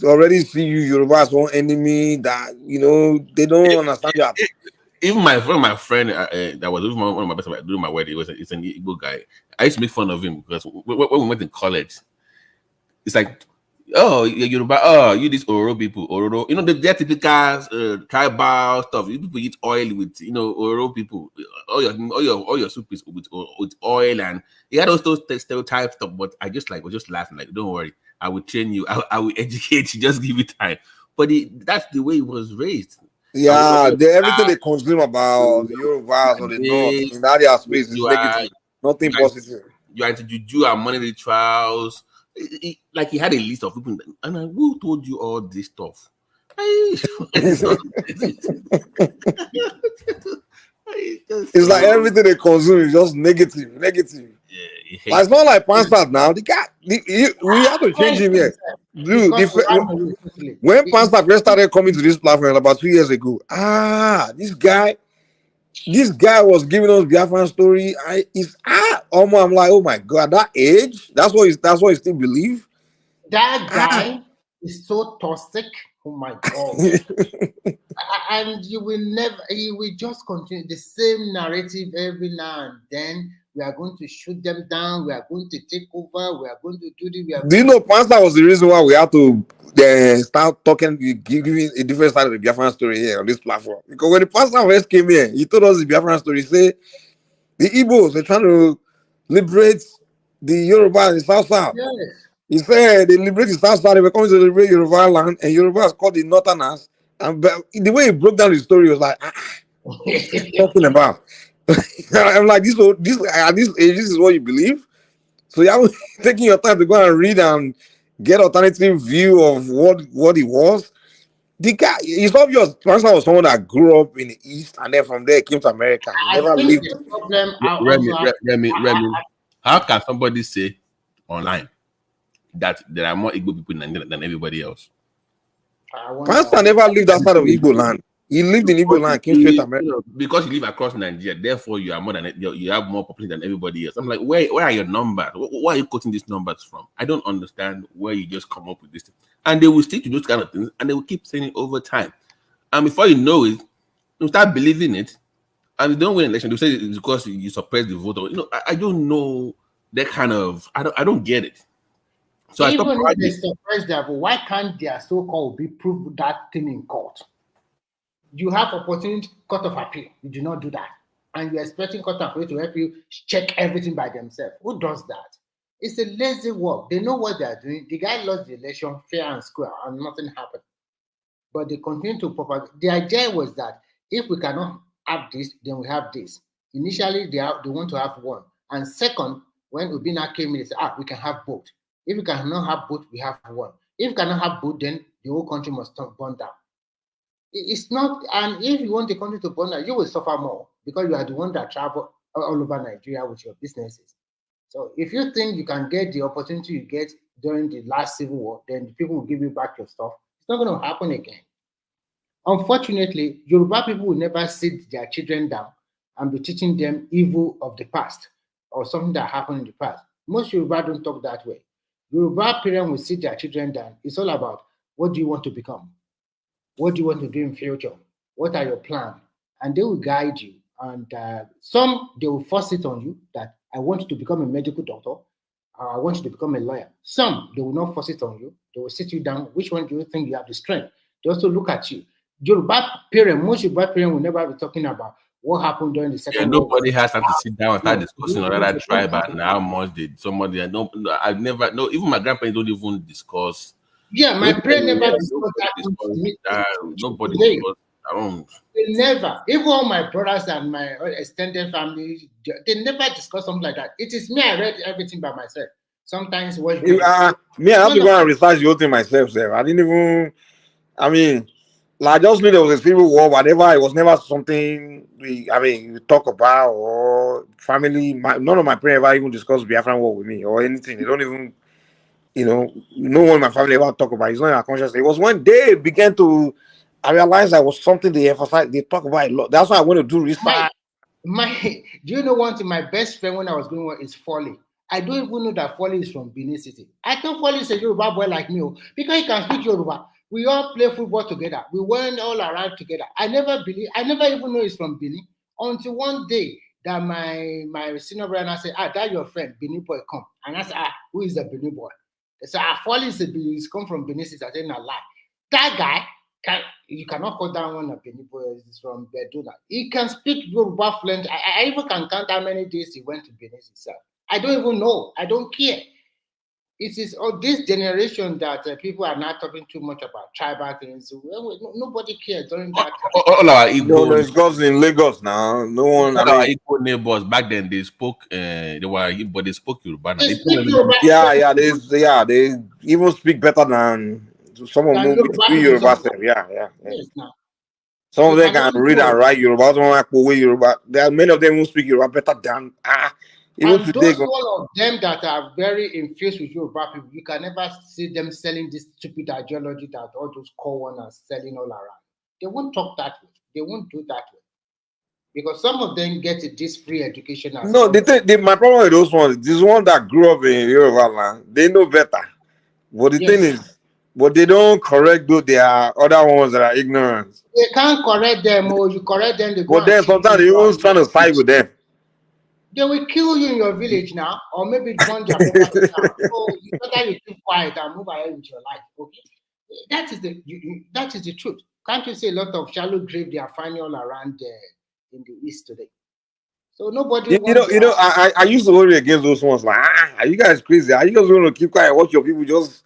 already see you Yoruba as one enemy that they don't understand that. Even my friend that was one of my best friends doing my wedding, it's an Igbo guy. I used to make fun of him because when we went in college, it's like, oh, you're Yoruba, oh, you these Oro people, Oro, they're typical tribal stuff. You people eat oil with Oro people. All your soup is with oil, and he had those stereotype stuff. But I was just laughing, like, don't worry, I will train you, I will educate you, just give it time. But that's the way he was raised. Yeah, everything they consume about the Yorubas or the North in that space is negative, nothing positive. You are into juju and money rituals. Like he had a list of people, and who told you all this stuff? It's like everything they consume is just negative. Yeah, it's not like Pansat now. The guy, we have to change him here. Dude, when Pansat first started coming to this platform about 2 years ago, this guy was giving us Biafran story. I'm like, oh my God, that age, that's what he still believe. That guy is so toxic. Oh my God. And he will just continue the same narrative every now and then. We are going to shoot them down. We are going to take over. We are going to do this. Do you know, Pastor was the reason why we had to start talking, giving a different side of the Biafran story here on this platform? Because when the pastor first came here, he told us the Biafran story. He said the Igbos are trying to liberate the Yoruba in the South. Yes. He said they liberate the South. They were coming to liberate Yoruba land, and Yoruba is called the Northerners. And the way he broke down the story was like, what are you talking about? I'm like, this at this age, this is what you believe? So you're taking your time to go and read and get alternative view of what he was. The guy, it's obvious Pastor was someone that grew up in the East and then from there came to America. He never lived. Remy, how can somebody say online that there are more Igbo people than everybody else? Pastor never lived outside of Igbo land. He lived in Igbo land, came straight to America. Because you live across Nigeria, therefore you are you have more population than everybody else. I'm like, where are your numbers? Where are you quoting these numbers from? I don't understand where you just come up with this thing. And they will stick to those kind of things, and they will keep saying it over time. And before you know it, you start believing it, and you don't win an election. They say it's because you suppress the vote. I don't know that kind of. I don't get it. So even if they suppress their vote, why can't their so-called be proved that thing in court? You have opportunity court of appeal. You do not do that. And you're expecting court of appeal to help you check everything by themselves. Who does that? It's a lazy work. They know what they're doing. The guy lost the election fair and square and nothing happened. But they continue to propagate. The idea was that if we cannot have this, then we have this. Initially, they want to have one. And second, when Ubina came in, they said, we can have both. If we cannot have both, we have one. If we cannot have both, then the whole country must burn down. It's not, and if you want the country to burn down, you will suffer more because you are the one that travel all over Nigeria with your businesses. So if you think you can get the opportunity you get during the last civil war, then the people will give you back your stuff. It's not going to happen again. Unfortunately, Yoruba people will never sit their children down and be teaching them evil of the past or something that happened in the past. Most Yoruba don't talk that way. Yoruba parents will sit their children down. It's all about what do you want to become? What do you want to do in future? What are your plans? And they will guide you. And some, they will force it on you that I want you to become a medical doctor. I want you to become a lawyer. Some, they will not force it on you. They will sit you down. Which one do you think you have the strength? They also look at you. Yoruba parents, most Yoruba parents will never be talking about what happened during the Second Yeah, World War. nobody has time to sit down and start discussing No, another tribe and how much did somebody. I've never. No, even my grandparents don't even discuss. Yeah, my brain never discussed Nobody that. nobody Today. discuss. I don't. They never, even all my brothers and my extended family, they never discuss something like that. It is me, I read everything by myself. Sometimes watch Me, I have to go and research the whole thing myself, sir. I didn't even. I mean, like, I just knew there was a civil war, whatever. It was never something we talk about or family. None of my parents ever even discussed Biafran war with me or anything. They don't even, no one in my family ever talk about it. It's not in our consciousness. It was when they began to. I realized that was something they emphasize. They talk about a lot. That's why I want to do research. Do you know one thing? My best friend when I was going on is Folly. I don't even know that Folly is from Benin City. I thought Folly is a Yoruba boy like me because he can speak Yoruba. We all play football together. We went all around together. I never even know he's from Benin until one day that my senior brother said, that your friend, Benin boy, come. And I said, who is the Benin boy? They said, Folly is come from Benin City. I said, no lie. That guy, you cannot call down one of Benin boys from Beduna. He can speak Yoruba fluent. I even can count how many days he went to Benin himself. I don't even know. I don't care. It is this generation that people are not talking too much about tribal things. Nobody cares during that time. All our Igbo, No, it's because in Lagos now, no one. All our Igbo neighbors back then, they spoke. They were Igbo, they spoke Yoruba. They they even speak better than some of them do Yoruba. Yeah. Yes, now. Some of them can read and write Yoruba. Some of them Yoruba. There are many of them who speak Yoruba better than even and today. Those one of them that are very infused with Yoruba people, you can never see them selling this stupid ideology that all those core ones are selling all around. They won't talk that way. They won't do that way. Because some of them get this free education. No, my problem with those ones, this one that grew up in Yoruba land, they know better. But the thing is, but they don't correct though. There are other ones that are ignorant. They can't correct them, or you correct them. But then sometimes they always trying to side with them. They will kill you in your village now, or maybe burn their property down. So you better you keep quiet and move ahead with your life. Okay, that is the truth. Can't you see a lot of shallow grave they are finding all around in the east today? So nobody. I used to worry against those ones. Like, are you guys crazy? Are you guys going to keep quiet? Watch your people just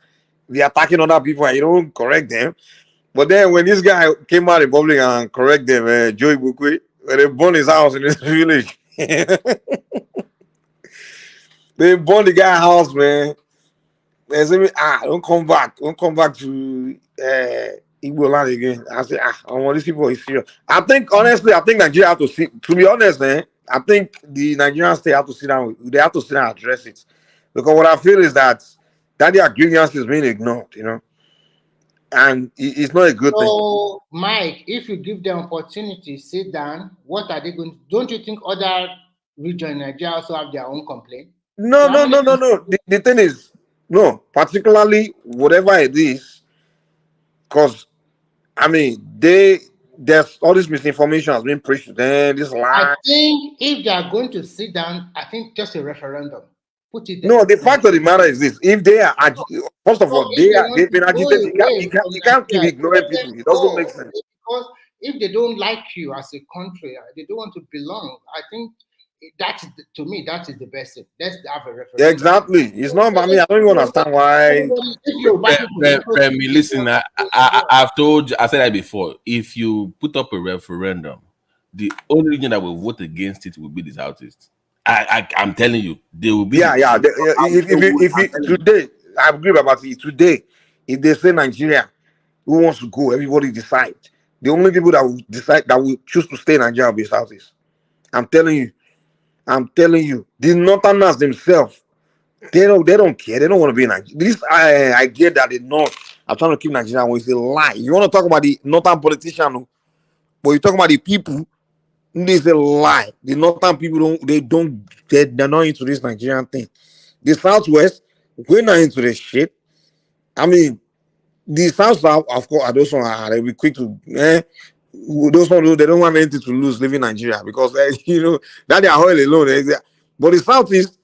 be attacking other people and you don't correct them. But then when this guy came out in public and correct them, Joey Bukwe, they burned his house in this village. They burned the guy's house, man. They said, don't come back to Igbo land again. I said, these people is serious. I think Nigeria have to see. To be honest, man, I think the Nigerian state have to sit down. They have to sit down and address it, because what I feel is that their grievance is being ignored, and it's not a good thing. So, Mike, if you give them opportunity, sit down. What are they going to? Don't you think other regions in Nigeria also have their own complaint? No. The thing is, no, particularly whatever it is, because there's all this misinformation has been preached to them. This lie. I think if they are going to sit down, I think just a referendum. Put it there. No, the fact of the matter is this: if they are, first of all, they've been agitated. You can't keep ignoring people. It doesn't make sense. Because if they don't like you as a country, they don't want to belong. I think to me, that is the best thing. Let's have a referendum. Yeah, exactly. It's not about me. I don't even understand why. Listen, I've told you, I said that before. If you put up a referendum, the only region that will vote against it will be the Southeast. I'm telling you, they will be. If today, I agree about it. Today, if they say Nigeria, who wants to go? Everybody decide. The only people that will decide, that will choose to stay in Nigeria, will be Southeast. I'm telling you. The Northerners themselves, they don't care. They don't want to be in Nigeria. I get that the North are trying to keep Nigeria. When it's a lie. You want to talk about the Northern politician, but you talk about the people. It's a lie. The Northern people they're not into this Nigerian thing. The Southwest, we're not into this shit. The South, of course, those ones they'll be quick to those ones, they don't have anything to lose living in Nigeria, because that they are oil alone. But the Southeast,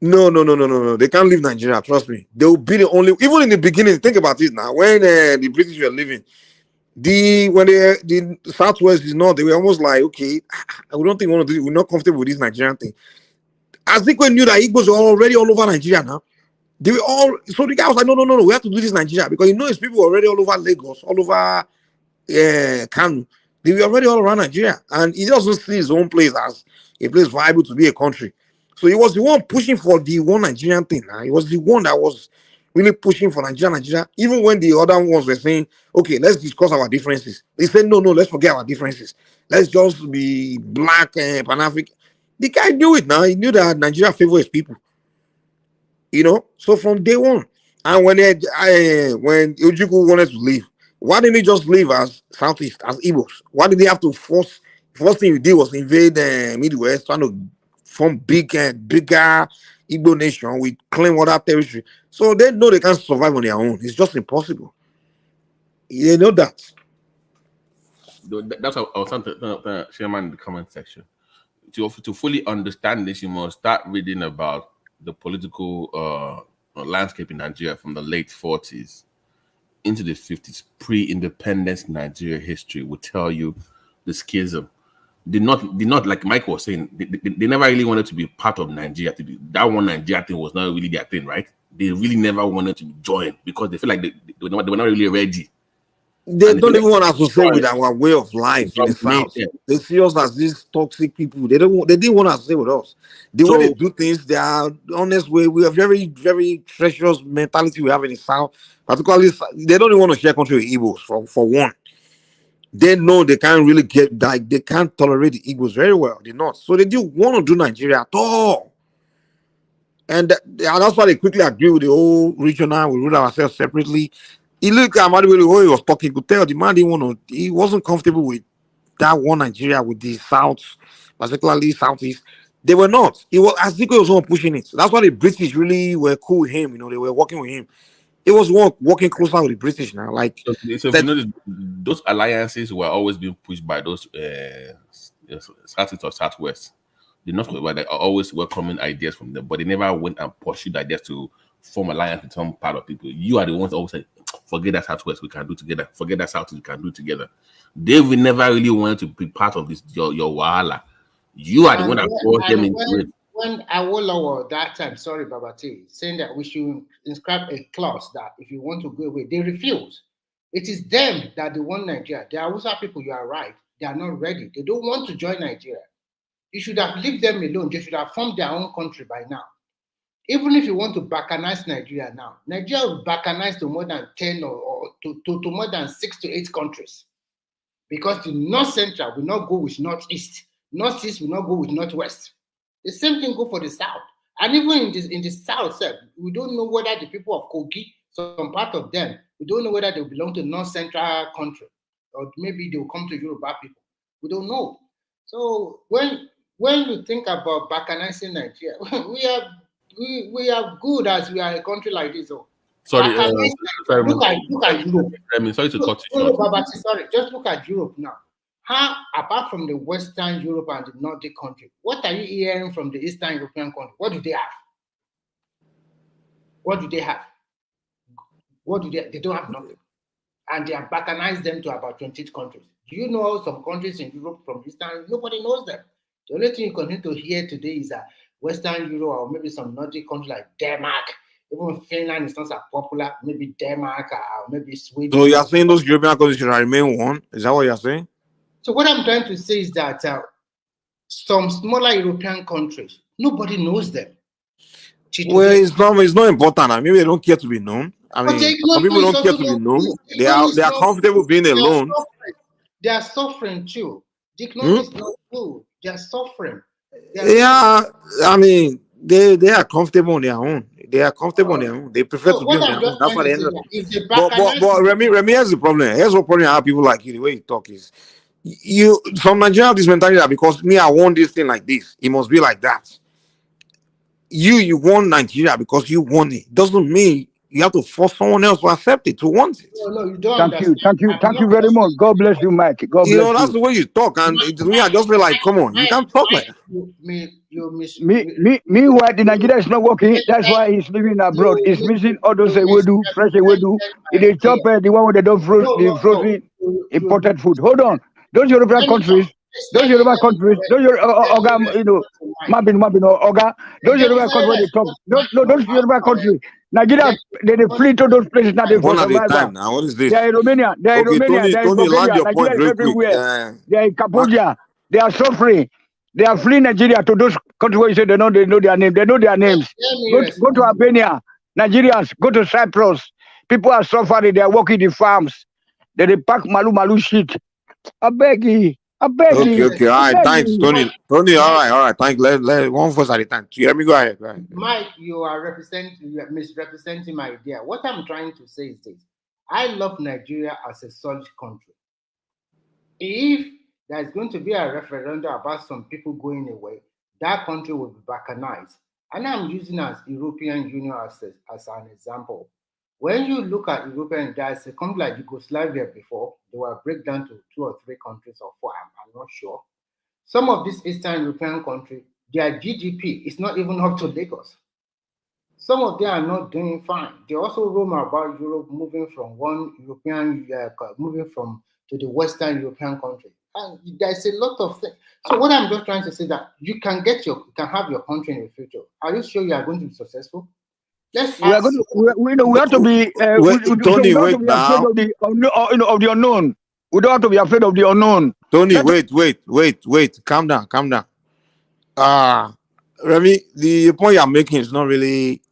no, they can't leave Nigeria. Trust me, they will be the only. Even in the beginning, think about it now. When the British were living, When the Southwest is not, they were almost like, okay, we don't think we want to do it. We're not comfortable with this Nigerian thing. Azikwe knew that Igbos were already all over Nigeria now. They were all, so the guy was like, no, we have to do this Nigeria, because you know his people were already all over Lagos, all over Kanu. They were already all around Nigeria, and he doesn't see his own place as a place viable to be a country. So he was the one pushing for the one Nigerian thing. He was the one that was really pushing for Nigeria. Even when the other ones were saying, okay, let's discuss our differences, they said, no, let's forget our differences. Let's just be black and Pan-African. The guy knew it now. He knew that Nigeria favors his people. You know, so from day one. And when Ojukwu wanted to leave, why didn't he just leave as Southeast, as Igbos? Why did they have to force? First thing he did was invade Midwest, trying to form bigger Igbo nation with claim other territory. So they know they can't survive on their own. It's just impossible. They know that. That's what I was trying to share in the comment section. To fully understand this, you must start reading about the political landscape in Nigeria from the late 40s into the 50s. Pre-independence Nigeria history will tell you the schism. Did not like Mike was saying, they never really wanted to be part of Nigeria. That one Nigeria thing was not really their thing, right? They really never wanted to join because they feel like they were not really ready. They don't even want to associate with our way of life in the South. They see us as these toxic people. They didn't want to associate with us. The way they do things, they are honest way. We have very, very treacherous mentality we have in the South. Particularly, they don't even want to share country with Igbos for one. They know they can't really get that. They can't tolerate the Igbos very well. They're not. So they didn't want to do Nigeria at all. And that's why they quickly agree with the whole regional. We rule ourselves separately. He looked at Amadi the way he was talking. You could tell the man didn't want to. He wasn't comfortable with that one Nigeria, with the South, particularly Southeast. They were not. It was Azikwe was one pushing it. So that's why the British really were cool with him. You know, they were working with him. It was working closer with the British now. Like, so if you notice, those alliances were always being pushed by those Southeast or Southwest. The North are always welcoming ideas from them, but they never went and pursued ideas to form alliance with some part of people. You are the ones that always say, forget that Southwest, we can do together. Forget that Southeast, we can do together. They will never really want to be part of this, your wahala. You are the one that brought them into it. When Awolowo that time, sorry, Babati, saying that we should inscribe a clause that if you want to go away, they refuse. It is them that they want Nigeria. The Hausa people, you are right. They are not ready. They don't want to join Nigeria. You should have left them alone. They should have formed their own country by now. Even if you want to balkanize Nigeria now, Nigeria will balkanize to more than 10 or to more than 6 to 8 countries. Because the North Central will not go with Northeast. Northeast will not go with Northwest. The same thing go for the South. And even in the South, we don't know whether the people of Kogi, some part of them, we don't know whether they belong to North Central country, or maybe they will come to Yoruba people. We don't know. So when you think about balkanizing Nigeria, we are good as we are a country like this. So sorry, look at Europe. I mean, sorry to cut you short. Babati, sorry, just look at Europe now. How, apart from the Western Europe and the Nordic country, what are you hearing from the Eastern European country? What do they have? What do they have? They don't have nothing. And they have balkanized them to about 20 countries. Do you know some countries in Europe from Eastern? Nobody knows them. The only thing you continue to hear today is that Western Europe or maybe some Nordic countries like Denmark, even Finland is not so popular, maybe Denmark or maybe Sweden. So you're saying those European countries should remain one? Is that what you're saying? So what I'm trying to say is that some smaller European countries, nobody knows them. Well, it's not important. Maybe they don't care to be known. I mean, some people don't care to be known. They are comfortable being alone. They are suffering too. The economy is not good. They are suffering. I mean, they are comfortable on their own. They are comfortable on their own. They prefer to be on their own. That's what they end up. But Remy, here's the problem. Here's what problem I have people like you. The way you talk is, some Nigerians have this mentality that because me, I want this thing like this, it must be like that. You want Nigeria because you want it. Doesn't mean you have to force someone else to accept it, to want it. No, you don't. Thank you very much. God bless you, Mike. God bless you. That's the way you talk, and to me, I just feel like, come on, you can't talk like that. Meanwhile, the Nigeria is not working. That's why he's living abroad. He's missing all those fresh ewedu. It is chopper, the one with the frozen. imported food. Hold on. Those European countries, those Yoruba countries, those Oga, those Yoruba countries they talk. Those Yoruba countries, Nigeria, they flee to those places now for One at a survival. time now. What is this? They are in Romania, they are in Okay, Romania, they are in Tony, land Bulgaria. your Nigeria point is real quick. everywhere. They are in Cambodia. They are suffering. They are fleeing Nigeria to those countries where you say they know their name. They know their names. Go to Albania. Nigerians, go to Cyprus. People are suffering. They are working the farms. They pack malu shit. I beg you. Okay. All right. Thanks, Tony. All right. Thanks. Let one voice at a time. Let me go ahead. Mike, you are misrepresenting my idea. What I'm trying to say is this: I love Nigeria as a solid country. If there's going to be a referendum about some people going away, that country will be balkanized. And I'm using as European Union as an example. When you look at European, there's a country like Yugoslavia before, they were break down to 2 or 3 countries or 4, I'm not sure. Some of these Eastern European countries, their GDP is not even up to Lagos. Some of them are not doing fine. They also roam about Europe, moving from one European, to the Western European country. And there's a lot of things. So what I'm just trying to say that you can have your country in the future. Are you sure you are going to be successful? We have to be Tony, wait afraid now. of the unknown. We don't have to be afraid of the unknown. Tony, wait. Calm down. Remy, the point you're making is not really.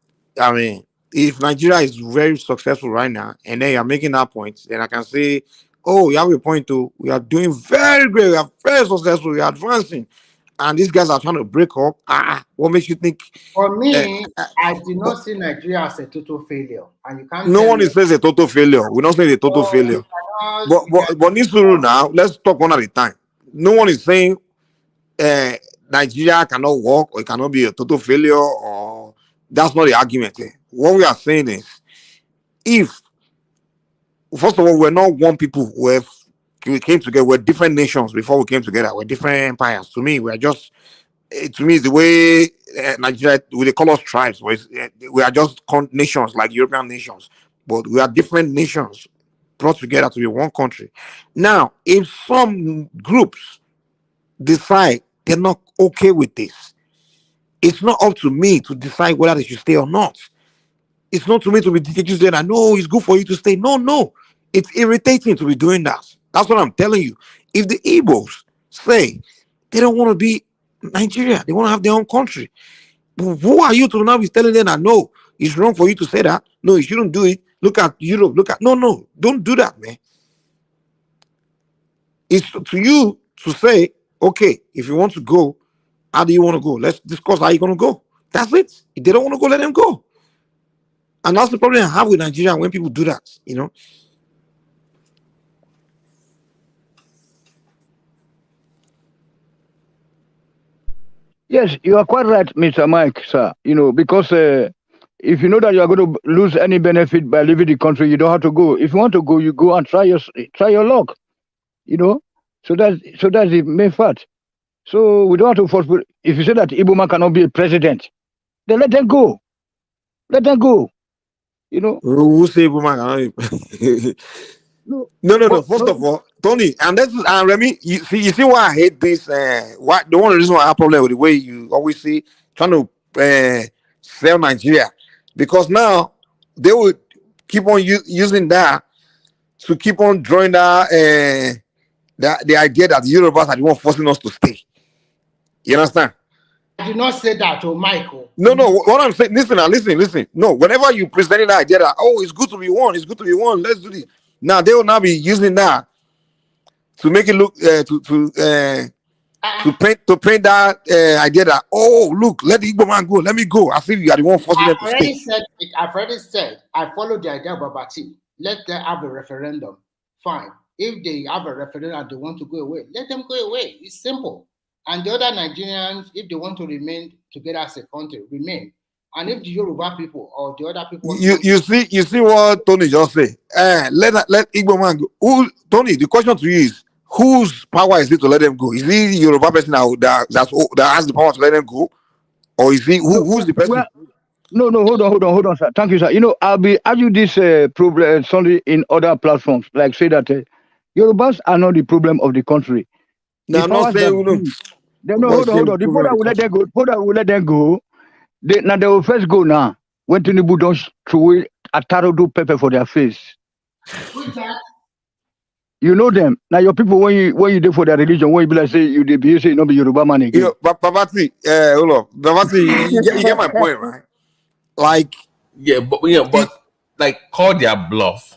I mean, if Nigeria is very successful right now, and then you're making that point, then I can say, oh, you have a point too. We are doing very great. We are very successful. We are advancing. And these guys are trying to break up. What makes you think? For me, I do not see Nigeria as a total failure. And you can't. No one says a total failure. We're not saying a total failure. But now, let's talk one at a time. No one is saying Nigeria cannot work or it cannot be a total failure, or that's not the argument. What we are saying is, if first of all, we're not one people. We came together. We're different nations before we came together. We're different empires. To me, we are just. To me, it's the way Nigeria, they call us tribes. We are just nations like European nations, but we are different nations brought together to be one country. Now, if some groups decide they're not okay with this, it's not up to me to decide whether they should stay or not. It's not to me to be dictating saying that no, it's good for you to stay. No, it's irritating to be doing that. That's what I'm telling you. If the Igbos say they don't want to be Nigeria, they want to have their own country, who are you to now be telling them that no, it's wrong for you to say that? No, you shouldn't do it. Look at Europe. No, don't do that, man. It's to you to say, okay, if you want to go, how do you want to go? Let's discuss how you're going to go. That's it. If they don't want to go, let them go. And that's the problem I have with Nigeria when people do that, Yes, you are quite right, Mr. Mike, sir. Because if you know that you are going to lose any benefit by leaving the country, you don't have to go. If you want to go, you go and try your luck. So that's the main fact. So we don't have to force. If you say that Igbo man cannot be a president, then let them go. Let them go. Who say Igbo man cannot be? No. First of all, Tony, and Remy, you see why I hate this. The one reason why I have problem with the way you always see trying to sell Nigeria, because now they would keep on using that to keep on drawing that the idea that the Yorubas are the one forcing us to stay. You understand? I did not say that, Michael. No. What I'm saying, listen. No, whenever you presented that idea that it's good to be one, let's do this. Now they will now be using that to make it look to paint that idea that look, let the Igbo man go, let me go. I feel you are the one forcing them to stay. I've already said I follow the idea of Babati. Let them have a referendum. Fine. If they have a referendum and they want to go away, let them go away. It's simple. And the other Nigerians, if they want to remain together as a country, remain. And if the Yoruba people or the other people, you see what Tony just said. Let Igbo man go. Tony, the question to you is, whose power is it to let them go? Is it the Yoruba person that has the power to let them go, or is he who's the person? No, hold on, sir. Thank you, sir. I'll be argue this problem Sunday in other platforms, like say that Yorubas are not the problem of the country. No, I'm not saying they no hold on. The border will let them go. Border will let them go. They will first go now. When Tinubu don't throw a tarodo pepper for their face. Who's that? You know them. Now your people when you do for their religion, when you be like say you behave say you not be Yoruba man again. You know, Babati, hold on. Babati, you get my point, right? Like but like call their bluff.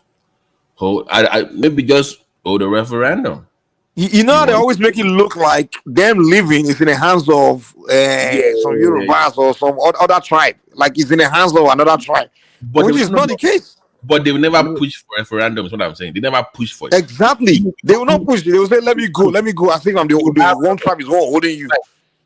Maybe just hold a referendum. You know, they always make it look like them living is in the hands of some Yorubas or some other tribe. Like it's in the hands of another tribe, which is not the case. But they will never push for referendum. Is what I'm saying. They never push for it. Exactly. They will not push. They will say, "Let me go. Let me go." I think I'm the one tribe is all holding you.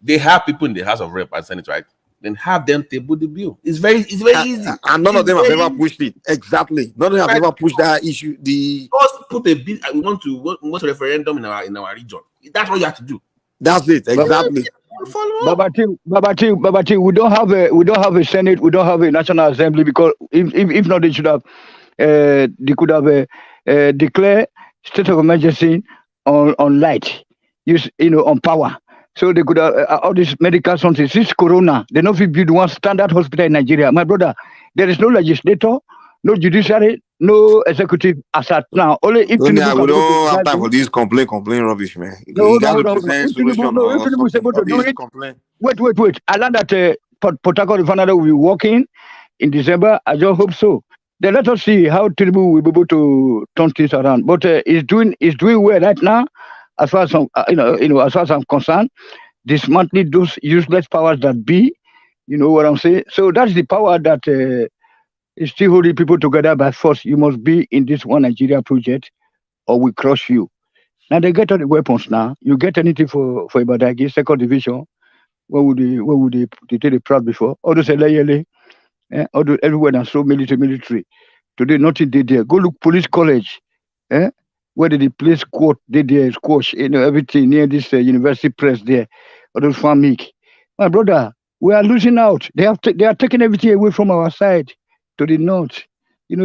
They have people in the House of Rep and Senate, right? Then have them table the bill. It's very easy. And none of them have ever pushed it. Exactly. None of them have ever pushed that issue. Just put a bill. We want a referendum in our region. That's what you have to do. That's it. Exactly. Babati, we don't have a Senate. We don't have a National Assembly because if not, they should have. They could have declared state of emergency on light, on power. So they could have all these medical something. Since Corona, they don't build one standard hospital in Nigeria. My brother, there is no legislator, no judiciary, no executive as at now. Only if we don't have time for this complain rubbish, man. No, if Tinubu is able to do it, wait. I learned that Port Harcourt Refinery will be working in December. I just hope so. Then let us see how Tinubu will be able to turn things around. But he's doing well right now. As far as as far as I'm concerned, dismantling those useless powers that be, you know what I'm saying? So that's the power that is still holding people together by force. You must be in this one Nigeria project or we crush you. Now they get all the weapons now. You get anything for Ibadagi, second division. What would they take the proud before? All those everywhere that's so military. Today nothing did there. Go look police college. Where did the place did there squash, everything near this university press there, or those farming. My brother, we are losing out. They are taking everything away from our side to the north.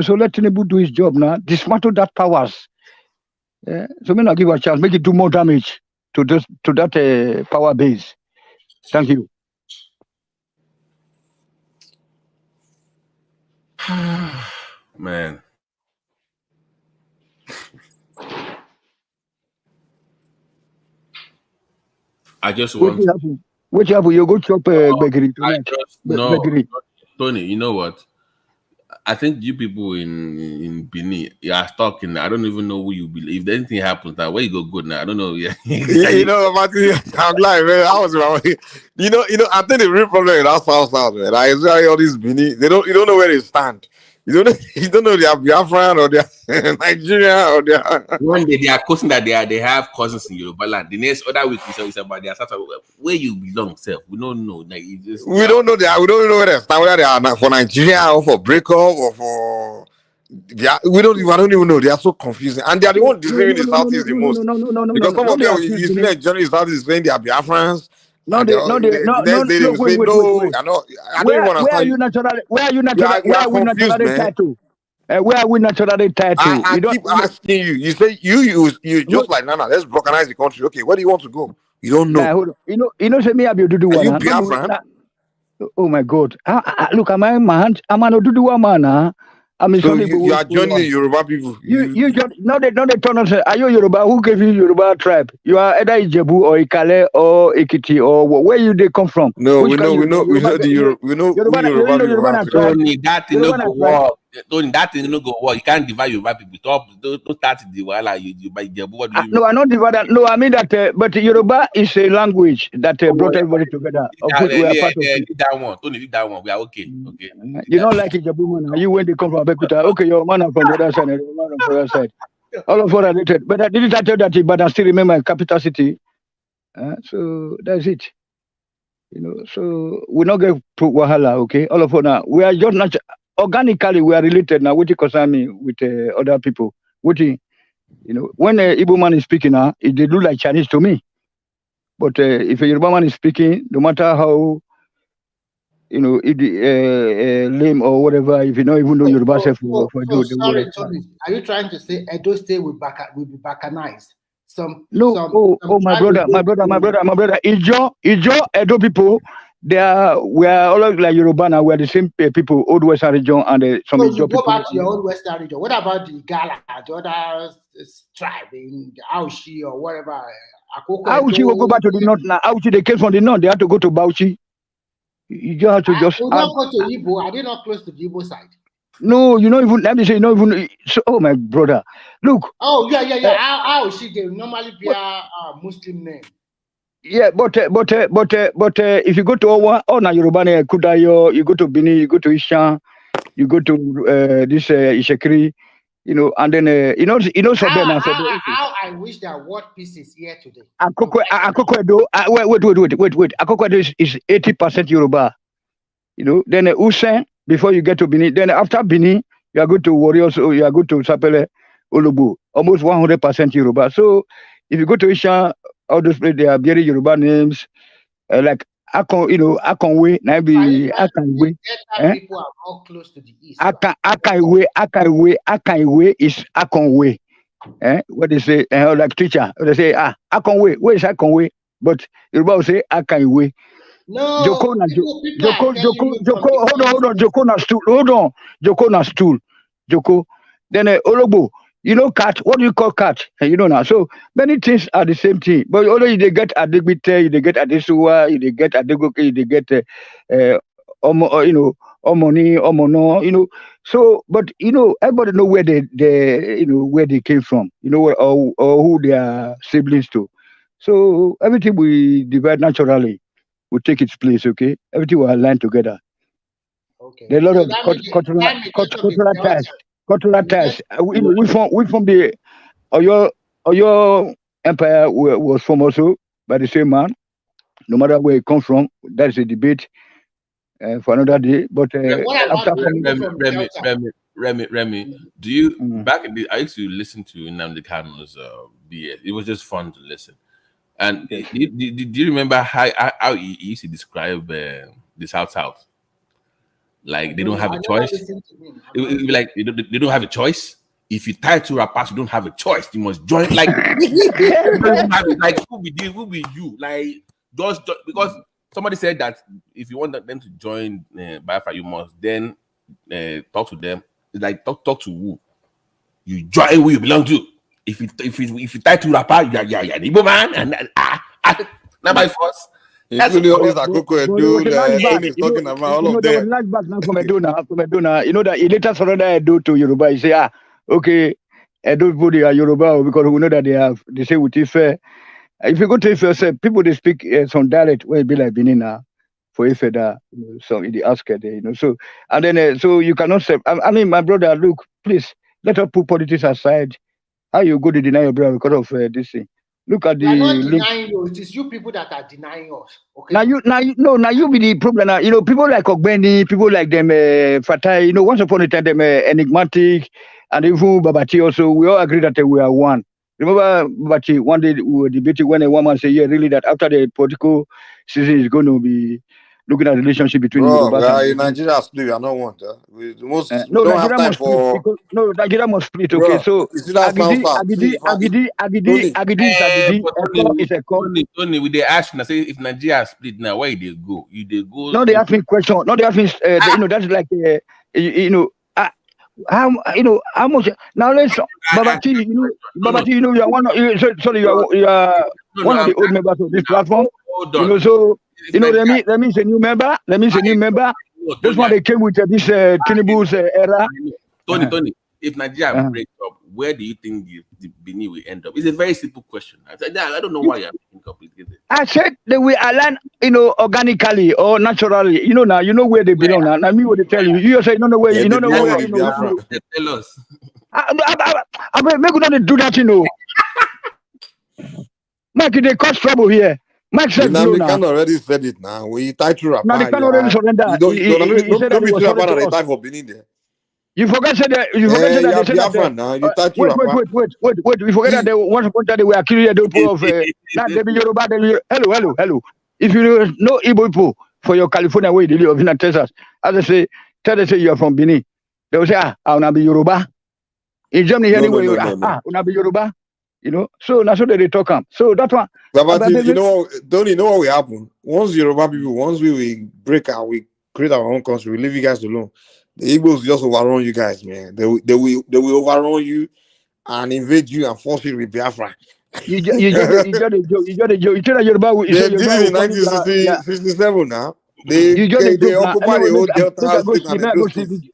So let Tinubu do his job now. Dismantle that powers. So may not give a chance, make it do more damage to that power base. Thank you. Man. I just want. What happened? You go chop bakery tonight. Tony. You know what? I think you people in Benin, you are talking. I don't even know who you believe. If anything happens, now where you go good now? I don't know. Yeah. I'm like, man, I was wrong. I think the real problem is that South, man. I enjoy all these Benin. You don't know where they stand. You don't know they are Biafran or they are Nigeria or they are. One day they are quoting that they have cousins in Yoruba land. The next other week is about their South. Where you belong, self. We don't know. Like we don't know that. We don't know where they stand. Whether they are for Nigeria or for breakup or for. I don't even know. They are so confusing, and they are the one deceiving the Southeast the most. Because some of them, you see that journalists Southeast saying they are Biafrans. Wait. Where are you naturally? Where are we naturally titled? Where are we naturally titled? I keep asking you. You say you just like Nana. Let's balkanize the country. Okay, where do you want to go? You don't know. Say me Are you Biafran? Oh my God! Look, am I man? I'm an Oduduwa man. So you are joining the Yoruba people. You just no they turn and say, are you Yoruba? Who gave you Yoruba tribe? You are either Ijebu or Ikale or Ekiti or where they come from? No, we know Yoruba. Tony, that thing no go work. Tony, that thing no go work. You can't divide Yoruba people. Don't start the wala. You by Ijebu. What do you mean? No, I not divide that. No, I mean that. But Yoruba is a language that brought everybody together. That one, Tony, leave that one. We are okay. Okay. You don't like Ijebu man. You when they come from Abekuta. Okay, your man from the other side, and your man from the other side. All of us are related. But I didn't tell that, but I still remember capital city. So that's it. So we not get to Wahala, okay? All of us now. We are just organically we are related now. What you concern me with other people? When Igbo man is speaking now, they look like Chinese to me. But if a Yoruba man is speaking, no matter how lame or whatever, if you don't even know Yoruba self for So do the sorry, work. Tony. Are you trying to say Edo State will be balkanized? No, my brother. Ijo Edo people, we are all like Yoruba now. We are the same people, Old Western region and some so Ijo you go people. back to your own Western region. What about the Gala, the other tribe in Aushi or whatever? Auchi will go back to the north now. Auchi, they came from the north. They have to go to Bauchi. You just have to just. We don't go to Igbo. Are they not close to the Igbo side? No, you know even. Let me say, you know even. So, oh my brother, look. Oh yeah. Auchi, they normally be a Muslim name. Yeah, but if you go to Ona Yoruba, Kudayo, you go to Bini, you go to Isha, you go to this Ishekri, and then How I wish that world peace is here today. Akoko Edo, wait. Akoko Edo is 80% Yoruba. Then Usain before you get to Bini, then after Bini, you are good to Warriors, or you are good to Sapele, Olubu, almost 100% Yoruba. So if you go to Isha, all those places, they are very Yoruba names, like Akonwe, maybe Akanwe. People are all close to the east. Akanwe is Akonwe. What they say, like teacher, they say, Akonwe, where is Akonwe? But Yoruba will say Akanwe. No, Joko, hold on, Joko na stool. Joko. Then Olobo. Cat. What do you call cat? Now. So many things are the same thing. But although they get Adegbite, they get Adesuwa, they get Adegoke, they get Omoni, Omono, So, but everybody know where they where they came from, or who they are siblings to. So everything we divide naturally will take its place, okay? Everything will align together. Okay. There are a lot of cultural ties. We from the Oyo Empire was from also by the same man. No matter where it comes from, that is a debate for another day. But after Remy, do you back in the? I used to listen to Nnamdi Kanu's BS. It was just fun to listen. And do you remember how he used to describe the South? Like they don't have a choice. It would be like they don't have a choice. If you tie to rappers, you don't have a choice. You must join. Like, like who be you? Like just because somebody said that if you want them to join Biafra, you must then talk to them. It's like talk to who? You join who you belong to. If you tie to rapper, yeah, the Igbo man, and now by force. That's really always Akoko Edo that is talking about all of them. From Edo. That he later surrendered Edo to Yoruba. He say, okay, Edo people they are Yoruba because we know that they say with Ife. If you go to Ife, people they speak some dialect where it be like Benin now for Ife that so in the outskirts there, So and then so you cannot say. I mean, my brother, look, please let us put politics aside. How you go to deny your brother because of this thing? Look at the. We are not denying you. It is you people that are denying us. Okay. Now you be the problem. Now, people like Ogbeni, people like them Fatai. Once upon a time them enigmatic, and even Babati also. We all agree that we are one. Remember Babati? One day we were debating when a woman said, "Yeah, really, that after the political season is going to be looking at the relationship between Yoruba and Nigeria split. We are not one. Nigeria must split. Nigeria must split. Okay, so Agidi is a call. Tony, with the action, I say if Nigeria split now, where they go? They go. No, they asking question. No, they asking. That's like how much now? Let's Babati. You are one. You are one of the old members of this platform. So let me say new member. This one they came with this Tinubu's era. Tony, if Nigeria breaks up, where do you think the Benin will end up? It's a very simple question. I don't know why you're complicated. I said they will align, organically or naturally. Now you know where they belong. Now me what they tell you. You say you don't know where. You don't know where. They tell us. I make not do that. Mike, they cause trouble here. Mike said no. Can already said it now. We tie to rapper. Now they can already surrender. Don't be too about the tie for Benin there. You forget that you forget that they said now. You tie to rapper. Wait. We forget that they once upon a time they were accused of now they be Yoruba. Hello. If you know Igbo people, for your California way, you live in Texas. As I say, tell them say you are from Benin. They will say, I wanna be Yoruba. In Germany, anyway, wanna be Yoruba. So that's what they talk. So that one. But you know, don't you know what will happen? Once Yoruba people, once we break out, we create our own country, we leave you guys alone. The Igbos just overrun you guys, man. They will overrun you and invade you and force you with Biafra. You just a joke. You tell Yoruba. They did it in 1967 now. They occupy the whole Delta state and I those go see states.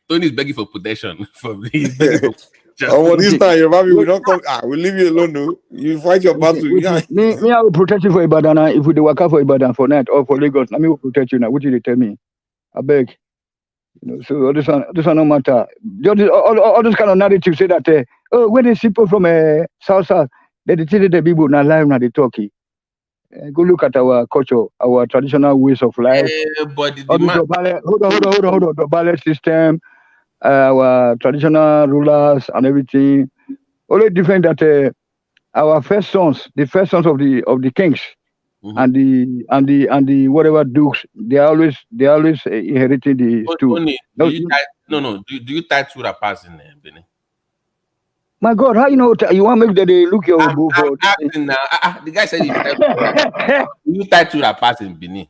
Tony's begging for protection. He's begging for Oh, this time Yoruba people don't come. We'll leave you alone, no. You fight your battle. Me, I will protect you for Ibadan. If we do work out for Ibadan for night or for Lagos, I will protect you now. What did they tell me? I beg. So all this one no matter. All this kind of narrative say that when these people from South, they tell the people now live now they talking. Go look at our culture, our traditional ways of life. But hold on. The ballot system, our traditional rulers and everything. Only different that our first sons, the first sons of the kings, and the whatever dukes, they always inherited the two. Tony, do you tie two rappers in there, Benin? My God, how you know you want to make that they look your book? I'm asking now. The guy said you tie two rappers in Benin.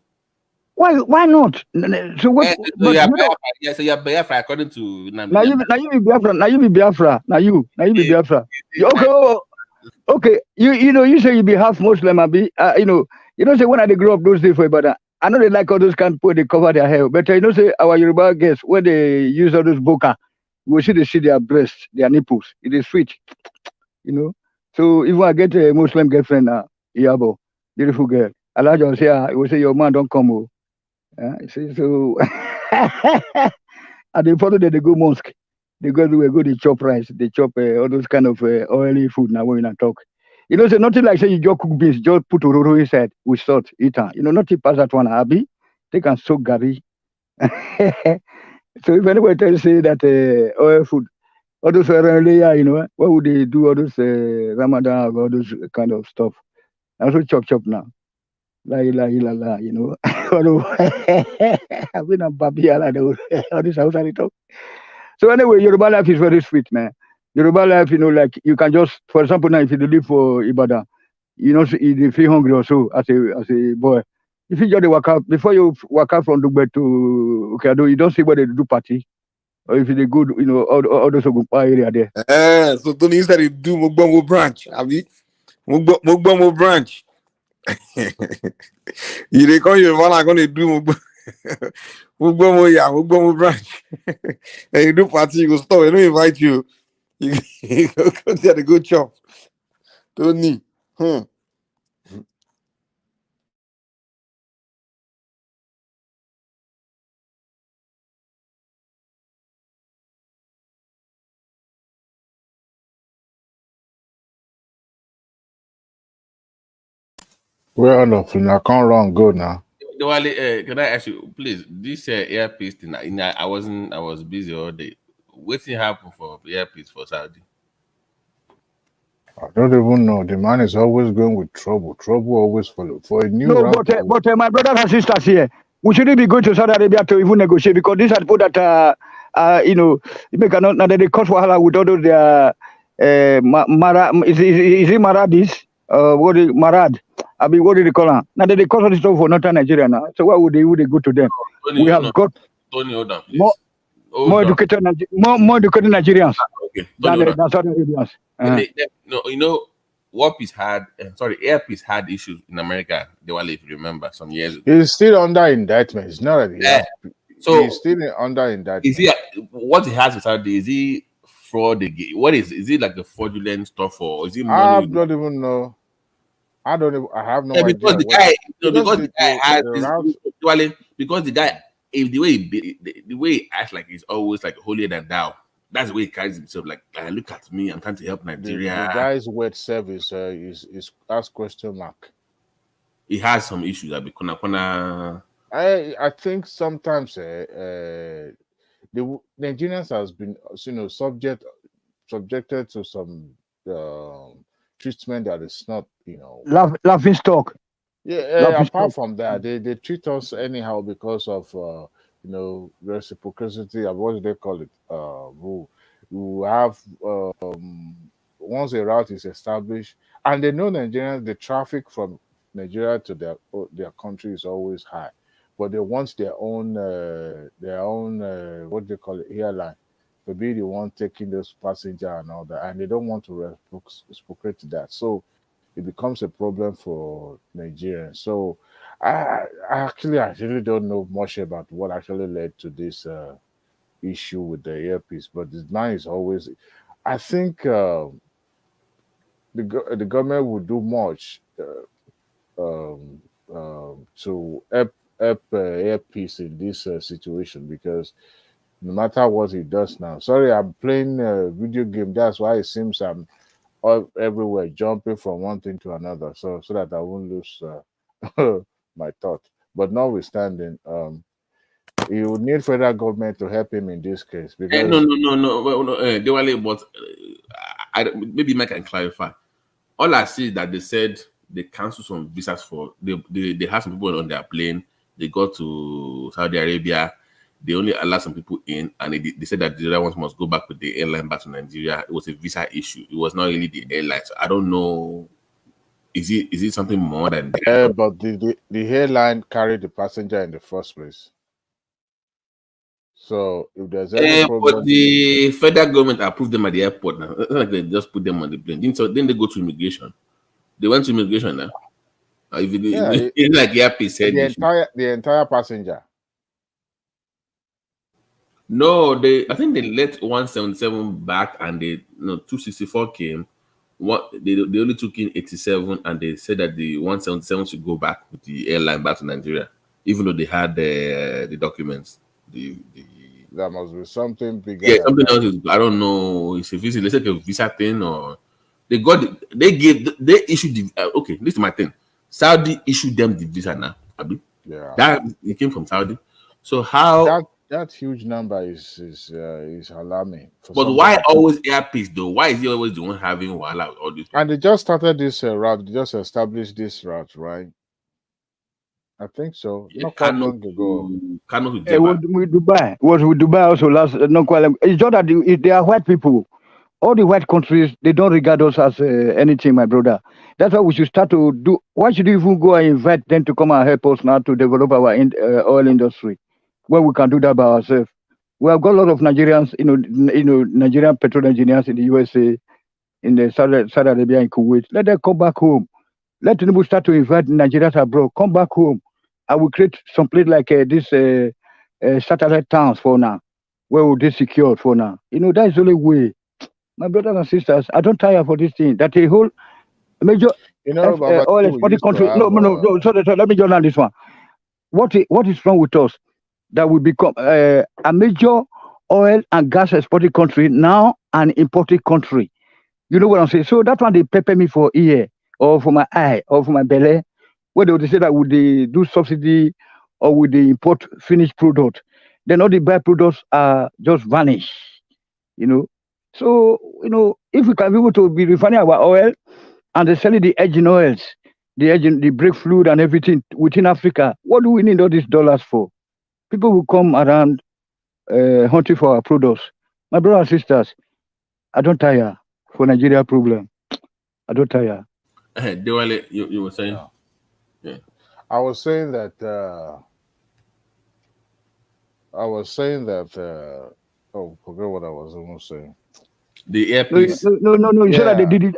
Why not? So what? So you're Biafra according to now you be Biafra. Now you be Biafra. Now you be Biafra. Okay. You say you be half Muslim, Abi. You know say when I grow up those days for Ibadan, I know they like all those kind of people, they cover their hair. But say our Yoruba guests when they use all those boka, we see their breasts, their nipples. It is sweet. So even I get a Muslim girlfriend now, Iyabo, beautiful girl. Allah just say, he will say your man don't come. So and they follow them, they go mosque. They go they chop rice, they chop all those kind of oily food now when we talk. Say nothing like say you just cook beans, just put ororo inside with salt, eat it. Nothing past that one, Abi. They can soak gari. So if anybody tells you that oil food, all those what would they do all those Ramadan, all those kind of stuff? Also chop now. La, I've been a baby, all this house and talk. So anyway, Yoruba life is very sweet, man. Yoruba life, like you can just, for example, now if you live for Ibadan, you feel hungry or so as a boy. If you just walk out before you walk out from Dugbe to Okado, you don't see where they do party, or if they go, all those Ogunpa area there. So Tony, you said you do Mugbomo branch, Abi? Mugbomo branch. You they call you one gonna do Mugbomo branch. And you do party, you go stop, they don't invite you. You go there to go chop. Tony. Well enough, I can't run good now. Can I ask you, please? This earpiece thing, I was busy all day. What's happened for earpiece for Saudi? I don't even know. The man is always going with trouble. Trouble always follow. For a new but my brothers and sisters here, we shouldn't be going to Saudi Arabia to even negotiate because these are people that now they cause wahala with all those their is it Maradis? Marad? I mean, what do they call them? Now they cause all this stuff for northern Nigeria now. So why would they go to them? Tony, we have got Tony, hold on, please. More educated Nigerians okay, than Saudi Arabians. Airpeace had issues in America. If you remember, some years ago. He's still under indictment. It's not that so he's still under indictment. Is he what he has with Saudi? Is he fraud again? What is it like the fraudulent stuff, or is it money? I don't even know. I have no idea. Because the guy, if the way he acts like he's always like holier than thou. That's the way he carries himself. Like, look at me, I'm trying to help Nigeria. The guy's word service is ask question mark. He has some issues. I think sometimes the Nigerians has been subjected to some treatment that is not laughing stock. Yeah, apart from that, they treat us anyhow because of reciprocity. What do they call it? Who have once a route is established, and they know Nigerians, the traffic from Nigeria to their country is always high, but they want their own what do they call it, airline, to be the one taking those passengers and all that, and they don't want to reciprocate that. So it becomes a problem for Nigerians. So I really don't know much about what actually led to this issue with the earpiece, but the line is always. I think the government would do much to help earpiece in this situation, because no matter what he does now. Sorry, I'm playing a video game. That's why it seems I'm everywhere, jumping from one thing to another, so that I won't lose my thought. But notwithstanding, he would need federal government to help him in this case, because no. Well, no, Dewale, but maybe Mike can clarify. All I see is that they said they canceled some visas for they had some people on their plane. They got to Saudi Arabia. They only allowed some people in, and they said that the other ones must go back with the airline back to Nigeria. It was a visa issue. It was not really the airline. So I don't know. Is it something more than that? but the airline carried the passenger in the first place. So if there's any problem, but the federal government approved them at the airport now. It's not like they just put them on the plane. Then they go to immigration. They went to immigration now. Said the entire passenger. No, I think they let 177 back, and 264 came. They only took in 87, and they said that the 177 should go back with the airline back to Nigeria, even though they had the documents. That must be something bigger. Yeah, something else. I don't know. It's a visa. Let's say a visa thing, or they issued the. Okay, this is my thing. Saudi issued them the visa now. Yeah, that it came from Saudi. So how that huge number is alarming. But why always earpiece though? Why is he always the one having wahala all this? And they just started this route. They just established this route, right? I think so. Not quite long ago. It was with Dubai. It was with Dubai also last. Not quite long. It's just that they are white people. All the white countries, they don't regard us as anything, my brother. That's why we should start to do. Why should we even go and invite them to come and help us now to develop our oil industry, when we can do that by ourselves? We have got a lot of Nigerians, Nigerian petrol engineers in the USA, in the Saudi Arabia, and Kuwait. Let them come back home. Let Tinubu start to invite Nigerians abroad. Come back home. I will create some place like this satellite towns for now, where will they secure for now? That is the only way. My brothers and sisters, I don't tire for this thing. That a whole major oil exporting country. No. Sorry, let me just learn this one. What is wrong with us that we become a major oil and gas exporting country, now an importing country? You know what I'm saying? So that one they pepper me for ear, or for my eye, or for my belly. Whether they say that would they do subsidy, or would they import finished product, then all the byproducts are just vanish. So if we can be able to be refining our oil and they selling the engine oils, the brake fluid and everything within Africa, what do we need all these dollars for? People will come around hunting for our products. My brothers and sisters, I don't tire for Nigeria problem. I don't tire. Dewale, you were saying? Yeah. I was saying that. Forget what I was almost saying. The airpiece. No. You said that they did it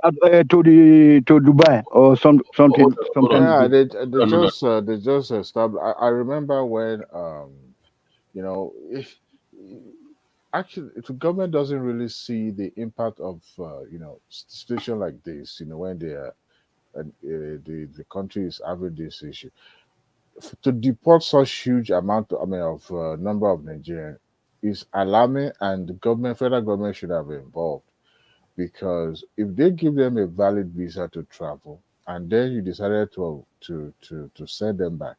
to Dubai or something. Yeah, they just established. I remember when actually the government doesn't really see the impact of situation like this. When they are the country is having this issue. To deport such huge amount of number of Nigerians is alarming, and the federal government should have been involved, because if they give them a valid visa to travel and then you decided to send them back,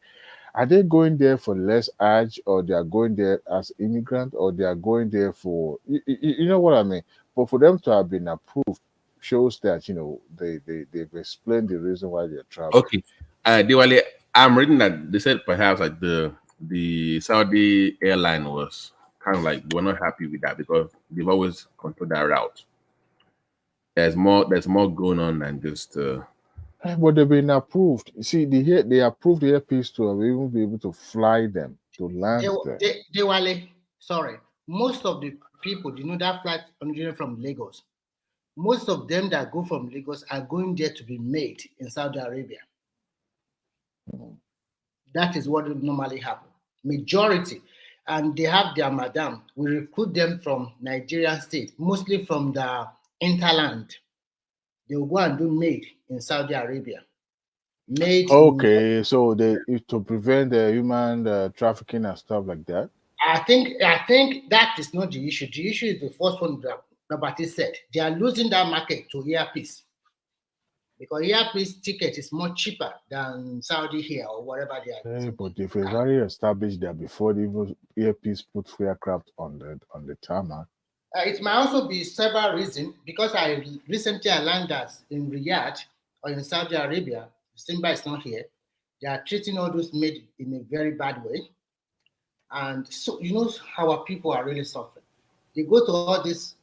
are they going there for less Hajj, or they are going there as immigrants, or they are going there for you know what I mean? But for them to have been approved shows that they've explained the reason why they're traveling. Okay. Diwali, I'm reading that they said perhaps like the Saudi airline was kind of like they were not happy with that because they've always controlled that route. There's more going on than just. But they've been approved. You see, they approved the airpiece to even be able to fly them, to land them. Diwali, sorry. Most of the people, that flight originated from Lagos. Most of them that go from Lagos are going there to be made in Saudi Arabia. That is what normally happens. Majority. And they have their madam. We recruit them from Nigerian state, mostly from the interland. They will go and do made in Saudi Arabia. Made. Okay, so to prevent the human trafficking and stuff like that. I think that is not the issue. The issue is the first one that Nabati said. They are losing that market to earpiece. Because earpiece ticket is more cheaper than Saudi here or whatever they are. Hey, but if it's already established there before the earpiece put aircraft on the tarmac. It might also be several reasons, because I recently learned that in Riyadh or in Saudi Arabia, Simba is not here, they are treating all those made in a very bad way. And so, our people are really suffering. They go to all this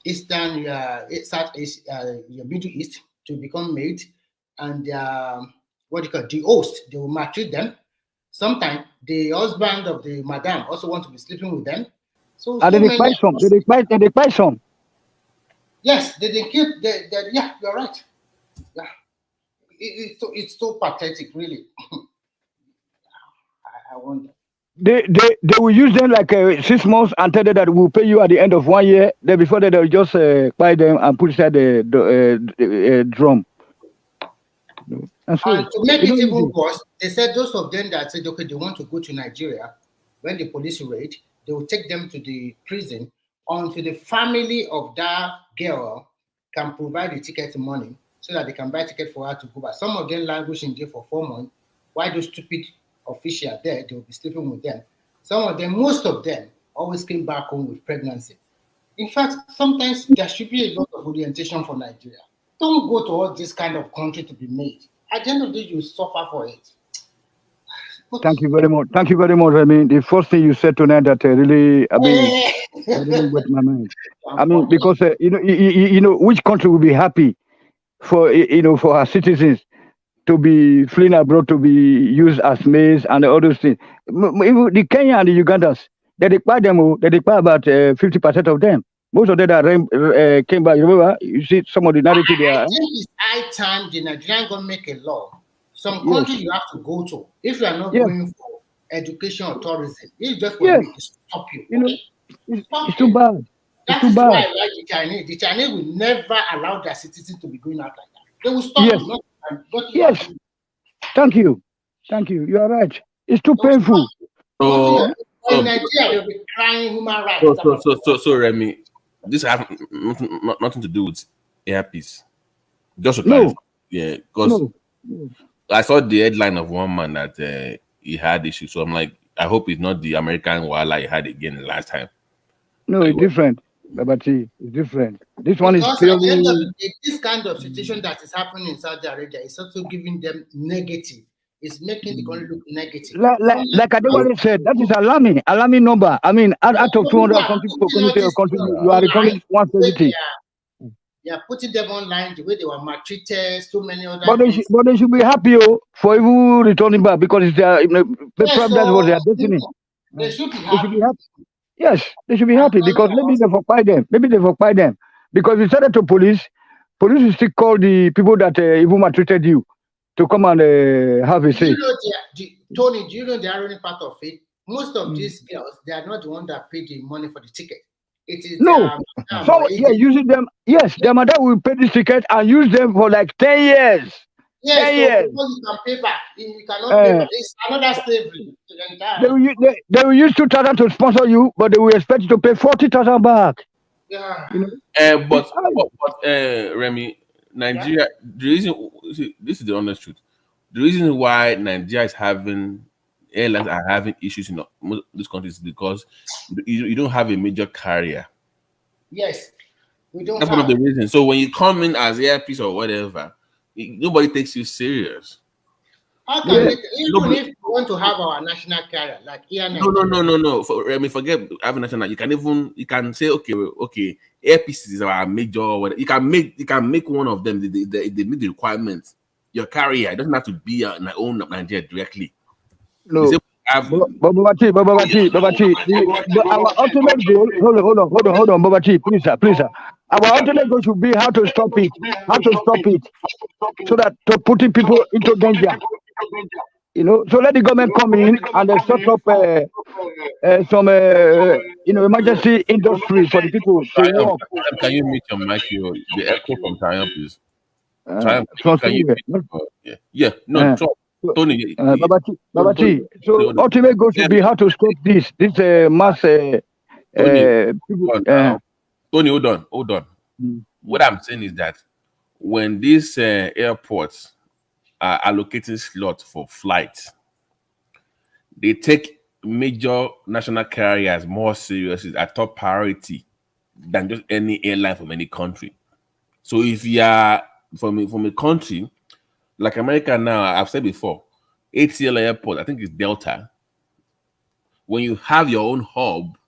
Eastern, Southeast, Middle East to become made, and the host, they will maltreat them. Sometimes the husband of the madam also want to be sleeping with them. So they fight some. They fight some. Yes, they keep. Yeah, you're right. Yeah, it's so pathetic, really. I wonder. They will use them like 6 months and tell them that we'll pay you at the end of 1 year. Then before that, they'll just buy them and put inside the drum. And to make it even worse, they said those of them that said, okay, they want to go to Nigeria, when the police raid, they will take them to the prison until the family of that girl can provide the ticket money so that they can buy ticket for her to go back. Some of them languish in there for 4 months. Why those stupid officials there, they will be sleeping with them. Some of them, most of them, always came back home with pregnancy. In fact, sometimes there should be a lot of orientation for Nigeria. Don't go to all this kind of country to be made. At the end of the day, you suffer for it. Thank you very much. Thank you very much. I mean, the first thing you said tonight that really, really wet my mind. I mean, because which country will be happy for for our citizens to be fleeing abroad, to be used as maize and all those things. The Kenya and the Ugandans, they require them. They require about 50% of them. Most of them that came back. Remember, you see some of the narrative there. I think it's high time the Nigerian government make a law. Some country you have to go to if you are not going for education or tourism. It's just for me to stop you. It's too bad. That is why I like the Chinese. The Chinese will never allow their citizens to be going out like that. They will stop you. Yes. Thank you. You are right. It's too painful. So in Nigeria, they'll be crying human rights. So Remy, this has nothing to do with earpiece. Just to clarify. Yeah, because I saw the headline of one man that he had issues. So I'm like, I hope it's not the American Wala he had again the last time. No, it's different. Babati, it's different. This one is purely... at the end of the day, this kind of situation that is happening in Saudi Arabia is also giving them negative. It's making the country look negative. Like Adewale said, that is alarming number. I mean, out of 200 something people coming to your country, you are recording 170. They are putting them online the way they were maltreated, so many other but they should be happy for even returning back because it's their that's what they are destiny. They should be happy. Yes, they should be happy because maybe they occupy them. Because if you send it to police will still call the people that even maltreated you to come and have a say. Tony, do you know the irony part of it? Most of these girls, they are not the ones that pay the money for the ticket. It is using them. Yes, their mother will pay this ticket and use them for like 10 years. Yes, 10 years. You can pay back. You cannot pay back. It's another slavery to the entire. They will use 2,000 to sponsor you, but they will expect you to pay 40,000 back. Yeah. But Remy, Nigeria. The reason this is the honest truth. The reason why Nigeria is having airlines are having issues in most of these countries is because you don't have a major carrier. Yes, we don't. That's one of the reasons. So when you come in as earpiece or whatever, nobody takes you serious. How can it, even if we want to have our national carrier, like Inec? No. Forget having national. You can say, okay, airpieces is our major. You can make one of them. They meet the requirements. Your carrier, it doesn't have to be my own Nigeria directly. No, Babachi. Our ultimate goal. Hold on, Babachi, please, sir. Our ultimate goal should be how to stop it, so that to putting people into danger. So let the government come in and they set up some emergency industry for the people to work. Can you mute your mic? The echo from Triumph is. Tony. Babachi. So ultimate goal should be how to stop this mass. Tony, hold on. What I'm saying is that when these airports are allocating slots for flights, they take major national carriers more seriously, a top priority than just any airline from any country. So if you are from a country like America now, I've said before, ATL airport, I think it's Delta. When you have your own hub,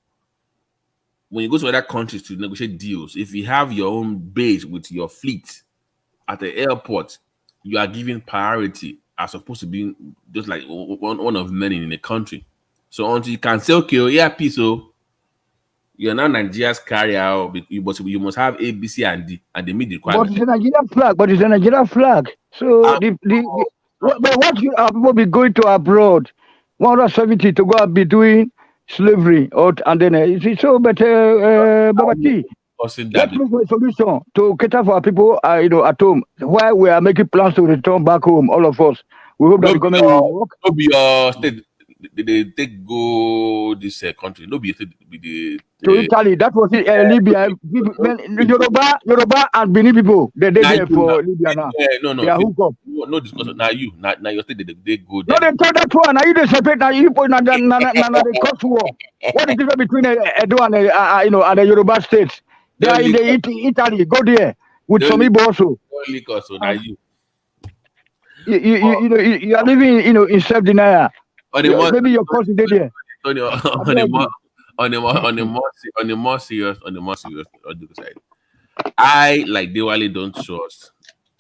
when you go to other countries to negotiate deals, if you have your own base with your fleet at the airport, you are giving priority as opposed to being just like one of many in the country. So until you can say, okay, so you're now Nigeria's carrier, but you must have A, B, C, and D, and they meet the requirement. But it's a Nigerian flag. So but what people be going to abroad, 170 to go and be doing slavery, and then it's so better, Babachi. Let's look for a solution to cater for our people, at home. While we are making plans to return back home, all of us, we hope that the government will work. No be your state. They take go this country. No be your state. To Italy, that was it. Libya, Yoruba and Benin people, they're there for Libya now. They are hooked up. No discussion. Now your state they go there. No, they tell that one. Now you they separate. Now you put the cost war. What is the difference between Edo and and the Yoruba states? They are in the Italy. Go there with some Igbo also. You are living in self-denial. Maybe your cousin did there. On the more serious side, I like Diwali don't trust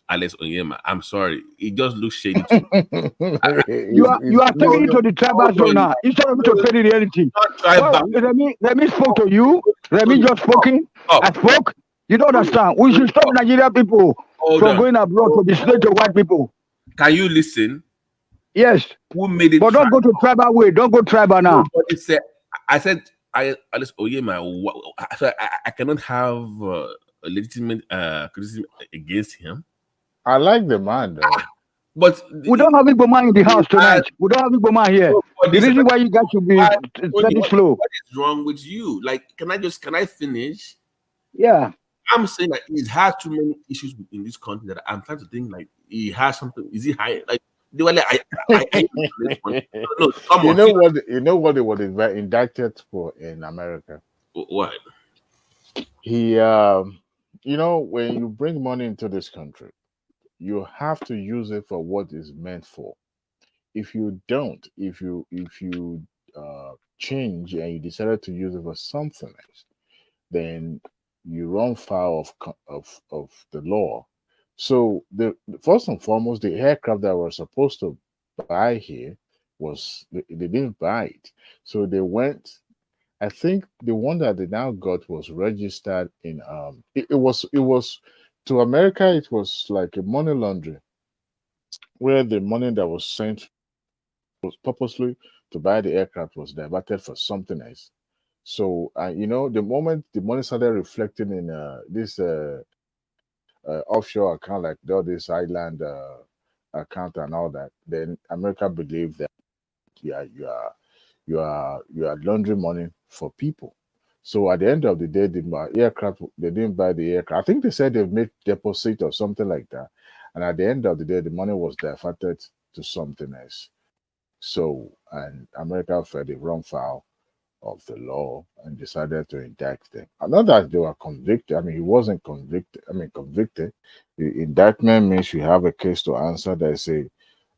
Alex Onyema. I'm sorry, it just looks shady to me. You are taking it to the tribal zone now instead of to face the reality. Remy spoke to you. Remy just spoken. I spoke. You don't understand. We should stop Nigerian people from going abroad to be slave to white people. Can you listen? Yes. Who made it? But don't go to tribal way. Don't go tribal now. I said, Alex Oyema, I cannot have a legitimate criticism against him. I like the man, though. But we don't have Igbo man in the house tonight. We don't have Igbo man here. The reason why you guys should be steady slow. What is wrong with you? Like, can I finish? Yeah. I'm saying that he's had too many issues in this country that I'm trying to think like he has something. Is he high? Like, no, come on. You know what they were indicted for in America? What? He, when you bring money into this country, you have to use it for what it's meant for. If you don't, if you change and you decided to use it for something else, then you run foul of the law. So the first and foremost, the aircraft that were supposed to buy here they didn't buy it. So they went. I think the one that they now got was registered in it was to America. It was like a money laundry, where the money that was sent was purposely to buy the aircraft was diverted for something else. So the moment the money started reflecting in this offshore account, like all this island account and all that, then America believed that you are laundering money for people. So at the end of the day, they didn't buy the aircraft. I think they said they've made deposit or something like that. And at the end of the day, the money was diverted to something else. So, and America fell the wrong foul of the law and decided to indict them. Not that they were convicted. I mean, he wasn't convicted. Convicted. The indictment means you have a case to answer. There's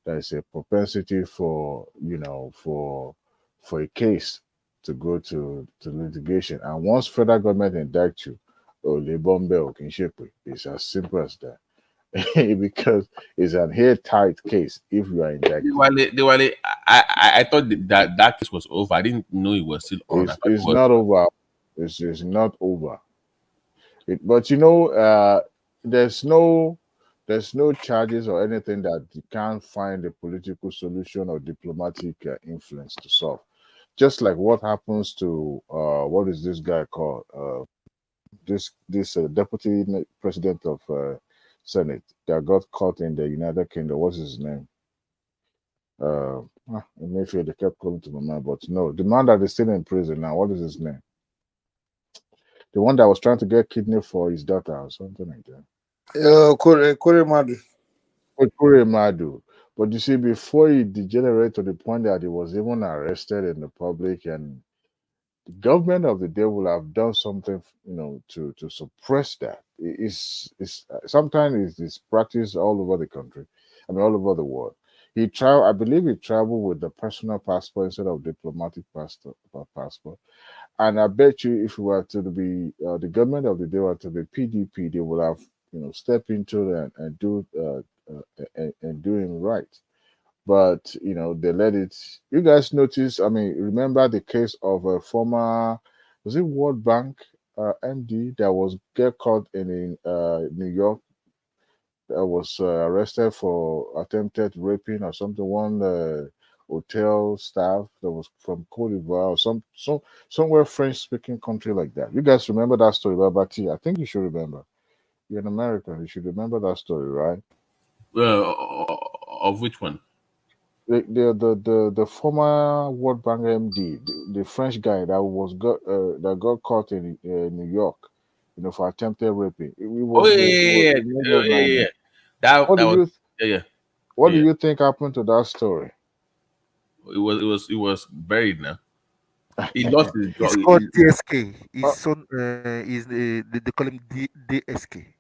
there's a propensity for for a case to go to litigation. And once federal government indicts you, oh, the bombe or Kinshepe, it's as simple as that. Because it's an airtight case if you are indicted. I thought that case was over. I didn't know it was still on. It's not over. It's not over. But there's no charges or anything that you can't find a political solution or diplomatic influence to solve. Just like what happens to what is this guy called? This deputy president of Senate that got caught in the United Kingdom. What's his name? In Mayfield, they kept calling to my mind, but no, the man that is still in prison now. What is his name? The one that was trying to get kidney for his daughter or something like that. Kore Madu. Kore Madu. But you see, before he degenerated to the point that he was even arrested in the public, and the government of the day will have done something, to suppress that. It's sometimes it's practiced all over the country. I mean, all over the world. I believe he traveled with the personal passport instead of diplomatic passport. And I bet you, if it were to be the government of the day were to be PDP, they would have, stepped into it and do him right. But they let it. You guys notice? I mean, remember the case of a former, was it World Bank MD that was get caught in New York, that was arrested for attempted raping or something. One hotel staff that was from Cote d'Ivoire or somewhere French speaking country like that. You guys remember that story, Babati? I think you should remember. You're an American. You should remember that story, right? Of which one? The former World Bank MD, the French guy that got caught in New York, for attempted raping. What do you think happened to that story? It was buried now. He lost his job. It's called DSK. His son is they call him DSK.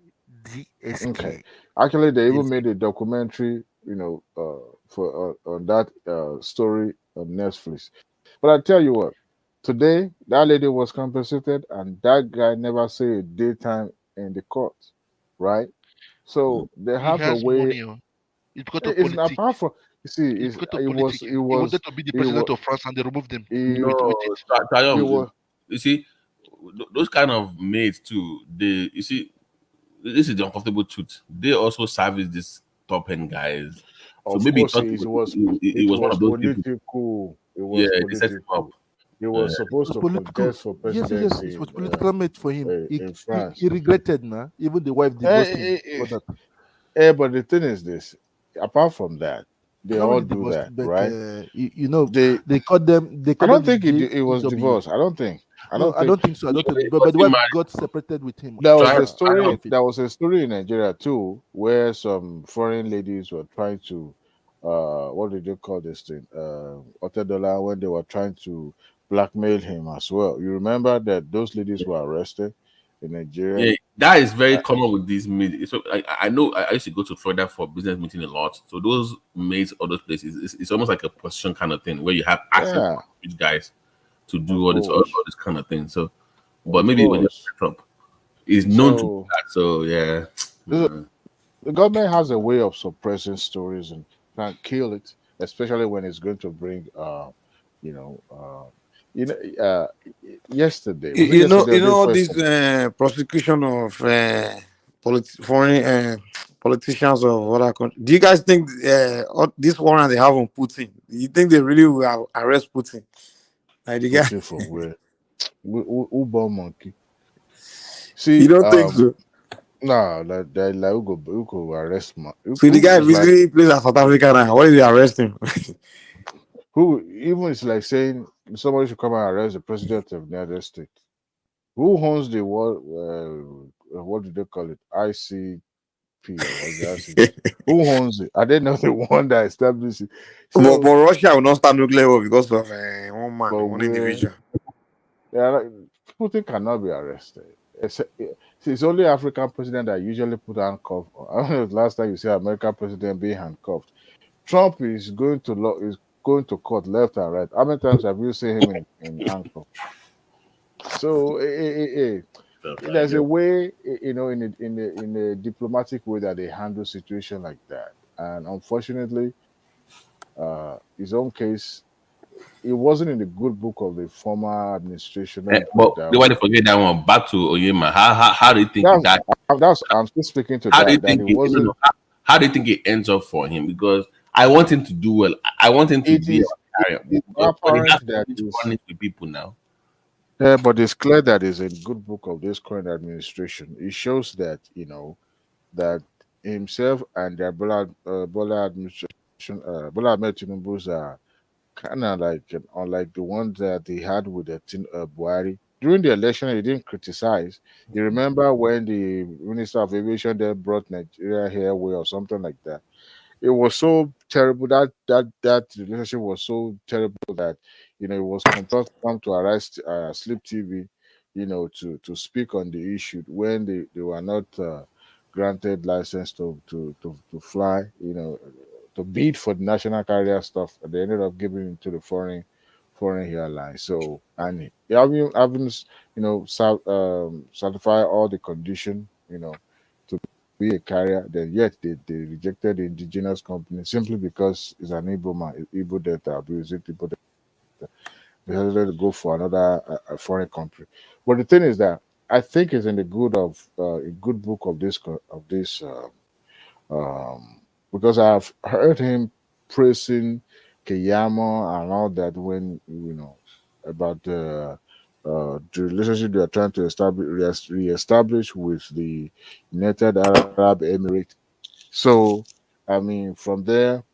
DSK. Okay. Actually, they even made a documentary, for on that story on Netflix. But I tell you what, today that lady was compensated, and that guy never said a daytime in the court, right? So they have a way. It's because of it's politics. apart from you see, It's because of he politics. He wanted to be the president of France, and they removed him. You see, those kind of maids too. You see, this is the uncomfortable truth. They also service these top end guys. So maybe it was one of those political. It was political. He was supposed to contest for presidency. Yes, it was political made for him. In France. He regretted now. Even the wife divorced him. But the thing is this: apart from that, they all do that, right? They caught them. I don't think it was divorced. I don't think. I don't think so. But the wife got separated with him. There was a story in Nigeria too, where some foreign ladies were trying to, what did they call this thing? Otedola, when they were trying to blackmail him as well. You remember that those ladies were arrested in Nigeria? Yeah, that is very common with these maids. So I know I used to go to Florida for business meeting a lot. So those maids or those places, it's almost like a position kind of thing where you have access to these guys to do all this kind of thing. So, but maybe when Trump is known to do that. So yeah, the government has a way of suppressing stories and can't kill it, especially when it's going to bring, yesterday. All this prosecution of foreign politicians of other countries. Do you guys think this warrant they have on Putin? Do you think they really will arrest Putin? Like the guy from where? Uber monkey. See, you don't think so? No, who go arrest man. So the guy basically plays at South Africa now. Why did they arrest him? It's like saying somebody should come and arrest the president of the United States. Who owns the world? What do they call it? ICP. Who owns it? I didn't know the one that established it. So, but Russia will not start nuclear war because of one man, one individual. Putin cannot be arrested. It's only African president that usually put handcuffs on. I don't know the last time you see American president being handcuffed. Trump is going to court left and right. How many times have you seen him in handcuffs? So there's a way, in a diplomatic way that they handle situation like that. And unfortunately, his own case, it wasn't in the good book of the former administration. Let me put But it that they way. want to forget that one. Back to Oyema. How do you think that? That's I'm still speaking to How do you that. That think it it? No, wasn't. no. How do you think it ends up for him? Because I want him to do well. I want him to It be is. a carrier. It's But he has apparent to that begin to is. run it with people now. Yeah, but it's clear that is in good book of this current administration. It shows that that himself and the Bola administration, Bola Ahmed Tinubu's are kind of like unlike the ones that he had with Buhari. During the election, he didn't criticize. You remember when the Minister of Aviation then brought Nigeria Airway or something like that? It was so terrible that relationship was so terrible that it was compelled to come to arrest Sleep TV, to speak on the issue when they were not granted license to fly, to bid for the national carrier stuff. They ended up giving it to the foreign airline. So and having satisfy all the condition, to be a carrier, then yet they rejected the indigenous company simply because it's an Igbo man, Igbo data, abuse it, Igbo data. They decided to go for another a foreign country. But the thing is that I think it's in the a good book of this because I've heard him praising Keyamo and all that when about the relationship they are trying to reestablish with the United Arab Emirates. So, I mean, from there,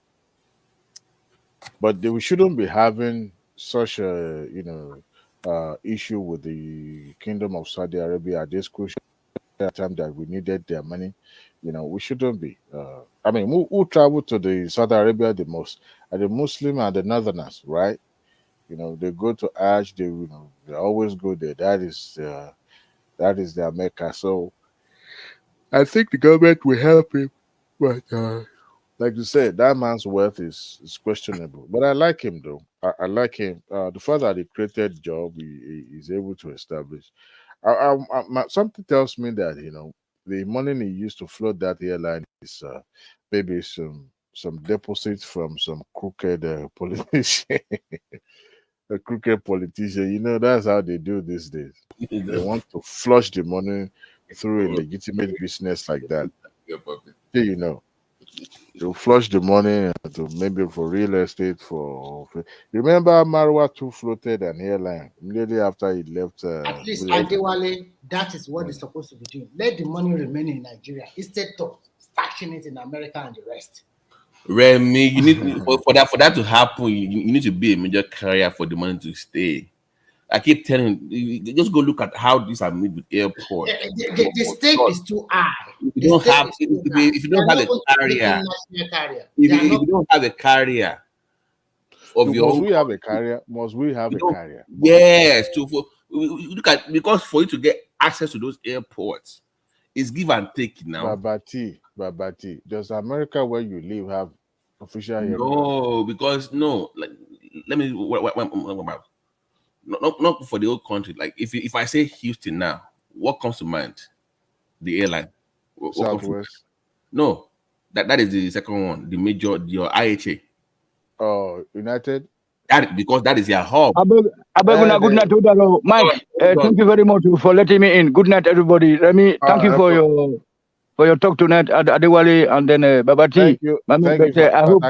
but we shouldn't be having such a issue with the Kingdom of Saudi Arabia at this crucial time that we needed their money. We shouldn't be. I mean, who travel to the Saudi Arabia the most? Are the Muslim and the Northerners, right? They go to Hajj. They always go there. That is their Mecca. So I think the government will help him, but like you said, that man's wealth is questionable. But I like him though. I like him. The fact that he created job, he is able to establish. Something tells me that the money he used to float that airline is maybe some deposits from some crooked politician, a crooked politician. That's how they do these days. They want to flush the money through a legitimate business like that. They'll flush the money to maybe for real estate. Remember Marwa too floated an airline immediately after he left. At least Adewale, that is what they're supposed to be doing. Let the money remain in Nigeria instead of stashing it in America and the rest. Remy, you need for that to happen, you need to be a major carrier for the money to stay. I keep telling you, just go look at how these are made with airports. The stake is too high. If you don't have a carrier, if you don't have a carrier of your must own, we have a carrier? Must we have a carrier? Yes, look at, because for you to get access to those airports, it's give and take now. Babati, does America where you live have official airport? No, because like let me not for the whole country. Like if I say Houston now, what comes to mind? The airline. Southwest. No, that is the second one. The major, your IHA. Oh, United. Because that is your hub. Good night, Mike. Thank you very much for letting me in. Good night, everybody. Remy, thank you for your talk tonight, Adewale, and then Babati. Thank you. I hope.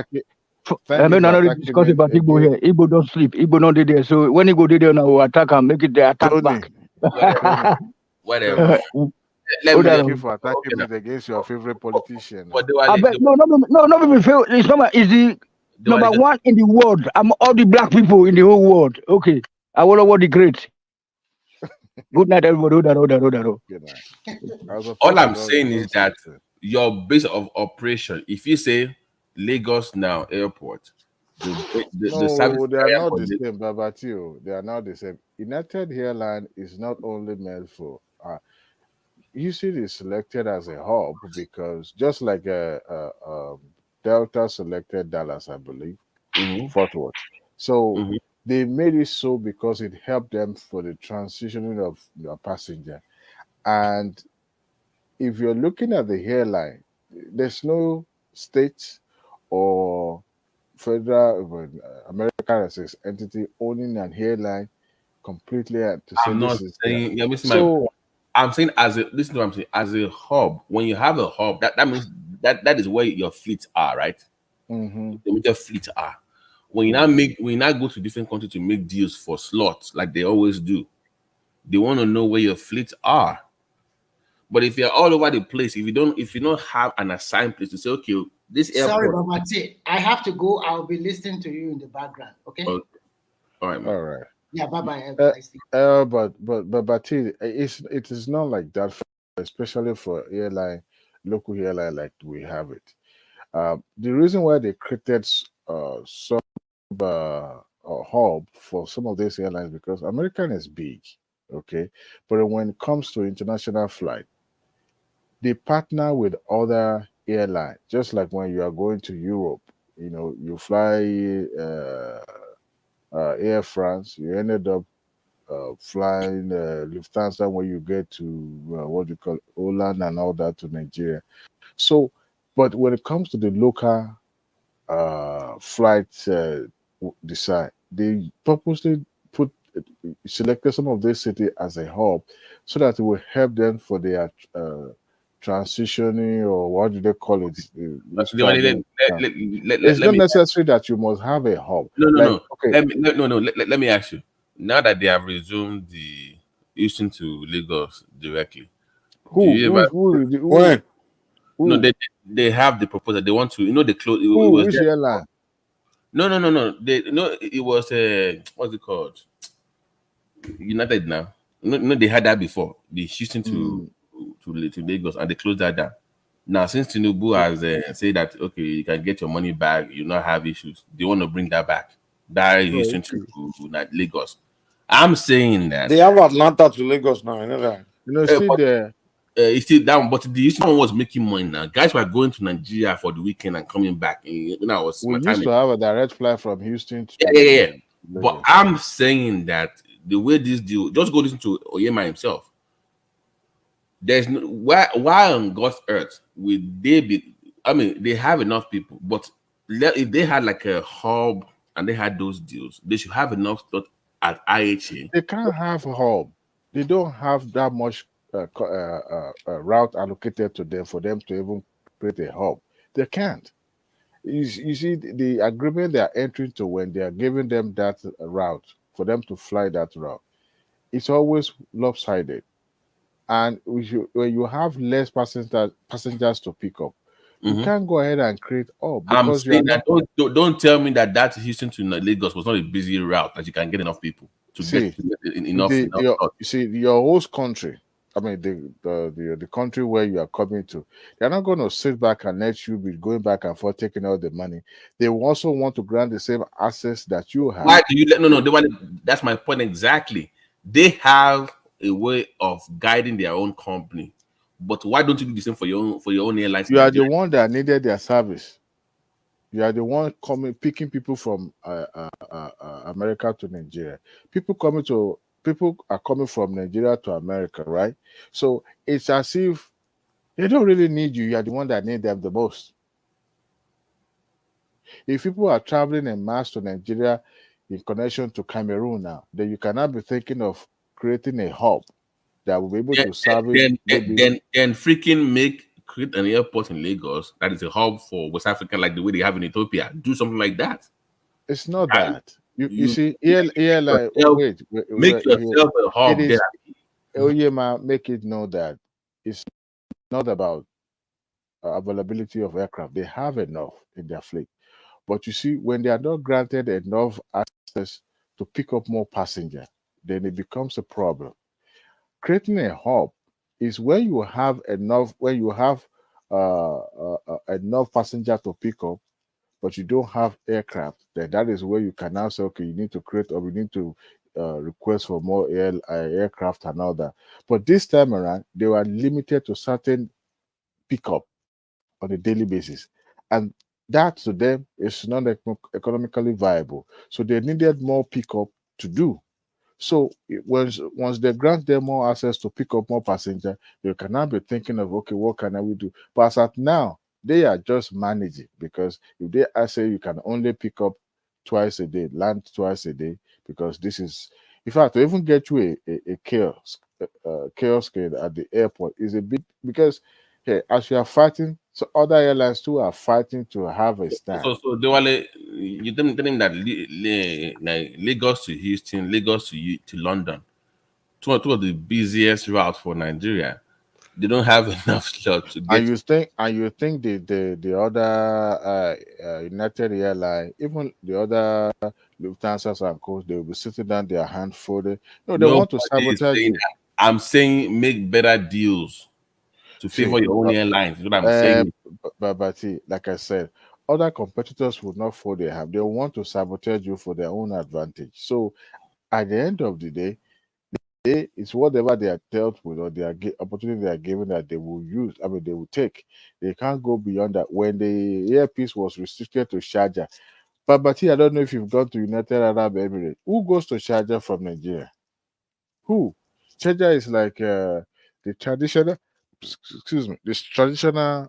I mean, another discuss about Igbo here. Igbo don't sleep. Igbo not there. So when Igbo did there now, we'll attack and make it the attack back. Whatever. Thank you for attacking me against your favorite politician. No, it's not. It's the number one in the world. I'm all the black people in the whole world. Okay, I will award the great. Good night, everybody. Good night. All I'm saying is that your base of operation, if you say Lagos now airport, the service they are not the same, Babatio. They are not the same. United Airline is not only meant for usually selected as a hub because just like Delta selected Dallas, I believe, Fort Worth. So Mm-hmm. they made it so because it helped them for the transitioning of your passenger. And if you're looking at the airline, there's no state or federal American entity owning an airline completely to say I'm this not is saying you're missing my so. point. I'm saying as a listen to what I'm saying as a hub. When you have a hub, that means that is where your fleets are, right? Mm-hmm. The major fleets are. When you now go to different countries to make deals for slots, like they always do, they want to know where your fleets are. But if you're all over the place, if you don't have an assigned place to say, okay, this Sorry, airport. Baba T. I have to go. I'll be listening to you in the background. Okay. Okay. All right, man. All right. Yeah. Bye bye. But it is not like that, especially for local airline like we have it. The reason why they created some hub for some of these airlines because American is big, okay, but when it comes to international flight, they partner with other airlines. Just like when you are going to Europe, you fly Air France, you ended up flying Lufthansa when you get to what you call Holland and all that to Nigeria. So, but when it comes to the local flight design, they purposely selected some of this city as a hub so that it will help them for their transitioning, or what do they call it? It's not necessary that you must have a hub. No. Okay. Let me ask you. Now that they have resumed the Houston to Lagos directly, When? No, they have the proposal. They want to, they close. It was Which airline? No. It was what's it called? United now. No, they had that before. The Houston to Lagos, and they closed that down. Now, since Tinubu has said that okay, you can get your money back, you not have issues. They want to bring that back. That Houston to Lagos. I'm saying that they have Atlanta to Lagos now. I know that. Still there. It's still down, but the Houston one was making money now. Guys were going to Nigeria for the weekend and coming back. We used to have a direct flight from Houston to yeah. But I'm saying that the way this deal, just go listen to Oyema himself. There's no why on God's earth would they be? I mean, they have enough people, but if they had like a hub and they had those deals, they should have enough stuff at IHA. They can't have a hub. They don't have that much route allocated to them for them to even create a hub. They can't. You see, the agreement they are entering to when they are giving them that route for them to fly that route, it's always lopsided. And when you have less passengers to pick up, you can't go ahead and create up. I'm saying that don't tell me that Houston to Lagos was not a busy route that you can get enough people to get enough. You see, your host country, I mean the country where you are coming to, they're not going to sit back and let you be going back and forth taking all the money. They also want to grant the same access that you have. Why do you that's my point exactly. They have a way of guiding their own company, but why don't you do the same for your own airlines? You are the one that needed their service. You are the one picking people from America to Nigeria. People are coming from Nigeria to America, right? So it's as if they don't really need you. You are the one that need them the most. If people are traveling en masse to Nigeria in connection to Cameroon now, then you cannot be thinking of creating a hub that will be able to service. Then freaking create an airport in Lagos that is a hub for West Africa, like the way they have in Ethiopia. Do something like that. It's not that. You see, airline. Wait. Make yourself a hub. Make it know that it's not about availability of aircraft. They have enough in their fleet. But you see, when they are not granted enough access to pick up more passengers, then it becomes a problem. Creating a hub is when you have enough passengers to pick up, but you don't have aircraft. Then that is where you can now say, okay, you need to create, or we need to request for more aircraft and all that. But this time around, they were limited to certain pickup on a daily basis, and that to them is not economically viable. So they needed more pickup to do. So once they grant them more access to pick up more passenger, they can now be thinking of, okay, what can we do? But as at now, they are just managing, because if they say you can only pick up twice a day, land twice a day, because this is, in fact, to even get you a kiosk at the airport is a bit, because as you are fighting, so other airlines too are fighting to have a stand. So Dewale, you tell him that like Lagos to Houston, Lagos to London, two of the busiest routes for Nigeria. They don't have enough slot to And get. you think the other United Airline, even the other Lufthansa and Co, they will be sitting down, their hand folded. No, they want to Nobody is sabotage saying you. that. I'm saying make better deals to See, favor your own airlines. Is what I'm saying. but see, like I said, other competitors would not fold their hand. They want to sabotage you for their own advantage. So at the end of the day, it's whatever they are dealt with, or their opportunity they are given, that they will use. I mean, they will take. They can't go beyond that. When the earpiece was restricted to Sharjah, but I don't know if you've gone to United Arab Emirates. Who goes to Sharjah from Nigeria? Who? Sharjah is like the traditional, excuse me, this traditional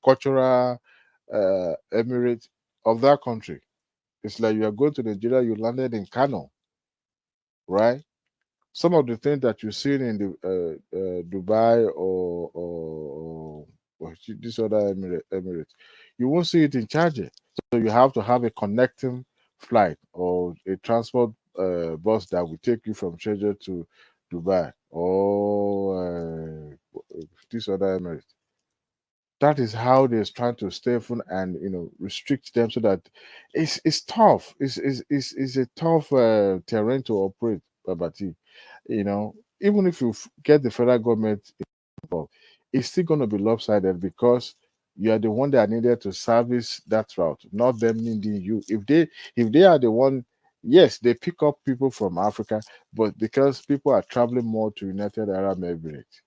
cultural emirate of that country. It's like you are going to Nigeria, you landed in Kano, right? Some of the things that you see in the Dubai or this other Emirates, you won't see it in Charger. So you have to have a connecting flight or a transport bus that will take you from Charger to Dubai or this other Emirates. That is how they're trying to stiffen and restrict them, so that it's tough. It's a tough terrain to operate, Babati. Even if you get the federal government involved, it's still going to be lopsided, because you are the one that are needed to service that route, not them needing you. If they are the one, yes, they pick up people from Africa, but because people are traveling more to United Arab Emirates,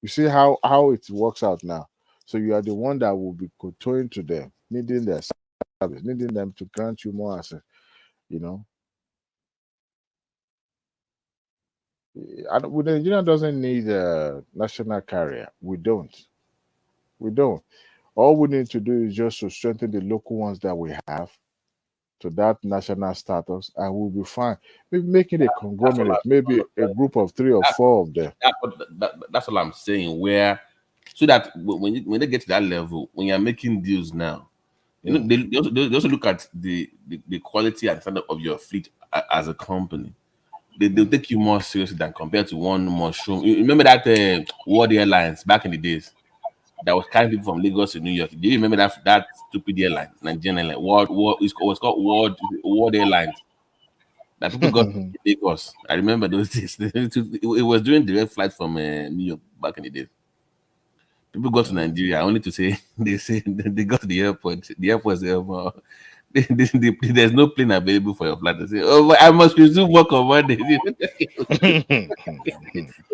you see how it works out now. So you are the one that will be kowtowing to them, needing their service, needing them to grant you more access. You know, Nigeria doesn't need a national carrier. We don't. We don't. All we need to do is just to strengthen the local ones that we have to that national status, and we'll be fine. Maybe making a conglomerate, maybe a group of 3 or 4 of them. That's what I'm saying. Where so that when they get to that level, when you're making deals now, they also look at the quality and standard of your fleet as a company. They'll take you more seriously than compared to one mushroom. You remember that World Airlines back in the days that was carrying people from Lagos to New York? Do you remember that stupid airline, Nigerian airline? It was called World Airlines. That people got to Lagos. I remember those days. It was during direct flight from New York back in the days. People go to Nigeria only to say they got to the airport. The airport says, there's no plane available for your flight. They say, oh, I must resume work on Monday.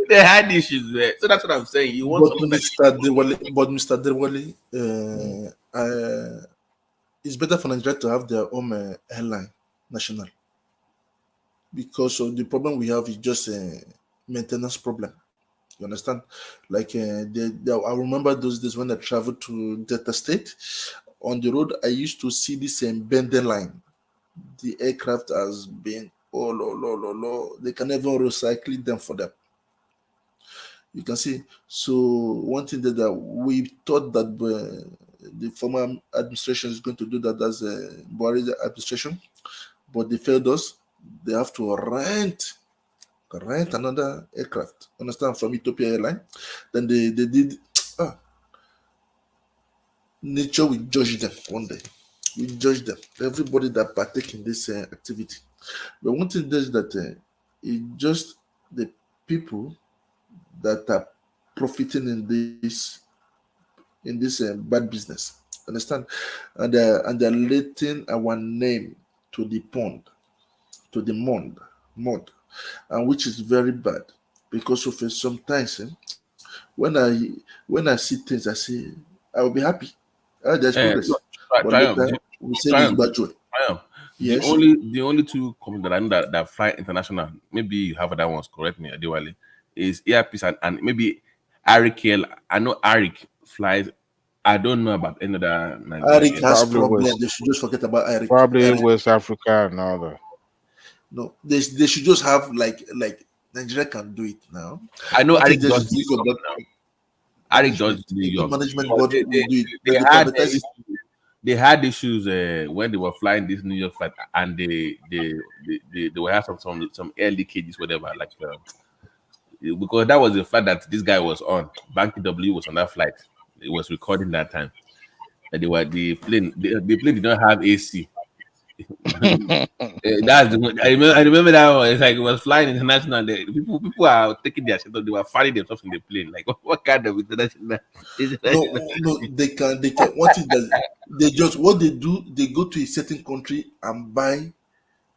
They had issues there. So that's what I'm saying. You want something Mr. Dewale, it's better for Nigeria to have their own airline, national. Because of the problem we have is just a maintenance problem. You understand? Like I remember those days when I traveled to Delta State. On the road, I used to see this bending line. The aircraft has been they can never recycle them for them. You can see. So one thing that we thought that the former administration is going to do that as a Buhari administration, but they failed us. They have to rent another aircraft. Understand, from Ethiopia Airline. Then they did. Nature will judge them one day. We judge them. Everybody that partake in this activity. But one thing is that it's just the people that are profiting in this bad business. Understand? And they're letting our name to the pond, to the mud, and which is very bad because of sometimes when I see things, I say I will be happy There's progress. But Triumph. later, we say this gradual. Yes. The only two companies that I know that fly international, maybe you have other ones, correct me, Adewale, is Earpiece and maybe Arik. I know Arik flies. I don't know about any other Nigerian. Arik has problem. They should just forget about Arik. Probably Arik. West Africa and all that. No, they should just have like Nigeria can do it now. I know Arik does New York now. Arik does New York. Management board will do it. They had issues when they were flying this New York flight, and they were having some air leakages, whatever. Like because that was the flight that this guy was on. Banky W was on that flight. It was recording that time. And the plane did not have AC. That's the I remember that one. It's like it was flying international. People are taking their shit off. They were firing themselves in the plane. Like what kind of international? No, they can. What is that? They just what they do. They go to a certain country and buy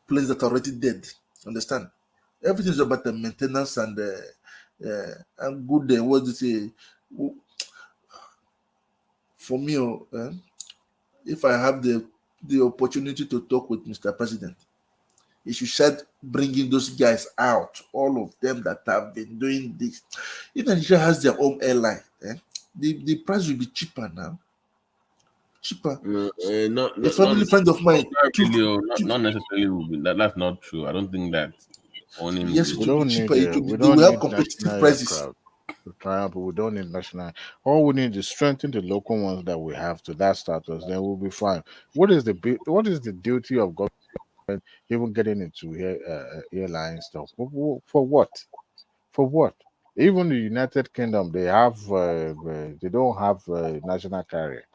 planes that are already dead. Understand? Everything is about the maintenance and good. What do you say? For me, if I have the opportunity to talk with Mr. President, he should start bringing those guys out, all of them that have been doing this. If Nigeria has their own airline, the price will be cheaper now. Cheaper. A family friend of mine. Not necessarily. That's not true. I don't think that. Yes, it will be cheaper. They will have competitive prices. We don't need national. All we need is strengthen the local ones that we have to that status. Then we'll be fine. What is the duty of government even getting into airline stuff? For what? For what? Even the United Kingdom, they have they don't have a national carrier.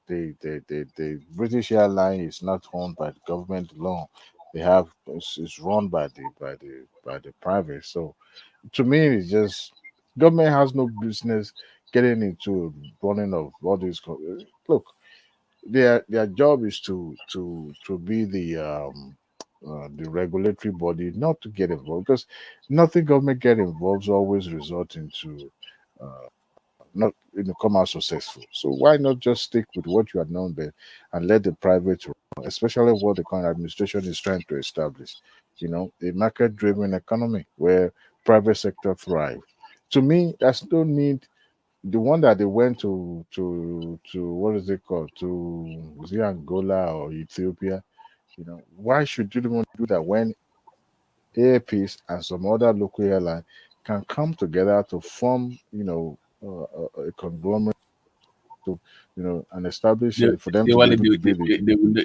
The British airline is not owned by the government alone. They have it's run by the private. So to me, it's just government has no business getting into running of all these. Look, their job is to be the regulatory body, not to get involved, because nothing government get involved always result into not come out successful. So why not just stick with what you are known there and let the private run, especially what the current administration is trying to establish, a market-driven economy where private sector thrive. To me, there's no need. The one that they went to what is it called, to Angola or Ethiopia, why should you want to do that when Airpeace and some other local airline can come together to form a conglomerate to and establish it for them to be able to build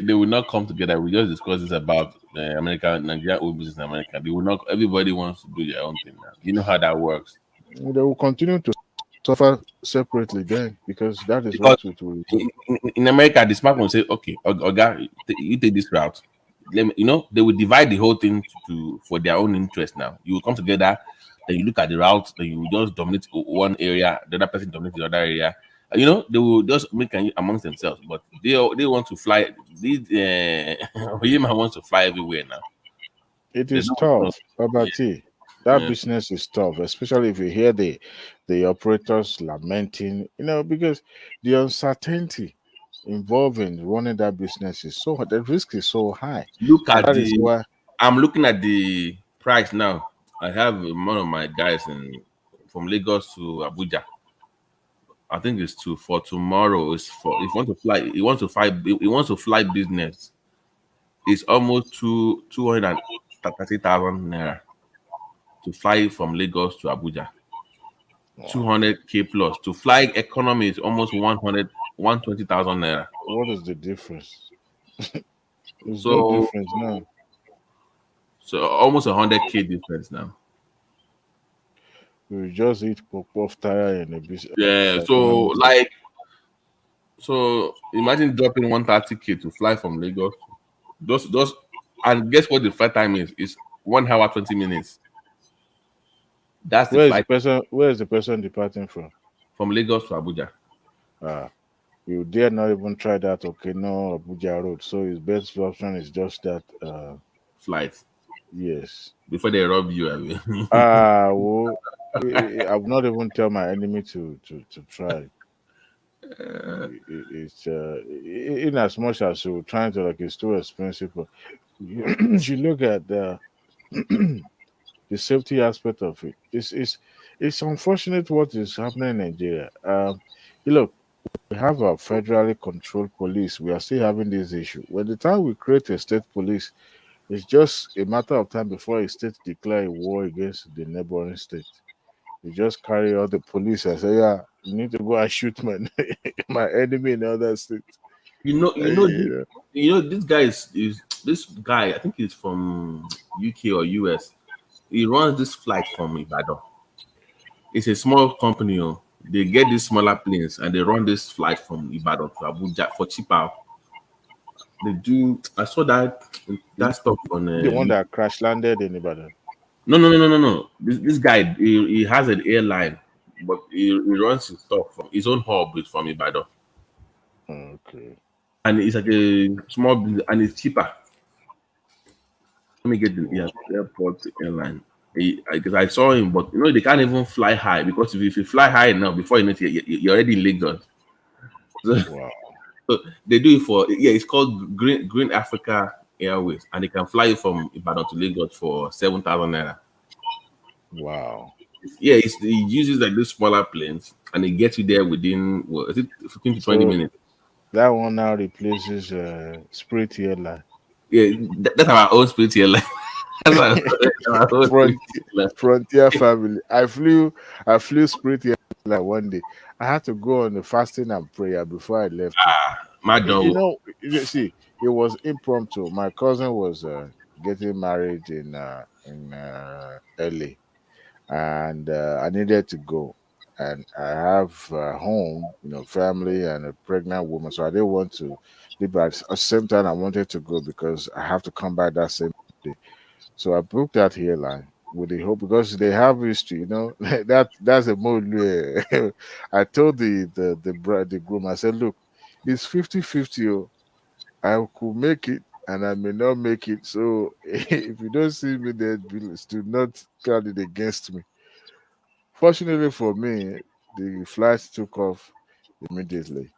they will not come together. We just discussed this about Nigeria own business in America. They will not. Everybody wants to do their own thing now. You know how that works. They will continue to suffer separately then, because that is what it will do. In America, the smart will say, okay, Oga, you take this route. They will divide the whole thing for their own interest now. You will come together, then you look at the route, then you will just dominate one area, the other person dominates the other area. They will just make amongst themselves, but they want to fly. Oyema wants to fly everywhere now. It is tough, Baba T. That business is tough, especially if you hear the operators lamenting, because the uncertainty involved in running that business is the risk is so high. I'm looking at the price now. I have one of my guys from Lagos to Abuja. I think it's for tomorrow. It's for if you want to fly. He wants to fly business. It's almost 230,000 naira to fly from Lagos to Abuja. Wow. 200K plus. To fly economy is almost 120,000 naira. What is the difference? There's no difference now. So almost 100K difference now. We just eat pop-off tire and a business. Yeah, so imagine dropping 130K to fly from Lagos. Those and guess what the flight time is? It's 1 hour 20 minutes. That's the flight. Where is the person departing from? From Lagos to Abuja. You dare not even try that Abuja road. So his best option is just that flight. Yes. Before they rob you, I mean. I will not even tell my enemy to try. It's in as much as you're trying to like, it's too expensive. But you look at the safety aspect of it. It's unfortunate what is happening in Nigeria. You look, we have a federally controlled police. We are still having this issue. When the time we create a state police, it's just a matter of time before a state declare a war against the neighboring state. You just carry all the police and say, "Yeah, you need to go and shoot my my enemy in other states." This guy is this guy. I think he's from UK or US. He runs this flight from Ibadan. It's a small company. Oh. They get these smaller planes and they run this flight from Ibadan to Abuja for cheaper. They do. I saw that stuff on the one that crash landed in Ibadan. No. This guy he has an airline, but he runs his stuff from his own hub is from Ibadan. Okay. And it's like a small business and it's cheaper. Let me get the airport airline. Because I saw him, but they can't even fly high because if you fly high enough before you know it, you're already in Lagos. So, wow. So they do it for it's called Green Africa Airways, and they can fly you from Ibadan to Lagos for 7,000 naira. Wow. Yeah, it uses like these smaller planes, and it gets you there within 15 to 20 minutes. That one now replaces Spirit Airline. Yeah, that's our own Spirit Airline. Frontier family. I flew Spirit Airline one day. I had to go on the fasting and prayer before I left. You see, it was impromptu. My cousin was getting married in LA, and I needed to go. And I have home, family and a pregnant woman, so I didn't want to leave. But at the same time, I wanted to go because I have to come back that same day. So I booked that airline with the hope because they have history, that's a mode where I told the groom, I said, look, it's 50-50. I could make it and I may not make it. So if you don't see me there, do not count it against me. Fortunately for me, the flight took off immediately.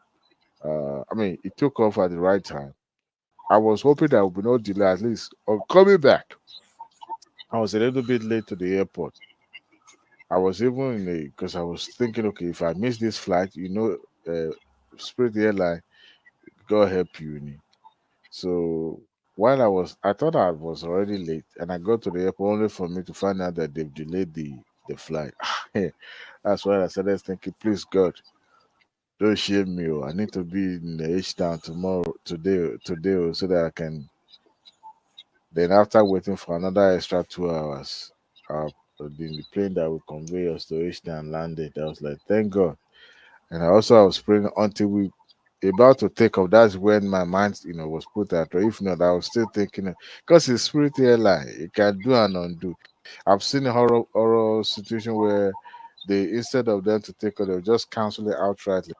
It took off at the right time. I was hoping there would be no delay, at least on coming back. I was a little bit late to the airport. I was even because I was thinking, okay, if I miss this flight, Spirit Airline, go help you. So while I thought I was already late, and I got to the airport only for me to find out that they've delayed the flight. That's why I started thinking, please God, don't shame me. I need to be in the H-Town today, so that I can. Then after waiting for another extra 2 hours, the plane that will convey us to H-Town landed. I was like, thank God. And I was praying until we about to take off. That's when my mind, was put at rest. If not, I was still thinking, because it's Spirit Airline, it can do and undo. I've seen a horror situation where they, instead of them to take off, they'll just cancel it outrightly,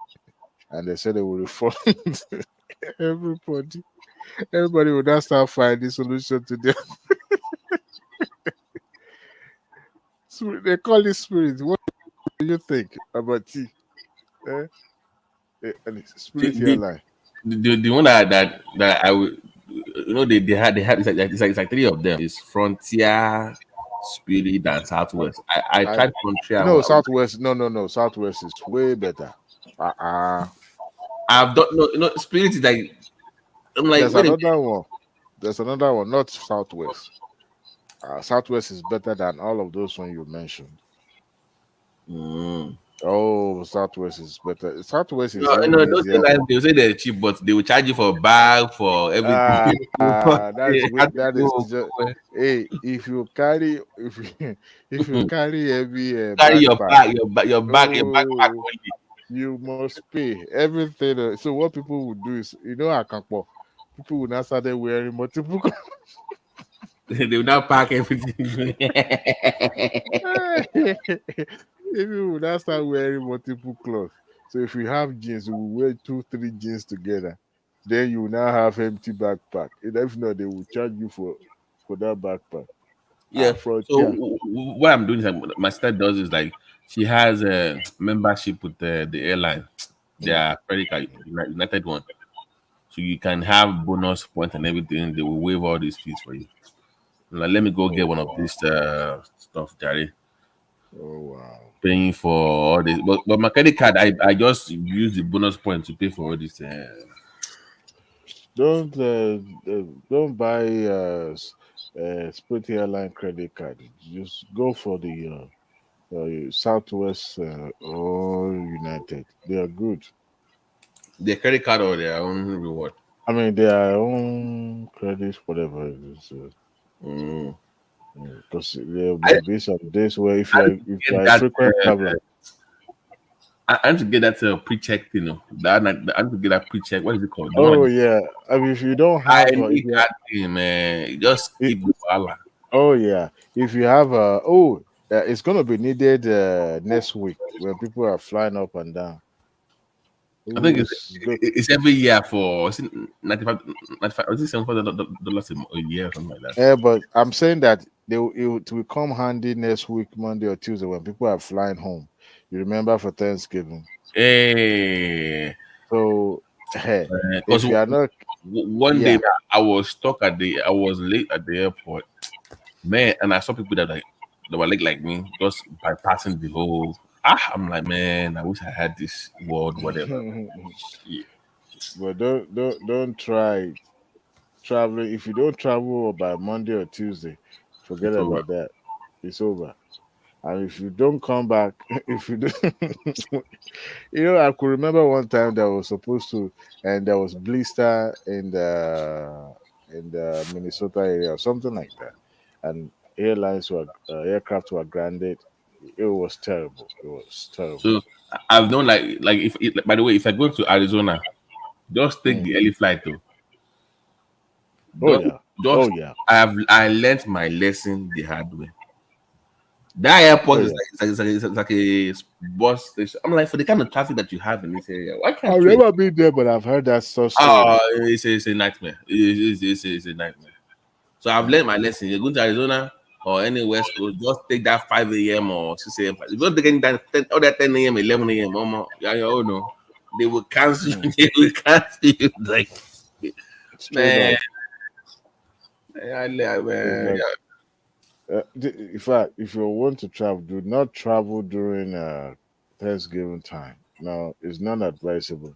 and they said they will refund everybody. Everybody will now start finding solution to them. They call it spirit. What do you think about tea? And Spirit Airline. The one that I would, they had it's like 3 of them. It's Frontier, Spirit, and Southwest. I tried Frontier. No, Southwest. No. Southwest is way better. I've done Spirit is like. I'm like, There's another one, not Southwest. Southwest is better than all of those one you mentioned. Oh, Southwest is better. Southwest is those airlines, they say they're cheap, but they will charge you for a bag, for everything. That is just, hey, if you carry heavy carry your backpack only. You must pay everything. So what people would do is, Akampo, people would now start wearing multiple. They will now pack everything. People would now start wearing multiple clothes. So if you have jeans, you will wear 2-3 jeans together. Then you will now have empty backpack. And if not, they will charge you for that backpack. Yeah. So what I'm doing is my sister does is like she has a membership with the airline. their credit card, United one. So you can have bonus points and everything. They will waive all these fees for you. Like, let me go get one of these stuff, Jerry. Oh wow. Paying for all this, but my credit card, I just use the bonus point to pay for all this. Don't buy Spirit Airline credit card. Just go for the Southwest or United. They are good. Their credit card or their own reward. I mean, their own credit, whatever it is. Because there might be some days where if you are a frequent traveler. I need to get that pre-check thing. I need to get that pre-check. What is it called? Oh yeah. I mean, if you don't have, I need that thing, man. Just keep the ball. Oh yeah. If you have it's gonna be needed next week when people are flying up and down. I think it's every year for $95 or is it $75 a year or something like that. Yeah, but I'm saying that it will come handy next week, Monday or Tuesday, when people are flying home. You remember for Thanksgiving. Hey. So if you are not one day I was late at the airport, man, and I saw people that were like me, just bypassing the whole. I'm like, man, I wish I had this word, whatever. Yeah. But don't try traveling. If you don't travel by Monday or Tuesday, forget about that. It's over. And if you don't come back, if you don't, I could remember one time that was supposed to, and there was blister in the Minnesota area or something like that, and aircraft were grounded. It was terrible. It was terrible. So I've known if by the way, if I go to Arizona, just take the early flight though. I learned my lesson the hard way. That airport is like a bus station. I'm like, for the kind of traffic that you have in this area, why can't I've never been there, but I've heard that so. It's a nightmare. It's a nightmare. So I've learned my lesson. You're going to Arizona or any West Coast, just take that 5 a.m. or 6 a.m. If you don't take any that 10 a.m., 11 a.m., no, they will cancel you. They will cancel you. Like, man. In fact, if you want to travel, do not travel during Thanksgiving time. No, it's not advisable.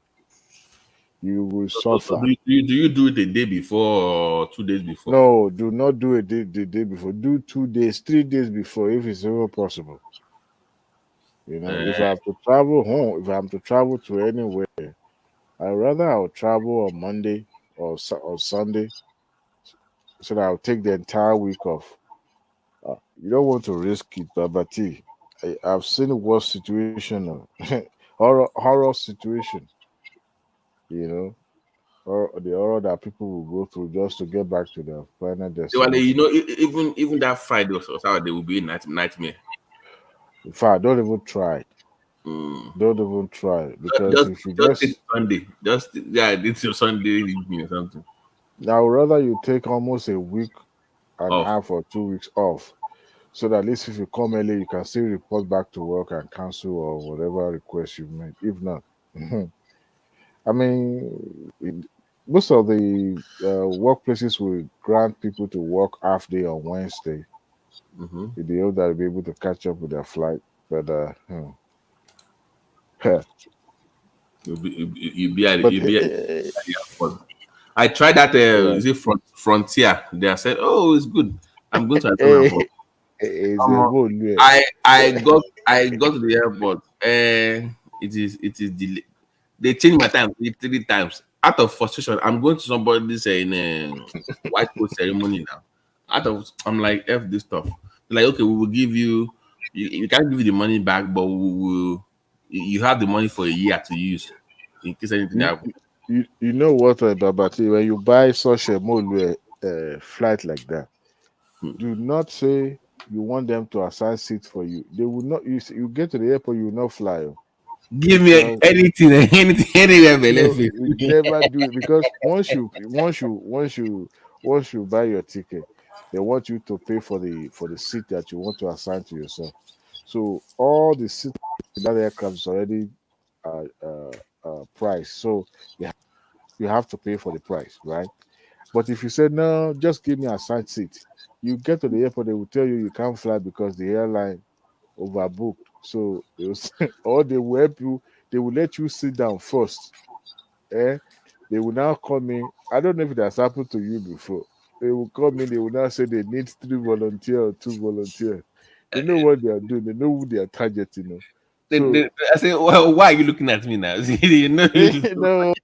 You will suffer. Do you do it a day before or 2 days before? No, do not do it the day before. Do 2 days, 3 days before, if it's ever possible. If I have to travel home, if I have to travel to anywhere, I'll travel on Monday or Sunday, so that I'll take the entire week off. You don't want to risk it, but I've seen a worse situation, horror situation. Or the horror that people will go through just to get back to their final destination. Even that Friday or Saturday will be a nightmare. In fact, don't even try it. Don't even try it, because if you just Sunday, it's your Sunday evening or something. Now, rather you take almost a week and a half or 2 weeks off, so that at least if you come early, you can still report back to work and cancel or whatever request you made. If not, I mean, most of the workplaces will grant people to work half day on Wednesday. With the hope that they'll be able to catch up with their flight. But you'll be at the airport. I tried that. Is it Frontier? They said, "Oh, it's good. I'm going to airport." I got to the airport. It is delayed. They changed my time 3 times. Out of frustration, I'm going to somebody's in a white coat ceremony now. I'm like, F this stuff. They're like, okay, we will give you. You can't give you the money back, but you have the money for a year to use in case anything happens. You know what, Babati, when you buy such a flight like that, do not say you want them to assign seats for you. They will not. You get to the airport, you will not fly. Give me anything, anywhere, you never do it, because once you buy your ticket, they want you to pay for the seat that you want to assign to yourself. So all the seats in that aircraft is already price. So you have to pay for the price, right? But if you said no, just give me a side seat, you get to the airport, they will tell you can't fly because the airline overbooked. So they will or they will help you, they will let you sit down first. Eh? They will now come in. I don't know if it has happened to you before. They will come in, they will now say they need 3 volunteers or 2 volunteers. They know what they are doing, they know who they are targeting. So I say, well, why are you looking at me now? You know, no,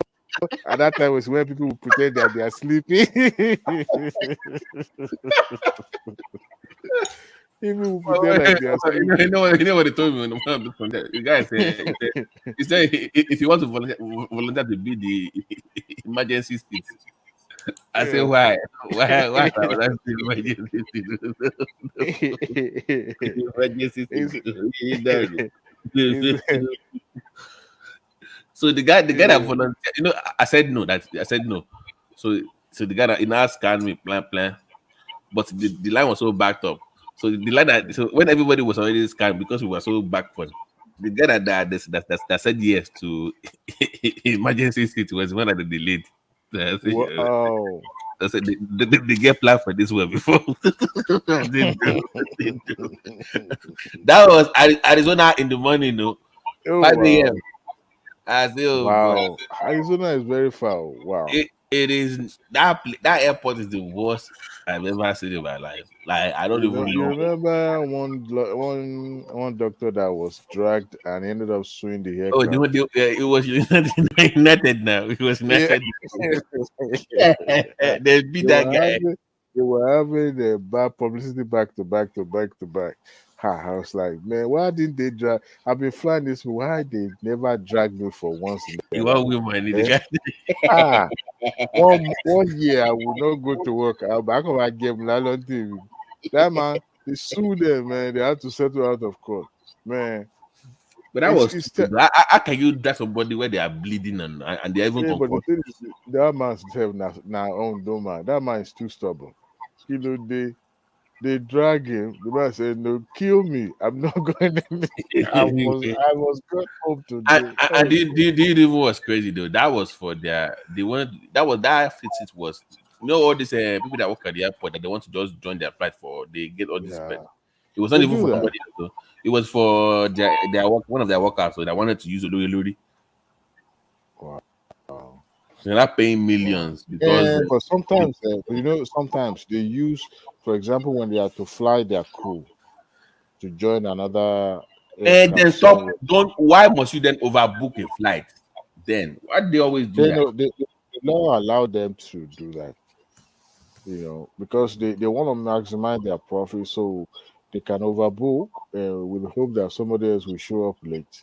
at that time was when people would pretend that they are sleeping. People will pretend like they are sleeping. You know what they told me when one of the guy said, he said if you want to volunteer to be the emergency seat. I say why? Why I was asking emergency seat? Emergency seat. So the guy that volunteered, you know, I said no. I said no. So the guy that he now scanned me, plan. But the line was so backed up. So the line so when everybody was already scanned because we were so backed on, the guy that said yes to emergency seat was the one that they delayed. Wow. I said they get planned for this one before. That was Arizona in the morning, no. Oh, 5 wow. a.m. I say, oh Wow, God. Arizona is very far. Wow. It is that airport is the worst I've ever seen in my life. Like I don't even You know. remember one doctor that was dragged and ended up suing the Oh, aircraft? it was United now. It was United. Yeah. They beat that guy. They were having bad publicity back to back. I was like, man, why didn't they drag? I've been flying this. Why they never dragged me for once in their You life? want win money, the guy. One year I would not go to work. I'll back on my game. That man, they sued them, man. They had to settle out of court, man. But that was stupid. How can you drag somebody where they are bleeding and they're even but the comfortable? thing is, that man's have now own man. That man is too stubborn. You know, they drag him. The man said, "No, kill me. I'm not going to." I was going home today. And the even was crazy though. That was for that fleet was, you know, all these people that work at the airport that they want to just join their flight for, they get all this. It was not They even do for that. somebody else. So it was for their one of their workers. So they wanted to use a luri. Wow. So they're not paying millions because but sometimes, sometimes they use, for example, when they have to fly their crew to join another and then stop. somewhere. Why must you then overbook a flight? Then why do they always do that? They don't allow them to do that, because they want to maximize their profit, so they can overbook with the hope that somebody else will show up late.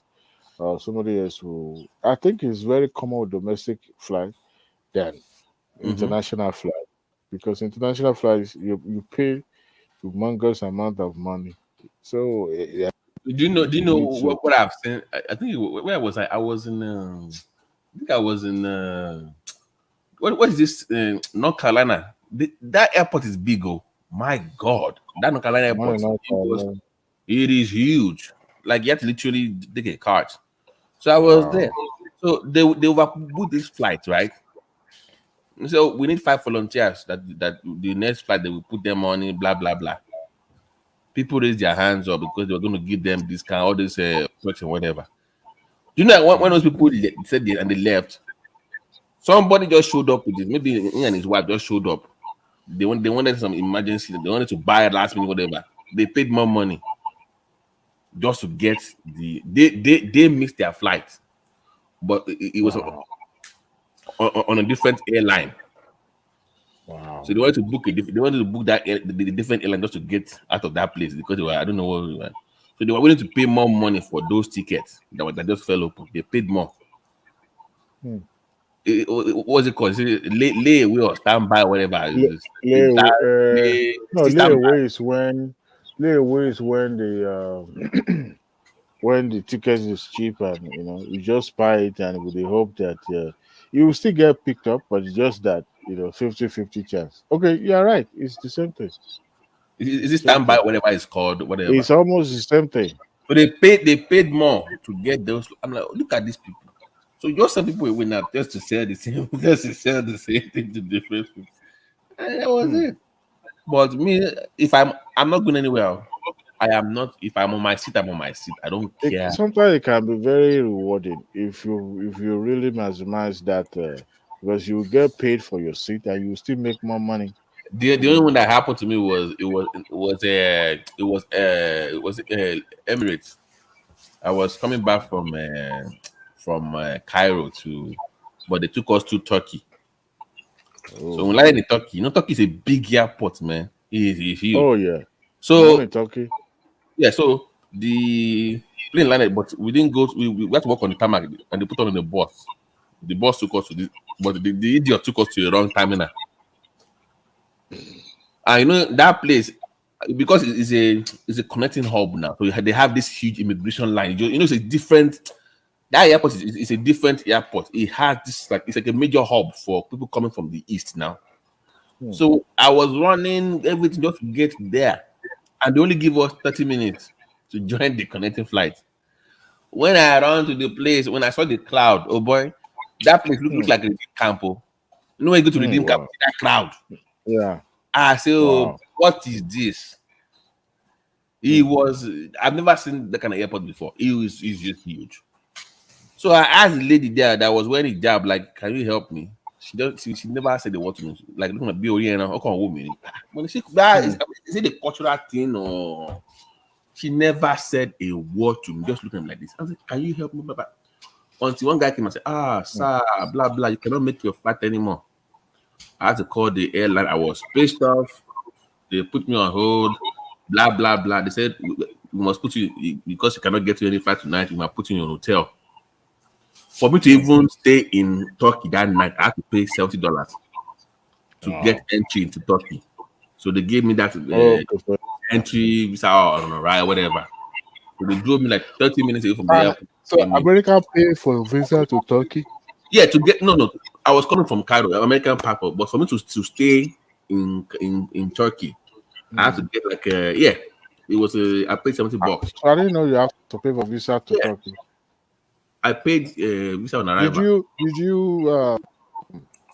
Somebody else will. I think it's very common with domestic flight than international flight, because international flights you pay humongous amount of money. So Do you know what I've seen? I think where was I? I was in. I think I was in. What is this? North Carolina. That airport is big. Oh my God! That North Carolina airport. It is huge. Like you have to literally take a cart. So I was there. So they overbooked this flight, right? So we need 5 volunteers that the next flight they will put them on in, blah blah blah. People raised their hands up because they were going to give them discount, all this perks and whatever. You know, when those people said this and they left, somebody just showed up with this. Maybe he and his wife just showed up. They wanted some emergency. They wanted to buy it last minute, whatever. They paid more money just to get they missed their flight, but it was on a different airline. Wow. So they wanted to book the different airline just to get out of that place because they were, I don't know what we were. So they were willing to pay more money for those tickets that just fell open. They paid more. What was it called? Is it layaway or standby, whatever? Layaway is when the when the ticket is cheap and you just buy it and with the hope that you will still get picked up, but it's just that 50-50 chance. Okay, you're right. It's the same thing. Is it standby, whatever it's called, whatever? It's almost the same thing. So they paid more to get those. I'm like, look at these people. So just some people went out just to sell the same, just to sell the same thing to different people. And that was it. But me, if I'm not going anywhere. I am not. If I'm on my seat, I'm on my seat. I don't care. Sometimes it can be very rewarding if you really maximize that because you get paid for your seat and you still make more money. The only one that happened to me was Emirates. I was coming back from Cairo but they took us to Turkey. So when we landed in Turkey, Turkey is a big airport, man. It's huge. Oh yeah. So in Turkey. Yeah, so the plane landed, but we didn't go. We had to walk on the tarmac, and they put on the bus. The bus took us to this, but the idiot took us to the wrong terminal. And that place, because it's a connecting hub now. So they have this huge immigration line. It's a different. That airport is a different airport. It has this it's like a major hub for people coming from the east now. So I was running everything just to get there, and they only give us 30 minutes to join the connecting flight. When I ran to the place, when I saw the crowd, oh boy, that place looked like a camp. You know when you go to redeem camp, that crowd. Yeah. I said, oh, what is this? I've never seen that kind of airport before. He's just huge. So I asked the lady there that was wearing hijab, like, can you help me? She never said the word to me. Like, looking at BOE, how come woman? Is it the cultural thing or? She never said a word to me, just looking at me like this. I was like, can you help me? Until one guy came and said, sir, blah, blah, you cannot make your flight anymore. I had to call the airline. I was pissed off. They put me on hold, blah, blah, blah. They said, we must put you, because you cannot get to any flight tonight, we must put you in a hotel. For me to even stay in Turkey that night, I had to pay $70 to get entry into Turkey. So they gave me that entry visa or right, whatever. So they drove me like 30 minutes away from the airport. So America paid for a visa to Turkey? Yeah, to get no. I was coming from Cairo, American passport, but for me to stay in Turkey, I had to get it was I paid $70. So I didn't know you have to pay for visa to Turkey. I paid visa on arrival. Did you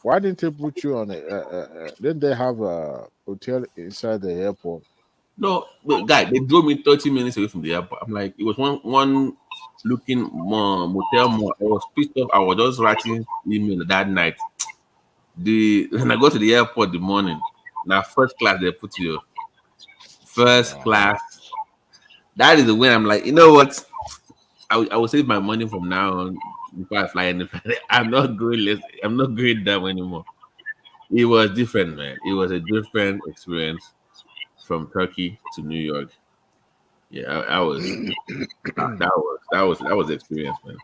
why didn't they put you on didn't they have a hotel inside the airport? No, guy, they drove me 30 minutes away from the airport. I'm like, it was one looking motel more. I was pissed off. I was just writing email that night. When I go to the airport the morning, now first class they put you first class. That is the way I'm like, you know what? I will save my money from now on before I fly anything. I'm not going down anymore. It was different, man. It was a different experience from Turkey to New York. Yeah, that was the experience, man.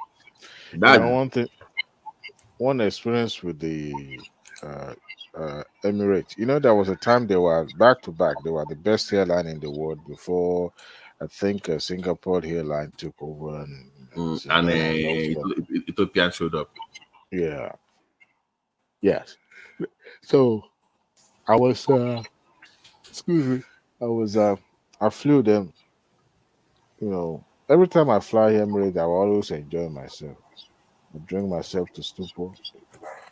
One experience with the Emirates. There was a time they were back to back. They were the best airline in the world before I think Singapore airline took over and Ethiopian showed up. Yeah. Yes. So I was excuse me. I flew them. Every time I fly Emirates, I always enjoy myself. I drink myself to stupor.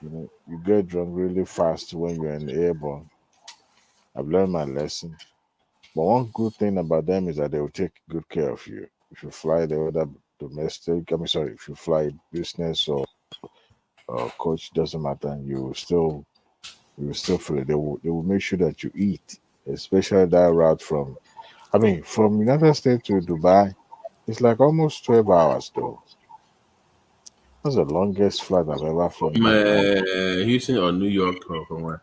You get drunk really fast when you're in the airborne. I've learned my lesson. But one good thing about them is that they will take good care of you. If you fly the other domestic, if you fly business or coach, doesn't matter. You will still feel it. They will make sure that you eat, especially that route from United States to Dubai. It's like almost 12 hours though. That's the longest flight I've ever flown. Houston or New York or from where?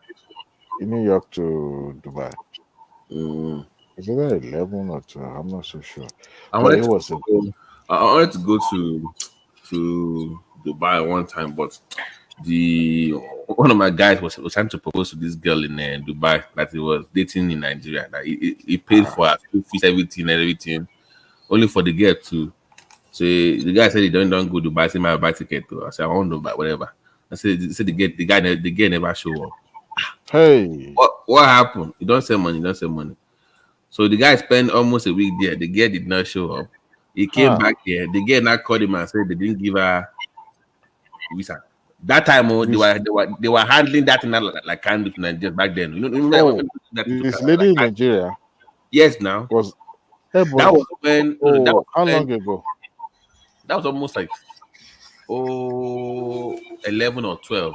New York to Dubai. Is it 11 or 12? I'm not so sure. I wanted to go to Dubai one time, but one of my guys was trying to propose to this girl in Dubai that he was dating in Nigeria. That he paid for her fees, everything, only for the girl to. So the guy said he don't go to Dubai. Say my buy ticket to. I said I want to buy whatever. I said the girl never show up. Hey, what happened? You don't send money. So the guy spent almost a week there. The girl did not show up. He came back here. The girl now called him and said they didn't give her visa. That time, they were handling that in like kind of Nigeria back then. You know that this lady in Nigeria. Yes, now was that was when how long ago? That was almost like 11 or 12.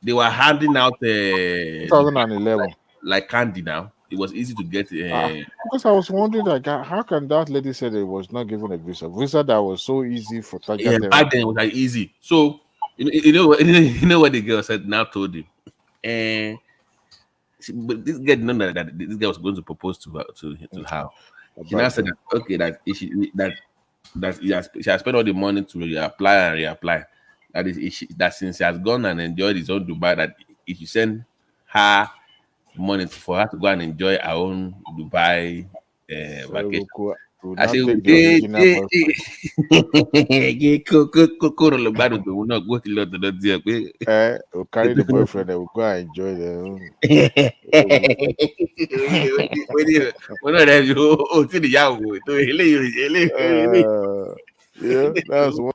They were handing out 2011 like candy. Now it was easy to get. Because I was wondering, like, how can that lady say they was not given a visa that was so easy for Tiger? Yeah, back then it was like easy. So you know what the girl said. Now told him, and but this girl didn't know that this girl was going to propose to her. She now said that okay, that she has spent all the money to reapply and reapply. That is that since he has gone and enjoyed his own Dubai, that if you send her money for her to go and enjoy her own Dubai vacation. I say, take the original boyfriend. We'll carry the boyfriend and we'll go and enjoy them. Yeah, that's one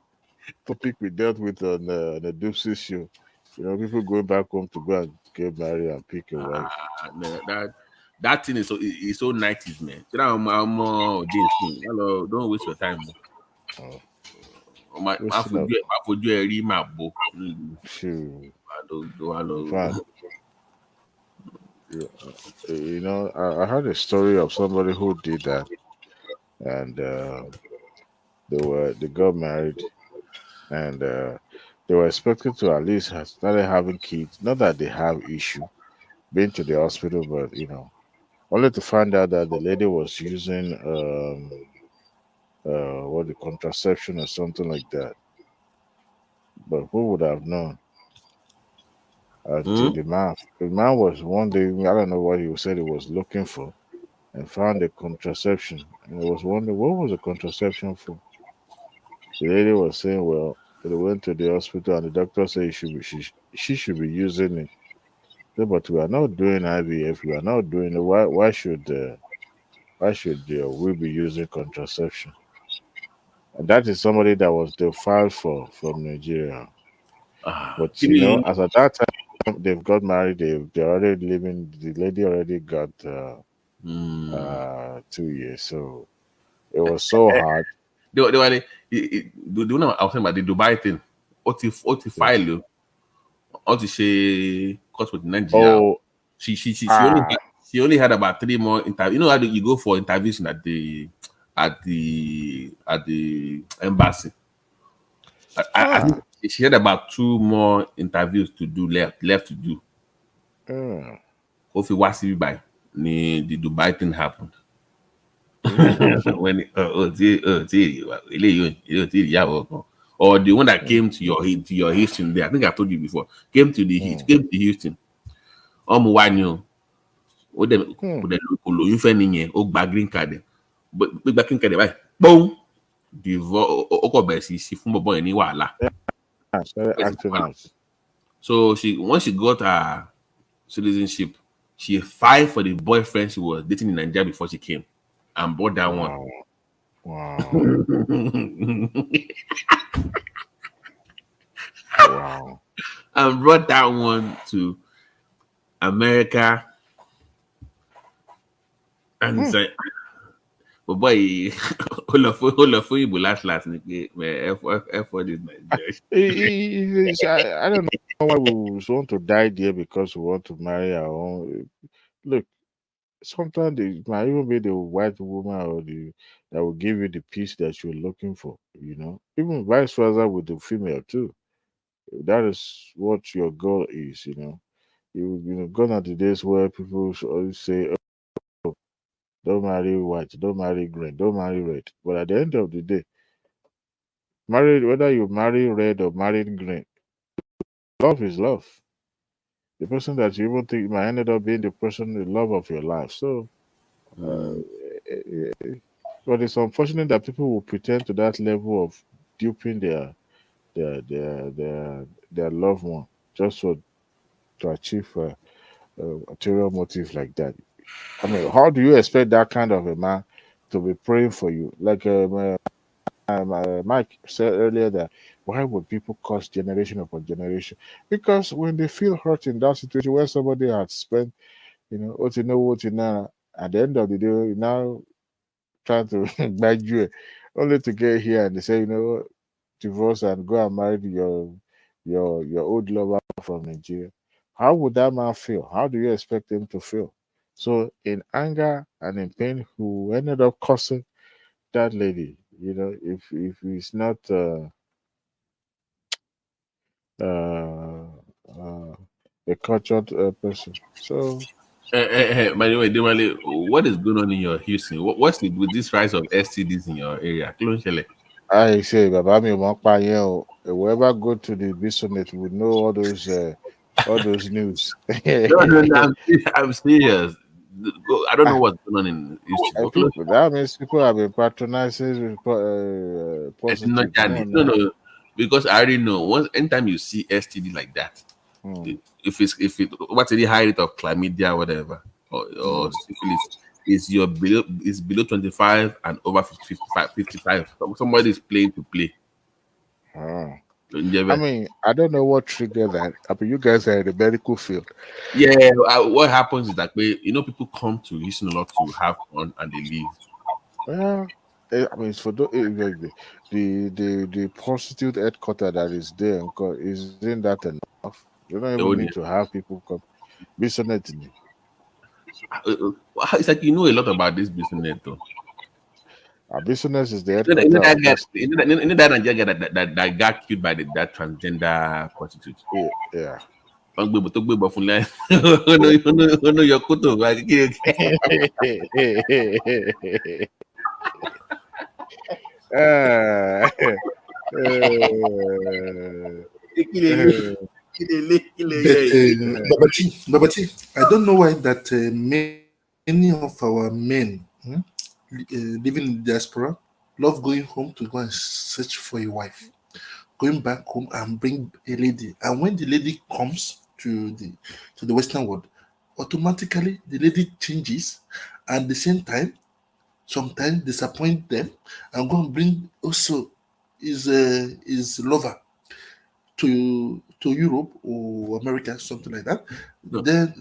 topic we dealt with on the Dipsy show. You know, people going back home to go and get married and pick a wife. That thing is so 90s, man. Don't waste your time. You know, I heard a story of somebody who did that, and they got married, and they were expected to at least have started having kids. Not that they have issue, been to the hospital, but you know, only to find out that the lady was using the contraception or something like that. But who would have known? Until the man was one day, I don't know what he said he was looking for, and found a contraception, and I was wondering what was the contraception for. The lady was saying, well, they went to the hospital and the doctor said she should be using it. So, but we are not doing IVF. We are not doing it. Why should we be using contraception? And that is somebody that was filed from Nigeria. But you know, as at that time they've got married, they're already living. The lady already got 2 years, so it was so hard. The one I was saying about the Dubai thing. What if file she cut with Nigeria? She only had about 3 more interviews. You know how you go for interviews at the embassy. I think she had about 2 more interviews to do left to do. If you watch it by the Dubai thing happened. When or the one that came to your Houston there. I think I told you before. Came to Houston. Green card. But back in card, boom. So once she got her citizenship, she filed for the boyfriend she was dating in Nigeria before she came, and bought that one. Wow. Wow. And brought that one to America. And said, but boy, all of you last man, F for this Nigeria. I don't know why we want to die there because we want to marry our own. Look, sometimes it might even be the white woman or that will give you the peace that you're looking for. You know, even vice versa with the female too. That is what your goal is. You know, gone are the days where people always say, "Oh, don't marry white, don't marry green, don't marry red." But at the end of the day, whether you marry red or marry green, love is love. The person that you even think might end up being the love of your life. So, but it's unfortunate that people will pretend to that level of duping their loved one just to achieve ulterior motive like that. I mean, how do you expect that kind of a man to be praying for you? Like Mike said earlier that why would people cause generation upon generation? Because when they feel hurt in that situation where somebody had spent, what you know, at the end of the day, now trying to beg you, only to get here and they say, divorce and go and marry your old lover from Nigeria. How would that man feel? How do you expect him to feel? So in anger and in pain, who ended up cursing that lady, if he's not uh, a cultured person. So By the way, Demale, what is going on in your Houston? What's it with this rise of STDs in your area? Clone Shele. I say, Baba mi won't pay you. Whoever go to the Bisonet would know all those news. No, I'm serious. I don't know what's going on in Houston. But Clone That means people have been patronizing it's not prostitutes. Johnny. No, because I already know. Once anytime you see STD like that, if it what's the high rate of chlamydia, whatever, or syphilis, is below 25 and over 55. Somebody is playing to play. I mean, I don't know what triggered that. I mean, you guys are in the medical field. Yeah, what happens is that people come to Houston a lot to have fun and they leave. Well, I mean, for the prostitute headquarters that is there, isn't that enough? You don't even need to have people come. Bisonet. It's like you know a lot about this business, though. Our business is the You know headquarters. that Nigerian guy that got killed by that transgender prostitute. Yeah. Babati, I don't know why that many of our men living in the diaspora love going home to go and search for a wife, going back home and bring a lady, and when the lady comes to the Western world, automatically the lady changes, and at the same time, sometimes disappoint them and go and bring also his lover to Europe or America, something like that. Then